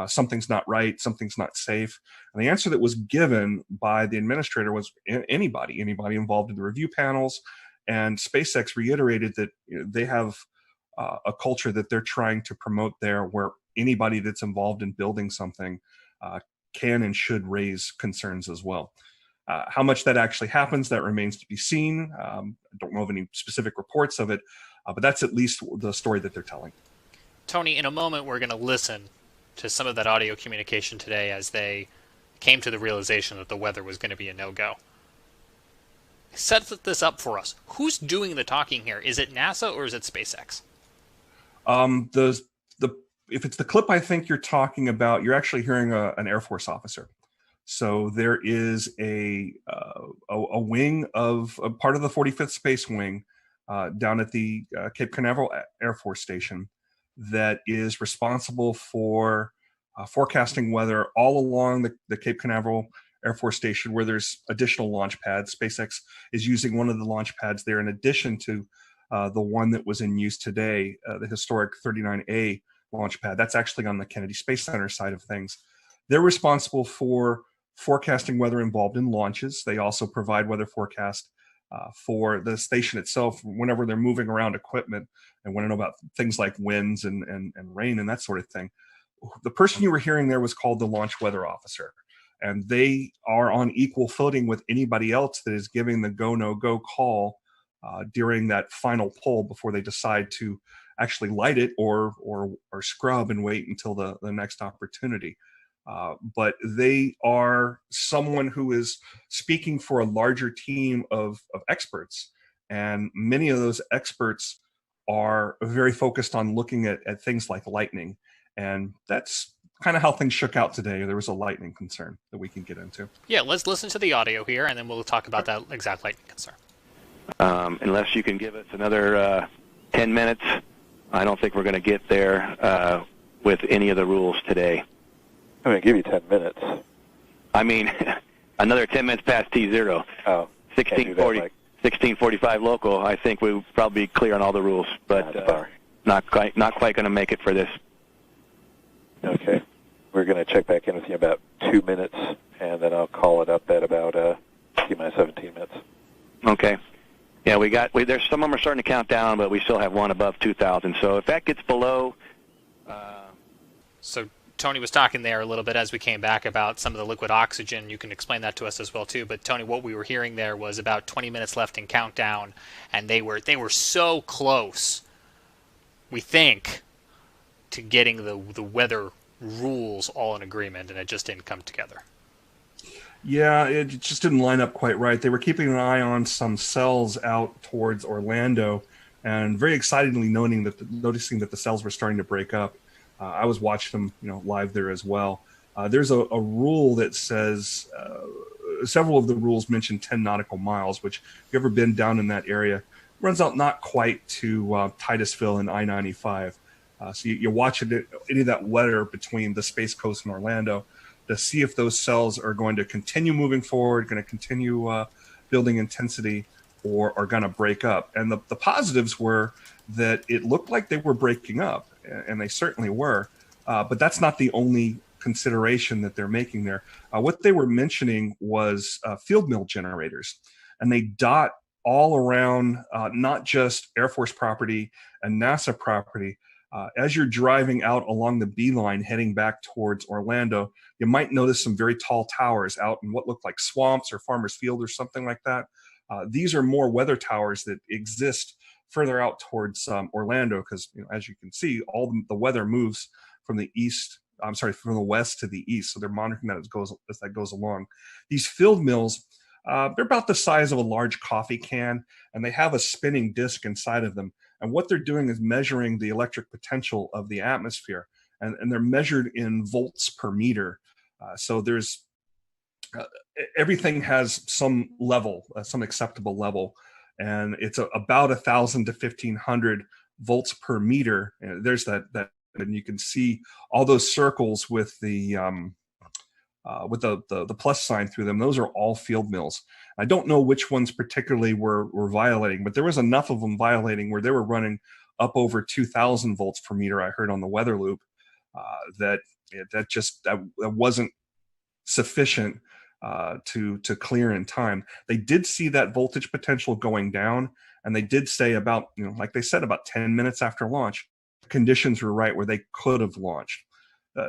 something's not right, something's not safe. And the answer that was given by the administrator was anybody involved in the review panels. And SpaceX reiterated that they have a culture that they're trying to promote there, where anybody that's involved in building something can and should raise concerns as well. How much that actually happens, that remains to be seen. I don't know of any specific reports of it, but that's at least the story that they're telling. Tony, in a moment, we're going to listen to some of that audio communication today as they came to the realization that the weather was going to be a no-go. Set this up for us. Who's doing the talking here? Is it NASA or is it SpaceX? If it's the clip I think you're talking about, you're actually hearing an Air Force officer. So there is a wing of a part of the 45th Space Wing down at the Cape Canaveral Air Force Station that is responsible for forecasting weather all along the Cape Canaveral Air Force Station, where there's additional launch pads. SpaceX is using one of the launch pads there in addition to the one that was in use today, the historic 39A launch pad. That's actually on the Kennedy Space Center side of things. They're responsible for forecasting weather involved in launches. They also provide weather forecast for the station itself whenever they're moving around equipment and want to know about things like winds and rain and that sort of thing. The person you were hearing there was called the launch weather officer, and they are on equal footing with anybody else that is giving the go, no go call during that final pull before they decide to actually light it or scrub and wait until the next opportunity. But they are someone who is speaking for a larger team of experts. And many of those experts are very focused on looking at things like lightning. And that's kind of how things shook out today. There was a lightning concern that we can get into. Yeah, let's listen to the audio here, and then we'll talk about that exact lightning concern. Unless you can give us another 10 minutes, I don't think we're going to get there with any of the rules today. I'm going to give you 10 minutes. I mean, another 10 minutes past T0. Oh, 16:45 local. I think we'll probably be clear on all the rules, but not quite going to make it for this. Okay. We're going to check back in with you in about 2 minutes, and then I'll call it up at about T-minus 17 minutes. Okay. Yeah, there's some of them are starting to count down, but we still have one above 2,000. So if that gets below... So Tony was talking there a little bit as we came back about some of the liquid oxygen. You can explain that to us as well, too. But, Tony, what we were hearing there was about 20 minutes left in countdown, and they were so close, we think, to getting the weather rules all in agreement, and it just didn't come together. Yeah, it just didn't line up quite right. They were keeping an eye on some cells out towards Orlando, and very excitedly noticing that the cells were starting to break up. I was watching them, live there as well. There's a rule that says, several of the rules mention 10 nautical miles, which if you've ever been down in that area, runs out not quite to Titusville and I-95. So you're watching any of that weather between the Space Coast and Orlando to see if those cells are going to continue moving forward, going to continue building intensity, or are going to break up. And the positives were that it looked like they were breaking up, and they certainly were. But that's not the only consideration that they're making there. What they were mentioning was field mill generators, and they dot all around not just Air Force property and NASA property. As you're driving out along the beeline heading back towards Orlando, you might notice some very tall towers out in what look like swamps or Farmers Field or something like that. These are more weather towers that exist further out towards Orlando, because as you can see, all the weather moves from the from the west to the east. So they're monitoring that as that goes along. These field mills, they're about the size of a large coffee can, and they have a spinning disc inside of them. And what they're doing is measuring the electric potential of the atmosphere, and they're measured in volts per meter. So there's everything has some level, some acceptable level, and it's about 1,000 to 1,500 volts per meter. And there's that, and you can see all those circles with the plus sign through them. Those are all field mills. I don't know which ones particularly were violating, but there was enough of them violating where they were running up over 2,000 volts per meter. I heard on the weather loop that wasn't sufficient to clear in time. They did see that voltage potential going down, and they did say about, like they said, about 10 minutes after launch, conditions were right where they could have launched.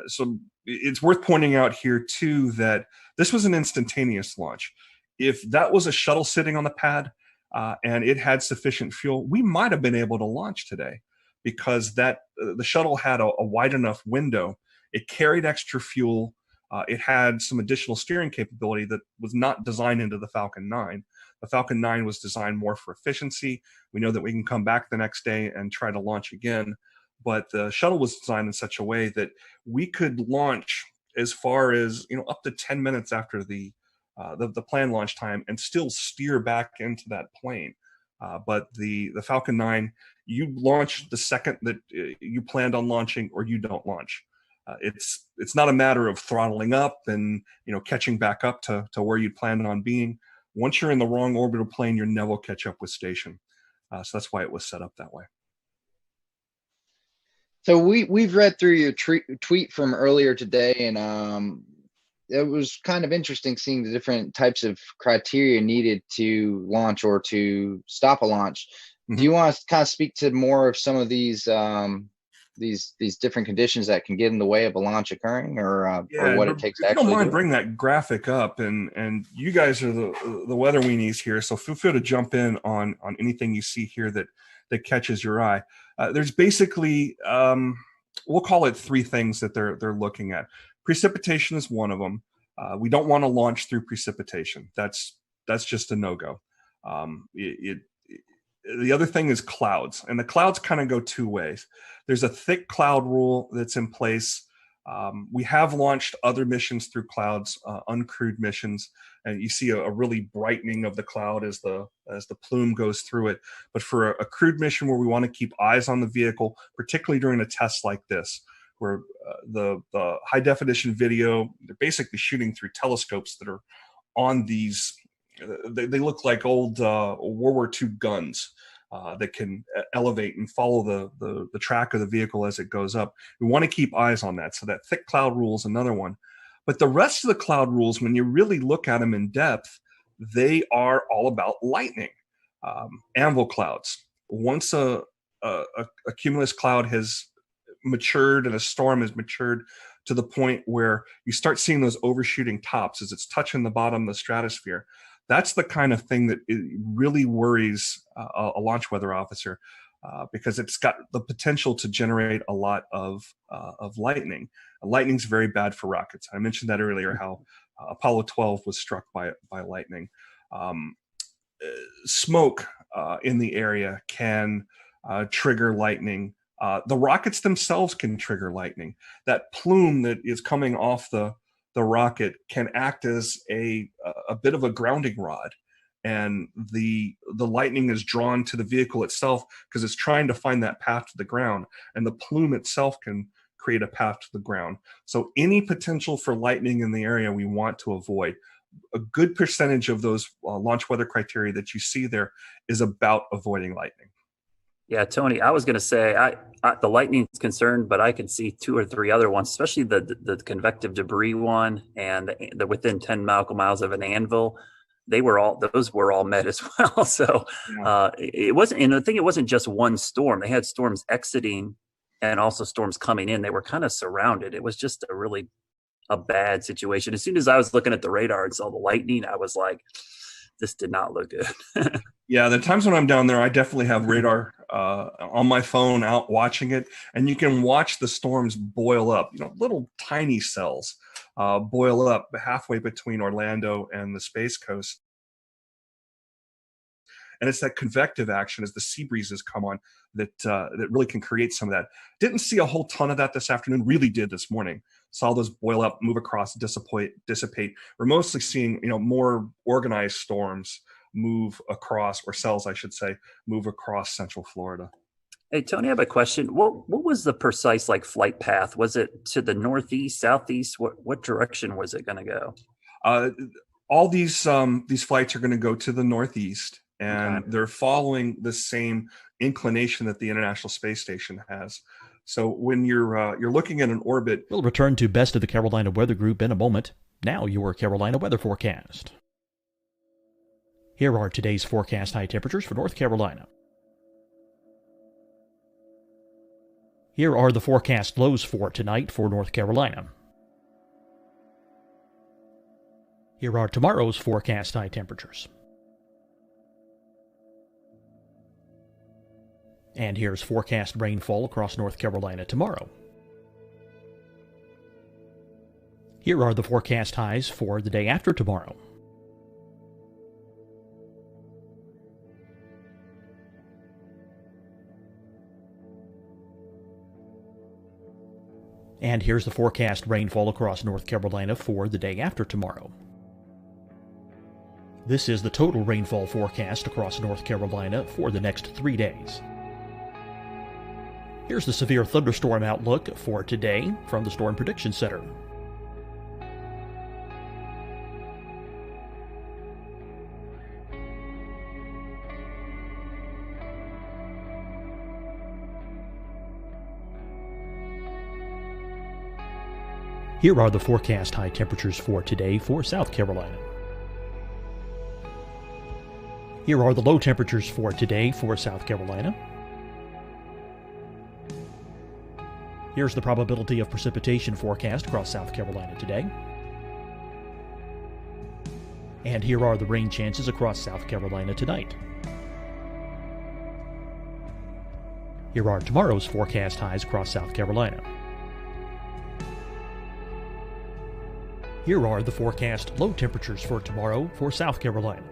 So it's worth pointing out here too that this was an instantaneous launch. If that was a shuttle sitting on the pad and it had sufficient fuel, we might have been able to launch today, because the shuttle had a wide enough window. It carried extra fuel. It had some additional steering capability that was not designed into the Falcon 9. The Falcon 9 was designed more for efficiency. We know that we can come back the next day and try to launch again. But the shuttle was designed in such a way that we could launch as far as up to 10 minutes after the planned launch time and still steer back into that plane. But the Falcon 9, you launch the second that you planned on launching, or you don't launch. It's not a matter of throttling up and catching back up to where you planned on being. Once you're in the wrong orbital plane, you'll never catch up with station. So that's why it was set up that way. So we've read through your tweet from earlier today, and it was kind of interesting seeing the different types of criteria needed to launch or to stop a launch. Mm-hmm. Do you want to kind of speak to more of some of these different conditions that can get in the way of a launch occurring, or what it takes to actually? If you don't mind, bring that graphic up, and you guys are the weather weenies here, so feel free to jump in on anything you see here that catches your eye. There's basically, we'll call it three things that they're looking at. Precipitation is one of them. We don't want to launch through precipitation. That's just a no-go. The other thing is clouds, and the clouds kind of go two ways. There's a thick cloud rule that's in place. We have launched other missions through clouds, uncrewed missions, and you see a really brightening of the cloud as the plume goes through it. But for a crewed mission where we want to keep eyes on the vehicle, particularly during a test like this, where the high definition video, they're basically shooting through telescopes that are on these. They look like old World War II guns that can elevate and follow the track of the vehicle as it goes up. We want to keep eyes on that. So that thick cloud rule is another one. But the rest of the cloud rules, when you really look at them in depth, they are all about lightning. Anvil clouds. Once a cumulus cloud has matured and a storm has matured to the point where you start seeing those overshooting tops as it's touching the bottom of the stratosphere, that's the kind of thing that really worries a launch weather officer, because it's got the potential to generate a lot of lightning. Lightning's very bad for rockets. I mentioned that earlier, how Apollo 12 was struck by lightning. Smoke in the area can trigger lightning. The rockets themselves can trigger lightning. That plume that is coming off the rocket can act as a bit of a grounding rod, and the lightning is drawn to the vehicle itself because it's trying to find that path to the ground, and the plume itself can create a path to the ground. So any potential for lightning in the area we want to avoid. A good percentage of those launch weather criteria that you see there is about avoiding lightning. Yeah, Tony, I was going to say the lightning is concerned, but I can see 2 or 3 other ones, especially the convective debris one and the within 10 nautical miles of an anvil. Those were all met as well. So it wasn't, and I think it wasn't just one storm. They had storms exiting and also storms coming in. They were kind of surrounded. It was just a bad situation. As soon as I was looking at the radar and saw the lightning, I was like, this did not look good. Yeah, the times when I'm down there, I definitely have radar on my phone out watching it, and you can watch the storms boil up. Little tiny cells boil up halfway between Orlando and the Space Coast. And it's that convective action as the sea breezes come on that really can create some of that. Didn't see a whole ton of that this afternoon. Really did this morning. Saw those boil up, move across, dissipate. We're mostly seeing more organized storms move across, or cells, I should say, move across Central Florida. Hey, Tony, I have a question. What was the precise flight path? Was it to the northeast, southeast? What direction was it going to go? All these flights are going to go to the northeast, and they're following the same inclination that the International Space Station has. So when you're looking at an orbit, we'll return to Best of the Carolina Weather Group in a moment. Now your Carolina weather forecast. Here are today's forecast high temperatures for North Carolina. Here are the forecast lows for tonight for North Carolina. Here are tomorrow's forecast high temperatures. And here's forecast rainfall across North Carolina tomorrow. Here are the forecast highs for the day after tomorrow. And here's the forecast rainfall across North Carolina for the day after tomorrow. This is the total rainfall forecast across North Carolina for the next 3 days. Here's the severe thunderstorm outlook for today from the Storm Prediction Center. Here are the forecast high temperatures for today for South Carolina. Here are the low temperatures for today for South Carolina. Here's the probability of precipitation forecast across South Carolina today. And here are the rain chances across South Carolina tonight. Here are tomorrow's forecast highs across South Carolina. Here are the forecast low temperatures for tomorrow for South Carolina.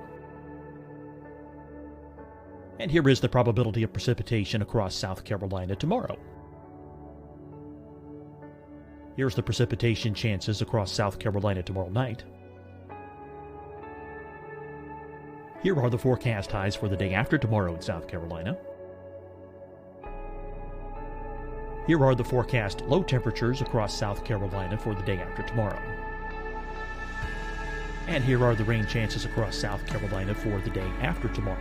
And here is the probability of precipitation across South Carolina tomorrow. Here's the precipitation chances across South Carolina tomorrow night. Here are the forecast highs for the day after tomorrow in South Carolina. Here are the forecast low temperatures across South Carolina for the day after tomorrow. And here are the rain chances across South Carolina for the day after tomorrow.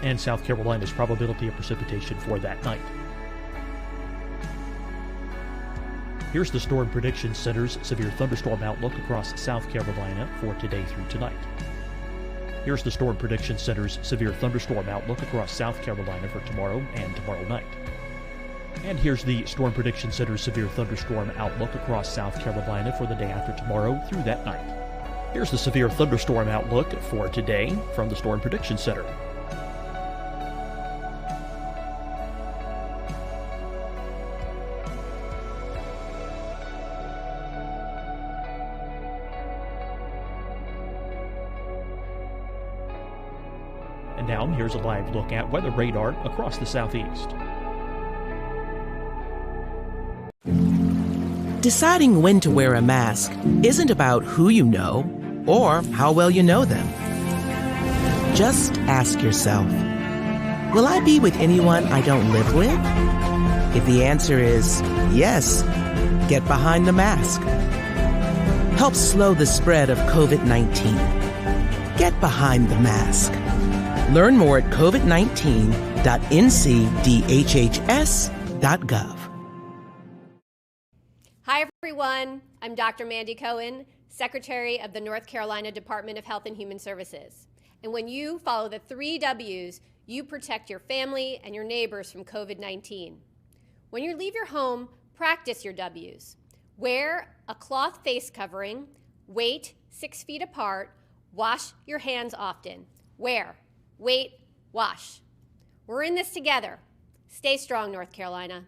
And South Carolina's probability of precipitation for that night. Here's the Storm Prediction Center's severe thunderstorm outlook across South Carolina for today through tonight. Here's the Storm Prediction Center's severe thunderstorm outlook across South Carolina for tomorrow and tomorrow night. And here's the Storm Prediction Center's severe thunderstorm outlook across South Carolina for the day after tomorrow through that night. Here's the severe thunderstorm outlook for today from the Storm Prediction Center. And now here's a live look at weather radar across the southeast. Deciding when to wear a mask isn't about who you know or how well you know them. Just ask yourself, will I be with anyone I don't live with? If the answer is yes, get behind the mask. Help slow the spread of COVID-19. Get behind the mask. Learn more at covid19.ncdhhs.gov. Hi, everyone. I'm Dr. Mandy Cohen, Secretary of the North Carolina Department of Health and Human Services. And when you follow the 3 W's, you protect your family and your neighbors from COVID-19. When you leave your home, practice your W's. Wear a cloth face covering, wait 6 feet apart, wash your hands often. Wear, wait, wash. We're in this together. Stay strong, North Carolina.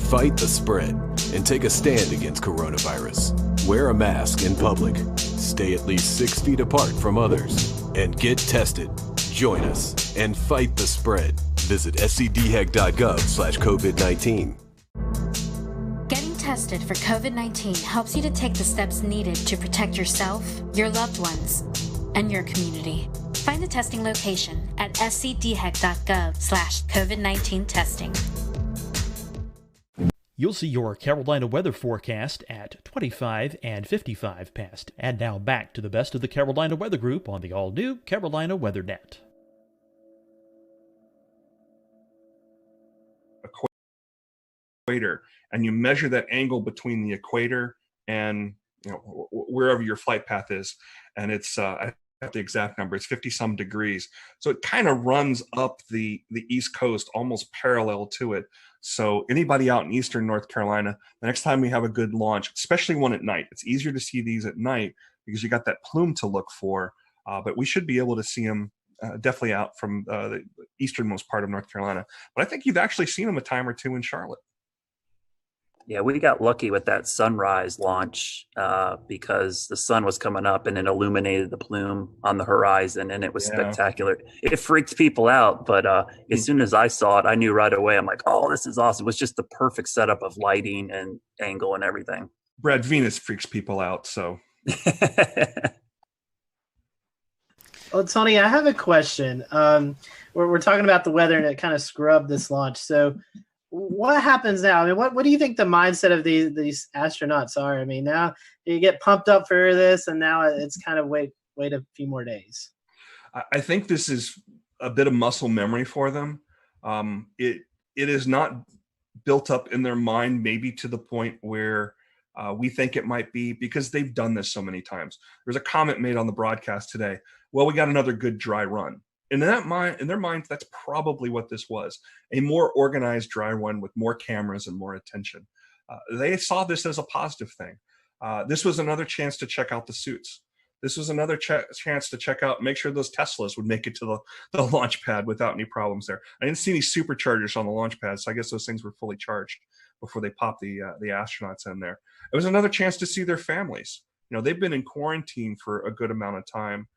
Fight the spread and take a stand against coronavirus. Wear a mask in public. Stay at least 6 feet apart from others. And get tested. Join us and fight the spread. Visit scdhec.gov/COVID-19. Getting tested for COVID-19 helps you to take the steps needed to protect yourself, your loved ones, and your community. Find the testing location at scdhec.gov/COVID-19 testing. You'll see your Carolina weather forecast at 25 and 55 past. And now back to the best of the Carolina Weather Group on the all-new Carolina WeatherNet. Equator, and you measure that angle between the equator and wherever your flight path is, and it's I have the exact number, it's 50 some degrees, so it kind of runs up the east coast almost parallel to it. So anybody out in eastern North Carolina, the next time we have a good launch, especially one at night, it's easier to see these at night because you got that plume to look for, but we should be able to see them definitely out from the easternmost part of North Carolina. But I think you've actually seen them a time or two in Charlotte. Yeah, we got lucky with that sunrise launch because the sun was coming up and it illuminated the plume on the horizon, and it was spectacular. It freaked people out, but as soon as I saw it, I knew right away. I'm like, oh, this is awesome. It was just the perfect setup of lighting and angle and everything. Brad, Venus freaks people out, so. Well, Tony, I have a question. We're talking about the weather and it kind of scrubbed this launch. So what happens now? I mean, what do you think the mindset of these astronauts are? I mean, now you get pumped up for this, and now it's kind of wait a few more days. I think this is a bit of muscle memory for them. It is not built up in their mind, maybe to the point where we think it might be, because they've done this so many times. There's a comment made on the broadcast today. Well, we got another good dry run. And in their minds, that's probably what this was, a more organized dry run with more cameras and more attention. They saw this as a positive thing. This was another chance to check out the suits. This was another chance to check out, make sure those Teslas would make it to the launch pad without any problems there. I didn't see any superchargers on the launch pad, so I guess those things were fully charged before they popped the astronauts in there. It was another chance to see their families. They've been in quarantine for a good amount of time.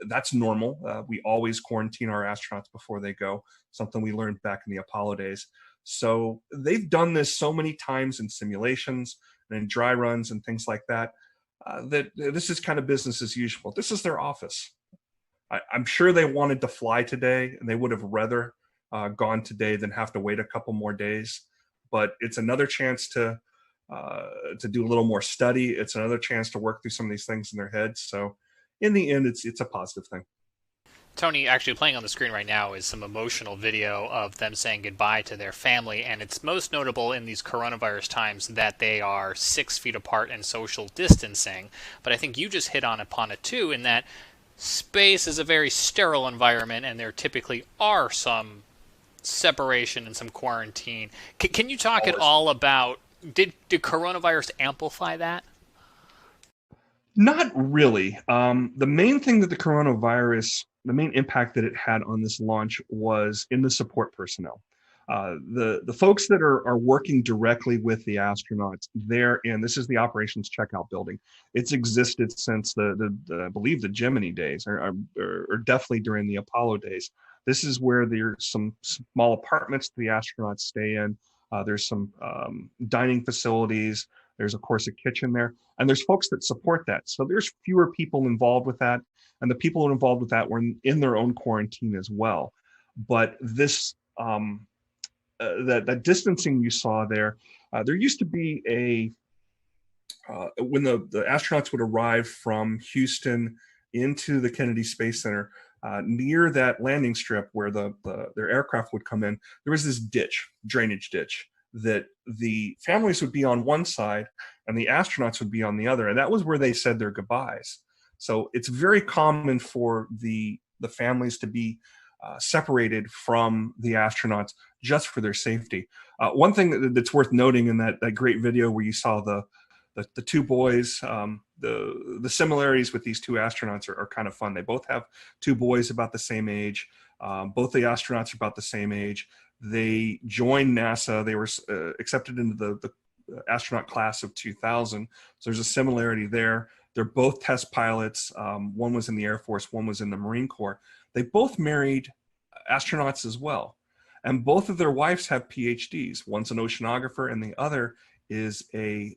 That's normal. We always quarantine our astronauts before they go, something we learned back in the Apollo days. So they've done this so many times in simulations and in dry runs and things like that, that this is kind of business as usual. This is their office. I'm sure they wanted to fly today, and they would have rather gone today than have to wait a couple more days. But it's another chance to do a little more study. It's another chance to work through some of these things in their heads. So in the end, it's a positive thing. Tony, actually playing on the screen right now is some emotional video of them saying goodbye to their family, and it's most notable in these coronavirus times that they are 6 feet apart and social distancing. But I think you just hit upon it too, in that space is a very sterile environment, and there typically are some separation and some quarantine. Can you talk at all about, did coronavirus amplify that? Not really. The main thing that the main impact that it had on this launch was in the support personnel. The folks that are working directly with the astronauts, this is the operations checkout building. It's existed since the I believe the Gemini days, or definitely during the Apollo days. This is where there's some small apartments the astronauts stay in. There's some dining facilities. There's of course a kitchen there, and there's folks that support that. So there's fewer people involved with that, and the people involved with that were in their own quarantine as well. But this that distancing you saw there, there used to be when the astronauts would arrive from Houston into the Kennedy Space Center, near that landing strip where their aircraft would come in, there was this drainage ditch, that the families would be on one side and the astronauts would be on the other. And that was where they said their goodbyes. So it's very common for the families to be separated from the astronauts just for their safety. One thing that's worth noting in that great video where you saw the two boys, the similarities with these two astronauts are kind of fun. They both have two boys about the same age. Both the astronauts are about the same age. They joined NASA. They were accepted into the astronaut class of 2000. So there's a similarity there. They're both test pilots. One was in the Air Force, one was in the Marine Corps. They both married astronauts as well. And both of their wives have PhDs. One's an oceanographer and the other is a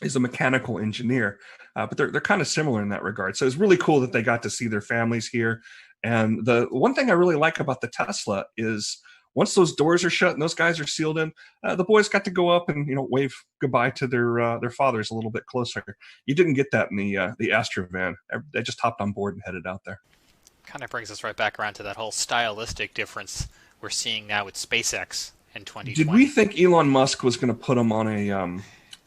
mechanical engineer. But they're kind of similar in that regard. So it's really cool that they got to see their families here. And the one thing I really like about the Tesla is once those doors are shut and those guys are sealed in, the boys got to go up and wave goodbye to their fathers a little bit closer. You didn't get that in the Astra van. They just hopped on board and headed out there. Kind of brings us right back around to that whole stylistic difference we're seeing now with SpaceX in 2020. Did we think Elon Musk was going to put them on a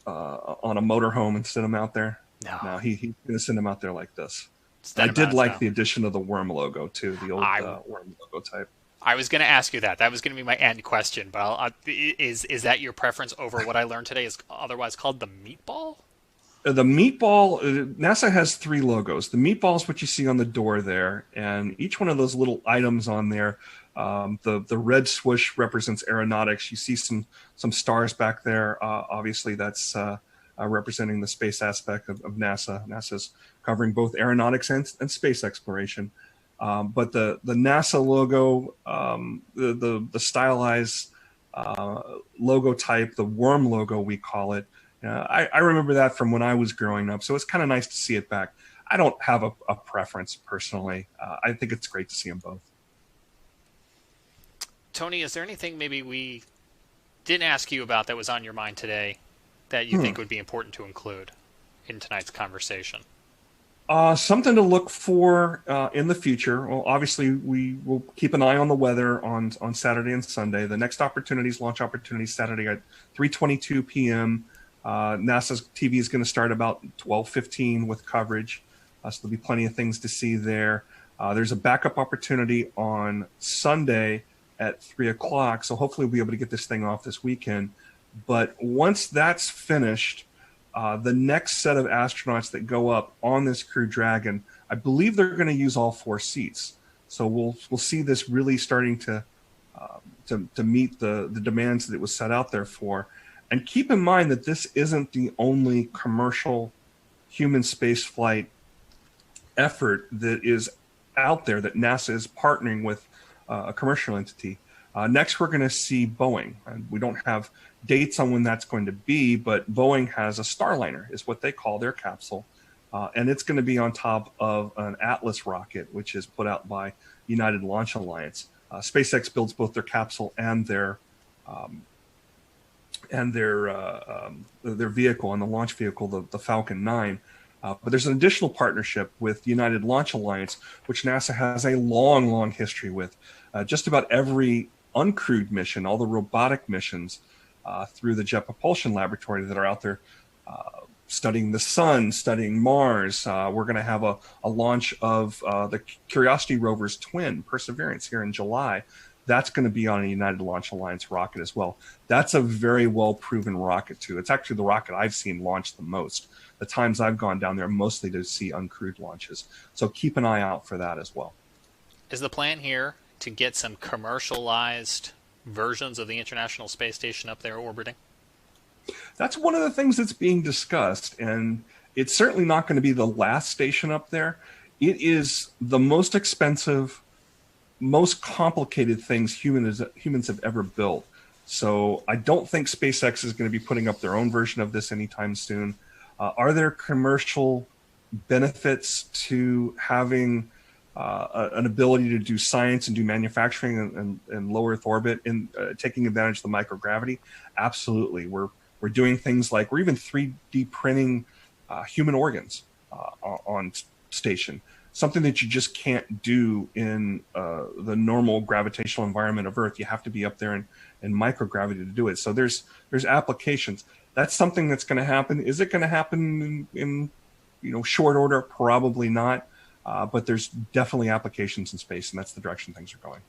motorhome and send them out there? No, he's going to send them out there like this. I did like the addition of the worm logo too, the old worm logo type. I was going to ask you that. That was going to be my end question. But is that your preference over what I learned today is otherwise called the meatball? The meatball, NASA has three logos. The meatball is what you see on the door there, and each one of those little items on there, the red swoosh represents aeronautics. You see some stars back there. Obviously, that's representing the space aspect of NASA. NASA's covering both aeronautics and space exploration. But the NASA logo, the stylized logo type, the worm logo we call it, I remember that from when I was growing up. So it's kind of nice to see it back. I don't have a preference personally. I think it's great to see them both. Tony, is there anything maybe we didn't ask you about that was on your mind today that you think would be important to include in tonight's conversation? Something to look for in the future. Well, obviously, we will keep an eye on the weather on Saturday and Sunday. The next launch opportunities, Saturday at 3:22 p.m. NASA's TV is going to start about 12:15 with coverage. So there'll be plenty of things to see there. There's a backup opportunity on Sunday at 3 o'clock. So hopefully we'll be able to get this thing off this weekend. But once that's finished, the next set of astronauts that go up on this Crew Dragon, I believe they're going to use all four seats. So we'll see this really starting to meet the demands that it was set out there for. And keep in mind that this isn't the only commercial human space flight effort that is out there, that NASA is partnering with a commercial entity. Next, we're going to see Boeing. And we don't have dates on when that's going to be, but Boeing has a Starliner, is what they call their capsule. And it's going to be on top of an Atlas rocket, which is put out by United Launch Alliance. SpaceX builds both their capsule and their vehicle, and the launch vehicle, the Falcon 9. But there's an additional partnership with United Launch Alliance, which NASA has a long history with. Just about every uncrewed mission, all the robotic missions through the Jet Propulsion Laboratory that are out there studying the sun, studying Mars. We're going to have a launch of the Curiosity rover's twin, Perseverance, here in July. That's going to be on a United Launch Alliance rocket as well. That's a very well-proven rocket, too. It's actually the rocket I've seen launch the most. The times I've gone down there, mostly to see uncrewed launches. So keep an eye out for that as well. Is the plan here to get some commercialized versions of the International Space Station up there orbiting? That's one of the things that's being discussed, and it's certainly not going to be the last station up there. It is the most expensive, most complicated things humans have ever built. So I don't think SpaceX is going to be putting up their own version of this anytime soon. Are there commercial benefits to having an ability to do science and do manufacturing in low Earth orbit and taking advantage of the microgravity? Absolutely. We're doing things like we're even 3D printing human organs on station, something that you just can't do in the normal gravitational environment of Earth. You have to be up there in microgravity to do it. So there's applications. That's something that's going to happen. Is it going to happen in short order? Probably not. But there's definitely applications in space, and that's the direction things are going.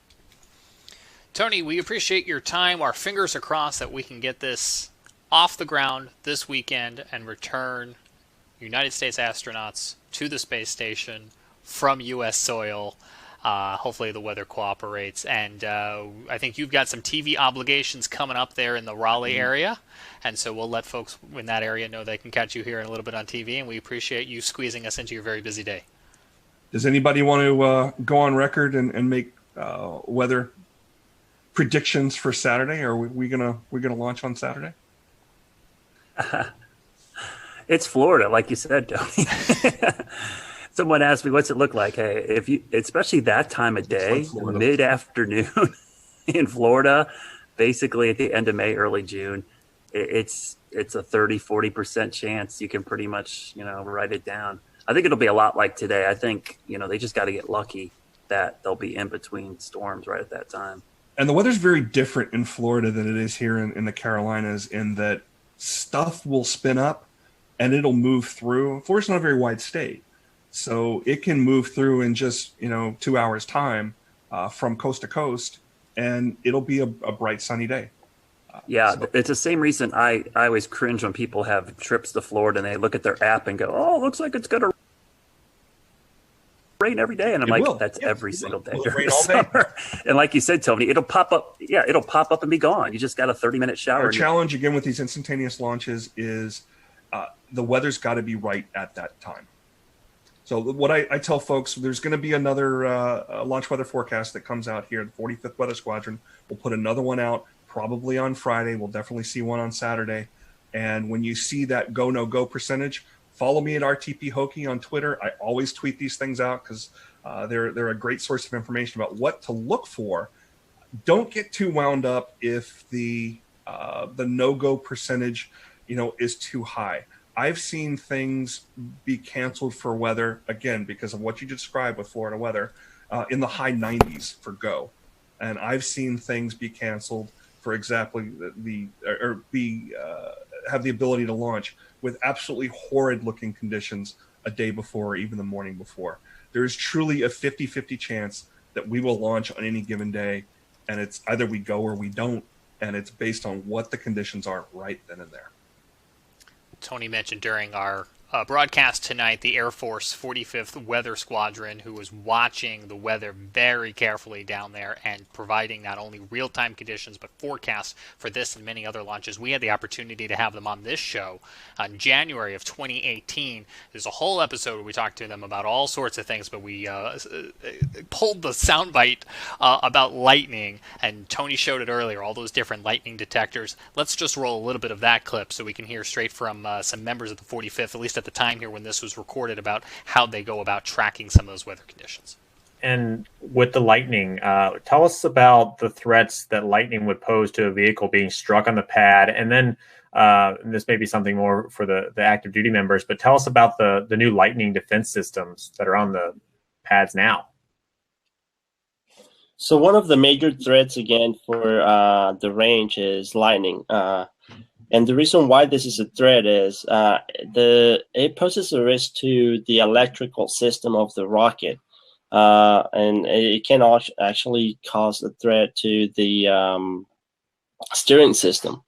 Tony, we appreciate your time. Our fingers are crossed that we can get this off the ground this weekend and return United States astronauts to the space station from U.S. soil. Hopefully the weather cooperates. And I think you've got some TV obligations coming up there in the Raleigh area. And so we'll let folks in that area know they can catch you here in a little bit on TV. And we appreciate you squeezing us into your very busy day. Does anybody want to go on record and make weather predictions for Saturday? Or are we gonna launch on Saturday? It's Florida, like you said, Tony. Someone asked me, "What's it look like?" Hey, if you, especially that time of day, like mid-afternoon in Florida, basically at the end of May, early June, it's a 30-40% chance you can pretty much write it down. I think it'll be a lot like today. I think, they just got to get lucky that they'll be in between storms right at that time. And the weather's very different in Florida than it is here in the Carolinas, in that stuff will spin up and it'll move through. Florida's not a very wide state, so it can move through in just 2 hours time from coast to coast, and it'll be a bright sunny day. It's the same reason I always cringe when people have trips to Florida and they look at their app and go, "Oh, looks like it's going to rain every day," and I'm like, "That's every single day during the summer." And like you said, Tony, it'll pop up. Yeah, it'll pop up and be gone. You just got a 30-minute shower. Our challenge again with these instantaneous launches is the weather's got to be right at that time. So what I tell folks, there's going to be another launch weather forecast that comes out here. The 45th Weather Squadron will put another one out probably on Friday. We'll definitely see one on Saturday. And when you see that go, no go percentage, follow me at RTP Hokie on Twitter. I always tweet these things out because they're a great source of information about what to look for. Don't get too wound up if the no-go percentage, is too high. I've seen things be canceled for weather, again, because of what you described with Florida weather, in the high 90s for go. And I've seen things be canceled for exactly have the ability to launch with absolutely horrid looking conditions a day before or even the morning before. There is truly a 50-50 chance that we will launch on any given day, and it's either we go or we don't, and it's based on what the conditions are right then and there. Tony mentioned during our broadcast tonight the Air Force 45th Weather Squadron, who was watching the weather very carefully down there and providing not only real-time conditions but forecasts for this and many other launches. We had the opportunity to have them on this show in January of 2018. There's a whole episode where we talked to them about all sorts of things, but we pulled the soundbite about lightning, and Tony showed it earlier, all those different lightning detectors. Let's just roll a little bit of that clip so we can hear straight from some members of the 45th, at least at the time here when this was recorded, about how they go about tracking some of those weather conditions. And with the lightning, tell us about the threats that lightning would pose to a vehicle being struck on the pad. And then this may be something more for the active duty members, but tell us about the new lightning defense systems that are on the pads now. So one of the major threats, again, for the range is lightning. And the reason why this is a threat is it poses a risk to the electrical system of the rocket. And it can actually cause a threat to the steering system.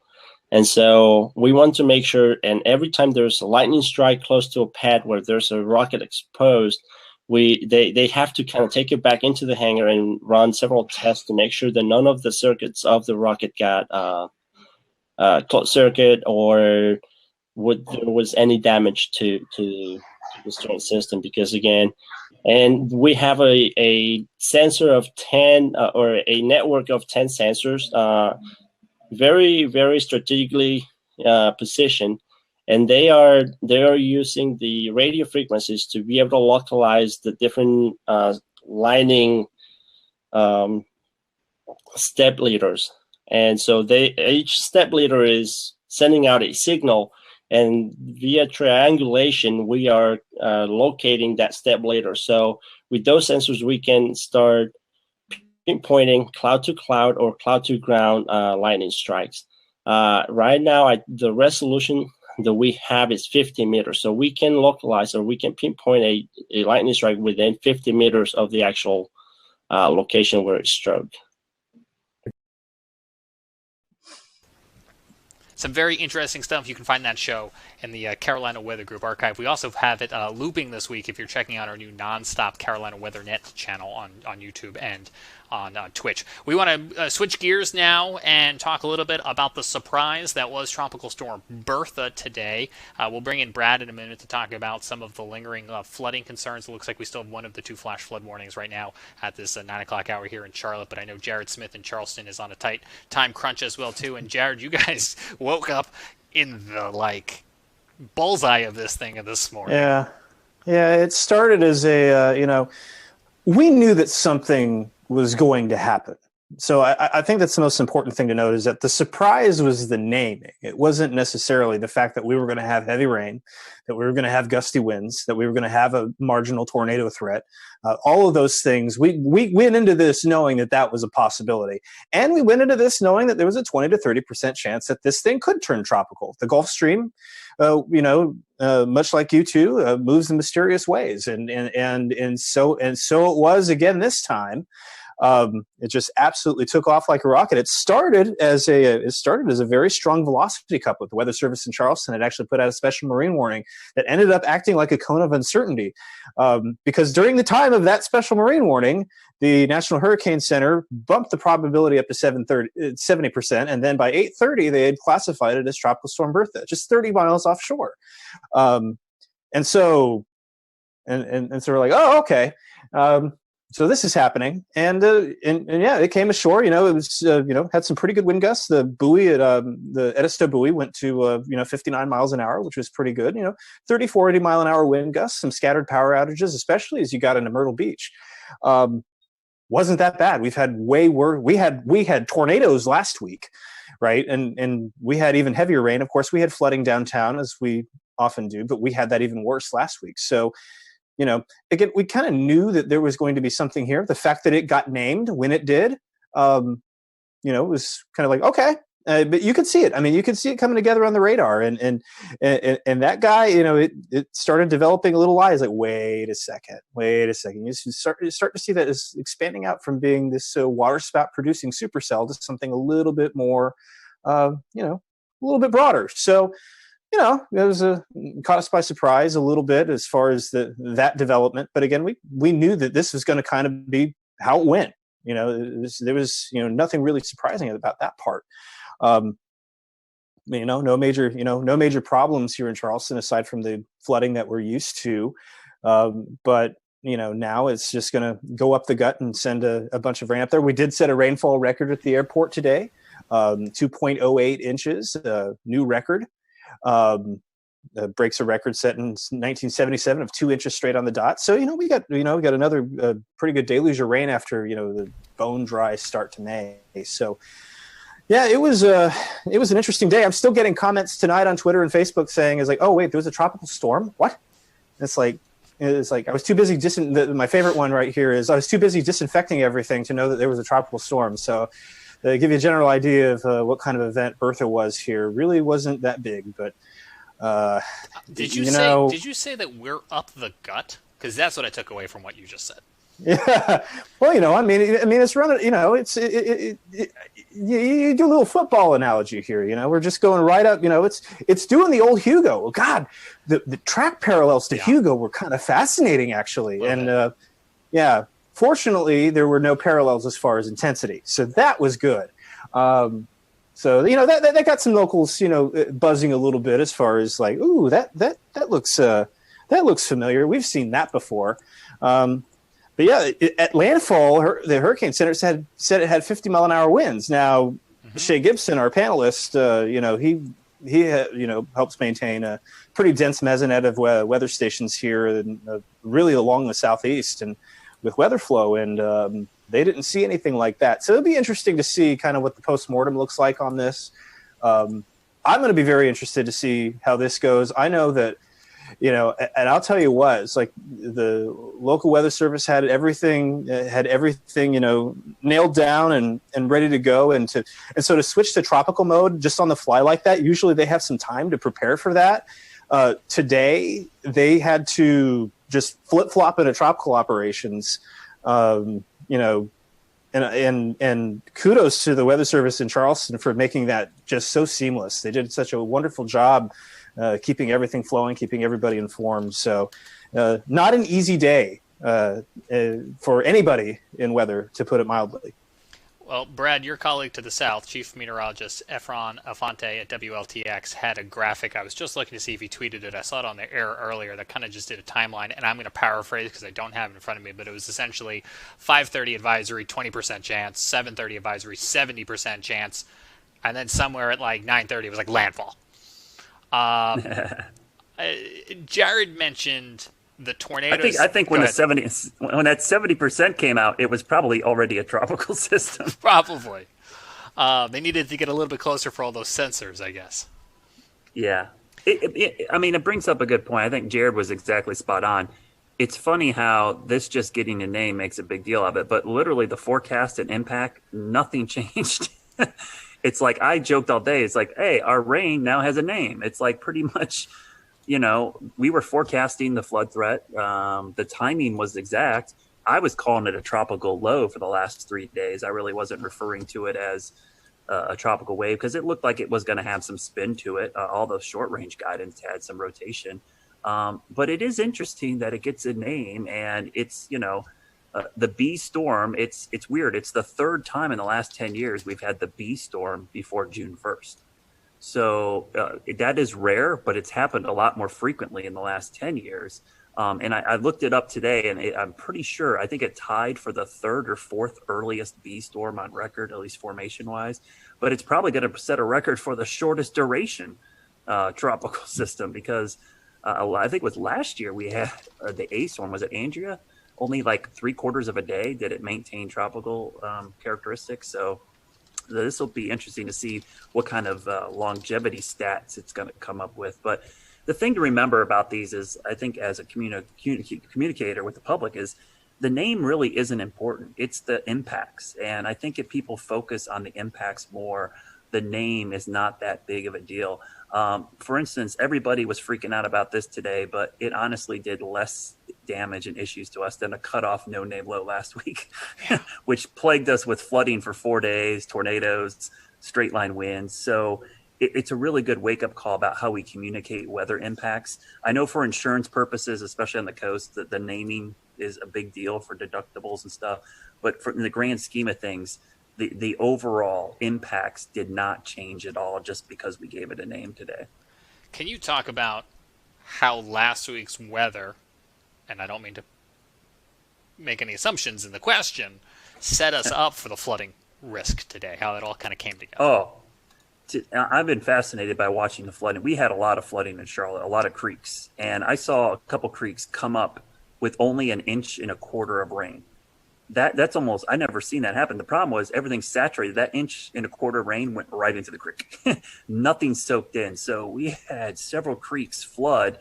And so we want to make sure, and every time there's a lightning strike close to a pad where there's a rocket exposed, they have to kind of take it back into the hangar and run several tests to make sure that none of the circuits of the rocket got closed circuit or there was any damage to the steering system. Because again, and we have a sensor of 10 or a network of 10 sensors, very, very strategically positioned. And they are using the radio frequencies to be able to localize the different lining step leaders. And so each step leader is sending out a signal, and via triangulation, we are locating that step leader. So with those sensors, we can start pinpointing cloud to cloud or cloud to ground lightning strikes. Right now, the resolution that we have is 50 meters. So we can localize, or we can pinpoint a lightning strike within 50 meters of the actual location where it struck. Some very interesting stuff. You can find that show in the Carolina Weather Group archive. We also have it looping this week if you're checking out our new nonstop Carolina Weather Net channel on YouTube and on Twitch. We want to switch gears now and talk a little bit about the surprise that was Tropical Storm Bertha today. We'll bring in Brad in a minute to talk about some of the lingering flooding concerns. It looks like we still have one of the 2 flash flood warnings right now at this 9 o'clock hour here in Charlotte, but I know Jared Smith in Charleston is on a tight time crunch as well too. And Jared, you guys woke up in the bullseye of this thing this morning. Yeah, it started as we knew that something was going to happen. So I think that's the most important thing to note, is that the surprise was the naming. It wasn't necessarily the fact that we were going to have heavy rain, that we were going to have gusty winds, that we were going to have a marginal tornado threat. All of those things, we went into this knowing that was a possibility. And we went into this knowing that there was a 20 to 30% chance that this thing could turn tropical. The Gulf Stream, much like you two, moves in mysterious ways. And so it was again this time. It just absolutely took off like a rocket. It started as a very strong velocity couplet. The Weather Service in Charleston had actually put out a special marine warning that ended up acting like a cone of uncertainty, because during the time of that special marine warning, the National Hurricane Center bumped the probability up to 70%, and then by 8:30 they had classified it as Tropical Storm Bertha, just 30 miles offshore. And so we're like, oh, okay. So this is happening, and yeah, it came ashore. It was had some pretty good wind gusts. The buoy at the Edisto buoy went to 59 miles an hour, which was pretty good. 30, 40 mile an hour wind gusts. Some scattered power outages, especially as you got into Myrtle Beach. Wasn't that bad. We've had way worse. We had tornadoes last week, right? And we had even heavier rain. Of course, we had flooding downtown, as we often do, but we had that even worse last week. So. Again, we kind of knew that there was going to be something here. The fact that it got named when it did, was kind of like, okay, but you could see it. I mean, you could see it coming together on the radar, and that guy, it started developing a little eyes. Like, wait a second. You start to see that it's expanding out from being this water spout producing supercell to something a little bit more, a little bit broader. So. It was caught us by surprise a little bit as far as that development. But again, we knew that this was going to kind of be how it went. There was nothing really surprising about that part. No major problems here in Charleston aside from the flooding that we're used to. But now it's just going to go up the gut and send a bunch of rain up there. We did set a rainfall record at the airport today, 2.08 inches, new record. Breaks a record set in 1977 of 2 inches straight on the dot. So we got another pretty good deluge of rain after the bone dry start to May. So yeah, it was an interesting day. I'm still getting comments tonight on Twitter and Facebook saying, "Is like, oh wait, there was a tropical storm? What?" And it's like I was too busy. My favorite one right here is I was too busy disinfecting everything to know that there was a tropical storm. So. To give you a general idea of what kind of event Bertha was here, really wasn't that big, but did you say that we're up the gut? Because that's what I took away from what you just said. Yeah. Well, it's running. You do a little football analogy here. We're just going right up. It's doing the old Hugo. God, the track parallels to Hugo were kind of fascinating, actually. And yeah, fortunately, there were no parallels as far as intensity, so that was good. So that got some locals buzzing a little bit as far as like, ooh, that looks familiar. We've seen that before. But yeah, at landfall, the Hurricane Center said it had 50-mile-an-hour winds. Now, Shay Gibson, our panelist, he helps maintain a pretty dense mesonet of weather stations here, and really along the southeast, and with weather flow, and they didn't see anything like that. So it'll be interesting to see kind of what the postmortem looks like on this. I'm going to be very interested to see how this goes. I know that. And I'll tell you what, it's like the local weather service had everything, nailed down and ready to go. And so to switch to tropical mode just on the fly like that, usually they have some time to prepare for that. Today, they had to just flip flop into tropical operations, and kudos to the weather service in Charleston for making that just so seamless. They did such a wonderful job. Keeping everything flowing, keeping everybody informed. So not an easy day for anybody in weather, to put it mildly. Well, Brad, your colleague to the south, Chief Meteorologist Efron Afante at WLTX, had a graphic. I was just looking to see if he tweeted it. I saw it on the air earlier that kind of just did a timeline, and I'm going to paraphrase because I don't have it in front of me, but it was essentially 5:30 advisory, 20% chance, 7:30 advisory, 70% chance, and then somewhere at like 9:30 it was like landfall. Jared mentioned the tornadoes. I think when that 70% came out, it was probably already a tropical system. Probably. They needed to get a little bit closer for all those sensors, I guess. Yeah. It brings up a good point. I think Jared was exactly spot on. It's funny how this just getting a name makes a big deal of it, but literally the forecast and impact, nothing changed. It's like I joked all day. It's like, hey, our rain now has a name. It's like pretty much, we were forecasting the flood threat. The timing was exact. I was calling it a tropical low for the last 3 days. I really wasn't referring to it as a tropical wave because it looked like it was going to have some spin to it. All the short range guidance had some rotation. But it is interesting that it gets a name, and it's, the B storm, it's weird. It's the third time in the last 10 years we've had the B storm before June 1st. So that is rare, but it's happened a lot more frequently in the last 10 years. And I looked it up today, and I'm pretty sure, I think it tied for the third or fourth earliest B storm on record, at least formation-wise. But it's probably going to set a record for the shortest duration tropical system because I think it was last year we had the A storm. Was it Andrea? Only like 3/4 of a day did it maintain tropical characteristics. So this will be interesting to see what kind of longevity stats it's going to come up with. But the thing to remember about these is, I think as a communicator with the public, is the name really isn't important. It's the impacts. And I think if people focus on the impacts more, the name is not that big of a deal. For instance, everybody was freaking out about this today, but it honestly did less damage and issues to us than a cutoff no-name low last week, which plagued us with flooding for 4 days, tornadoes, straight line winds. So it's a really good wake-up call about how we communicate weather impacts. I know for insurance purposes, especially on the coast, that the naming is a big deal for deductibles and stuff. But in the grand scheme of things, the overall impacts did not change at all just because we gave it a name today. Can you talk about how last week's weather, and I don't mean to make any assumptions in the question, set us up for the flooding risk today, how it all kind of came together? Oh, I've been fascinated by watching the flooding. We had a lot of flooding in Charlotte, a lot of creeks, and I saw a couple creeks come up with only 1.25 inches of rain. That's almost, I never seen that happen. The problem was everything's saturated. That 1.25 inches of rain went right into the creek. Nothing soaked in. So we had several creeks flood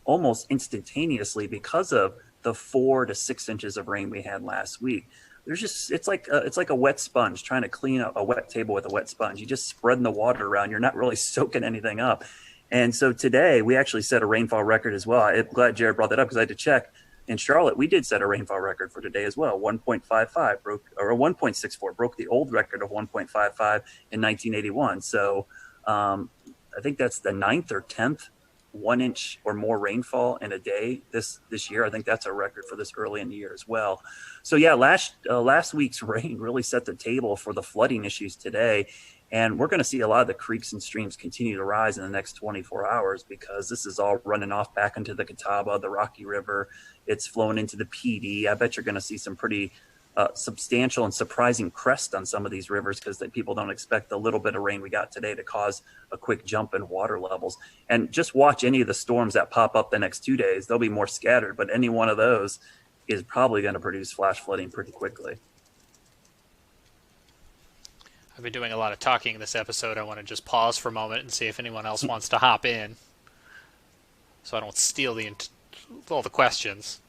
almost instantaneously because of the 4 to 6 inches of rain we had last week. There's just, it's like a wet sponge, trying to clean up a wet table with a wet sponge. You just spreading the water around. You're not really soaking anything up. And so today we actually set a rainfall record as well. I'm glad Jared brought that up because I had to check. in Charlotte, we did set a rainfall record for today as well. 1.55 broke, or 1.64 broke the old record of 1.55 in 1981. So I think that's the 9th or 10th 1 inch or more rainfall in a day this year. I think that's a record for this early in the year as well. So yeah, last week's rain really set the table for the flooding issues today. And we're going to see a lot of the creeks and streams continue to rise in the next 24 hours because this is all running off back into the Catawba, the Rocky River. It's flowing into the PD. I bet you're going to see some pretty substantial and surprising crest on some of these rivers because people don't expect the little bit of rain we got today to cause a quick jump in water levels. And just watch any of the storms that pop up the next 2 days. They'll be more scattered, but any one of those is probably going to produce flash flooding pretty quickly. I've been doing a lot of talking this episode. I want to just pause for a moment and see if anyone else wants to hop in so I don't steal all the questions.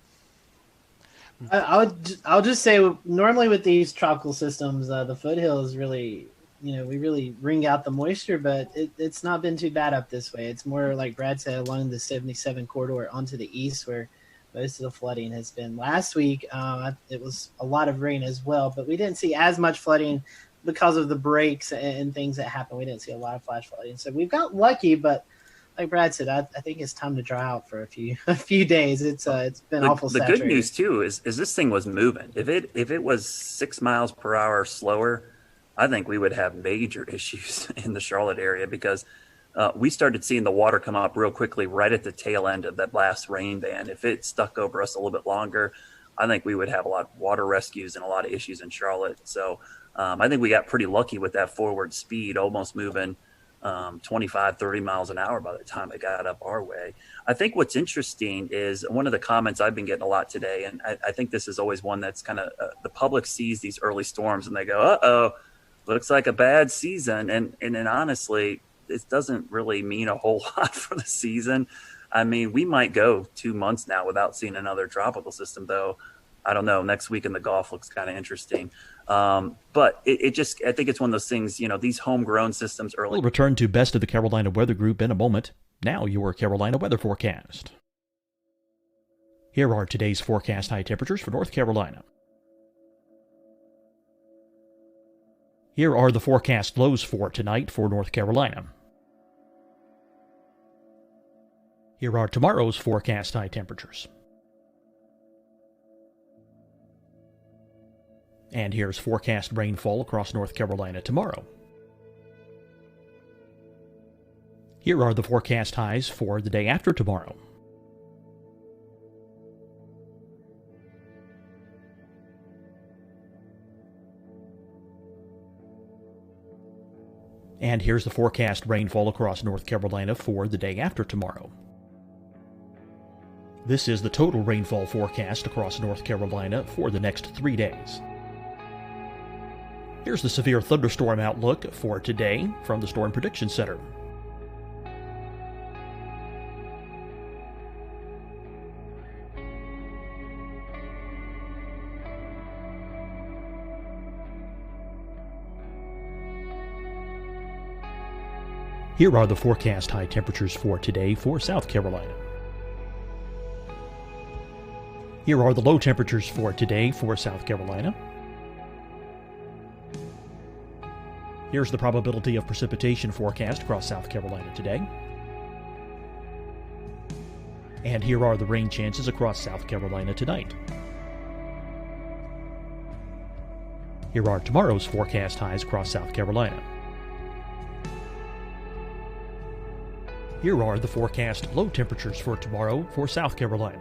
I'll just say, normally with these tropical systems, the foothills really, we really wring out the moisture, but it's not been too bad up this way. It's more like Brad said, along the 77 corridor onto the east where most of the flooding has been. Last week, it was a lot of rain as well, but we didn't see as much flooding because of the breaks and things that happened. We didn't see a lot of flash flooding. So we've got lucky, but like Brad said, I think it's time to dry out for a few days. It's been awful saturated. The good news too is this thing was moving. If it was 6 miles per hour slower, I think we would have major issues in the Charlotte area because we started seeing the water come up real quickly right at the tail end of that last rain band. If it stuck over us a little bit longer, I think we would have a lot of water rescues and a lot of issues in Charlotte. So I think we got pretty lucky with that forward speed, almost moving 25, 30 miles an hour by the time it got up our way. I think what's interesting is one of the comments I've been getting a lot today, and I think this is always one that's kind of the public sees these early storms and they go, uh-oh, looks like a bad season. And honestly, it doesn't really mean a whole lot for the season. I mean, we might go 2 months now without seeing another tropical system, though. I don't know. Next week in the Gulf looks kind of interesting. But I think it's one of those things, these homegrown systems early. We'll return to Best of the Carolina Weather Group in a moment. Now your Carolina weather forecast. Here are today's forecast high temperatures for North Carolina. Here are the forecast lows for tonight for North Carolina. Here are tomorrow's forecast high temperatures. And here's forecast rainfall across North Carolina tomorrow. Here are the forecast highs for the day after tomorrow. And here's the forecast rainfall across North Carolina for the day after tomorrow. This is the total rainfall forecast across North Carolina for the next 3 days. Here's the severe thunderstorm outlook for today from the Storm Prediction Center. Here are the forecast high temperatures for today for South Carolina. Here are the low temperatures for today for South Carolina. Here's the probability of precipitation forecast across South Carolina today. And here are the rain chances across South Carolina tonight. Here are tomorrow's forecast highs across South Carolina. Here are the forecast low temperatures for tomorrow for South Carolina.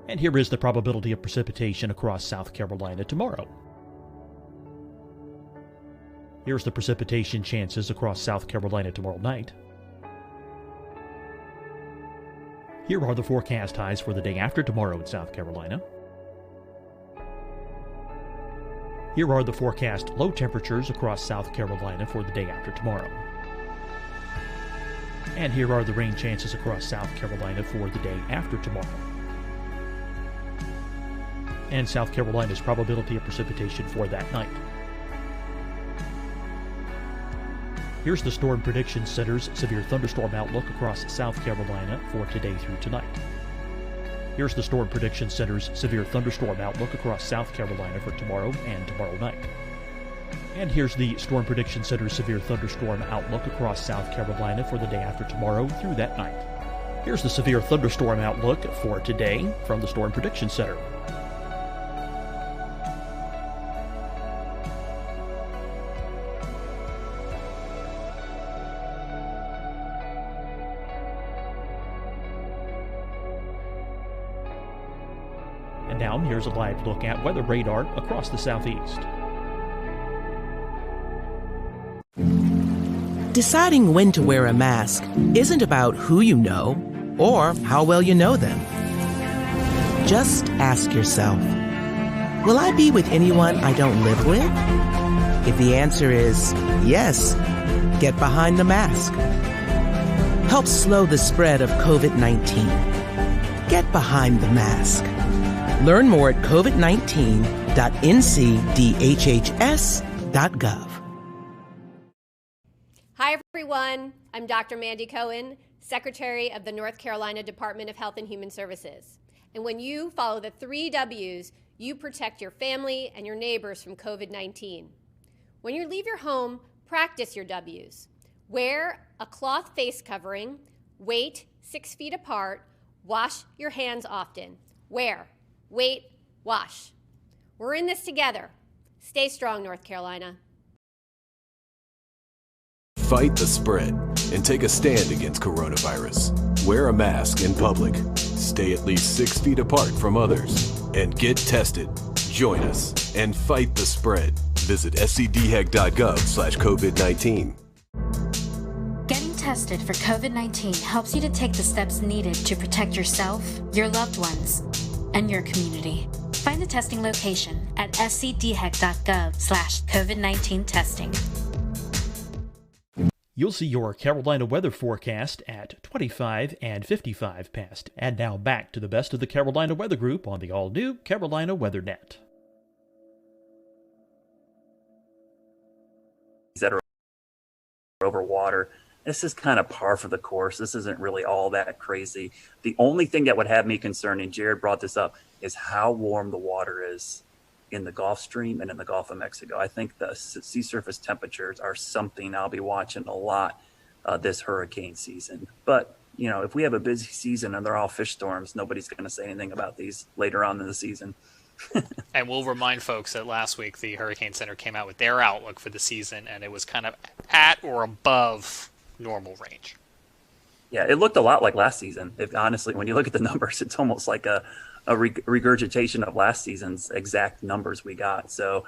And here is the probability of precipitation across South Carolina tomorrow. Here's the precipitation chances across South Carolina tomorrow night. Here are the forecast highs for the day after tomorrow in South Carolina. Here are the forecast low temperatures across South Carolina for the day after tomorrow. And here are the rain chances across South Carolina for the day after tomorrow. And South Carolina's probability of precipitation for that night. Here's the Storm Prediction Center's severe thunderstorm outlook across South Carolina for today through tonight. Here's the Storm Prediction Center's severe thunderstorm outlook across South Carolina for tomorrow and tomorrow night. And here's the Storm Prediction Center's severe thunderstorm outlook across South Carolina for the day after tomorrow through that night. Here's the severe thunderstorm outlook for today from the Storm Prediction Center. And now here's a live look at weather radar across the southeast. Deciding when to wear a mask isn't about who you know or how well you know them. Just ask yourself, will I be with anyone I don't live with? If the answer is yes, get behind the mask. Help slow the spread of COVID-19. Get behind the mask. Learn more at covid19.ncdhhs.gov. Hi, everyone. I'm Dr. Mandy Cohen, Secretary of the North Carolina Department of Health and Human Services. And when you follow the 3 W's, you protect your family and your neighbors from COVID-19. When you leave your home, practice your W's. Wear a cloth face covering, wait 6 feet apart, wash your hands often. Wear, wait, wash. We're in this together. Stay strong, North Carolina. Fight the spread and take a stand against coronavirus. Wear a mask in public. Stay at least 6 feet apart from others. And get tested. Join us and fight the spread. Visit scdhec.gov/COVID-19. Getting tested for COVID-19 helps you to take the steps needed to protect yourself, your loved ones, and your community. Find the testing location at scdhec.gov/COVID-19 testing. You'll see your Carolina weather forecast at 25 and 55 past. And now back to the best of the Carolina Weather Group on the all-new Carolina WeatherNet. That are over water. This is kind of par for the course. This isn't really all that crazy. The only thing that would have me concerned, and Jared brought this up, is how warm the water is in the Gulf Stream and in the Gulf of Mexico. I think the sea surface temperatures are something I'll be watching a lot this hurricane season. But, you know, if we have a busy season and they're all fish storms, nobody's going to say anything about these later on in the season. And we'll remind folks that last week the Hurricane Center came out with their outlook for the season, and it was kind of at or above normal range. Yeah, it looked a lot like last season. Honestly, when you look at the numbers, it's almost like a regurgitation of last season's exact numbers we got. So,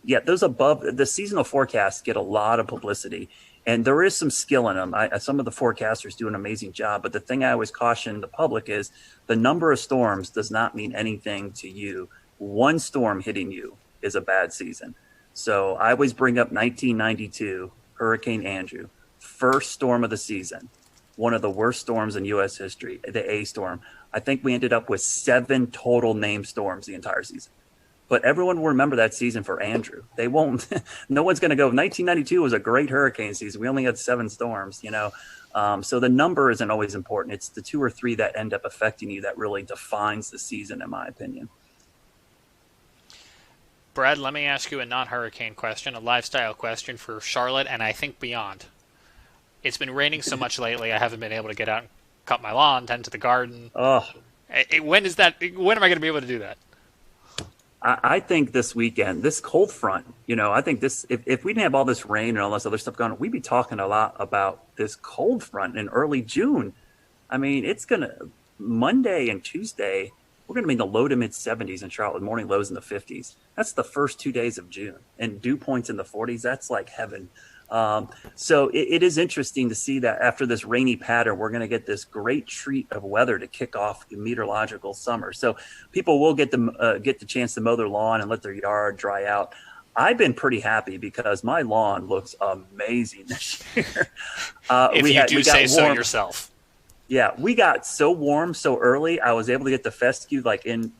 yeah, those above the seasonal forecasts get a lot of publicity, and there is some skill in them. Some of the forecasters do an amazing job, but the thing I always caution the public is the number of storms does not mean anything to you. One storm hitting you is a bad season. So I always bring up 1992, Hurricane Andrew, first storm of the season, one of the worst storms in U.S. history, the A storm. I think we ended up with 7 total named storms the entire season. But everyone will remember that season for Andrew. They won't. No one's going to go, 1992 was a great hurricane season. We only had 7 storms, you know. So the number isn't always important. It's the 2 or 3 that end up affecting you that really defines the season, in my opinion. Brad, let me ask you a non-hurricane question, a lifestyle question for Charlotte and I think beyond. It's been raining so much lately, I haven't been able to get out and cut my lawn, tend to the garden. Oh, when am I going to be able to do that? I think this weekend, this cold front, you know, I think this, if we didn't have all this rain and all this other stuff going on, we'd be talking a lot about this cold front in early June. I mean, it's going to, Monday and Tuesday, we're going to be in the low to mid 70s in Charlotte, morning lows in the 50s. That's the first 2 days of June. And dew points in the 40s, that's like heaven. So it is interesting to see that after this rainy pattern, we're going to get this great treat of weather to kick off the meteorological summer. So people will get the chance to mow their lawn and let their yard dry out. I've been pretty happy because my lawn looks amazing this year. If you do say so yourself. Yeah, we got so warm so early. I was able to get the fescue like in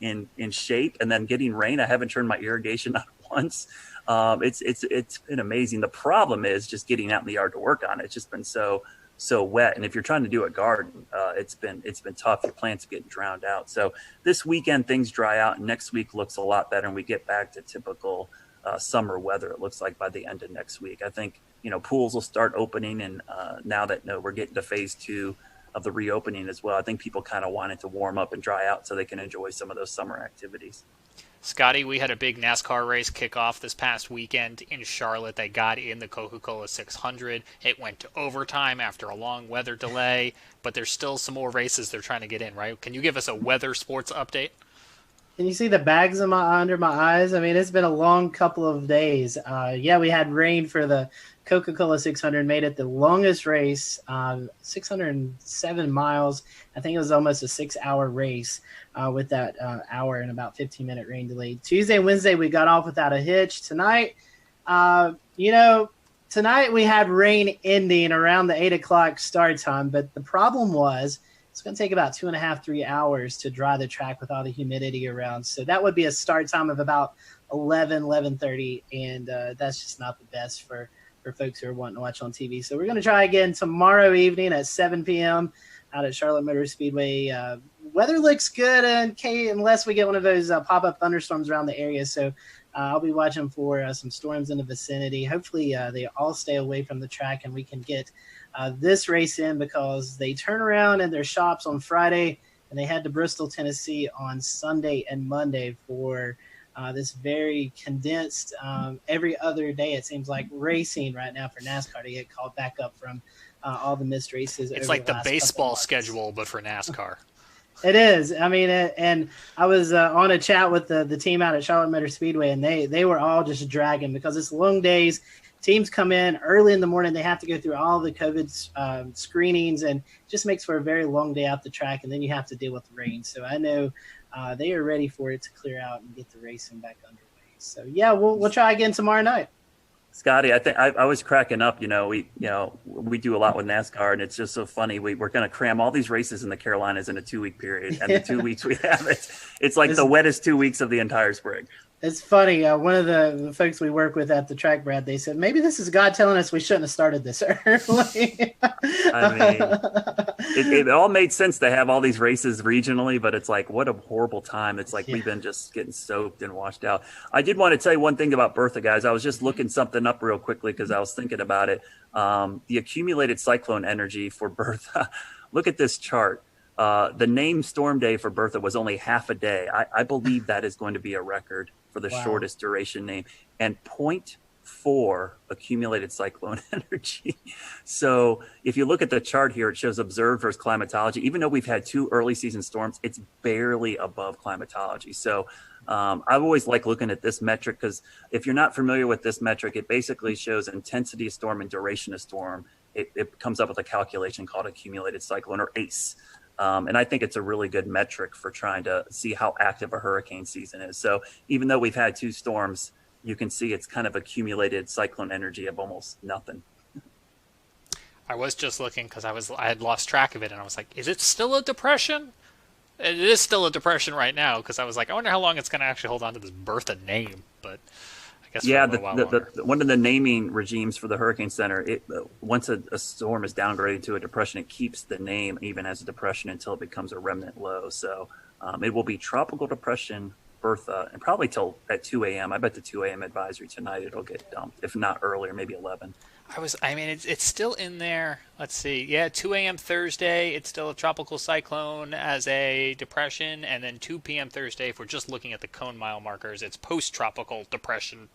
shape, and then getting rain. I haven't turned my irrigation on once. It's been amazing. The problem is just getting out in the yard to work on it. It's just been so so wet. And if you're trying to do a garden, it's been tough. Your plants are getting drowned out. So this weekend things dry out, and next week looks a lot better, and we get back to typical summer weather. It looks like by the end of next week. I think pools will start opening, and now that we're getting to phase 2 of the reopening as well, I think people kind of want it to warm up and dry out so they can enjoy some of those summer activities. Scotty, we had a big NASCAR race kick off this past weekend in Charlotte. They got in the Coca-Cola 600. It went to overtime after a long weather delay, but there's still some more races they're trying to get in, right? Can you give us a weather sports update? Can you see the bags under my eyes? I mean, it's been a long couple of days. We had rain for the Coca-Cola 600, made it the longest race, 607 miles. I think it was almost a 6-hour race with that hour and about 15-minute rain delay. Tuesday and Wednesday, we got off without a hitch. Tonight, tonight we had rain ending around the 8 o'clock start time, but the problem was it's going to take about 2.5-3 hours to dry the track with all the humidity around. So that would be a start time of about 11:30, and that's just not the best for folks who are wanting to watch on TV. So we're going to try again tomorrow evening at 7 p.m. out at Charlotte Motor Speedway. Weather looks good unless we get one of those pop-up thunderstorms around the area. So I'll be watching for some storms in the vicinity. Hopefully they all stay away from the track and we can get this race in, because they turn around in their shops on Friday and they head to Bristol, Tennessee on Sunday and Monday for this very condensed every other day, it seems like, racing right now for NASCAR to get called back up from all the missed races. It's like the baseball schedule, but for NASCAR. It is. I mean, and I was on a chat with the team out at Charlotte Motor Speedway, and they were all just dragging because it's long days. Teams come in early in the morning. They have to go through all the COVID screenings, and it just makes for a very long day out the track, and then you have to deal with the rain. So I know they are ready for it to clear out and get the racing back underway. So, yeah, we'll try again tomorrow night. Scotty, I think I was cracking up. We do a lot with NASCAR, and it's just so funny. We're going to cram all these races in the Carolinas in a 2-week period, and the 2 weeks we have it's like the wettest 2 weeks of the entire spring. It's funny. One of the folks we work with at the track, Brad, they said, maybe this is God telling us we shouldn't have started this early. I mean, it all made sense to have all these races regionally, but it's like, what a horrible time. It's like we've been just getting soaked and washed out. I did want to tell you one thing about Bertha, guys. I was just looking something up real quickly because I was thinking about it. The accumulated cyclone energy for Bertha. Look at this chart. The name storm day for Bertha was only half a day. I believe that is going to be a record for the shortest duration name, and 0.4 accumulated cyclone energy. So if you look at the chart here, it shows observed versus climatology. Even though we've had 2 early season storms, it's barely above climatology. So I've always liked looking at this metric, because if you're not familiar with this metric, it basically shows intensity of storm and duration of storm. It comes up with a calculation called accumulated cyclone, or ACE. And I think it's a really good metric for trying to see how active a hurricane season is. So even though we've had 2 storms, you can see it's kind of accumulated cyclone energy of almost nothing. I was just looking because I had lost track of it, and I was like, is it still a depression? It is still a depression right now, because I was like, I wonder how long it's going to actually hold on to this Bertha name. But I guess one of the naming regimes for the Hurricane Center, once a storm is downgraded to a depression, it keeps the name even as a depression until it becomes a remnant low. So it will be Tropical Depression Bertha, and probably till at 2 a.m. I bet the 2 a.m. advisory tonight it'll get dumped, if not earlier, maybe 11. It's still in there. Let's see. Yeah, 2 a.m. Thursday, it's still a tropical cyclone as a depression, and then 2 p.m. Thursday, if we're just looking at the cone mile markers, it's post-tropical depression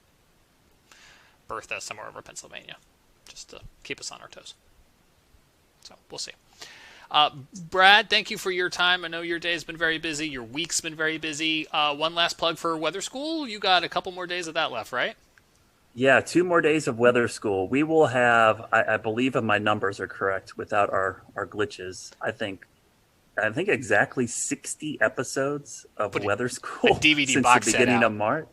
Bertha somewhere over Pennsylvania, just to keep us on our toes. So we'll see. Brad, thank you for your time. I know your day has been very busy. Your week's been very busy. One last plug for Weather School. You got a couple more days of that left, right? Yeah, 2 more days of Weather School. We will have, I believe if my numbers are correct, without our glitches, I think exactly 60 episodes of Weather School DVD since box the beginning of March.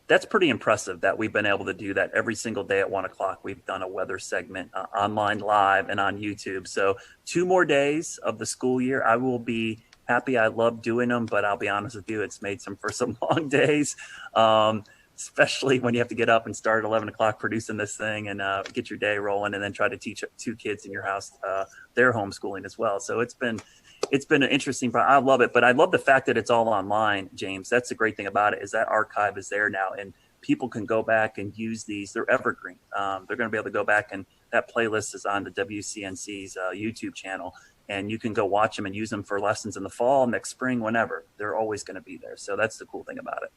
That's pretty impressive that we've been able to do that every single day at 1 o'clock. We've done a weather segment online live and on YouTube. So 2 more days of the school year. I will be happy. I love doing them, but I'll be honest with you, it's made for some long days. especially when you have to get up and start at 11 o'clock producing this thing and get your day rolling, and then try to teach 2 kids in your house their homeschooling as well. So it's been an interesting part. I love it, but I love the fact that it's all online, James. That's the great thing about it, is that archive is there now, and people can go back and use these. They're evergreen. They're going to be able to go back, and that playlist is on the WCNC's YouTube channel, and you can go watch them and use them for lessons in the fall, next spring, whenever. They're always going to be there. So that's the cool thing about it.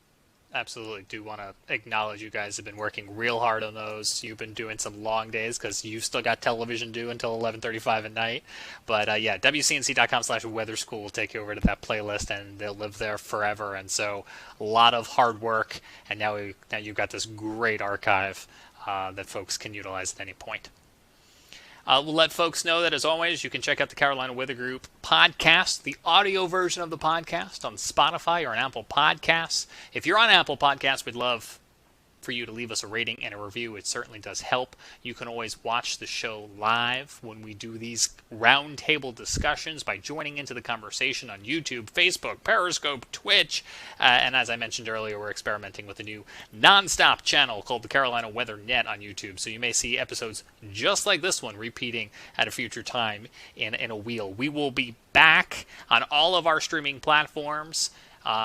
Absolutely. Do want to acknowledge you guys have been working real hard on those. You've been doing some long days because you've still got television due until 11:35 at night. But yeah, WCNC.com/weather school will take you over to that playlist, and they'll live there forever. And so a lot of hard work, and now you've got this great archive that folks can utilize at any point. We'll let folks know that, as always, you can check out the Carolina Weather Group podcast, the audio version of the podcast on Spotify or on Apple Podcasts. If you're on Apple Podcasts, we'd love for you to leave us a rating and a review. It certainly does help. You can always watch the show live when we do these roundtable discussions by joining into the conversation on YouTube, Facebook, Periscope, Twitch, and as I mentioned earlier, we're experimenting with a new nonstop channel called the Carolina Weather Net on YouTube. So you may see episodes just like this one repeating at a future time in a wheel. We will be back on all of our streaming platforms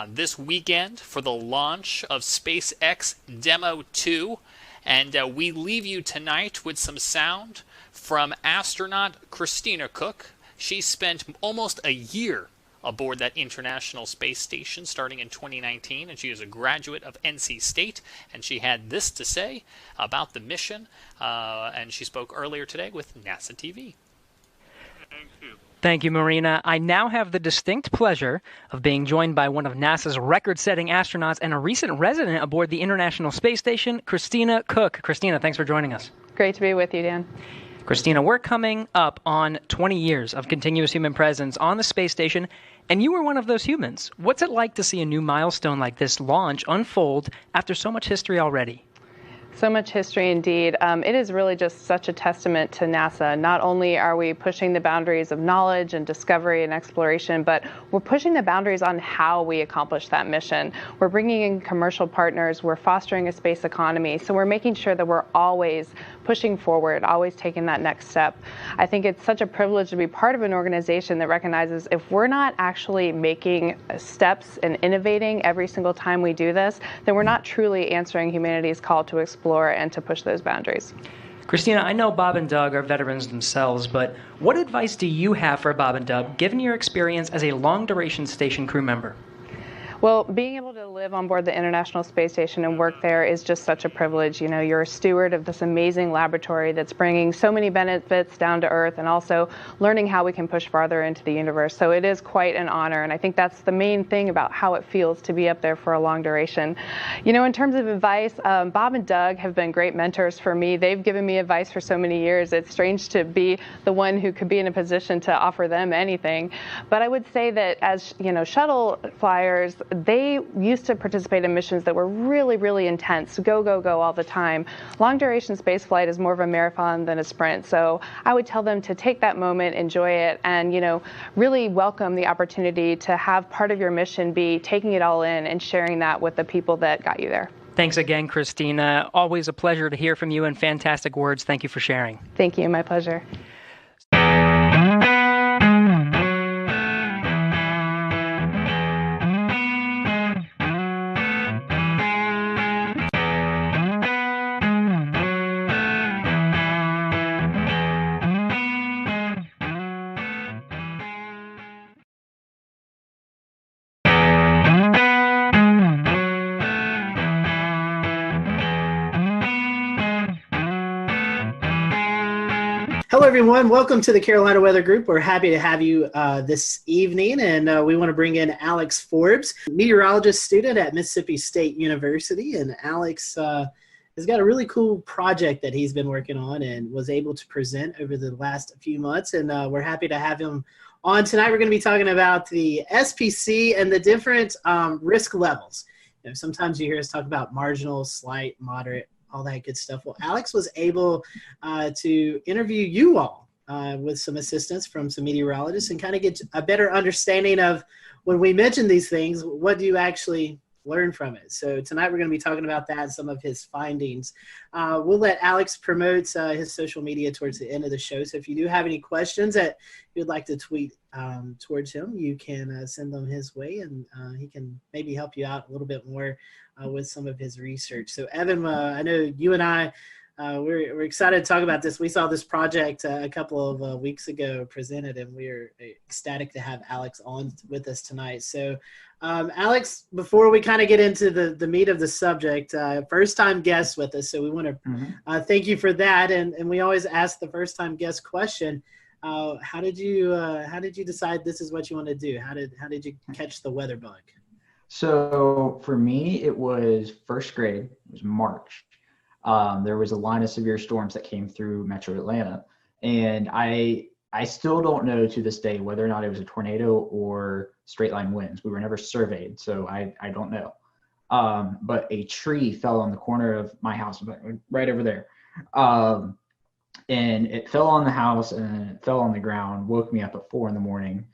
this weekend for the launch of SpaceX Demo 2, and we leave you tonight with some sound from astronaut Christina Cook. She spent almost a year aboard that International Space Station starting in 2019, and she is a graduate of NC State, and she had this to say about the mission, and she spoke earlier today with NASA TV. Thank you, Marina. I now have the distinct pleasure of being joined by one of NASA's record-setting astronauts and a recent resident aboard the International Space Station, Christina Cook. Christina, thanks for joining us. Great to be with you, Dan. Christina, we're coming up on 20 years of continuous human presence on the space station, and you were one of those humans. What's it like to see a new milestone like this launch unfold after so much history already? So much history indeed. It is really just such a testament to NASA. Not only are we pushing the boundaries of knowledge and discovery and exploration, but we're pushing the boundaries on how we accomplish that mission. We're bringing in commercial partners. We're fostering a space economy. So we're making sure that we're always pushing forward, always taking that next step. I think it's such a privilege to be part of an organization that recognizes if we're not actually making steps and innovating every single time we do this, then we're not truly answering humanity's call to explore and to push those boundaries. Christina, I know Bob and Doug are veterans themselves, but what advice do you have for Bob and Doug, given your experience as a long-duration station crew member? Well, being able to live on board the International Space Station and work there is just such a privilege. You know, you're a steward of this amazing laboratory that's bringing so many benefits down to Earth and also learning how we can push farther into the universe. So it is quite an honor, and I think that's the main thing about how it feels to be up there for a long duration. You know, in terms of advice, Bob and Doug have been great mentors for me. They've given me advice for so many years. It's strange to be the one who could be in a position to offer them anything. But I would say that as, you know, shuttle flyers, they used to participate in missions that were really, really intense, go, go, go all the time. Long duration space flight is more of a marathon than a sprint. So I would tell them to take that moment, enjoy it, and, you know, really welcome the opportunity to have part of your mission be taking it all in and sharing that with the people that got you there. Thanks again, Christina. Always a pleasure to hear from you, and fantastic words. Thank you for sharing. Thank you. My pleasure. Hello, everyone. Welcome to the Carolina Weather Group. We're happy to have you this evening, and we want to bring in Alex Forbes, meteorologist student at Mississippi State University. And Alex has got a really cool project that he's been working on and was able to present over the last few months, and we're happy to have him on tonight. We're going to be talking about the SPC and the different risk levels. You know, sometimes you hear us talk about marginal, slight, moderate, all that good stuff. Well, Alex was able to interview you all with some assistance from some meteorologists and kind of get a better understanding of when we mention these things, what do you actually learn from it. So tonight we're going to be talking about that and some of his findings. We'll let Alex promote his social media towards the end of the show. So if you do have any questions that you'd like to tweet towards him, you can send them his way, and he can maybe help you out a little bit more with some of his research. So Evan, I know you and I, we're excited to talk about this. We saw this project a couple of weeks ago presented, and we're ecstatic to have Alex on with us tonight. So Alex, before we kind of get into the meat of the subject, first time guest with us. So we want to thank you for that. And we always ask the first time guest question. How did you decide this is what you want to do? How did you catch the weather bug? So for me, it was first grade. It was March. There was a line of severe storms that came through Metro Atlanta, and I still don't know to this day whether or not it was a tornado or straight line winds. We were never surveyed, so I don't know. But a tree fell on the corner of my house, right over there. And it fell on the house and it fell on the ground, woke me up at 4 a.m.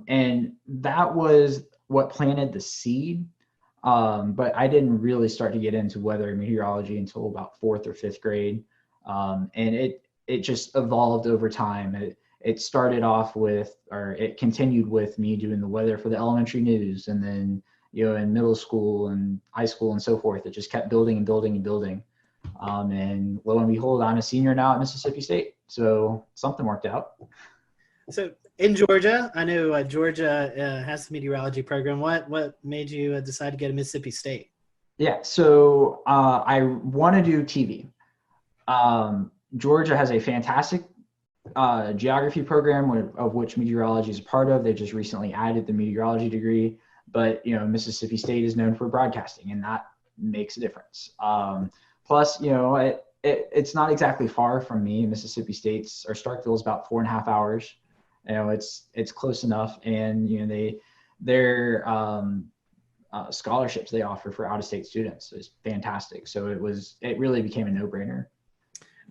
And that was what planted the seed. But I didn't really start to get into weather and meteorology until about 4th or 5th grade. And it just evolved over time. It started off with, or it continued with me doing the weather for the elementary news. And then, in middle school and high school and so forth, it just kept building and building and building. And lo and behold, I'm a senior now at Mississippi State. So something worked out. So in Georgia, I know Georgia has a meteorology program. What made you decide to go to Mississippi State? Yeah, so I want to do TV. Georgia has a fantastic geography program of which meteorology is a part of. They just recently added the meteorology degree, but Mississippi State is known for broadcasting, and that makes a difference. Plus, it's not exactly far from me. Mississippi State's, or Starkville is about 4.5 hours. It's close enough, and their scholarships they offer for out-of-state students is fantastic. So it really became a no-brainer.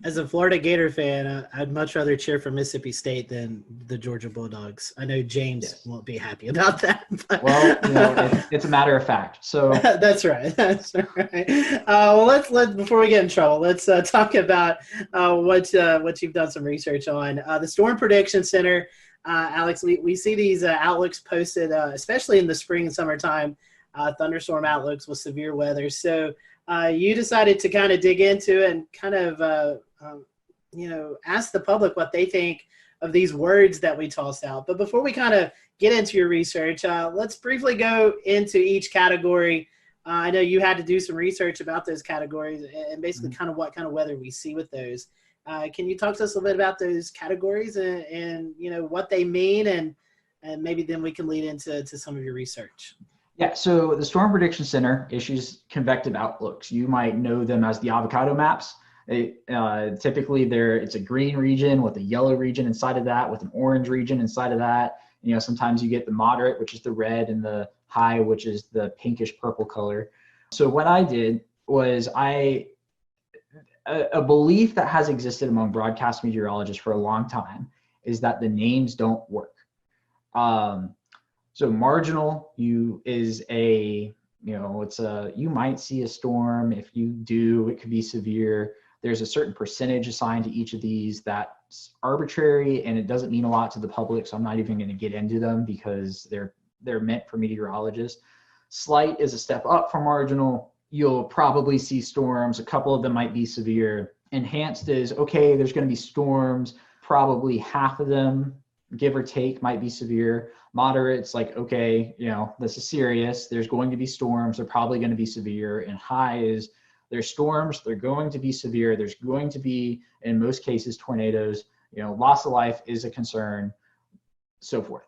As a Florida Gator fan, I'd much rather cheer for Mississippi State than the Georgia Bulldogs. I know James won't be happy about that. But. Well, it's a matter of fact. So that's right. That's right. Well, let's before we get in trouble, let's talk about what you've done some research on. The Storm Prediction Center, Alex. We see these outlooks posted, especially in the spring and summertime, thunderstorm outlooks with severe weather. So you decided to kind of dig into it and kind of ask the public what they think of these words that we tossed out. But before we kind of get into your research, let's briefly go into each category. I know you had to do some research about those categories and basically kind of what kind of weather we see with those. Can you talk to us a little bit about those categories and what they mean, and maybe then we can lead into some of your research? Yeah, so the Storm Prediction Center issues convective outlooks. You might know them as the avocado maps. Typically, it's a green region with a yellow region inside of that, with an orange region inside of that. Sometimes you get the moderate, which is the red, and the high, which is the pinkish purple color. So what I did was a belief that has existed among broadcast meteorologists for a long time is that the names don't work. So marginal is you might see a storm. If you do, it could be severe. There's a certain percentage assigned to each of these that's arbitrary, and it doesn't mean a lot to the public. So I'm not even going to get into them because they're meant for meteorologists. Slight is a step up from marginal. You'll probably see storms. A couple of them might be severe. Enhanced is, okay, there's going to be storms. Probably half of them, give or take, might be severe. Moderate's like, okay, this is serious. There's going to be storms. They're probably going to be severe. And high is, there's storms. They're going to be severe. There's going to be, in most cases, tornadoes. Loss of life is a concern, so forth.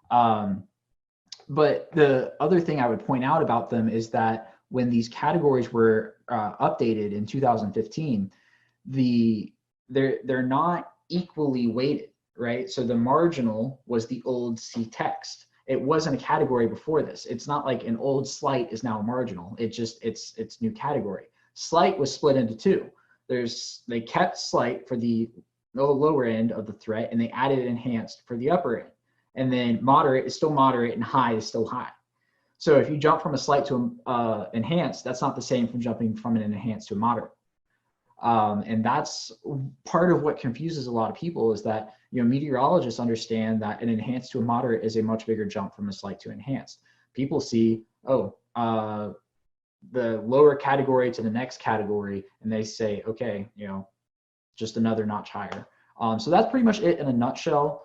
But the other thing I would point out about them is that when these categories were updated in 2015, they're not equally weighted. Right? So the marginal was the old C text. It wasn't a category before this. It's not like an old slight is now a marginal. It's new category. Slight was split into two. They kept slight for the lower end of the threat, and they added enhanced for the upper end. And then moderate is still moderate and high is still high. So if you jump from a slight to enhanced, that's not the same from jumping from an enhanced to a moderate. And that's part of what confuses a lot of people, is that, meteorologists understand that an enhanced to a moderate is a much bigger jump from a slight to enhanced. People see, the lower category to the next category, and they say, okay, just another notch higher. So that's pretty much it in a nutshell.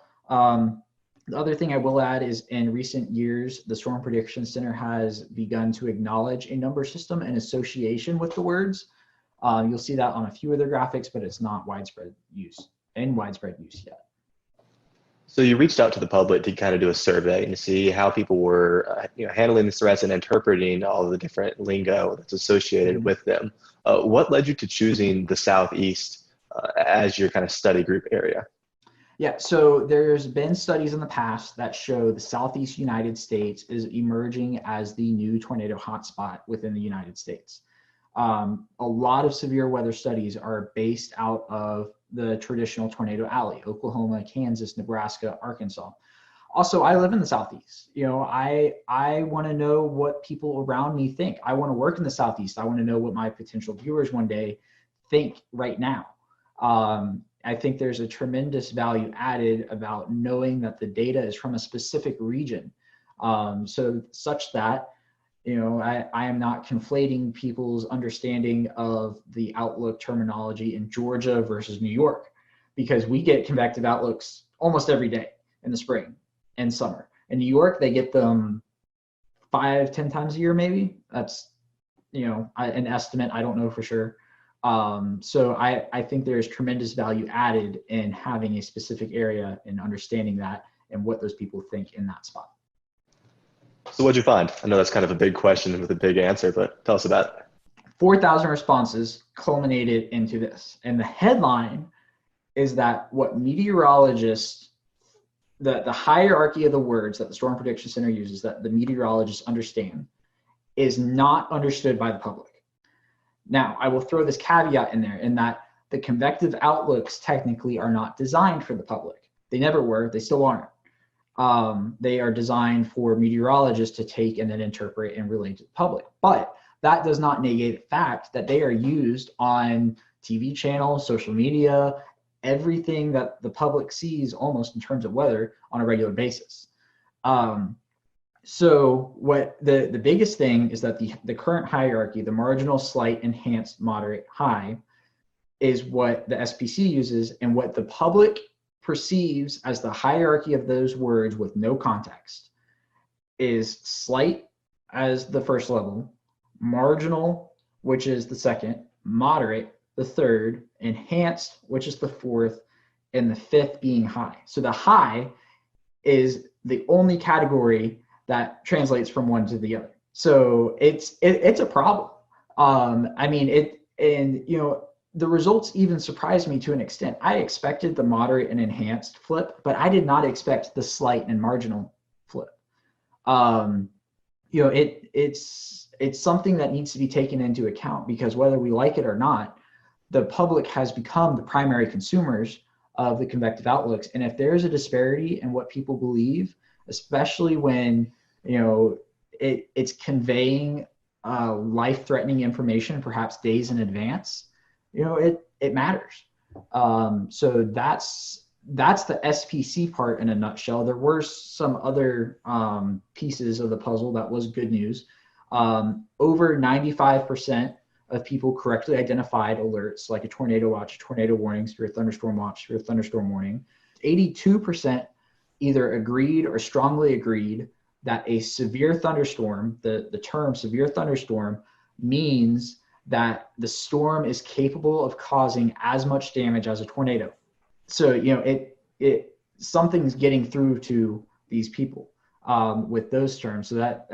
The other thing I will add is, in recent years, the Storm Prediction Center has begun to acknowledge a number system in association with the words. You'll see that on a few of their graphics, but it's not widespread use yet. So you reached out to the public to kind of do a survey and to see how people were handling the threats and interpreting all of the different lingo that's associated with them. What led you to choosing the Southeast as your kind of study group area? Yeah, so there's been studies in the past that show the Southeast United States is emerging as the new tornado hotspot within the United States. A lot of severe weather studies are based out of the traditional tornado alley: Oklahoma, Kansas, Nebraska, Arkansas. Also, I live in the Southeast. I want to know what people around me think. I want to work in the Southeast. I want to know what my potential viewers one day think right now. I think there's a tremendous value added about knowing that the data is from a specific region, so such that I am not conflating people's understanding of the outlook terminology in Georgia versus New York, because we get convective outlooks almost every day in the spring and summer. In New York, they get them 5-10 times a year, maybe. That's an estimate. I don't know for sure. So I think there's tremendous value added in having a specific area and understanding that and what those people think in that spot. So what'd you find? I know that's kind of a big question with a big answer, but tell us about it. 4,000 responses culminated into this. And the headline is that what meteorologists, the hierarchy of the words that the Storm Prediction Center uses, that the meteorologists understand, is not understood by the public. Now, I will throw this caveat in there, in that the convective outlooks technically are not designed for the public. They never were, they still aren't. They are designed for meteorologists to take and then interpret and relate to the public. But that does not negate the fact that they are used on TV channels, social media, everything that the public sees almost in terms of weather on a regular basis. So what the biggest thing is that the current hierarchy, the marginal, slight, enhanced, moderate, high, is what the SPC uses, and what the public perceives as the hierarchy of those words with no context is slight as the first level, marginal, which is the second, moderate, the third, enhanced, which is the fourth, and the fifth being high. So the high is the only category that translates from one to the other. So it's a problem. The results even surprised me to an extent. I expected the moderate and enhanced flip, but I did not expect the slight and marginal flip. It's something that needs to be taken into account, because whether we like it or not, the public has become the primary consumers of the convective outlooks. And if there's a disparity in what people believe, especially when it's conveying life-threatening information, perhaps days in advance, it matters. So that's the SPC part in a nutshell. There were some other pieces of the puzzle that was good news. Over 95% of people correctly identified alerts like a tornado watch, tornado warning, severe thunderstorm watch, severe thunderstorm warning. 82% either agreed or strongly agreed that a severe thunderstorm, the term severe thunderstorm, means that the storm is capable of causing as much damage as a tornado. So, something's getting through to these people with those terms. So that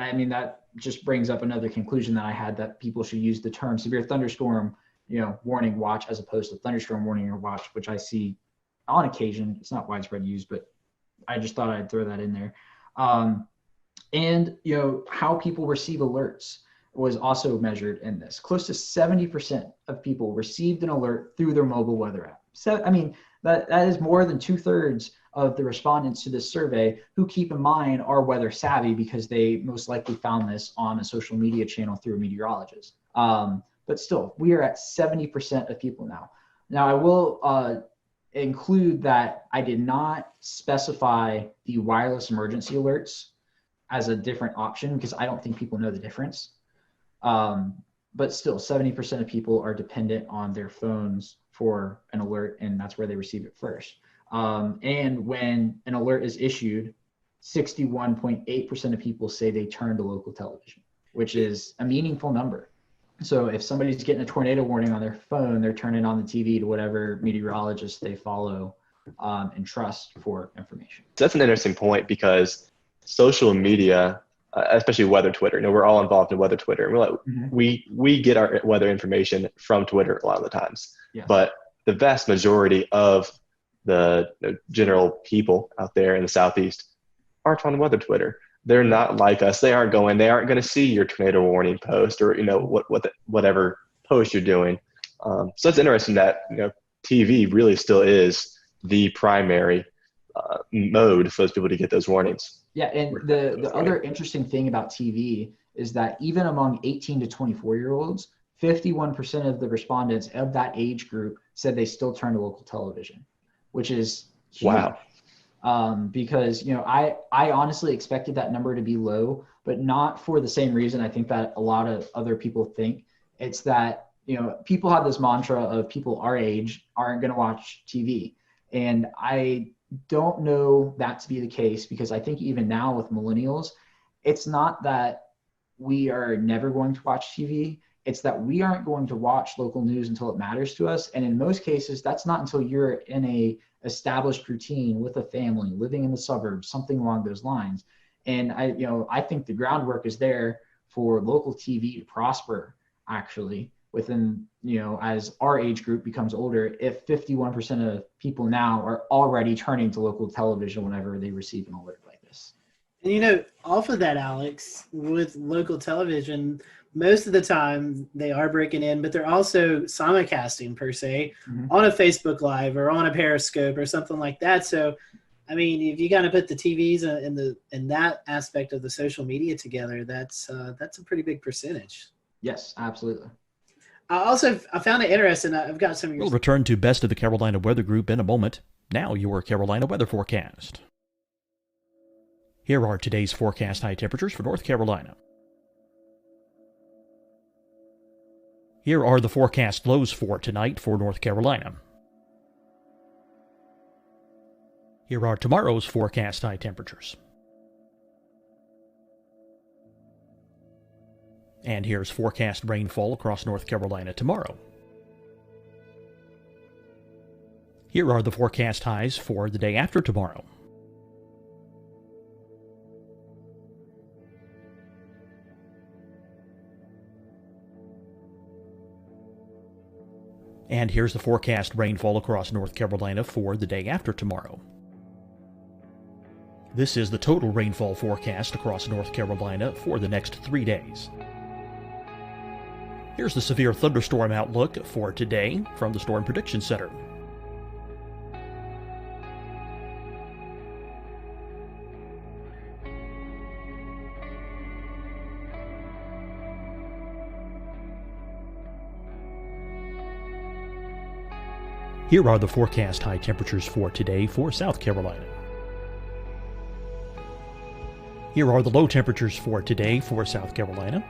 just brings up another conclusion that I had, that people should use the term severe thunderstorm, warning watch, as opposed to thunderstorm warning or watch, which I see on occasion. It's not widespread use, but I just thought I'd throw that in there. And how people receive alerts was also measured in this. Close to 70% of people received an alert through their mobile weather app. So, that is more than 2/3 of the respondents to this survey, who, keep in mind, are weather savvy because they most likely found this on a social media channel through a meteorologist. But still, we are at 70% of people now. Now, I will include that I did not specify the wireless emergency alerts as a different option because I don't think people know the difference. But still, 70% of people are dependent on their phones for an alert, and that's where they receive it first. And when an alert is issued, 61.8% of people say they turn to local television, which is a meaningful number. So if somebody's getting a tornado warning on their phone, they're turning on the TV to whatever meteorologist they follow and trust for information. That's an interesting point because social media, especially weather Twitter, we're all involved in weather Twitter. We're like, we get our weather information from Twitter a lot of the times, but the vast majority of the general people out there in the Southeast aren't on weather Twitter. They're not like us. They aren't going to see your tornado warning post or, whatever post you're doing. So it's interesting that, TV really still is the primary mode for those people to get those warnings. Yeah, and the other interesting thing about TV is that even among 18 to 24-year-olds, 51% of the respondents of that age group said they still turn to local television, which is huge. Wow. Because, I honestly expected that number to be low, but not for the same reason I think that a lot of other people think. It's that, people have this mantra of people our age aren't going to watch TV. And I don't know that to be the case because I think even now with millennials, it's not that we are never going to watch TV. It's that we aren't going to watch local news until it matters to us. And in most cases, that's not until you're in a established routine with a family, living in the suburbs, something along those lines. And I think the groundwork is there for local TV to prosper, actually, within, as our age group becomes older, if 51% of people now are already turning to local television whenever they receive an alert like this. And off of that, Alex, with local television, most of the time they are breaking in, but they're also simulcasting per se on a Facebook Live or on a Periscope or something like that. So, if you kind of put the TVs in that aspect of the social media together, that's a pretty big percentage. Yes, absolutely. I found it interesting. I've got some of your. We'll return to Best of the Carolina Weather Group in a moment. Now your Carolina weather forecast. Here are today's forecast high temperatures for North Carolina. Here are the forecast lows for tonight for North Carolina. Here are tomorrow's forecast high temperatures. And here's forecast rainfall across North Carolina tomorrow. Here are the forecast highs for the day after tomorrow. And here's the forecast rainfall across North Carolina for the day after tomorrow. This is the total rainfall forecast across North Carolina for the next 3 days. Here's the severe thunderstorm outlook for today from the Storm Prediction Center. Here are the forecast high temperatures for today for South Carolina. Here are the low temperatures for today for South Carolina.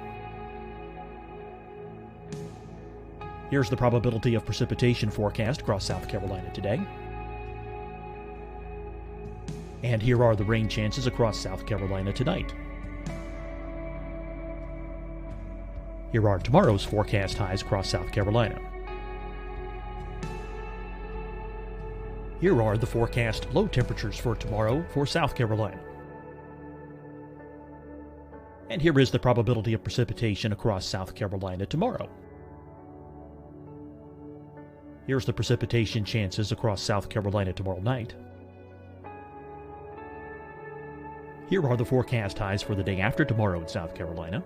Here's the probability of precipitation forecast across South Carolina today. And here are the rain chances across South Carolina tonight. Here are tomorrow's forecast highs across South Carolina. Here are the forecast low temperatures for tomorrow for South Carolina. And here is the probability of precipitation across South Carolina tomorrow. Here's the precipitation chances across South Carolina tomorrow night. Here are the forecast highs for the day after tomorrow in South Carolina.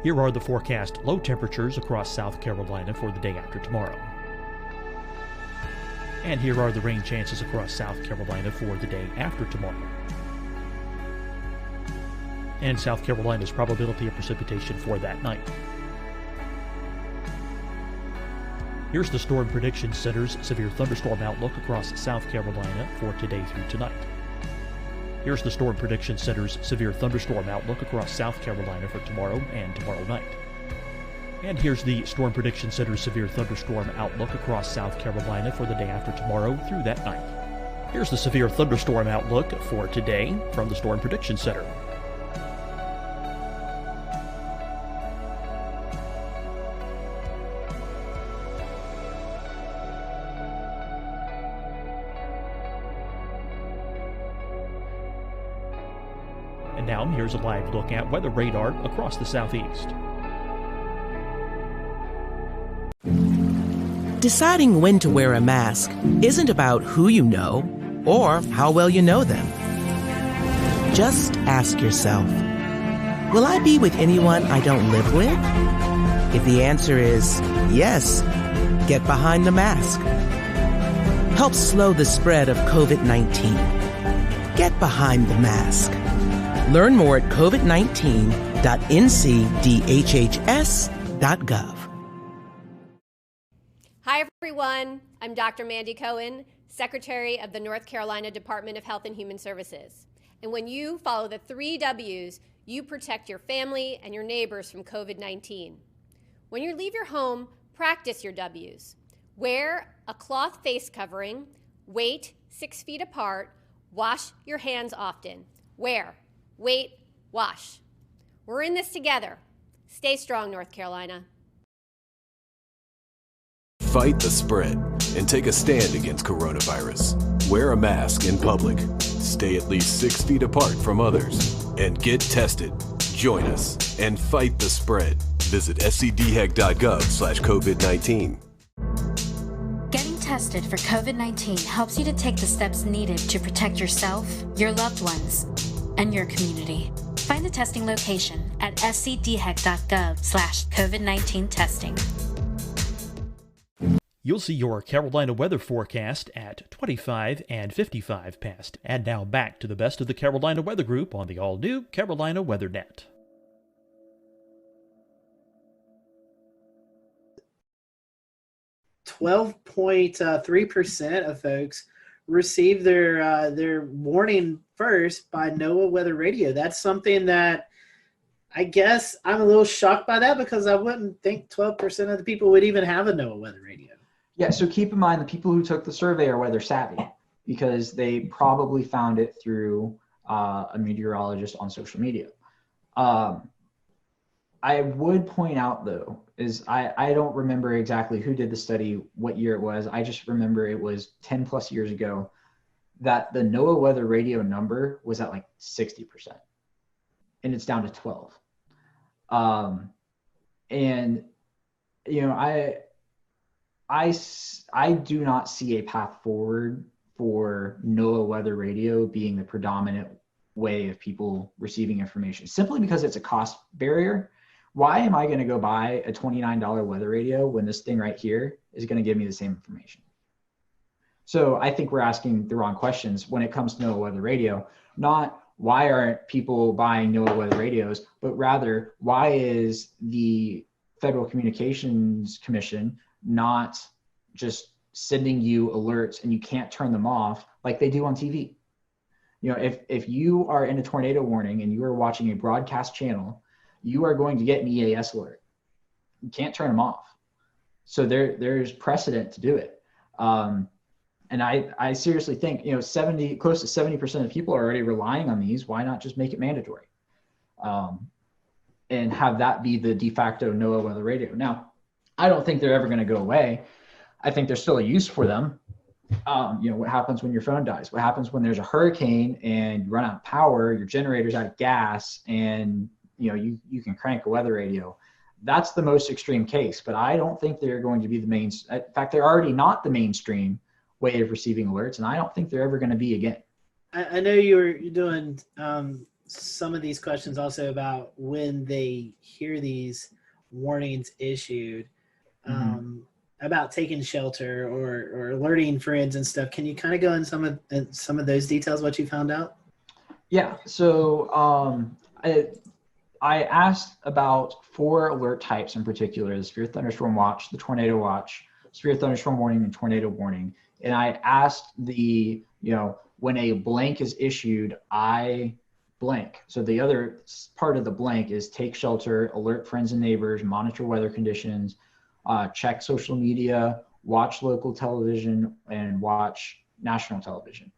Here are the forecast low temperatures across South Carolina for the day after tomorrow. And here are the rain chances across South Carolina for the day after tomorrow. And South Carolina's probability of precipitation for that night. Here's the Storm Prediction Center's severe thunderstorm outlook across South Carolina for today through tonight. Here's the Storm Prediction Center's severe thunderstorm outlook across South Carolina for tomorrow and tomorrow night. And here's the Storm Prediction Center's severe thunderstorm outlook across South Carolina for the day after tomorrow through that night. Here's the severe thunderstorm outlook for today from the Storm Prediction Center. And now here's a live look at weather radar across the southeast. Deciding when to wear a mask isn't about who you know or how well you know them. Just ask yourself, will I be with anyone I don't live with? If the answer is yes, get behind the mask. Help slow the spread of COVID-19. Get behind the mask. Learn more at covid19.ncdhhs.gov. Hi, everyone. I'm Dr. Mandy Cohen, Secretary of the North Carolina Department of Health and Human Services. And when you follow the 3 W's, you protect your family and your neighbors from COVID-19. When you leave your home, practice your W's. Wear a cloth face covering, wait 6 feet apart, wash your hands often. Wear, wait, wash. We're in this together. Stay strong, North Carolina. Fight the spread and take a stand against coronavirus. Wear a mask in public. Stay at least 6 feet apart from others. And get tested. Join us and fight the spread. Visit scdhec.gov/COVID-19. Getting tested for COVID-19 helps you to take the steps needed to protect yourself, your loved ones, and your community. Find the testing location at scdhec.gov/COVID-19 testing. You'll see your Carolina weather forecast at 25 and 55 past. And now back to the best of the Carolina Weather Group on the all-new Carolina WeatherNet. .3% of folks receive their warning first by NOAA Weather Radio. That's something that I guess I'm a little shocked by that, because I wouldn't think 12% of the people would even have a NOAA Weather Radio. Yeah, so keep in mind the people who took the survey are weather savvy, because they probably found it through a meteorologist on social media. I would point out, though, is I don't remember exactly who did the study, what year it was. I just remember it was 10 plus years ago that the NOAA Weather Radio number was at like 60%, and it's down to 12. And, you know, I do not see a path forward for NOAA Weather Radio being the predominant way of people receiving information, simply because it's a cost barrier. Why am I going to go buy a $29 weather radio when this thing right here is going to give me the same information? So I think we're asking the wrong questions when it comes to NOAA Weather Radio. Not why aren't people buying NOAA Weather radios, but rather why is the Federal Communications Commission not just sending you alerts and you can't turn them off like they do on TV? You know, if you are in a tornado warning and you are watching a broadcast channel, you are going to get an EAS alert. You can't turn them off. So there's precedent to do it. And I seriously think, you know, close to 70% of people are already relying on these. Why not just make it mandatory? And have that be the de facto NOAA Weather Radio. Now, I don't think they're ever going to go away. I think there's still a use for them. You know, what happens when your phone dies? What happens when there's a hurricane and you run out of power, your generator's out of gas, and you know you can crank a weather radio? That's the most extreme case, but I don't think they're going to be the main. In fact, they're already not the mainstream way of receiving alerts, and I don't think they're ever going to be again. I know you're doing some of these questions also about when they hear these warnings issued. about taking shelter or alerting friends and stuff. Can you kind of go in some of those details, what you found out? Yeah. So I asked about 4 alert types in particular: the severe thunderstorm watch, the tornado watch, severe thunderstorm warning, and tornado warning. And I asked when a blank is issued, I blank. So the other part of the blank is take shelter, alert friends and neighbors, monitor weather conditions, check social media, watch local television, and watch national television.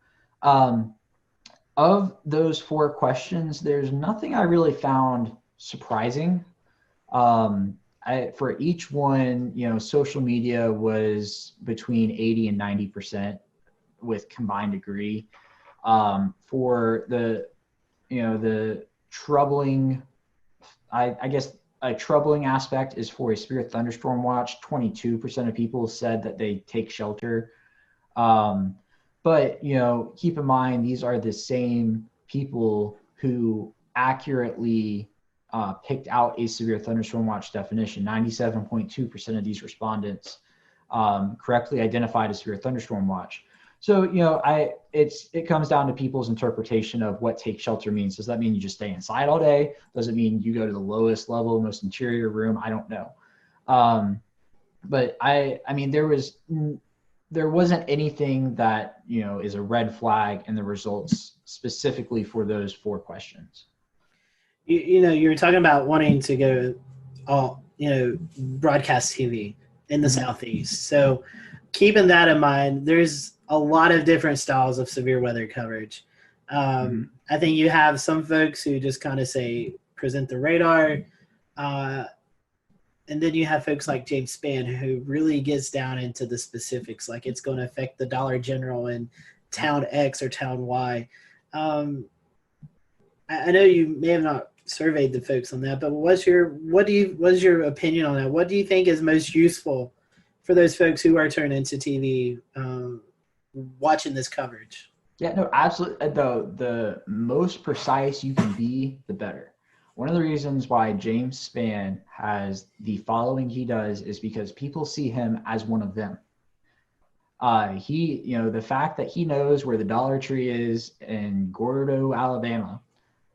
Of those 4 questions, there's nothing I really found surprising. For each one, social media was between 80 and 90% with combined degree. For the troubling, I guess a troubling aspect is for a severe thunderstorm watch. 22% of people said that they take shelter. But keep in mind, these are the same people who accurately picked out a severe thunderstorm watch definition. 97.2% of these respondents correctly identified a severe thunderstorm watch. So, it comes down to people's interpretation of what take shelter means. Does that mean you just stay inside all day? Does it mean you go to the lowest level, most interior room? I don't know. But I mean, there wasn't anything that, is a red flag in the results specifically for those 4 questions. You were talking about wanting to go broadcast TV in the Southeast. So keeping that in mind, there's a lot of different styles of severe weather coverage. I think you have some folks who just kind of say, present the radar. And then you have folks like James Spann, who really gets down into the specifics, like it's going to affect the Dollar General in town X or town Y. I know you may have not surveyed the folks on that, but what is your opinion on that? What do you think is most useful for those folks who are turned into TV watching this coverage? Yeah, no, absolutely. The most precise you can be, the better. One of the reasons why James Spann has the following he does is because people see him as one of them. The fact that he knows where the Dollar Tree is in Gordo, Alabama,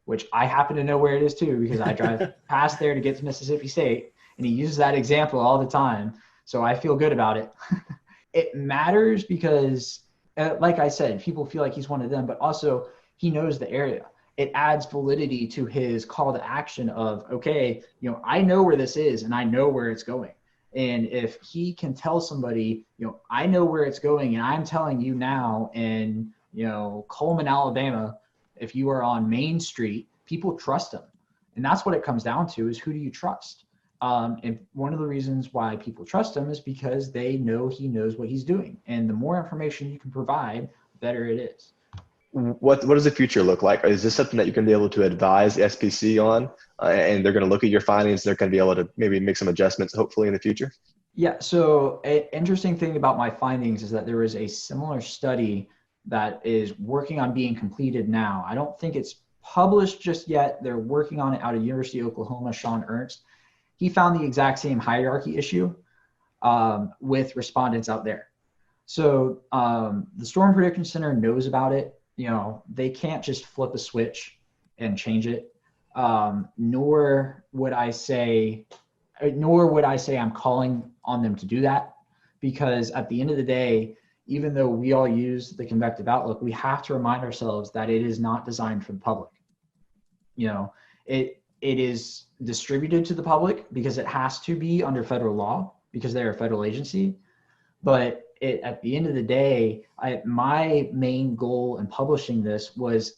which I happen to know where it is too, because I drive past there to get to Mississippi State, and he uses that example all the time. So I feel good about it. It matters because, like I said, people feel like he's one of them, but also he knows the area. It adds validity to his call to action of, okay, I know where this is and I know where it's going. And if he can tell somebody, I know where it's going and I'm telling you now in, Coleman, Alabama, if you are on Main Street, people trust him. And that's what it comes down to, is who do you trust? And one of the reasons why people trust him is because they know he knows what he's doing. And the more information you can provide, the better it is. What does the future look like? Is this something that you're going to be able to advise the SPC on, and they're going to look at your findings? They're going to be able to maybe make some adjustments, hopefully, in the future? Yeah. So an interesting thing about my findings is that there is a similar study that is working on being completed now. I don't think it's published just yet. They're working on it out of University of Oklahoma, Sean Ernst. He found the exact same hierarchy issue with respondents out there. So the Storm Prediction Center knows about it. They can't just flip a switch and change it. Nor would I say I'm calling on them to do that, because at the end of the day, even though we all use the convective outlook, we have to remind ourselves that it is not designed for the public. It is distributed to the public because it has to be under federal law, because they're a federal agency. But at the end of the day, my main goal in publishing this was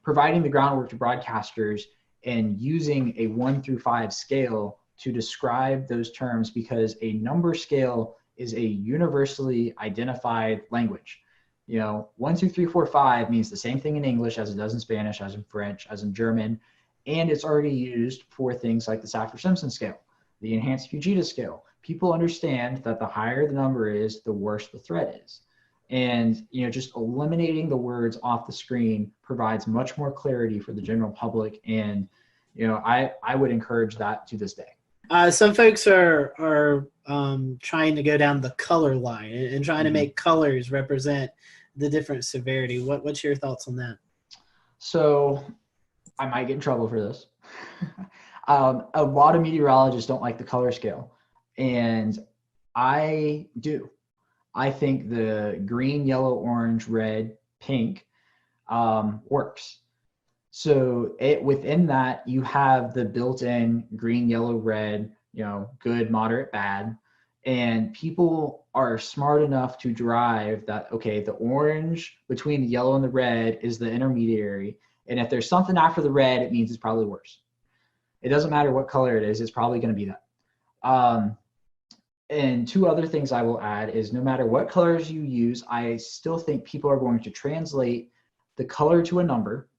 providing the groundwork to broadcasters and using a 1 through 5 scale to describe those terms, because a number scale is a universally identified language. 1, 2, 3, 4, 5 means the same thing in English as it does in Spanish, as in French, as in German, and it's already used for things like the Saffir-Simpson scale, the enhanced Fujita scale. People understand that the higher the number is, the worse the threat is. And, just eliminating the words off the screen provides much more clarity for the general public. And, I would encourage that to this day. Some folks are trying to go down the color line and trying to make colors represent the different severity. What's your thoughts on that? So I might get in trouble for this. A lot of meteorologists don't like the color scale, and I do. I think the green, yellow, orange, red, pink works. So within that, you have the built-in green, yellow, red, good, moderate, bad. And people are smart enough to drive that, okay, the orange between the yellow and the red is the intermediary. And if there's something after the red, it means it's probably worse. It doesn't matter what color it is, it's probably going to be that. And two other things I will add is no matter what colors you use, I still think people are going to translate the color to a number.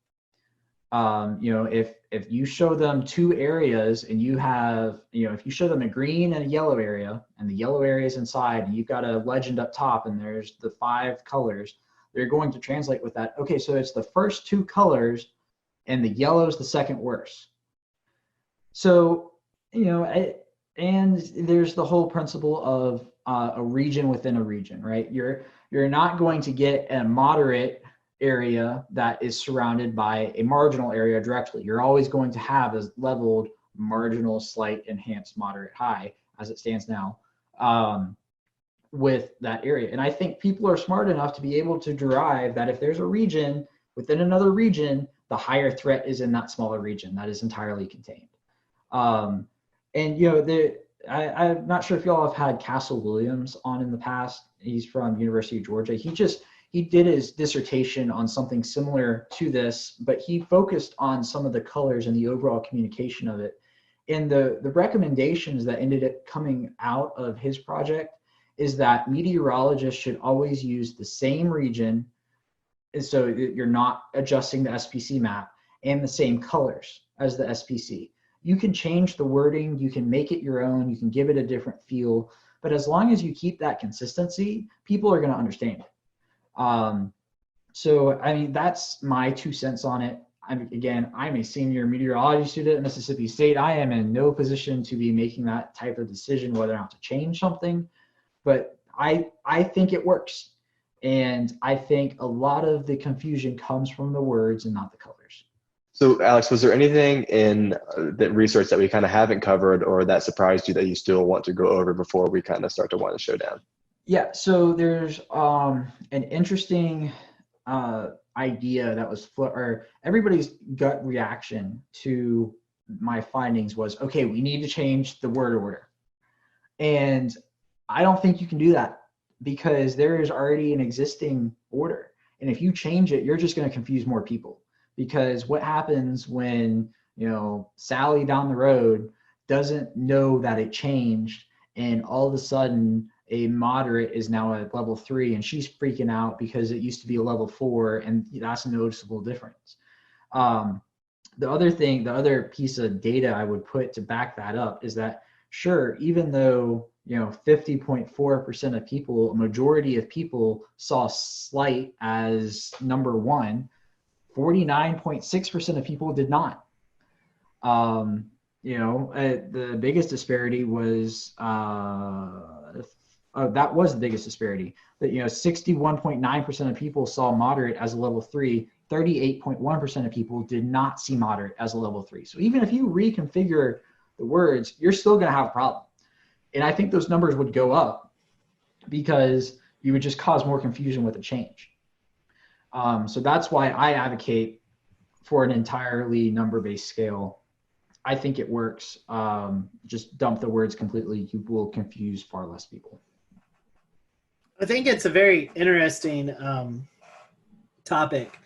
If you show them two areas and you have, if you show them a green and a yellow area and the yellow area is inside and you've got a legend up top and there's the 5 colors, they're going to translate with that. Okay, so it's the first 2 colors and the yellow is the second worst. So, and there's the whole principle of a region within a region, right? You're not going to get a moderate area that is surrounded by a marginal area directly. You're always going to have a leveled marginal, slight, enhanced, moderate, high as it stands now with that area. And I think people are smart enough to be able to derive that if there's a region within another region, the higher threat is in that smaller region that is entirely contained. I'm not sure if y'all have had Castle Williams on in the past. He's from University of Georgia. He did his dissertation on something similar to this, but he focused on some of the colors and the overall communication of it. And the recommendations that ended up coming out of his project is that meteorologists should always use the same region, and so you're not adjusting the SPC map, and the same colors as the SPC. You can change the wording, you can make it your own, you can give it a different feel, but as long as you keep that consistency, people are going to understand it. So, I mean, that's my 2 cents on it. I'm a senior meteorology student at Mississippi State. I am in no position to be making that type of decision whether or not to change something, but I think it works. And I think a lot of the confusion comes from the words and not the colors. So, Alex, was there anything in the research that we kind of haven't covered or that surprised you that you still want to go over before we kind of start to want to show down? Yeah, so there's an interesting idea that was or everybody's gut reaction to my findings was, okay, we need to change the word order. And I don't think you can do that because there is already an existing order. And if you change it, you're just going to confuse more people. Because what happens when, Sally down the road doesn't know that it changed and all of a sudden a moderate is now a level 3 and she's freaking out because it used to be a level 4 and that's a noticeable difference. The other piece of data I would put to back that up is that sure, even though 50.4% of people, a majority of people saw slight as number 1, 49.6% of people did not. The biggest disparity was that was the biggest disparity. That 61.9% of people saw moderate as a level 3. 38.1% of people did not see moderate as a level 3. So even if you reconfigure the words, you're still going to have a problem. And I think those numbers would go up because you would just cause more confusion with a change. So that's why I advocate for an entirely number-based scale. I think it works. Just dump the words completely. You will confuse far less people. I think it's a very interesting topic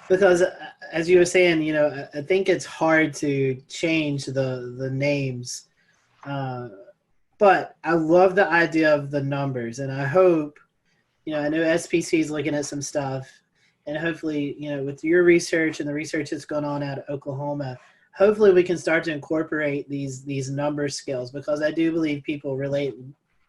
because, as you were saying, I think it's hard to change the names. But I love the idea of the numbers, and I hope, I know SPC is looking at some stuff. And hopefully, with your research and the research that's going on out of Oklahoma, hopefully we can start to incorporate these number skills because I do believe people relate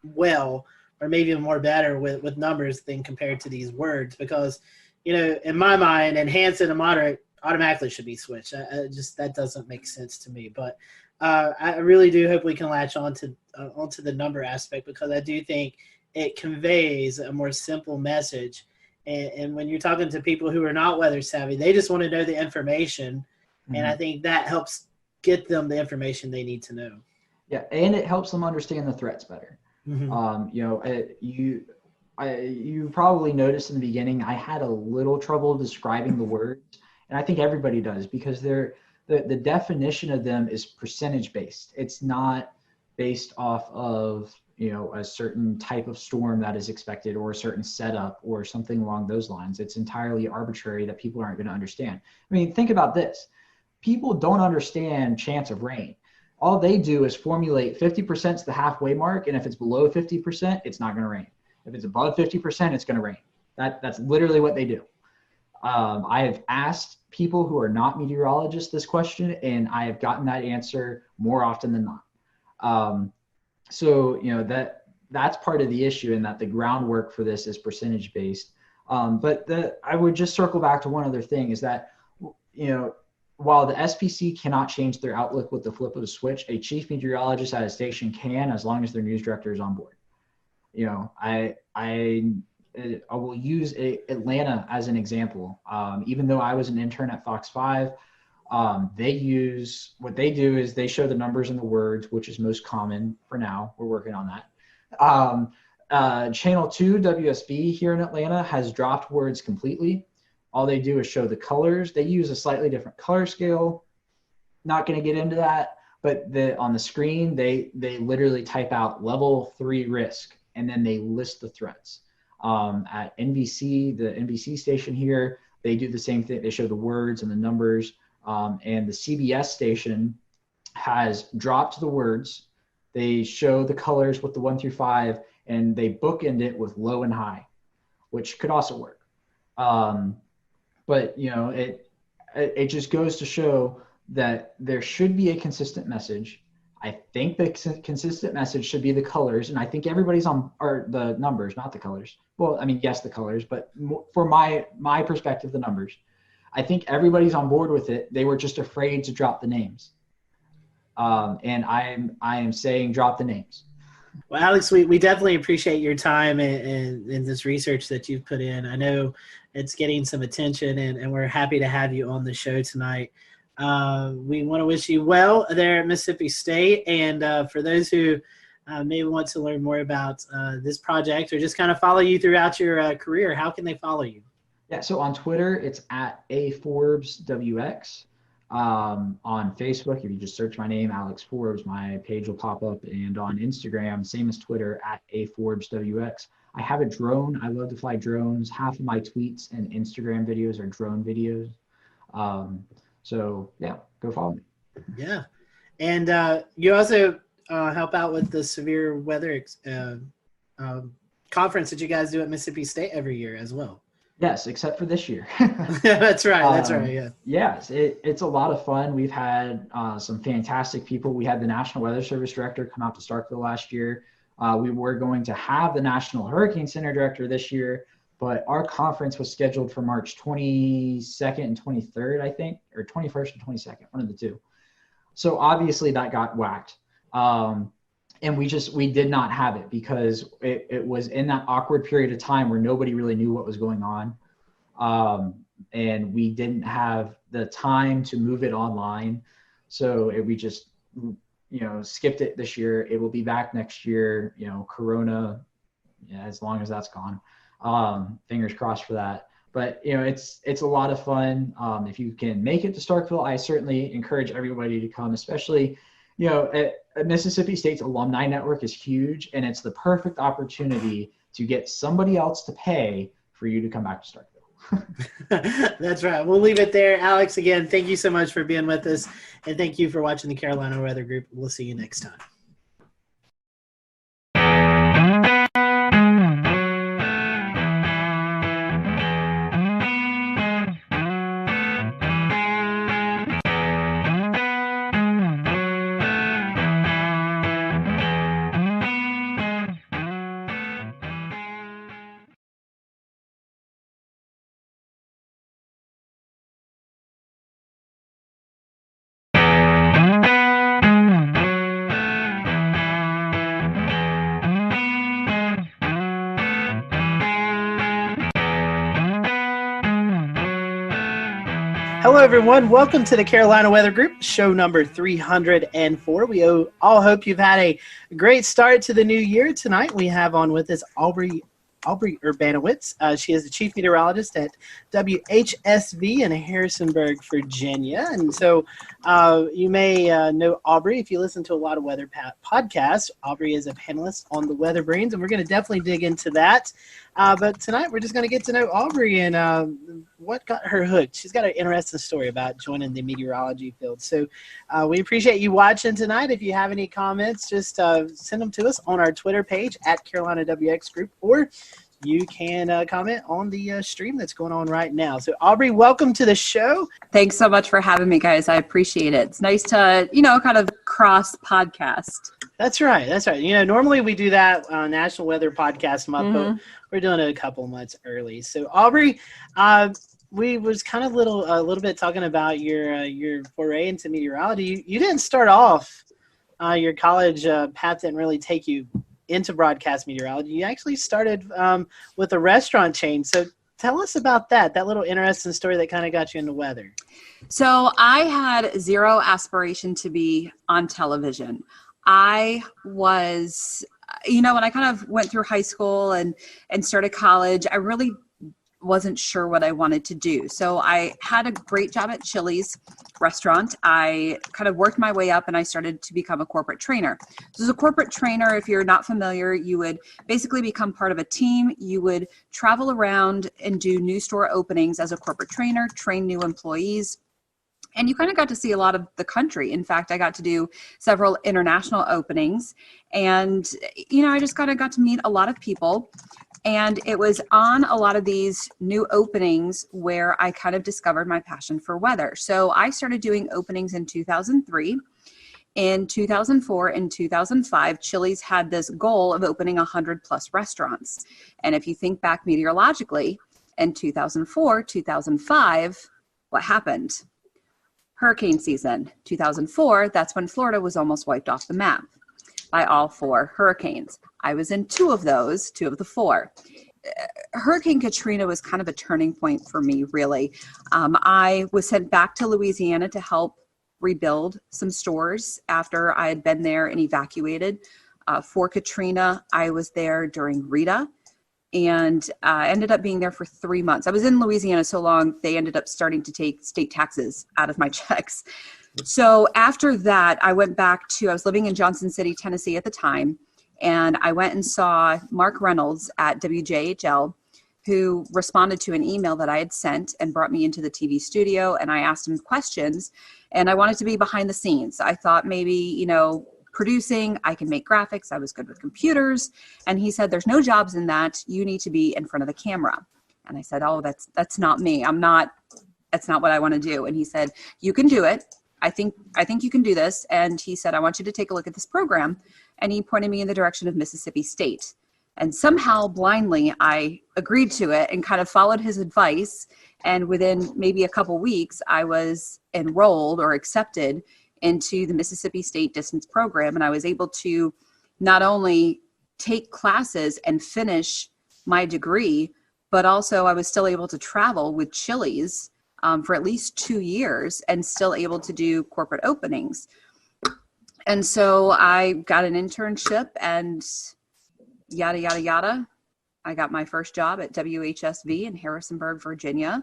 well or maybe even more better with numbers than compared to these words because, in my mind, enhanced and moderate automatically should be switched. That doesn't make sense to me. But I really do hope we can latch onto the number aspect, because I do think it conveys a more simple message. And when you're talking to people who are not weather savvy, they just want to know the information, and I think that helps get them the information they need to know. Yeah, and it helps them understand the threats better. Mhm. You know, you probably noticed in the beginning I had a little trouble describing the words, and I think everybody does, because the definition of them is percentage based. It's not based off of, you know, a certain type of storm that is expected, or a certain setup, or something along those lines. It's entirely arbitrary that people aren't going to understand. I mean, think about this. People don't understand chance of rain. All they do is formulate 50% is the halfway mark, and if it's below 50%, it's not going to rain. If it's above 50%, it's going to rain. That's literally what they do. I have asked people who are not meteorologists this question, and I have gotten that answer more often than not. So, you know, that's part of the issue, in that the groundwork for this is percentage based. But I would just circle back to one other thing, is that, you know, while the SPC cannot change their outlook with the flip of a switch, a chief meteorologist at a station can, as long as their news director is on board. You know, I will use Atlanta as an example. Even though I was an intern at Fox 5, what they do is they show the numbers and the words, which is most common for now. We're working on that. Channel 2 WSB here in Atlanta has dropped words completely. All they do is show the colors. They use a slightly different color scale. Not going to get into that, but on the screen, they literally type out level 3 risk, and then they list the threats. At NBC, the NBC station here, they do the same thing. They show the words and the numbers. And the CBS station has dropped the words. They show the colors with the 1 through 5, and they bookend it with low and high, which could also work. But you know, it just goes to show that there should be a consistent message. I think the consistent message should be the colors, and I think everybody's on, or the numbers, not the colors. Well, I mean, yes, the colors, but for my perspective, the numbers. I think everybody's on board with it. They were just afraid to drop the names. And I am saying drop the names. Well, Alex, we definitely appreciate your time and this research that you've put in. I know it's getting some attention, and we're happy to have you on the show tonight. We want to wish you well there at Mississippi State. And for those who may want to learn more about this project, or just kind of follow you throughout your career, how can they follow you? Yeah, so on Twitter, it's at @AForbesWX. On Facebook, if you just search my name, Alex Forbes, my page will pop up. And on Instagram, same as Twitter, at @AForbesWX. I have a drone. I love to fly drones. Half of my tweets and Instagram videos are drone videos. So yeah, go follow me. Yeah. And you also help out with the severe weather conference that you guys do at Mississippi State every year as well. Yes, except for this year. That's right. That's right. Yeah. Yes, it's a lot of fun. We've had some fantastic people. We had the National Weather Service director come out to Starkville last year. We were going to have the National Hurricane Center director this year, but our conference was scheduled for March 22nd and 23rd, I think, or 21st and 22nd, one of the two. So obviously that got whacked. And we did not have it, because it was in that awkward period of time where nobody really knew what was going on. And we didn't have the time to move it online. So we just, skipped it this year. It will be back next year, Corona, as long as that's gone. Fingers crossed for that. But, it's a lot of fun. If you can make it to Starkville, I certainly encourage everybody to come, especially, Mississippi State's alumni network is huge, and it's the perfect opportunity to get somebody else to pay for you to come back to Starkville. That's right. We'll leave it there. Alex, again, thank you so much for being with us, and thank you for watching the Carolina Weather Group. We'll see you next time. Hello, everyone. Welcome to the Carolina Weather Group, show number 304. We all hope you've had a great start to the new year. Tonight, we have on with us Aubrey Urbanowitz. She is the chief meteorologist at WHSV in Harrisonburg, Virginia. And so you may know Aubrey if you listen to a lot of weather podcasts. Aubrey is a panelist on the Weather Brains, and we're going to definitely dig into that. But tonight, we're just going to get to know Aubrey and what got her hooked. She's got an interesting story about joining the meteorology field. So we appreciate you watching tonight. If you have any comments, just send them to us on our Twitter page at Carolina WX Group, or you can comment on the stream that's going on right now. So Aubrey, welcome to the show. Thanks so much for having me, guys. I appreciate it. It's nice to, kind of cross podcast. That's right. That's right. Normally we do that National Weather Podcast Month, but we're doing it a couple months early. So Aubrey, we was kind of a little bit talking about your foray into meteorology. You didn't start off your college path didn't really take you into broadcast meteorology. You actually started with a restaurant chain. So tell us about that little interesting story that kind of got you into weather. So I had zero aspiration to be on television. I was, when I kind of went through high school and started college, I really wasn't sure what I wanted to do. So I had a great job at Chili's restaurant. I kind of worked my way up and I started to become a corporate trainer. So as a corporate trainer, if you're not familiar, you would basically become part of a team. You would travel around and do new store openings as a corporate trainer, train new employees. And you kind of got to see a lot of the country. In fact, I got to do several international openings. And, I just kind of got to meet a lot of people. And it was on a lot of these new openings where I kind of discovered my passion for weather. So I started doing openings in 2003. In 2004 and 2005, Chili's had this goal of opening 100 plus restaurants. And if you think back meteorologically, in 2004, 2005, what happened? Hurricane season. 2004, that's when Florida was almost wiped off the map by all four hurricanes. I was in two of the four. Hurricane Katrina was kind of a turning point for me, really. I was sent back to Louisiana to help rebuild some stores after I had been there and evacuated. For Katrina, I was there during Rita and ended up being there for 3 months. I was in Louisiana so long, they ended up starting to take state taxes out of my checks. So after that, I went back I was living in Johnson City, Tennessee at the time, and I went and saw Mark Reynolds at WJHL, who responded to an email that I had sent and brought me into the TV studio, and I asked him questions, and I wanted to be behind the scenes. I thought maybe, producing, I can make graphics, I was good with computers, and he said, there's no jobs in that, you need to be in front of the camera. And I said, oh, that's not me, that's not what I want to do. And he said, you can do it. I think you can do this. And he said, I want you to take a look at this program. And he pointed me in the direction of Mississippi State. And somehow blindly, I agreed to it and kind of followed his advice. And within maybe a couple weeks, I was enrolled or accepted into the Mississippi State distance program. And I was able to not only take classes and finish my degree, but also I was still able to travel with Chili's for at least 2 years and still able to do corporate openings. And so I got an internship and yada, yada, yada. I got my first job at WHSV in Harrisonburg, Virginia,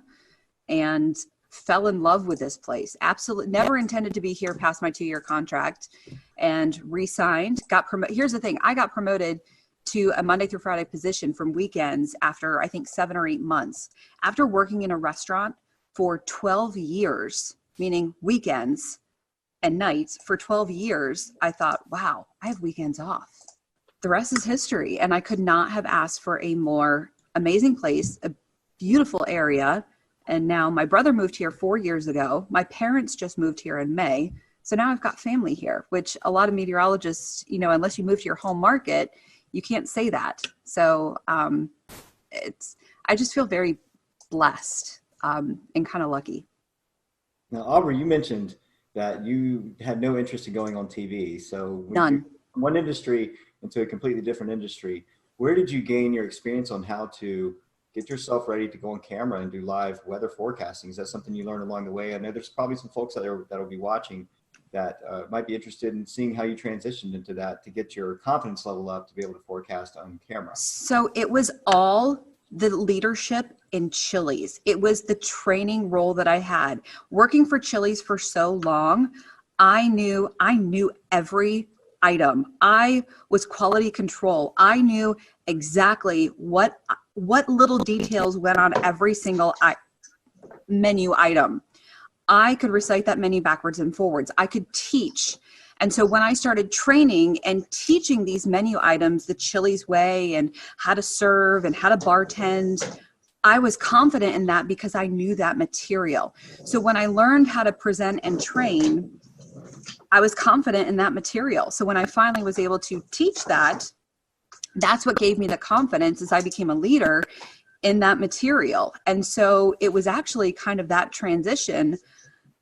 and fell in love with this place. Absolutely never intended to be here past my 2-year contract and re-signed, got promoted. Here's the thing. I got promoted to a Monday through Friday position from weekends after I think 7 or 8 months. After working in a restaurant for 12 years, meaning weekends and nights for 12 years, I thought, wow, I have weekends off. The rest is history. And I could not have asked for a more amazing place, a beautiful area. And now my brother moved here 4 years ago. My parents just moved here in May. So now I've got family here, which a lot of meteorologists, unless you move to your home market, you can't say that. So I just feel very blessed and kind of lucky. Now, Aubrey, you mentioned that you had no interest in going on TV. So none. From one industry into a completely different industry, where did you gain your experience on how to get yourself ready to go on camera and do live weather forecasting. Is that something you learned along the way? I know there's probably some folks out there that'll be watching that might be interested in seeing how you transitioned into that to get your confidence level up to be able to forecast on camera. So it was all the leadership in Chili's. It was the training role that I had. Working for Chili's for so long, I knew every item. I was quality control. I knew exactly what little details went on every single menu item. I could recite that menu backwards and forwards. I could teach. And so when I started training and teaching these menu items the Chili's way and how to serve and how to bartend, I was confident in that because I knew that material. So when I learned how to present and train, I was confident in that material. So when I finally was able to teach that, that's what gave me the confidence as I became a leader in that material. And so it was actually kind of that transition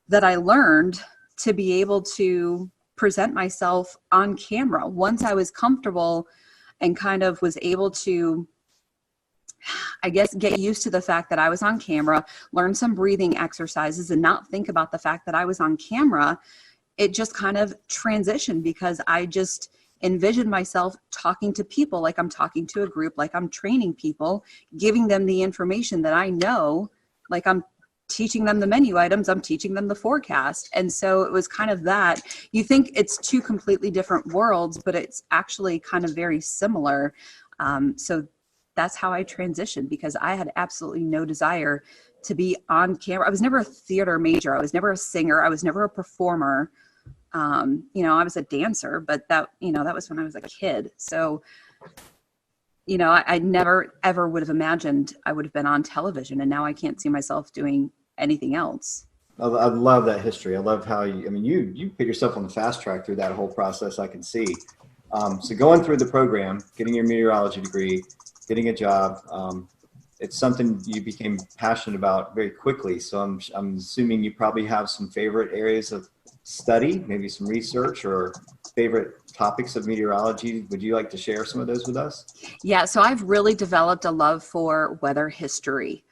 that I learned to be able to present myself on camera. Once I was comfortable and kind of was able to, I guess, get used to the fact that I was on camera, learn some breathing exercises and not think about the fact that I was on camera, it just kind of transitioned because I just envisioned myself talking to people like I'm talking to a group, like I'm training people, giving them the information that I know, like I'm teaching them the menu items, I'm teaching them the forecast. And so it was kind of that. You think it's two completely different worlds, but it's actually kind of very similar. So that's how I transitioned, because I had absolutely no desire to be on camera. I was never a theater major. I was never a singer. I was never a performer. I was a dancer, but that was when I was a kid. So, I never, ever would have imagined I would have been on television, and now I can't see myself doing anything else. I love that history. I love how you put yourself on the fast track through that whole process. I can see. So going through the program, getting your meteorology degree, getting a job, it's something you became passionate about very quickly. So I'm assuming you probably have some favorite areas of study, maybe some research or favorite topics of meteorology. Would you like to share some of those with us? Yeah, so I've really developed a love for weather history.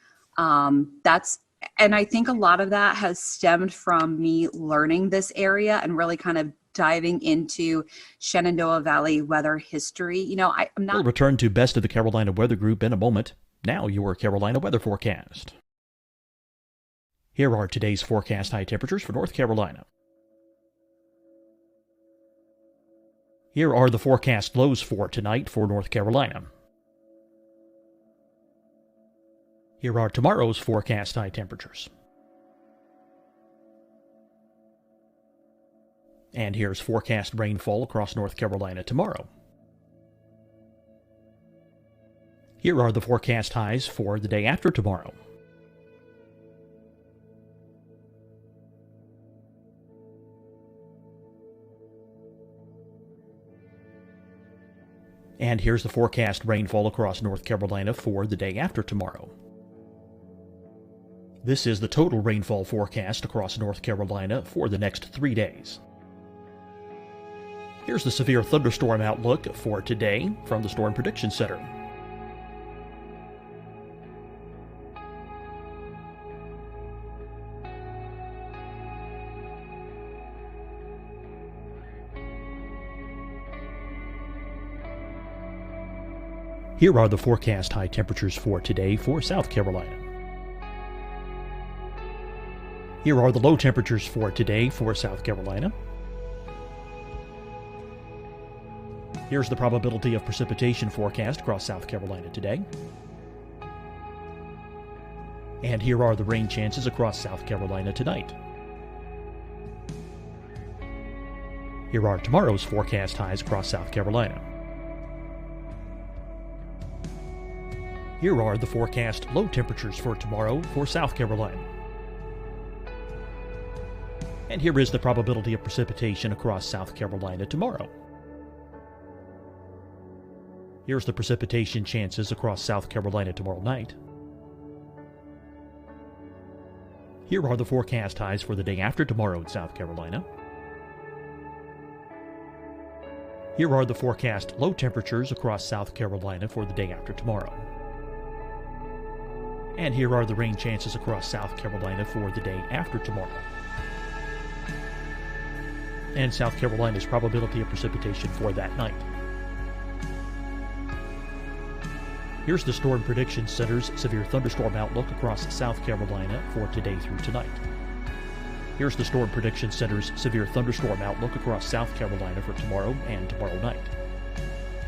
And I think a lot of that has stemmed from me learning this area and really kind of diving into Shenandoah Valley weather history. I'm not. We'll return to Best of the Carolina Weather Group in a moment. Now your Carolina weather forecast. Here are today's forecast high temperatures for North Carolina. Here are the forecast lows for tonight for North Carolina. Here are tomorrow's forecast high temperatures. And here's forecast rainfall across North Carolina tomorrow. Here are the forecast highs for the day after tomorrow. And here's the forecast rainfall across North Carolina for the day after tomorrow. This is the total rainfall forecast across North Carolina for the next 3 days. Here's the severe thunderstorm outlook for today from the Storm Prediction Center. Here are the forecast high temperatures for today for South Carolina. Here are the low temperatures for today for South Carolina. Here's the probability of precipitation forecast across South Carolina today. And here are the rain chances across South Carolina tonight. Here are tomorrow's forecast highs across South Carolina. Here are the forecast low temperatures for tomorrow for South Carolina. And here is the probability of precipitation across South Carolina tomorrow. Here's the precipitation chances across South Carolina tomorrow night. Here are the forecast highs for the day after tomorrow in South Carolina. Here are the forecast low temperatures across South Carolina for the day after tomorrow. And here are the rain chances across South Carolina for the day after tomorrow. And South Carolina's probability of precipitation for that night. Here's the Storm Prediction Center's severe thunderstorm outlook across South Carolina for today through tonight. Here's the Storm Prediction Center's severe thunderstorm outlook across South Carolina for tomorrow and tomorrow night.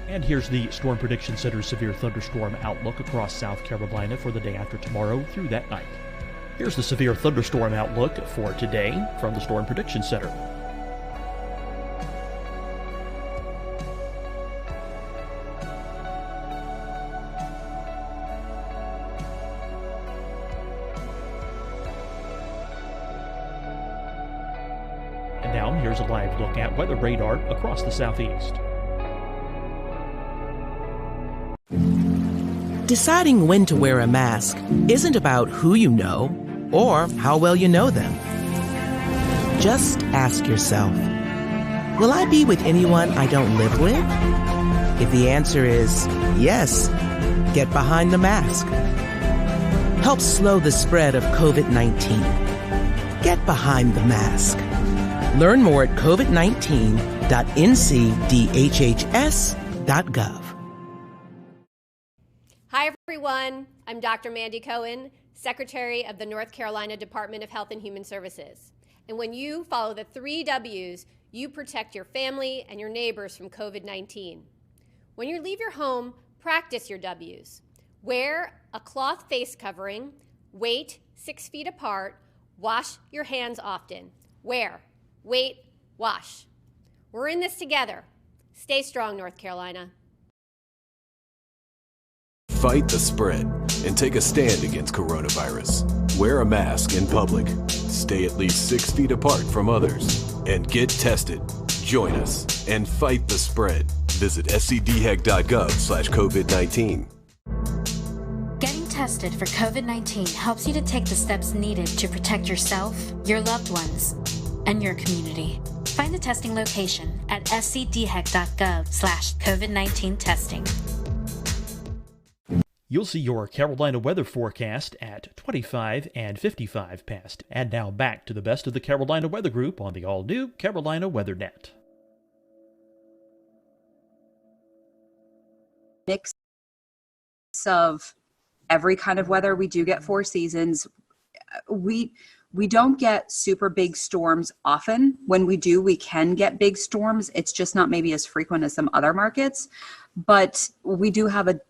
And here's the Storm Prediction Center's severe thunderstorm outlook across South Carolina for the day after tomorrow through that night. Here's the severe thunderstorm outlook for today from the Storm Prediction Center. And now here's a live look at weather radar across the southeast. Deciding when to wear a mask isn't about who you know or how well you know them. Just ask yourself, will I be with anyone I don't live with? If the answer is yes, get behind the mask. Help slow the spread of COVID-19. Get behind the mask. Learn more at covid19.ncdhhs.gov. Hi, everyone. I'm Dr. Mandy Cohen, Secretary of the North Carolina Department of Health and Human Services. And when you follow the 3 W's, you protect your family and your neighbors from COVID-19. When you leave your home, practice your W's. Wear a cloth face covering, wait 6 feet apart, wash your hands often. Wear, wait, wash. We're in this together. Stay strong, North Carolina. Fight the spread and take a stand against coronavirus. Wear a mask in public. Stay at least 6 feet apart from others. And get tested. Join us and fight the spread. Visit scdhec.gov/COVID-19. Getting tested for COVID-19 helps you to take the steps needed to protect yourself, your loved ones, and your community. Find the testing location at scdhec.gov/COVID-19 testing. You'll see your Carolina weather forecast at 25 and 55 past. And now back to the best of the Carolina Weather Group on the all-new Carolina WeatherNet. Mix of every kind of weather. We do get 4 seasons. We don't get super big storms often. When we do, we can get big storms. It's just not maybe as frequent as some other markets, but we do have a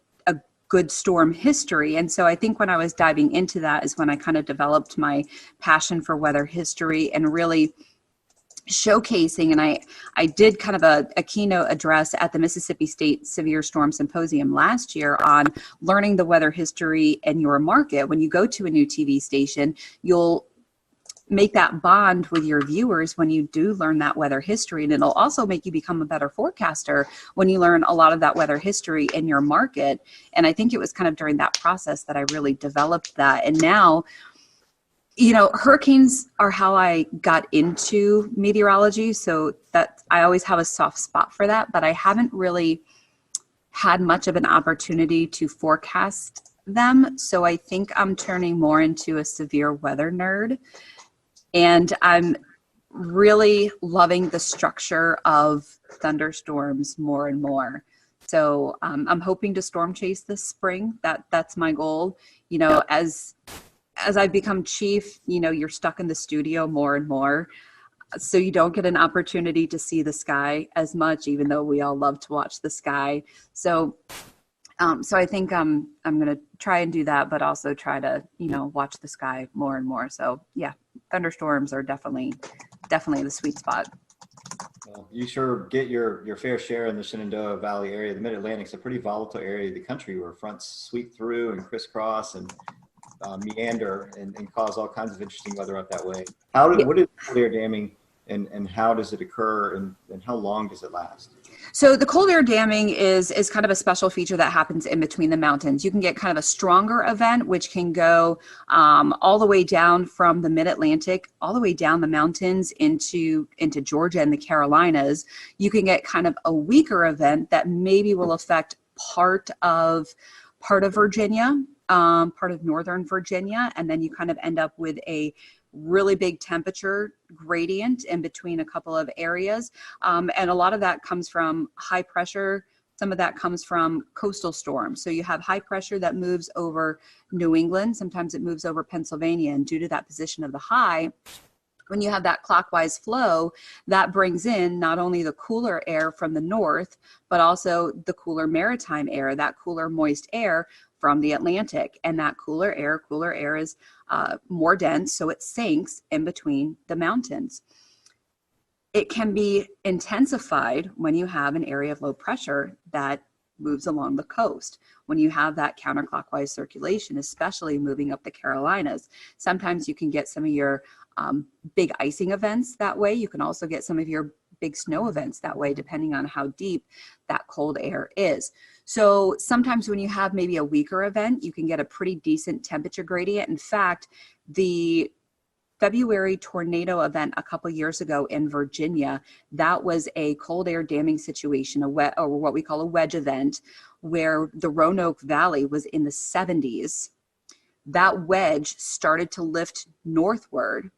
good storm history. And so I think when I was diving into that is when I kind of developed my passion for weather history and really showcasing. And I did kind of a keynote address at the Mississippi State Severe Storm Symposium last year on learning the weather history in your market. When you go to a new TV station, you'll make that bond with your viewers when you do learn that weather history. And it'll also make you become a better forecaster when you learn a lot of that weather history in your market. And I think it was kind of during that process that I really developed that. And now, you know, hurricanes are how I got into meteorology. So that I always have a soft spot for that, but I haven't really had much of an opportunity to forecast them. So I think I'm turning more into a severe weather nerd. And I'm really loving the structure of thunderstorms more and more. So I'm hoping to storm chase this spring. That's my goal. You know, as I become chief, you know, you're stuck in the studio more and more. So you don't get an opportunity to see the sky as much, even though we all love to watch the sky. So I think I'm going to try and do that, but also try to, you know, watch the sky more and more. So yeah, thunderstorms are definitely the sweet spot. Well, you sure get your fair share in the Shenandoah Valley area. The Mid-Atlantic's a pretty volatile area of the country where fronts sweep through and crisscross and meander and cause all kinds of interesting weather up that way. What is cold air damming and how does it occur and how long does it last? So the cold air damming is kind of a special feature that happens in between the mountains. You can get kind of a stronger event, which can go all the way down from the Mid-Atlantic, all the way down the mountains into Georgia and the Carolinas. You can get kind of a weaker event that maybe will affect part of Virginia. part of northern Virginia, and then you kind of end up with a really big temperature gradient in between a couple of areas. And a lot of that comes from high pressure. Some of that comes from coastal storms. So you have high pressure that moves over New England. Sometimes it moves over Pennsylvania. And due to that position of the high, when you have that clockwise flow, that brings in not only the cooler air from the north, but also the cooler maritime air, that cooler moist air from the Atlantic. And that cooler air is more dense, so it sinks in between the mountains. It can be intensified when you have an area of low pressure that moves along the coast. When you have that counterclockwise circulation, especially moving up the Carolinas, sometimes you can get some of your big icing events that way. You can also get some of your big snow events that way, depending on how deep that cold air is. So sometimes when you have maybe a weaker event, you can get a pretty decent temperature gradient. In fact, the February tornado event a couple years ago in Virginia, that was a cold air damming situation, or what we call a wedge event, where the Roanoke Valley was in the 70s. That wedge started to lift northward.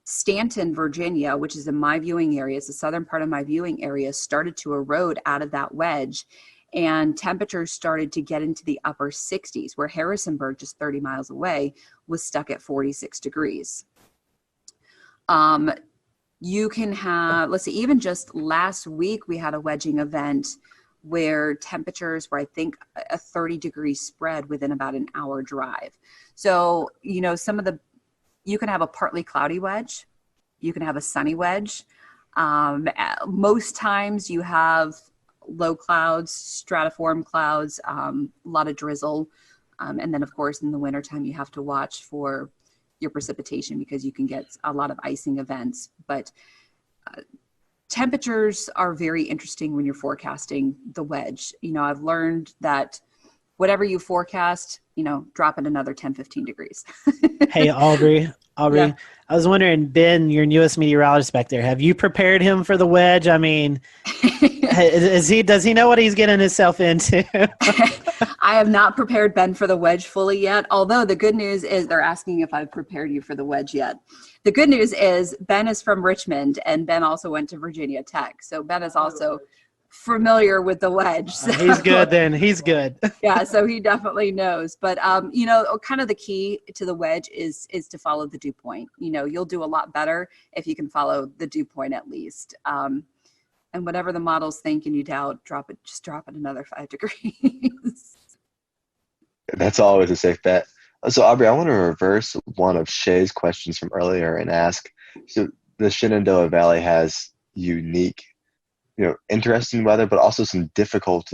Stanton, Virginia, which is in my viewing area, it's the southern part of my viewing area, started to erode out of that wedge, and temperatures started to get into the upper 60s, where Harrisonburg, just 30 miles away, was stuck at 46 degrees. You can have, let's see, even just last week, we had a wedging event where temperatures were, I think, a 30-degree spread within about an hour drive. So, you know, you can have a partly cloudy wedge, you can have a sunny wedge. Most times you have low clouds, stratiform clouds, a lot of drizzle. And then, of course, in the wintertime, you have to watch for your precipitation because you can get a lot of icing events. But temperatures are very interesting when you're forecasting the wedge. You know, I've learned that whatever you forecast, you know, drop it another 10, 15 degrees. Hey, Aubrey, Yeah. I was wondering, Ben, your newest meteorologist back there, have you prepared him for the wedge? I mean, does he know what he's getting himself into? I have not prepared Ben for the wedge fully yet, although the good news is they're asking if I've prepared you for the wedge yet. The good news is Ben is from Richmond, and Ben also went to Virginia Tech. So Ben is also familiar with the wedge. So. He's good then. He's good. Yeah, so he definitely knows. But, you know, kind of the key to the wedge is to follow the dew point. You know, you'll do a lot better if you can follow the dew point at least. And whatever the models think and you doubt, just drop it another 5 degrees. That's always a safe bet. So, Aubrey, I want to reverse one of Shay's questions from earlier and ask, so the Shenandoah Valley has unique, you know, interesting weather, but also some difficult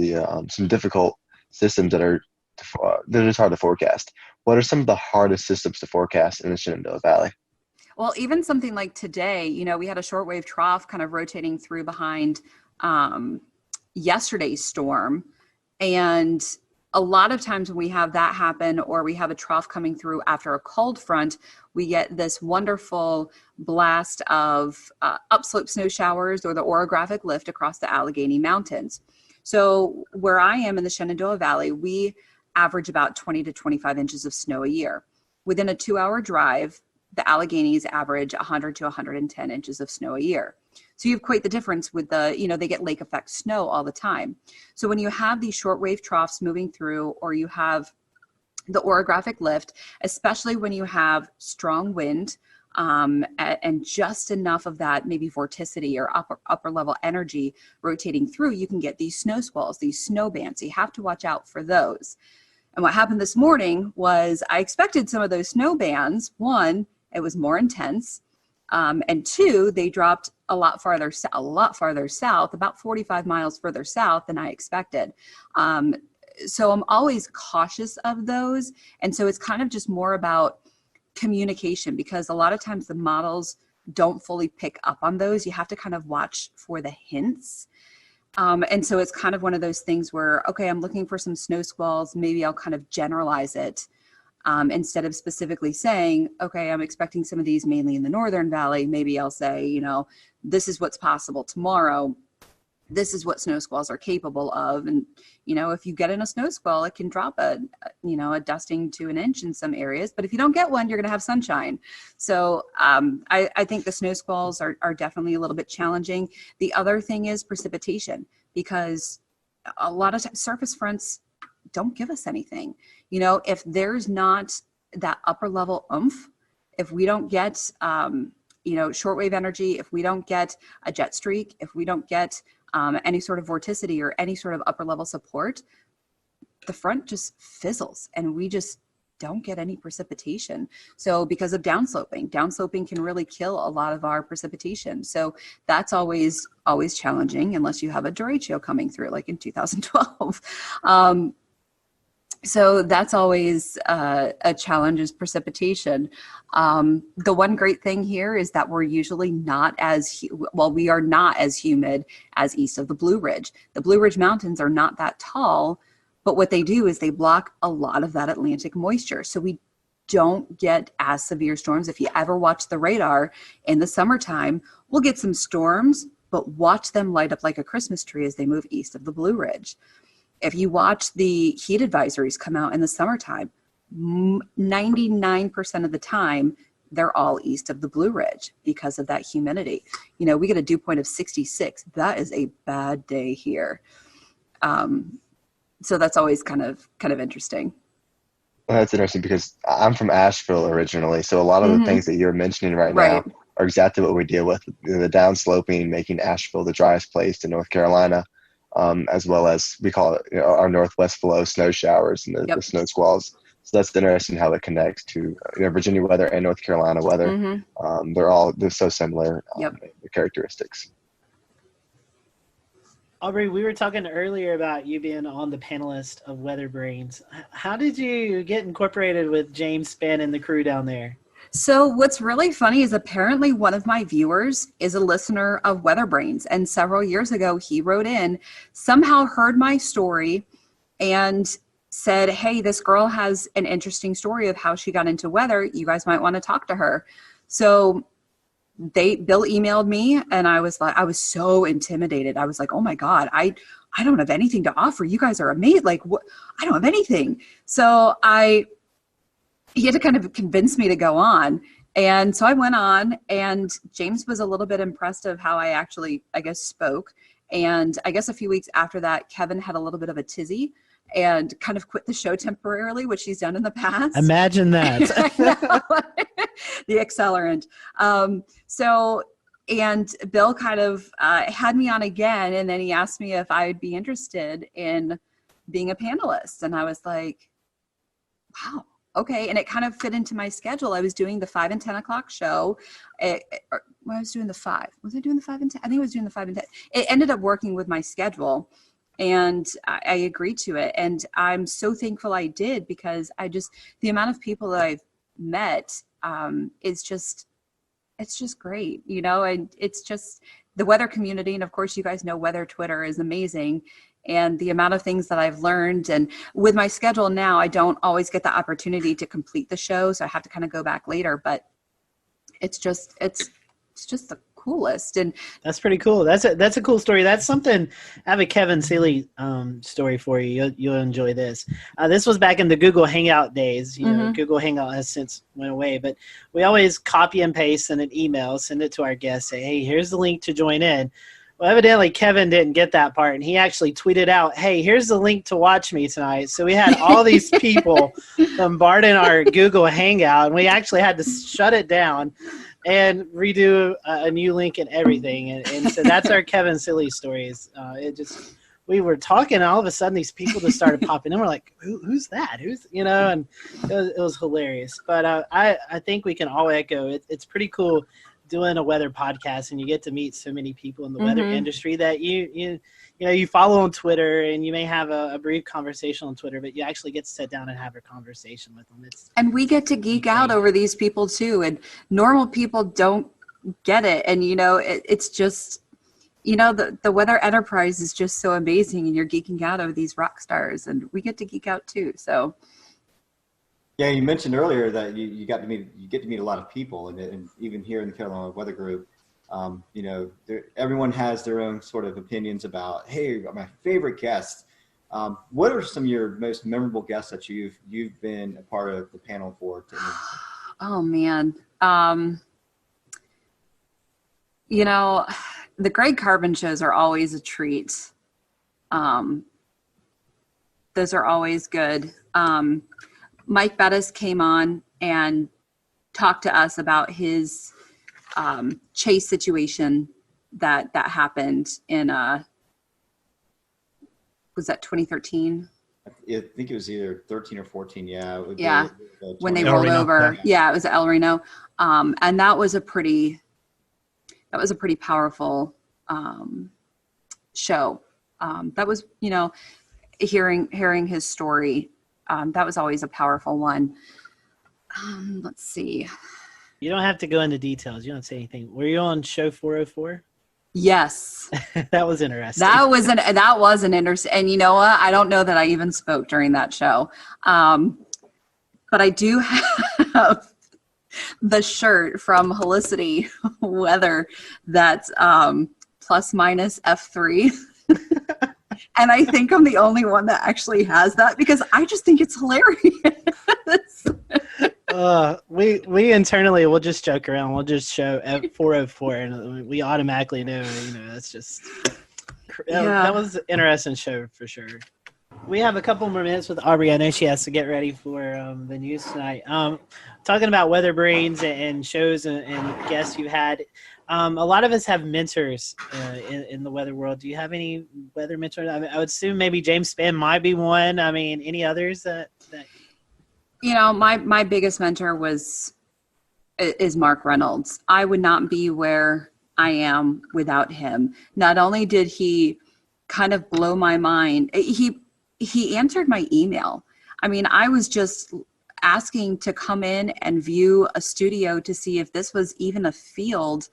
systems that are just hard to forecast. What are some of the hardest systems to forecast in the Shenandoah Valley? Well, even something like today, you know, we had a shortwave trough kind of rotating through behind yesterday's storm. And a lot of times when we have that happen, or we have a trough coming through after a cold front, we get this wonderful blast of upslope snow showers or the orographic lift across the Allegheny Mountains. So where I am in the Shenandoah Valley, we average about 20 to 25 inches of snow a year. Within a 2-hour drive, the Alleghenies average 100 to 110 inches of snow a year. So you equate the difference with they get lake effect snow all the time. So when you have these shortwave troughs moving through, or you have the orographic lift, especially when you have strong wind and just enough of that maybe vorticity or upper level energy rotating through, you can get these snow squalls, these snow bands. So you have to watch out for those. And what happened this morning was I expected some of those snow bands. One, it was more intense. And two, they dropped a lot farther south, about 45 miles further south than I expected. So I'm always cautious of those. And so it's kind of just more about communication, because a lot of times the models don't fully pick up on those. You have to kind of watch for the hints. And so it's kind of one of those things where, okay, I'm looking for some snow squalls. Maybe I'll kind of generalize it. Instead of specifically saying, okay, I'm expecting some of these mainly in the Northern Valley, maybe I'll say, you know, this is what's possible tomorrow. this is what snow squalls are capable of. And, you know, if you get in a snow squall, it can drop a dusting to an inch in some areas. But if you don't get one, you're going to have sunshine. So I think the snow squalls are definitely a little bit challenging. The other thing is precipitation, because a lot of times surface fronts don't give us anything. You know, if there's not that upper level oomph, if we don't get, shortwave energy, if we don't get a jet streak, if we don't get any sort of vorticity or any sort of upper level support, the front just fizzles and we just don't get any precipitation. So because of downsloping can really kill a lot of our precipitation. So that's always challenging unless you have a derecho coming through like in 2012. So that's always a challenge, is precipitation. The one great thing here is that we're usually we are not as humid as east of the Blue Ridge. The Blue Ridge Mountains are not that tall, but what they do is they block a lot of that Atlantic moisture. So we don't get as severe storms. If you ever watch the radar in the summertime, we'll get some storms, but watch them light up like a Christmas tree as they move east of the Blue Ridge. If you watch the heat advisories come out in the summertime, 99% of the time, they're all east of the Blue Ridge because of that humidity. You know, we get a dew point of 66. That is a bad day here. So that's always kind of interesting. Well, that's interesting because I'm from Asheville originally. So a lot of the things that you're mentioning right now are exactly what we deal with. The downsloping, making Asheville the driest place in North Carolina. As well as we call it our northwest flow snow showers and the snow squalls. So that's interesting how it connects to Virginia weather and North Carolina weather. They're so similar the characteristics. Aubrey, we were talking earlier about you being on the panelist of Weather Brains. How did you get incorporated with James Spann and the crew down there? So what's really funny is apparently one of my viewers is a listener of Weather Brains, and several years ago he wrote in, somehow heard my story and said, hey, this girl has an interesting story of how she got into weather. You guys might want to talk to her. So Bill emailed me, and I was so intimidated. I was like, oh my God, I don't have anything to offer. You guys are amazing. Like, what? I don't have anything. So he had to kind of convince me to go on. And so I went on, and James was a little bit impressed of how I actually, I guess, spoke. And I guess a few weeks after that, Kevin had a little bit of a tizzy and kind of quit the show temporarily, which he's done in the past. Imagine that. The accelerant. And Bill kind of had me on again, and then he asked me if I'd be interested in being a panelist. And I was like, wow. Okay, and it kind of fit into my schedule. I was doing the 5 and 10 o'clock show. I was doing the 5. Was I doing the 5 and 10? I think I was doing the 5 and 10. It ended up working with my schedule, and I agreed to it. And I'm so thankful I did, because the amount of people that I've met it's just great, and it's just the weather community. And of course, you guys know Weather Twitter is amazing. And the amount of things that I've learned, and with my schedule now, I don't always get the opportunity to complete the show. So I have to kind of go back later, but it's just the coolest. And that's pretty cool. That's a cool story. That's something. I have a Kevin Seeley story for you. You'll enjoy this. This was back in the Google Hangout days. Google Hangout has since went away, but we always copy and paste in an email, send it to our guests, say, hey, here's the link to join in. Well, evidently Kevin didn't get that part, and he actually tweeted out, hey, here's the link to watch me tonight. So we had all these people bombarding our Google Hangout, and we actually had to shut it down and redo a new link and everything. And so that's our Kevin Silly stories. We were talking, and all of a sudden these people just started popping in. We're like, who's that? And it was hilarious. But I think we can all echo it. It's pretty cool doing a weather podcast, and you get to meet so many people in the weather industry that you follow on Twitter, and you may have a brief conversation on Twitter, but you actually get to sit down and have a conversation with them. And we get to geek out over these people too, and normal people don't get it. And it's just the weather enterprise is just so amazing, and you're geeking out over these rock stars, and we get to geek out too. So yeah, you mentioned earlier that you get to meet a lot of people, and even here in the Carolina Weather Group, Everyone has their own sort of opinions about, hey, my favorite guest. What are some of your most memorable guests that you've been a part of the panel for? Oh man. The Greg Carbon shows are always a treat. Those are always good. Mike Bettis came on and talked to us about his chase situation that happened in was that 2013? I think it was either 13 or 14. Yeah. Yeah. When they rolled over. Yeah, it was El Reno. And that was a pretty powerful show. That was, hearing his story. That was always a powerful one. Let's see. You don't have to go into details. You don't say anything. Were you on show 404? Yes. That was interesting. That was an interesting, and you know what? I don't know that I even spoke during that show. But I do have the shirt from Helicity Weather that's plus minus F3. And I think I'm the only one that actually has that because I just think it's hilarious. We internally will just joke around. We'll just show at 404, and we automatically know. That's just that was an interesting show for sure. We have a couple more minutes with Aubrey. I know she has to get ready for the news tonight. Talking about Weather Brains and shows and guests you had. A lot of us have mentors in the weather world. Do you have any weather mentors? I would assume maybe James Spann might be one. I mean, any others that my biggest mentor is Mark Reynolds. I would not be where I am without him. Not only did he kind of blow my mind, he answered my email. I mean, I was just asking to come in and view a studio to see if this was even a field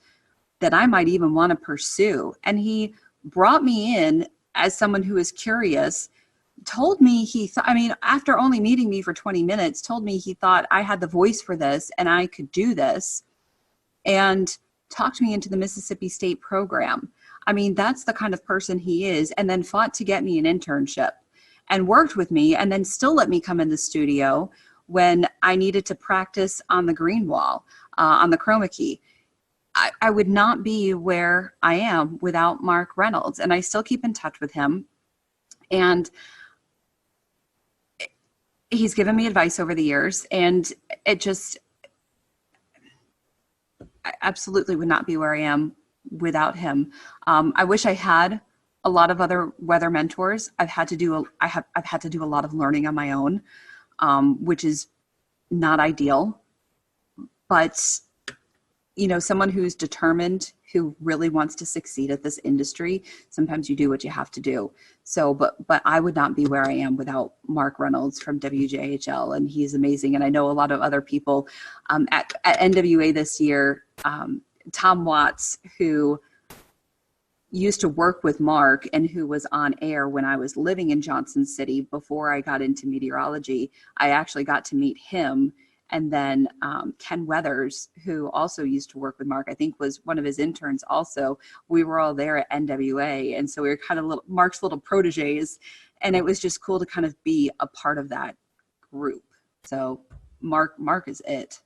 that I might even want to pursue. And he brought me in as someone who is curious, told me after only meeting me for 20 minutes, told me he thought I had the voice for this and I could do this, and talked me into the Mississippi State program. I mean, that's the kind of person he is, and then fought to get me an internship and worked with me and then still let me come in the studio when I needed to practice on the green wall, on the chroma key. I would not be where I am without Mark Reynolds, and I still keep in touch with him. And he's given me advice over the years, and I absolutely would not be where I am without him. I wish I had a lot of other weather mentors. I've had to do a lot of learning on my own, which is not ideal, but someone who's determined, who really wants to succeed at this industry, sometimes you do what you have to do. So, but I would not be where I am without Mark Reynolds from WJHL, and he's amazing. And I know a lot of other people at NWA this year, Tom Watts, who used to work with Mark and who was on air when I was living in Johnson City before I got into meteorology. I actually got to meet him. And then Ken Weathers, who also used to work with Mark, I think was one of his interns also. We were all there at NWA. And so we were kind of Mark's little proteges. And it was just cool to kind of be a part of that group. So Mark is it.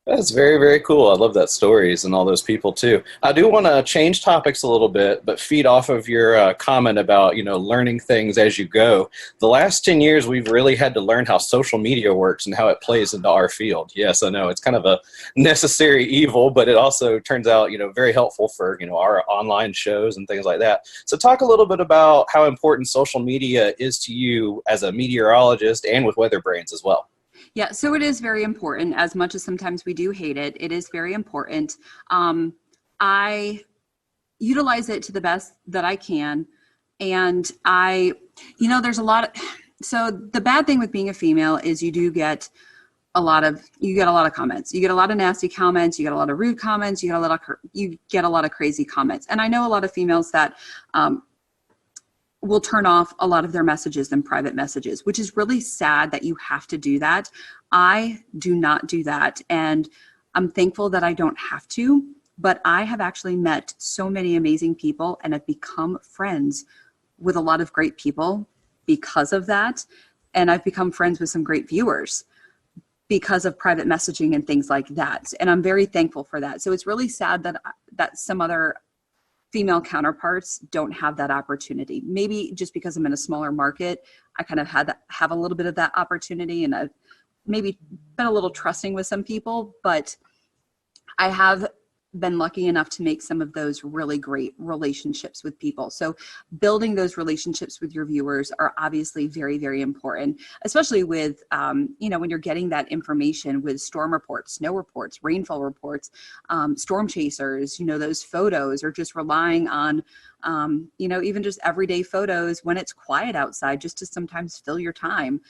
That's very, very cool. I love that stories and all those people too. I do want to change topics a little bit, but feed off of your comment about, learning things as you go. The last 10 years, we've really had to learn how social media works and how it plays into our field. Yes, I know it's kind of a necessary evil, but it also turns out, very helpful for, our online shows and things like that. So talk a little bit about how important social media is to you as a meteorologist and with Weather Brains as well. Yeah, so it is very important. As much as sometimes we do hate it, it is very important. I utilize it to the best that I can. And there's a lot of, so the bad thing with being a female is you get a lot of comments. You get a lot of nasty comments. You get a lot of rude comments. You get a lot of crazy comments. And I know a lot of females that will turn off a lot of their messages and private messages, which is really sad that you have to do that. I do not do that. And I'm thankful that I don't have to, but I have actually met so many amazing people and have become friends with a lot of great people because of that. And I've become friends with some great viewers because of private messaging and things like that. And I'm very thankful for that. So it's really sad that some other female counterparts don't have that opportunity. Maybe just because I'm in a smaller market, I kind of have a little bit of that opportunity, and I've maybe been a little trusting with some people, but I have been lucky enough to make some of those really great relationships with people. So building those relationships with your viewers are obviously very, very important, especially with, when you're getting that information with storm reports, snow reports, rainfall reports, storm chasers, those photos, or just relying on, even just everyday photos when it's quiet outside, just to sometimes fill your time,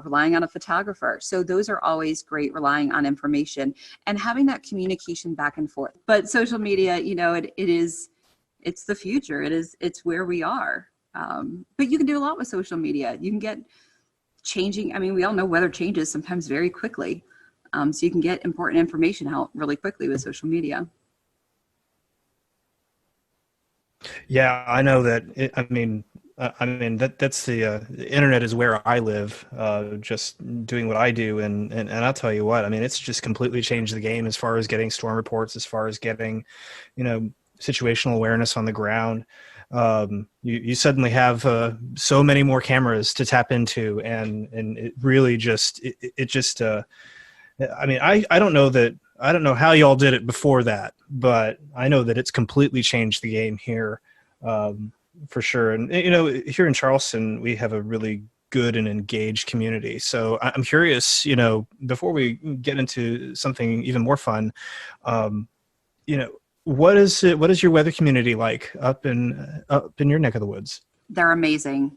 relying on a photographer. So those are always great, relying on information and having that communication back and forth. But social media, it's the future. It's where we are. But you can do a lot with social media. You can get changing. I mean, we all know weather changes sometimes very quickly. So you can get important information out really quickly with social media. Yeah, I know that. That's the internet is where I live, just doing what I do. And I'll tell you what, it's just completely changed the game as far as getting storm reports, as far as getting, situational awareness on the ground. You suddenly have so many more cameras to tap into, and it really I don't know how y'all did it before that, but I know that it's completely changed the game here, for sure. And, here in Charleston, we have a really good and engaged community. So I'm curious, before we get into something even more fun, what is your weather community like up in your neck of the woods? They're amazing.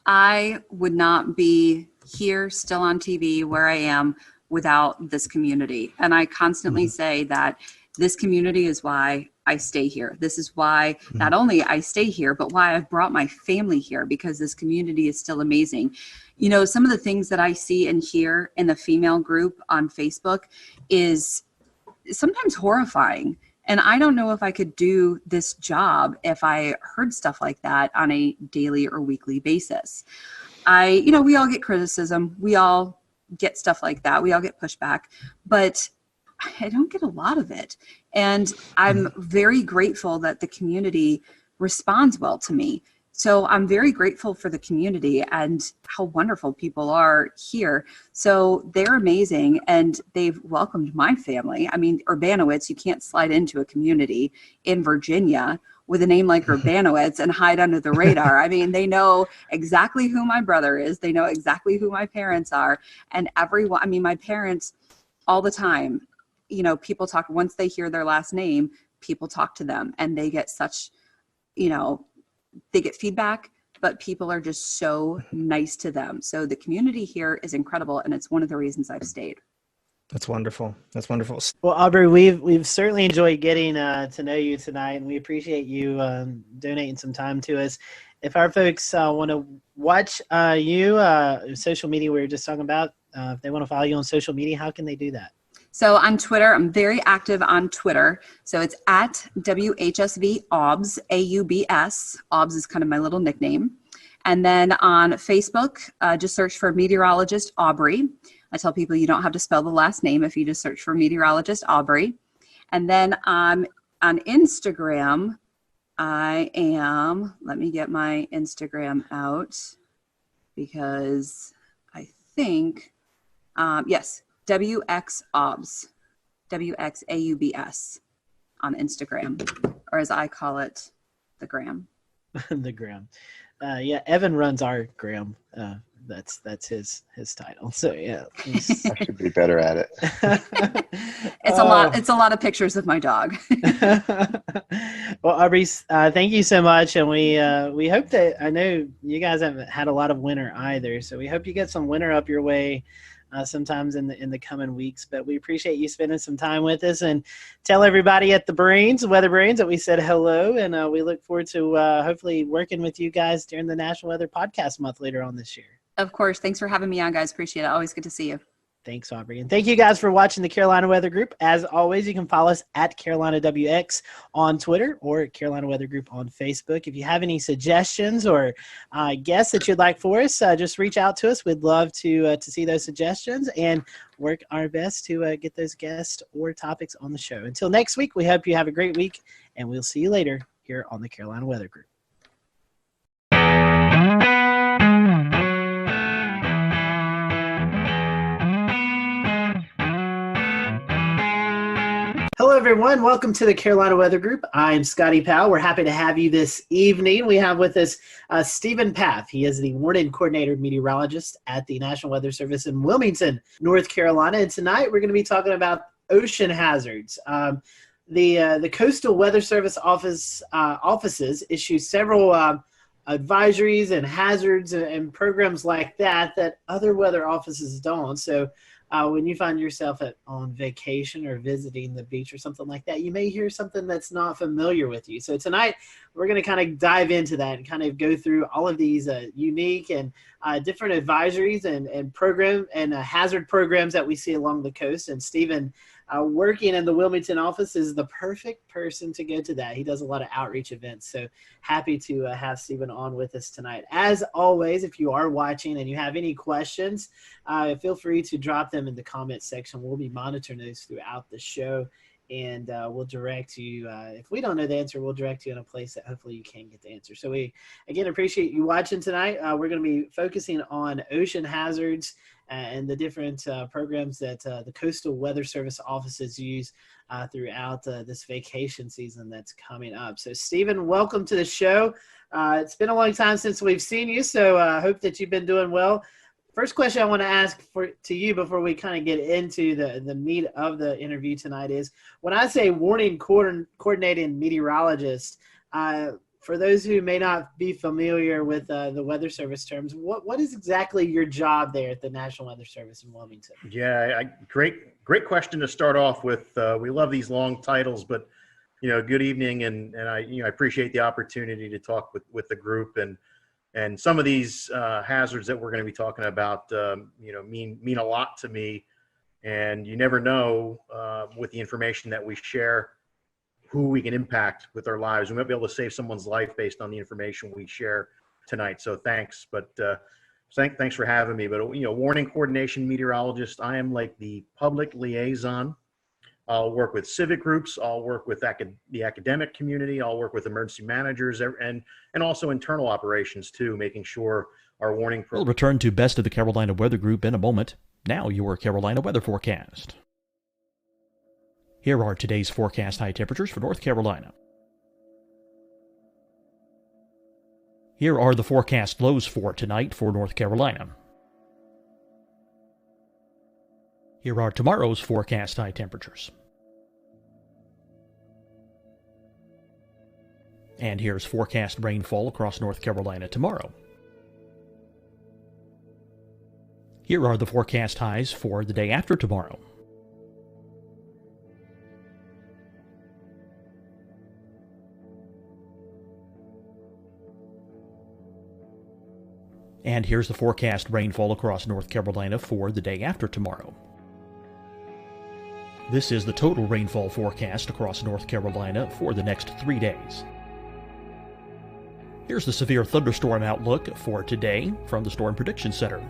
I would not be here still on TV where I am without this community. And I constantly say that this community is why I stay here. This is why not only I stay here, but why I've brought my family here, because this community is still amazing. Some of the things that I see and hear in the female group on Facebook is sometimes horrifying. And I don't know if I could do this job if I heard stuff like that on a daily or weekly basis. We all get criticism. We all get stuff like that. We all get pushback, but I don't get a lot of it. And I'm very grateful that the community responds well to me. So I'm very grateful for the community and how wonderful people are here. So they're amazing, and they've welcomed my family. Urbanowitz, you can't slide into a community in Virginia with a name like Urbanowitz and hide under the radar. They know exactly who my brother is. They know exactly who my parents are. And everyone, my parents all the time, people talk, once they hear their last name, people talk to them, and they get such, they get feedback, but people are just so nice to them. So the community here is incredible, and it's one of the reasons I've stayed. That's wonderful. That's wonderful. Well, Aubrey, we've certainly enjoyed getting to know you tonight, and we appreciate you donating some time to us. If our folks want to watch social media we were just talking about, if they want to follow you on social media, how can they do that? So on Twitter, I'm very active on Twitter. So it's at WHSV AUBS, AUBS. AUBS is kind of my little nickname. And then on Facebook, just search for Meteorologist Aubrey. I tell people you don't have to spell the last name if you just search for Meteorologist Aubrey. And then on Instagram, let me get my Instagram out, because I think, yes, WXAUBS, WXAUBS on Instagram, or as I call it, the gram. The gram. Evan runs our gram. That's his title. So yeah, I should be better at it. It's a lot of pictures of my dog. Well, Aubrey, thank you so much, and we hope that, I know you guys haven't had a lot of winter either, so we hope you get some winter up your way sometimes in the coming weeks. But we appreciate you spending some time with us, and tell everybody at the Weather Brains, that we said hello, and we look forward to hopefully working with you guys during the National Weather Podcast Month later on this year. Of course. Thanks for having me on, guys. Appreciate it. Always good to see you. Thanks, Aubrey. And thank you guys for watching the Carolina Weather Group. As always, you can follow us at Carolina WX on Twitter or Carolina Weather Group on Facebook. If you have any suggestions or guests that you'd like for us, just reach out to us. We'd love to see those suggestions and work our best to get those guests or topics on the show. Until next week, we hope you have a great week, and we'll see you later here on the Carolina Weather Group. Hello, everyone. Welcome to the Carolina Weather Group. I'm Scotty Powell. We're happy to have you this evening. We have with us Stephen Paff. He is the Warning Coordinator Meteorologist at the National Weather Service in Wilmington, North Carolina. And tonight we're going to be talking about ocean hazards. The Coastal Weather Service offices issue several advisories and hazards and programs like that other weather offices don't. So when you find yourself on vacation or visiting the beach or something like that, you may hear something that's not familiar with you. So tonight we're going to kind of dive into that and kind of go through all of these unique and different advisories and program and hazard programs that we see along the coast. And Stephen, working in the Wilmington office, is the perfect person to go to that. He does a lot of outreach events. So happy to have Stephen on with us tonight. As always, if you are watching and you have any questions, feel free to drop them in the comments section. We'll be monitoring those throughout the show, and we'll direct you. If we don't know the answer, we'll direct you in a place that hopefully you can get the answer. So we, again, appreciate you watching tonight. We're going to be focusing on ocean hazards and the different programs that the Coastal Weather Service offices use throughout this vacation season that's coming up. So, Stephen, welcome to the show. It's been a long time since we've seen you, so I hope that you've been doing well. First question I want to ask to you before we kind of get into the meat of the interview tonight is, when I say warning coordinating meteorologist, for those who may not be familiar with the Weather Service terms, what is exactly your job there at the National Weather Service in Wilmington? Yeah, great question to start off with. We love these long titles, but good evening, and I appreciate the opportunity to talk with the group, and some of these hazards that we're going to be talking about, mean a lot to me, and you never know with the information that we share who we can impact with our lives. We might be able to save someone's life based on the information we share tonight. So thanks, but thanks for having me. But warning coordination meteorologist, I am like the public liaison. I'll work with civic groups. I'll work with the academic community. I'll work with emergency managers and also internal operations too, making sure our warning. We'll return to Best of the Carolina Weather Group in a moment. Now your Carolina weather forecast. Here are today's forecast high temperatures for North Carolina. Here are the forecast lows for tonight for North Carolina. Here are tomorrow's forecast high temperatures. And here's forecast rainfall across North Carolina tomorrow. Here are the forecast highs for the day after tomorrow. And here's the forecast rainfall across North Carolina for the day after tomorrow. This is the total rainfall forecast across North Carolina for the next 3 days. Here's the severe thunderstorm outlook for today from the Storm Prediction Center.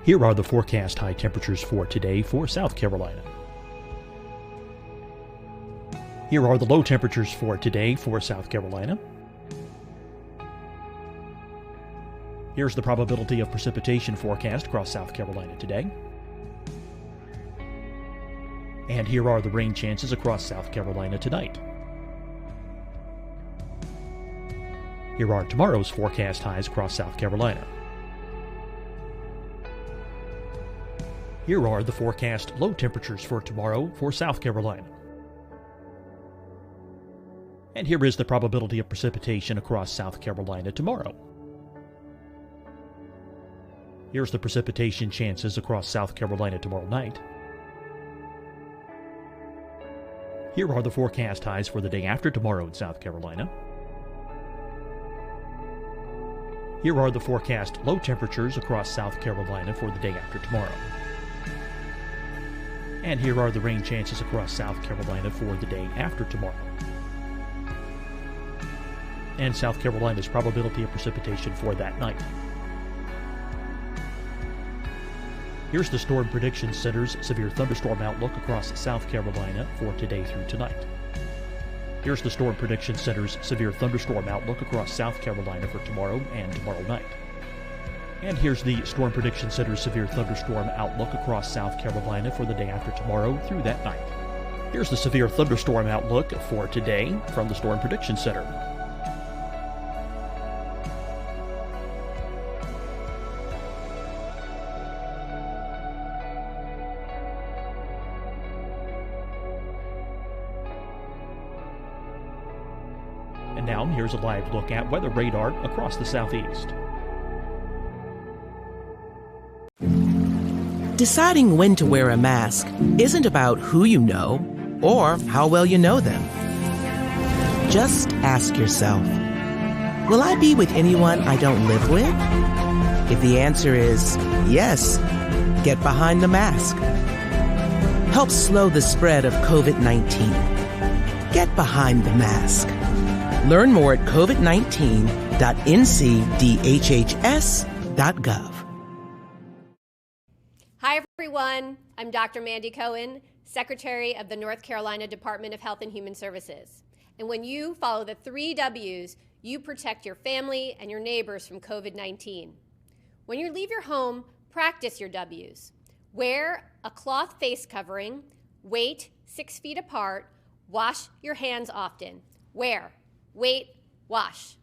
Here are the forecast high temperatures for today for South Carolina. Here are the low temperatures for today for South Carolina. Here's the probability of precipitation forecast across South Carolina today. And here are the rain chances across South Carolina tonight. Here are tomorrow's forecast highs across South Carolina. Here are the forecast low temperatures for tomorrow for South Carolina. And here is the probability of precipitation across South Carolina tomorrow. Here's the precipitation chances across South Carolina tomorrow night. Here are the forecast highs for the day after tomorrow in South Carolina. Here are the forecast low temperatures across South Carolina for the day after tomorrow. And here are the rain chances across South Carolina for the day after tomorrow. And South Carolina's probability of precipitation for that night. Here's the Storm Prediction Center's severe thunderstorm outlook across South Carolina for today through tonight. Here's the Storm Prediction Center's severe thunderstorm outlook across South Carolina for tomorrow and tomorrow night. And here's the Storm Prediction Center's severe thunderstorm outlook across South Carolina for the day after tomorrow through that night. Here's the severe thunderstorm outlook for today from the Storm Prediction Center. And now here's a live look at weather radar across the southeast. Deciding when to wear a mask isn't about who you know or how well you know them. Just ask yourself, will I be with anyone I don't live with? If the answer is yes, get behind the mask. Help slow the spread of COVID-19. Get behind the mask. Learn more at covid19.ncdhhs.gov. Hi, everyone. I'm Dr. Mandy Cohen, Secretary of the North Carolina Department of Health and Human Services. And when you follow the 3 W's, you protect your family and your neighbors from COVID-19. When you leave your home, practice your W's. Wear a cloth face covering, wait 6 feet apart, wash your hands often. Wear, wait, wash.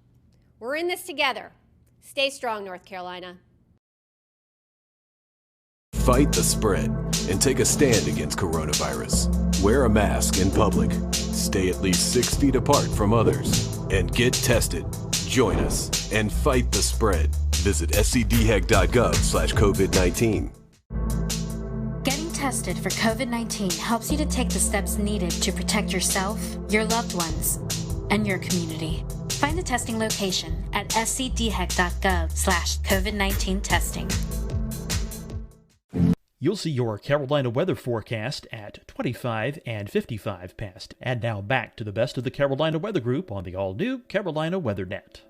We're in this together. Stay strong, North Carolina. Fight the spread and take a stand against coronavirus. Wear a mask in public. Stay at least 6 feet apart from others. And get tested. Join us and fight the spread. Visit scdhec.gov/COVID-19. Getting tested for COVID-19 helps you to take the steps needed to protect yourself, your loved ones, and your community. Find the testing location at scdhec.gov/COVID-19 testing. You'll see your Carolina weather forecast at 25 and 55 past. And now back to the best of the Carolina Weather Group on the all-new Carolina WeatherNet.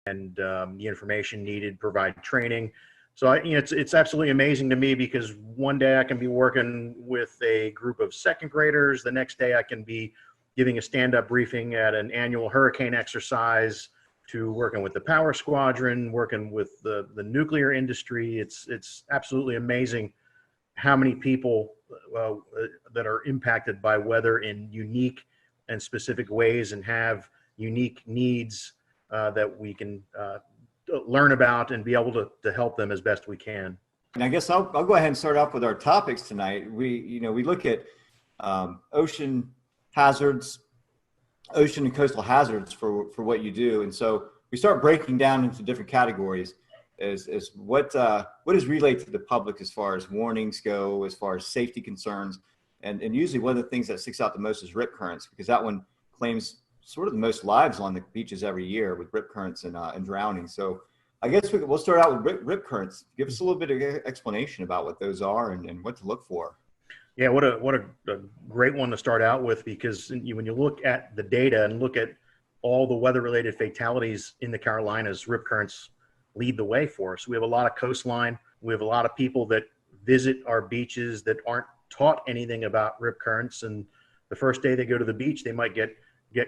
And the information needed, provide training. So it's absolutely amazing to me because one day I can be working with a group of second graders. The next day I can be giving a stand-up briefing at an annual hurricane exercise, to working with the power squadron, working with the nuclear industry. It's absolutely amazing how many people that are impacted by weather in unique and specific ways and have unique needs that we can learn about and be able to help them as best we can. And I guess I'll go ahead and start off with our topics tonight. We look at ocean hazards, ocean and coastal hazards for what you do. And so we start breaking down into different categories as what is relayed to the public as far as warnings go, as far as safety concerns. And usually one of the things that sticks out the most is rip currents, because that one claims sort of the most lives on the beaches every year with rip currents and drowning. So I guess we'll start out with rip currents. Give us a little bit of explanation about what those are and what to look for. Yeah, what a great one to start out with, because when you look at the data and look at all the weather-related fatalities in the Carolinas, rip currents lead the way for us. We have a lot of coastline. We have a lot of people that visit our beaches that aren't taught anything about rip currents, and the first day they go to the beach, they might get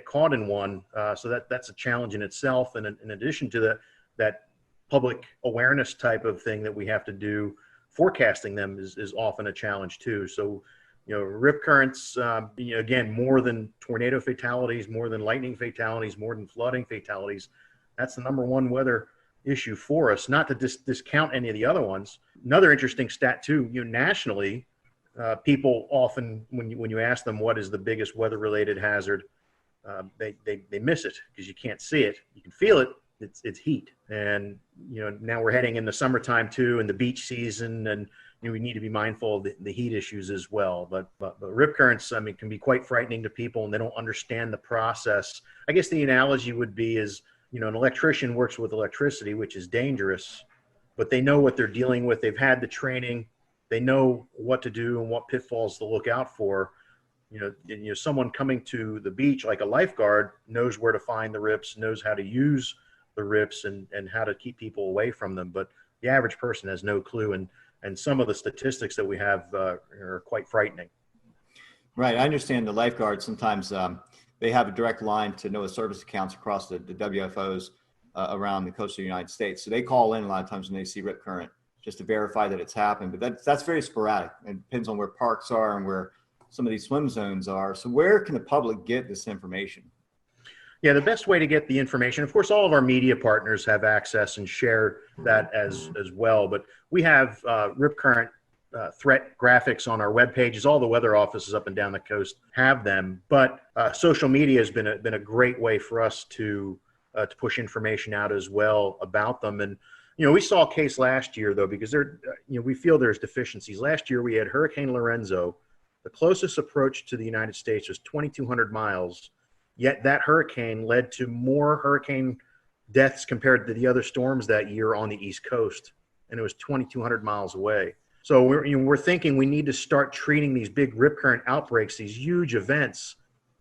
caught in one. So that's a challenge in itself. And in addition to that public awareness type of thing that we have to do, forecasting them is often a challenge too. So, rip currents, again, more than tornado fatalities, more than lightning fatalities, more than flooding fatalities. That's the number one weather issue for us, not to discount any of the other ones. Another interesting stat too, nationally, people often, when you ask them what is the biggest weather-related hazard, they miss it because you can't see it. You can feel it. It's heat. And, now we're heading in the summertime too, and the beach season, and we need to be mindful of the heat issues as well. But rip currents, I mean, can be quite frightening to people, and they don't understand the process. I guess the analogy would be is, an electrician works with electricity, which is dangerous, but they know what they're dealing with. They've had the training. They know what to do and what pitfalls to look out for. Someone coming to the beach, like a lifeguard, knows where to find the rips, knows how to use the rips and how to keep people away from them. But the average person has no clue. And some of the statistics that we have are quite frightening. Right. I understand the lifeguards sometimes they have a direct line to NOAA service accounts across the WFOs around the coast of the United States. So they call in a lot of times when they see rip current just to verify that it's happened. But that's very sporadic. It depends on where parks are and where some of these swim zones are. So where can the public get this information? Yeah, the best way to get the information, of course, all of our media partners have access and share that as well. But we have rip current threat graphics on our web pages. All the weather offices up and down the coast have them. But social media has been a great way for us to push information out as well about them. And we saw a case last year though, because we feel there's deficiencies. Last year we had Hurricane Lorenzo. The closest approach to the United States was 2,200 miles. Yet that hurricane led to more hurricane deaths compared to the other storms that year on the East Coast, and it was 2,200 miles away. So we're thinking we need to start treating these big rip current outbreaks, these huge events,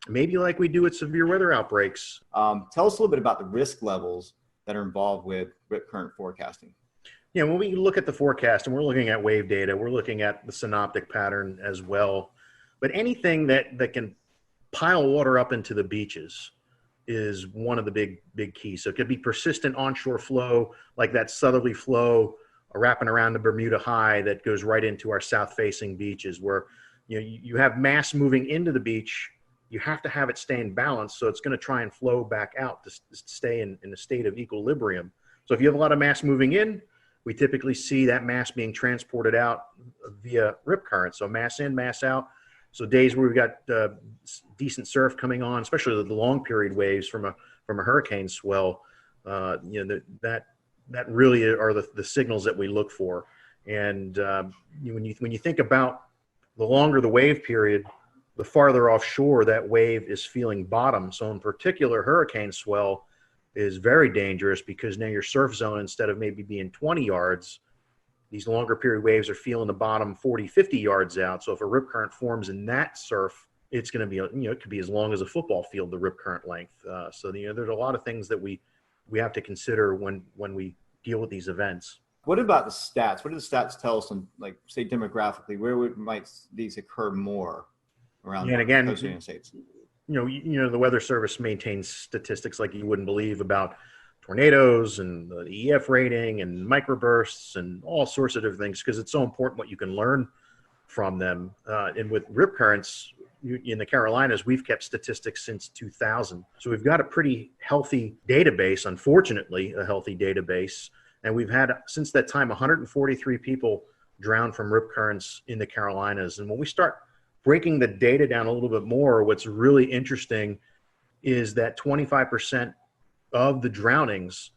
maybe like we do with severe weather outbreaks. Tell us a little bit about the risk levels that are involved with rip current forecasting. Yeah, when we look at the forecast and we're looking at wave data, we're looking at the synoptic pattern as well. But anything that can pile water up into the beaches is one of the big keys. So it could be persistent onshore flow, like that southerly flow wrapping around the Bermuda High that goes right into our south-facing beaches, where you have mass moving into the beach. You have to have it stay in balance, so it's going to try and flow back out to stay in a state of equilibrium. So if you have a lot of mass moving in, we typically see that mass being transported out via rip current. So mass in, mass out. So days where we've got decent surf coming on, especially the long period waves from a hurricane swell, that really are the signals that we look for. And when you think about the longer the wave period, the farther offshore that wave is feeling bottom. So in particular, hurricane swell is very dangerous because now your surf zone, instead of maybe being 20 yards, these longer period waves are feeling the bottom 40, 50 yards out. So if a rip current forms in that surf, it's going to be, it could be as long as a football field, the rip current length. So there's a lot of things that we have to consider when we deal with these events. What about the stats? What do the stats tell us on, like, say, demographically, where might these occur more around and again, the United States? The Weather Service maintains statistics like you wouldn't believe about tornadoes and the EF rating and microbursts and all sorts of different things, because it's so important what you can learn from them. And with rip currents in the Carolinas, we've kept statistics since 2000. So we've got a pretty healthy database, unfortunately, a healthy database. And we've had, since that time, 143 people drown from rip currents in the Carolinas. And when we start breaking the data down a little bit more, what's really interesting is that 25% of the drownings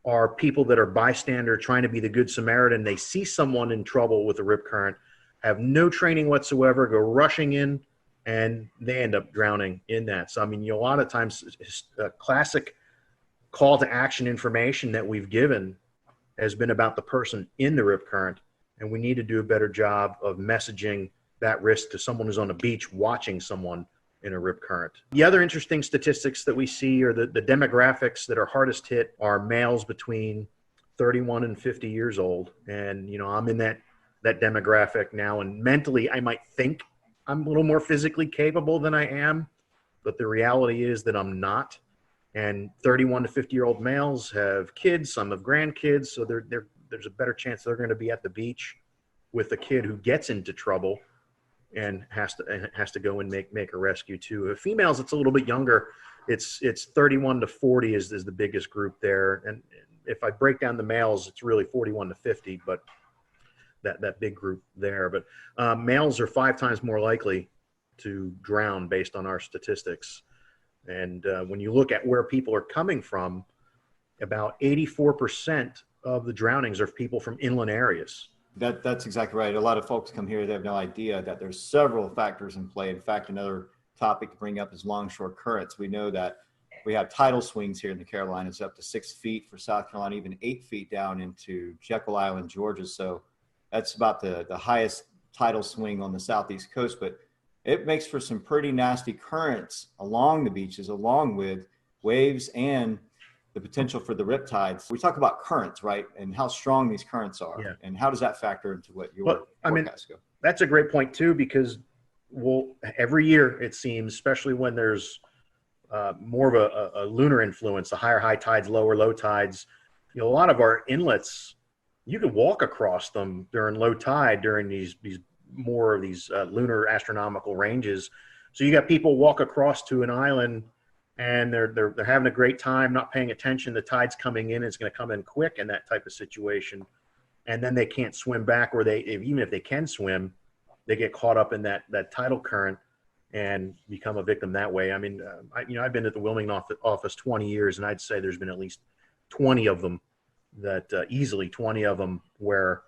are people that are bystander trying to be the good Samaritan. They see someone in trouble with a rip current, have no training whatsoever, go rushing in, and they end up drowning in that. So, I mean, a lot of times, classic call to action information that we've given has been about the person in the rip current, and we need to do a better job of messaging that risk to someone who's on a beach watching someone in a rip current. The other interesting statistics that we see are the demographics that are hardest hit are males between 31 and 50 years old. And, I'm in that demographic now, and mentally I might think I'm a little more physically capable than I am, but the reality is that I'm not. And 31 to 50-year-old males have kids, some have grandkids, so there's a better chance they're going to be at the beach with a kid who gets into trouble and has to go and make a rescue too. Females, it's a little bit younger. It's 31 to 40 is the biggest group there. And if I break down the males, it's really 41 to 50, but that big group there. But males are 5 times more likely to drown based on our statistics. And when you look at where people are coming from, about 84% of the drownings are people from inland areas. That's exactly right. A lot of folks come here, they have no idea that there's several factors in play. In fact, another topic to bring up is longshore currents. We know that we have tidal swings here in the Carolinas up to 6 feet for South Carolina, even 8 feet down into Jekyll Island, Georgia. So that's about the highest tidal swing on the southeast coast, but it makes for some pretty nasty currents along the beaches, along with waves and the potential for the riptides. We talk about currents, right? And how strong these currents are. Yeah. And how does that factor into what your forecasts go? That's a great point too, because every year it seems, especially when there's more of a lunar influence, the higher high tides, lower low tides, a lot of our inlets, you could walk across them during low tide during these more of these lunar astronomical ranges. So you got people walk across to an island and they're having a great time, not paying attention. The tide's coming in, it's going to come in quick in that type of situation. And then they can't swim back, or even if they can swim, they get caught up in that tidal current and become a victim that way. I mean, I've been at the Wilmington office 20 years, and I'd say there's been at least 20 of them easily 20 of them where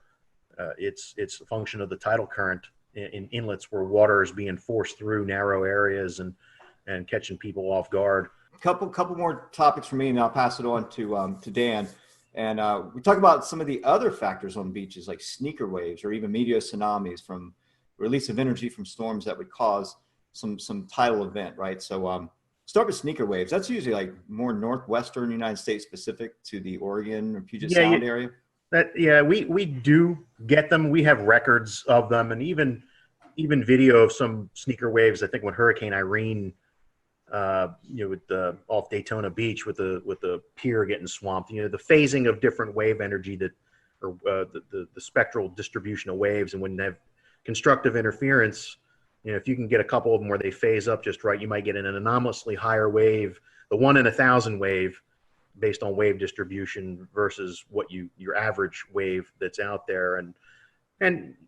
it's a function of the tidal current in inlets where water is being forced through narrow areas and catching people off guard. Couple more topics for me, and I'll pass it on to Dan. And we talk about some of the other factors on beaches, like sneaker waves or even meteor tsunamis from release of energy from storms that would cause some tidal event, right? So start with sneaker waves. That's usually like more northwestern United States specific to the Oregon or Puget Sound area. We do get them. We have records of them, and even video of some sneaker waves. I think when Hurricane Irene, with off Daytona Beach with the pier getting swamped, the phasing of different wave energy or the spectral distribution of waves, and when they have constructive interference, if you can get a couple of them where they phase up just right, you might get an anomalously higher wave, the 1 in 1,000 wave, based on wave distribution versus what your average wave that's out there. And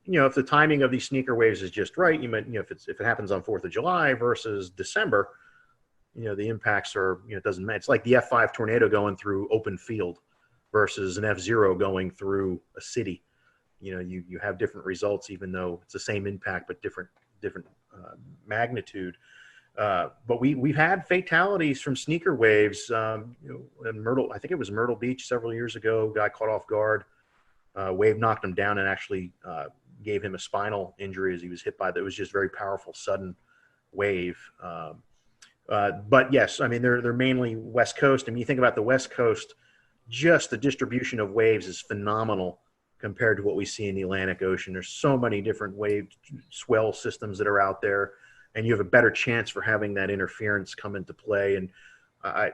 if the timing of these sneaker waves is just right, you might, if it happens on 4th of July versus December, the impacts are, it doesn't matter. It's like the F5 tornado going through open field versus an F0 going through a city. You have different results, even though it's the same impact, but different magnitude. But we've had fatalities from sneaker waves. In Myrtle, I think it was Myrtle Beach several years ago, guy caught off guard. Wave knocked him down and actually gave him a spinal injury as he was hit by that. It was just very powerful, sudden wave. But yes, I mean, they're mainly West Coast. I mean, you think about the West Coast, just the distribution of waves is phenomenal compared to what we see in the Atlantic Ocean. There's so many different wave swell systems that are out there, and you have a better chance for having that interference come into play. And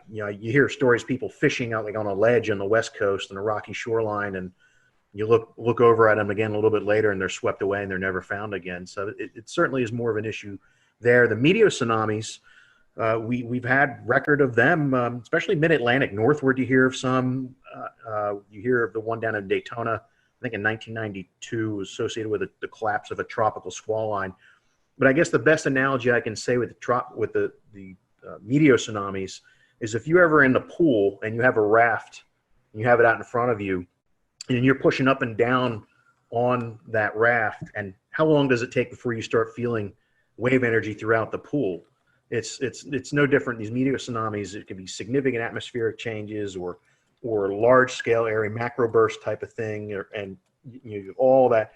you hear stories, people fishing out like on a ledge on the West Coast on a rocky shoreline, and you look over at them again a little bit later, and they're swept away and they're never found again. So it certainly is more of an issue there. The meteor tsunamis, we've had record of them, especially mid-Atlantic. Northward, you hear of some. You hear of the one down in Daytona, I think in 1992, was associated with the collapse of a tropical squall line. But I guess the best analogy I can say with the meteor tsunamis is if you're ever in the pool and you have a raft and you have it out in front of you and you're pushing up and down on that raft, and how long does it take before you start feeling wave energy throughout the pool? It's no different. These meteor tsunamis, it can be significant atmospheric changes or large scale area macro burst type of thing, and all that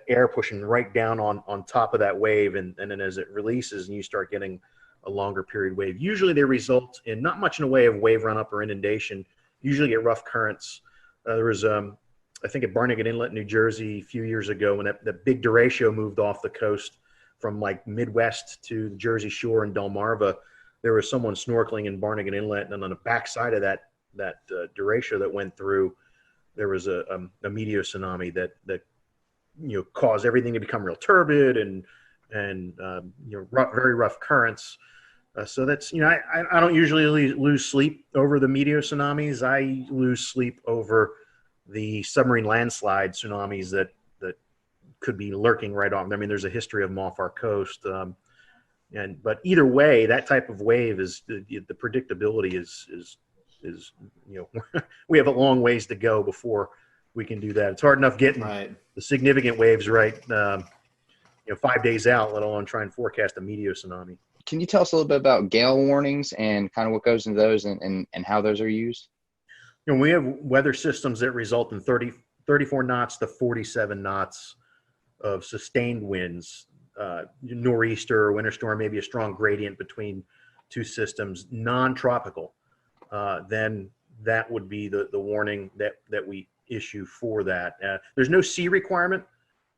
air pushing right down on top of that wave, and then as it releases and you start getting a longer period wave. Usually they result in not much in the way of wave run up or inundation. Usually get rough currents. There was I think at Barnegat Inlet, New Jersey, a few years ago, when that big derecho moved off the coast from like Midwest to the Jersey Shore in Delmarva, there was someone snorkeling in Barnegat Inlet, and on the backside of that derecho that went through, there was a meteor tsunami that caused everything to become real turbid and very rough currents. So that's I don't usually lose sleep over the meteor tsunamis. I lose sleep over the submarine landslide tsunamis that could be lurking right off. I mean, there's a history of them off our coast. But either way, that type of wave is the predictability is we have a long ways to go before we can do that. It's hard enough getting the significant waves right, 5 days out, let alone try and forecast a meteor tsunami. Can you tell us a little bit about gale warnings and kind of what goes into those and how those are used? We have weather systems that result in 34 knots to 47 knots of sustained winds, nor'easter or winter storm, maybe a strong gradient between two systems, non-tropical. Then that would be the warning that we issue for that. There's no sea requirement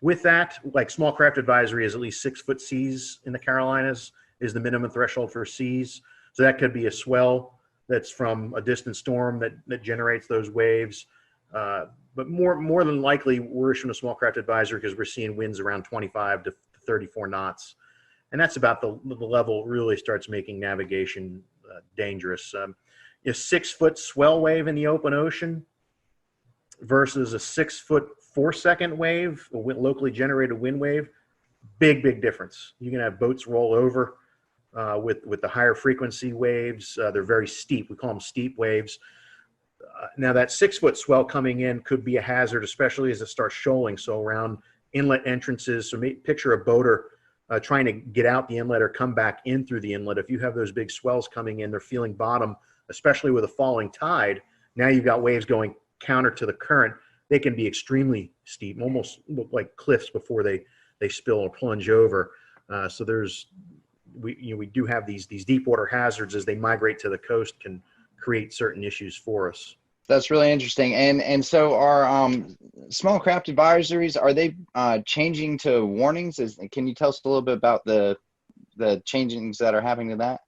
with that. Like small craft advisory is at least 6 foot seas in the Carolinas is the minimum threshold for seas. So that could be a swell that's from a distant storm that generates those waves. But more than likely, we're issuing a small craft advisory because we're seeing winds around 25 to 34 knots. And that's about the level it really starts making navigation dangerous. A 6 foot swell wave in the open ocean versus a 6 foot 4 second wave, a locally generated wind wave, big difference. You can have boats roll over with the higher frequency waves. They're very steep. We call them steep waves. Now that 6 foot swell coming in could be a hazard, especially as it starts shoaling. So around inlet entrances, so picture a boater trying to get out the inlet or come back in through the inlet. If you have those big swells coming in, they're feeling bottom, especially with a falling tide. Now you've got waves going counter to the current. They can be extremely steep, almost look like cliffs before they spill or plunge over. So we do have these deep water hazards as they migrate to the coast can create certain issues for us. That's really interesting. And so our small craft advisories, are they changing to warnings? Can you tell us a little bit about the changings that are happening to that?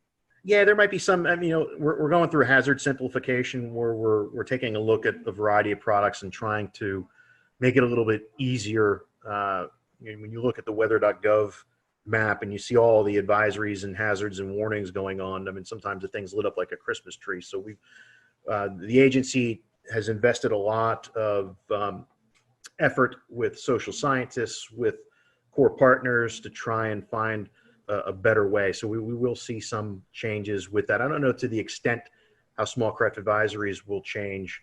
Yeah, there might be some. We're going through a hazard simplification where we're taking a look at a variety of products and trying to make it a little bit easier. When you look at the weather.gov map and you see all the advisories and hazards and warnings going on, sometimes the thing's lit up like a Christmas tree. So the agency has invested a lot of effort with social scientists, with core partners to try and find a better way. So we will see some changes with that. I don't know to the extent how small craft advisories will change.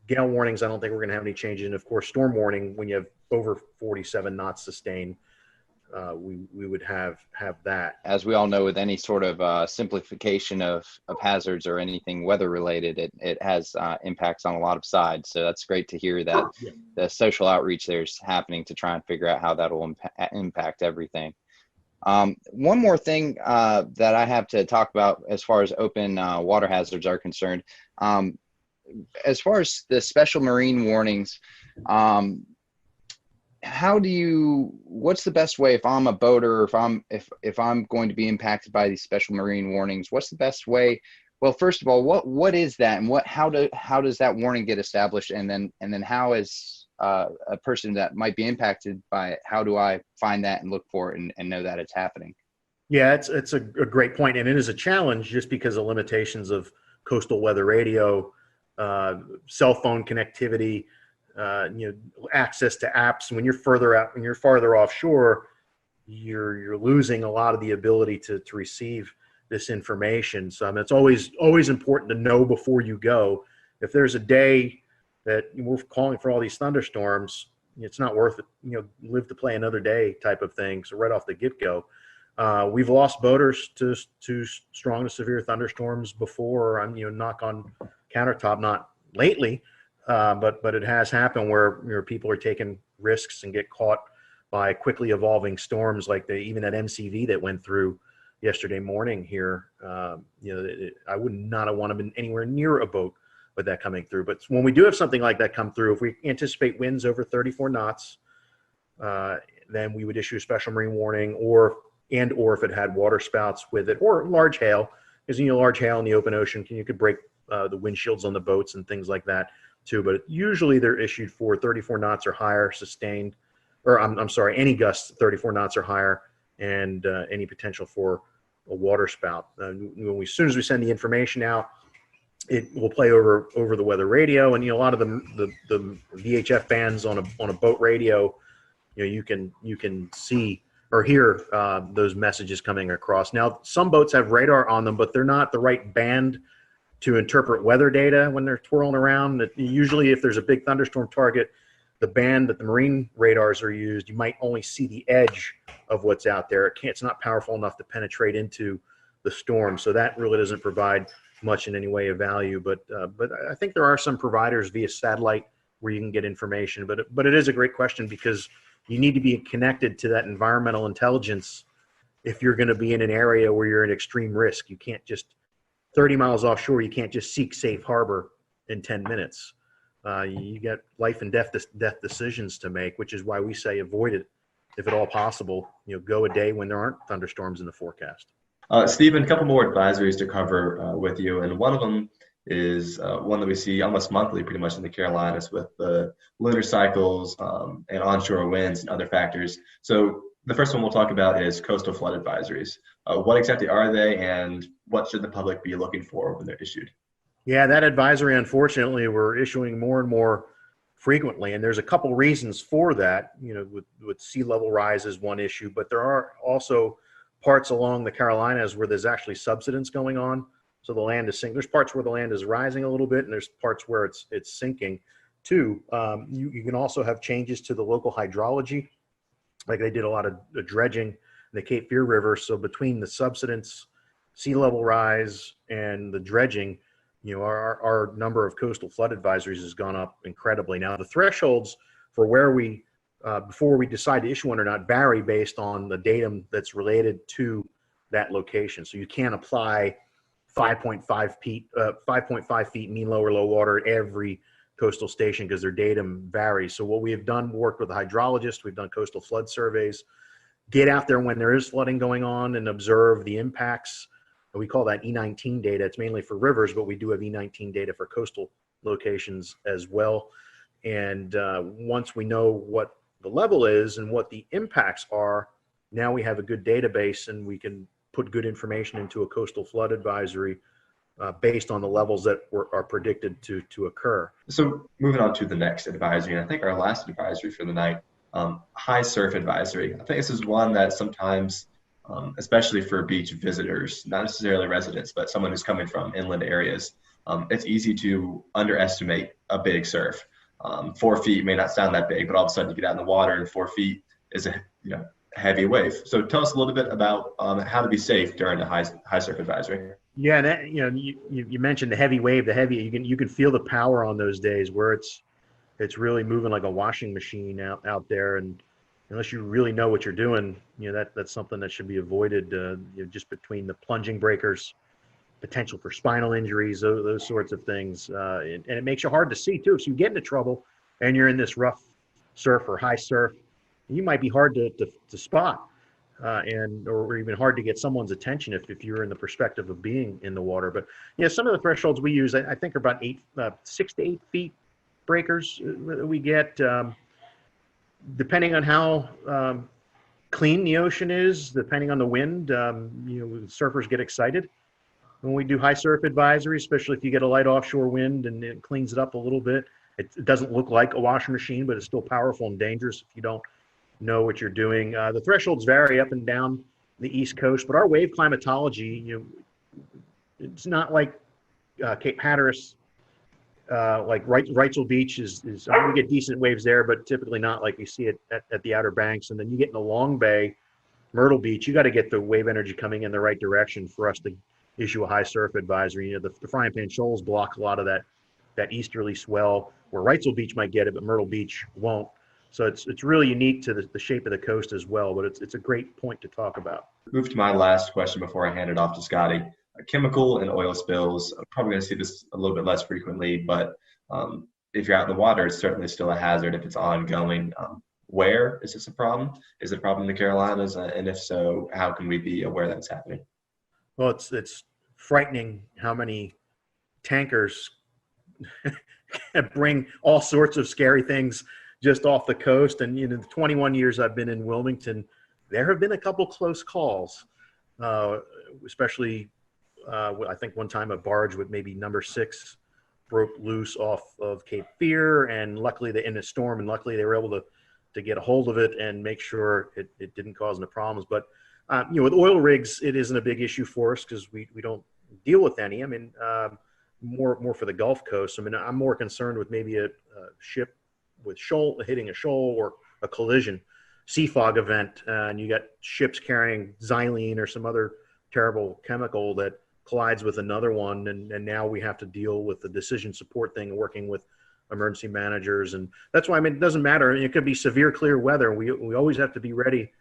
Gale warnings, I don't think we're going to have any changes. And of course, storm warning, when you have over 47 knots sustained, we would have that. As we all know, with any sort of simplification of hazards or anything weather related, it has impacts on a lot of sides. So that's great to hear that the social outreach there's happening to try and figure out how that will impact everything. One more thing that I have to talk about as far as open water hazards are concerned, as far as the special marine warnings, what's the best way if I'm a boater, if I'm going to be impacted by these special marine warnings, what's the best way? Well, first of all, what is that, and how does that warning get established, and then how is a person that might be impacted by it, how do I find that and look for it and know that it's happening? Yeah, it's a great point, and it is a challenge just because of limitations of coastal weather radio, cell phone connectivity, access to apps. When you're further out, when you're farther offshore, you're losing a lot of the ability to receive this information. So it's always important to know before you go. If there's a day that we're calling for all these thunderstorms, it's not worth it. Live to play another day type of thing. So right off the get-go, we've lost boaters to strong to severe thunderstorms before. Knock on countertop, not lately, but it has happened where people are taking risks and get caught by quickly evolving storms like even that MCV that went through yesterday morning here. I would not have wanted to been anywhere near a boat with that coming through. But when we do have something like that come through, if we anticipate winds over 34 knots, then we would issue a special marine warning, or if it had water spouts with it, or large hail, because large hail in the open ocean you could break the windshields on the boats and things like that too. But usually they're issued for 34 knots or higher sustained, or I'm sorry, any gusts 34 knots or higher, and any potential for a water spout. As soon as we send the information out, it will play over the weather radio, and a lot of the VHF bands on a boat radio, you can see or hear those messages coming across. Now, some boats have radar on them, but they're not the right band to interpret weather data when they're twirling around. Usually if there's a big thunderstorm target, the band that the marine radars are used, you might only see the edge of what's out there. It's not powerful enough to penetrate into the storm. So that really doesn't provide much in any way of value. But I think there are some providers via satellite where you can get information. But it is a great question, because you need to be connected to that environmental intelligence if you're going to be in an area where you're at extreme risk. You can't just 30 miles offshore, you can't just seek safe harbor in 10 minutes. You got life and death decisions to make, which is why we say avoid it if at all possible. Go a day when there aren't thunderstorms in the forecast. Stephen, a couple more advisories to cover with you, and one of them is one that we see almost monthly pretty much in the Carolinas with the lunar cycles and onshore winds and other factors. So the first one we'll talk about is coastal flood advisories. What exactly are they, and what should the public be looking for when they're issued? Yeah, that advisory, unfortunately, we're issuing more and more frequently, and there's a couple reasons for that. With sea level rise is one issue, but there are also parts along the Carolinas where there's actually subsidence going on. So the land is sinking. There's parts where the land is rising a little bit, and there's parts where it's sinking too. You can also have changes to the local hydrology, like they did a lot of dredging in the Cape Fear River. So between the subsidence, sea level rise, and the dredging, our number of coastal flood advisories has gone up incredibly. Now, the thresholds for where we, before we decide to issue one or not, vary based on the datum that's related to that location. So you can't apply 5.5 feet mean low or low water at every coastal station because their datum varies. So what we have done, worked with a hydrologist, we've done coastal flood surveys, get out there when there is flooding going on and observe the impacts. We call that E19 data. It's mainly for rivers, but we do have E19 data for coastal locations as well. And once we know what the level is and what the impacts are, now we have a good database and we can put good information into a coastal flood advisory based on the levels that are predicted to occur. So moving on to the next advisory, and I think our last advisory for the night, high surf advisory. I think this is one that sometimes, especially for beach visitors, not necessarily residents, but someone who's coming from inland areas, it's easy to underestimate a big surf. 4 feet may not sound that big, but all of a sudden you get out in the water and 4 feet is a heavy wave. So tell us a little bit about how to be safe during the high surf advisory. Yeah, and that, you mentioned the heavy wave, you can feel the power on those days where it's really moving like a washing machine out there, and unless you really know what you're doing, that's something that should be avoided. Just between the plunging breakers, potential for spinal injuries, those sorts of things, and it makes you hard to see too. So you get into trouble, and you're in this rough surf or high surf, you might be hard to spot, or even hard to get someone's attention if you're in the perspective of being in the water. But some of the thresholds we use, I think, are about 6 to 8 feet breakers we get, depending on how clean the ocean is, depending on the wind. Surfers get excited when we do high surf advisory, especially if you get a light offshore wind and it cleans it up a little bit. It doesn't look like a washing machine, but it's still powerful and dangerous if you don't know what you're doing. The thresholds vary up and down the East Coast, but our wave climatology, it's not like Cape Hatteras, like Wrightsville Beach is we get decent waves there, but typically not like we see it at the Outer Banks. And then you get in the Long Bay, Myrtle Beach, you got to get the wave energy coming in the right direction for us to issue a high surf advisory. The frying pan shoals block a lot of that easterly swell, where Wrightsville Beach might get it, but Myrtle Beach won't. So it's really unique to the shape of the coast as well, but it's a great point to talk about. Move to my last question before I hand it off to Scotty. Chemical and oil spills, I'm probably going to see this a little bit less frequently, but if you're out in the water, it's certainly still a hazard if it's ongoing. Where is this a problem? Is it a problem in the Carolinas? And if so, how can we be aware that it's happening? Well, it's frightening how many tankers bring all sorts of scary things just off the coast. And the 21 years I've been in Wilmington, there have been a couple close calls, especially I think one time a barge with maybe number 6 broke loose off of Cape Fear, and luckily in a storm, and luckily they were able to get a hold of it and make sure it didn't cause any problems. But with oil rigs, it isn't a big issue for us because we don't deal with any. I mean, more for the Gulf Coast. I mean, I'm more concerned with maybe a ship with hitting a shoal or a collision, sea fog event, and you got ships carrying xylene or some other terrible chemical that collides with another one, and now we have to deal with the decision support thing, working with emergency managers. And that's why, I mean, it doesn't matter. It could be severe clear weather. We always have to be ready.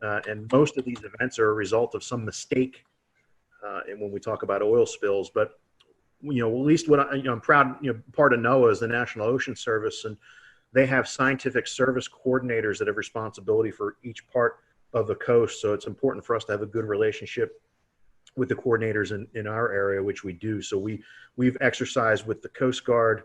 And most of these events are a result of some mistake. And when we talk about oil spills, but at least what I'm proud, part of NOAA is the National Ocean Service, and they have scientific service coordinators that have responsibility for each part of the coast. So it's important for us to have a good relationship with the coordinators in our area, which we do. So we've exercised with the Coast Guard,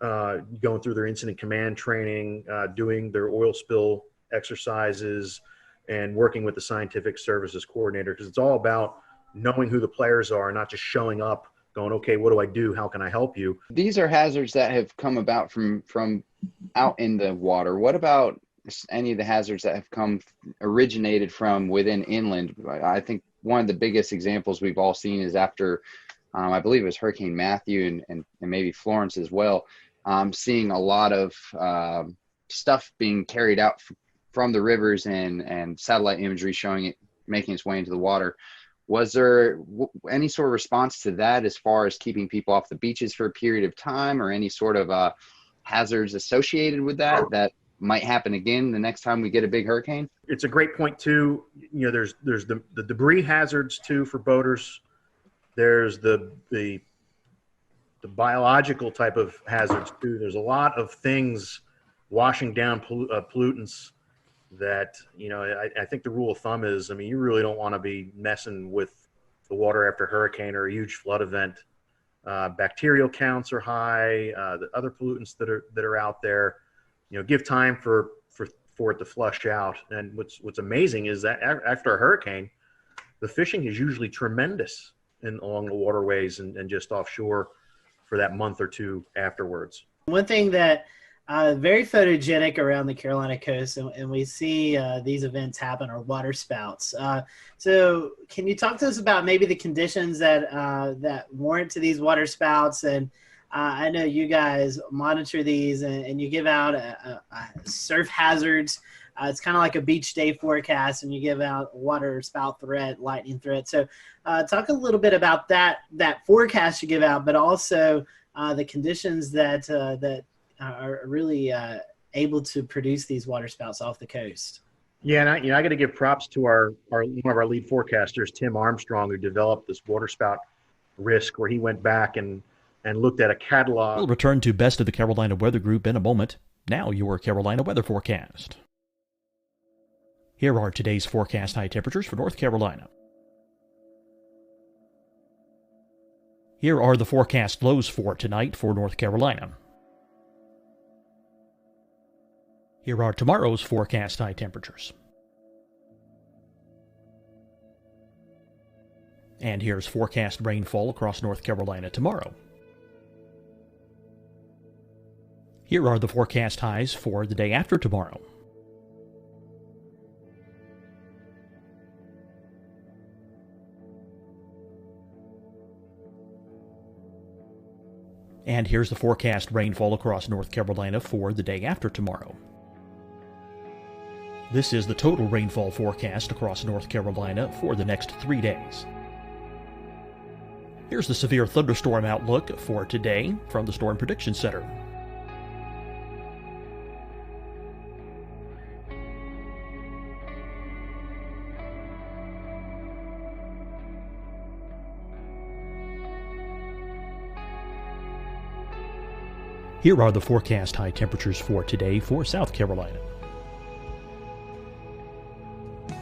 going through their incident command training, doing their oil spill exercises, and working with the scientific services coordinator, because it's all about knowing who the players are, not just showing up going, okay, what do I do? How can I help you? These are hazards that have come about from out in the water. What about any of the hazards that have originated from within inland? I think one of the biggest examples we've all seen is after, I believe it was Hurricane Matthew and maybe Florence as well, seeing a lot of stuff being carried out from the rivers and satellite imagery showing it making its way into the water. Was there any sort of response to that as far as keeping people off the beaches for a period of time, or any sort of hazards associated with that might happen again the next time we get a big hurricane? It's a great point too. There's the debris hazards too for boaters. There's the biological type of hazards too. There's a lot of things washing down pollutants that, I think the rule of thumb is, you really don't want to be messing with the water after a hurricane or a huge flood event. Bacterial counts are high, the other pollutants that are out there, give time for it to flush out. And what's amazing is that after a hurricane, the fishing is usually tremendous along the waterways and just offshore for that month or two afterwards. One thing that very photogenic around the Carolina coast, and we see these events happen, are water spouts. So can you talk to us about maybe the conditions that warrant to these water spouts? And I know you guys monitor these and you give out surf hazards. It's kind of like a beach day forecast, and you give out water spout threat, lightning threat. So talk a little bit about that forecast you give out, but also the conditions that are really able to produce these water spouts off the coast. Yeah, and I got to give props to one of our lead forecasters, Tim Armstrong, who developed this water spout risk, where he went back and looked at a catalog. We'll return to Best of the Carolina Weather Group in a moment. Now your Carolina weather forecast. Here are today's forecast high temperatures for North Carolina. Here are the forecast lows for tonight for North Carolina. Here are tomorrow's forecast high temperatures. And here's forecast rainfall across North Carolina tomorrow. Here are the forecast highs for the day after tomorrow. And here's the forecast rainfall across North Carolina for the day after tomorrow. This is the total rainfall forecast across North Carolina for the next 3 days. Here's the severe thunderstorm outlook for today from the Storm Prediction Center. Here are the forecast high temperatures for today for South Carolina.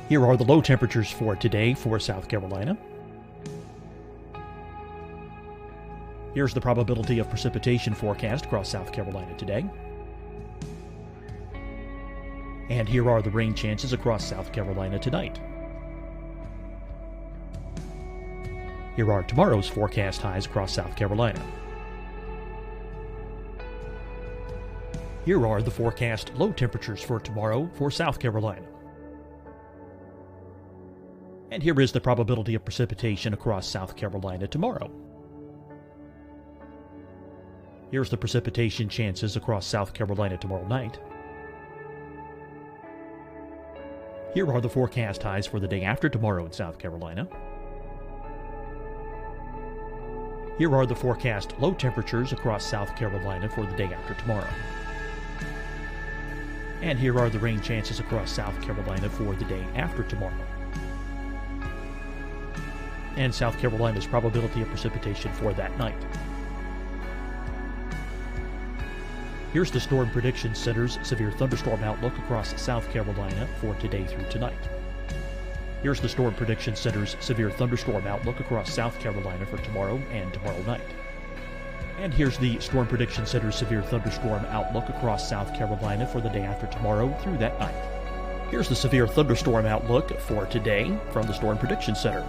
Here are the low temperatures for today for South Carolina. Here's the probability of precipitation forecast across South Carolina today. And here are the rain chances across South Carolina tonight. Here are tomorrow's forecast highs across South Carolina. Here are the forecast low temperatures for tomorrow for South Carolina. And here is the probability of precipitation across South Carolina tomorrow. Here's the precipitation chances across South Carolina tomorrow night. Here are the forecast highs for the day after tomorrow in South Carolina. Here are the forecast low temperatures across South Carolina for the day after tomorrow. And here are the rain chances across South Carolina for the day after tomorrow. And South Carolina's probability of precipitation for that night. Here's the Storm Prediction Center's severe thunderstorm outlook across South Carolina for today through tonight. Here's the Storm Prediction Center's severe thunderstorm outlook across South Carolina for tomorrow and tomorrow night. And here's the Storm Prediction Center's severe thunderstorm outlook across South Carolina for the day after tomorrow through that night. Here's the severe thunderstorm outlook for today from the Storm Prediction Center.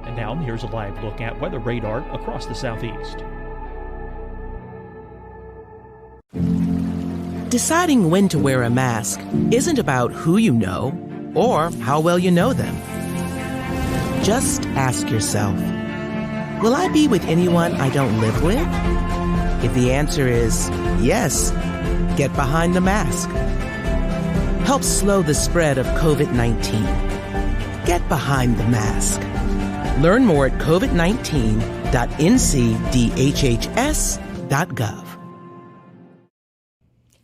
And now here's a live look at weather radar across the southeast. Deciding when to wear a mask isn't about who you know or how well you know them. Just ask yourself, will I be with anyone I don't live with? If the answer is yes, get behind the mask. Help slow the spread of COVID-19. Get behind the mask. Learn more at covid19.ncdhhs.gov.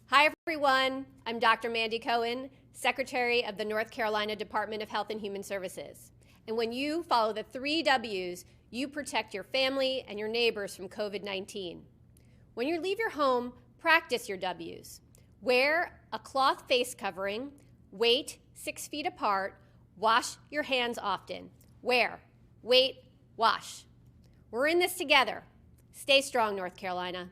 Hi, everyone. I'm Dr. Mandy Cohen, Secretary of the North Carolina Department of Health and Human Services. And when you follow the 3 W's, you protect your family and your neighbors from COVID-19. When you leave your home, practice your W's. Wear a cloth face covering, wait 6 feet apart, wash your hands often. Wear, wait, wash. We're in this together. Stay strong, North Carolina.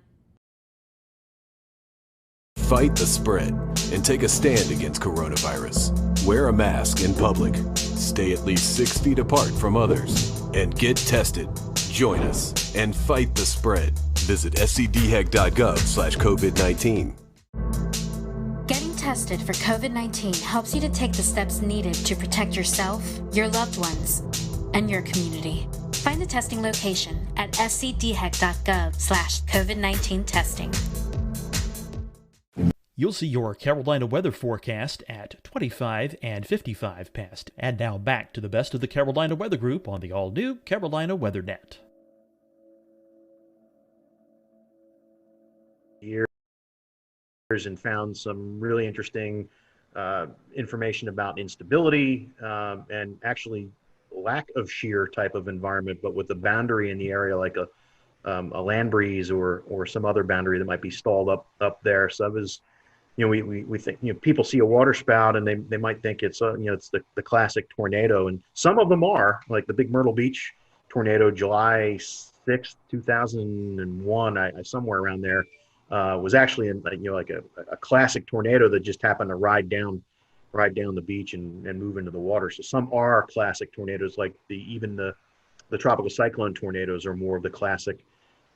Fight the spread and take a stand against coronavirus. Wear a mask in public. Stay at least 6 feet apart from others. And get tested. Join us and fight the spread. Visit scdhec.gov/COVID-19. Getting tested for COVID-19 helps you to take the steps needed to protect yourself, your loved ones, and your community. Find the testing location at scdhec.gov/COVID-19 testing. You'll see your Carolina weather forecast at 25 and 55 past. And now back to the best of the Carolina Weather Group on the all-new Carolina WeatherNet. Years and found some really interesting information about instability and actually lack of shear type of environment, but with the boundary in the area like a land breeze or some other boundary that might be stalled up there. So it was, we think, people see a water spout and they might think it's it's the classic tornado, and some of them are, like the big Myrtle Beach tornado, July 6th, 2001, somewhere around there, was actually like a classic tornado that just happened to ride down the beach and move into the water. So some are classic tornadoes, like even the tropical cyclone tornadoes are more of the classic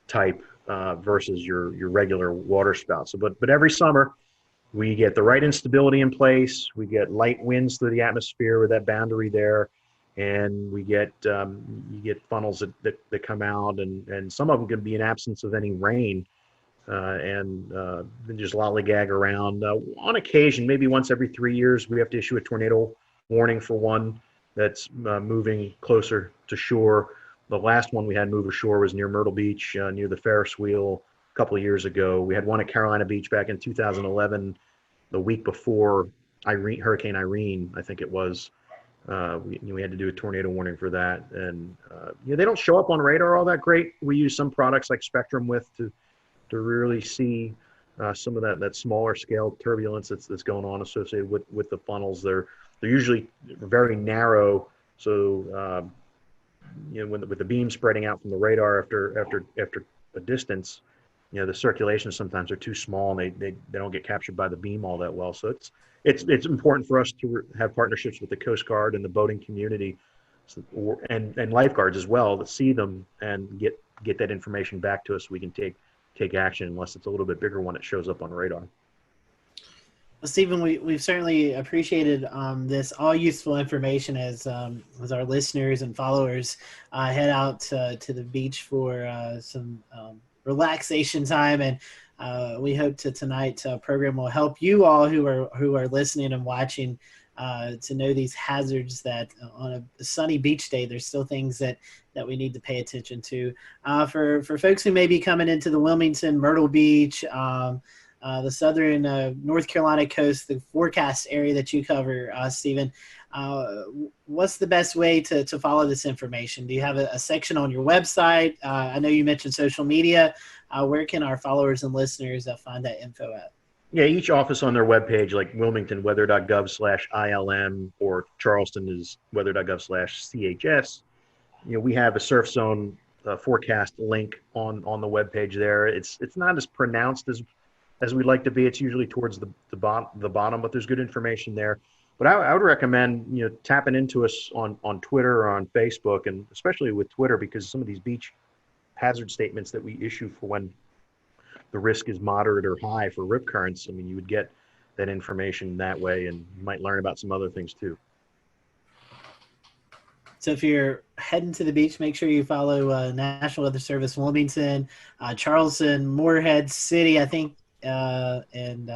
type versus your regular water spout. So, but every summer we get the right instability in place. We get light winds through the atmosphere with that boundary there, and we get you get funnels that come out, and some of them can be in absence of any rain, and then just lollygag around. On occasion, maybe once every 3 years, we have to issue a tornado warning for one that's moving closer to shore. The last one we had move ashore was near Myrtle Beach, near the Ferris wheel a couple of years ago. We had one at Carolina Beach back in 2011, the week before Hurricane Irene, I think it was. We had to do a tornado warning for that. And they don't show up on radar all that great. We use some products like Spectrum Width to really see some of that smaller scale turbulence that's going on associated with the funnels. They're usually very narrow, so with the beam spreading out from the radar after a distance, the circulations sometimes are too small and they don't get captured by the beam all that well. So it's important for us to have partnerships with the Coast Guard and the boating community, and lifeguards as well, to see them and get that information back to us so we can take take action unless it's a little bit bigger one that shows up on radar. Well, Stephen, we've certainly appreciated this all useful information as our listeners and followers head out to the beach for some relaxation time, and we hope tonight's program will help you all who are listening and watching to know these hazards that on a sunny beach day, there's still things that we need to pay attention to. For folks who may be coming into the Wilmington, Myrtle Beach, the southern North Carolina coast, the forecast area that you cover, Stephen, what's the best way to follow this information? Do you have a section on your website? I know you mentioned social media. Where can our followers and listeners find that info at? Yeah, each office on their webpage, like Wilmington, weather.gov/ILM, or Charleston is weather.gov/CHS. We have a surf zone forecast link on the webpage there. It's not as pronounced as we'd like to be. It's usually towards the bottom, but there's good information there. But I would recommend tapping into us on Twitter or on Facebook, and especially with Twitter, because some of these beach hazard statements that we issue for when the risk is moderate or high for rip currents, I mean, you would get that information that way, and you might learn about some other things too. So if you're heading to the beach, make sure you follow National Weather Service Wilmington, Charleston, Morehead City, I think, and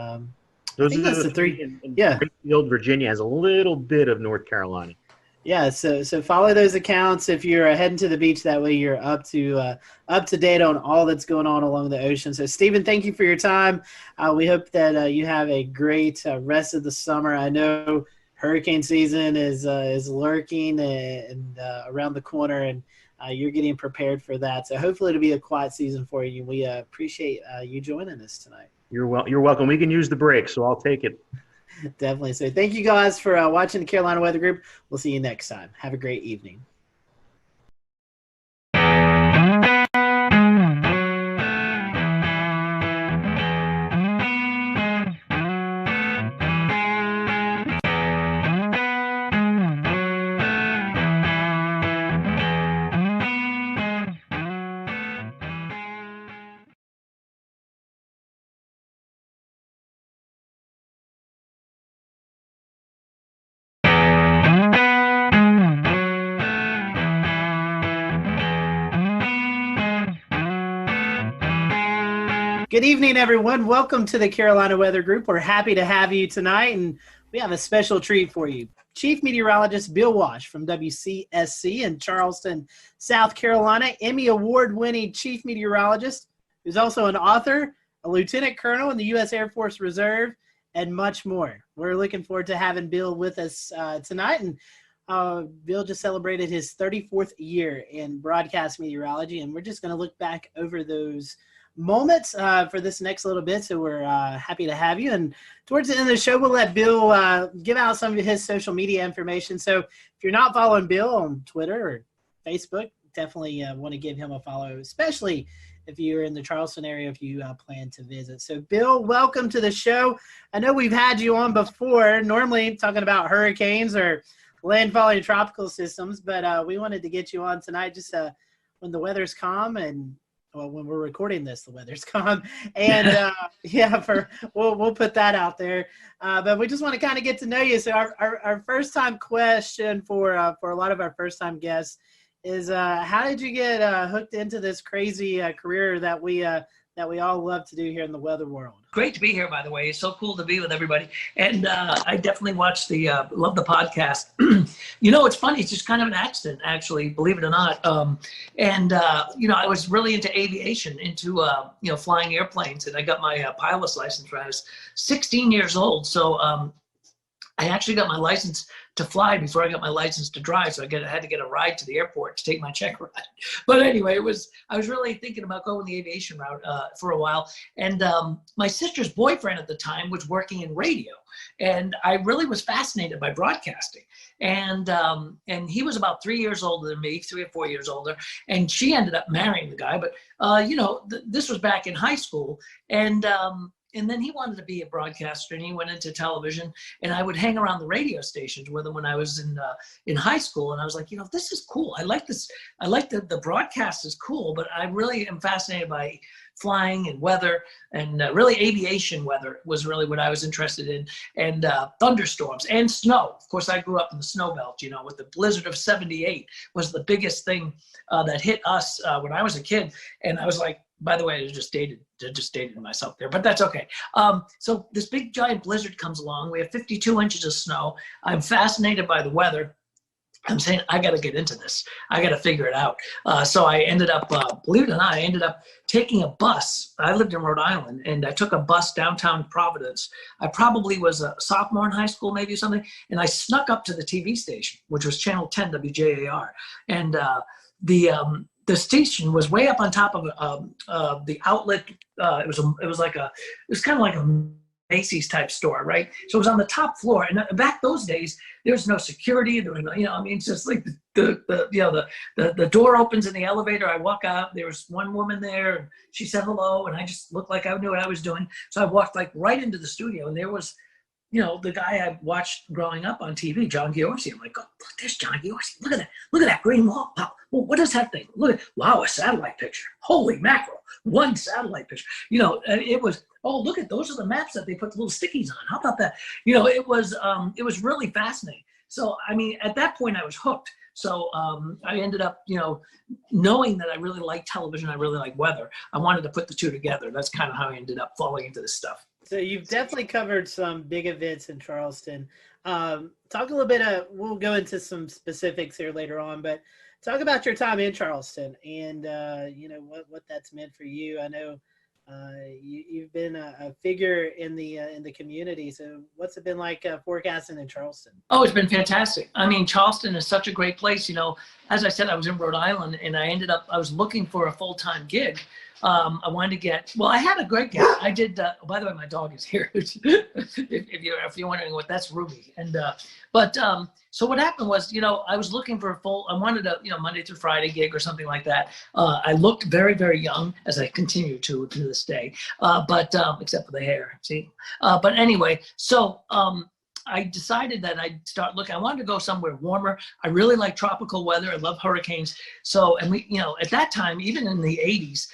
those I think are that's the three. And Yeah, Greenfield, Virginia has a little bit of North Carolina. yeah. So follow those accounts if you're heading to the beach. That way you're up to date on all that's going on along the ocean. So Stephen, thank you for your time. We hope that you have a great rest of the summer. I know hurricane season is lurking and around the corner, and you're getting prepared for that. So hopefully it'll be a quiet season for you. We appreciate you joining us tonight. You're welcome. We can use the break, so I'll take it. Definitely. So thank you guys for watching the Carolina Weather Group. We'll see you next time. Have a great evening. Good evening, everyone. Welcome to the Carolina Weather Group. We're happy to have you tonight, and we have a special treat for you. Chief Meteorologist Bill Walsh from WCSC in Charleston, South Carolina, Emmy Award-winning Chief Meteorologist, who's also an author, a Lieutenant Colonel in the U.S. Air Force Reserve, and much more. We're looking forward to having Bill with us tonight, and Bill just celebrated his 34th year in broadcast meteorology, and we're just going to look back over those moments for this next little bit. So we're happy to have you. And towards the end of the show, we'll let Bill give out some of his social media information. So if you're not following Bill on Twitter or Facebook, definitely want to give him a follow, especially if you're in the Charleston area, if you plan to visit. So Bill, welcome to the show. I know we've had you on before, normally talking about hurricanes or landfalling tropical systems, but we wanted to get you on tonight just when the weather's calm, and well, when we're recording this, the weather's calm, and we'll put that out there. But we just want to kind of get to know you. So our first time question for a lot of our first time guests is, how did you get hooked into this crazy career that we all love to do here in the weather world? Great to be here, by the way. It's so cool to be with everybody. And I definitely watch love the podcast. It's funny. It's just kind of an accident, actually, believe it or not. I was really into aviation, into, flying airplanes. And I got my pilot's license when I was 16 years old. So I actually got my license to fly before I got my license to drive. So I had to get a ride to the airport to take my check ride. But anyway, I was really thinking about going the aviation route for a while. And my sister's boyfriend at the time was working in radio. And I really was fascinated by broadcasting. And he was about 3 years older than me, 3 or 4 years older. And she ended up marrying the guy. But, this was back in high school. And then he wanted to be a broadcaster, and he went into television, and I would hang around the radio stations with him when I was in high school. And I was like, this is cool. I like this. I like the broadcast is cool, but I really am fascinated by flying and weather, and really aviation weather was really what I was interested in, and thunderstorms and snow. Of course, I grew up in the snow belt, you know, with the blizzard of '78 was the biggest thing that hit us when I was a kid. And I was like, by the way, I just dated myself there, but that's okay. So this big giant blizzard comes along. We have 52 inches of snow. I'm fascinated by the weather. I'm saying, I got to get into this. I got to figure it out. So I ended up, believe it or not, I ended up taking a bus. I lived in Rhode Island, and I took a bus downtown Providence. I probably was a sophomore in high school, maybe something, and I snuck up to the TV station, which was Channel 10 WJAR. And the station was way up on top of the outlet. It was kind of like a Macy's type store, right? So it was on the top floor, and back those days, there was no security. There was no, you know, I mean, it's just like the door opens in the elevator. I walk out. There was one woman there, and she said hello, and I just looked like I knew what I was doing. So I walked like right into the studio, and there was, you know, the guy I watched growing up on TV, John Giorgi. I'm like, oh, look, there's John Giorgi. Look at that green wall. Wow. Well, what is that thing? Look at, wow, a satellite picture. Holy mackerel, one satellite picture. You know, it was, oh, look at, those are the maps that they put the little stickies on. How about that? You know, it was really fascinating. So, I mean, at that point I was hooked. So I ended up, you know, knowing that I really like television, I really like weather. I wanted to put the two together. That's kind of how I ended up falling into this stuff. So you've definitely covered some big events in Charleston. Talk a little bit we'll go into some specifics here later on, but talk about your time in Charleston and, you know, what that's meant for you. I know you've been a figure in the community. So what's it been like forecasting in Charleston? Oh, it's been fantastic. I mean, Charleston is such a great place. You know, as I said, I was in Rhode Island, and I was looking for a full-time gig. I wanted to get, well, I had a great gig. I did, by the way, my dog is here. if you're wondering what, that's Ruby. And, so what happened was, you know, I was looking for I wanted a, you know, Monday through Friday gig or something like that. I looked very, very young, as I continue to this day, except for the hair, see? But anyway, so, I decided that I'd start looking. I wanted to go somewhere warmer. I really like tropical weather. I love hurricanes. So, and we, you know, at that time, even in the 80s,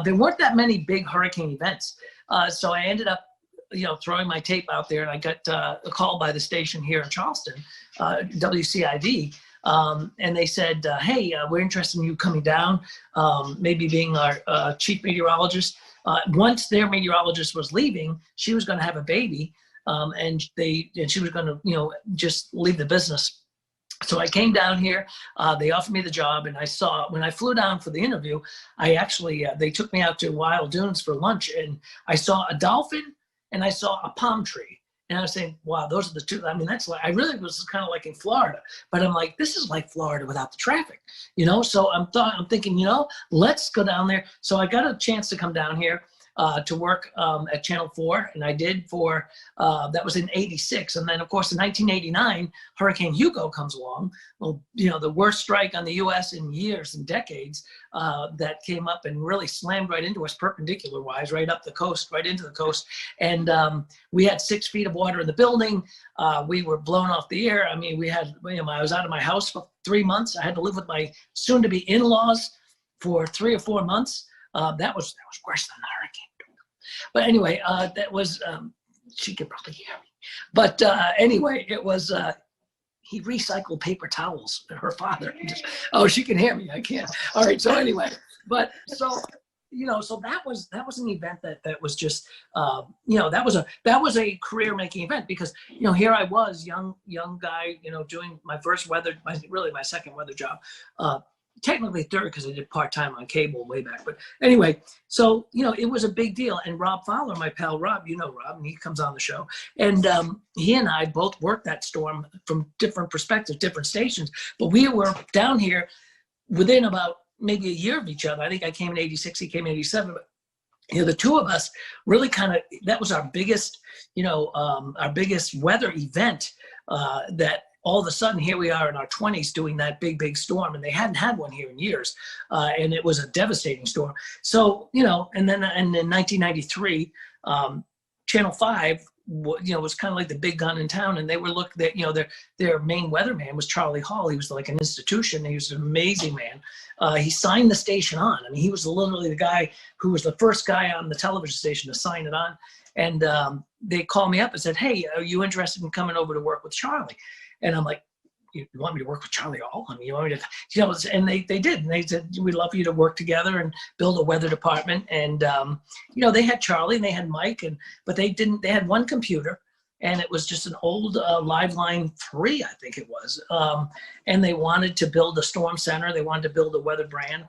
there weren't that many big hurricane events. So I ended up, you know, throwing my tape out there, and I got a call by the station here in Charleston, WCID. And they said, hey, we're interested in you coming down, maybe being our chief meteorologist. Once their meteorologist was leaving, she was going to have a baby. And she was going to, you know, just leave the business. So I came down here, they offered me the job, and I saw, when I flew down for the interview, I actually, they took me out to Wild Dunes for lunch, and I saw a dolphin and I saw a palm tree. And I was saying, wow, those are the two. I mean, that's like, I really was kind of like in Florida, but I'm like, this is like Florida without the traffic, you know? So I'm thinking, you know, let's go down there. So I got a chance to come down here. To work at Channel 4, and I did for, that was in '86. And then, of course, in 1989, Hurricane Hugo comes along. Well, you know, the worst strike on the U.S. in years and decades that came up and really slammed right into us perpendicular-wise, right up the coast, right into the coast. And we had 6 feet of water in the building. We were blown off the air. I mean, we had, you know, I was out of my house for 3 months. I had to live with my soon-to-be in-laws for 3 or 4 months. That was worse than the hurricane. But anyway, that was, she could probably hear me. But anyway, it was, he recycled paper towels, her father. Oh, she can hear me, I can't. All right, so anyway, but so, you know, so that was an event that was just, you know, that was a career-making event, because, you know, here I was, young guy, you know, doing my first my second weather job. Technically third, because I did part-time on cable way back. But anyway, so, you know, it was a big deal. And Rob Fowler, my pal Rob, you know Rob, and he comes on the show. And he and I both worked that storm from different perspectives, different stations. But we were down here within about maybe a year of each other. I think I came in '86, he came in '87. But, you know, the two of us really kind of, that was our biggest, you know, our biggest weather event that all of a sudden, here we are in our 20s doing that big storm, and they hadn't had one here in years, and it was a devastating storm. So, you know, and then in 1993, Channel 5 was kind of like the big gun in town, and they were their main weatherman was Charlie Hall. He was like an institution. He was an amazing man. He signed the station on. I mean, he was literally the guy who was the first guy on the television station to sign it on. And they called me up and said, "Hey, are you interested in coming over to work with Charlie?" And I'm like, "You want me to work with Charlie Hall? I mean, you want me to," and they did. And they said, "We'd love for you to work together and build a weather department." And, they had Charlie and they had Mike, but they had one computer, and it was just an old Liveline 3, I think it was. And they wanted to build a storm center. They wanted to build a weather brand.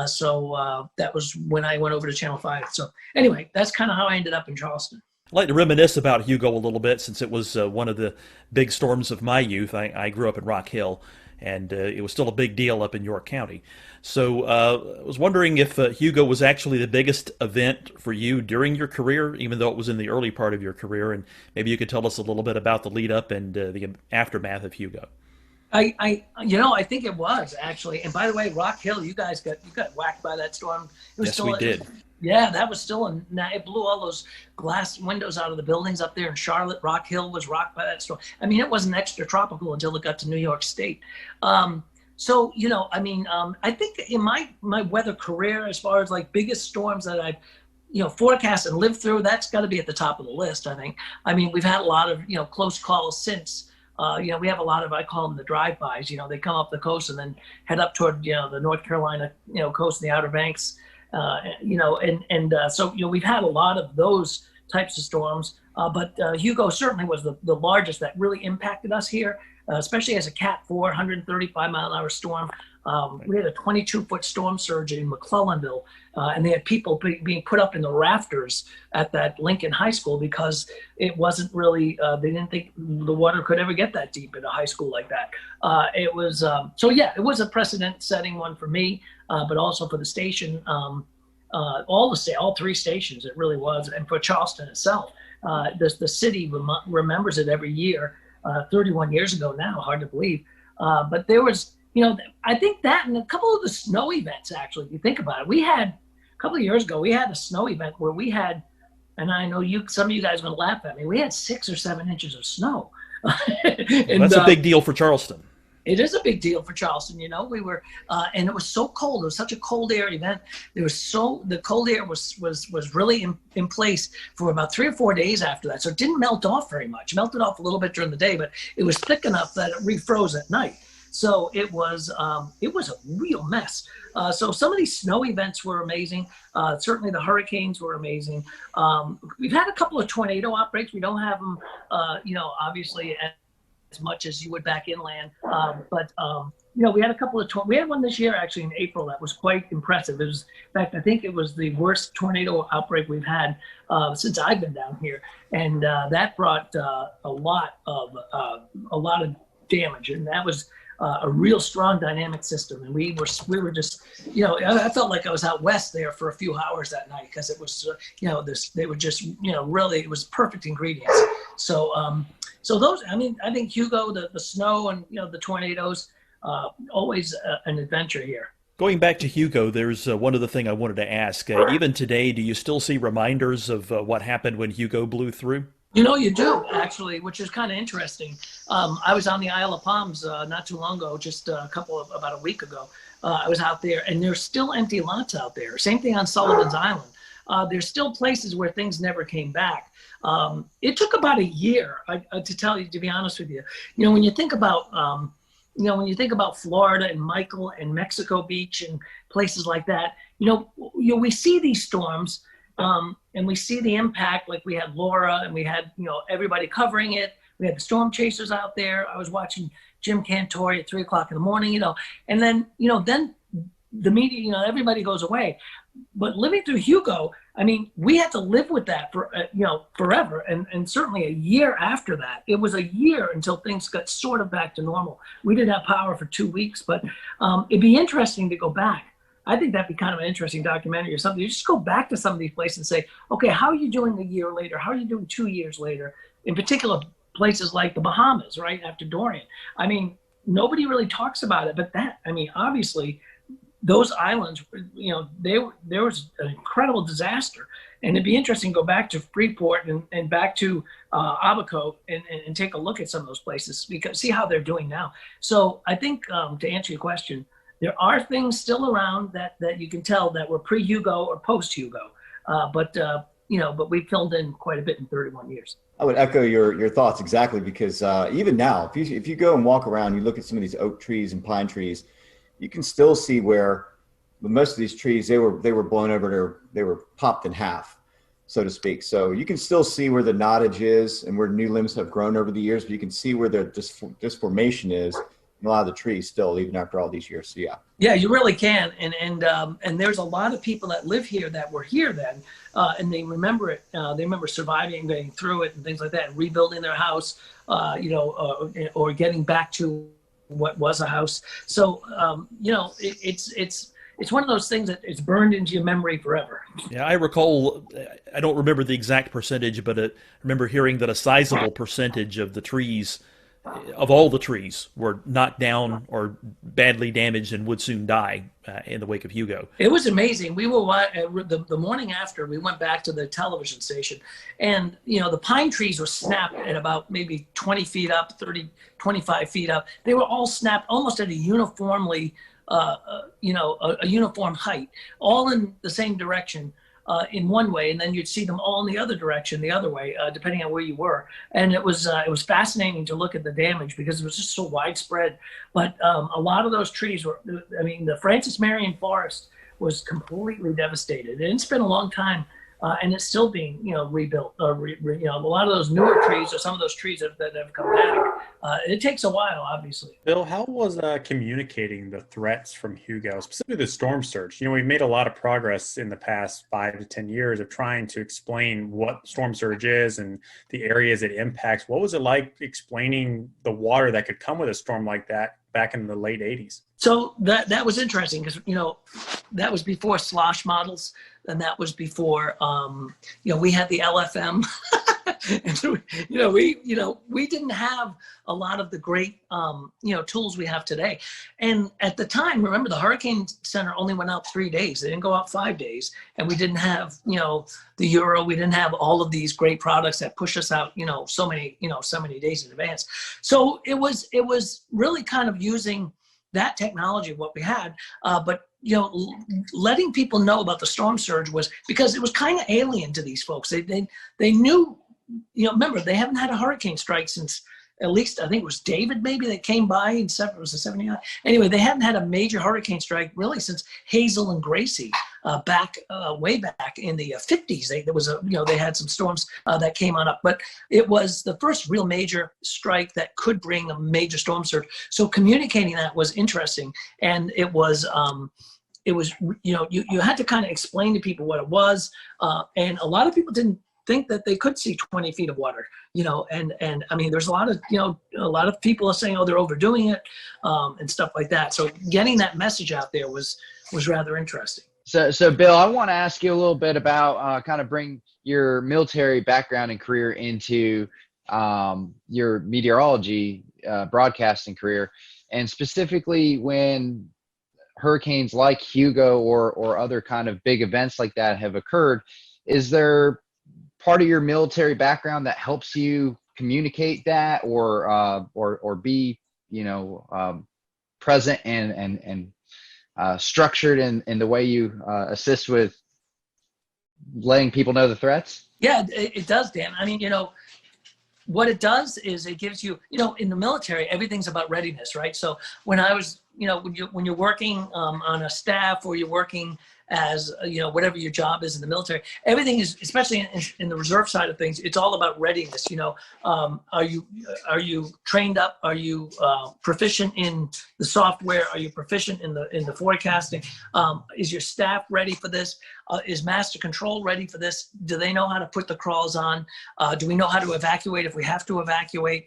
So that was when I went over to Channel 5. So anyway, that's kind of how I ended up in Charleston. I'd like to reminisce about Hugo a little bit, since it was one of the big storms of my youth. I grew up in Rock Hill, and it was still a big deal up in York County. So I was wondering if Hugo was actually the biggest event for you during your career, even though it was in the early part of your career, and maybe you could tell us a little bit about the lead up and the aftermath of Hugo. I think it was actually. And by the way, Rock Hill, you guys got whacked by that storm. Yes, we did. Yeah, that was still it blew all those glass windows out of the buildings up there in Charlotte. Rock Hill was rocked by that storm. I mean, it wasn't extra tropical until it got to New York State. I think in my weather career, as far as like biggest storms that I've forecast and lived through, that's got to be at the top of the list, I think. I mean, we've had a lot of, close calls since. We have a lot of, I call them the drive-bys. They come up the coast and then head up toward, the North Carolina, coast and the Outer Banks. So we've had a lot of those types of storms. But Hugo certainly was the largest that really impacted us here, especially as a Cat 4, 135-mile-an-hour storm. We had a 22-foot storm surge in McClellanville, and they had people being put up in the rafters at that Lincoln High School because it wasn't really, they didn't think the water could ever get that deep in a high school like that. It was a precedent-setting one for me, but also for the station, all three stations, it really was, and for Charleston itself. The city remembers it every year, 31 years ago now, hard to believe. But there was, I think that and a couple of the snow events, actually, if you think about it, a couple of years ago, we had a snow event where we had, and I know some of you guys are going to laugh at me, we had 6 or 7 inches of snow. And, that's a big deal for Charleston. It is a big deal for Charleston. We were, and it was so cold. It was such a cold air event. The cold air was really in place for about 3 or 4 days after that. So it didn't melt off very much. It melted off a little bit during the day, but it was thick enough that it refroze at night. So it was a real mess. So some of these snow events were amazing. Certainly the hurricanes were amazing. We've had a couple of tornado outbreaks. We don't have them, obviously as much as you would back inland. But we had a couple of, we had one this year actually in April that was quite impressive. It was, in fact, I think it was the worst tornado outbreak we've had since I've been down here. And that brought a lot of damage. And that was a real strong dynamic system. And we were just, I felt like I was out west there for a few hours that night because it was, they were just, really, it was perfect ingredients. So those, I think Hugo, the snow and, the tornadoes, always an adventure here. Going back to Hugo, there's one other thing I wanted to ask. Even today, do you still see reminders of what happened when Hugo blew through? You do, actually, which is kind of interesting. I was on the Isle of Palms not too long ago, just about a week ago. I was out there, and there's still empty lots out there. Same thing on Sullivan's Island. There's still places where things never came back. It took about a year, to be honest with you. When you think about, Florida and Michael and Mexico Beach and places like that, we see these storms. And we see the impact, like we had Laura and we had, everybody covering it. We had the storm chasers out there. I was watching Jim Cantori at 3 o'clock in the morning, and then, then the media, everybody goes away. But living through Hugo, we had to live with that for, forever. And certainly a year after that, it was a year until things got sort of back to normal. We didn't have power for 2 weeks, but it'd be interesting to go back. I think that'd be kind of an interesting documentary or something. You just go back to some of these places and say, okay, how are you doing a year later? How are you doing 2 years later? In particular, places like the Bahamas, right after Dorian. Nobody really talks about it, but obviously those islands, there was an incredible disaster. And it'd be interesting to go back to Freeport and back to Abaco and take a look at some of those places, because see how they're doing now. So I think to answer your question, there are things still around that you can tell that were pre-Hugo or post-Hugo, but we filled in quite a bit in 31 years. I would echo your thoughts exactly, because even now, if you go and walk around, you look at some of these oak trees and pine trees, you can still see where with most of these trees, they were blown over, they were popped in half, so to speak. So you can still see where the knottage is and where new limbs have grown over the years, but you can see where the disformation is in a lot of the trees still, even after all these years. So yeah. Yeah, you really can. And there's a lot of people that live here that were here then, and they remember it. They remember surviving, getting through it and things like that, and rebuilding their house, or getting back to what was a house. So, it's one of those things that it's burned into your memory forever. Yeah, I recall, I don't remember the exact percentage, but I remember hearing that a sizable percentage of the trees, of all the trees, were knocked down or badly damaged and would soon die in the wake of Hugo. It was amazing. We were the morning after, we went back to the television station, and the pine trees were snapped at about maybe 20 feet up, 30, 25 feet up. They were all snapped almost at a uniformly a uniform height, all in the same direction in one way, and then you'd see them all in the other direction, the other way, depending on where you were. And it was fascinating to look at the damage because it was just so widespread. But a lot of those trees were, the Francis Marion Forest was completely devastated. And it's been a long time, and it's still being, rebuilt. A lot of those newer trees, or some of those trees that have come back, it takes a while, obviously. Bill, how was communicating the threats from Hugo, specifically the storm surge? We've made a lot of progress in the past 5 to 10 years of trying to explain what storm surge is and the areas it impacts. What was it like explaining the water that could come with a storm like that back in the late 80s? So that was interesting because, that was before slosh models, and that was before, we had the LFM. And so, we didn't have a lot of the great, tools we have today. And at the time, remember, the Hurricane Center only went out 3 days. They didn't go out 5 days. And we didn't have, the Euro. We didn't have all of these great products that push us out, so many days in advance. So it was really kind of using that technology, what we had, but letting people know about the storm surge was because it was kind of alien to these folks. They knew. Remember, they haven't had a hurricane strike since at least, I think it was David maybe that came by in 79. Anyway, they hadn't had a major hurricane strike really since Hazel and Gracie way back in the 50s. They had some storms that came on up, but it was the first real major strike that could bring a major storm surge. So communicating that was interesting, and it was you had to kind of explain to people what it was, and a lot of people didn't think that they could see 20 feet of water, and there's a lot of people are saying, oh, they're overdoing it, and stuff like that. So getting that message out there was rather interesting. So Bill, I want to ask you a little bit about kind of bring your military background and career into your meteorology broadcasting career, and specifically when hurricanes like Hugo or other kind of big events like that have occurred. Is there part of your military background that helps you communicate that or be present and structured in the way you assist with letting people know the threats? Yeah, it does, Dan. What it does is it gives you, in the military, everything's about readiness, right? So when I was, when you're working on a staff, or you're working as, whatever your job is in the military, everything is, especially in the reserve side of things, it's all about readiness. Are you trained up? Are you proficient in the software? Are you proficient in the forecasting? Is your staff ready for this? Is master control ready for this? Do they know how to put the crawls on? Do we know how to evacuate if we have to evacuate?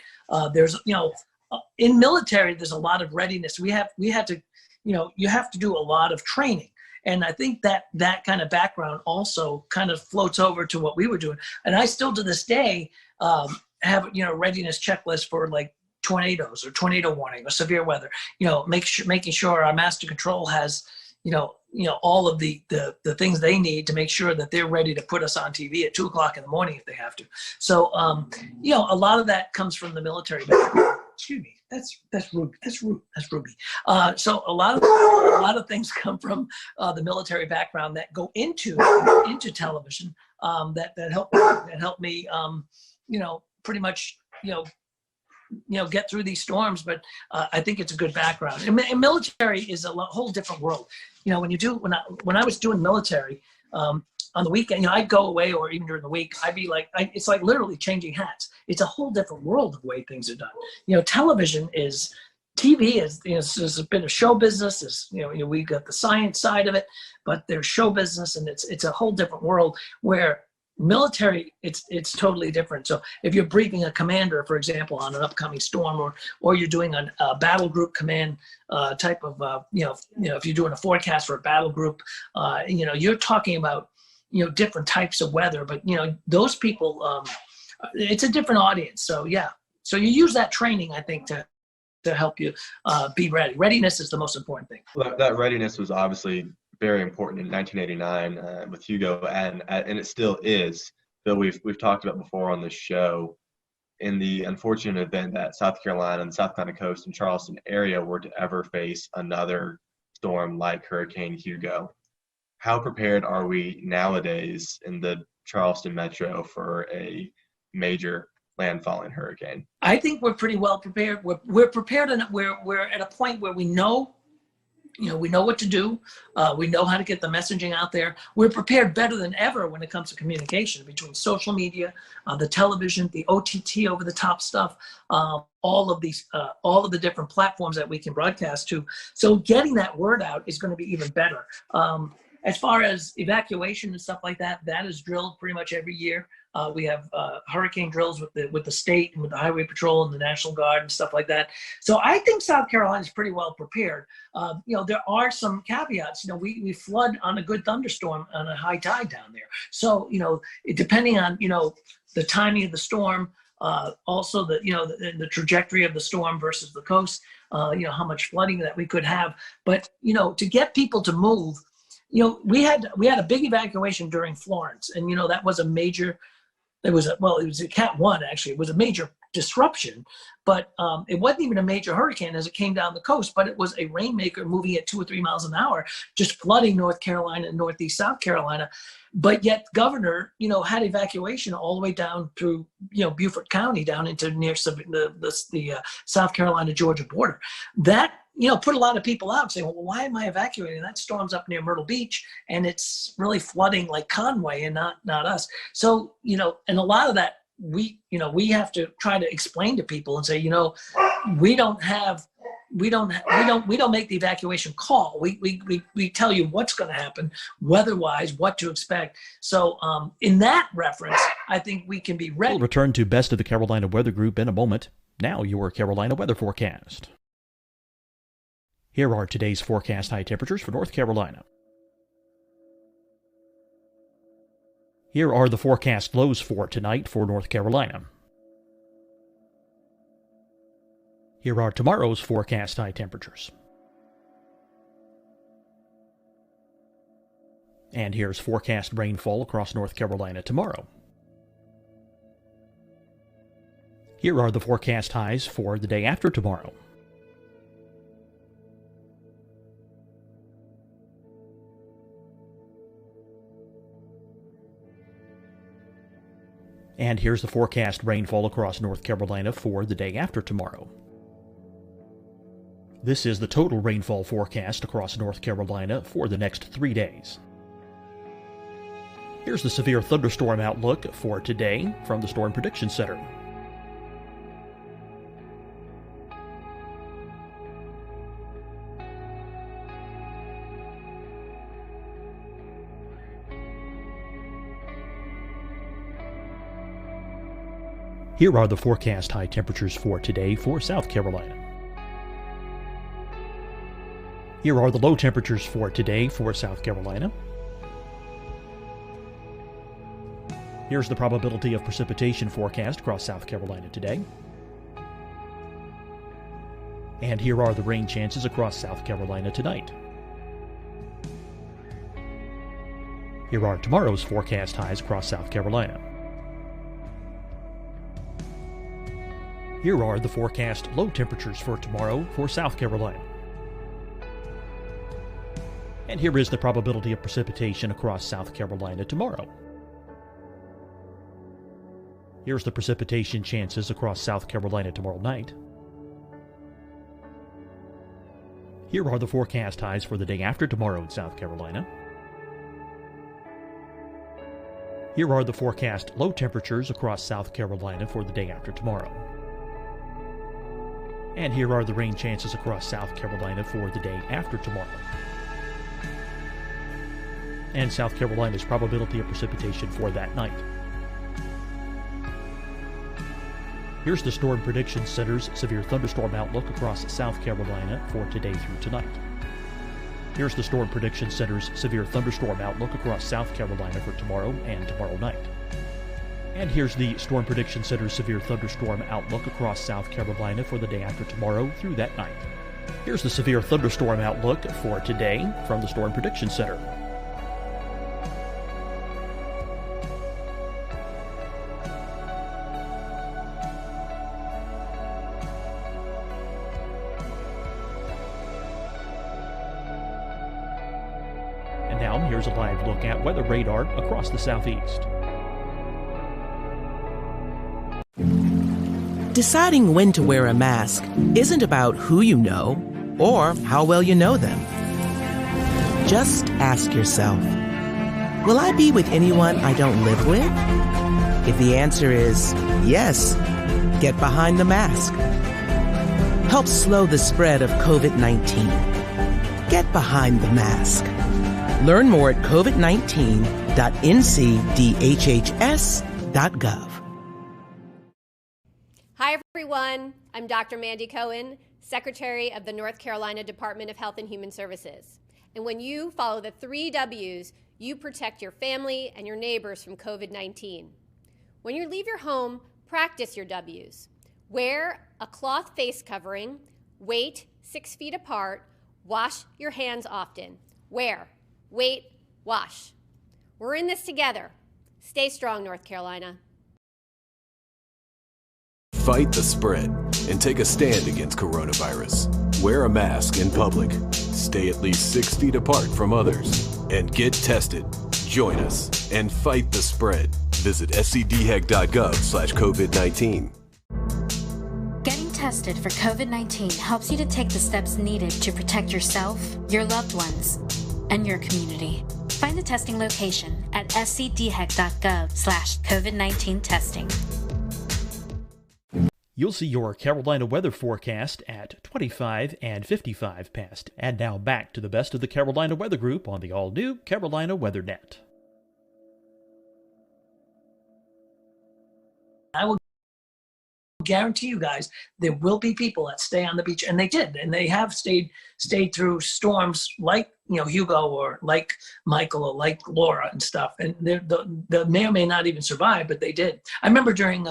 In military, there's a lot of readiness. We had to, you have to do a lot of training. And I think that kind of background also kind of floats over to what we were doing. And I still to this day have, readiness checklist for like tornadoes or tornado warning or severe weather, making sure our master control has, all of the things they need to make sure that they're ready to put us on TV at 2:00 in the morning if they have to. So, a lot of that comes from the military background. Excuse me. That's Ruby. That's Ruby. So a lot of things come from the military background that go into television that help me pretty much get through these storms. But I think it's a good background. And military is a whole different world. When I was doing military, on the weekend, I'd go away, or even during the week, I'd be like, it's like literally changing hats. It's a whole different world of the way things are done. TV is, there's a bit of show business. We got the science side of it, but there's show business, and it's a whole different world where military, it's totally different. So if you're briefing a commander, for example, on an upcoming storm, or you're doing a battle group command type of, if you're doing a forecast for a battle group, you're talking about, different types of weather, but those people, it's a different audience. So yeah, so you use that training, I think, to help you be ready. Readiness is the most important thing. Well, that readiness was obviously very important in 1989 with Hugo, and it still is. Bill, we've talked about before on this show, in the unfortunate event that South Carolina and the South Carolina coast and Charleston area were to ever face another storm like Hurricane Hugo. How prepared are we nowadays in the Charleston metro for a major landfalling hurricane? I think we're pretty well prepared. We're prepared, and we're at a point where we know what to do. We know how to get the messaging out there. We're prepared better than ever when it comes to communication between social media, the television, the OTT over the top stuff, all of the different platforms that we can broadcast to. So getting that word out is going to be even better. As far as evacuation and stuff like that, that is drilled pretty much every year. We have hurricane drills with the state and with the Highway Patrol and the National Guard and stuff like that. So I think South Carolina is pretty well prepared. There are some caveats. We flood on a good thunderstorm on a high tide down there. So depending on the timing of the storm, also the trajectory of the storm versus the coast, how much flooding that we could have. But to get people to move. We had a big evacuation during Florence, and that was a major. It was a Cat 1 actually. It was a major disruption, but it wasn't even a major hurricane as it came down the coast. But it was a rainmaker moving at 2 or 3 miles an hour, just flooding North Carolina and northeast South Carolina. But yet, governor, had evacuation all the way down through Beaufort County down into near the South Carolina Georgia border. That put a lot of people out saying, well, why am I evacuating? That storm's up near Myrtle Beach, and it's really flooding like Conway and not us. So, and a lot of that we have to try to explain to people and say, we don't make the evacuation call. We tell you what's going to happen weather-wise, what to expect. So in that reference, I think we can be ready. We'll return to Best of the Carolina Weather Group in a moment. Now your Carolina weather forecast. Here are today's forecast high temperatures for North Carolina. Here are the forecast lows for tonight for North Carolina. Here are tomorrow's forecast high temperatures. And here's forecast rainfall across North Carolina tomorrow. Here are the forecast highs for the day after tomorrow. And here's the forecast rainfall across North Carolina for the day after tomorrow. This is the total rainfall forecast across North Carolina for the next 3 days. Here's the severe thunderstorm outlook for today from the Storm Prediction Center. Here are the forecast high temperatures for today for South Carolina. Here are the low temperatures for today for South Carolina. Here's the probability of precipitation forecast across South Carolina today. And here are the rain chances across South Carolina tonight. Here are tomorrow's forecast highs across South Carolina. Here are the forecast low temperatures for tomorrow for South Carolina. And here is the probability of precipitation across South Carolina tomorrow. Here's the precipitation chances across South Carolina tomorrow night. Here are the forecast highs for the day after tomorrow in South Carolina. Here are the forecast low temperatures across South Carolina for the day after tomorrow. And here are the rain chances across South Carolina for the day after tomorrow. And South Carolina's probability of precipitation for that night. Here's the Storm Prediction Center's severe thunderstorm outlook across South Carolina for today through tonight. Here's the Storm Prediction Center's severe thunderstorm outlook across South Carolina for tomorrow and tomorrow night. And here's the Storm Prediction Center's severe thunderstorm outlook across South Carolina for the day after tomorrow through that night. Here's the severe thunderstorm outlook for today from the Storm Prediction Center. And now here's a live look at weather radar across the southeast. Deciding when to wear a mask isn't about who you know or how well you know them. Just ask yourself, will I be with anyone I don't live with? If the answer is yes, get behind the mask. Help slow the spread of COVID-19. Get behind the mask. Learn more at covid19.ncdhhs.gov. Hi, everyone. I'm Dr. Mandy Cohen, Secretary of the North Carolina Department of Health and Human Services. And when you follow the 3 W's, you protect your family and your neighbors from COVID-19. When you leave your home, practice your W's. Wear a cloth face covering, wait 6 feet apart, wash your hands often. Wear, wait, wash. We're in this together. Stay strong, North Carolina. Fight the spread and take a stand against coronavirus. Wear a mask in public. Stay at least 6 feet apart from others. And get tested. Join us and fight the spread. Visit scdhec.gov/COVID-19. Getting tested for COVID-19 helps you to take the steps needed to protect yourself, your loved ones, and your community. Find the testing location at scdhec.gov/COVID-19 testing. You'll see your Carolina weather forecast at 25 and 55 past. And now back to the best of the Carolina Weather Group on the all-new Carolina WeatherNet. I will guarantee you guys there will be people that stay on the beach, and they did, and they have stayed through storms like Hugo or like Michael or like Laura and stuff, and they may or may not even survive, but they did. I remember during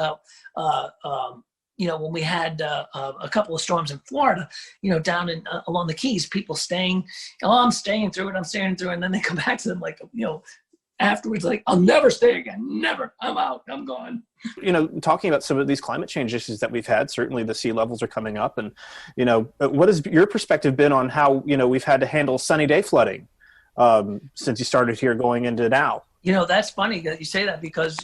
when we had a couple of storms in Florida, down in along the Keys, people staying, I'm staying through it, and then they come back to them like, afterwards, like, I'll never stay again, never, I'm out, I'm gone. Talking about some of these climate change issues that we've had, certainly the sea levels are coming up, and, what has your perspective been on how, we've had to handle sunny day flooding since you started here going into now? That's funny that you say that because,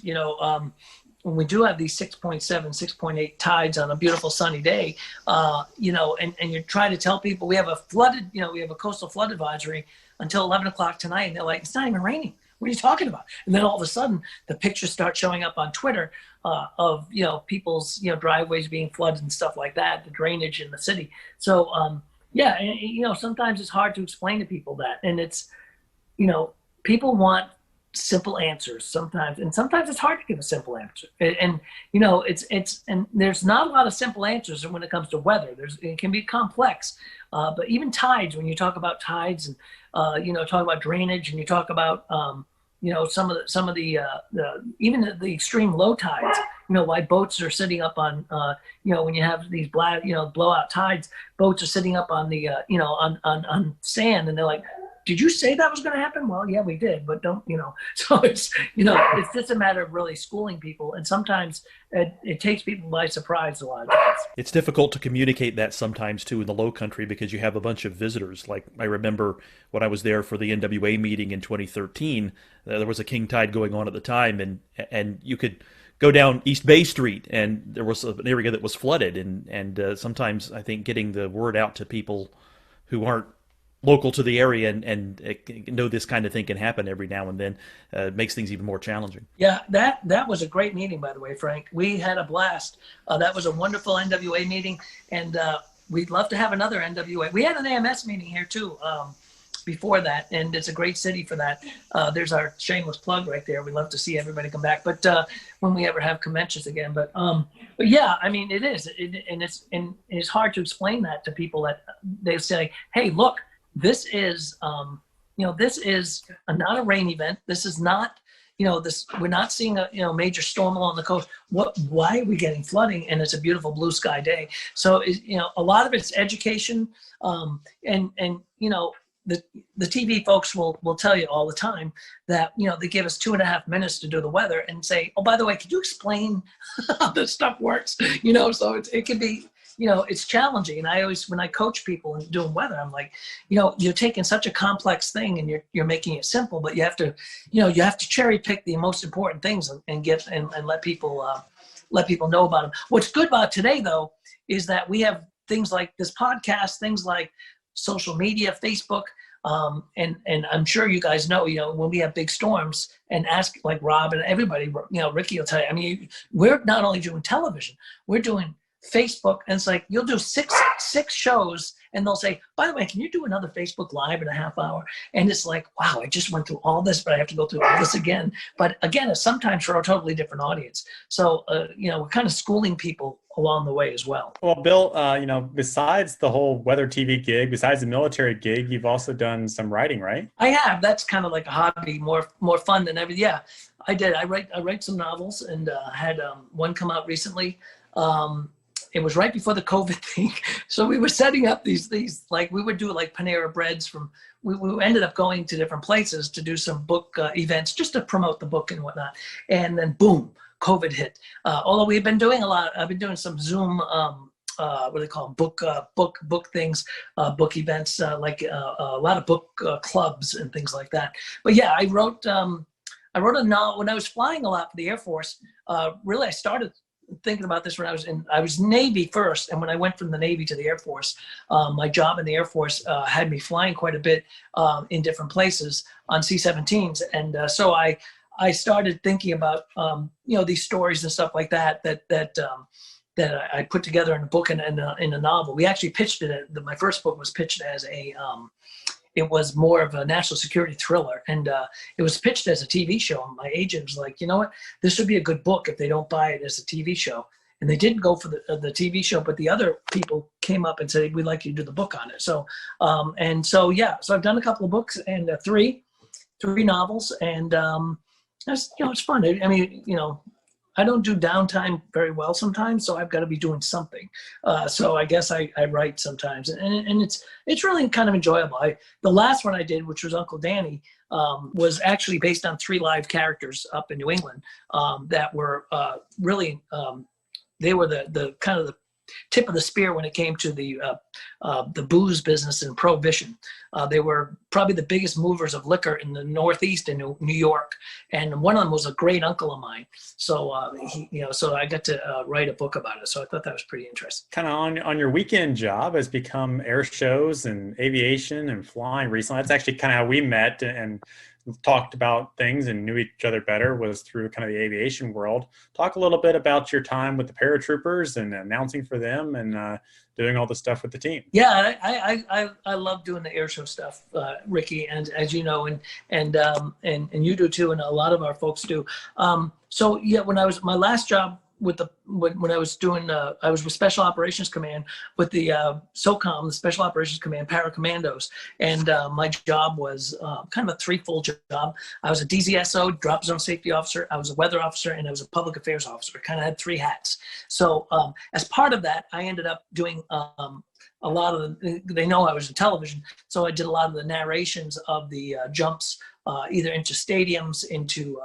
when we do have these 6.7, 6.8 tides on a beautiful sunny day, and you're trying to tell people we have a coastal flood advisory until 11 o'clock tonight, and they're like, it's not even raining. What are you talking about? And then all of a sudden, the pictures start showing up on Twitter of people's driveways being flooded and stuff like that, the drainage in the city. So sometimes it's hard to explain to people that, and it's people want simple answers sometimes, and sometimes it's hard to give a simple answer. And and there's not a lot of simple answers when it comes to weather. It can be complex, but even tides. When you talk about tides and talk about drainage, and you talk about some of the even the extreme low tides. Why boats are sitting up on when you have these blowout tides, boats are sitting up on the on sand, and they're like, did you say that was going to happen? Well, yeah, we did, but don't, so it's, it's just a matter of really schooling people. And sometimes it takes people by surprise a lot of times. It's difficult to communicate that sometimes too in the low country because you have a bunch of visitors. Like I remember when I was there for the NWA meeting in 2013, there was a king tide going on at the time, and you could go down East Bay Street and there was an area that was flooded, and sometimes I think getting the word out to people who aren't local to the area and know this kind of thing can happen every now and then makes things even more challenging. Yeah, that was a great meeting, by the way, Frank. We had a blast. That was a wonderful NWA meeting, and we'd love to have another NWA. We had an AMS meeting here too before that, and it's a great city for that. There's our shameless plug right there. We love to see everybody come back, but when we ever have conventions again. But yeah, I mean, it is, and it's hard to explain that to people that they say, hey, look, this is, this is not a rain event. This is not, we're not seeing a, major storm along the coast. Why are we getting flooding? And it's a beautiful blue sky day. So, a lot of it's education. And the TV folks will tell you all the time that, they give us 2.5 minutes to do the weather and say, oh, by the way, could you explain how this stuff works? So it can be, it's challenging. And I always, when I coach people and doing weather, I'm like, you're taking such a complex thing and you're making it simple, but you have to, cherry pick the most important things and let people know about them. What's good about today though, is that we have things like this podcast, things like social media, Facebook, and I'm sure you guys know, when we have big storms, and ask like Rob and everybody, Ricky will tell you, I mean, we're not only doing television, we're doing Facebook, and it's like you'll do six shows and they'll say, by the way, can you do another Facebook Live in a half hour? And it's like, wow, I just went through all this, but I have to go through all this again. But again, it's sometimes for a totally different audience. So we're kind of schooling people along the way as well. Well, Bill, besides the whole weather TV gig, besides the military gig, you've also done some writing, right? I have. That's kind of like a hobby, more fun than everything. Yeah, I did. I write some novels, and had one come out recently. It was right before the COVID thing. So we were setting up these like, we would do like Panera Breads we ended up going to different places to do some book events just to promote the book and whatnot. And then boom, COVID hit. Although we've been doing a lot, I've been doing some Zoom, what do they call them? Book things, book events, like a lot of book clubs and things like that. But yeah, I wrote a novel when I was flying a lot for the Air Force. Really, I started thinking about this when I was Navy first, and when I went from the Navy to the Air Force, my job in the Air Force had me flying quite a bit in different places on C-17s, and so I started thinking about these stories and stuff like that I put together in a book and in a novel. We actually pitched it. My first book was pitched as it was more of a national security thriller, and it was pitched as a TV show. And my agent was like, you know what, this would be a good book if they don't buy it as a TV show. And they didn't go for the TV show, but the other people came up and said, we'd like you to do the book on it. So, so I've done a couple of books and three novels, and it's fun. I mean, I don't do downtime very well sometimes, so I've got to be doing something. So I guess I write sometimes, and it's really kind of enjoyable. The last one I did, which was Uncle Danny, was actually based on 3 live characters up in New England that were really, they were the kind of the tip of the spear when it came to the booze business and prohibition. They were probably the biggest movers of liquor in the Northeast in New York, and one of them was a great uncle of mine. So so I got to write a book about it. So I thought that was pretty interesting. Kind of on your weekend job has become air shows and aviation and flying recently. That's actually kind of how we met and talked about things and knew each other better, was through kind of the aviation world. Talk a little bit about your time with the paratroopers and announcing for them and doing all the stuff with the team. Yeah, I love doing the air show stuff, Ricky, and as you know, and you do too, and a lot of our folks do. So yeah, when I was my last job with when I was doing I was with Special Operations Command with the SOCOM, the Special Operations Command Paracommandos, and my job was kind of a threefold job. I was a DZSO, Drop Zone Safety Officer, I was a weather officer, and I was a public affairs officer. I kind of had 3 hats. So as part of that, I ended up doing a lot of they know I was in television, so I did a lot of the narrations of the jumps, either into stadiums, into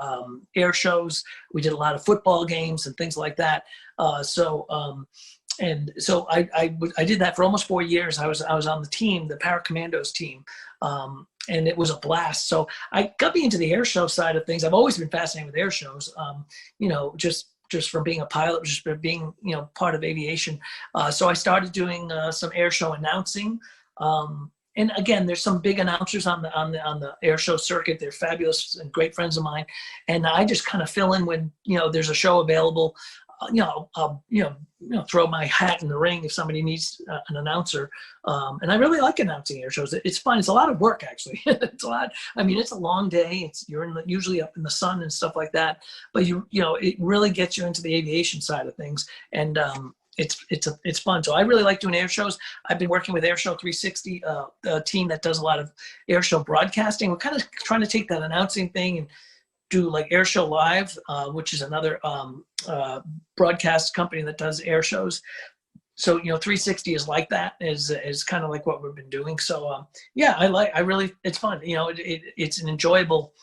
air shows. We did a lot of football games and things like that. And so I did that for almost 4 years. I was on the team, the Paracommandos team, and it was a blast. So I got me into the air show side of things. I've always been fascinated with air shows. Just from being a pilot, just from being part of aviation. So I started doing some air show announcing. And again, there's some big announcers on the air show circuit. They're fabulous and great friends of mine. And I just kind of fill in when there's a show available. I'll throw my hat in the ring if somebody needs an announcer. And I really like announcing air shows. It's fun. It's a lot of work, actually. It's a lot. I mean, it's a long day. You're usually up in the sun and stuff like that. But it really gets you into the aviation side of things. And it's fun. So I really like doing air shows. I've been working with Airshow 360, a team that does a lot of air show broadcasting. We're kind of trying to take that announcing thing and do like Air Show Live, which is another broadcast company that does air shows. So 360 is like that, is kind of like what we've been doing. So it's fun. It's an enjoyable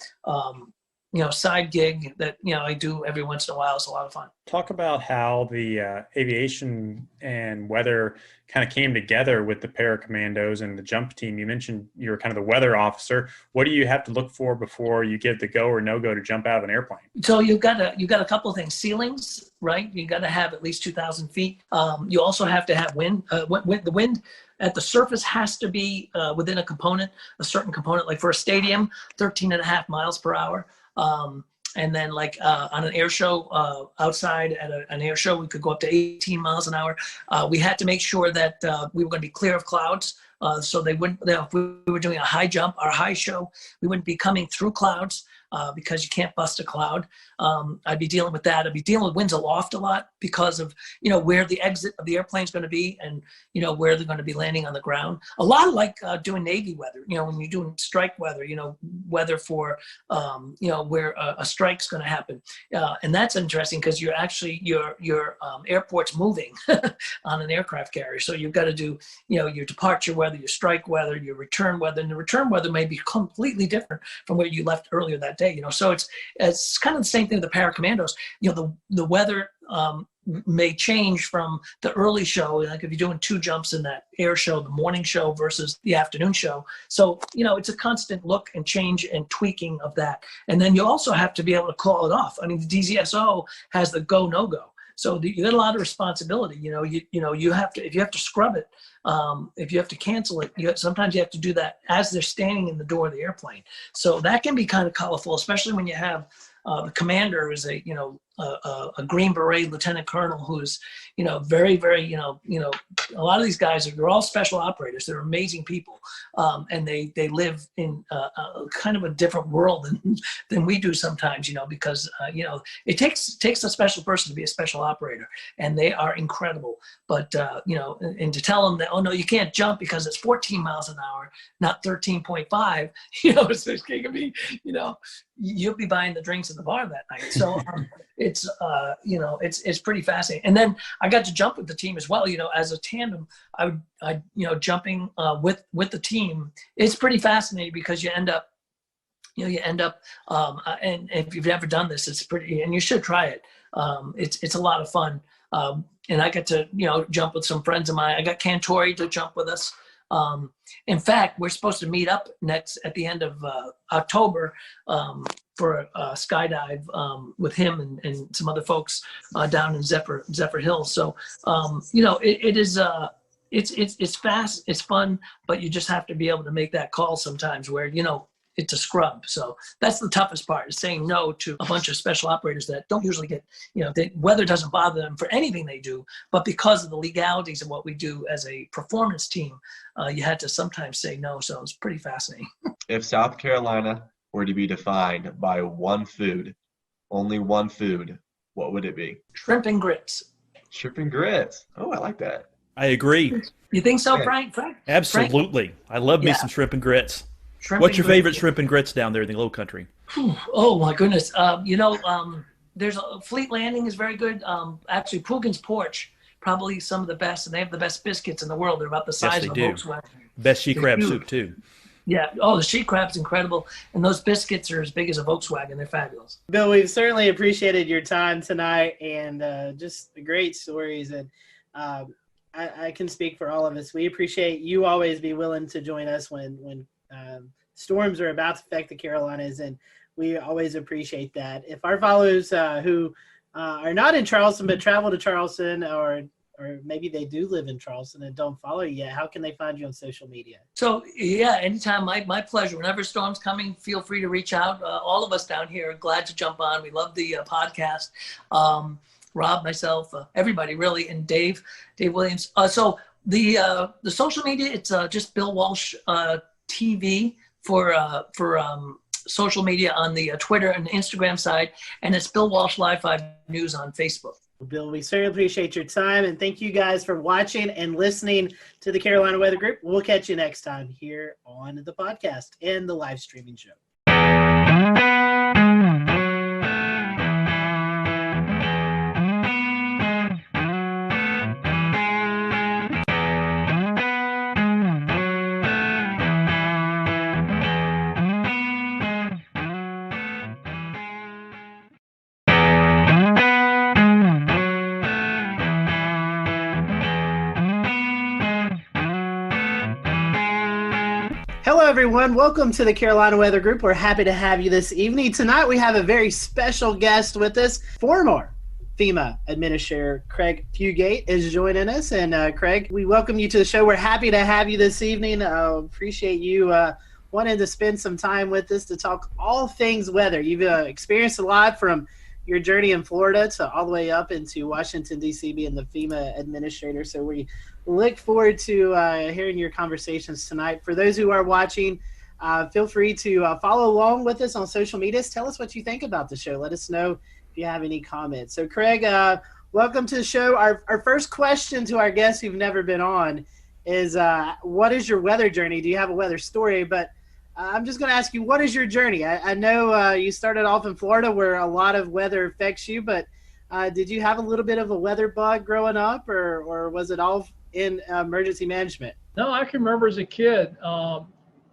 side gig that I do every once in a while. It's a lot of fun. Talk about how the aviation and weather kind of came together with the Paracommandos and the jump team. You mentioned you were kind of the weather officer. What do you have to look for before you give the go or no go to jump out of an airplane? So you've got a couple of things. Ceilings, right? You got to have at least 2,000 feet. You also have to have wind. The wind at the surface has to be within a certain component. Like for a stadium, 13.5 miles per hour. And then like on an air show outside at an air show, we could go up to 18 miles an hour. We had to make sure that we were going to be clear of clouds. So they wouldn't, if we were doing a high jump or a high show, we wouldn't be coming through clouds because you can't bust a cloud. I'd be dealing with that. I'd be dealing with winds aloft a lot because of, where the exit of the airplane is going to be and, where they're going to be landing on the ground. A lot of like doing Navy weather, when you're doing strike weather, weather for, where a strike's going to happen. And that's interesting because you're actually, your airport's moving on an aircraft carrier. So you've got to do, your departure weather, your strike weather, your return weather, and the return weather may be completely different from where you left earlier that day. So it's kind of the same thing with the Paracommandos. The weather may change from the early show, like if you're doing 2 jumps in that air show, the morning show versus the afternoon show. So it's a constant look and change and tweaking of that. And then you also have to be able to call it off. I mean, the DZSO has the go no go. So you got a lot of responsibility. You have to, if you have to scrub it, if you have to cancel it, sometimes you have to do that as they're standing in the door of the airplane. So that can be kind of colorful, especially when you have the commander is a Green Beret lieutenant colonel who's very, very a lot of these guys they're all special operators. They're amazing people, and they live in kind of a different world than we do sometimes. Because it takes a special person to be a special operator, and they are incredible. But and to tell them that, oh no, you can't jump because it's 14 miles an hour, not 13.5. So it can be you'll be buying the drinks at the bar that night. So it's pretty fascinating. And then I got to jump with the team as well. As a tandem, I jumping with the team. It's pretty fascinating because you end up, and if you've never done this, it's pretty, and you should try it. It's a lot of fun. And I got to, jump with some friends of mine. I got Cantori to jump with us. In fact, we're supposed to meet up at the end of October for a skydive with him and some other folks down in Zephyr Hills. So it is it's fast, it's fun, but you just have to be able to make that call sometimes where it's a scrub. So that's the toughest part, is saying no to a bunch of special operators that don't usually get, the weather doesn't bother them for anything they do, but because of the legalities of what we do as a performance team, you had to sometimes say no. So it's pretty fascinating. If South Carolina were to be defined by one food, only one food, what would it be? Shrimp and grits. Shrimp and grits. Oh, I like that. I agree. You think so, Frank? Absolutely. Frank? I love me some shrimp and grits. What's your favorite shrimp and grits down there in the Low Country? Oh my goodness. There's a Fleet Landing is very good. Actually, Poogan's Porch probably some of the best, and they have the best biscuits in the world. They're about the size they of a do. Volkswagen. Best she They're crab huge. soup too. Yeah. Oh, the sheet crab's incredible, and those biscuits are as big as a Volkswagen. They're fabulous. Bill, we've certainly appreciated your time tonight and just the great stories. And I can speak for all of us. We appreciate you always be willing to join us when storms are about to affect the Carolinas, and we always appreciate that. If our followers who are not in Charleston but travel to Charleston, or maybe they do live in Charleston and don't follow you yet, how can they find you on social media? So, yeah, anytime, my pleasure. Whenever storm's coming, feel free to reach out. All of us down here are glad to jump on. We love the podcast. Rob, myself, everybody really, and Dave Williams. So the social media, it's just Bill Walsh TV for social media on the Twitter and Instagram side, and it's Bill Walsh Live 5 News on Facebook. Bill, we certainly appreciate your time, and thank you guys for watching and listening to the Carolina Weather Group. We'll catch you next time here on the podcast and the live streaming show. Hello, everyone. Welcome to the Carolina Weather Group. We're happy to have you this evening. Tonight, we have a very special guest with us. Former FEMA Administrator Craig Fugate is joining us. And Craig, we welcome you to the show. We're happy to have you this evening. Appreciate you wanting to spend some time with us to talk all things weather. You've experienced a lot from your journey in Florida to all the way up into Washington, D.C., being the FEMA Administrator. So we look forward to hearing your conversations tonight. For those who are watching, feel free to follow along with us on social media. Tell us what you think about the show. Let us know if you have any comments. So, Craig, welcome to the show. Our first question to our guests who've never been on is, what is your weather journey? Do you have a weather story? But I'm just going to ask you, what is your journey? I know you started off in Florida where a lot of weather affects you, but did you have a little bit of a weather bug growing up, or was it all in emergency management? No, I can remember as a kid,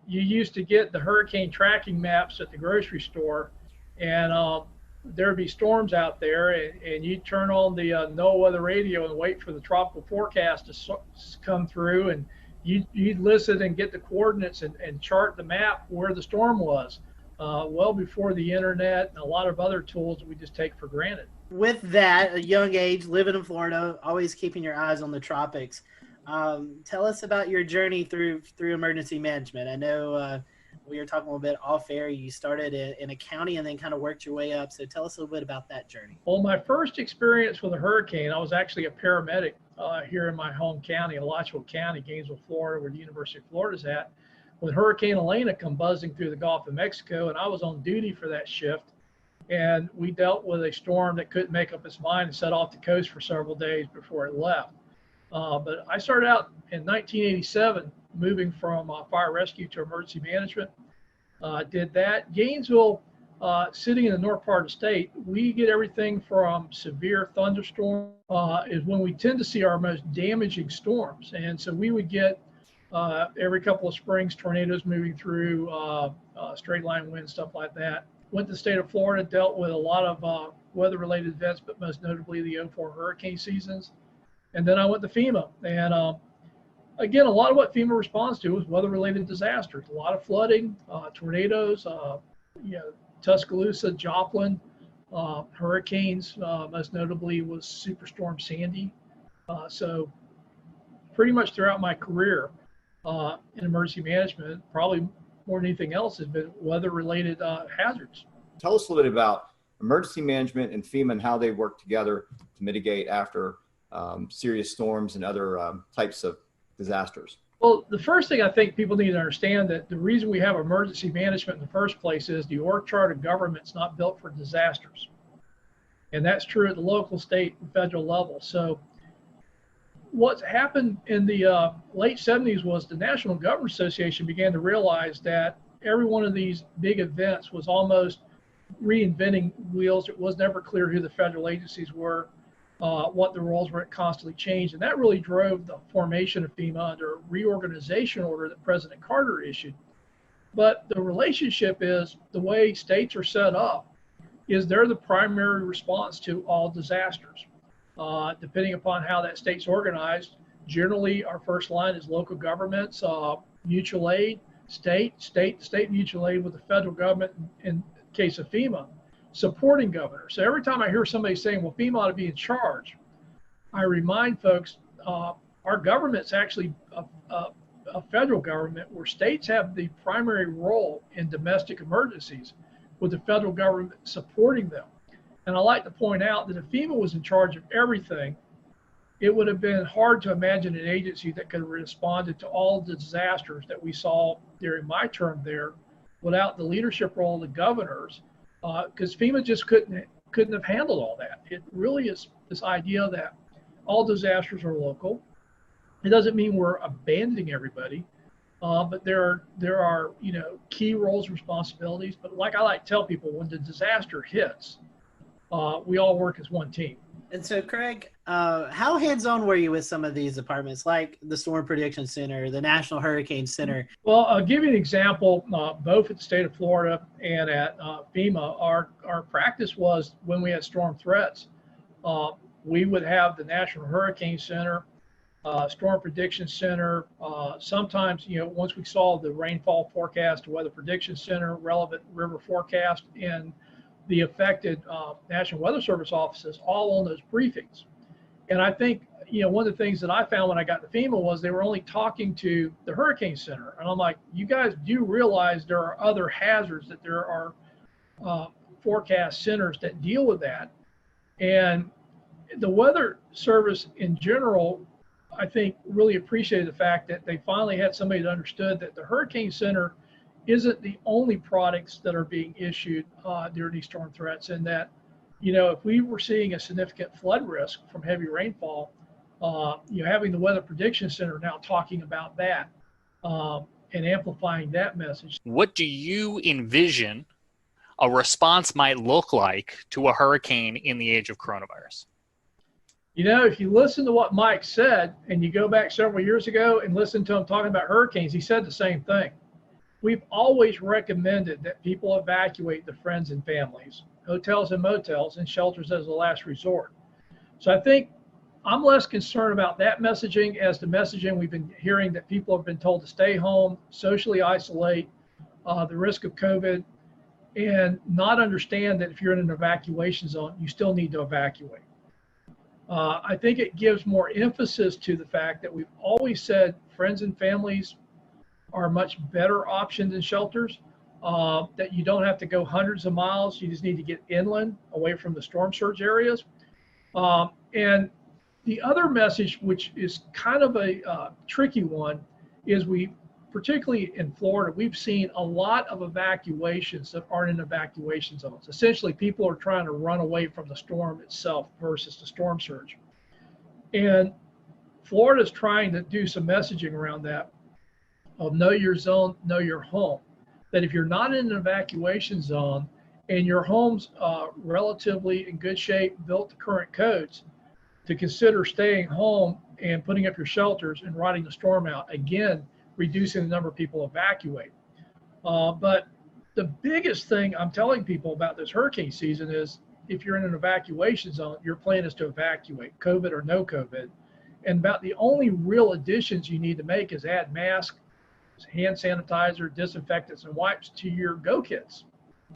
you used to get the hurricane tracking maps at the grocery store, and there'd be storms out there, and you'd turn on the NOAA weather radio and wait for the tropical forecast to come through, and you'd listen and get the coordinates and chart the map where the storm was, well before the internet and a lot of other tools that we just take for granted. With that, a young age, living in Florida, always keeping your eyes on the tropics. Tell us about your journey through emergency management. I know we were talking a little bit off air. You started in a county and then kind of worked your way up. So tell us a little bit about that journey. Well, my first experience with a hurricane, I was actually a paramedic here in my home county, Alachua County, Gainesville, Florida, where the University of Florida's at, when Hurricane Elena come buzzing through the Gulf of Mexico, and I was on duty for that shift. And we dealt with a storm that couldn't make up its mind and set off the coast for several days before it left. But I started out in 1987, moving from fire rescue to emergency management. Did that. Gainesville, sitting in the north part of the state, we get everything from severe thunderstorm is when we tend to see our most damaging storms. And so we would get every couple of springs, tornadoes moving through, straight line winds, stuff like that. Went to the state of Florida, dealt with a lot of weather-related events, but most notably the 04 hurricane seasons. And then I went to FEMA. And again, a lot of what FEMA responds to is weather-related disasters. A lot of flooding, tornadoes, Tuscaloosa, Joplin, hurricanes, most notably was Superstorm Sandy. So pretty much throughout my career in emergency management, probably more than anything else, has been weather-related hazards. Tell us a little bit about emergency management and FEMA and how they work together to mitigate after serious storms and other types of disasters. Well, the first thing I think people need to understand that the reason we have emergency management in the first place is the org chart of government's not built for disasters. And that's true at the local, state, and federal level. So what's happened in the late 70s was the National Government Association began to realize that every one of these big events was almost reinventing wheels. It was never clear who the federal agencies were. what the roles were constantly changed. And that really drove the formation of FEMA under a reorganization order that President Carter issued. But the relationship is the way states are set up is they're the primary response to all disasters. Depending upon how that state's organized, generally our first line is local governments, mutual aid, state mutual aid with the federal government in case of FEMA, supporting governors. So every time I hear somebody saying, well, FEMA ought to be in charge, I remind folks, our government's actually a federal government where states have the primary role in domestic emergencies with the federal government supporting them. And I like to point out that if FEMA was in charge of everything, it would have been hard to imagine an agency that could have responded to all the disasters that we saw during my term there without the leadership role of the governors, because FEMA just couldn't have handled all that. It really is this idea that all disasters are local. It doesn't mean we're abandoning everybody, but there are key roles and responsibilities. But like I like to tell people, when the disaster hits, we all work as one team. And so, Craig, how hands-on were you with some of these departments, like the Storm Prediction Center, the National Hurricane Center? Well, I'll give you an example. Both at the state of Florida and at FEMA, our practice was when we had storm threats, we would have the National Hurricane Center, Storm Prediction Center. Sometimes, once we saw the rainfall forecast, the Weather Prediction Center, relevant river forecast, and the affected National Weather Service offices all on those briefings. And I think, one of the things that I found when I got to FEMA was they were only talking to the Hurricane Center. And I'm like, you guys do realize there are other hazards, that there are forecast centers that deal with that. And the Weather Service in general, I think, really appreciated the fact that they finally had somebody that understood that the Hurricane Center isn't the only products that are being issued during these storm threats, and that, if we were seeing a significant flood risk from heavy rainfall, having the Weather Prediction Center now talking about that and amplifying that message. What do you envision a response might look like to a hurricane in the age of coronavirus? If you listen to what Mike said, and you go back several years ago and listen to him talking about hurricanes, he said the same thing. We've always recommended that people evacuate their friends and families, hotels and motels, and shelters as a last resort. So I think I'm less concerned about that messaging as the messaging we've been hearing, that people have been told to stay home, socially isolate, the risk of COVID, and not understand that if you're in an evacuation zone, you still need to evacuate. I think it gives more emphasis to the fact that we've always said friends and families are a much better option than shelters, that you don't have to go hundreds of miles. You just need to get inland, away from the storm surge areas. And the other message, which is kind of a tricky one, is particularly in Florida, we've seen a lot of evacuations that aren't in evacuation zones. Essentially, people are trying to run away from the storm itself versus the storm surge. And Florida is trying to do some messaging around that, of know your zone, know your home. That if you're not in an evacuation zone and your home's relatively in good shape, built to current codes, to consider staying home and putting up your shelters and riding the storm out. Again, reducing the number of people evacuate. But the biggest thing I'm telling people about this hurricane season is, if you're in an evacuation zone, your plan is to evacuate, COVID or no COVID. And about the only real additions you need to make is add masks, hand sanitizer, disinfectants, and wipes to your go kits.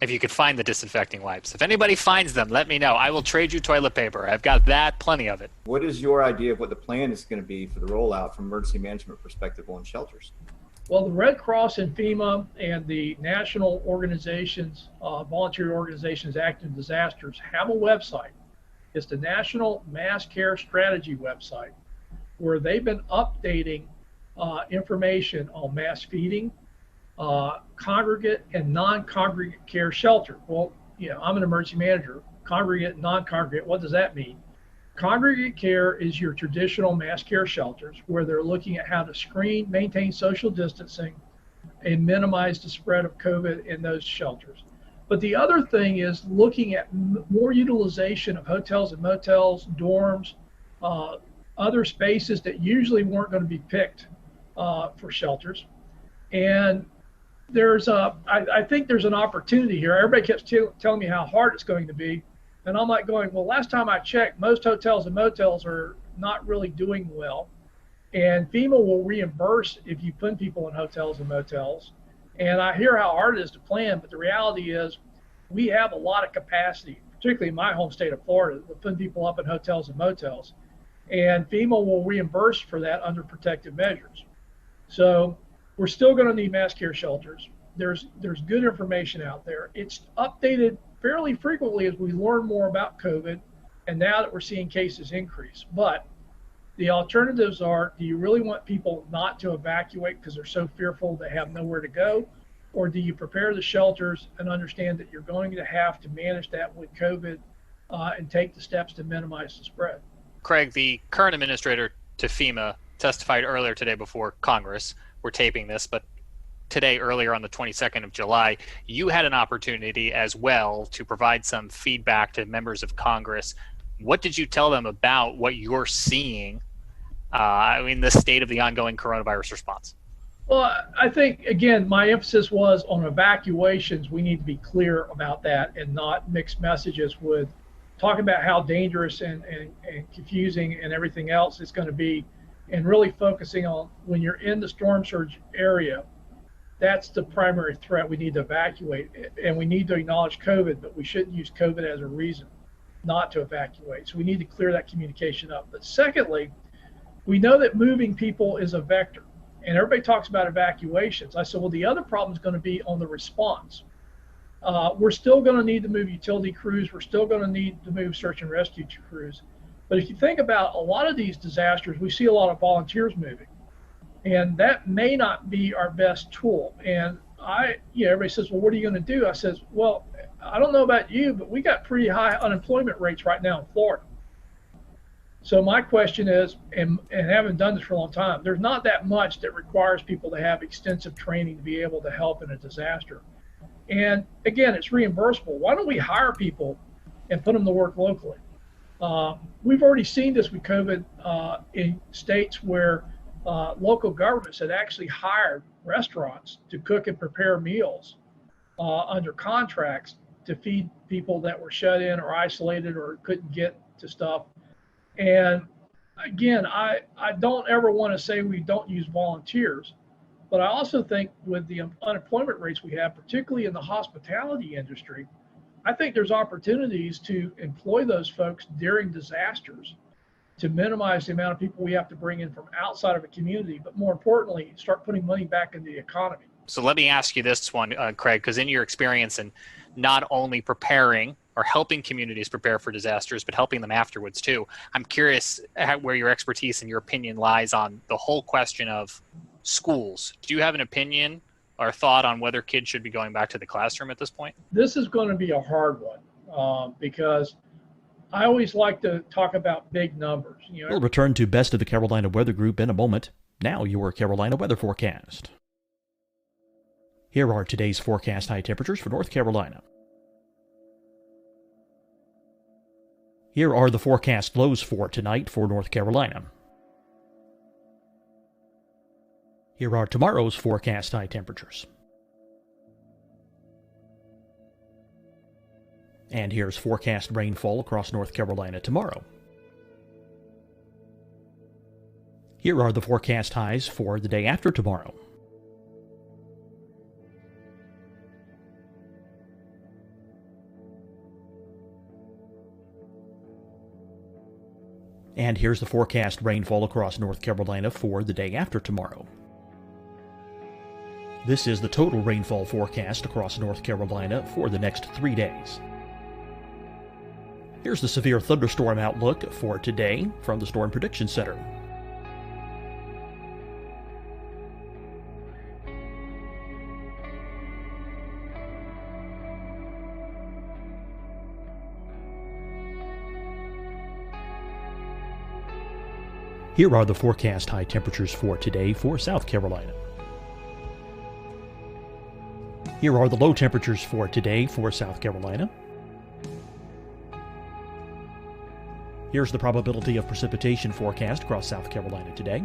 If you could find the disinfecting wipes. If anybody finds them, let me know. I will trade you toilet paper. I've got that, plenty of it. What is your idea of what the plan is going to be for the rollout from emergency management perspective on shelters? Well, the Red Cross and FEMA and the national organizations, volunteer organizations acting in disasters, have a website. It's the National Mass Care Strategy website, where they've been updating information on mass feeding, congregate and non-congregate care shelter. Well, I'm an emergency manager. Congregate and non-congregate, what does that mean? Congregate care is your traditional mass care shelters, where they're looking at how to screen, maintain social distancing, and minimize the spread of COVID in those shelters. But the other thing is looking at more utilization of hotels and motels, dorms, other spaces that usually weren't going to be picked for shelters. And I think there's an opportunity here. Everybody keeps telling me how hard it's going to be. And I'm like going, well, last time I checked, most hotels and motels are not really doing well. And FEMA will reimburse if you put people in hotels and motels. And I hear how hard it is to plan, but the reality is we have a lot of capacity, particularly in my home state of Florida, to put people up in hotels and motels. And FEMA will reimburse for that under protective measures. So we're still going to need mass care shelters. There's good information out there. It's updated fairly frequently as we learn more about COVID, and now that we're seeing cases increase. But the alternatives are, do you really want people not to evacuate because they're so fearful they have nowhere to go? Or do you prepare the shelters and understand that you're going to have to manage that with COVID and take the steps to minimize the spread? Craig, the current administrator to FEMA, testified earlier today before Congress. We're taping this, but today, earlier on the 22nd of July, you had an opportunity as well to provide some feedback to members of Congress. What did you tell them about what you're seeing in the state of the ongoing coronavirus response? Well, I think, again, my emphasis was on evacuations. We need to be clear about that and not mix messages with talking about how dangerous and confusing and everything else it's going to be, and really focusing on when you're in the storm surge area, that's the primary threat. We need to evacuate, and we need to acknowledge COVID, but we shouldn't use COVID as a reason not to evacuate. So we need to clear that communication up. But secondly, we know that moving people is a vector, and everybody talks about evacuations. I said, well, the other problem is going to be on the response. We're still going to need to move utility crews. We're still going to need to move search and rescue crews. But if you think about a lot of these disasters, we see a lot of volunteers moving, and that may not be our best tool. And everybody says, well, what are you going to do? I says, well, I don't know about you, but we got pretty high unemployment rates right now in Florida. So my question is, and having done this for a long time, there's not that much that requires people to have extensive training to be able to help in a disaster. And again, it's reimbursable. Why don't we hire people and put them to work locally? We've already seen this with COVID in states where local governments had actually hired restaurants to cook and prepare meals under contracts to feed people that were shut in or isolated or couldn't get to stuff. And again, I don't ever want to say we don't use volunteers, but I also think with the unemployment rates we have, particularly in the hospitality industry, I think there's opportunities to employ those folks during disasters to minimize the amount of people we have to bring in from outside of a community, but more importantly, start putting money back into the economy. So let me ask you this one, Craig, because in your experience in not only preparing or helping communities prepare for disasters, but helping them afterwards too, I'm curious where your expertise and your opinion lies on the whole question of schools. Do you have an opinion or thought on whether kids should be going back to the classroom at this point? This is going to be a hard one because I always like to talk about big numbers. We'll return to Best of the Carolina Weather Group in a moment. Now your Carolina weather forecast. Here are today's forecast high temperatures for North Carolina. Here are the forecast lows for tonight for North Carolina. Here are tomorrow's forecast high temperatures. And here's forecast rainfall across North Carolina tomorrow. Here are the forecast highs for the day after tomorrow. And here's the forecast rainfall across North Carolina for the day after tomorrow. This is the total rainfall forecast across North Carolina for the next 3 days. Here's the severe thunderstorm outlook for today from the Storm Prediction Center. Here are the forecast high temperatures for today for South Carolina. Here are the low temperatures for today for South Carolina. Here's the probability of precipitation forecast across South Carolina today.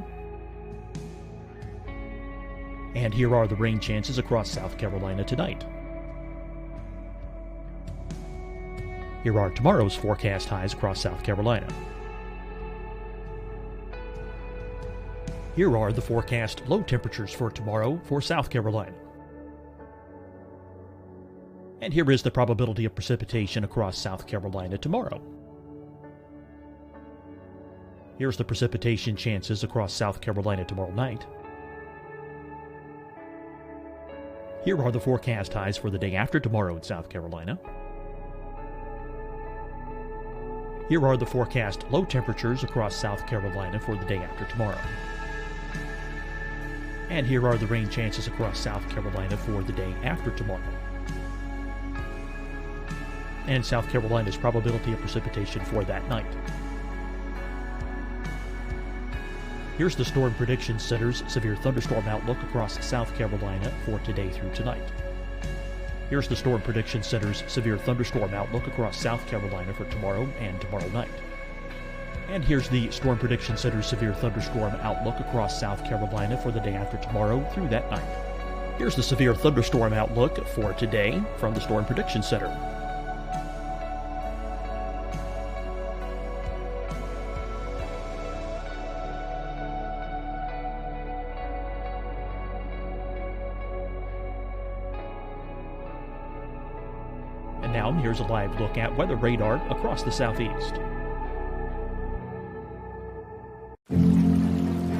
And here are the rain chances across South Carolina tonight. Here are tomorrow's forecast highs across South Carolina. Here are the forecast low temperatures for tomorrow for South Carolina. And here is the probability of precipitation across South Carolina tomorrow. Here's the precipitation chances across South Carolina tomorrow night. Here are the forecast highs for the day after tomorrow in South Carolina. Here are the forecast low temperatures across South Carolina for the day after tomorrow. And here are the rain chances across South Carolina for the day after tomorrow. And South Carolina's probability of precipitation for that night. Here's the Storm Prediction Center's severe thunderstorm outlook across South Carolina for today through tonight. Here's the Storm Prediction Center's severe thunderstorm outlook across South Carolina for tomorrow and tomorrow night. And here's the Storm Prediction Center's severe thunderstorm outlook across South Carolina for the day after tomorrow through that night. Here's the severe thunderstorm outlook for today from the Storm Prediction Center. And now here's a live look at weather radar across the southeast.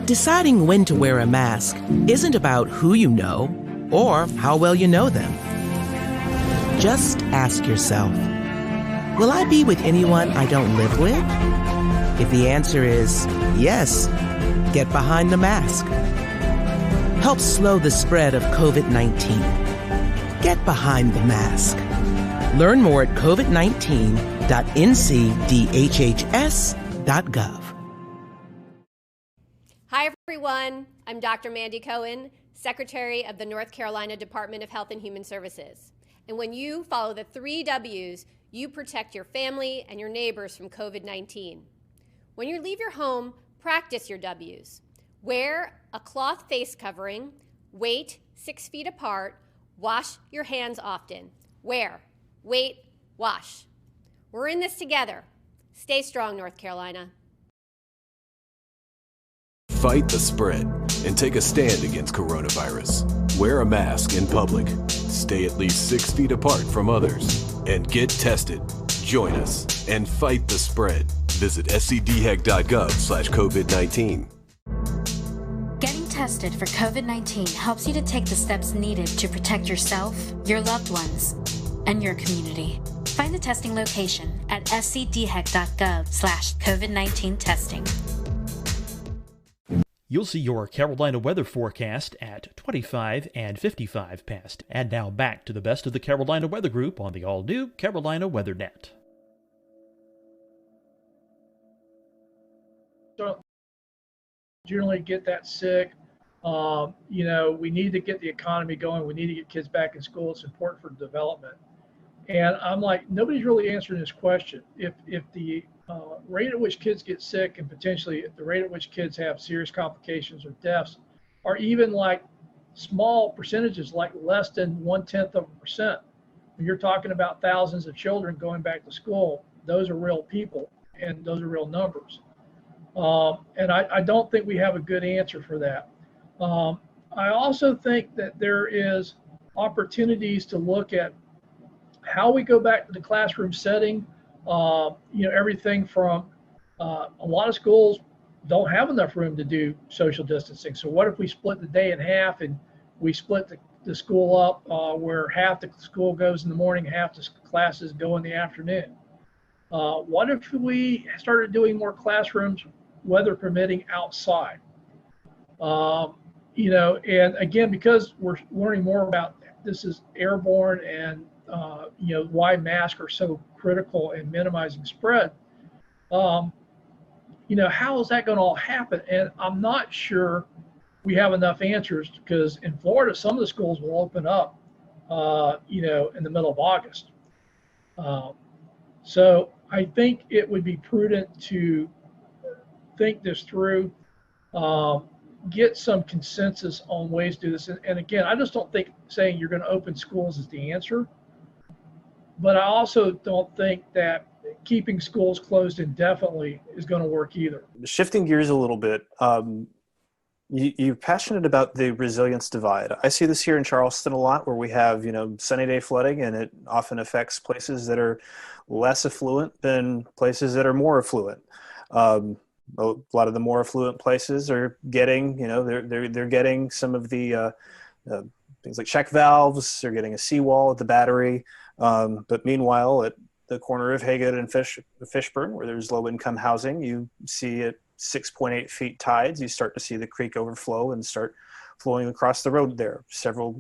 Deciding when to wear a mask isn't about who you know or how well you know them. Just ask yourself, will I be with anyone I don't live with? If the answer is yes, get behind the mask. Help slow the spread of COVID-19. Get behind the mask. Learn more at covid19.ncdhhs.gov. Hi, everyone. I'm Dr. Mandy Cohen, Secretary of the North Carolina Department of Health and Human Services. And when you follow the 3 W's, you protect your family and your neighbors from COVID-19. When you leave your home, practice your W's. Wear a cloth face covering, wait 6 feet apart, wash your hands often. Wear, wait, wash. We're in this together. Stay strong, North Carolina. Fight the spread and take a stand against coronavirus. Wear a mask in public. Stay at least 6 feet apart from others. And get tested. Join us and fight the spread. Visit scdhec.gov/COVID-19. Getting tested for COVID-19 helps you to take the steps needed to protect yourself, your loved ones, and your community. Find the testing location at scdhec.gov/COVID-19 testing. You'll see your Carolina weather forecast at 25 and 55 past. And now back to the best of the Carolina Weather Group on the all-new Carolina WeatherNet. Don't generally get that sick. We need to get the economy going. We need to get kids back in school. It's important for development. And I'm like, nobody's really answering this question. If the rate at which kids get sick and potentially the rate at which kids have serious complications or deaths are even like small percentages, like less than 0.1%. When you're talking about thousands of children going back to school, those are real people and those are real numbers. And I don't think we have a good answer for that. I also think that there is opportunities to look at how we go back to the classroom setting. Everything from a lot of schools don't have enough room to do social distancing. So what if we split the day in half and we split the school up where half the school goes in the morning, half the classes go in the afternoon? What if we started doing more classrooms, weather permitting, outside? And again, because we're learning more about this is airborne and why masks are so critical in minimizing spread. How is that going to all happen? And I'm not sure we have enough answers, because in Florida, some of the schools will open up in the middle of August. So I think it would be prudent to think this through, get some consensus on ways to do this. And again, I just don't think saying you're going to open schools is the answer. But I also don't think that keeping schools closed indefinitely is going to work either. Shifting gears a little bit, you're passionate about the resilience divide. I see this here in Charleston a lot, where we have, sunny day flooding, and it often affects places that are less affluent than places that are more affluent. A lot of the more affluent places are getting, they're getting some of the things like check valves. They're getting a seawall at the battery. But meanwhile, at the corner of Haygood and Fishburne, where there's low-income housing, you see at 6.8 feet tides, you start to see the creek overflow and start flowing across the road there. Several,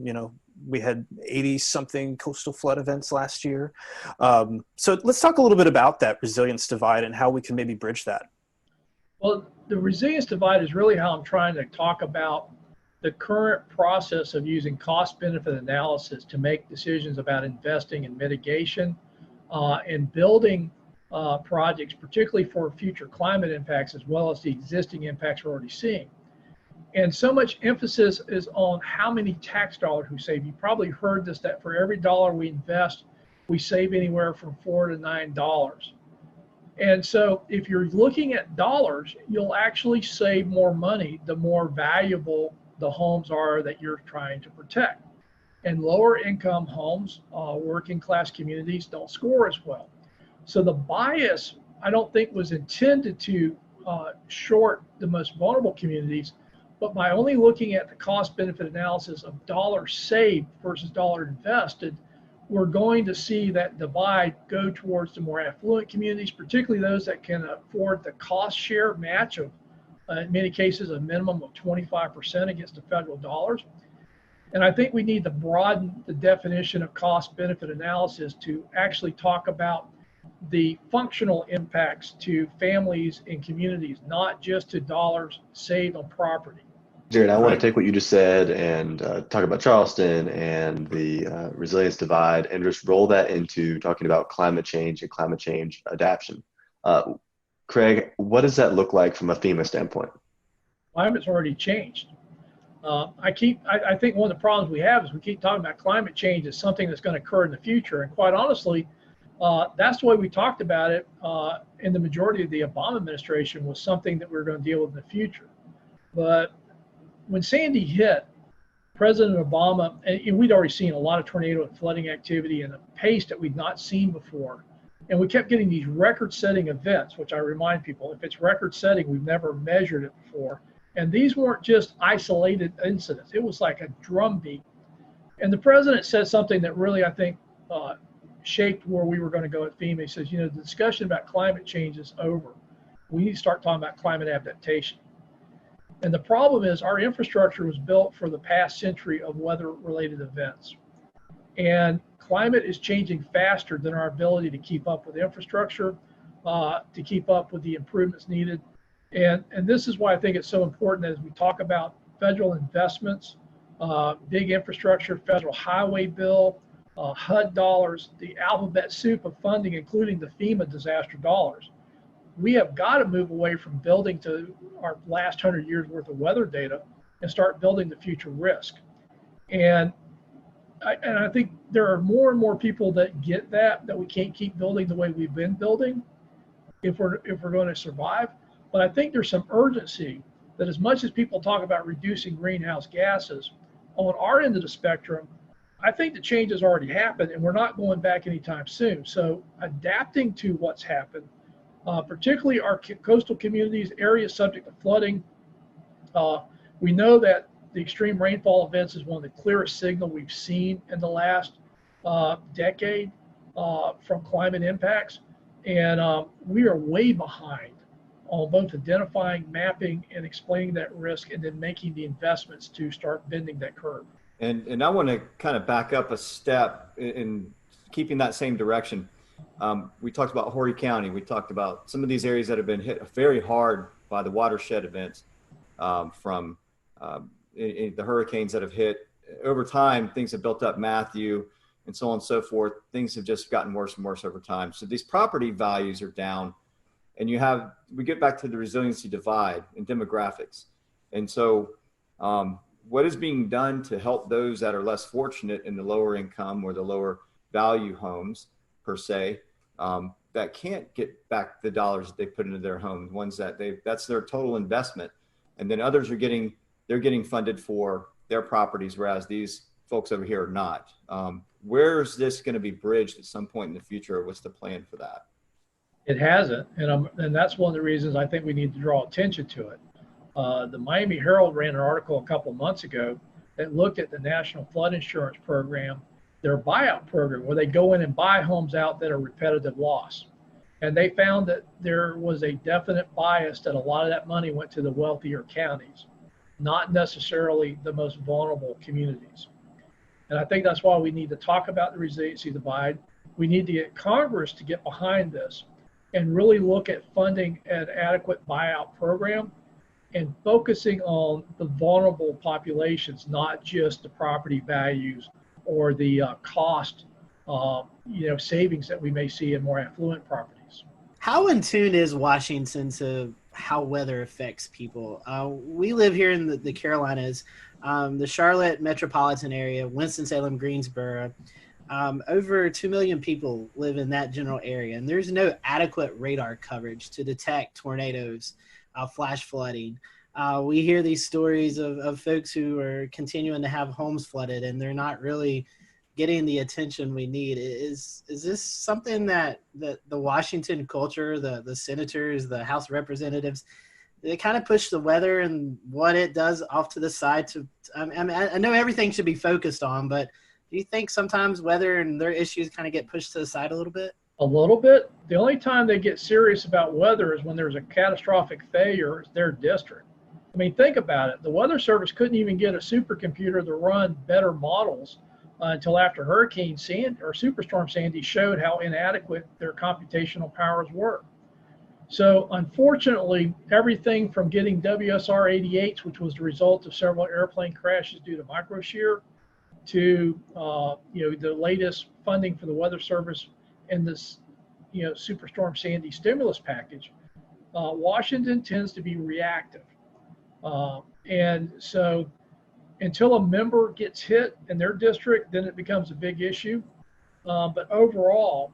we had 80-something coastal flood events last year. So let's talk a little bit about that resilience divide and how we can maybe bridge that. Well, the resilience divide is really how I'm trying to talk about the current process of using cost-benefit analysis to make decisions about investing in mitigation and building projects, particularly for future climate impacts, as well as the existing impacts we're already seeing. And so much emphasis is on how many tax dollars we save. You probably heard this, that for every dollar we invest, we save anywhere from $4 to $9. And so if you're looking at dollars, you'll actually save more money the more valuable the homes are that you're trying to protect. And lower income homes, working class communities, don't score as well. So the bias, I don't think, was intended to short the most vulnerable communities, but by only looking at the cost benefit analysis of dollars saved versus dollar invested, we're going to see that divide go towards the more affluent communities, particularly those that can afford the cost share match of, in many cases, a minimum of 25% against the federal dollars. And I think we need to broaden the definition of cost benefit analysis to actually talk about the functional impacts to families and communities, not just to dollars saved on property. Jared, I want to take what you just said and talk about Charleston and the resilience divide and just roll that into talking about climate change and climate change adaptation. Craig, what does that look like from a FEMA standpoint? Climate's already changed. I think one of the problems we have is we keep talking about climate change as something that's going to occur in the future. And quite honestly, that's the way we talked about it in the majority of the Obama administration, was something that we were going to deal with in the future. But when Sandy hit, President Obama, and we'd already seen a lot of tornado and flooding activity and a pace that we'd not seen before. And we kept getting these record-setting events, which I remind people, if it's record-setting, we've never measured it before. And these weren't just isolated incidents. It was like a drumbeat. And the president said something that really, I think, shaped where we were going to go at FEMA. He says, the discussion about climate change is over. We need to start talking about climate adaptation. And the problem is our infrastructure was built for the past century of weather-related events. And climate is changing faster than our ability to keep up with infrastructure, to keep up with the improvements needed. And this is why I think it's so important that as we talk about federal investments, big infrastructure, federal highway bill, HUD dollars, the alphabet soup of funding, including the FEMA disaster dollars. We have got to move away from building to our last 100 years worth of weather data and start building the future risk. And I think there are more and more people that get that we can't keep building the way we've been building if we're going to survive. But I think there's some urgency that, as much as people talk about reducing greenhouse gases, on our end of the spectrum, I think the change has already happened and we're not going back anytime soon. So adapting to what's happened, particularly our coastal communities, areas subject to flooding. We know that the extreme rainfall events is one of the clearest signals we've seen in the last decade from climate impacts. And we are way behind on both identifying, mapping, and explaining that risk, and then making the investments to start bending that curve. And I want to kind of back up a step in keeping that same direction. We talked about Horry County. We talked about some of these areas that have been hit very hard by the watershed events from the hurricanes that have hit over time, things have built up, Matthew, and so on and so forth. Things have just gotten worse and worse over time. So these property values are down, and we get back to the resiliency divide and demographics. And so what is being done to help those that are less fortunate in the lower income or the lower value homes per se, that can't get back the dollars that they put into their home, ones that that's their total investment. And then others they're getting funded for their properties, whereas these folks over here are not. Where's this going to be bridged at some point in the future? What's the plan for that? It hasn't, and that's one of the reasons I think we need to draw attention to it. The Miami Herald ran an article a couple of months ago that looked at the National Flood Insurance Program, their buyout program, where they go in and buy homes out that are repetitive loss. And they found that there was a definite bias that a lot of that money went to the wealthier counties, not necessarily the most vulnerable communities. And I think that's why we need to talk about the resiliency divide. We need to get Congress to get behind this and really look at funding an adequate buyout program and focusing on the vulnerable populations, not just the property values or the cost savings that we may see in more affluent properties. How in tune is Washington to how weather affects people? We live here in the Carolinas, the Charlotte metropolitan area, Winston-Salem, Greensboro. Over 2 million people live in that general area, and there's no adequate radar coverage to detect tornadoes, flash flooding. We hear these stories of folks who are continuing to have homes flooded, and they're not really getting the attention we need. Is this something that the Washington culture, the senators, the House representatives, they kind of push the weather and what it does off to the side? I know everything should be focused on, but do you think sometimes weather and their issues kind of get pushed to the side a little bit? A little bit. The only time they get serious about weather is when there's a catastrophic failure in their district. I mean, think about it. The Weather Service couldn't even get a supercomputer to run better models until after Hurricane Sandy or Superstorm Sandy showed how inadequate their computational powers were. So unfortunately, everything from getting WSR 88s, which was the result of several airplane crashes due to microshear, to the latest funding for the Weather Service in this Superstorm Sandy stimulus package, Washington tends to be reactive. And so until a member gets hit in their district, then it becomes a big issue. But overall,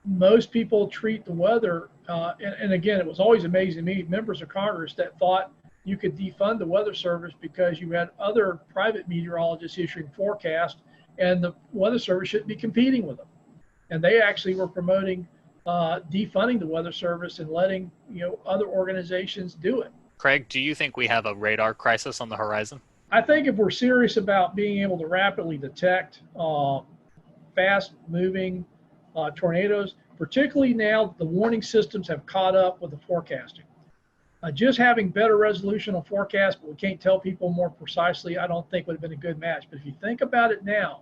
most people treat the weather, and again, it was always amazing to me, members of Congress that thought you could defund the Weather Service because you had other private meteorologists issuing forecasts, and the Weather Service shouldn't be competing with them. And they actually were promoting defunding the Weather Service and letting other organizations do it. Craig, do you think we have a radar crisis on the horizon? I think if we're serious about being able to rapidly detect fast-moving tornadoes, particularly now the warning systems have caught up with the forecasting. Just having better resolution on forecast, but we can't tell people more precisely, I don't think would have been a good match. But if you think about it now,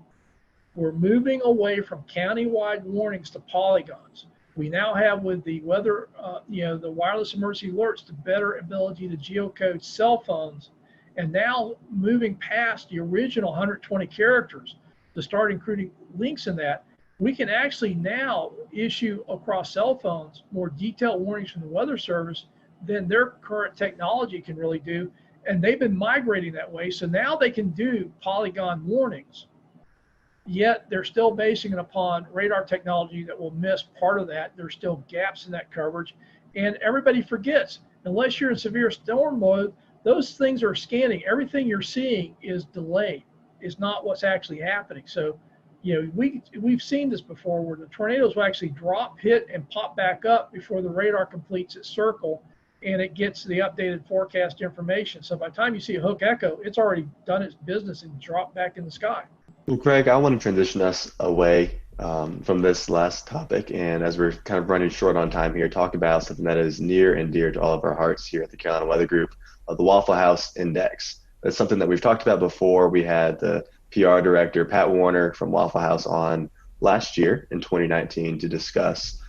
we're moving away from county-wide warnings to polygons. We now have, with the weather, the wireless emergency alerts, the better ability to geocode cell phones, and now moving past the original 120 characters to start including links in that, we can actually now issue across cell phones more detailed warnings from the Weather Service than their current technology can really do. And they've been migrating that way. So now they can do polygon warnings, yet they're still basing it upon radar technology that will miss part of that. There's still gaps in that coverage. And everybody forgets, unless you're in severe storm mode, those things are scanning. Everything you're seeing is delayed. It's not what's actually happening. So, we've seen this before where the tornadoes will actually drop, hit, and pop back up before the radar completes its circle and it gets the updated forecast information. So by the time you see a hook echo, it's already done its business and dropped back in the sky. Well, Craig, I want to transition us away from this last topic, and as we're kind of running short on time here, talk about something that is near and dear to all of our hearts here at the Carolina Weather Group, the Waffle House Index. That's something that we've talked about before. We had the PR director, Pat Warner from Waffle House, on last year in 2019 to discuss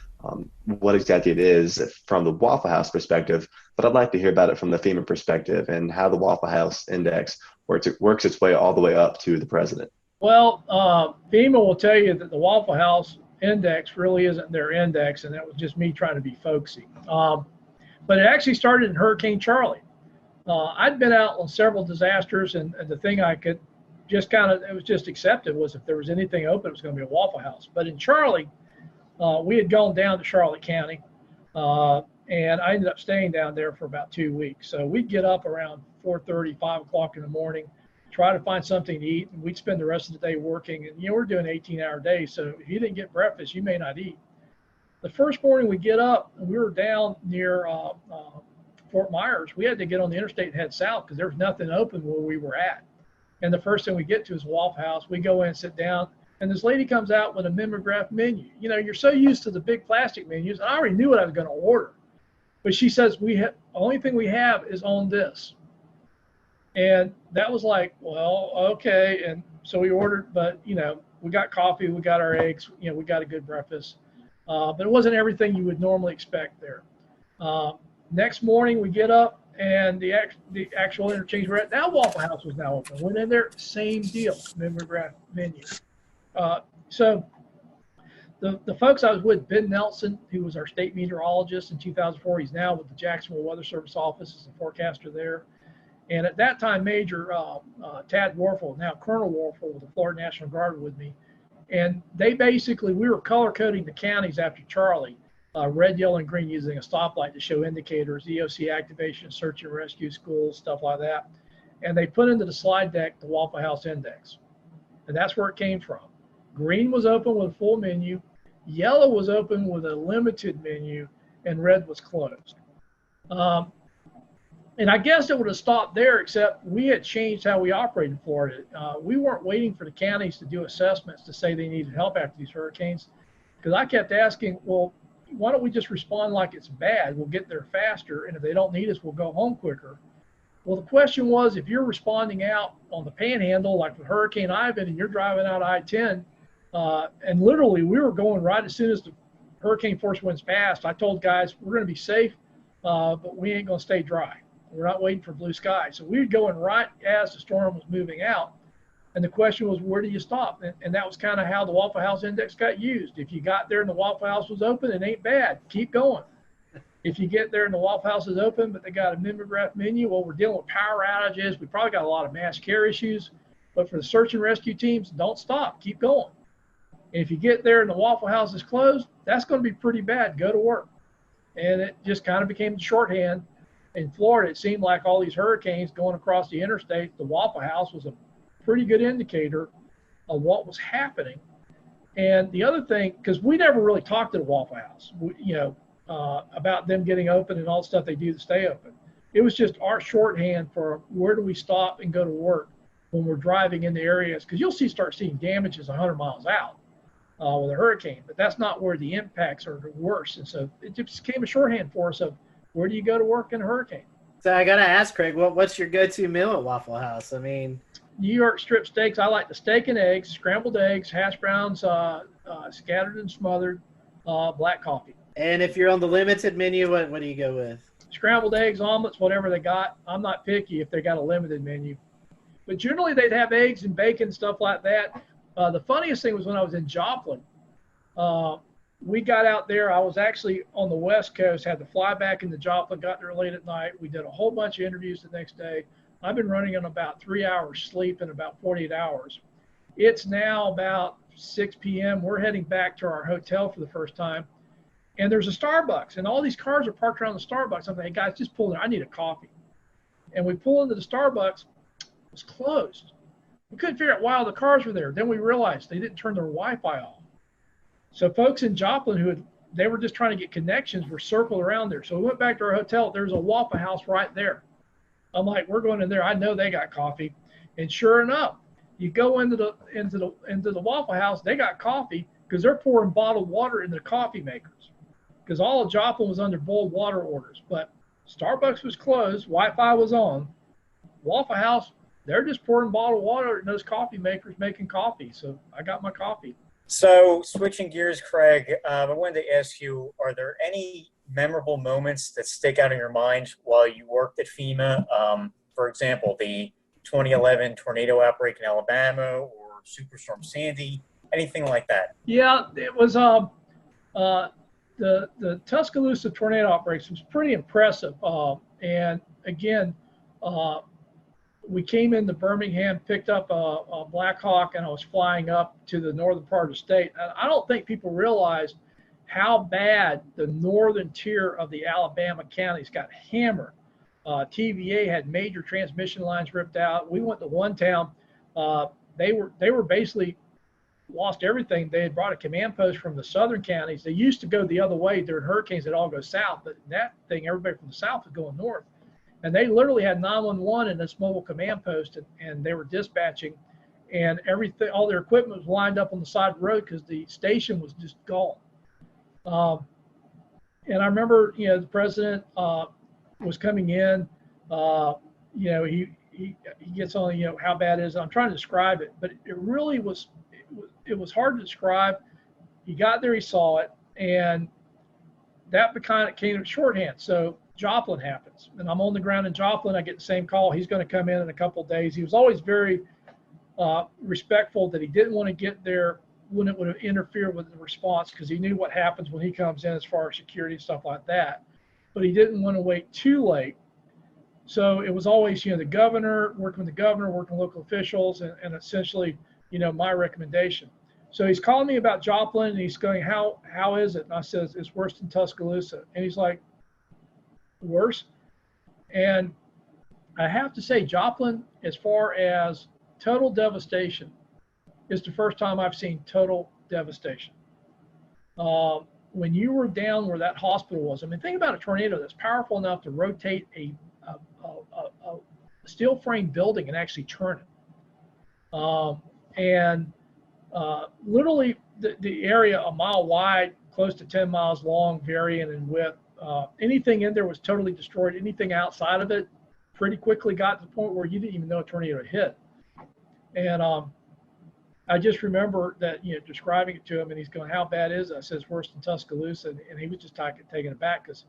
what exactly it is from the Waffle House perspective, but I'd like to hear about it from the FEMA perspective and how the Waffle House Index works its way all the way up to the president. Well, FEMA will tell you that the Waffle House Index really isn't their index, and that was just me trying to be folksy. But it actually started in Hurricane Charlie. I'd been out on several disasters, and the thing I could just it was just accepted was if there was anything open, it was going to be a Waffle House. But in Charlie, we had gone down to Charlotte County, and I ended up staying down there for about 2 weeks. So we'd get up around 4:30, 5 o'clock in the morning, try to find something to eat, and we'd spend the rest of the day working. And, we're doing 18-hour days, so if you didn't get breakfast, you may not eat. The first morning we get up, and we were down near Fort Myers. We had to get on the interstate and head south because there was nothing open where we were at. And the first thing we get to is Waffle House. We go in and sit down, and this lady comes out with a mimeograph menu. You're so used to the big plastic menus. I already knew what I was going to order. But she says, the only thing we have is on this. And that was like, well, okay. And so we ordered, but, we got coffee, we got our eggs, we got a good breakfast. But it wasn't everything you would normally expect there. Next morning we get up, and the actual interchange we're at now, Waffle House was now open. Went in there, same deal, mimeograph menu. So the folks I was with, Ben Nelson, who was our state meteorologist in 2004, he's now with the Jacksonville Weather Service office as a forecaster there. And at that time, Major Tad Warfel, now Colonel Warfel with the Florida National Guard, with me. And we were color coding the counties after Charlie, red, yellow, and green, using a stoplight to show indicators, EOC activation, search and rescue, schools, stuff like that. And they put into the slide deck the Waffle House Index. And that's where it came from. Green was open with a full menu, yellow was open with a limited menu, and red was closed. And I guess it would have stopped there, except we had changed how we operate in Florida. We weren't waiting for the counties to do assessments to say they needed help after these hurricanes, because I kept asking, well, why don't we just respond like it's bad? We'll get there faster, and if they don't need us, we'll go home quicker. Well, the question was, if you're responding out on the Panhandle, like with Hurricane Ivan, and you're driving out I-10, and literally we were going right as soon as the hurricane force winds passed, I told guys, we're going to be safe, but we ain't going to stay dry. We're not waiting for blue sky. So we were going right as the storm was moving out. And the question was, where do you stop? And that was kind of how the Waffle House Index got used. If you got there and the Waffle House was open, it ain't bad. Keep going. If you get there and the Waffle House is open, but they got a mimeograph menu, well, we're dealing with power outages. We probably got a lot of mass care issues. But for the search and rescue teams, don't stop. Keep going. And if you get there and the Waffle House is closed, that's going to be pretty bad. Go to work. And it just kind of became the shorthand. In Florida, it seemed like all these hurricanes going across the interstate, the Waffle House was a pretty good indicator of what was happening. And the other thing, because we never really talked to the Waffle House, about them getting open and all the stuff they do to stay open. It was just our shorthand for where do we stop and go to work when we're driving in the areas, because you'll start seeing damages 100 miles out with a hurricane, but that's not where the impacts are the worst. And so it just became a shorthand for us of, where do you go to work in a hurricane? So I got to ask, Craig, what's your go-to meal at Waffle House? I mean, New York strip steaks. I like the steak and eggs, scrambled eggs, hash browns, scattered and smothered, black coffee. And if you're on the limited menu, what do you go with? Scrambled eggs, omelets, whatever they got. I'm not picky if they got a limited menu. But generally they'd have eggs and bacon, stuff like that. The funniest thing was when I was in Joplin. We got out there. I was actually on the West Coast, had to fly back into Joplin, got there late at night. We did a whole bunch of interviews the next day. I've been running on about 3 hours sleep in about 48 hours. It's now about 6 p.m. We're heading back to our hotel for the first time. And there's a Starbucks, and all these cars are parked around the Starbucks. I'm like, hey, guys, just pull in. I need a coffee. And we pull into the Starbucks. It was closed. We couldn't figure out why all the cars were there. Then we realized they didn't turn their Wi-Fi off. So folks in Joplin they were just trying to get connections were circled around there. So we went back to our hotel. There's a Waffle House right there. I'm like, we're going in there. I know they got coffee. And sure enough, you go into the Waffle House, they got coffee because they're pouring bottled water in their coffee makers. Because all of Joplin was under boiled water orders. But Starbucks was closed, Wi-Fi was on. Waffle House, they're just pouring bottled water in those coffee makers making coffee. So I got my coffee. So switching gears, Craig, I wanted to ask you, are there any memorable moments that stick out in your mind while you worked at FEMA? For example, the 2011 tornado outbreak in Alabama or Superstorm Sandy, anything like that? Yeah, it was the Tuscaloosa tornado outbreaks was pretty impressive. And again, we came into Birmingham, picked up a Black Hawk, and I was flying up to the northern part of the state. And I don't think people realize how bad the northern tier of the Alabama counties got hammered. TVA had major transmission lines ripped out. We went to one town. They were basically lost everything. They had brought a command post from the southern counties. They used to go the other way during hurricanes. They'd all go south, but that thing, everybody from the south was going north. And they literally had 911 in this mobile command post, and they were dispatching, and everything, all their equipment was lined up on the side of the road because the station was just gone. And I remember, the president was coming in. He gets on, how bad it is. I'm trying to describe it, but it really was. It was hard to describe. He got there, he saw it, and that kind of came to shorthand. So Joplin happens, and I'm on the ground in Joplin. I get the same call. He's going to come in a couple of days. He was always very respectful that he didn't want to get there when it would have interfered with the response, because he knew what happens when he comes in as far as security and stuff like that. But he didn't want to wait too late. So it was always, the governor, working with the governor, working with local officials, and essentially, my recommendation. So he's calling me about Joplin, and he's going, how is it? And I says, it's worse than Tuscaloosa. And he's like, worse? And I have to say, Joplin, as far as total devastation, is the first time I've seen total devastation. When you were down where that hospital was, think about a tornado that's powerful enough to rotate a steel frame building and actually turn it. Literally the area a mile wide, close to 10 miles long, varying in width. Anything in there was totally destroyed. Anything outside of it pretty quickly got to the point where you didn't even know a tornado had hit. And I just remember that, describing it to him, and he's going, how bad is it? I said, worse than Tuscaloosa. And he was just taken aback because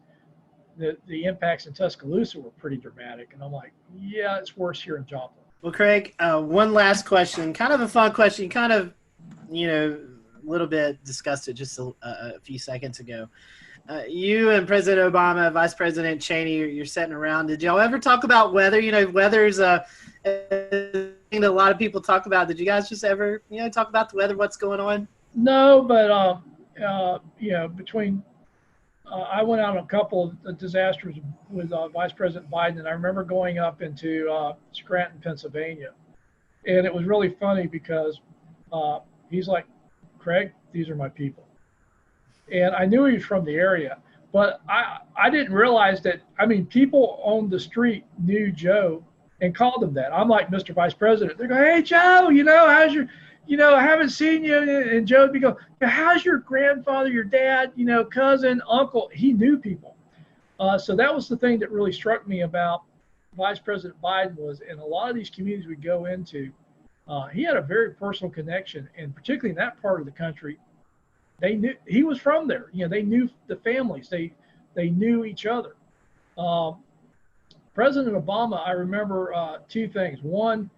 the impacts in Tuscaloosa were pretty dramatic. And I'm like, yeah, it's worse here in Joplin. Well, Craig, one last question, kind of a fun question. You kind of, a little bit discussed it just a few seconds ago. You and President Obama, Vice President Cheney, you're sitting around. Did y'all ever talk about weather? Weather's a thing that a lot of people talk about. Did you guys just ever, talk about the weather, what's going on? No, but, between I went out on a couple of disasters with Vice President Biden, and I remember going up into Scranton, Pennsylvania. And it was really funny because he's like, Craig, these are my people. And I knew he was from the area, but I didn't realize that, people on the street knew Joe and called him that. I'm like, Mr. Vice President. They go, hey, Joe, how's your, I haven't seen you. And Joe would be going, how's your grandfather, your dad, cousin, uncle? He knew people. So that was the thing that really struck me about Vice President Biden was, in a lot of these communities we go into, he had a very personal connection, and particularly in that part of the country, they knew he was from there. They knew the families. They knew each other. President Obama, I remember two things. One,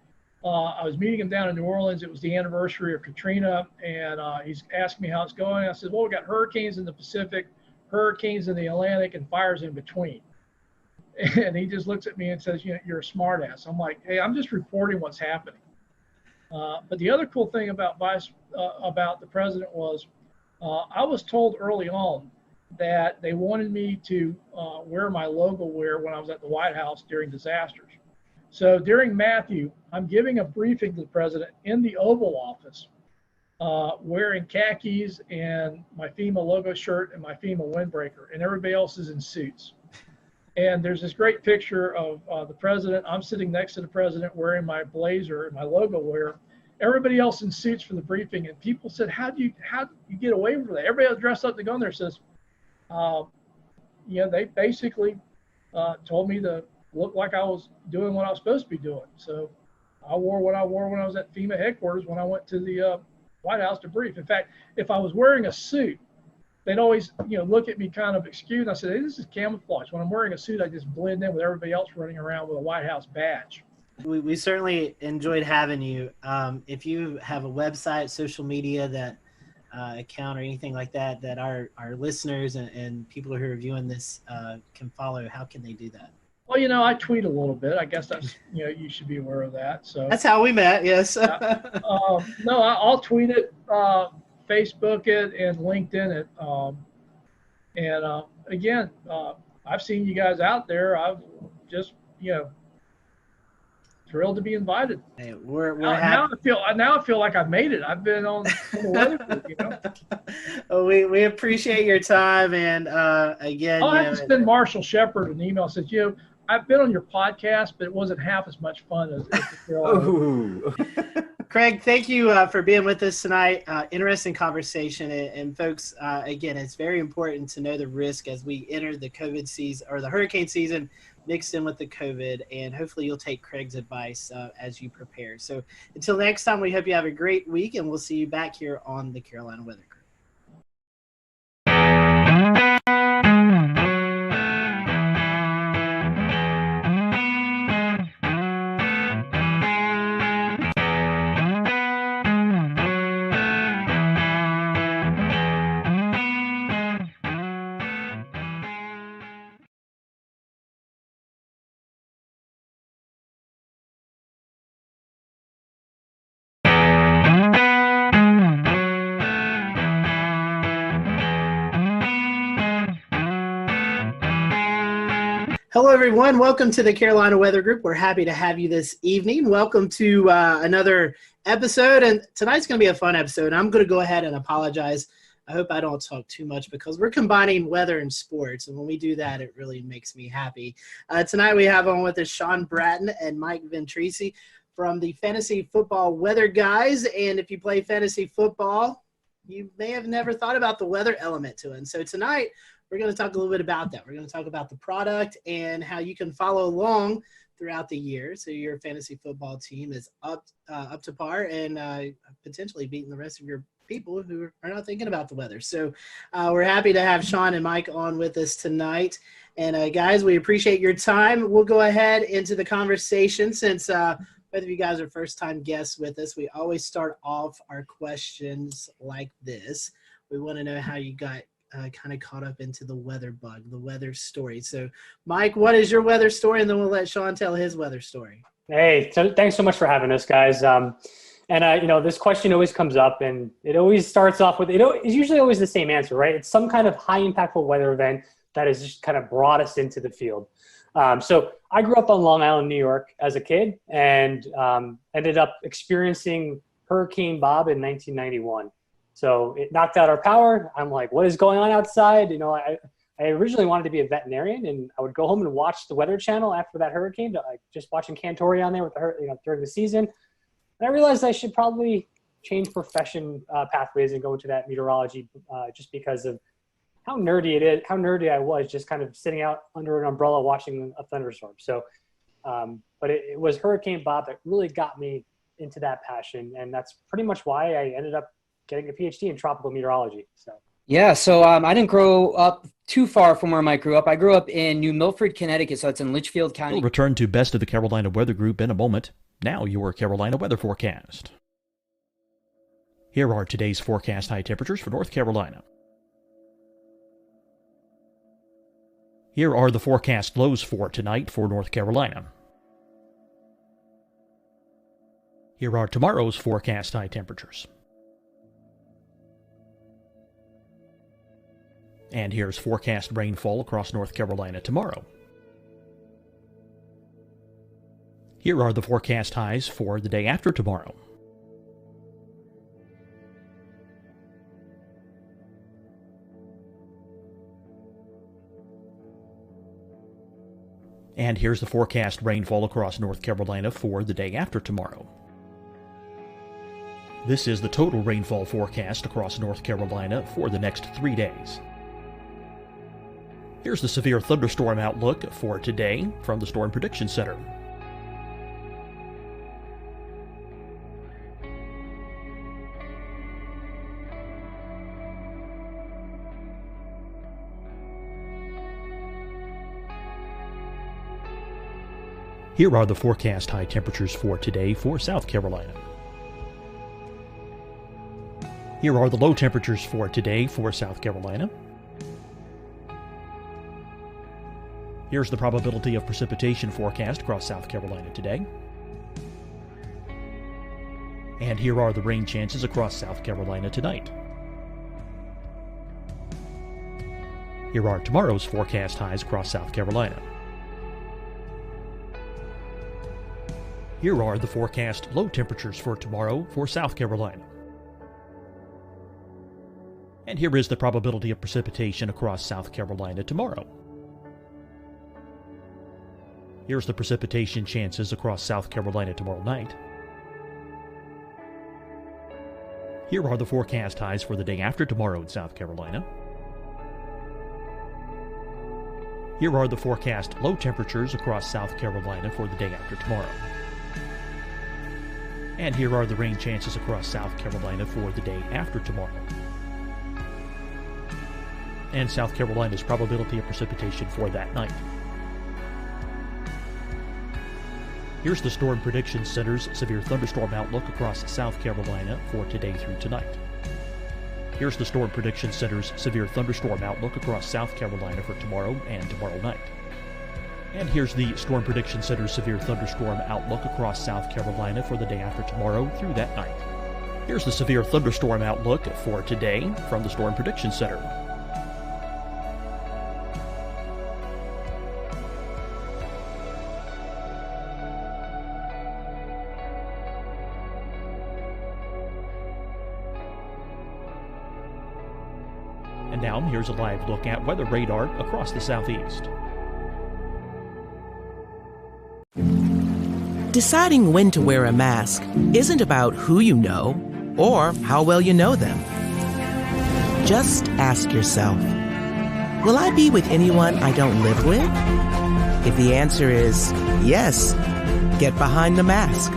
I was meeting him down in New Orleans. It was the anniversary of Katrina, and he's asking me how it's going. I said, well, we got hurricanes in the Pacific, hurricanes in the Atlantic, and fires in between. And he just looks at me and says, you're a smart ass. I'm like, hey, I'm just reporting what's happening. But the other cool thing about the president was, I was told early on that they wanted me to wear my logo wear when I was at the White House during disasters. So during Matthew, I'm giving a briefing to the president in the Oval Office, wearing khakis and my FEMA logo shirt and my FEMA windbreaker, and everybody else is in suits. And there's this great picture of the president. I'm sitting next to the president wearing my blazer and my logo wear. Everybody else in suits for the briefing, and people said, how do you get away from that? Everybody else dressed up to go in there says, they basically told me to look like I was doing what I was supposed to be doing. So I wore what I wore when I was at FEMA headquarters when I went to the White House to brief. In fact, if I was wearing a suit, they'd always, look at me kind of excused. I said, hey, this is camouflage. When I'm wearing a suit, I just blend in with everybody else running around with a White House badge. We certainly enjoyed having you. If you have a website, social media that account or anything like that, that our listeners and people who are viewing this can follow, how can they do that? Well, I tweet a little bit. I guess that's, you should be aware of that. So that's how we met. Yes. No, I'll tweet it, Facebook it, and LinkedIn it. Again, I've seen you guys out there. I've just, thrilled to be invited. Hey, we're now I feel like I've made it. I've been on the weather group, Well, we appreciate your time, and again, I'll have to send Marshall Shepard an email that says, I've been on your podcast, but it wasn't half as much fun as the Craig, thank you for being with us tonight. Interesting conversation, and folks, again, it's very important to know the risk as we enter the COVID season or the hurricane season mixed in with the COVID, and hopefully you'll take Craig's advice as you prepare. So until next time, we hope you have a great week, and we'll see you back here on the Carolina Weather Group. Hello, everyone. Welcome to the Carolina Weather Group. We're happy to have you this evening. Welcome to another episode, and tonight's going to be a fun episode. I'm going to go ahead and apologize. I hope I don't talk too much because we're combining weather and sports, and when we do that, it really makes me happy. Tonight we have on with us Sean Bratton and Mike Ventrisi from the Fantasy Football Weather Guys, and if you play fantasy football, you may have never thought about the weather element to it. And so tonight, we're going to talk a little bit about that. We're going to talk about the product and how you can follow along throughout the year, so your fantasy football team is up to par and potentially beating the rest of your people who are not thinking about the weather. So we're happy to have Sean and Mike on with us tonight. And guys, we appreciate your time. We'll go ahead into the conversation since both of you guys are first-time guests with us. We always start off our questions like this. We want to know how you got kind of caught up into the weather bug, the weather story. So, Mike, what is your weather story? And then we'll let Sean tell his weather story. Hey, so thanks so much for having us, guys. This question always comes up, and it always starts off with, it's usually always the same answer, right? It's some kind of high impactful weather event that has just kind of brought us into the field. So I grew up on Long Island, New York as a kid, and ended up experiencing Hurricane Bob in 1991. So it knocked out our power. I'm like, what is going on outside? I originally wanted to be a veterinarian, and I would go home and watch the Weather Channel after that hurricane, just watching Cantori on there with during the season. And I realized I should probably change profession pathways and go into that meteorology just because of how nerdy I was just kind of sitting out under an umbrella watching a thunderstorm. So, but it was Hurricane Bob that really got me into that passion. And that's pretty much why I ended up getting a PhD in tropical meteorology. So I didn't grow up too far from where Mike grew up. I grew up in New Milford, Connecticut, so it's in Litchfield County. We'll return to Best of the Carolina Weather Group in a moment. Now your Carolina weather forecast. Here are today's forecast high temperatures for North Carolina. Here are the forecast lows for tonight for North Carolina. Here are tomorrow's forecast high temperatures. And here's forecast rainfall across North Carolina tomorrow. Here are the forecast highs for the day after tomorrow. And here's the forecast rainfall across North Carolina for the day after tomorrow. This is the total rainfall forecast across North Carolina for the next 3 days. Here's the severe thunderstorm outlook for today from the Storm Prediction Center. Here are the forecast high temperatures for today for South Carolina. Here are the low temperatures for today for South Carolina. Here's the probability of precipitation forecast across South Carolina today. And here are the rain chances across South Carolina tonight. Here are tomorrow's forecast highs across South Carolina. Here are the forecast low temperatures for tomorrow for South Carolina. And here is the probability of precipitation across South Carolina tomorrow. Here's the precipitation chances across South Carolina tomorrow night. Here are the forecast highs for the day after tomorrow in South Carolina. Here are the forecast low temperatures across South Carolina for the day after tomorrow. And here are the rain chances across South Carolina for the day after tomorrow. And South Carolina's probability of precipitation for that night. Here's the Storm Prediction Center's severe thunderstorm outlook across South Carolina for today through tonight. Here's the Storm Prediction Center's severe thunderstorm outlook across South Carolina for tomorrow and tomorrow night. And here's the Storm Prediction Center's severe thunderstorm outlook across South Carolina for the day after tomorrow through that night. Here's the severe thunderstorm outlook for today from the Storm Prediction Center. And now here's a live look at weather radar across the southeast. Deciding when to wear a mask isn't about who you know or how well you know them. Just ask yourself, will I be with anyone I don't live with? If the answer is yes, get behind the mask.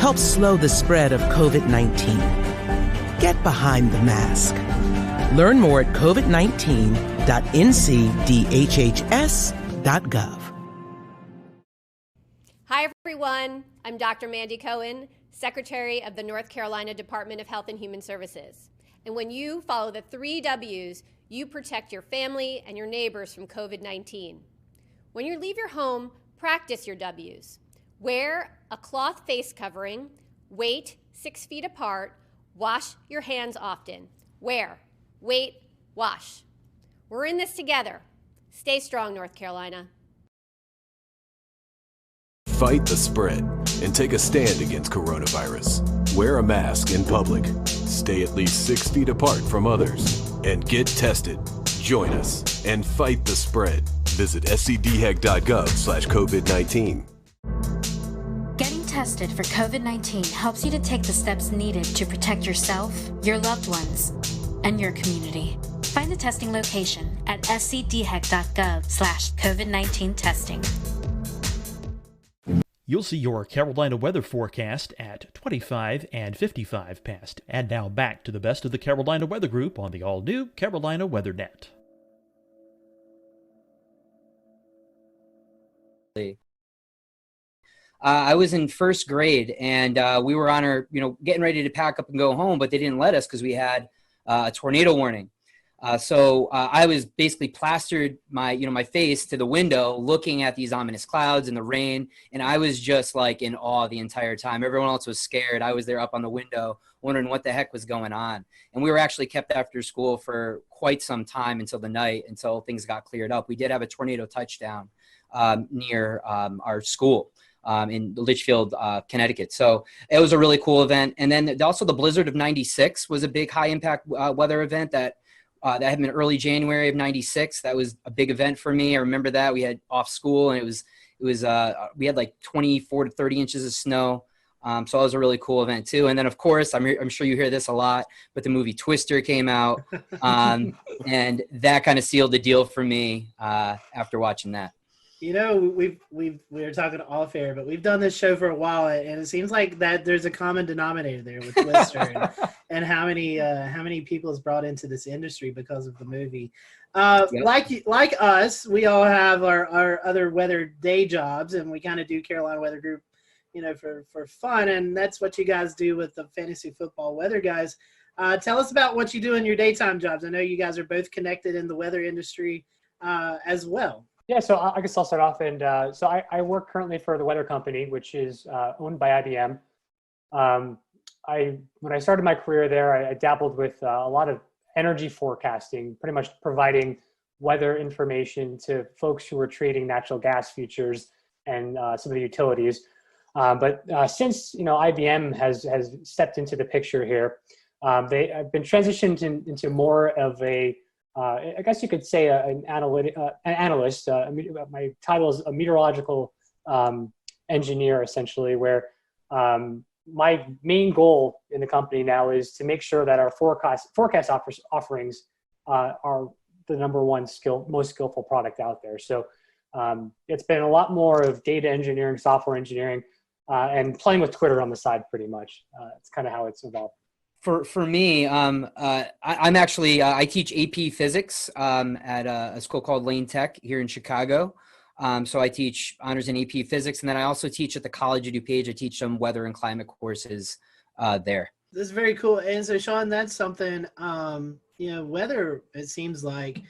Help slow the spread of COVID-19. Get behind the mask. Learn more at covid19.ncdhhs.gov. Hi, everyone. I'm Dr. Mandy Cohen, Secretary of the North Carolina Department of Health and Human Services. And when you follow the 3 W's, you protect your family and your neighbors from COVID-19. When you leave your home, practice your W's. Wear a cloth face covering, wait 6 feet apart, wash your hands often. Wear, wait, wash. We're in this together. Stay strong, North Carolina. Fight the spread and take a stand against coronavirus. Wear a mask in public. Stay at least 6 feet apart from others. And get tested. Join us and fight the spread. Visit scdhec.gov/COVID-19. Getting tested for COVID-19 helps you to take the steps needed to protect yourself, your loved ones, and your community. Find the testing location at scdhec.gov/COVID-19 testing. You'll see your Carolina weather forecast at 25 and 55 past. And now back to the best of the Carolina Weather Group on the all-new Carolina WeatherNet. I was in first grade, and we were on our, getting ready to pack up and go home, but they didn't let us because we had a tornado warning. So I was basically plastered my face to the window, looking at these ominous clouds and the rain, and I was just like in awe the entire time. Everyone else was scared. I was there up on the window, wondering what the heck was going on. And we were actually kept after school for quite some time until the night, until things got cleared up. We did have a tornado touchdown near our school. In Litchfield, Connecticut. So it was a really cool event. And then also the blizzard of '96 was a big high impact weather event that had been early January of '96. That was a big event for me. I remember that we had off school, and it was we had like 24 to 30 inches of snow. So it was a really cool event too. And then of course, I'm sure you hear this a lot, but the movie Twister came out, and that kind of sealed the deal for me after watching that. We were talking off air, but we've done this show for a while, and it seems like that there's a common denominator there with Twister. and how many people is brought into this industry because of the movie. Like us, we all have our other weather day jobs, and we kind of do Carolina Weather Group, for fun, and that's what you guys do with the fantasy football weather guys. Tell us about what you do in your daytime jobs. I know you guys are both connected in the weather industry as well. Yeah, so I guess I'll start off. And so I work currently for the weather company, which is owned by IBM. When I started my career there, I dabbled with a lot of energy forecasting, pretty much providing weather information to folks who were trading natural gas futures and some of the utilities. But since IBM has stepped into the picture here, they have been transitioned into more of a I guess you could say an analyst. My title is a meteorological engineer, essentially, where my main goal in the company now is to make sure that our forecast offerings are the number one most skillful product out there. So it's been a lot more of data engineering, software engineering, and playing with Twitter on the side, pretty much. It's kind of how it's evolved. For me, I'm actually I teach AP Physics at a school called Lane Tech here in Chicago. So I teach honors in AP Physics, and then I also teach at the College of DuPage. I teach some weather and climate courses there. This is very cool. And so, Sean, that's something weather, it seems like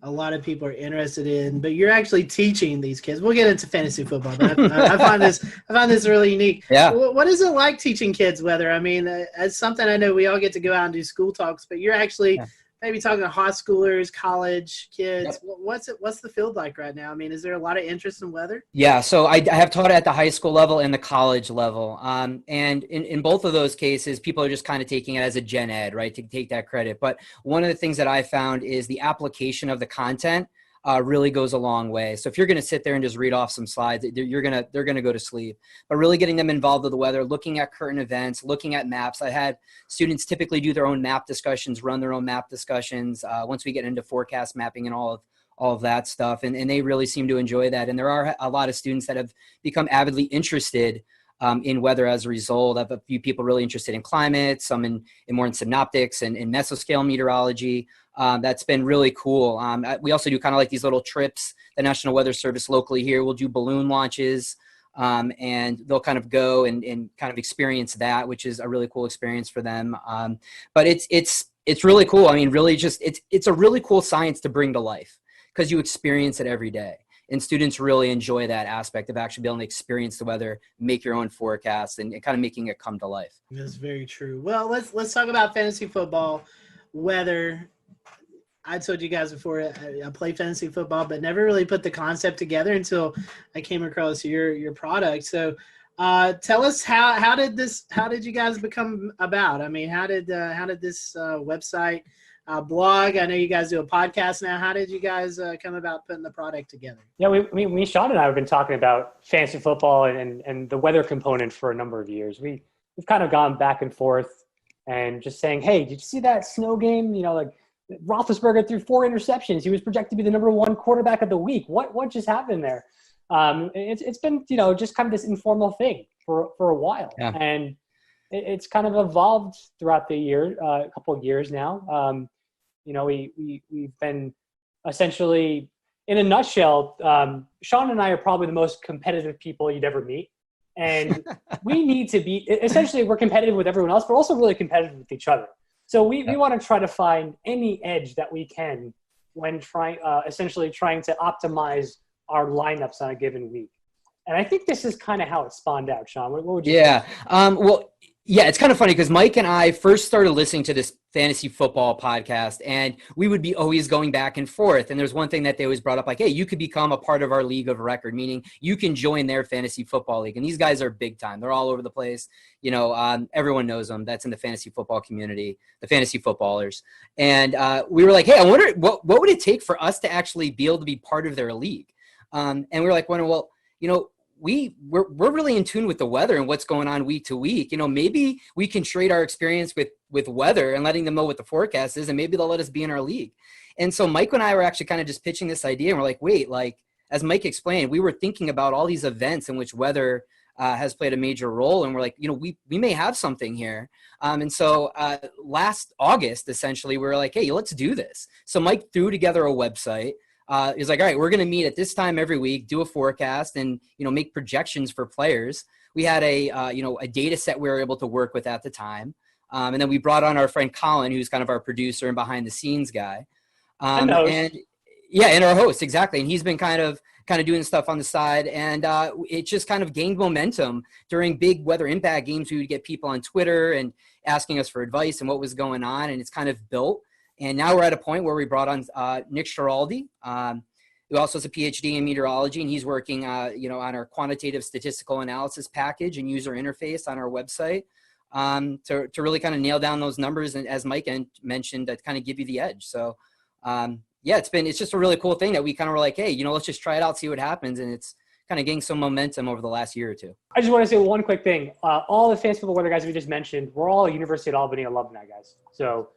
a lot of people are interested in, but you're actually teaching these kids. We'll get into fantasy football, but I find this really unique. Yeah. What is it like teaching kids weather? I mean, as something I know we all get to go out and do school talks, but you're actually maybe talking to high schoolers, college kids. Yep. What's the field like right now? I mean, is there a lot of interest in weather? Yeah, so I have taught at the high school level and the college level. And in both of those cases, people are just kind of taking it as a gen ed, right, to take that credit. But one of the things that I found is the application of the content really goes a long way. So if you're going to sit there and just read off some slides, they're going to go to sleep. But really getting them involved with the weather, looking at current events, looking at maps. I had students typically do their own map discussions, run their own map discussions once we get into forecast mapping and all of that stuff. And they really seem to enjoy that. And there are a lot of students that have become avidly interested in weather as a result. I have a few people really interested in climate, some in more in synoptics and in mesoscale meteorology. That's been really cool. We also do kind of like these little trips. The National Weather Service locally here will do balloon launches, and they'll kind of go and kind of experience that, which is a really cool experience for them. But it's really cool. I mean, really just it's a really cool science to bring to life because you experience it every day. And students really enjoy that aspect of actually being able to experience the weather, make your own forecasts, and kind of making it come to life. That's very true. Well, let's talk about fantasy football, weather. I told you guys before I play fantasy football, but never really put the concept together until I came across your product. So tell us how did you guys become about? I mean, how did this website blog? I know you guys do a podcast now. How did you guys come about putting the product together? Yeah, we Sean and I have been talking about fantasy football and the weather component for a number of years. We've kind of gone back and forth and just saying, hey, did you see that snow game? Like Roethlisberger threw 4 interceptions. He was projected to be the number 1 quarterback of the week. What just happened there? It's been just kind of this informal thing for a while, and it's kind of evolved throughout the year, a couple of years now. We've been essentially, in a nutshell, Sean and I are probably the most competitive people you'd ever meet. And we need to be, essentially, we're competitive with everyone else, but also really competitive with each other. So we want to try to find any edge that we can when essentially trying to optimize our lineups on a given week. And I think this is kind of how it spawned out, Sean. What would you say? Yeah, it's kind of funny because Mike and I first started listening to this fantasy football podcast, and we would be always going back and forth. And there's one thing that they always brought up, like, hey, you could become a part of our league of record, meaning you can join their fantasy football league. And these guys are big time. They're all over the place. Everyone knows them. That's in the fantasy football community, the fantasy footballers. And we were like, hey, I wonder what would it take for us to actually be able to be part of their league? And we were like, well, we're really in tune with the weather and what's going on week to week. Maybe we can trade our experience with weather and letting them know what the forecast is, and maybe they'll let us be in our league. And so Mike and I were actually kind of just pitching this idea, and we're like, wait, as Mike explained, we were thinking about all these events in which weather has played a major role. And we're like, we may have something here. And so last August, essentially, we were like, hey, let's do this. So Mike threw together a website. He's like, all right, we're going to meet at this time every week, do a forecast, and make projections for players. We had a data set we were able to work with at the time, and then we brought on our friend Colin, who's kind of our producer and behind the scenes guy, and our host, exactly. And he's been kind of doing stuff on the side, and it just kind of gained momentum during big weather impact games. We would get people on Twitter and asking us for advice and what was going on, and it's kind of built. And now we're at a point where we brought on Nick Schiraldi, who also has a PhD in meteorology, and he's working, on our quantitative statistical analysis package and user interface on our website to really kind of nail down those numbers, and as Mike mentioned, to kind of give you the edge. So, it's just a really cool thing that we kind of were like, hey, let's just try it out, see what happens, and it's kind of getting some momentum over the last year or two. I just want to say one quick thing. All the fantasy football weather guys we just mentioned, we're all University at Albany alumni guys. So.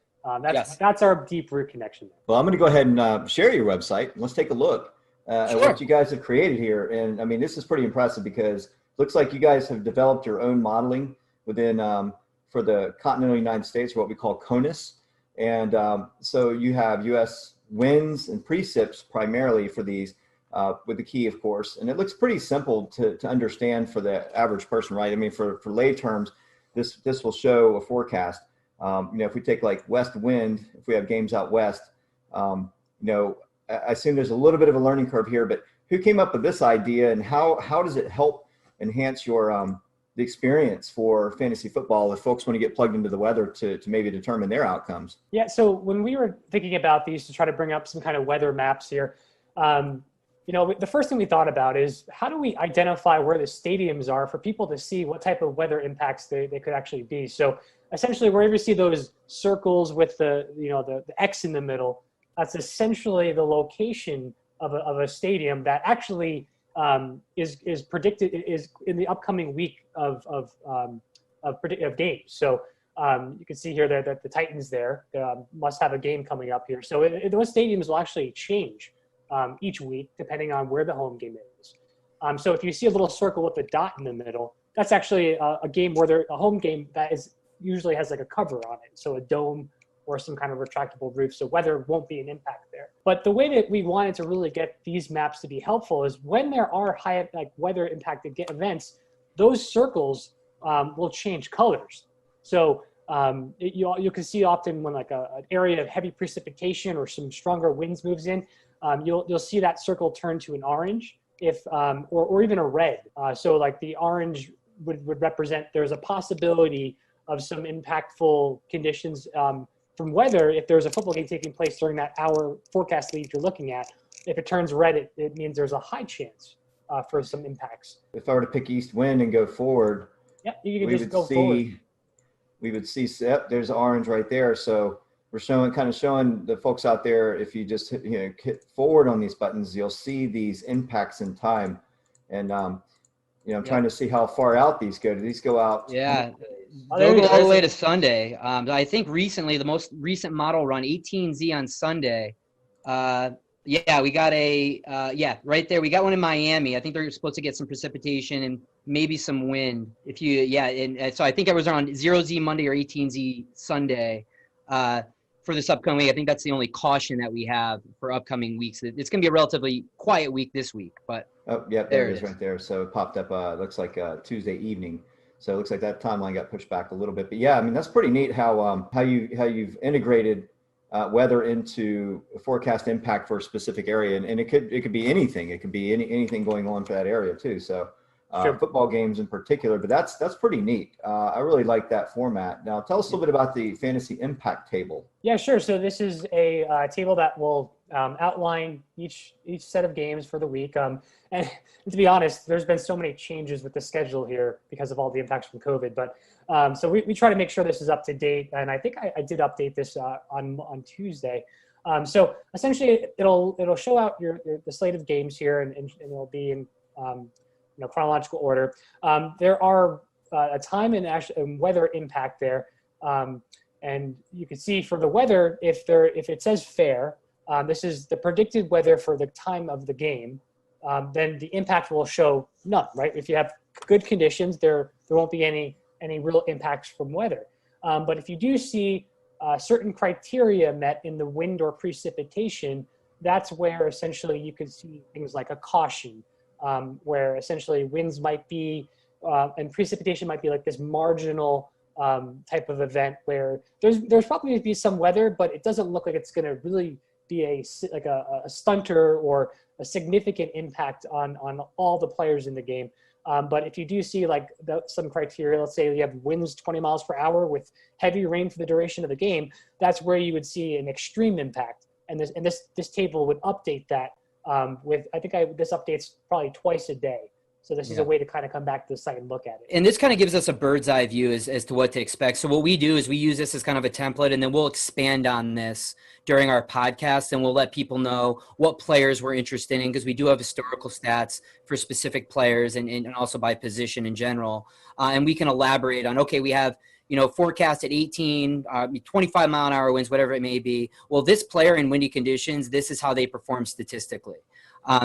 That's our deep root connection. Well, I'm going to go ahead and share your website. Let's take a look at what you guys have created here. And I mean, this is pretty impressive because it looks like you guys have developed your own modeling within for the continental United States, or what we call CONUS. And so you have U.S. winds and precip primarily for these, with the key, of course. And it looks pretty simple to understand for the average person, right? I mean, for lay terms, this will show a forecast. If we take like west wind, if we have games out west, I assume there's a little bit of a learning curve here, but who came up with this idea, and how does it help enhance your the experience for fantasy football if folks want to get plugged into the weather to maybe determine their outcomes? Yeah, so when we were thinking about these to try to bring up some kind of weather maps here, the first thing we thought about is how do we identify where the stadiums are for people to see what type of weather impacts they could actually be. So essentially, wherever you see those circles with the X in the middle, that's essentially the location of a stadium that actually is predicted is in the upcoming week of games. So you can see here that the Titans there must have a game coming up here. So those stadiums will actually change each week depending on where the home game is. So if you see a little circle with a dot in the middle, that's actually a game where a home game that usually has like a cover on it, so a dome or some kind of retractable roof, so weather won't be an impact there. But the way that we wanted to really get these maps to be helpful is when there are high weather impacted events, those circles will change colors. So you can see often when an area of heavy precipitation or some stronger winds moves in, you'll see that circle turn to an orange or even a red. So like the orange would represent there's a possibility of some impactful conditions from weather if there's a football game taking place during that hour forecast lead you're looking at. If it turns red, it means there's a high chance for some impacts. If I were to pick east wind and go forward, you can just go forward. We would see, there's orange right there. So we're showing the folks out there, if you just hit forward on these buttons, you'll see these impacts in time. And I'm trying to see how far out these go. Do these go out? Yeah. They'll go all the way to Sunday. I think recently, the most recent model run, 18Z on Sunday. We got right there. We got one in Miami. I think they're supposed to get some precipitation and maybe some wind. So I think it was on 0Z Monday or 18Z Sunday for this upcoming week. I think that's the only caution that we have for upcoming weeks. It's going to be a relatively quiet week this week, but there it is right there. So it popped up. Looks like Tuesday evening. So it looks like that timeline got pushed back a little bit. But yeah, I mean, that's pretty neat how you've integrated weather into a forecast impact for a specific area, and it could be anything. It could be anything going on for that area too. So football games in particular, but that's pretty neat. I really like that format. Now tell us a little bit about the fantasy impact table. Yeah, sure. So this is a table that will outline each set of games for the week. And to be honest, there's been so many changes with the schedule here because of all the impacts from COVID. But so we try to make sure this is up to date. And I think I did update this on Tuesday. So essentially, it'll show out the slate of games here, and it'll be in chronological order. There are a time and weather impact there, and you can see for the weather if it says fair, this is the predicted weather for the time of the game. Then the impact will show none, right? If you have good conditions, there won't be any real impacts from weather. But if you do see certain criteria met in the wind or precipitation, that's where essentially you could see things like a caution, where essentially winds might be, and precipitation might be like this marginal type of event where there's probably going to be some weather, but it doesn't look like it's going to really be a stunter or a significant impact on all the players in the game. But if you do see like some criteria, let's say you have winds 20 miles per hour with heavy rain for the duration of the game, that's where you would see an extreme impact. And this table would update that this updates probably twice a day. So this is a way to kind of come back to the site and look at it. And this kind of gives us a bird's eye view as to what to expect. So what we do is we use this as kind of a template, and then we'll expand on this during our podcast, and we'll let people know what players we're interested in, because we do have historical stats for specific players and also by position in general. And we can elaborate on, okay, we have, forecast at 18, 25 mile an hour winds, whatever it may be. Well, this player in windy conditions, this is how they perform statistically.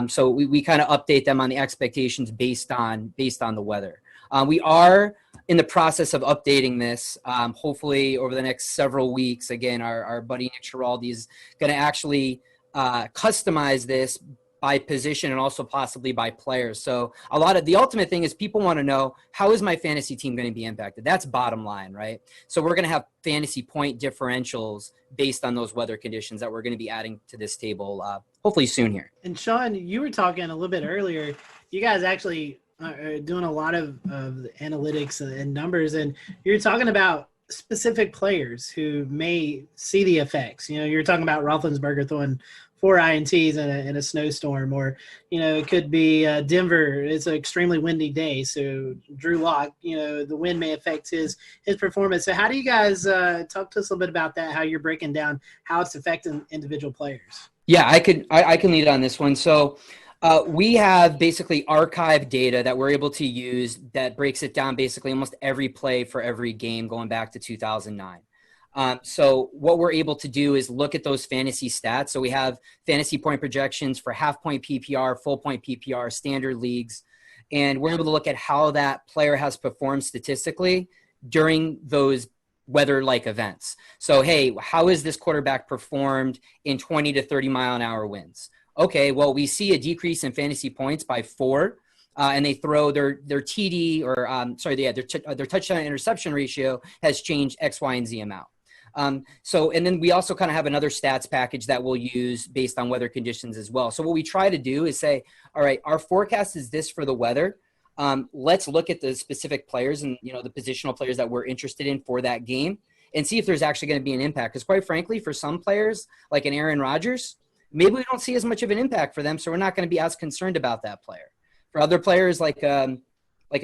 So we kind of update them on the expectations based on the weather. We are in the process of updating this. Hopefully over the next several weeks. Again, our buddy Nick Schiraldi is going to actually customize this by position and also possibly by players. So a lot of the ultimate thing is people want to know, how is my fantasy team going to be impacted? That's bottom line, right? So we're going to have fantasy point differentials based on those weather conditions that we're going to be adding to this table hopefully soon here. And Sean, you were talking a little bit earlier. You guys actually are doing a lot of the analytics and numbers, and you're talking about specific players who may see the effects. You're talking about Roethlisberger throwing 4 INTs in a snowstorm, or it could be Denver. It's an extremely windy day, so Drew Lock, the wind may affect his performance. So how do you guys talk to us a little bit about that? How you're breaking down how it's affecting individual players? Yeah, I can lead on this one. So we have basically archived data that we're able to use that breaks it down basically almost every play for every game going back to 2009. So what we're able to do is look at those fantasy stats. So we have fantasy point projections for half point PPR, full point PPR, standard leagues, and we're able to look at how that player has performed statistically during those weather-like events. So, hey, how is this quarterback performed in 20 to 30 mile an hour winds? Okay, well, we see a decrease in fantasy points by 4, and they throw their TD or their touchdown interception ratio has changed X, Y, and Z amount. And then we also kind of have another stats package that we'll use based on weather conditions as well. So what we try to do is say, all right, our forecast is this for the weather. Let's look at the specific players and, the positional players that we're interested in for that game and see if there's actually going to be an impact. Because quite frankly, for some players like an Aaron Rodgers, maybe we don't see as much of an impact for them. So we're not going to be as concerned about that player. For other players like a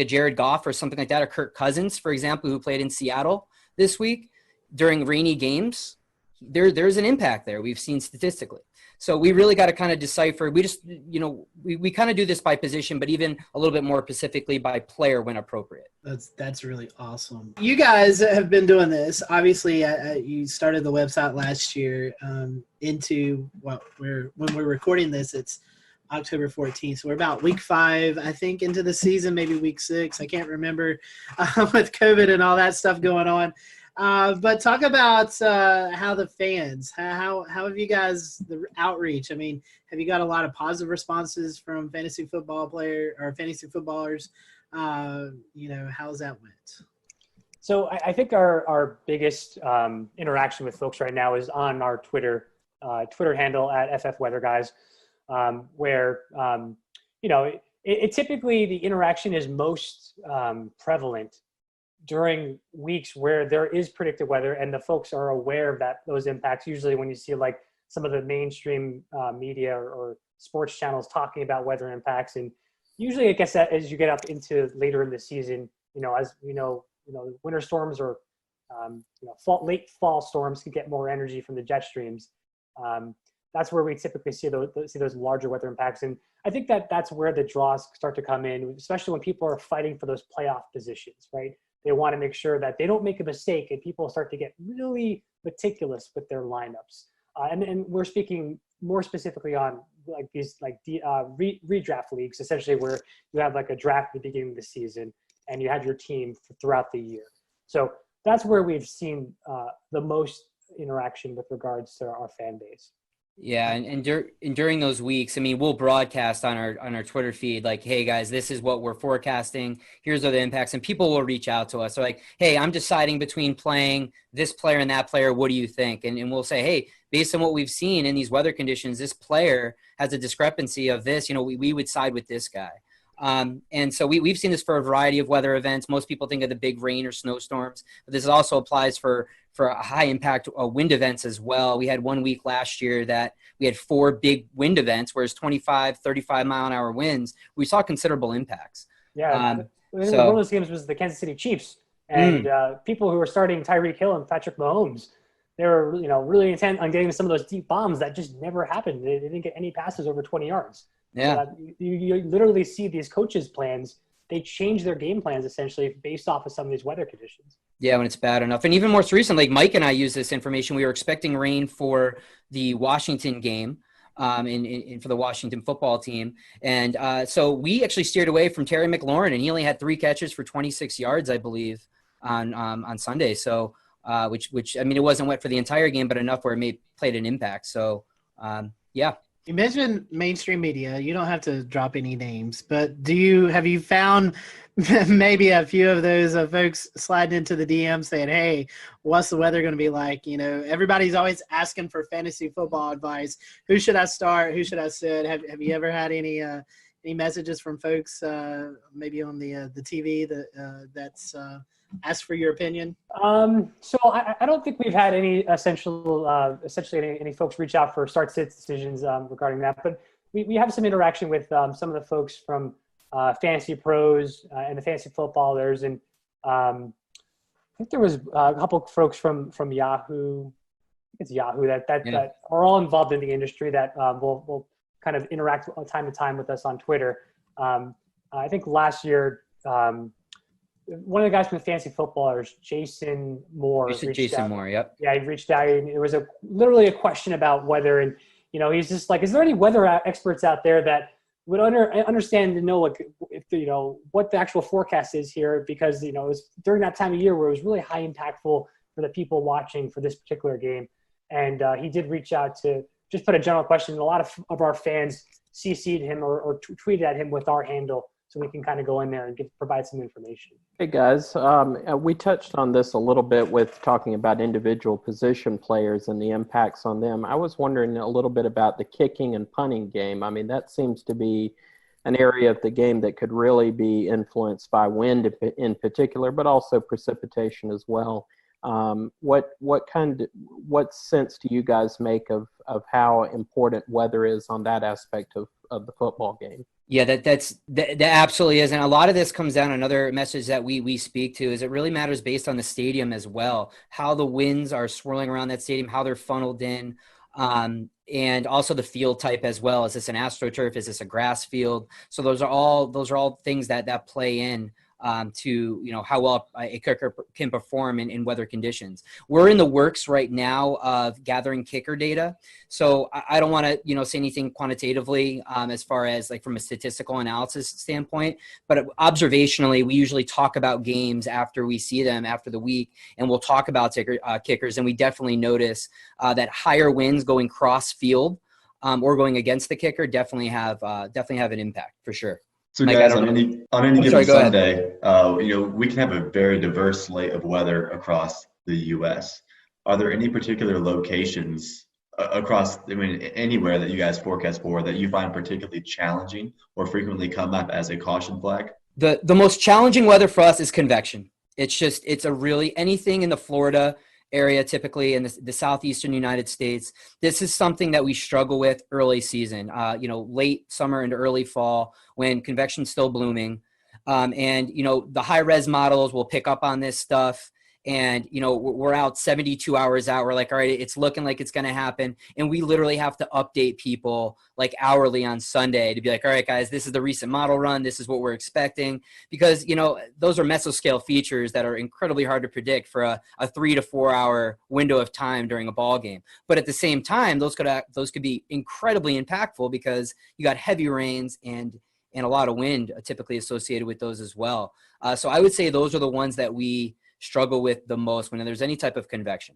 Jared Goff or something like that, or Kirk Cousins, for example, who played in Seattle this week during rainy games, there's an impact there we've seen statistically. So we really got to kind of decipher. We just, we kind of do this by position, but even a little bit more specifically by player when appropriate. That's really awesome. You guys have been doing this. Obviously, you started the website last year when we're recording this, it's October 14th. So we're about week 5, I think, into the season, maybe week 6. I can't remember with COVID and all that stuff going on. But talk about how the fans, how have you guys, the outreach? I mean, have you got a lot of positive responses from fantasy football player or fantasy footballers? How's that went? So I think our biggest interaction with folks right now is on our Twitter handle at FF Weather Guys, where it typically the interaction is most prevalent during weeks where there is predicted weather and the folks are aware of those impacts. Usually when you see like some of the mainstream media or sports channels talking about weather impacts, and usually I guess that as you get up into later in the season, as we know, winter storms or late fall storms can get more energy from the jet streams. That's where we typically see those larger weather impacts. And I think that's where the draws start to come in, especially when people are fighting for those playoff positions, right? They want to make sure that they don't make a mistake, and people start to get really meticulous with their lineups. And we're speaking more specifically on like these like redraft leagues, essentially where you have like a draft at the beginning of the season and you have your team throughout the year. So that's where we've seen the most interaction with regards to our fan base. Yeah, and during those weeks, I mean, we'll broadcast on our Twitter feed like, "Hey guys, this is what we're forecasting. Here's the impacts," and people will reach out to us. They're like, "Hey, I'm deciding between playing this player and that player. What do you think?" And we'll say, "Hey, based on what we've seen in these weather conditions, this player has a discrepancy of this. You know, we would side with this guy." And so we've seen this for a variety of weather events. Most people think of the big rain or snowstorms, but this also applies for high impact wind events as well. We had 1 week last year that we had 4 big wind events, whereas 25, 35 mile an hour winds, we saw considerable impacts. Yeah. One of those games was the Kansas City Chiefs, and people who were starting Tyreek Hill and Patrick Mahomes, they were, really intent on getting some of those deep bombs that just never happened. They didn't get any passes over 20 yards. Yeah. So you literally see these coaches' plans. They change their game plans essentially based off of some of these weather conditions. Yeah, when it's bad enough. And even more recently, like Mike and I used this information. We were expecting rain for the Washington game for the Washington football team. And so we actually steered away from Terry McLaurin, and he only had 3 catches for 26 yards, I believe, on Sunday. So which I mean, it wasn't wet for the entire game, but enough where it played an impact. So, yeah. You mentioned mainstream media. You don't have to drop any names, but have you found maybe a few of those folks sliding into the DM saying, "Hey, what's the weather going to be like?" Everybody's always asking for fantasy football advice. Who should I start? Who should I sit? Have you ever had any messages from folks maybe on the TV that's asked for your opinion? So I don't think we've had any essentially any folks reach out for start-sit decisions regarding that, but we have some interaction with some of the folks from Fantasy Pros and the Fantasy Footballers, and I think there was a couple of folks from Yahoo. It's Yahoo that are all involved in the industry that will kind of interact time to time with us on Twitter. I think last year, one of the guys from the Fantasy Footballers, Jason Moore. Jason Moore, yep. Yeah, he reached out, and it was literally a question about weather, and he's just like, "Is there any weather experts out there that would understand to know what the actual forecast is here?" Because it was during that time of year where it was really high impactful for the people watching for this particular game, and he did reach out to just put a general question. A lot of our fans CC'd him or tweeted at him with our handle, so we can kind of go in there and provide some information. Hey guys, we touched on this a little bit with talking about individual position players and the impacts on them. I was wondering a little bit about the kicking and punting game. I mean, that seems to be an area of the game that could really be influenced by wind in particular, but also precipitation as well. What sense do you guys make of how important weather is on that aspect of the football game? Yeah, that absolutely is. And a lot of this comes down, another message that we speak to is it really matters based on the stadium as well, how the winds are swirling around that stadium, how they're funneled in, and also the field type as well. Is this an AstroTurf? Is this a grass field? So those are all things that play in to how well a kicker can perform in weather conditions. We're in the works right now of gathering kicker data, so I don't want to say anything quantitatively as far as like from a statistical analysis standpoint, but observationally we usually talk about games after we see them after the week, and we'll talk about kickers, and we definitely notice that higher winds going cross field or going against the kicker definitely have an impact for sure. So Mike, guys, on any given sorry, go ahead. Sunday, we can have a very diverse slate of weather across the U.S. Are there any particular locations across, anywhere that you guys forecast for that you find particularly challenging or frequently come up as a caution flag? The most challenging weather for us is convection. It's a really anything in the Florida area, typically in the southeastern United States. This is something that we struggle with early season, late summer into early fall when convection's still blooming. And the high res models will pick up on this stuff and we're out 72 hours out. We're like, all right, it's looking like it's going to happen, and we literally have to update people like hourly on Sunday to be like, all right, guys, this is the recent model run, this is what we're expecting, because those are mesoscale features that are incredibly hard to predict for a 3 to 4 hour window of time during a ball game. But at the same time, those could be incredibly impactful because you got heavy rains and a lot of wind typically associated with those as well. So I would say those are the ones that we struggle with the most when there's any type of convection.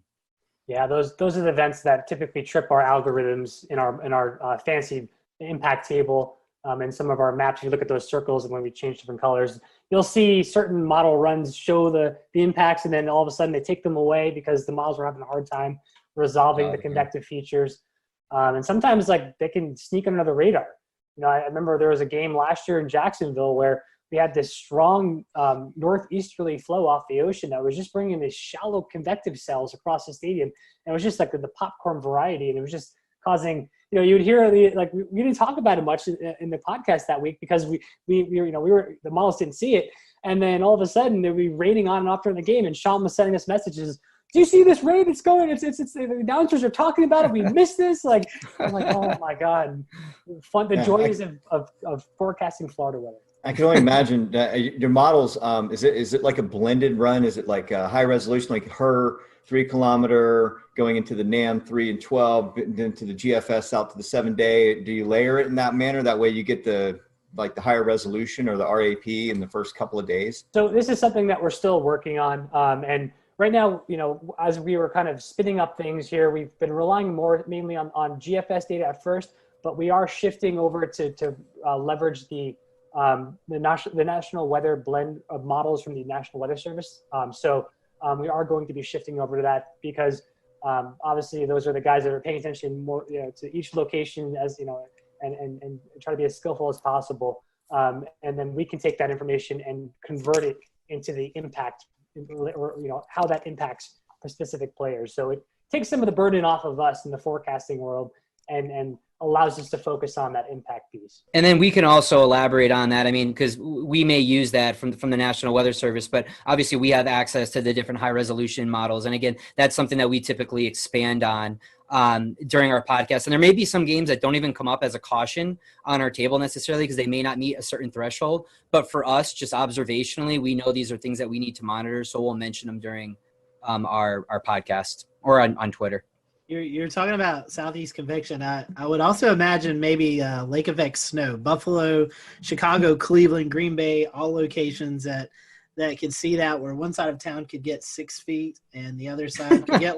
Yeah, those are the events that typically trip our algorithms in our fancy impact table and some of our maps. You look at those circles, and when we change different colors, you'll see certain model runs show the impacts, and then all of a sudden they take them away because the models were having a hard time resolving the convective features. And sometimes they can sneak under the radar. I remember there was a game last year in Jacksonville where we had this strong northeasterly flow off the ocean that was just bringing these shallow convective cells across the stadium. And it was just like the popcorn variety, and it was just causing, you would hear we didn't talk about it much in the podcast that week because we were the models didn't see it, and then all of a sudden they'd be raining on and off during the game, and Sean was sending us messages. Do you see this rain? It's going. It's the announcers are talking about it. We missed this. I'm like, oh my god, fun. The joys of forecasting Florida weather. I can only imagine your models. Is it like a blended run? Is it like a high resolution, like her 3 kilometer going into the NAM 3 and 12, then to the GFS out to the 7-day? Do you layer it in that manner? That way you get the higher resolution or the RAP in the first couple of days? So this is something that we're still working on. And right now, as we were kind of spinning up things here, we've been relying mainly on GFS data at first, but we are shifting over to leverage the national weather blend of models from the National Weather Service. So we are going to be shifting over to that because obviously those are the guys that are paying attention more to each location and try to be as skillful as possible. And then we can take that information and convert it into the impact or how that impacts for specific players. So it takes some of the burden off of us in the forecasting world and allows us to focus on that impact piece. And then we can also elaborate on that. I mean, because we may use that from the National Weather Service, but obviously we have access to the different high resolution models. And again, that's something that we typically expand on during our podcast. And there may be some games that don't even come up as a caution on our table necessarily because they may not meet a certain threshold. But for us, just observationally, we know these are things that we need to monitor. So we'll mention them during our podcast or on Twitter. You're talking about Southeast convection. I would also imagine maybe lake effect snow, Buffalo, Chicago, Cleveland, Green Bay, all locations that could see that, where one side of town could get 6 feet and the other side could get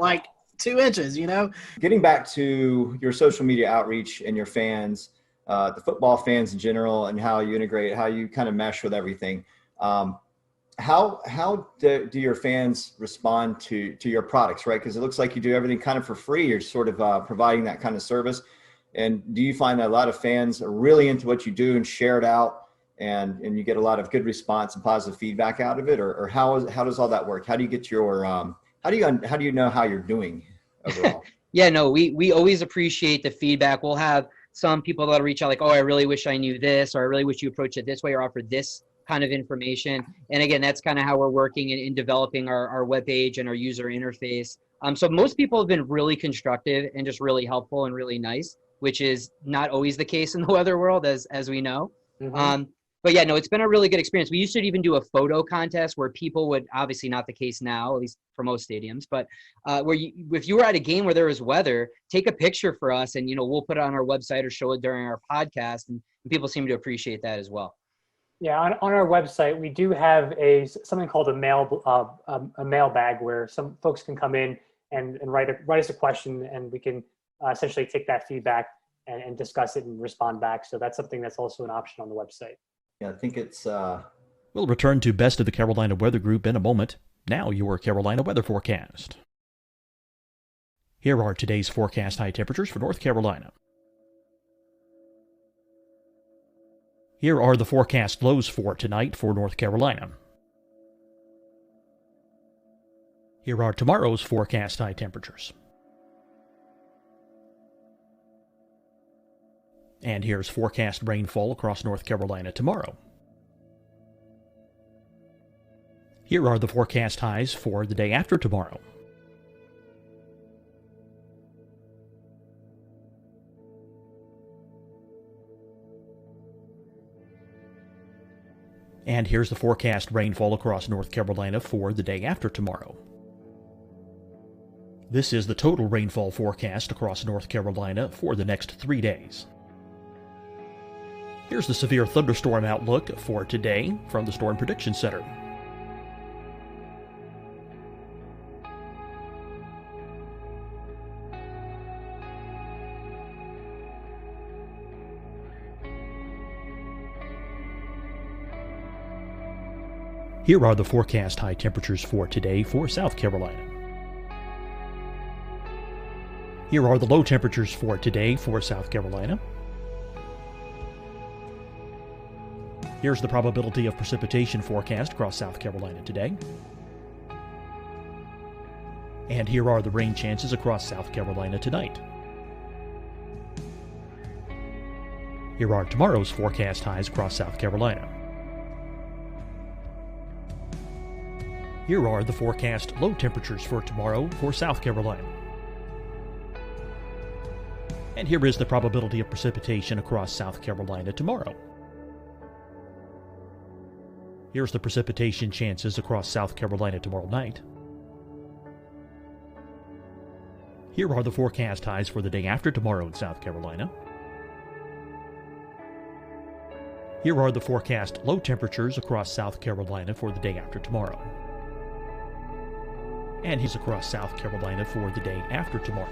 2 inches, Getting back to your social media outreach and your fans, the football fans in general, and how you integrate, how you kind of mesh with everything. How do your fans respond to your products, right? Because it looks like you do everything kind of for free. You're sort of providing that kind of service. And do you find that a lot of fans are really into what you do and share it out, and you get a lot of good response and positive feedback out of it? Or how does all that work? How do you get your how do you know how you're doing overall? Yeah, no, we always appreciate the feedback. We'll have some people that'll reach out like, oh, I really wish I knew this, or I really wish you approached it this way or offered this kind of information. And again, that's kind of how we're working in developing our webpage and our user interface. So most people have been really constructive and just really helpful and really nice, which is not always the case in the weather world, as we know. Mm-hmm. But yeah, no, it's been a really good experience. We used to even do a photo contest where people would, obviously not the case now, at least for most stadiums, but if you were at a game where there was weather, take a picture for us and, we'll put it on our website or show it during our podcast. And people seem to appreciate that as well. Yeah, on our website, we do have something called a mailbag where some folks can come in and write us a question, and we can essentially take that feedback and discuss it and respond back. So that's something that's also an option on the website. Yeah, I think it's... We'll return to Best of the Carolina Weather Group in a moment. Now your Carolina weather forecast. Here are today's forecast high temperatures for North Carolina. Here are the forecast lows for tonight for North Carolina. Here are tomorrow's forecast high temperatures. And here's forecast rainfall across North Carolina tomorrow. Here are the forecast highs for the day after tomorrow. And here's the forecast rainfall across North Carolina for the day after tomorrow. This is the total rainfall forecast across North Carolina for the next 3 days. Here's the severe thunderstorm outlook for today from the Storm Prediction Center. Here are the forecast high temperatures for today for South Carolina. Here are the low temperatures for today for South Carolina. Here's the probability of precipitation forecast across South Carolina today. And here are the rain chances across South Carolina tonight. Here are tomorrow's forecast highs across South Carolina. Here are the forecast low temperatures for tomorrow for South Carolina. And here is the probability of precipitation across South Carolina tomorrow. Here's the precipitation chances across South Carolina tomorrow night. Here are the forecast highs for the day after tomorrow in South Carolina. Here are the forecast low temperatures across South Carolina for the day after tomorrow. And he's across South Carolina for the day after tomorrow.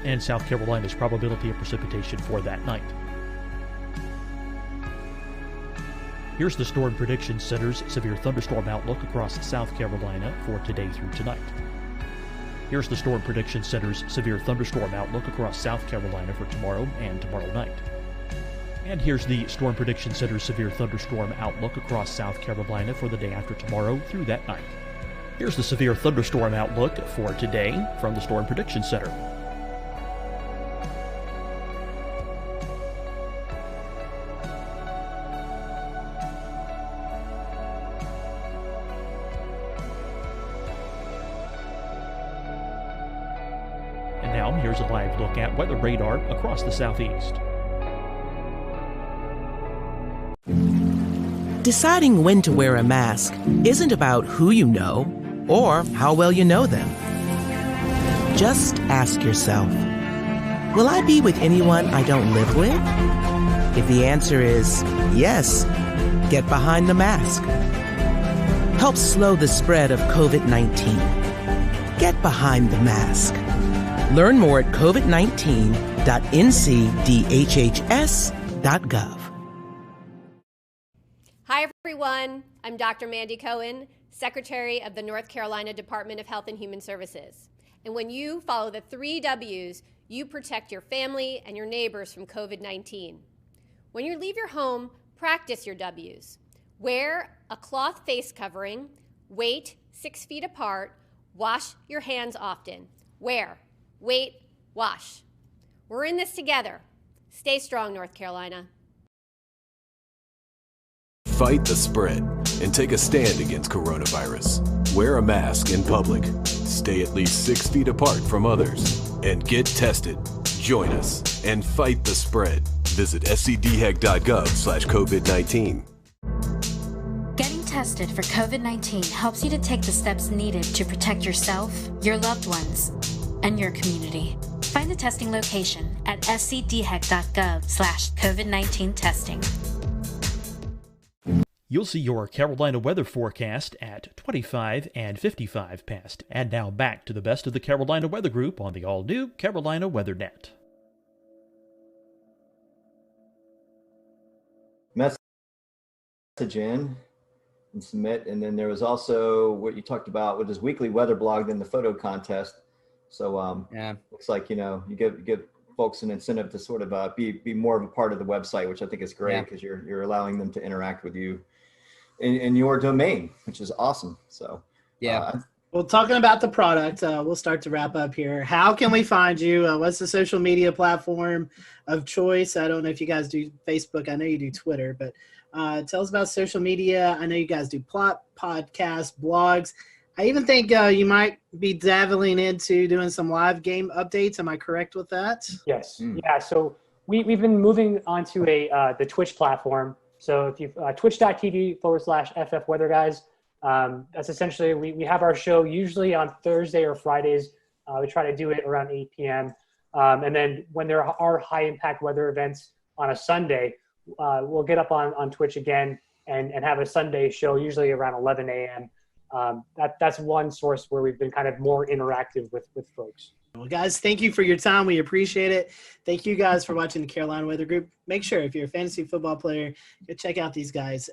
And South Carolina's probability of precipitation for that night. Here's the Storm Prediction Center's severe thunderstorm outlook across South Carolina for today through tonight. Here's the Storm Prediction Center's severe thunderstorm outlook across South Carolina for tomorrow and tomorrow night. And here's the Storm Prediction Center's severe thunderstorm outlook across South Carolina for the day after tomorrow through that night. Here's the severe thunderstorm outlook for today from the Storm Prediction Center. And now here's a live look at weather radar across the southeast. Deciding when to wear a mask isn't about who you know or how well you know them. Just ask yourself, will I be with anyone I don't live with? If the answer is yes, get behind the mask. Help slow the spread of COVID-19. Get behind the mask. Learn more at covid19.ncdhhs.gov. Hi, everyone. I'm Dr. Mandy Cohen, Secretary of the North Carolina Department of Health and Human Services. And when you follow the 3 W's, you protect your family and your neighbors from COVID-19. When you leave your home, practice your W's. Wear a cloth face covering, wait 6 feet apart, wash your hands often. Wear, wait, wash. We're in this together. Stay strong, North Carolina. Fight the spread and take a stand against coronavirus. Wear a mask in public. Stay at least 6 feet apart from others. And get tested. Join us and fight the spread. Visit scdhec.gov/COVID-19. Getting tested for COVID-19 helps you to take the steps needed to protect yourself, your loved ones, and your community. Find the testing location at scdhec.gov/COVID-19 testing. You'll see your Carolina weather forecast at 25 and 55 past. And now back to the best of the Carolina Weather Group on the all-new Carolina WeatherNet. Message in and submit. And then there was also what you talked about with his weekly weather blog, then the photo contest. So looks like, you give folks an incentive to sort of be more of a part of the website, which I think is great because you're allowing them to interact with you in your domain, which is awesome. So Well, talking about the product, we'll start to wrap up here. How can we find you? What's the social media platform of choice? I don't know if you guys do Facebook. I know you do Twitter, but tell us about social media. I know you guys do podcasts, blogs. I even think you might be dabbling into doing some live game updates. Am I correct with that? Yes. Yeah. So we've been moving onto the Twitch platform. So if you twitch.tv/FF Weather Guys. That's essentially, we have our show usually on Thursday or Fridays. We try to do it around 8 p.m. And then when there are high impact weather events on a Sunday, we'll get up on Twitch again and have a Sunday show, usually around 11 a.m. That's one source where we've been kind of more interactive with folks. Well, guys, thank you for your time. We appreciate it. Thank you guys for watching the Carolina Weather Group. Make sure if you're a fantasy football player, go check out these guys.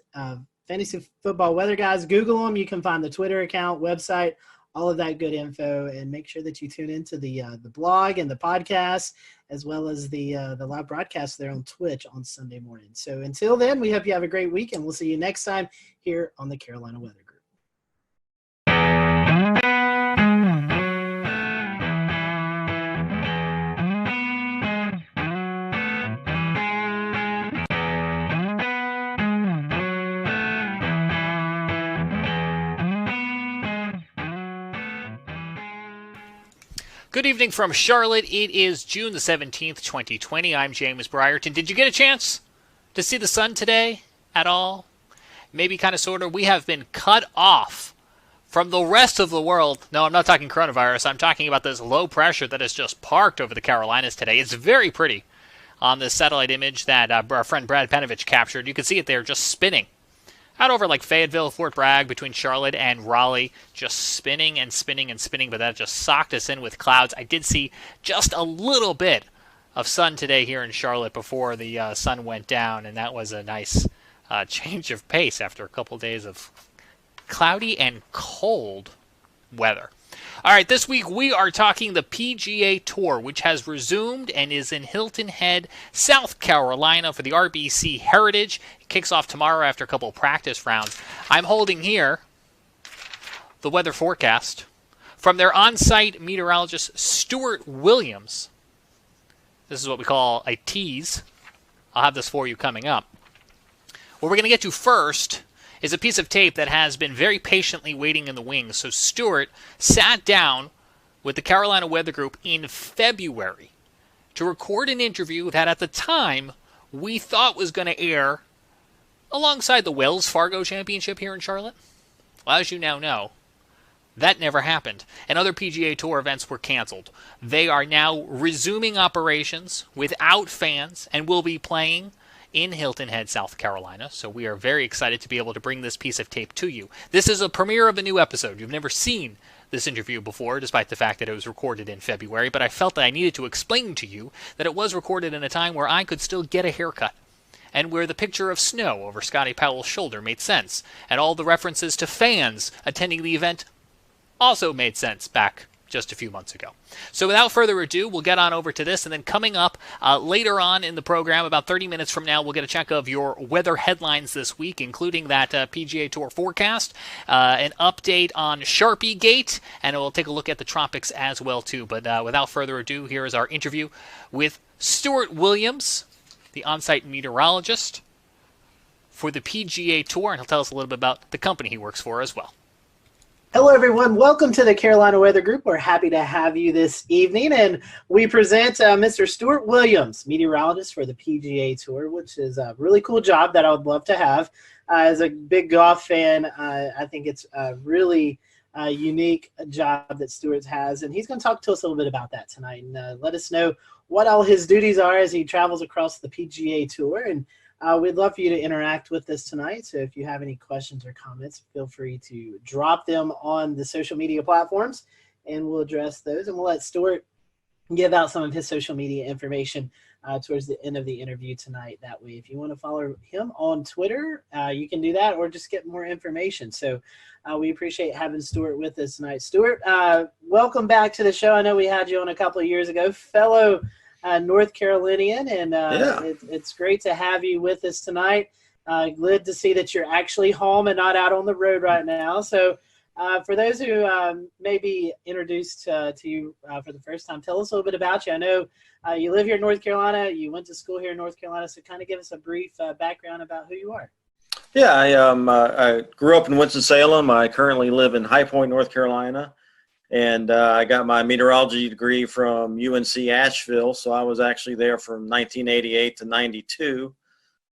Fantasy Football Weather Guys. Google them. You can find the Twitter account, website, all of that good info, and make sure that you tune into the blog and the podcast, as well as the live broadcast there on Twitch on Sunday morning. So until then, we hope you have a great week, and we'll see you next time here on the Carolina Weather Group. Good evening from Charlotte. It is June the 17th, 2020. I'm James Brierton. Did you get a chance to see the sun today at all? Maybe kind of sort of. We have been cut off from the rest of the world. No, I'm not talking coronavirus. I'm talking about this low pressure that has just parked over the Carolinas today. It's very pretty on this satellite image that our friend Brad Penovich captured. You can see it there just spinning out over like Fayetteville, Fort Bragg, between Charlotte and Raleigh, just spinning and spinning and spinning, but that just socked us in with clouds. I did see just a little bit of sun today here in Charlotte before the sun went down, and that was a nice change of pace after a couple days of cloudy and cold weather. All right, this week we are talking the PGA Tour, which has resumed and is in Hilton Head, South Carolina for the RBC Heritage. It kicks off tomorrow after a couple practice rounds. I'm holding here the weather forecast from their on-site meteorologist, Stuart Williams. This is what we call a tease. I'll have this for you coming up. What we're going to get to first is a piece of tape that has been very patiently waiting in the wings. So Stuart sat down with the Carolina Weather Group in February to record an interview that at the time we thought was going to air alongside the Wells Fargo Championship here in Charlotte. Well, as you now know, that never happened, and other PGA Tour events were canceled. They are now resuming operations without fans and will be playing in Hilton Head, South Carolina. So we are very excited to be able to bring this piece of tape to you. This is a premiere of a new episode. You've never seen this interview before, despite the fact that it was recorded in February, but I felt that I needed to explain to you that it was recorded in a time where I could still get a haircut, and where the picture of snow over Scotty Powell's shoulder made sense, and all the references to fans attending the event also made sense back just a few months ago. So without further ado, we'll get on over to this, and then coming up later on in the program, about 30 minutes from now, we'll get a check of your weather headlines this week, including that PGA Tour forecast, an update on Sharpie Gate, and we'll take a look at the tropics as well too. But without further ado, here is our interview with Stuart Williams, the on-site meteorologist for the PGA Tour, and he'll tell us a little bit about the company he works for as well. Hello, everyone. Welcome to the Carolina Weather Group. We're happy to have you this evening, and we present Mr. Stuart Williams, meteorologist for the PGA Tour, which is a really cool job that I would love to have. As a big golf fan, I think it's a really unique job that Stuart has, and he's going to talk to us a little bit about that tonight and let us know what all his duties are as he travels across the PGA Tour. And we'd love for you to interact with us tonight. So if you have any questions or comments, feel free to drop them on the social media platforms, and we'll address those. And we'll let Stuart give out some of his social media information towards the end of the interview tonight. That way, if you want to follow him on Twitter, you can do that, or just get more information. So we appreciate having Stuart with us tonight. Stuart, welcome back to the show. I know we had you on a couple of years ago, fellow North Carolinian, and it's great to have you with us tonight. Glad to see that you're actually home and not out on the road right now. So For those who may be introduced to you for the first time, tell us a little bit about you. I know you live here in North Carolina. You went to school here in North Carolina, so kind of give us a brief background about who you are. Yeah, I grew up in Winston-Salem. I currently live in High Point, North Carolina, and I got my meteorology degree from UNC Asheville. So I was actually there from 1988 to 92.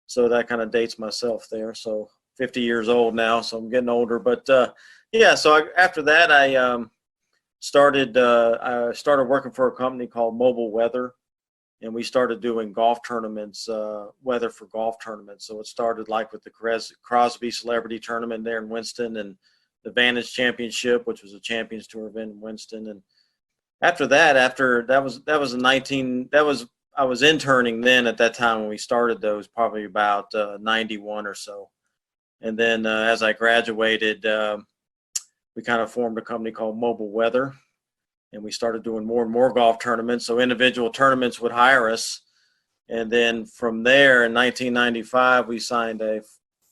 So that kind of dates myself there. So 50 years old now, so I'm getting older. But yeah, so after that, I started working for a company called Mobile Weather, and we started doing golf tournaments, weather for golf tournaments. So it started like with the Crosby Celebrity Tournament there in Winston, and the Vantage Championship, which was a Champions Tour event in Winston. And after that, I was interning then at that time when we started those, probably about 91 or so. And then as I graduated, we kind of formed a company called Mobile Weather, and we started doing more and more golf tournaments. So individual tournaments would hire us. And then from there in 1995, we signed a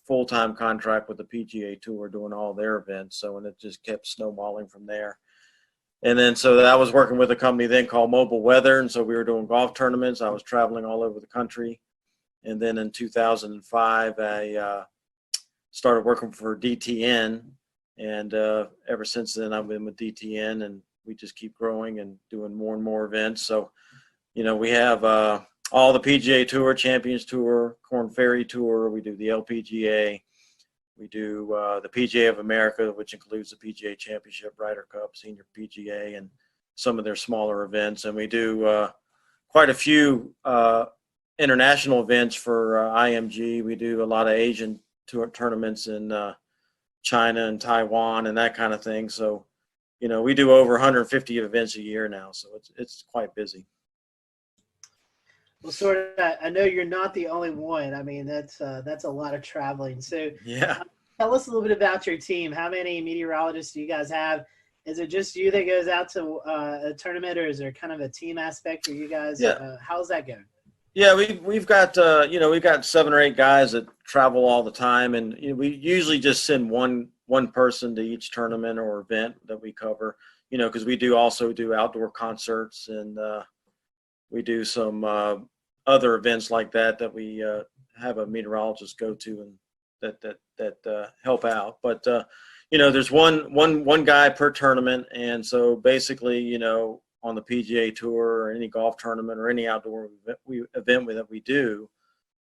full-time contract with the PGA Tour doing all their events. So, and it just kept snowballing from there. And then, so I was working with a company then called Mobile Weather. And so we were doing golf tournaments. I was traveling all over the country. And then in 2005, I started working for DTN. And ever since then, I've been with DTN, and we just keep growing and doing more and more events. So, you know, we have all the PGA Tour, Champions Tour, Korn Ferry Tour. We do the LPGA. We do the PGA of America, which includes the PGA Championship, Ryder Cup, Senior PGA, and some of their smaller events. And we do quite a few international events for IMG. We do a lot of Asian tournaments in China and Taiwan and that kind of thing. So, you know, we do over 150 events a year now, so it's quite busy. Well, sort of. I know you're not the only one. I mean, that's a lot of traveling. So, yeah. Tell us a little bit about your team. How many meteorologists do you guys have? Is it just you that goes out to a tournament, or is there kind of a team aspect for you guys? Yeah. How's that going? Yeah, we've got we've got 7 or 8 guys that travel all the time, and we usually just send one person to each tournament or event that we cover. You know, because we also do outdoor concerts, and we do some other events like that we have a meteorologist go to, and that help out. But you know, there's one guy per tournament, and so basically, you know, on the PGA Tour or any golf tournament or any outdoor event that we do,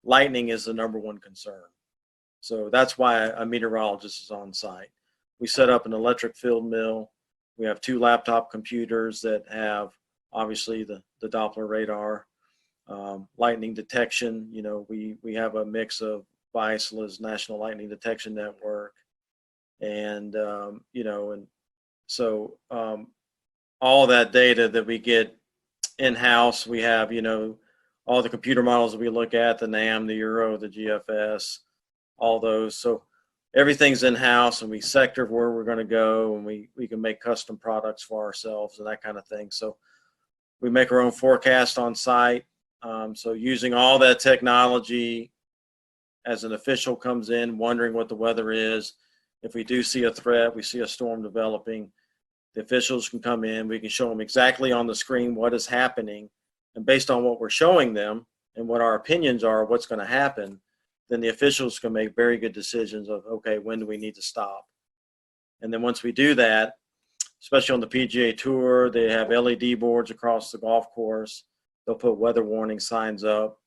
lightning is the number one concern. So that's why a meteorologist is on site. We set up an electric field mill. We have 2 laptop computers that have obviously the Doppler radar, lightning detection. You know, we have a mix of VISLA's National Lightning Detection Network, and you know, and so all that data that we get in-house, we have, you know, all the computer models that we look at, the NAM, the Euro, the GFS, all those. So everything's in-house, and we sector where we're going to go, and we can make custom products for ourselves and that kind of thing. So we make our own forecast on site. So using all that technology, as an official comes in wondering what the weather is, if we do see a threat, we see a storm developing, the officials can come in, we can show them exactly on the screen what is happening, and based on what we're showing them and what our opinions are, what's going to happen, then the officials can make very good decisions of, okay, when do we need to stop? And then once we do that, especially on the PGA Tour, they have LED boards across the golf course. They'll put weather warning signs up.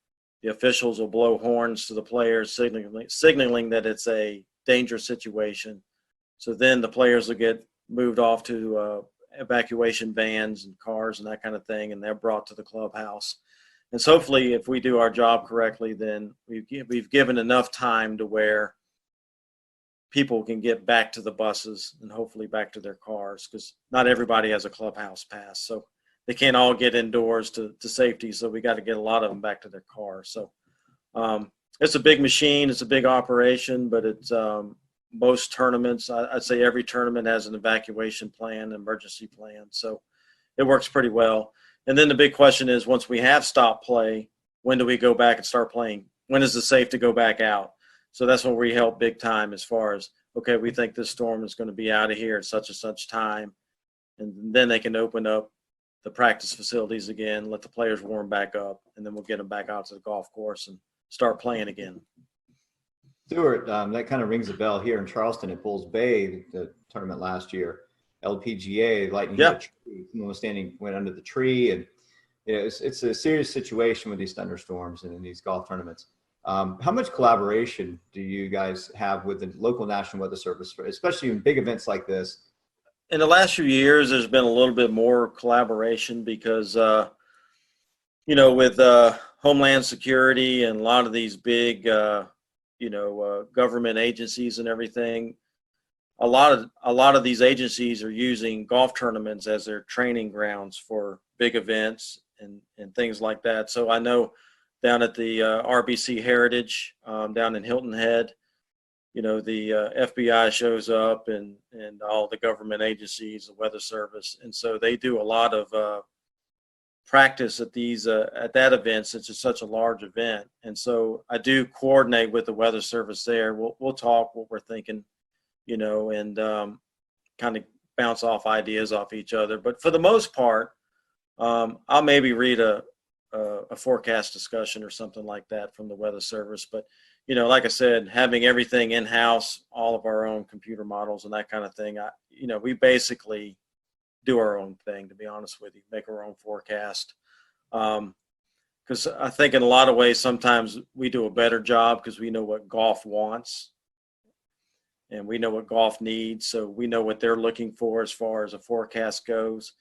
The officials will blow horns to the players, signaling that it's a dangerous situation. So then the players will get moved off to evacuation vans and cars and that kind of thing, and they're brought to the clubhouse. And so hopefully, if we do our job correctly, then we've given enough time to where people can get back to the buses and hopefully back to their cars, because not everybody has a clubhouse pass. So they can't all get indoors to safety. So we got to get a lot of them back to their cars. So it's a big machine. It's a big operation, but it's most tournaments, I'd say every tournament has an evacuation plan, emergency plan. So it works pretty well. And then the big question is, once we have stopped play, when do we go back and start playing? When is it safe to go back out? So that's when we help big time as far as, okay, we think this storm is going to be out of here at such and such time. And then they can open up the practice facilities again, let the players warm back up, and then we'll get them back out to the golf course and start playing again. Stuart, that kind of rings a bell here in Charleston at Bulls Bay, the tournament last year. LPGA, lightning hit a tree. Someone went under the tree, and it's a serious situation with these thunderstorms and in these golf tournaments. How much collaboration do you guys have with the local National Weather Service, especially in big events like this? In the last few years, there's been a little bit more collaboration because, with Homeland Security and a lot of these big, government agencies and everything, a lot of these agencies are using golf tournaments as their training grounds for big events and things like that. So I know down at the RBC Heritage down in Hilton Head, the FBI shows up and all the government agencies, the Weather Service, and so they do a lot of practice at that event since it's such a large event. And so I do coordinate with the Weather Service there. We'll talk what we're thinking, and kind of bounce off ideas off each other. But for the most part, I'll maybe read a forecast discussion or something like that from the Weather Service. But like I said, having everything in-house, all of our own computer models and that kind of thing, we basically do our own thing, to be honest with you, make our own forecast. Because I think in a lot of ways, sometimes we do a better job because we know what golf wants and we know what golf needs. So we know what they're looking for as far as a forecast goes.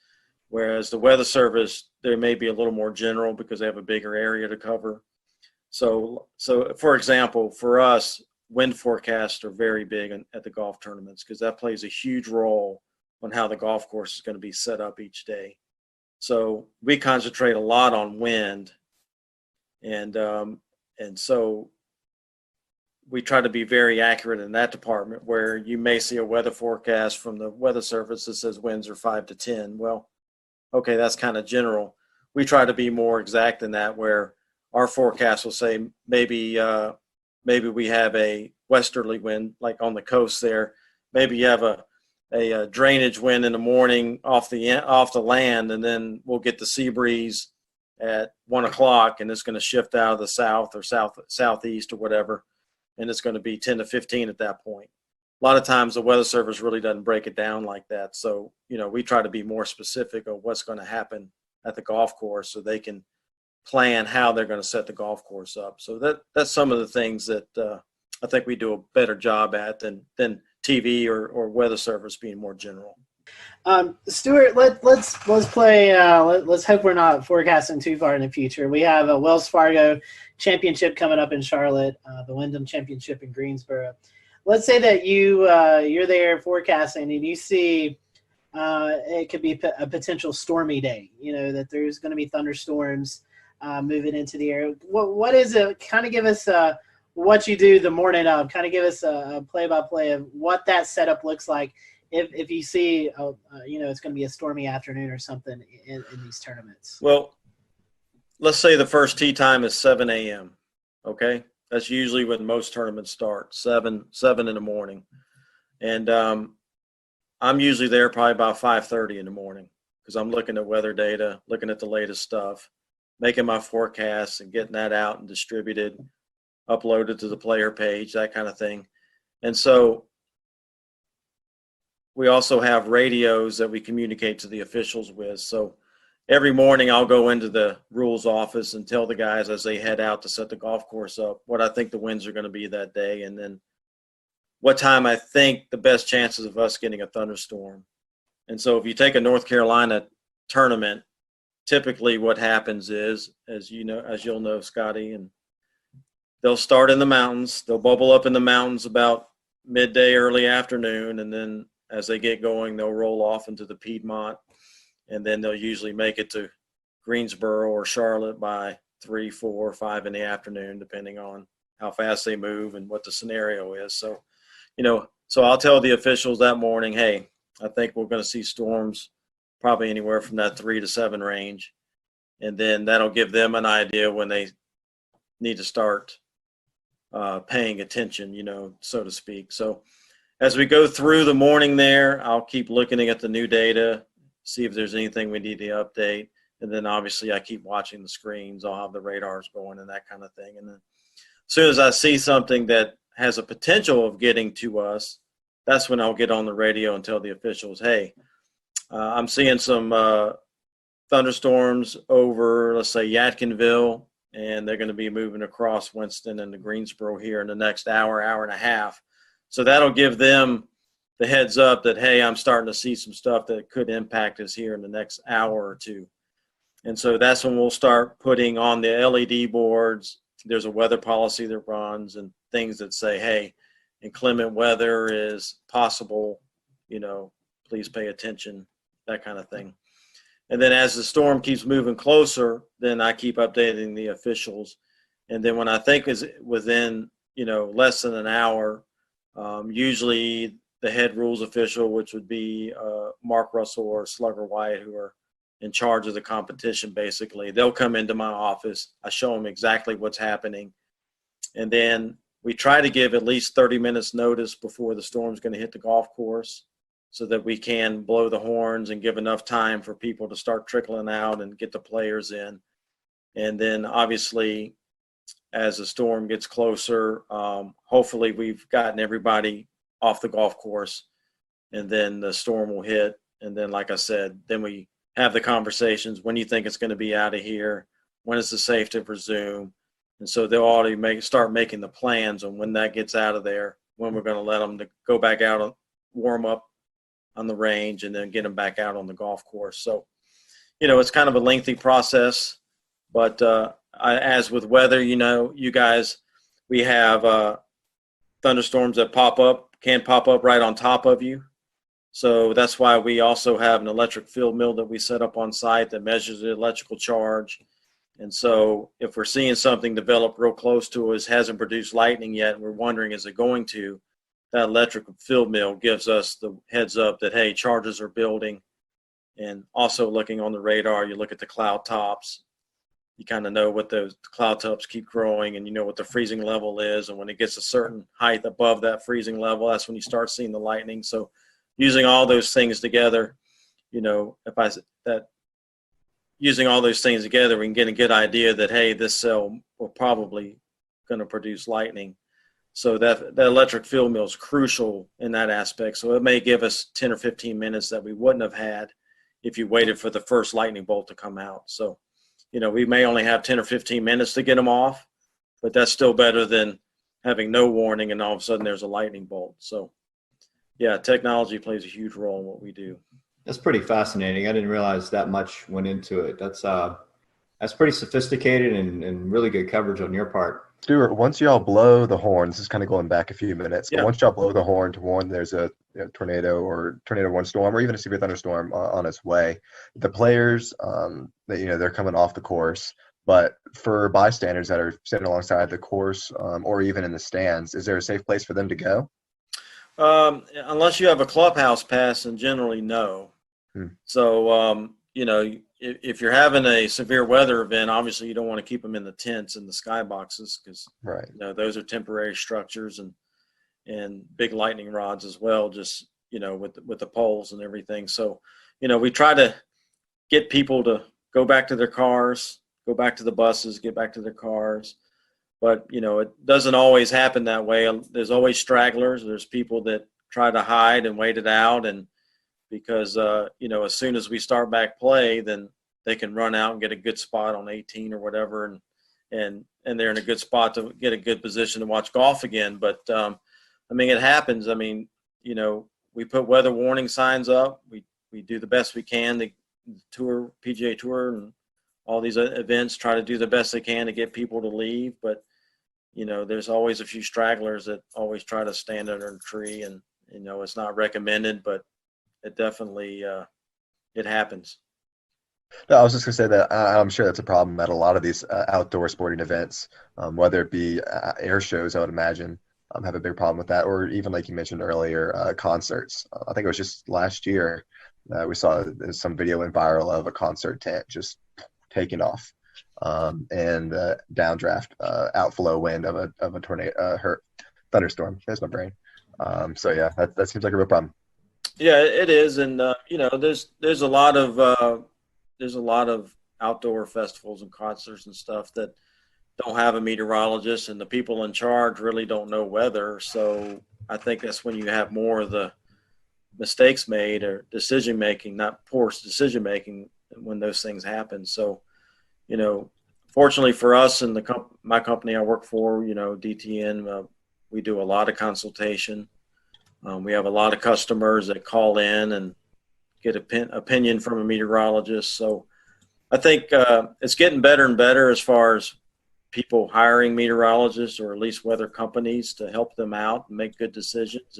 Whereas the Weather Service, they may be a little more general because they have a bigger area to cover. So for example, for us, wind forecasts are very big at the golf tournaments because that plays a huge role on how the golf course is going to be set up each day. So we concentrate a lot on wind, and so we try to be very accurate in that department. Where you may see a weather forecast from the Weather Service that says winds are 5 to 10. Well, okay, that's kind of general. We try to be more exact than that, where our forecast will say maybe we have a westerly wind, like on the coast there. Maybe you have a drainage wind in the morning off the land, and then we'll get the sea breeze at 1 o'clock, and it's going to shift out of the south or southeast or whatever, and it's going to be 10 to 15 at that point. A lot of times the Weather Service really doesn't break it down like that. So, we try to be more specific of what's going to happen at the golf course so they can plan how they're going to set the golf course up. So that's some of the things that I think we do a better job at than TV or Weather Service being more general. Stuart, let's play. Let's hope we're not forecasting too far in the future. We have a Wells Fargo Championship coming up in Charlotte, the Wyndham Championship in Greensboro. Let's say that you're there forecasting and you see it could be a potential stormy day. That there's going to be thunderstorms moving into the air. What is it? Kind of give us what you do the morning of. Kind of give us a play-by-play of what that setup looks like if you see, it's going to be a stormy afternoon or something in these tournaments. Well, let's say the first tee time is 7 a.m., okay? That's usually when most tournaments start, 7 in the morning. And I'm usually there probably about 5:30 in the morning because I'm looking at weather data, looking at the latest stuff, making my forecasts and getting that out and distributed, uploaded to the player page, that kind of thing. And so we also have radios that we communicate to the officials with. So every morning I'll go into the rules office and tell the guys as they head out to set the golf course up what I think the winds are going to be that day, and then what time I think the best chances of us getting a thunderstorm. And so if you take a North Carolina tournament, typically what happens is, as you'll know, Scotty, and they'll start in the mountains. They'll bubble up in the mountains about midday, early afternoon, and then as they get going, they'll roll off into the Piedmont, and then they'll usually make it to Greensboro or Charlotte by 3, 4, 5 in the afternoon, depending on how fast they move and what the scenario is. So, so I'll tell the officials that morning, hey, I think we're going to see storms probably anywhere from that 3 to 7 range. And then that'll give them an idea when they need to start paying attention, so to speak. So as we go through the morning there, I'll keep looking at the new data, see if there's anything we need to update. And then obviously I keep watching the screens. I'll have the radars going and that kind of thing. And then as soon as I see something that has a potential of getting to us, that's when I'll get on the radio and tell the officials, hey, I'm seeing some thunderstorms over, let's say, Yadkinville, and they're going to be moving across Winston and the Greensboro here in the next hour, hour and a half. So that'll give them the heads up that, hey, I'm starting to see some stuff that could impact us here in the next hour or two. And so that's when we'll start putting on the LED boards. There's a weather policy that runs and things that say, hey, inclement weather is possible, please pay attention, that kind of thing. And then as the storm keeps moving closer, then I keep updating the officials. And then when I think is within, less than an hour, usually the head rules official, which would be Mark Russell or Slugger White, who are in charge of the competition, basically, they'll come into my office. I show them exactly what's happening. And then we try to give at least 30 minutes notice before the storm's going to hit the golf course so that we can blow the horns and give enough time for people to start trickling out and get the players in. And then obviously, as the storm gets closer, hopefully we've gotten everybody off the golf course, and then the storm will hit. And then, like I said, then we have the conversations. When do you think it's going to be out of here? When is it safe to resume? And so they'll already start making the plans on when that gets out of there, when we're going to let them to go back out and warm up on the range and then get them back out on the golf course. So, it's kind of a lengthy process, but as with weather, you guys, we have thunderstorms that can pop up right on top of you. So that's why we also have an electric field mill that we set up on site that measures the electrical charge. And so if we're seeing something develop real close to us, hasn't produced lightning yet, and we're wondering, is it going to, that electric field mill gives us the heads up that, hey, charges are building. And also looking on the radar, you look at the cloud tops. You kind of know what those cloud tops keep growing, and you know what the freezing level is. And when it gets a certain height above that freezing level, that's when you start seeing the lightning. So using all those things together, using all those things together, we can get a good idea that, hey, this cell will probably going to produce lightning. So that electric field mill is crucial in that aspect. So it may give us 10 or 15 minutes that we wouldn't have had if you waited for the first lightning bolt to come out. So, we may only have 10 or 15 minutes to get them off, but that's still better than having no warning and all of a sudden there's a lightning bolt. So, yeah, technology plays a huge role in what we do. That's pretty fascinating. I didn't realize that much went into it. That's pretty sophisticated and really good coverage on your part. Stuart, once y'all blow the horn, this is kind of going back a few minutes, but once y'all blow the horn to warn there's a tornado or tornado warning storm or even a severe thunderstorm on its way, the players, they're coming off the course. But for bystanders that are sitting alongside the course or even in the stands, is there a safe place for them to go? Unless you have a clubhouse pass, and generally no. So, if you're having a severe weather event, obviously you don't want to keep them in the tents and the skyboxes because those are temporary structures and big lightning rods as well, just, with the poles and everything. So, we try to get people to go back to their cars, go back to the buses, get back to their cars. But, it doesn't always happen that way. There's always stragglers. There's people that try to hide and wait it out. And because, as soon as we start back play, then they can run out and get a good spot on 18 or whatever. And they're in a good spot to get a good position to watch golf again. But, it happens. We put weather warning signs up. We do the best we can. The PGA Tour and all these events try to do the best they can to get people to leave. But, there's always a few stragglers that always try to stand under a tree, and, it's not recommended, but it definitely, it happens. No, I was just going to say that I'm sure that's a problem at a lot of these outdoor sporting events, whether it be air shows, I would imagine, have a big problem with that, or even like you mentioned earlier, concerts. I think it was just last year we saw some video went viral of a concert tent just taking off. And downdraft, outflow wind of a tornado, thunderstorm. There's my brain. So yeah, that seems like a real problem. Yeah, it is, and there's a lot of outdoor festivals and concerts and stuff that don't have a meteorologist, and the people in charge really don't know weather. So I think that's when you have more of the mistakes made or decision making, not poor decision making, when those things happen. So, fortunately for us and my company I work for, DTN, we do a lot of consultation. We have a lot of customers that call in and get opinion from a meteorologist. So I think it's getting better and better as far as people hiring meteorologists or at least weather companies to help them out and make good decisions.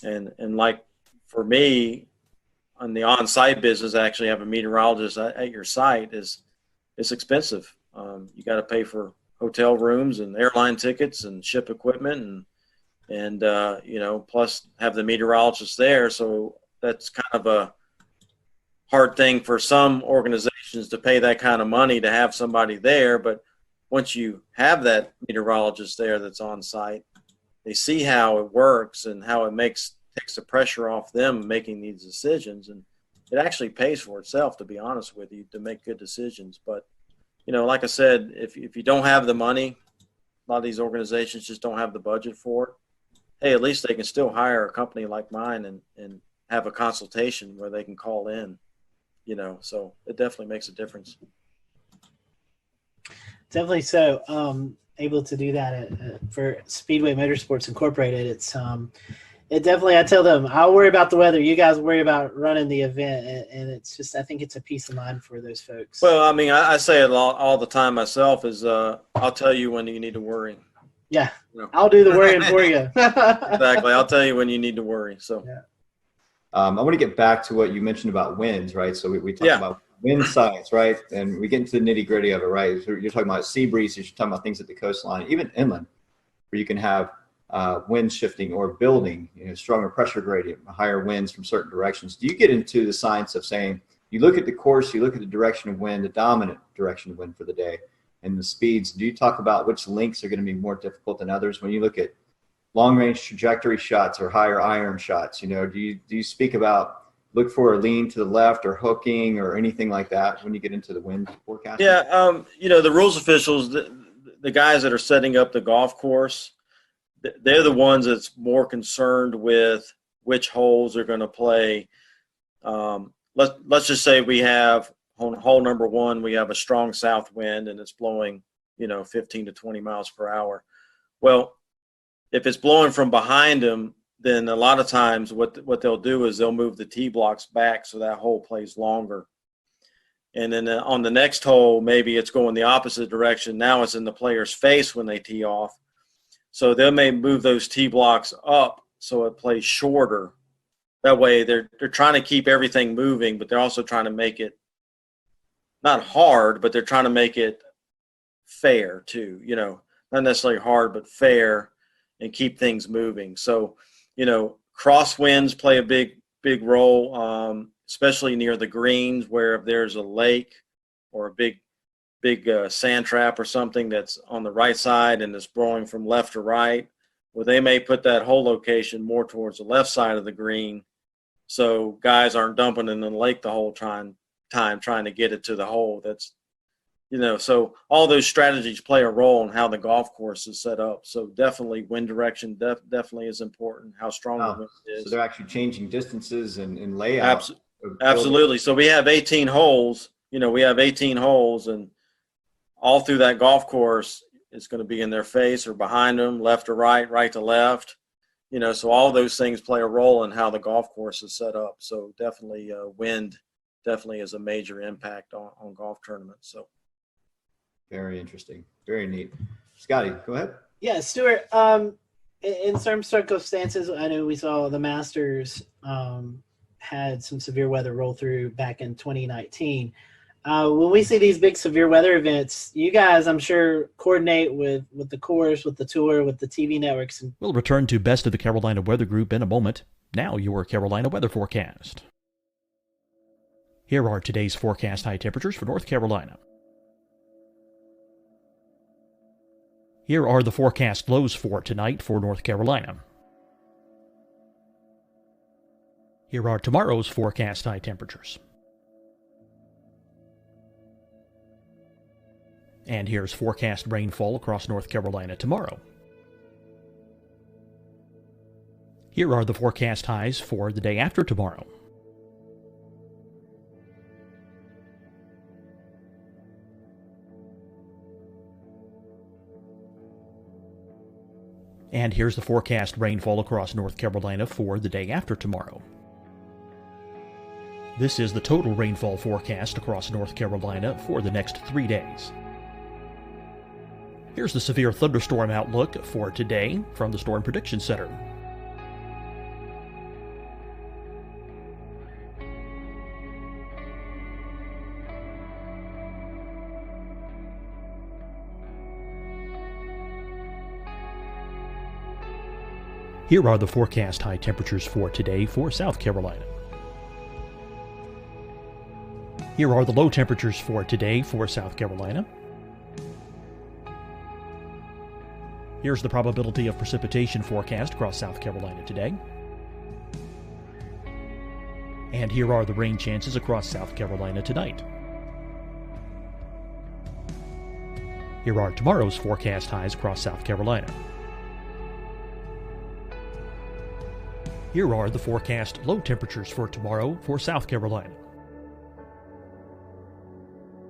And like for me, on the on-site business, actually have a meteorologist at your site it's expensive. You got to pay for hotel rooms and airline tickets and ship equipment and plus have the meteorologist there. So that's kind of a hard thing for some organizations to pay that kind of money to have somebody there. But once you have that meteorologist there that's on site, they see how it works and how it takes the pressure off them making these decisions. And it actually pays for itself, to be honest with you, to make good decisions. But, like I said, if you don't have the money, a lot of these organizations just don't have the budget for it. Hey, at least they can still hire a company like mine and have a consultation where they can call in, so it definitely makes a difference. Definitely so. Able to do that for Speedway Motorsports Incorporated. It definitely, I tell them, I'll worry about the weather. You guys worry about running the event. And it's just, I think it's a peace of mind for those folks. Well, I mean, I say it all the time myself is I'll tell you when you need to worry. Yeah, I'll do the worrying for you. Exactly. I'll tell you when you need to worry. So, yeah. I want to get back to what you mentioned about winds, right? So we talked about wind science, right? And we get into the nitty gritty of it, right? So you're talking about sea breezes, you're talking about things at the coastline, even inland, where you can have wind shifting or building, stronger pressure gradient, higher winds from certain directions. Do you get into the science of saying, you look at the course, you look at the direction of wind, the dominant direction of wind for the day, and the speeds? Do you talk about which links are going to be more difficult than others? When you look at long range trajectory shots or higher iron shots, do you speak about look for a lean to the left or hooking or anything like that when you get into the wind forecast? Yeah, the rules officials, the guys that are setting up the golf course, they're the ones that's more concerned with which holes are going to play. Let's just say we have on hole number 1, we have a strong south wind and it's blowing, 15 to 20 miles per hour. Well, if it's blowing from behind them, then a lot of times what they'll do is they'll move the tee blocks back so that hole plays longer. And then on the next hole, maybe it's going the opposite direction. Now it's in the player's face when they tee off. So they may move those tee blocks up so it plays shorter. That way they're trying to keep everything moving, but they're also trying to make it not hard, but they're trying to make it fair too, not necessarily hard, but fair, and keep things moving. So, crosswinds play a big role, especially near the greens, where if there's a lake or a big sand trap or something that's on the right side and it's blowing from left to right, well, they may put that hole location more towards the left side of the green, so guys aren't dumping in the lake the whole time trying to get it to the hole. That's so all those strategies play a role in how the golf course is set up. So definitely wind direction definitely is important, how strong the wind is. So they're actually changing distances and layout. Absolutely. So we have 18 holes. We have 18 holes, and all through that golf course, it's going to be in their face or behind them, left to right, right to left. So all those things play a role in how the golf course is set up. So definitely wind definitely is a major impact on golf tournaments. So. Very interesting. Very neat. Scotty, go ahead. Yeah, Stuart, in certain circumstances, I know we saw the Masters had some severe weather roll through back in 2019. When we see these big severe weather events, you guys, I'm sure, coordinate with the course, with the tour, with the TV networks. We'll return to Best of the Carolina Weather Group in a moment. Now your Carolina weather forecast. Here are today's forecast high temperatures for North Carolina. Here are the forecast lows for tonight for North Carolina. Here are tomorrow's forecast high temperatures. And here's forecast rainfall across North Carolina tomorrow. Here are the forecast highs for the day after tomorrow. And here's the forecast rainfall across North Carolina for the day after tomorrow. This is the total rainfall forecast across North Carolina for the next 3 days. Here's the severe thunderstorm outlook for today from the Storm Prediction Center. Here are the forecast high temperatures for today for South Carolina. Here are the low temperatures for today for South Carolina. Here's the probability of precipitation forecast across South Carolina today. And here are the rain chances across South Carolina tonight. Here are tomorrow's forecast highs across South Carolina. Here are the forecast low temperatures for tomorrow for South Carolina.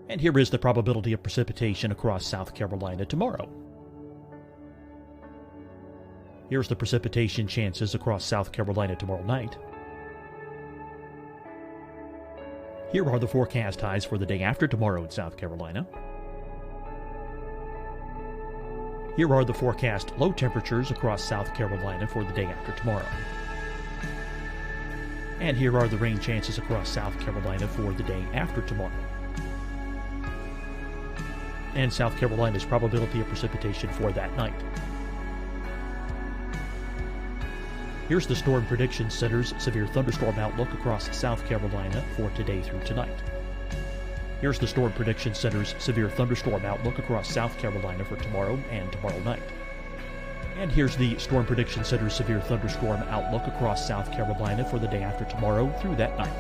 And here is the probability of precipitation across South Carolina tomorrow. Here's the precipitation chances across South Carolina tomorrow night. Here are the forecast highs for the day after tomorrow in South Carolina. Here are the forecast low temperatures across South Carolina for the day after tomorrow. And here are the rain chances across South Carolina for the day after tomorrow. And South Carolina's probability of precipitation for that night. Here's the Storm Prediction Center's severe thunderstorm outlook across South Carolina for today through tonight. Here's the Storm Prediction Center's severe thunderstorm outlook across South Carolina for tomorrow and tomorrow night. And here's the Storm Prediction Center's severe thunderstorm outlook across South Carolina for the day after tomorrow through that night.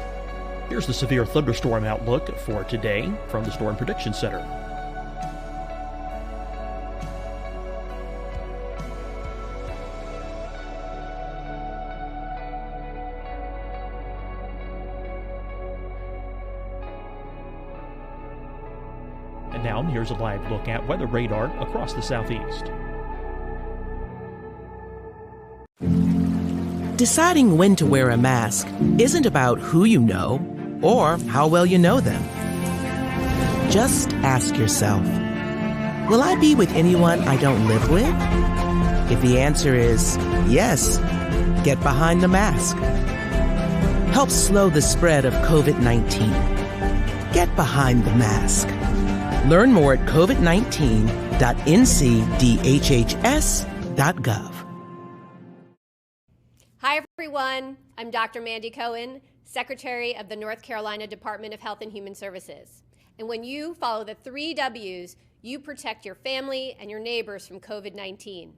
Here's the severe thunderstorm outlook for today from the Storm Prediction Center. And now here's a live look at weather radar across the southeast. Deciding when to wear a mask isn't about who you know or how well you know them. Just ask yourself, will I be with anyone I don't live with? If the answer is yes, get behind the mask. Help slow the spread of COVID-19. Get behind the mask. Learn more at covid19.ncdhhs.gov. Hi, everyone. I'm Dr. Mandy Cohen, Secretary of the North Carolina Department of Health and Human Services. And when you follow the 3 W's, you protect your family and your neighbors from COVID-19.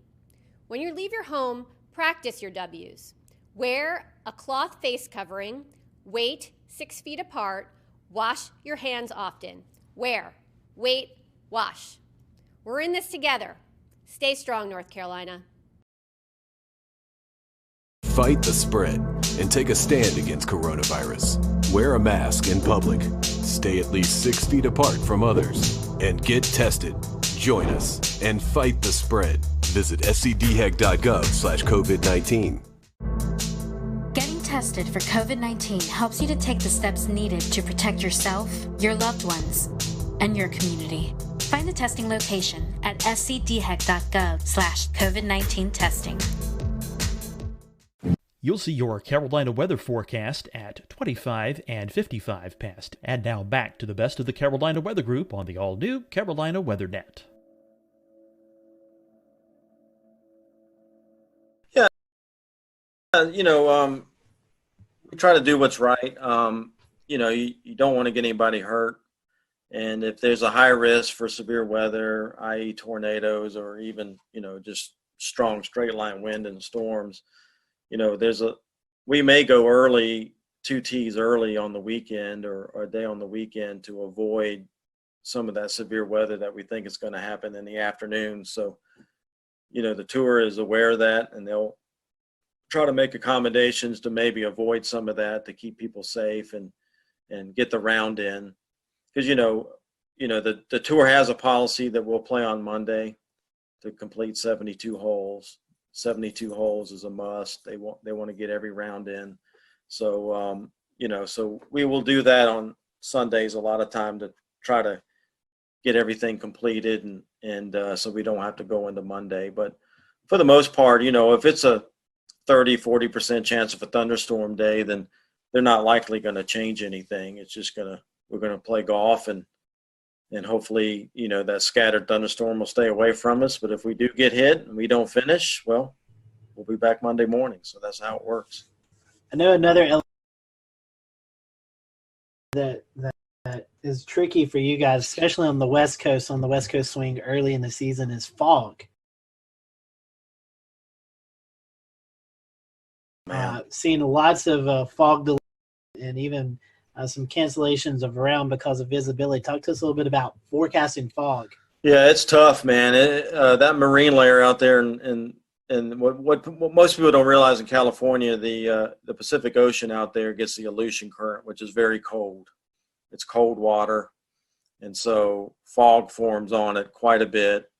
When you leave your home, practice your W's. Wear a cloth face covering, wait 6 feet apart, wash your hands often. Wear, wait, wash. We're in this together. Stay strong, North Carolina. Fight the spread and take a stand against coronavirus. Wear a mask in public. Stay at least 6 feet apart from others. And get tested. Join us and fight the spread. Visit scdhec.gov/COVID-19. Getting tested for COVID-19 helps you to take the steps needed to protect yourself, your loved ones, and your community. Find the testing location at scdhec.gov/COVID-19 testing. You'll see your Carolina weather forecast at 25 and 55 past. And now back to the best of the Carolina Weather Group on the all-new Carolina WeatherNet. Yeah, we try to do what's right. You don't want to get anybody hurt. And if there's a high risk for severe weather, i.e. tornadoes or even, just strong straight line wind and storms, we may go early two tees early on the weekend or a day on the weekend to avoid some of that severe weather that we think is going to happen in the afternoon. So, the tour is aware of that, and they'll try to make accommodations to maybe avoid some of that to keep people safe and get the round in. Because, the tour has a policy that we'll play on Monday to complete 72 holes. 72 holes is a must. They want to get every round in. So, so we will do that on Sundays a lot of time to try to get everything completed and so we don't have to go into Monday. But for the most part, if it's a 30-40% chance of a thunderstorm day, then they're not likely going to change anything. It's just we're going to play golf and hopefully, that scattered thunderstorm will stay away from us. But if we do get hit and we don't finish, well, we'll be back Monday morning. So that's how it works. I know another that is tricky for you guys, especially on the West Coast swing early in the season, is fog. Seeing lots of fog delays and even some cancellations of round because of visibility. Talk to us a little bit about forecasting fog. Yeah, it's tough, man. That marine layer out there, and what most people don't realize in California, the Pacific Ocean out there gets the Aleutian Current, which is very cold. It's cold water, and so fog forms on it quite a bit.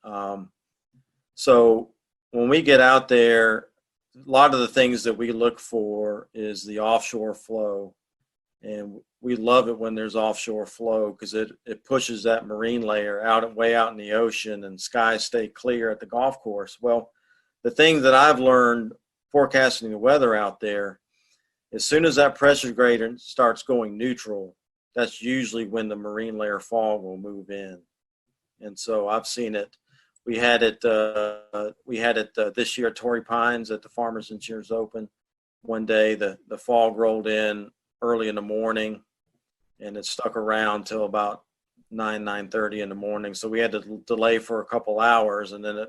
So when we get out there, a lot of the things that we look for is the offshore flow. And we love it when there's offshore flow because it pushes that marine layer way out in the ocean and skies stay clear at the golf course. Well, the thing that I've learned forecasting the weather out there, as soon as that pressure gradient starts going neutral, that's usually when the marine layer fog will move in. And so I've seen it. We had it this year at Torrey Pines at the Farmers Insurance Open. One day the fog rolled in early in the morning, and it stuck around till about 9:30 in the morning. So we had to delay for a couple hours, and then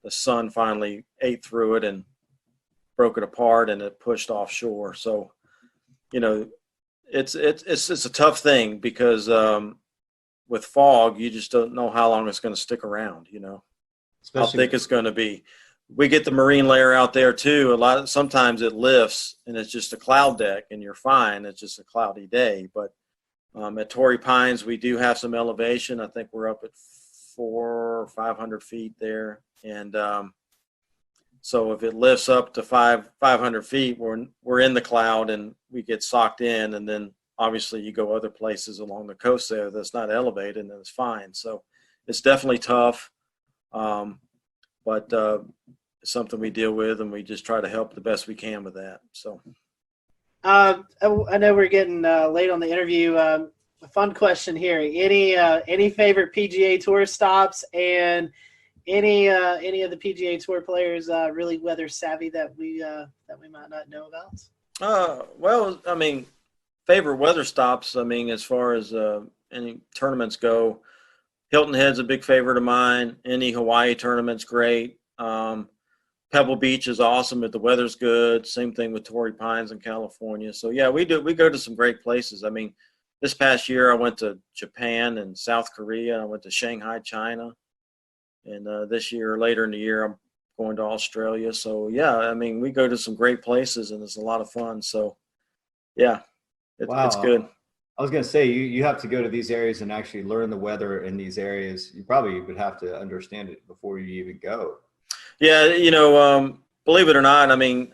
the sun finally ate through it and broke it apart, and it pushed offshore. So, it's a tough thing because with fog, you just don't know how long it's going to stick around. How thick it's going to be. We get the marine layer out there too. Sometimes it lifts and it's just a cloud deck and you're fine. It's just a cloudy day. But at Torrey Pines, we do have some elevation. I think we're up at 400 or 500 feet there. And so if it lifts up to 500 feet, we're in the cloud and we get socked in. And then obviously you go other places along the coast there that's not elevated and it's fine. So it's definitely tough. But it's something we deal with, and we just try to help the best we can with that. So, I know we're getting late on the interview. A fun question here: any favorite PGA Tour stops, and any of the PGA Tour players really weather savvy that we might not know about? Well, I mean, favorite weather stops. I mean, as far as any tournaments go, Hilton Head's a big favorite of mine. Any Hawaii tournament's great. Pebble Beach is awesome if the weather's good. Same thing with Torrey Pines in California. So yeah, we go to some great places. I mean, this past year I went to Japan and South Korea. I went to Shanghai, China, and this year, later in the year, I'm going to Australia. So yeah, I mean, we go to some great places and it's a lot of fun. So yeah, it's good. I was going to say, you have to go to these areas and actually learn the weather in these areas. You probably would have to understand it before you even go. Yeah, believe it or not, I mean,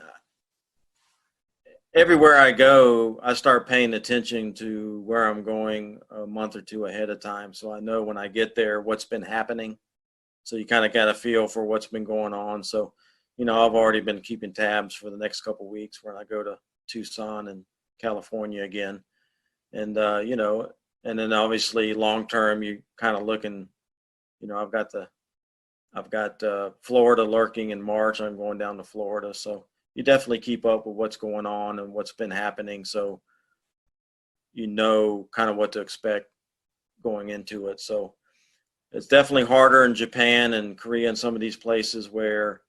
everywhere I go, I start paying attention to where I'm going a month or two ahead of time. So I know when I get there what's been happening. So you kind of got a feel for what's been going on. So, I've already been keeping tabs for the next couple of weeks when I go to Tucson and California again. And, and then obviously long term, you kind of looking, I've got Florida lurking in March. I'm going down to Florida. So you definitely keep up with what's going on and what's been happening. So, kind of what to expect going into it. So it's definitely harder in Japan and Korea and some of these places where,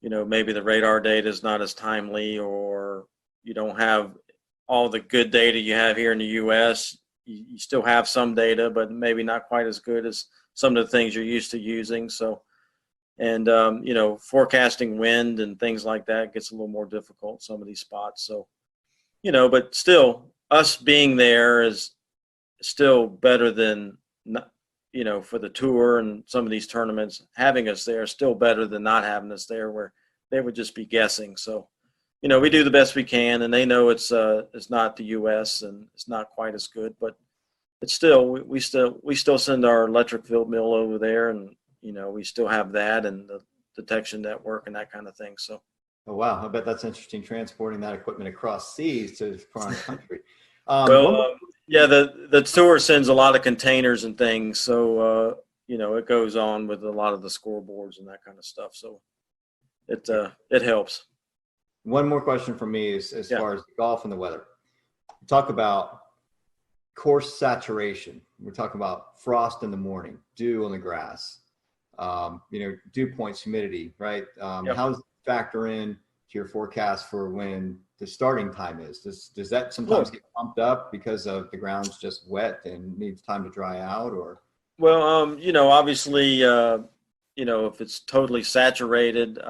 maybe the radar data is not as timely or you don't have all the good data you have here in the U.S. You still have some data, but maybe not quite as good as some of the things you're used to using. So, and forecasting wind and things like that gets a little more difficult, some of these spots. So, but still, us being there is still better than, for the tour and some of these tournaments, having us there is still better than not having us there, where they would just be guessing. So, we do the best we can, and they know it's not the U.S. and it's not quite as good, but it's still we still send our electric field mill over there, and we still have that and the detection network and that kind of thing. So. Oh wow, I bet that's interesting transporting that equipment across seas to foreign country. The tour sends a lot of containers and things, so it goes on with a lot of the scoreboards and that kind of stuff. So it helps. One more question from me is as far as the golf and the weather. Talk about course saturation. We're talking about frost in the morning, dew on the grass, dew points, humidity, right? How does it factor in to your forecast for when the starting time is? Does that sometimes get pumped up because of the ground's just wet and needs time to dry out, or? Well, obviously, if it's totally saturated,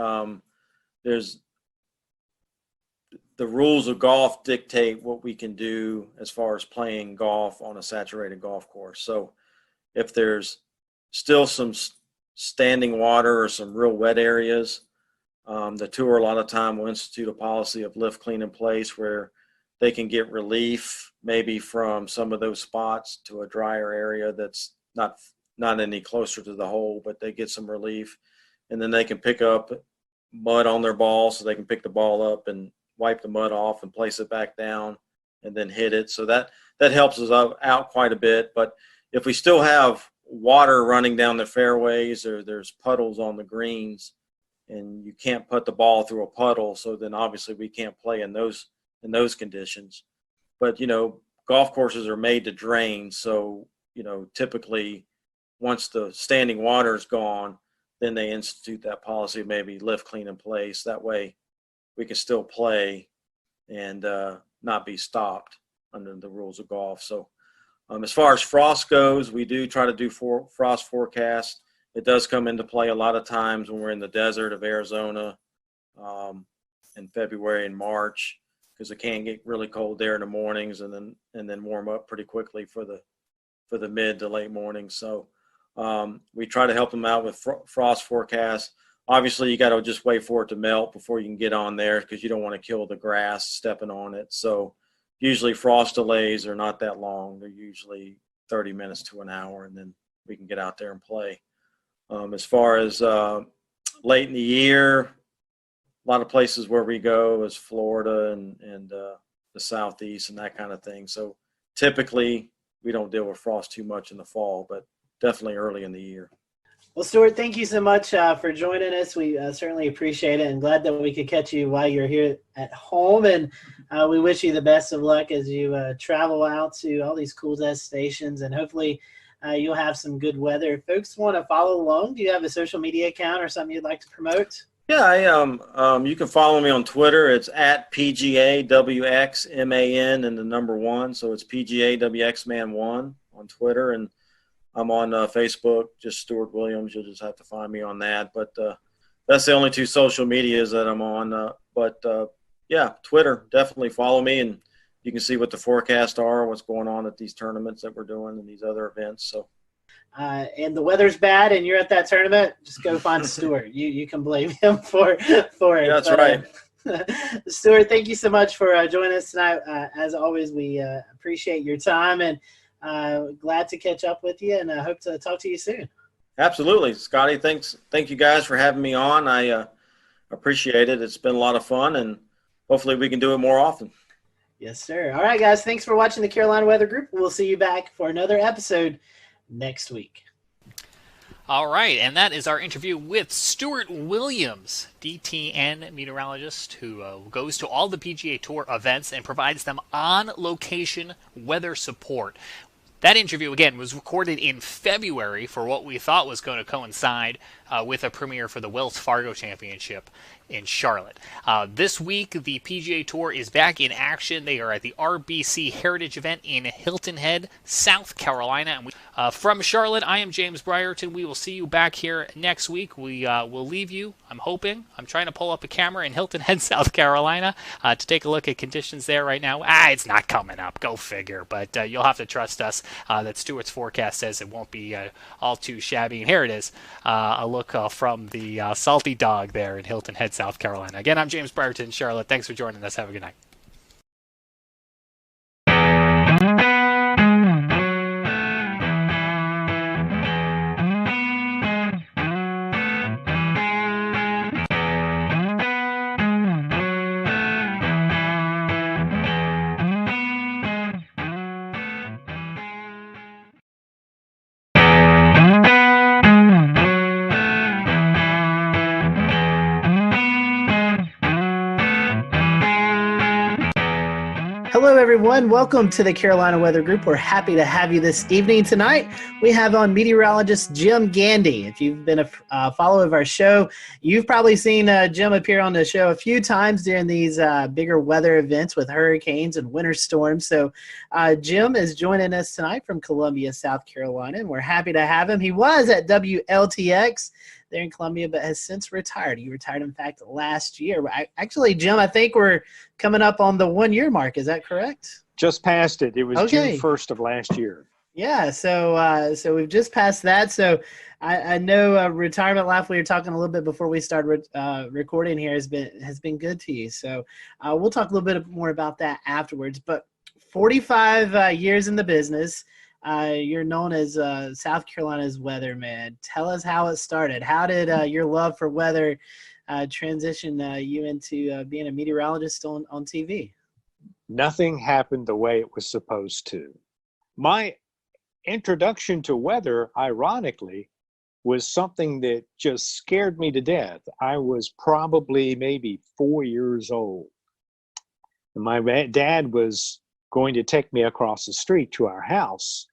there's the rules of golf dictate what we can do as far as playing golf on a saturated golf course. So if there's still some standing water or some real wet areas, the tour a lot of time will institute a policy of lift, clean in place, where they can get relief maybe from some of those spots to a drier area that's not any closer to the hole, but they get some relief, and then they can pick up mud on their ball, so they can pick the ball up and wipe the mud off and place it back down and then hit it. So that helps us out quite a bit. But if we still have water running down the fairways, or there's puddles on the greens, and you can't put the ball through a puddle, so then obviously we can't play in those conditions. But golf courses are made to drain, so typically once the standing water is gone, then they institute that policy of maybe lift, clean in place. That way we can still play and not be stopped under the rules of golf. So as far as frost goes, we do try to do frost forecasts. It does come into play a lot of times when we're in the desert of Arizona in February and March, because it can get really cold there in the mornings and then warm up pretty quickly for the mid to late mornings. So we try to help them out with frost forecasts. Obviously, you got to just wait for it to melt before you can get on there, because you don't want to kill the grass stepping on it. So usually frost delays are not that long. They're usually 30 minutes to an hour, and then we can get out there and play. As far as late in the year, a lot of places where we go is Florida and the Southeast and that kind of thing. So typically we don't deal with frost too much in the fall, but definitely early in the year. Well, Stuart, thank you so much for joining us. We certainly appreciate it, and glad that we could catch you while you're here at home. And we wish you the best of luck as you travel out to all these cool destinations, and hopefully you'll have some good weather. If folks want to follow along, do you have a social media account or something you'd like to promote? Yeah, you can follow me on Twitter. It's at PGAWXMAN and the number 1. So it's PGAWXMan1 on Twitter. And I'm on Facebook, just Stuart Williams. You'll just have to find me on that. But that's the only 2 social medias that I'm on. Yeah, Twitter, definitely follow me, and you can see what the forecasts are, what's going on at these tournaments that we're doing and these other events. So, and the weather's bad and you're at that tournament, just go find Stuart. You can blame him for it. Yeah, that's right. Stuart, thank you so much for joining us tonight. As always, we appreciate your time, and glad to catch up with you, and I hope to talk to you soon. Absolutely. Scotty, thank you guys for having me on. I appreciate it. It's been a lot of fun, and hopefully we can do it more often. Yes, sir. All right, guys. Thanks for watching the Carolina Weather Group. We'll see you back for another episode next week. All right, and that is our interview with Stuart Williams, DTN meteorologist who goes to all the PGA Tour events and provides them on-location weather support. That interview, again, was recorded in February for what we thought was going to coincide with a premiere for the Wells Fargo Championship. in Charlotte. This week, the PGA Tour is back in action. They are at the RBC Heritage event in Hilton Head, South Carolina. And from Charlotte, I am James Brierton. We will see you back here next week. We will leave you, I'm hoping. I'm trying to pull up a camera in Hilton Head, South Carolina, to take a look at conditions there right now. It's not coming up. Go figure. But you'll have to trust us that Stewart's forecast says it won't be all too shabby. And here it is, a look from the Salty Dog there in Hilton Head, South Carolina. Again, I'm James Brierton in Charlotte. Thanks for joining us. Have a good night. Hello, everyone. Welcome to the Carolina Weather Group. We're happy to have you this evening. Tonight, we have on meteorologist Jim Gandy. If you've been a follower of our show, you've probably seen Jim appear on the show a few times during these bigger weather events with hurricanes and winter storms. So Jim is joining us tonight from Columbia, South Carolina, and we're happy to have him. He was at WLTX there in Columbia, but has since retired. He retired, in fact, last year. Actually, Jim, I think we're coming up on the 1 year mark. Is that correct? Just passed it. It was Okay. June 1st of last year. Yeah, so we've just passed that. So I know retirement life, we were talking a little bit before we started recording here, has been good to you. So we'll talk a little bit more about that afterwards. But 45 years in the business. You're known as South Carolina's weatherman. Tell us how it started. How did your love for weather transition you into being a meteorologist on TV? Nothing happened the way it was supposed to. My introduction to weather, ironically, was something that just scared me to death. I was probably maybe 4 years old. My dad was going to take me across the street to our house.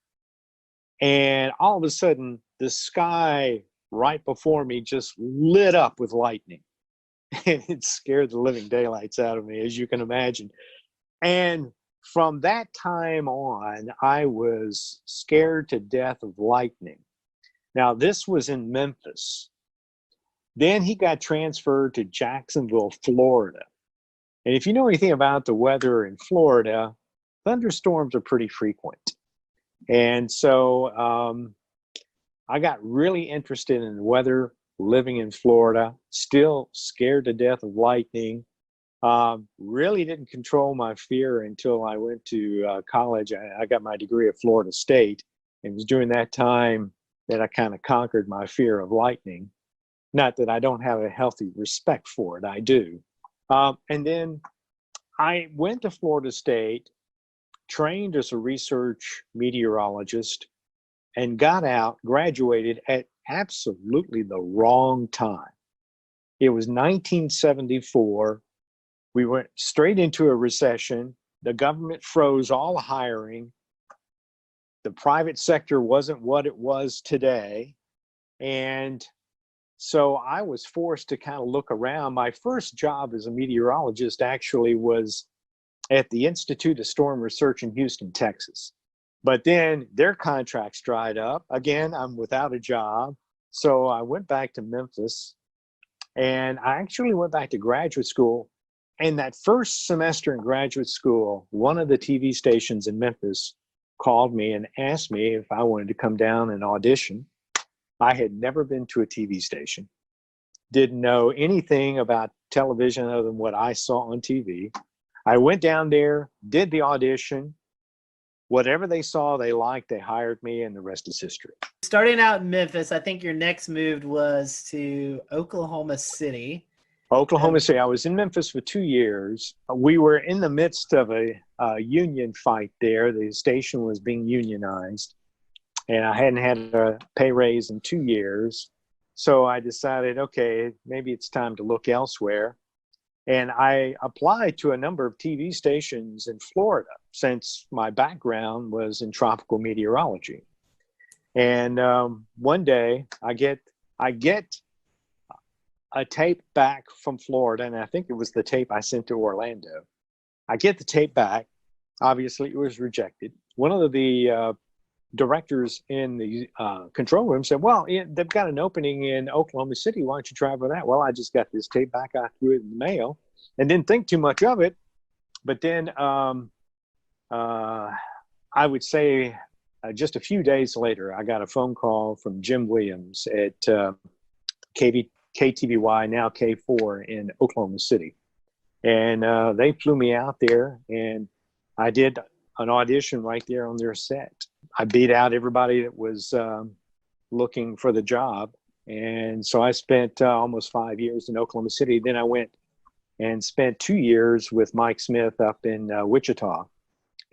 And all of a sudden, the sky right before me just lit up with lightning. And it scared the living daylights out of me, as you can imagine. And from that time on, I was scared to death of lightning. Now, this was in Memphis. Then he got transferred to Jacksonville, Florida. And if you know anything about the weather in Florida, thunderstorms are pretty frequent. And so I got really interested in weather living in Florida, still scared to death of lightning. Really didn't control my fear until I went to college. I got my degree at Florida State. It was during that time that I kind of conquered my fear of lightning. Not that I don't have a healthy respect for it, I do. And then I went to Florida State, trained as a research meteorologist, and got out, graduated at absolutely the wrong time. It was 1974. We went straight into a recession. The government froze all hiring. The private sector wasn't what it was today. And so I was forced to kind of look around. My first job as a meteorologist actually was at the Institute of Storm Research in Houston, Texas. But then their contracts dried up. Again, I'm without a job. So I went back to Memphis, and I actually went back to graduate school. And that first semester in graduate school, one of the TV stations in Memphis called me and asked me if I wanted to come down and audition. I had never been to a TV station, didn't know anything about television other than what I saw on TV. I went down there, did the audition. Whatever they saw, they liked, they hired me, and the rest is history. Starting out in Memphis, I think your next move was to Oklahoma City. Oklahoma City. I was in Memphis for 2 years. We were in the midst of a union fight there. The station was being unionized, and I hadn't had a pay raise in 2 years. So I decided, okay, maybe it's time to look elsewhere. And I applied to a number of TV stations in Florida since my background was in tropical meteorology. And one day I get a tape back from Florida, and I think it was the tape I sent to Orlando. I get the tape back. Obviously, it was rejected. One of the directors in the control room said, well, they've got an opening in Oklahoma City. Why don't you try for that? Well, I just got this tape back. I threw it in the mail and didn't think too much of it. But then I would say just a few days later, I got a phone call from Jim Williams at KTVY, now K4 in Oklahoma City. And they flew me out there, and I did an audition right there on their set. I beat out everybody that was looking for the job. And so I spent almost 5 years in Oklahoma City. Then I went and spent 2 years with Mike Smith up in Wichita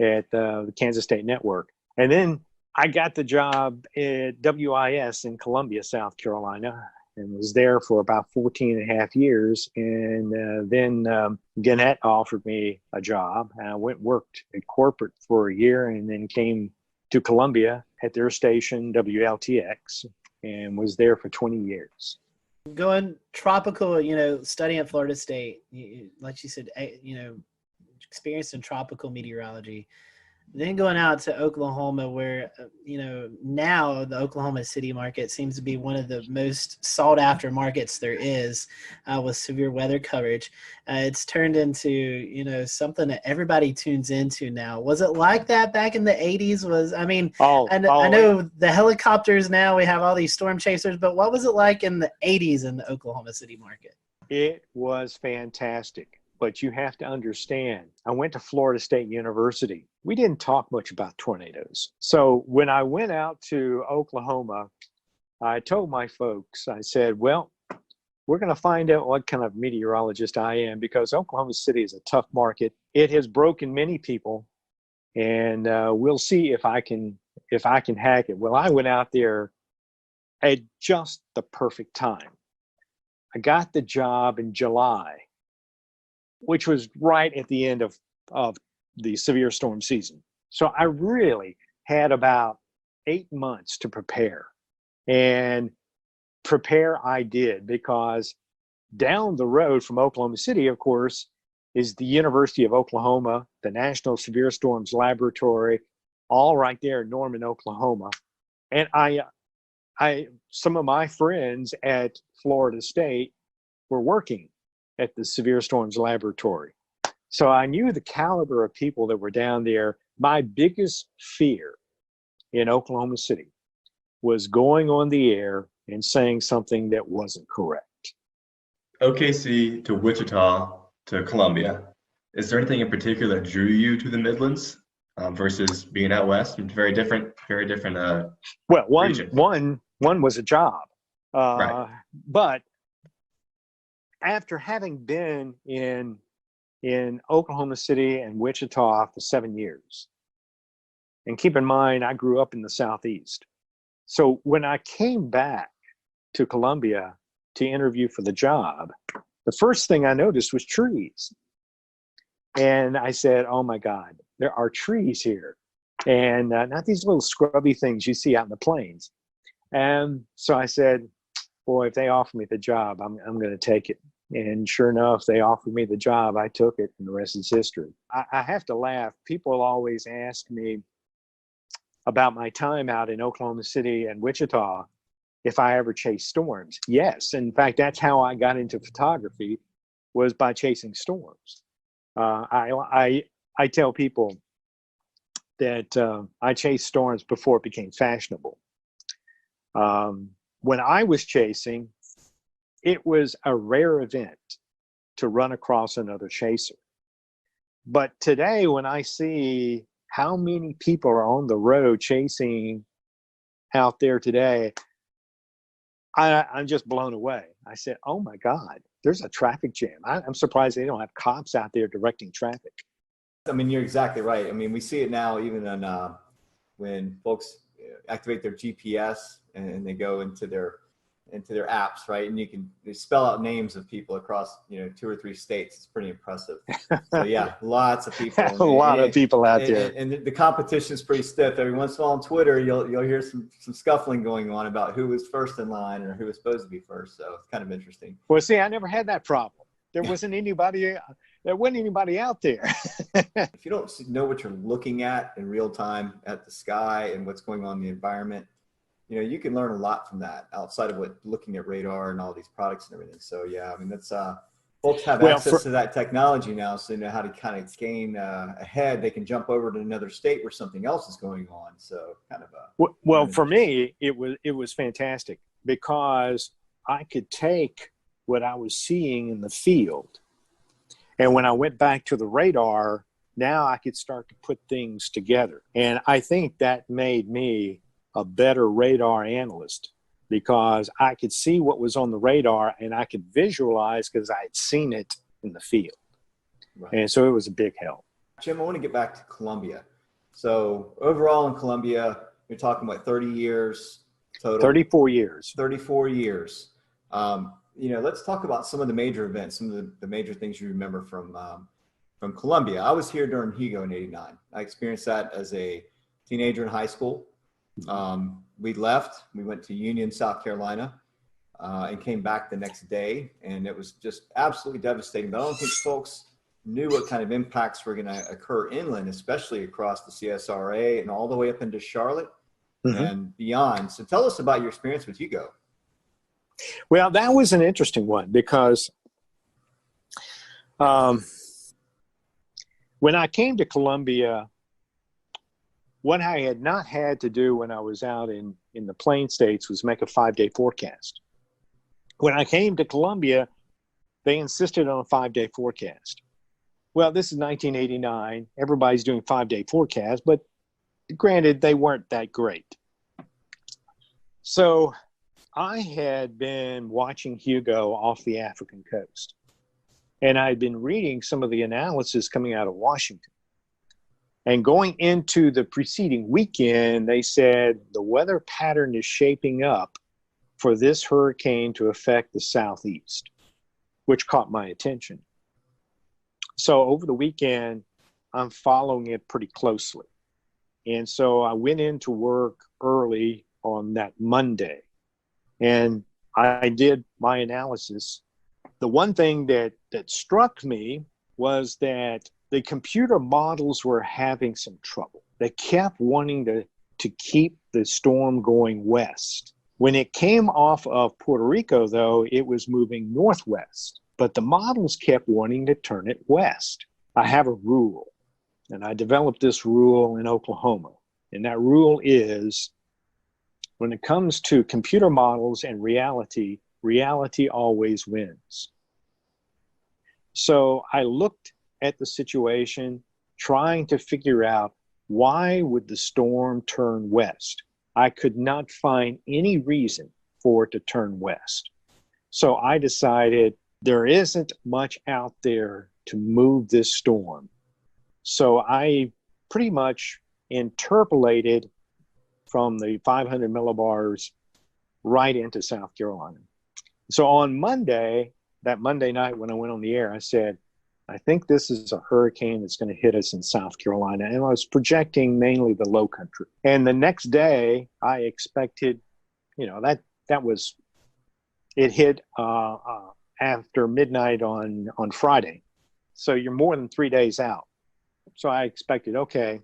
at the Kansas State Network. And then I got the job at WIS in Columbia, South Carolina, and was there for about 14 and a half years. And then Gannett offered me a job, and I went and worked at corporate for a year, and then came to Columbia at their station, WLTX, and was there for 20 years. Going tropical, studying at Florida State, like you said, experienced in tropical meteorology. Then going out to Oklahoma, where, now the Oklahoma City market seems to be one of the most sought after markets there is, with severe weather coverage. It's turned into, something that everybody tunes into now. Was it like that back in the 80s? I know the helicopters now, we have all these storm chasers, but what was it like in the 80s in the Oklahoma City market? It was fantastic. But you have to understand, I went to Florida State University. We didn't talk much about tornadoes. So when I went out to Oklahoma, I told my folks, I said, well, we're going to find out what kind of meteorologist I am, because Oklahoma City is a tough market. It has broken many people, and we'll see if I can hack it. Well, I went out there at just the perfect time. I got the job in July, which was right at the end of the severe storm season. So I really had about 8 months to prepare. And prepare I did, because down the road from Oklahoma City, of course, is the University of Oklahoma, the National Severe Storms Laboratory, all right there in Norman, Oklahoma. And some of my friends at Florida State were working at the Severe Storms Laboratory. So I knew the caliber of people that were down there. My biggest fear in Oklahoma City was going on the air and saying something that wasn't correct. OKC to Wichita to Columbia. Is there anything in particular that drew you to the Midlands versus being out west? It's very different. Well, one was a job, right. But after having been in Oklahoma City and Wichita for 7 years, and keep in mind, I grew up in the Southeast. So when I came back to Columbia to interview for the job, the first thing I noticed was trees. And I said, oh my God, there are trees here. And not these little scrubby things you see out in the plains. And so I said, boy, if they offer me the job, I'm going to take it. And sure enough, they offered me the job. I took it, and the rest is history. I have to laugh. People always ask me about my time out in Oklahoma City and Wichita, if I ever chased storms. Yes. In fact, that's how I got into photography, was by chasing storms. I tell people that I chased storms before it became fashionable. When I was chasing, it was a rare event to run across another chaser. But today, when I see how many people are on the road chasing out there today, I'm just blown away. I said, oh my God, there's a traffic jam. I'm surprised they don't have cops out there directing traffic. I mean, you're exactly right. I mean, we see it now even on when folks activate their GPS and they go into their into their apps, right? And they spell out names of people across, 2 or 3 states. It's pretty impressive. So yeah, lots of people. A lot of people out there. And the competition is pretty stiff. Every once in a while on Twitter, you'll hear some scuffling going on about who was first in line or who was supposed to be first. So it's kind of interesting. Well, see, I never had that problem. There wasn't anybody out there. If you don't know what you're looking at in real time at the sky and what's going on in the environment, you can learn a lot from that outside of looking at radar and all these products and everything. So yeah, I mean, that's folks have access to that technology now, so they know how to kind of gain ahead. They can jump over to another state where something else is going on. So kind of well, for me, it was fantastic because I could take what I was seeing in the field, and when I went back to the radar, now I could start to put things together. And I think that made me a better radar analyst because I could see what was on the radar and I could visualize because I had seen it in the field. Right. And so it was a big help. Jim, I want to get back to Colombia. So overall in Colombia, you're talking about 30 years total. 34 years. 34 years. Let's talk about some of the major events, some of the major things you remember from Colombia. I was here during Hugo in '89. I experienced that as a teenager in high school. We left, we went to Union, South Carolina, and came back the next day. And it was just absolutely devastating. But I don't think folks knew what kind of impacts were going to occur inland, especially across the CSRA and all the way up into Charlotte and beyond. So tell us about your experience with Hugo. Well, that was an interesting one because when I came to Colombia, what I had not had to do when I was out in the Plain States was make a 5-day forecast. When I came to Colombia, they insisted on a 5-day forecast. Well, this is 1989. Everybody's doing 5-day forecasts, but granted, they weren't that great. So I had been watching Hugo off the African coast, and I had been reading some of the analysis coming out of Washington. And going into the preceding weekend, they said the weather pattern is shaping up for this hurricane to affect the southeast, which caught my attention. So over the weekend, I'm following it pretty closely. And so I went into work early on that Monday, and I did my analysis. The one thing that struck me was that the computer models were having some trouble. They kept wanting to keep the storm going west. When it came off of Puerto Rico, though, it was moving northwest, but the models kept wanting to turn it west. I have a rule, and I developed this rule in Oklahoma, and that rule is when it comes to computer models and reality, reality always wins. So I looked at the situation, trying to figure out why would the storm turn west. I could not find any reason for it to turn west. So I decided there isn't much out there to move this storm. So I pretty much interpolated from the 500 millibars right into South Carolina. So on Monday, that Monday night when I went on the air, I said, I think this is a hurricane that's going to hit us in South Carolina. And I was projecting mainly the low country. And the next day, I expected, it hit after midnight on Friday. So you're more than 3 days out. So I expected, okay,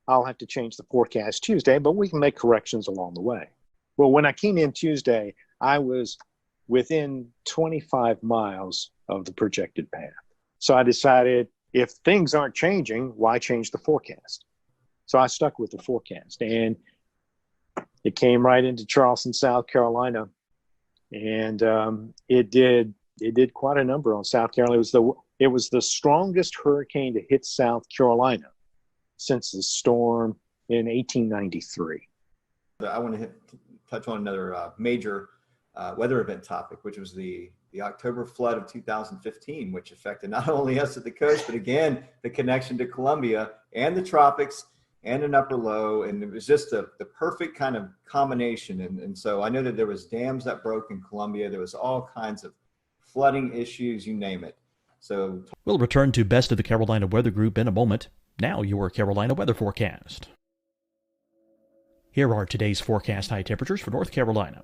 I'll have to change the forecast Tuesday, but we can make corrections along the way. Well, when I came in Tuesday, I was within 25 miles of the projected path. So I decided if things aren't changing, why change the forecast? So I stuck with the forecast, and it came right into Charleston, South Carolina, and it did quite a number on South Carolina. It was the strongest hurricane to hit South Carolina since the storm in 1893. I want to touch on another major weather event topic, which was the October flood of 2015, which affected not only us at the coast, but again, the connection to Colombia and the tropics and an upper low. And it was just the perfect kind of combination. And so I know that there was dams that broke in Columbia. There was all kinds of flooding issues, you name it. So We'll return to Best of the Carolina Weather Group in a moment. Now your Carolina weather forecast. Here are today's forecast high temperatures for North Carolina.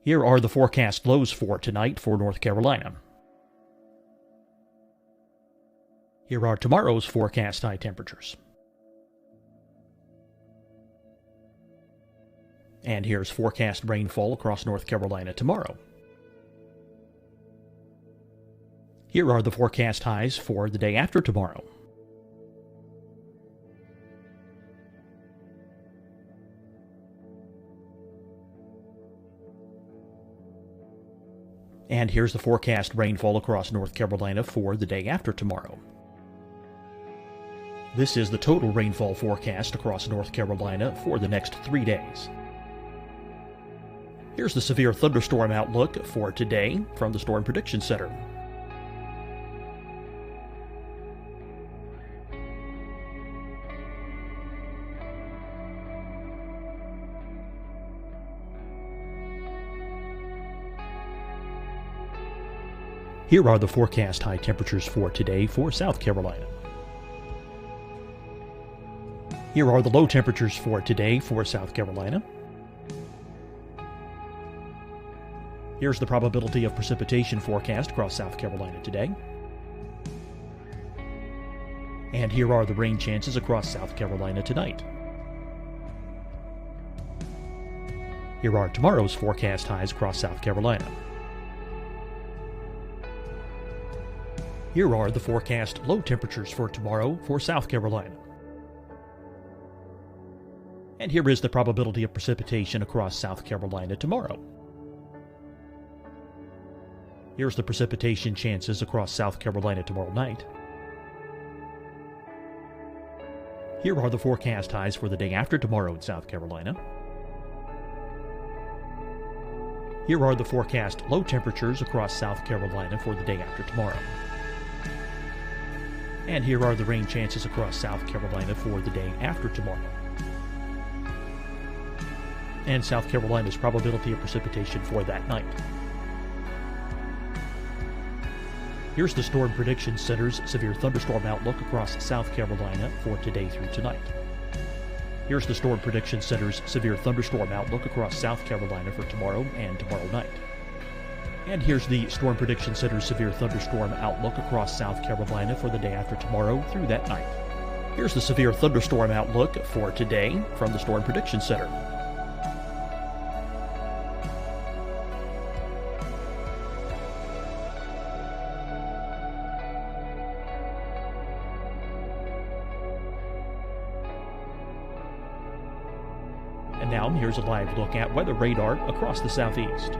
Here are the forecast lows for tonight for North Carolina. Here are tomorrow's forecast high temperatures. And here's forecast rainfall across North Carolina tomorrow. Here are the forecast highs for the day after tomorrow. And here's the forecast rainfall across North Carolina for the day after tomorrow. This is the total rainfall forecast across North Carolina for the next 3 days. Here's the severe thunderstorm outlook for today from the Storm Prediction Center. Here are the forecast high temperatures for today for South Carolina. Here are the low temperatures for today for South Carolina. Here's the probability of precipitation forecast across South Carolina today. And here are the rain chances across South Carolina tonight. Here are tomorrow's forecast highs across South Carolina. Here are the forecast low temperatures for tomorrow for South Carolina. And here is the probability of precipitation across South Carolina tomorrow. Here's the precipitation chances across South Carolina tomorrow night. Here are the forecast highs for the day after tomorrow in South Carolina. Here are the forecast low temperatures across South Carolina for the day after tomorrow. And here are the rain chances across South Carolina for the day after tomorrow. And South Carolina's probability of precipitation for that night. Here's the Storm Prediction Center's severe thunderstorm outlook across South Carolina for today through tonight. Here's the Storm Prediction Center's severe thunderstorm outlook across South Carolina for tomorrow and tomorrow night. And here's the Storm Prediction Center's severe thunderstorm outlook across South Carolina for the day after tomorrow through that night. Here's the severe thunderstorm outlook for today from the Storm Prediction Center. And now here's a live look at weather radar across the southeast.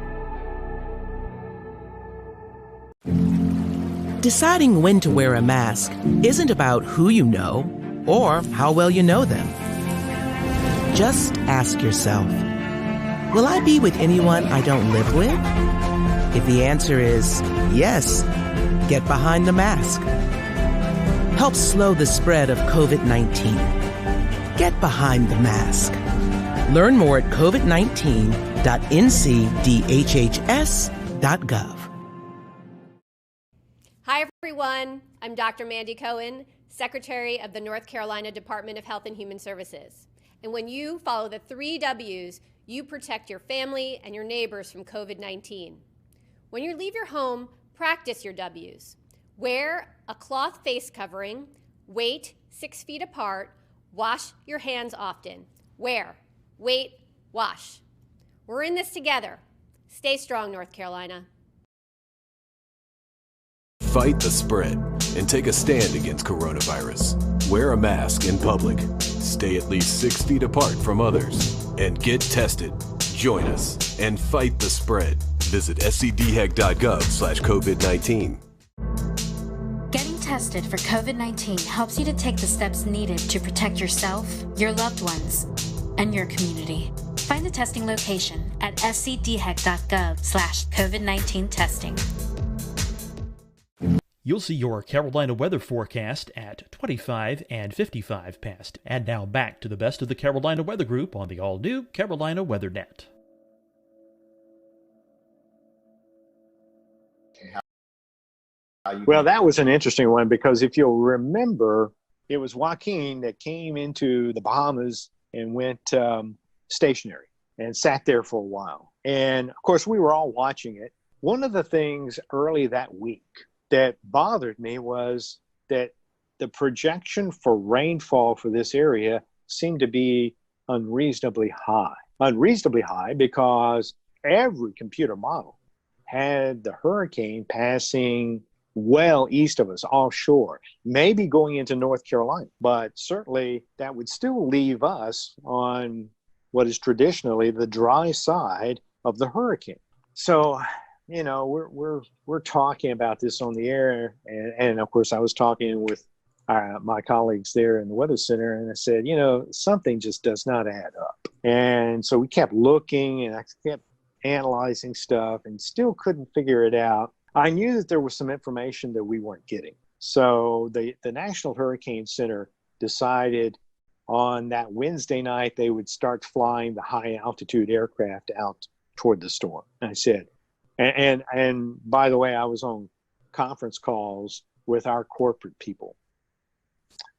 Deciding when to wear a mask isn't about who you know or how well you know them. Just ask yourself, will I be with anyone I don't live with? If the answer is yes, get behind the mask. Help slow the spread of COVID-19. Get behind the mask. Learn more at covid19.ncdhhs.gov. Hi, everyone. I'm Dr. Mandy Cohen, Secretary of the North Carolina Department of Health and Human Services. And when you follow the 3 W's, you protect your family and your neighbors from COVID-19. When you leave your home, practice your W's. Wear a cloth face covering, wait 6 feet apart, wash your hands often. Wear, wait, wash. We're in this together. Stay strong, North Carolina. Fight the spread and take a stand against coronavirus. Wear a mask in public. Stay at least 6 feet apart from others. And get tested. Join us and fight the spread. Visit scdhec.gov/COVID-19. Getting tested for COVID-19 helps you to take the steps needed to protect yourself, your loved ones, and your community. Find the testing location at scdhec.gov/COVID-19 testing. You'll see your Carolina weather forecast at 25 and 55 past. And now back to the best of the Carolina Weather Group on the all-new Carolina WeatherNet. Well, that was an interesting one because if you'll remember, it was Joaquin that came into the Bahamas and went stationary and sat there for a while. And of course, we were all watching it. One of the things early that week that bothered me was that the projection for rainfall for this area seemed to be unreasonably high. Unreasonably high because every computer model had the hurricane passing well east of us, offshore, maybe going into North Carolina. But certainly that would still leave us on what is traditionally the dry side of the hurricane. So, you know, we're talking about this on the air, and of course I was talking with my colleagues there in the Weather Center, and I said, you know, something just does not add up. And so we kept looking, and I kept analyzing stuff, and still couldn't figure it out. I knew that there was some information that we weren't getting. So the National Hurricane Center decided on that Wednesday night they would start flying the high altitude aircraft out toward the storm. And I said, and by the way, I was on conference calls with our corporate people.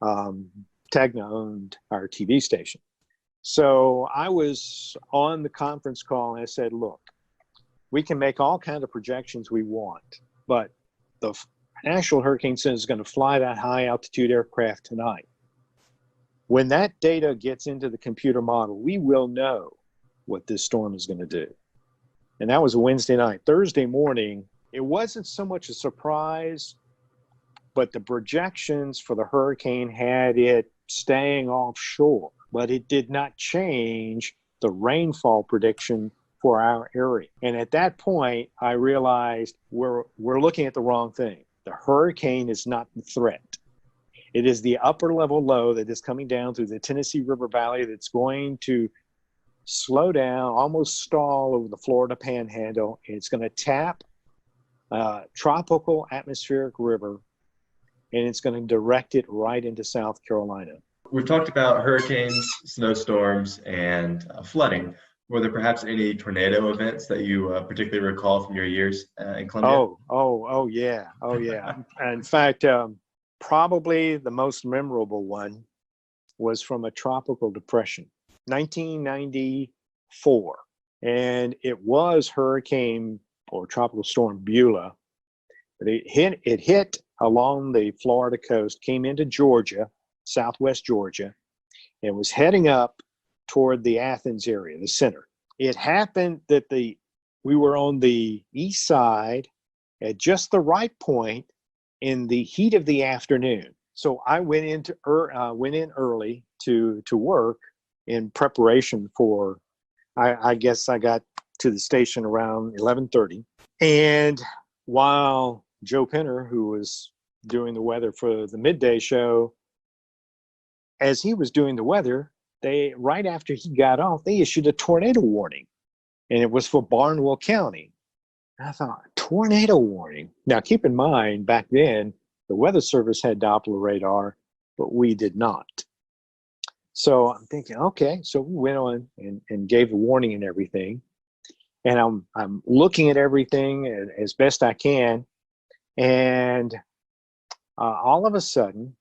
Tegna owned our TV station. So I was on the conference call and I said, look, we can make all kinds of projections we want, but the National Hurricane Center is going to fly that high altitude aircraft tonight. When that data gets into the computer model, we will know what this storm is going to do. And that was a Wednesday night. Thursday morning, it wasn't so much a surprise, but the projections for the hurricane had it staying offshore, but it did not change the rainfall prediction for our area. And at that point, I realized we're looking at the wrong thing. The hurricane is not the threat. It is the upper level low that is coming down through the Tennessee River Valley that's going to slow down, almost stall over the Florida Panhandle, and it's going to tap a tropical atmospheric river, and it's going to direct it right into South Carolina. We've talked about hurricanes, snowstorms, and flooding. Were there perhaps any tornado events that you particularly recall from your years in Columbia? Oh, yeah. In fact, probably the most memorable one was from a tropical depression, 1994. And it was Hurricane or Tropical Storm Beulah. But it hit along the Florida coast, came into Georgia, southwest Georgia, and was heading up toward the Athens area, the center. It happened that we were on the east side at just the right point in the heat of the afternoon. So I went in early to work in preparation for, I guess I got to the station around 11:30. And while Joe Penner, who was doing the weather for the midday show, as he was doing the weather, right after he got off, they issued a tornado warning, and it was for Barnwell County. And I thought, tornado warning? Now, keep in mind, back then, the Weather Service had Doppler radar, but we did not. So I'm thinking, okay, so we went on and gave the warning and everything. And I'm looking at everything as best I can. And all of a sudden,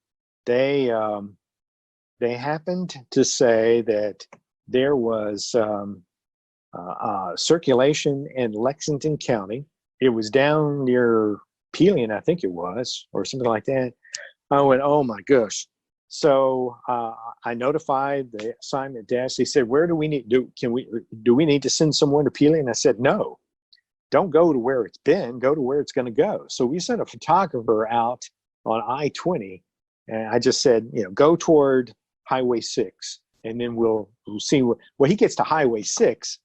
they happened to say that there was circulation in Lexington County. It was down near Pelion, I think it was, or something like that. I went, oh my gosh. So I notified the assignment desk. They said, where do we need, do we need to send someone to Pelion? I said, no, don't go to where it's been, go to where it's going to go. So we sent a photographer out on I-20, and I just said, go toward Highway 6, and then we'll see well, he gets to Highway 6,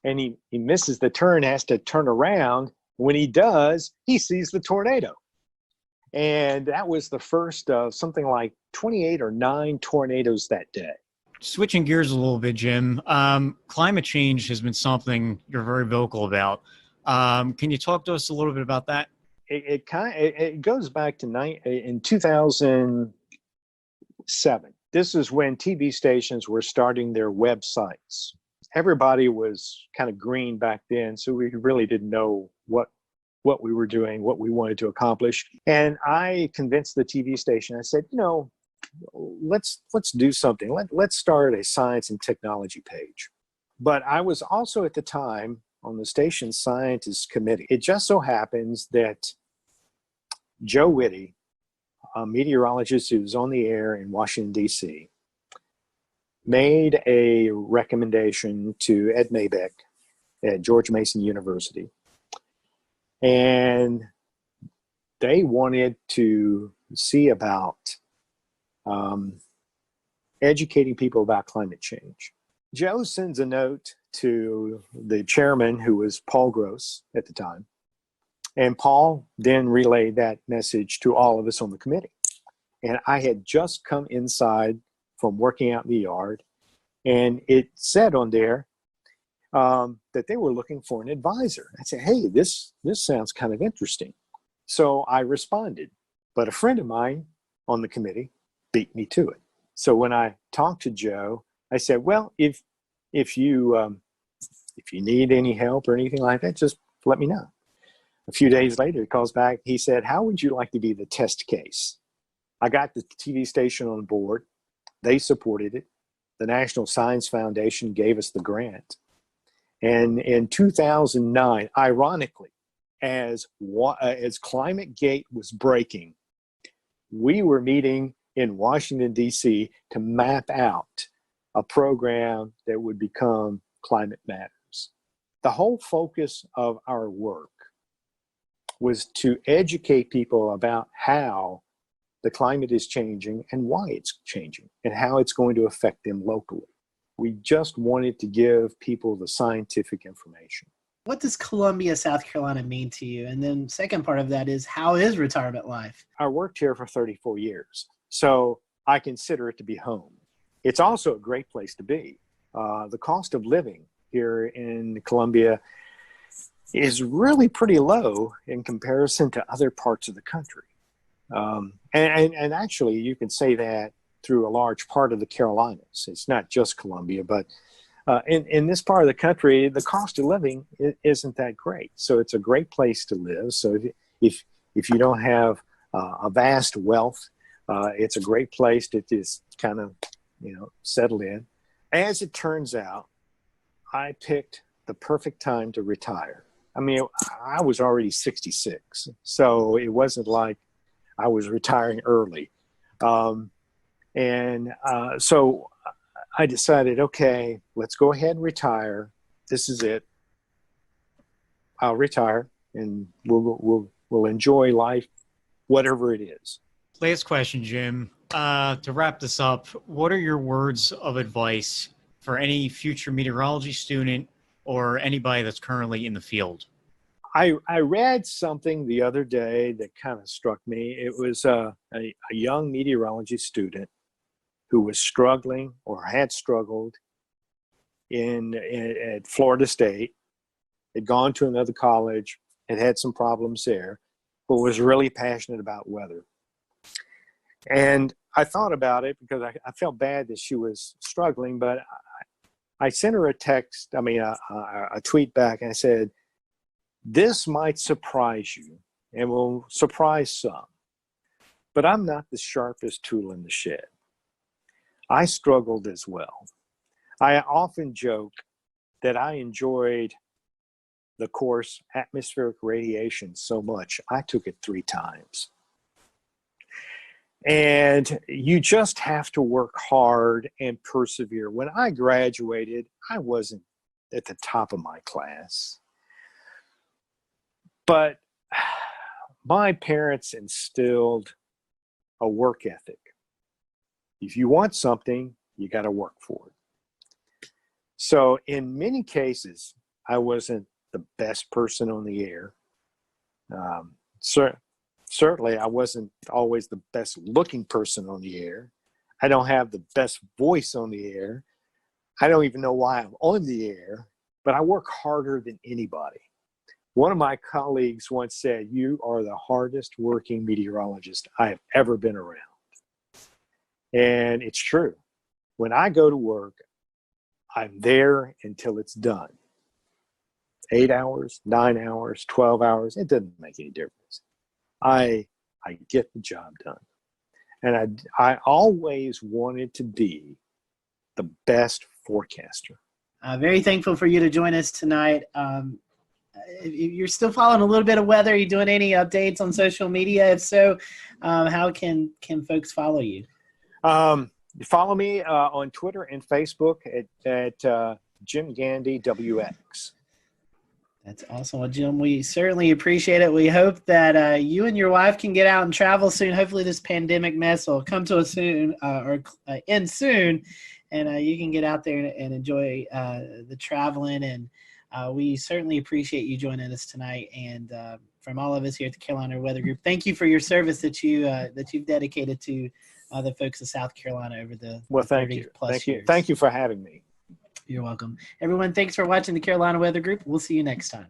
and he misses the turn, has to turn around. When he does, he sees the tornado. And that was the first of something like 28 or 9 tornadoes that day. Switching gears a little bit, Jim, climate change has been something you're very vocal about. Can you talk to us a little bit about that? it goes back to in 2007. This is when TV stations were starting their websites. Everybody was kind of green back then, so we really didn't know what we were doing, what we wanted to accomplish. And I convinced the TV station. I said, let's do something. Let's start a science and technology page. But I was also at the time on the station's scientists committee. It just so happens that Joe Whitty, a meteorologist who was on the air in Washington, D.C., made a recommendation to Ed Maybeck at George Mason University. And they wanted to see about educating people about climate change. Joe sends a note to the chairman, who was Paul Gross at the time. And Paul then relayed that message to all of us on the committee. And I had just come inside from working out in the yard, and it said on there that they were looking for an advisor. I said, hey, this sounds kind of interesting. So I responded, but a friend of mine on the committee beat me to it. So when I talked to Joe, I said, well, if you need any help or anything like that, just let me know. A few days later, he calls back. He said, how would you like to be the test case? I got the TV station on board. They supported it. The National Science Foundation gave us the grant. And in 2009, ironically, as ClimateGate was breaking, we were meeting in Washington, D.C. to map out a program that would become Climate Matters. The whole focus of our work was to educate people about how the climate is changing and why it's changing and how it's going to affect them locally. We just wanted to give people the scientific information. What does Columbia, South Carolina mean to you? And then second part of that is, how is retirement life? I worked here for 34 years, so I consider it to be home. It's also a great place to be. The cost of living here in Columbia is really pretty low in comparison to other parts of the country. And actually, you can say that through a large part of the Carolinas. It's not just Columbia, but in this part of the country, the cost of living isn't that great. So it's a great place to live. So if you don't have a vast wealth, it's a great place to just kind of, settle in. As it turns out, I picked the perfect time to retire. I mean, I was already 66, so it wasn't like I was retiring early. So I decided, okay, let's go ahead and retire. This is it. I'll retire, and we'll enjoy life, whatever it is. Last question, Jim. To wrap this up, what are your words of advice for any future meteorology student or anybody that's currently in the field? I read something the other day that kind of struck me. It was a young meteorology student who was struggling or had struggled at Florida State, had gone to another college, had some problems there, but was really passionate about weather. And I thought about it because I felt bad that she was struggling, but I sent her a tweet back, and I said, this might surprise you and will surprise some, but I'm not the sharpest tool in the shed. I struggled as well. I often joke that I enjoyed the course atmospheric radiation so much, I took it 3 times. And you just have to work hard and persevere. When I graduated, I wasn't at the top of my class. But my parents instilled a work ethic. If you want something, you got to work for it. So in many cases, I wasn't the best person on the air. Certainly, I wasn't always the best looking person on the air. I don't have the best voice on the air. I don't even know why I'm on the air, but I work harder than anybody. One of my colleagues once said, "You are the hardest working meteorologist I have ever been around." And it's true. When I go to work, I'm there until it's done. 8 hours, 9 hours, 12 hours, it doesn't make any difference. I get the job done. And I always wanted to be the best forecaster. Very thankful for you to join us tonight. If you're still following a little bit of weather, are you doing any updates on social media? If so, how can folks follow you? Follow me on Twitter and Facebook at Jim Gandy WX. That's awesome. Well, Jim, we certainly appreciate it. We hope that you and your wife can get out and travel soon. Hopefully this pandemic mess will come to us soon or end soon, and you can get out there and enjoy the traveling. And we certainly appreciate you joining us tonight. And from all of us here at the Carolina Weather Group, thank you for your service that you've dedicated to the folks of South Carolina over the 30 plus years. Thank you for having me. You're welcome. Everyone, thanks for watching the Carolina Weather Group. We'll see you next time.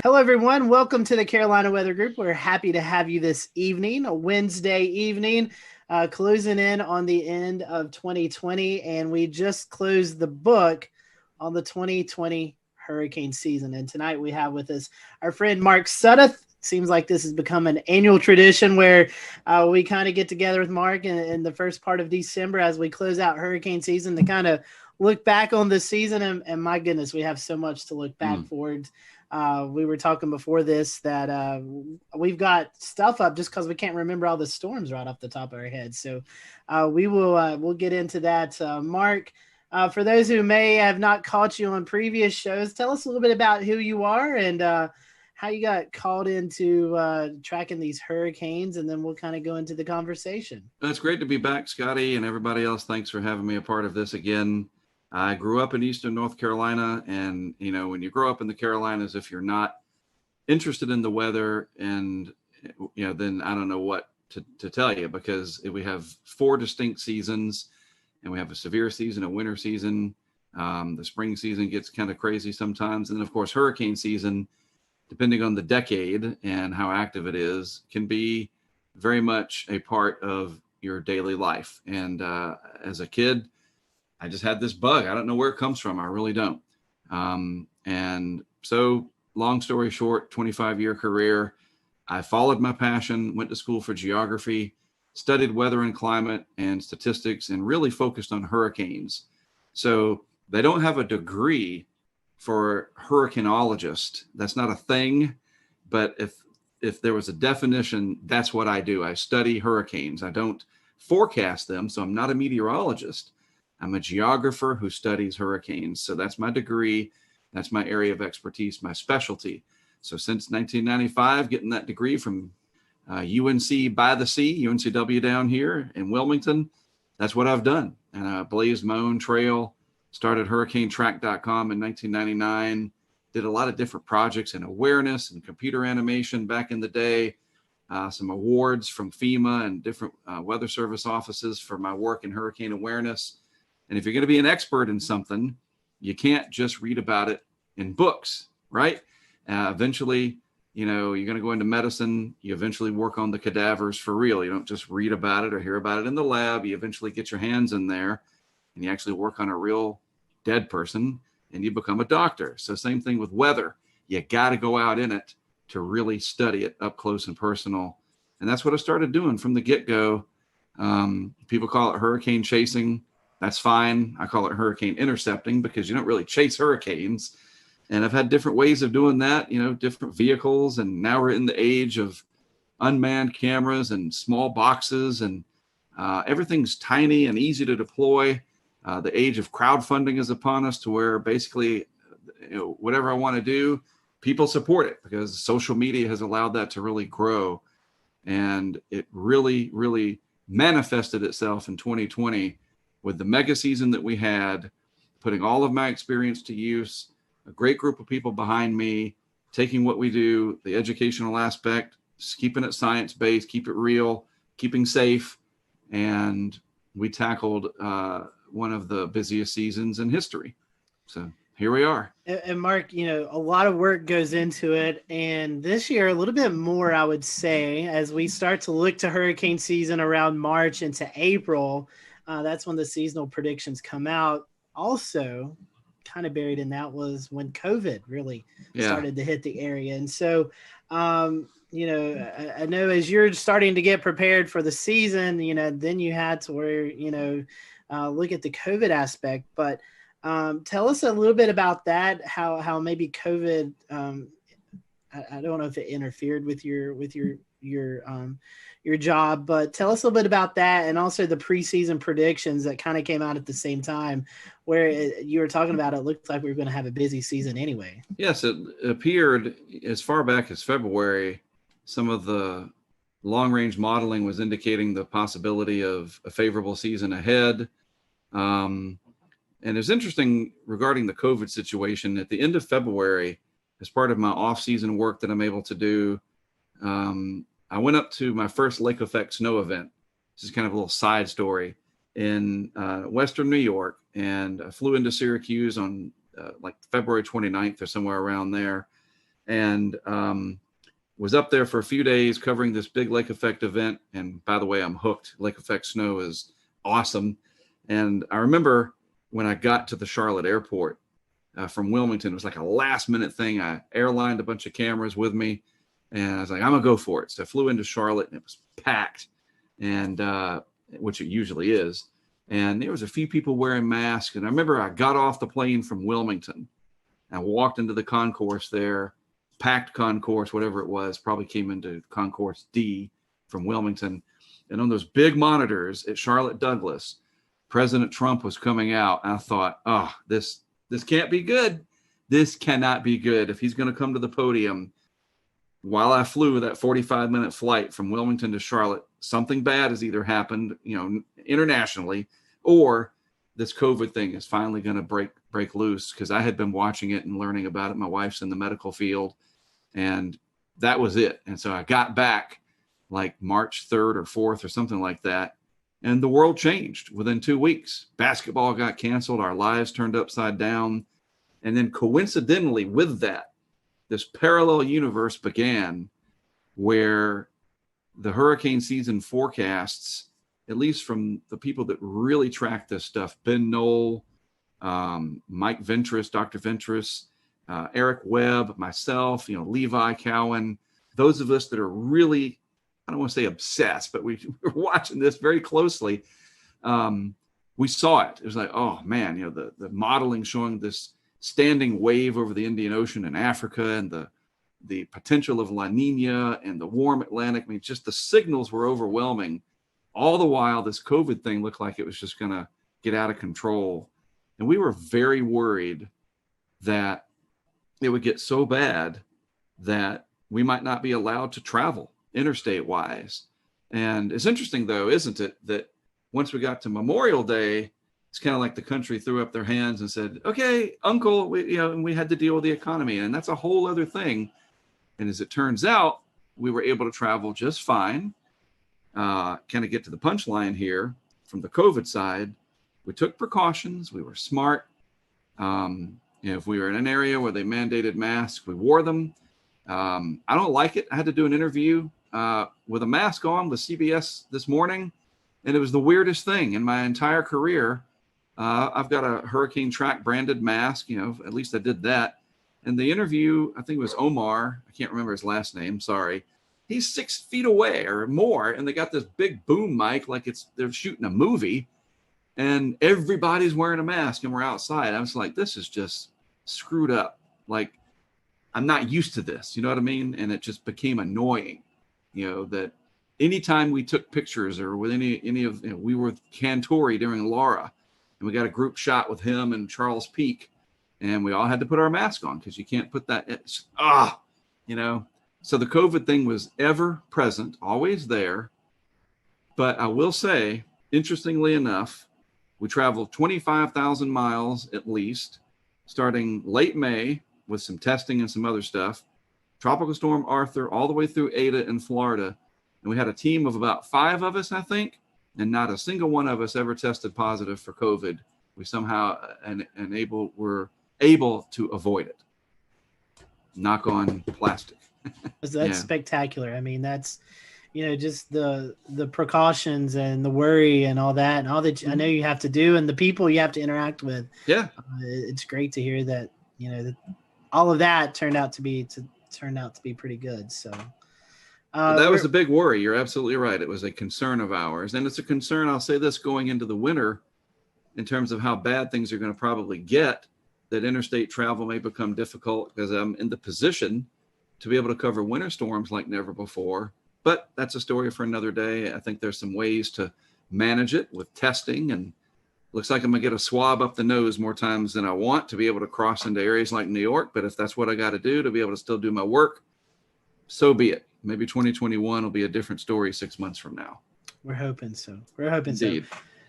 Hello, everyone. Welcome to the Carolina Weather Group. We're happy to have you this evening, a Wednesday evening, closing in on the end of 2020. And we just closed the book on the 2020 hurricane season. And tonight we have with us our friend Mark Sudduth. Seems like this has become an annual tradition where we kind of get together with Mark in the first part of December as we close out hurricane season to kind of look back on the season. And my goodness, we have so much to look back forward. We were talking before this that we've got stuff up just because we can't remember all the storms right off the top of our heads. So we'll get into that. Mark, for those who may have not caught you on previous shows, tell us a little bit about who you are and how you got called into tracking these hurricanes, and then we'll kind of go into the conversation. It's great to be back, Scotty, and everybody else. Thanks for having me a part of this again. I grew up in Eastern North Carolina, and, you know, when you grow up in the Carolinas, if you're not interested in the weather, and, you know, then I don't know what to tell you, because we have 4 distinct seasons, and we have a severe season, a winter season. The spring season gets kind of crazy sometimes. And then, of course, hurricane season, depending on the decade and how active it is, can be very much a part of your daily life. And as a kid, I just had this bug. I don't know where it comes from. I really don't. And so, long story short, 25-year career, I followed my passion, went to school for geography, studied weather and climate and statistics, and really focused on hurricanes. So they don't have a degree for hurricanologist. That's not a thing. But if there was a definition, that's what I do. I study hurricanes. I don't forecast them. So I'm not a meteorologist. I'm a geographer who studies hurricanes. So that's my degree. That's my area of expertise, my specialty. So since 1995, getting that degree from UNC by the Sea, UNCW down here in Wilmington, that's what I've done. And I blazed my own trail, started hurricanetrack.com in 1999, did a lot of different projects in awareness and computer animation back in the day, some awards from FEMA and different weather service offices for my work in hurricane awareness. And if you're going to be an expert in something, you can't just read about it in books, right? Eventually, you know, you're going to go into medicine. You eventually work on the cadavers for real. You don't just read about it or hear about it in the lab. You eventually get your hands in there and you actually work on a real dead person and you become a doctor. So same thing with weather. You got to go out in it to really study it up close and personal. And that's what I started doing from the get-go. People call it hurricane chasing. That's fine. I call it hurricane intercepting because you don't really chase hurricanes. And I've had different ways of doing that, you know, different vehicles. And now we're in the age of unmanned cameras and small boxes, and everything's tiny and easy to deploy. The age of crowdfunding is upon us, to where basically, whatever I want to do, people support it, because social media has allowed that to really grow. And it really, really manifested itself in 2020 with the mega season that we had, putting all of my experience to use, a great group of people behind me, taking what we do, the educational aspect, just keeping it science-based, keep it real, keeping safe. And we tackled one of the busiest seasons in history. So here we are. And Mark, a lot of work goes into it. And this year, a little bit more, I would say, as we start to look to hurricane season around March into April. That's when the seasonal predictions come out. Also, kind of buried in that was when COVID really started to hit the area. And so, I know as you're starting to get prepared for the season, then you had to where, look at the COVID aspect. But tell us a little bit about that, how maybe COVID, I don't know if it interfered with your job, but tell us a little bit about that, and also the preseason predictions that kind of came out at the same time, where you were talking about it looked like we were going to have a busy season anyway. Yes, it appeared as far back as February. Some of the long-range modeling was indicating the possibility of a favorable season ahead. And it's interesting regarding the COVID situation. At the end of February, as part of my off-season work that I'm able to do, I went up to my first lake effect snow event. This is kind of a little side story in Western New York. And I flew into Syracuse on like February 29th or somewhere around there. And was up there for a few days covering this big lake effect event. And by the way, I'm hooked. Lake effect snow is awesome. And I remember when I got to the Charlotte airport from Wilmington, it was like a last minute thing. I airlined a bunch of cameras with me, and I was like, I'm gonna go for it. So I flew into Charlotte, and it was packed, and which it usually is. And there was a few people wearing masks. And I remember I got off the plane from Wilmington and walked into the concourse there, packed concourse, whatever it was, probably came into concourse D from Wilmington. And on those big monitors at Charlotte Douglas, President Trump was coming out. And I thought, oh, this can't be good. This cannot be good. If he's going to come to the podium while I flew that 45-minute flight from Wilmington to Charlotte, something bad has either happened, internationally, or this COVID thing is finally going to break loose, because I had been watching it and learning about it. My wife's in the medical field, and that was it. And so I got back like March 3rd or 4th or something like that. And the world changed within 2 weeks. Basketball got canceled. Our lives turned upside down. And then coincidentally with that, this parallel universe began where the hurricane season forecasts, at least from the people that really track this stuff, Ben Knoll, Mike Ventris, Dr. Ventris, Eric Webb, myself, Levi Cowan, those of us that are really, I don't want to say obsessed, but we're watching this very closely. We saw it. It was like, oh man, the modeling showing this standing wave over the Indian Ocean in Africa, and the potential of La Nina and the warm Atlantic. I mean, just the signals were overwhelming. All the while, this COVID thing looked like it was just going to get out of control. And we were very worried that it would get so bad that we might not be allowed to travel interstate wise. And it's interesting though, isn't it, that once we got to Memorial Day, it's kind of like the country threw up their hands and said, okay, uncle, and we had to deal with the economy. And that's a whole other thing. And as it turns out, we were able to travel just fine. Kind of get to the punchline here from the COVID side. We took precautions. We were smart. If we were in an area where they mandated masks, we wore them. I don't like it. I had to do an interview with a mask on with CBS this morning, and it was the weirdest thing in my entire career. I've got a Hurricane Track branded mask, at least I did that. And the interview, I think it was Omar, I can't remember his last name, sorry. He's 6 feet away or more, and they got this big boom mic like they're shooting a movie, and everybody's wearing a mask, and we're outside. I was like, this is just screwed up. Like, I'm not used to this, you know what I mean? And it just became annoying. that anytime we took pictures or with any of, we were with Cantori during Laura, and we got a group shot with him and Charles Peak, and we all had to put our mask on because you can't put that, So the COVID thing was ever present, always there. But I will say, interestingly enough, we traveled 25,000 miles at least, starting late May with some testing and some other stuff. Tropical Storm Arthur all the way through Ada in Florida. And we had a team of about 5 of us, I think, and not a single one of us ever tested positive for COVID. We somehow were able to avoid it. Knock on plastic. That's spectacular. I mean, that's, just the precautions and the worry and all that, and all that I know you have to do, and the people you have to interact with. Yeah. It's great to hear that, that all of that turned out to be pretty good. So that was a big worry. You're absolutely right. It was a concern of ours. And it's a concern, I'll say this, going into the winter, in terms of how bad things are going to probably get, that interstate travel may become difficult because I'm in the position to be able to cover winter storms like never before. But that's a story for another day. I think there's some ways to manage it with testing, and looks like I'm going to get a swab up the nose more times than I want to be able to cross into areas like New York. But if that's what I got to do to be able to still do my work, so be it. Maybe 2021 will be a different story 6 months from now. We're hoping so. Indeed.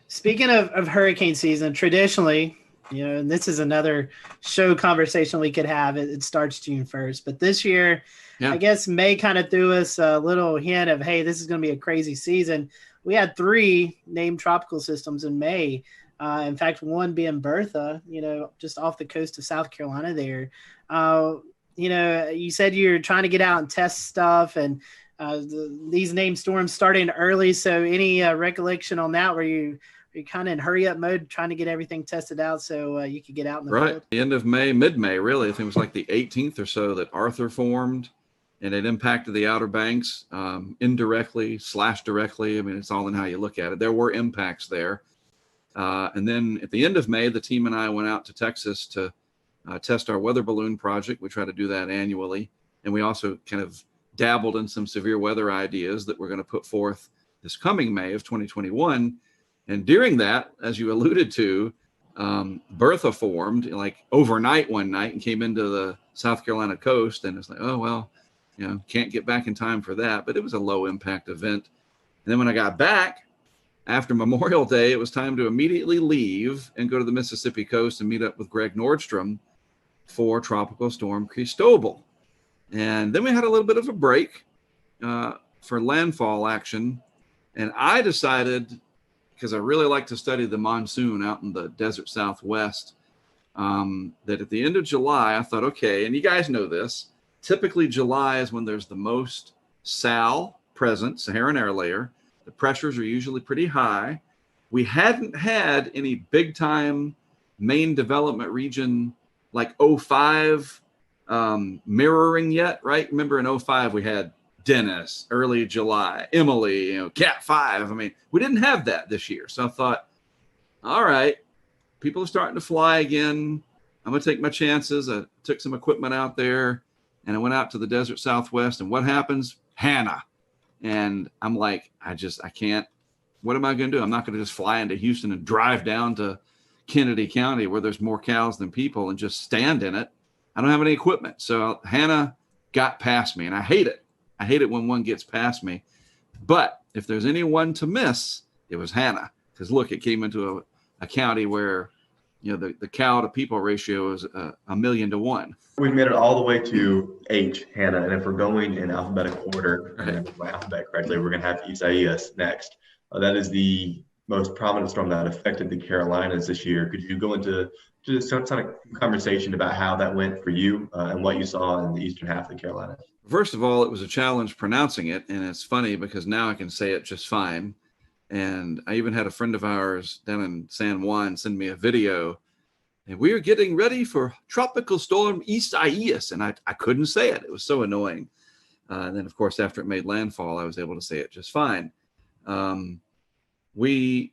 Speaking of hurricane season, traditionally, and this is another show conversation we could have. It starts June 1st, but this year, I guess May kind of threw us a little hint of, hey, this is going to be a crazy season. We had 3 named tropical systems in May. In fact, one being Bertha, just off the coast of South Carolina there. You said you're trying to get out and test stuff, and these named storms starting early. So any recollection on that, where you're kind of in hurry up mode, trying to get everything tested out so you could get out in the field? The end of May, mid-May, really. I think it was like the 18th or so that Arthur formed, and it impacted the Outer Banks indirectly / directly. I mean, it's all in how you look at it. There were impacts there. And then at the end of May, the team and I went out to Texas to test our weather balloon project. We try to do that annually. And we also kind of dabbled in some severe weather ideas that we're going to put forth this coming May of 2021. And during that, as you alluded to, Bertha formed like overnight one night and came into the South Carolina coast. And it's like, oh, well, can't get back in time for that. But it was a low impact event. And then when I got back after Memorial Day, it was time to immediately leave and go to the Mississippi coast and meet up with Greg Nordstrom for Tropical Storm Cristobal. And then we had a little bit of a break for landfall action. And I decided, because I really like to study the monsoon out in the desert Southwest, that at the end of July, I thought, okay, and you guys know this, typically July is when there's the most SAL present, Saharan air layer. The pressures are usually pretty high. We hadn't had any big time main development region like 05 mirroring yet, right? Remember in 05 we had Dennis, early July, Emily, Cat 5. I mean, we didn't have that this year. So I thought, all right, people are starting to fly again. I'm going to take my chances. I took some equipment out there and I went out to the desert Southwest. And what happens? Hannah. And I'm like, I can't. What am I going to do? I'm not going to just fly into Houston and drive down to Kennedy County where there's more cows than people and just stand in it. I don't have any equipment. So Hannah got past me, and I hate it. I hate it when one gets past me. But if there's anyone to miss, it was Hannah. Because look, it came into a county where, the cow to people ratio is 1,000,000 to 1. We've made it all the way to H, Hannah. And if we're going in alphabetical order, and my alphabet correctly, we're going to have Isaias next. That is the most prominent storm that affected the Carolinas this year. Could you go into some kind of conversation about how that went for you and what you saw in the eastern half of the Carolinas? First of all, it was a challenge pronouncing it. And it's funny because now I can say it just fine. And I even had a friend of ours down in San Juan send me a video. And we were getting ready for Tropical Storm Isaias. And I couldn't say it. It was so annoying. And then, of course, after it made landfall, I was able to say it just fine. We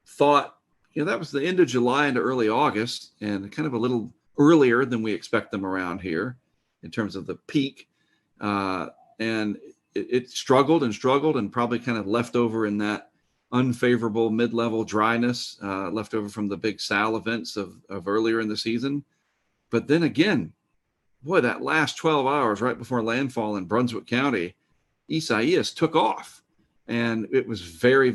thought, that was the end of July into early August, and kind of a little earlier than we expect them around here in terms of the peak. And it struggled and probably kind of left over in that unfavorable mid-level dryness left over from the big Sal events of earlier in the season. But then again, boy, that last 12 hours right before landfall in Brunswick County, Isaias took off, and it was very,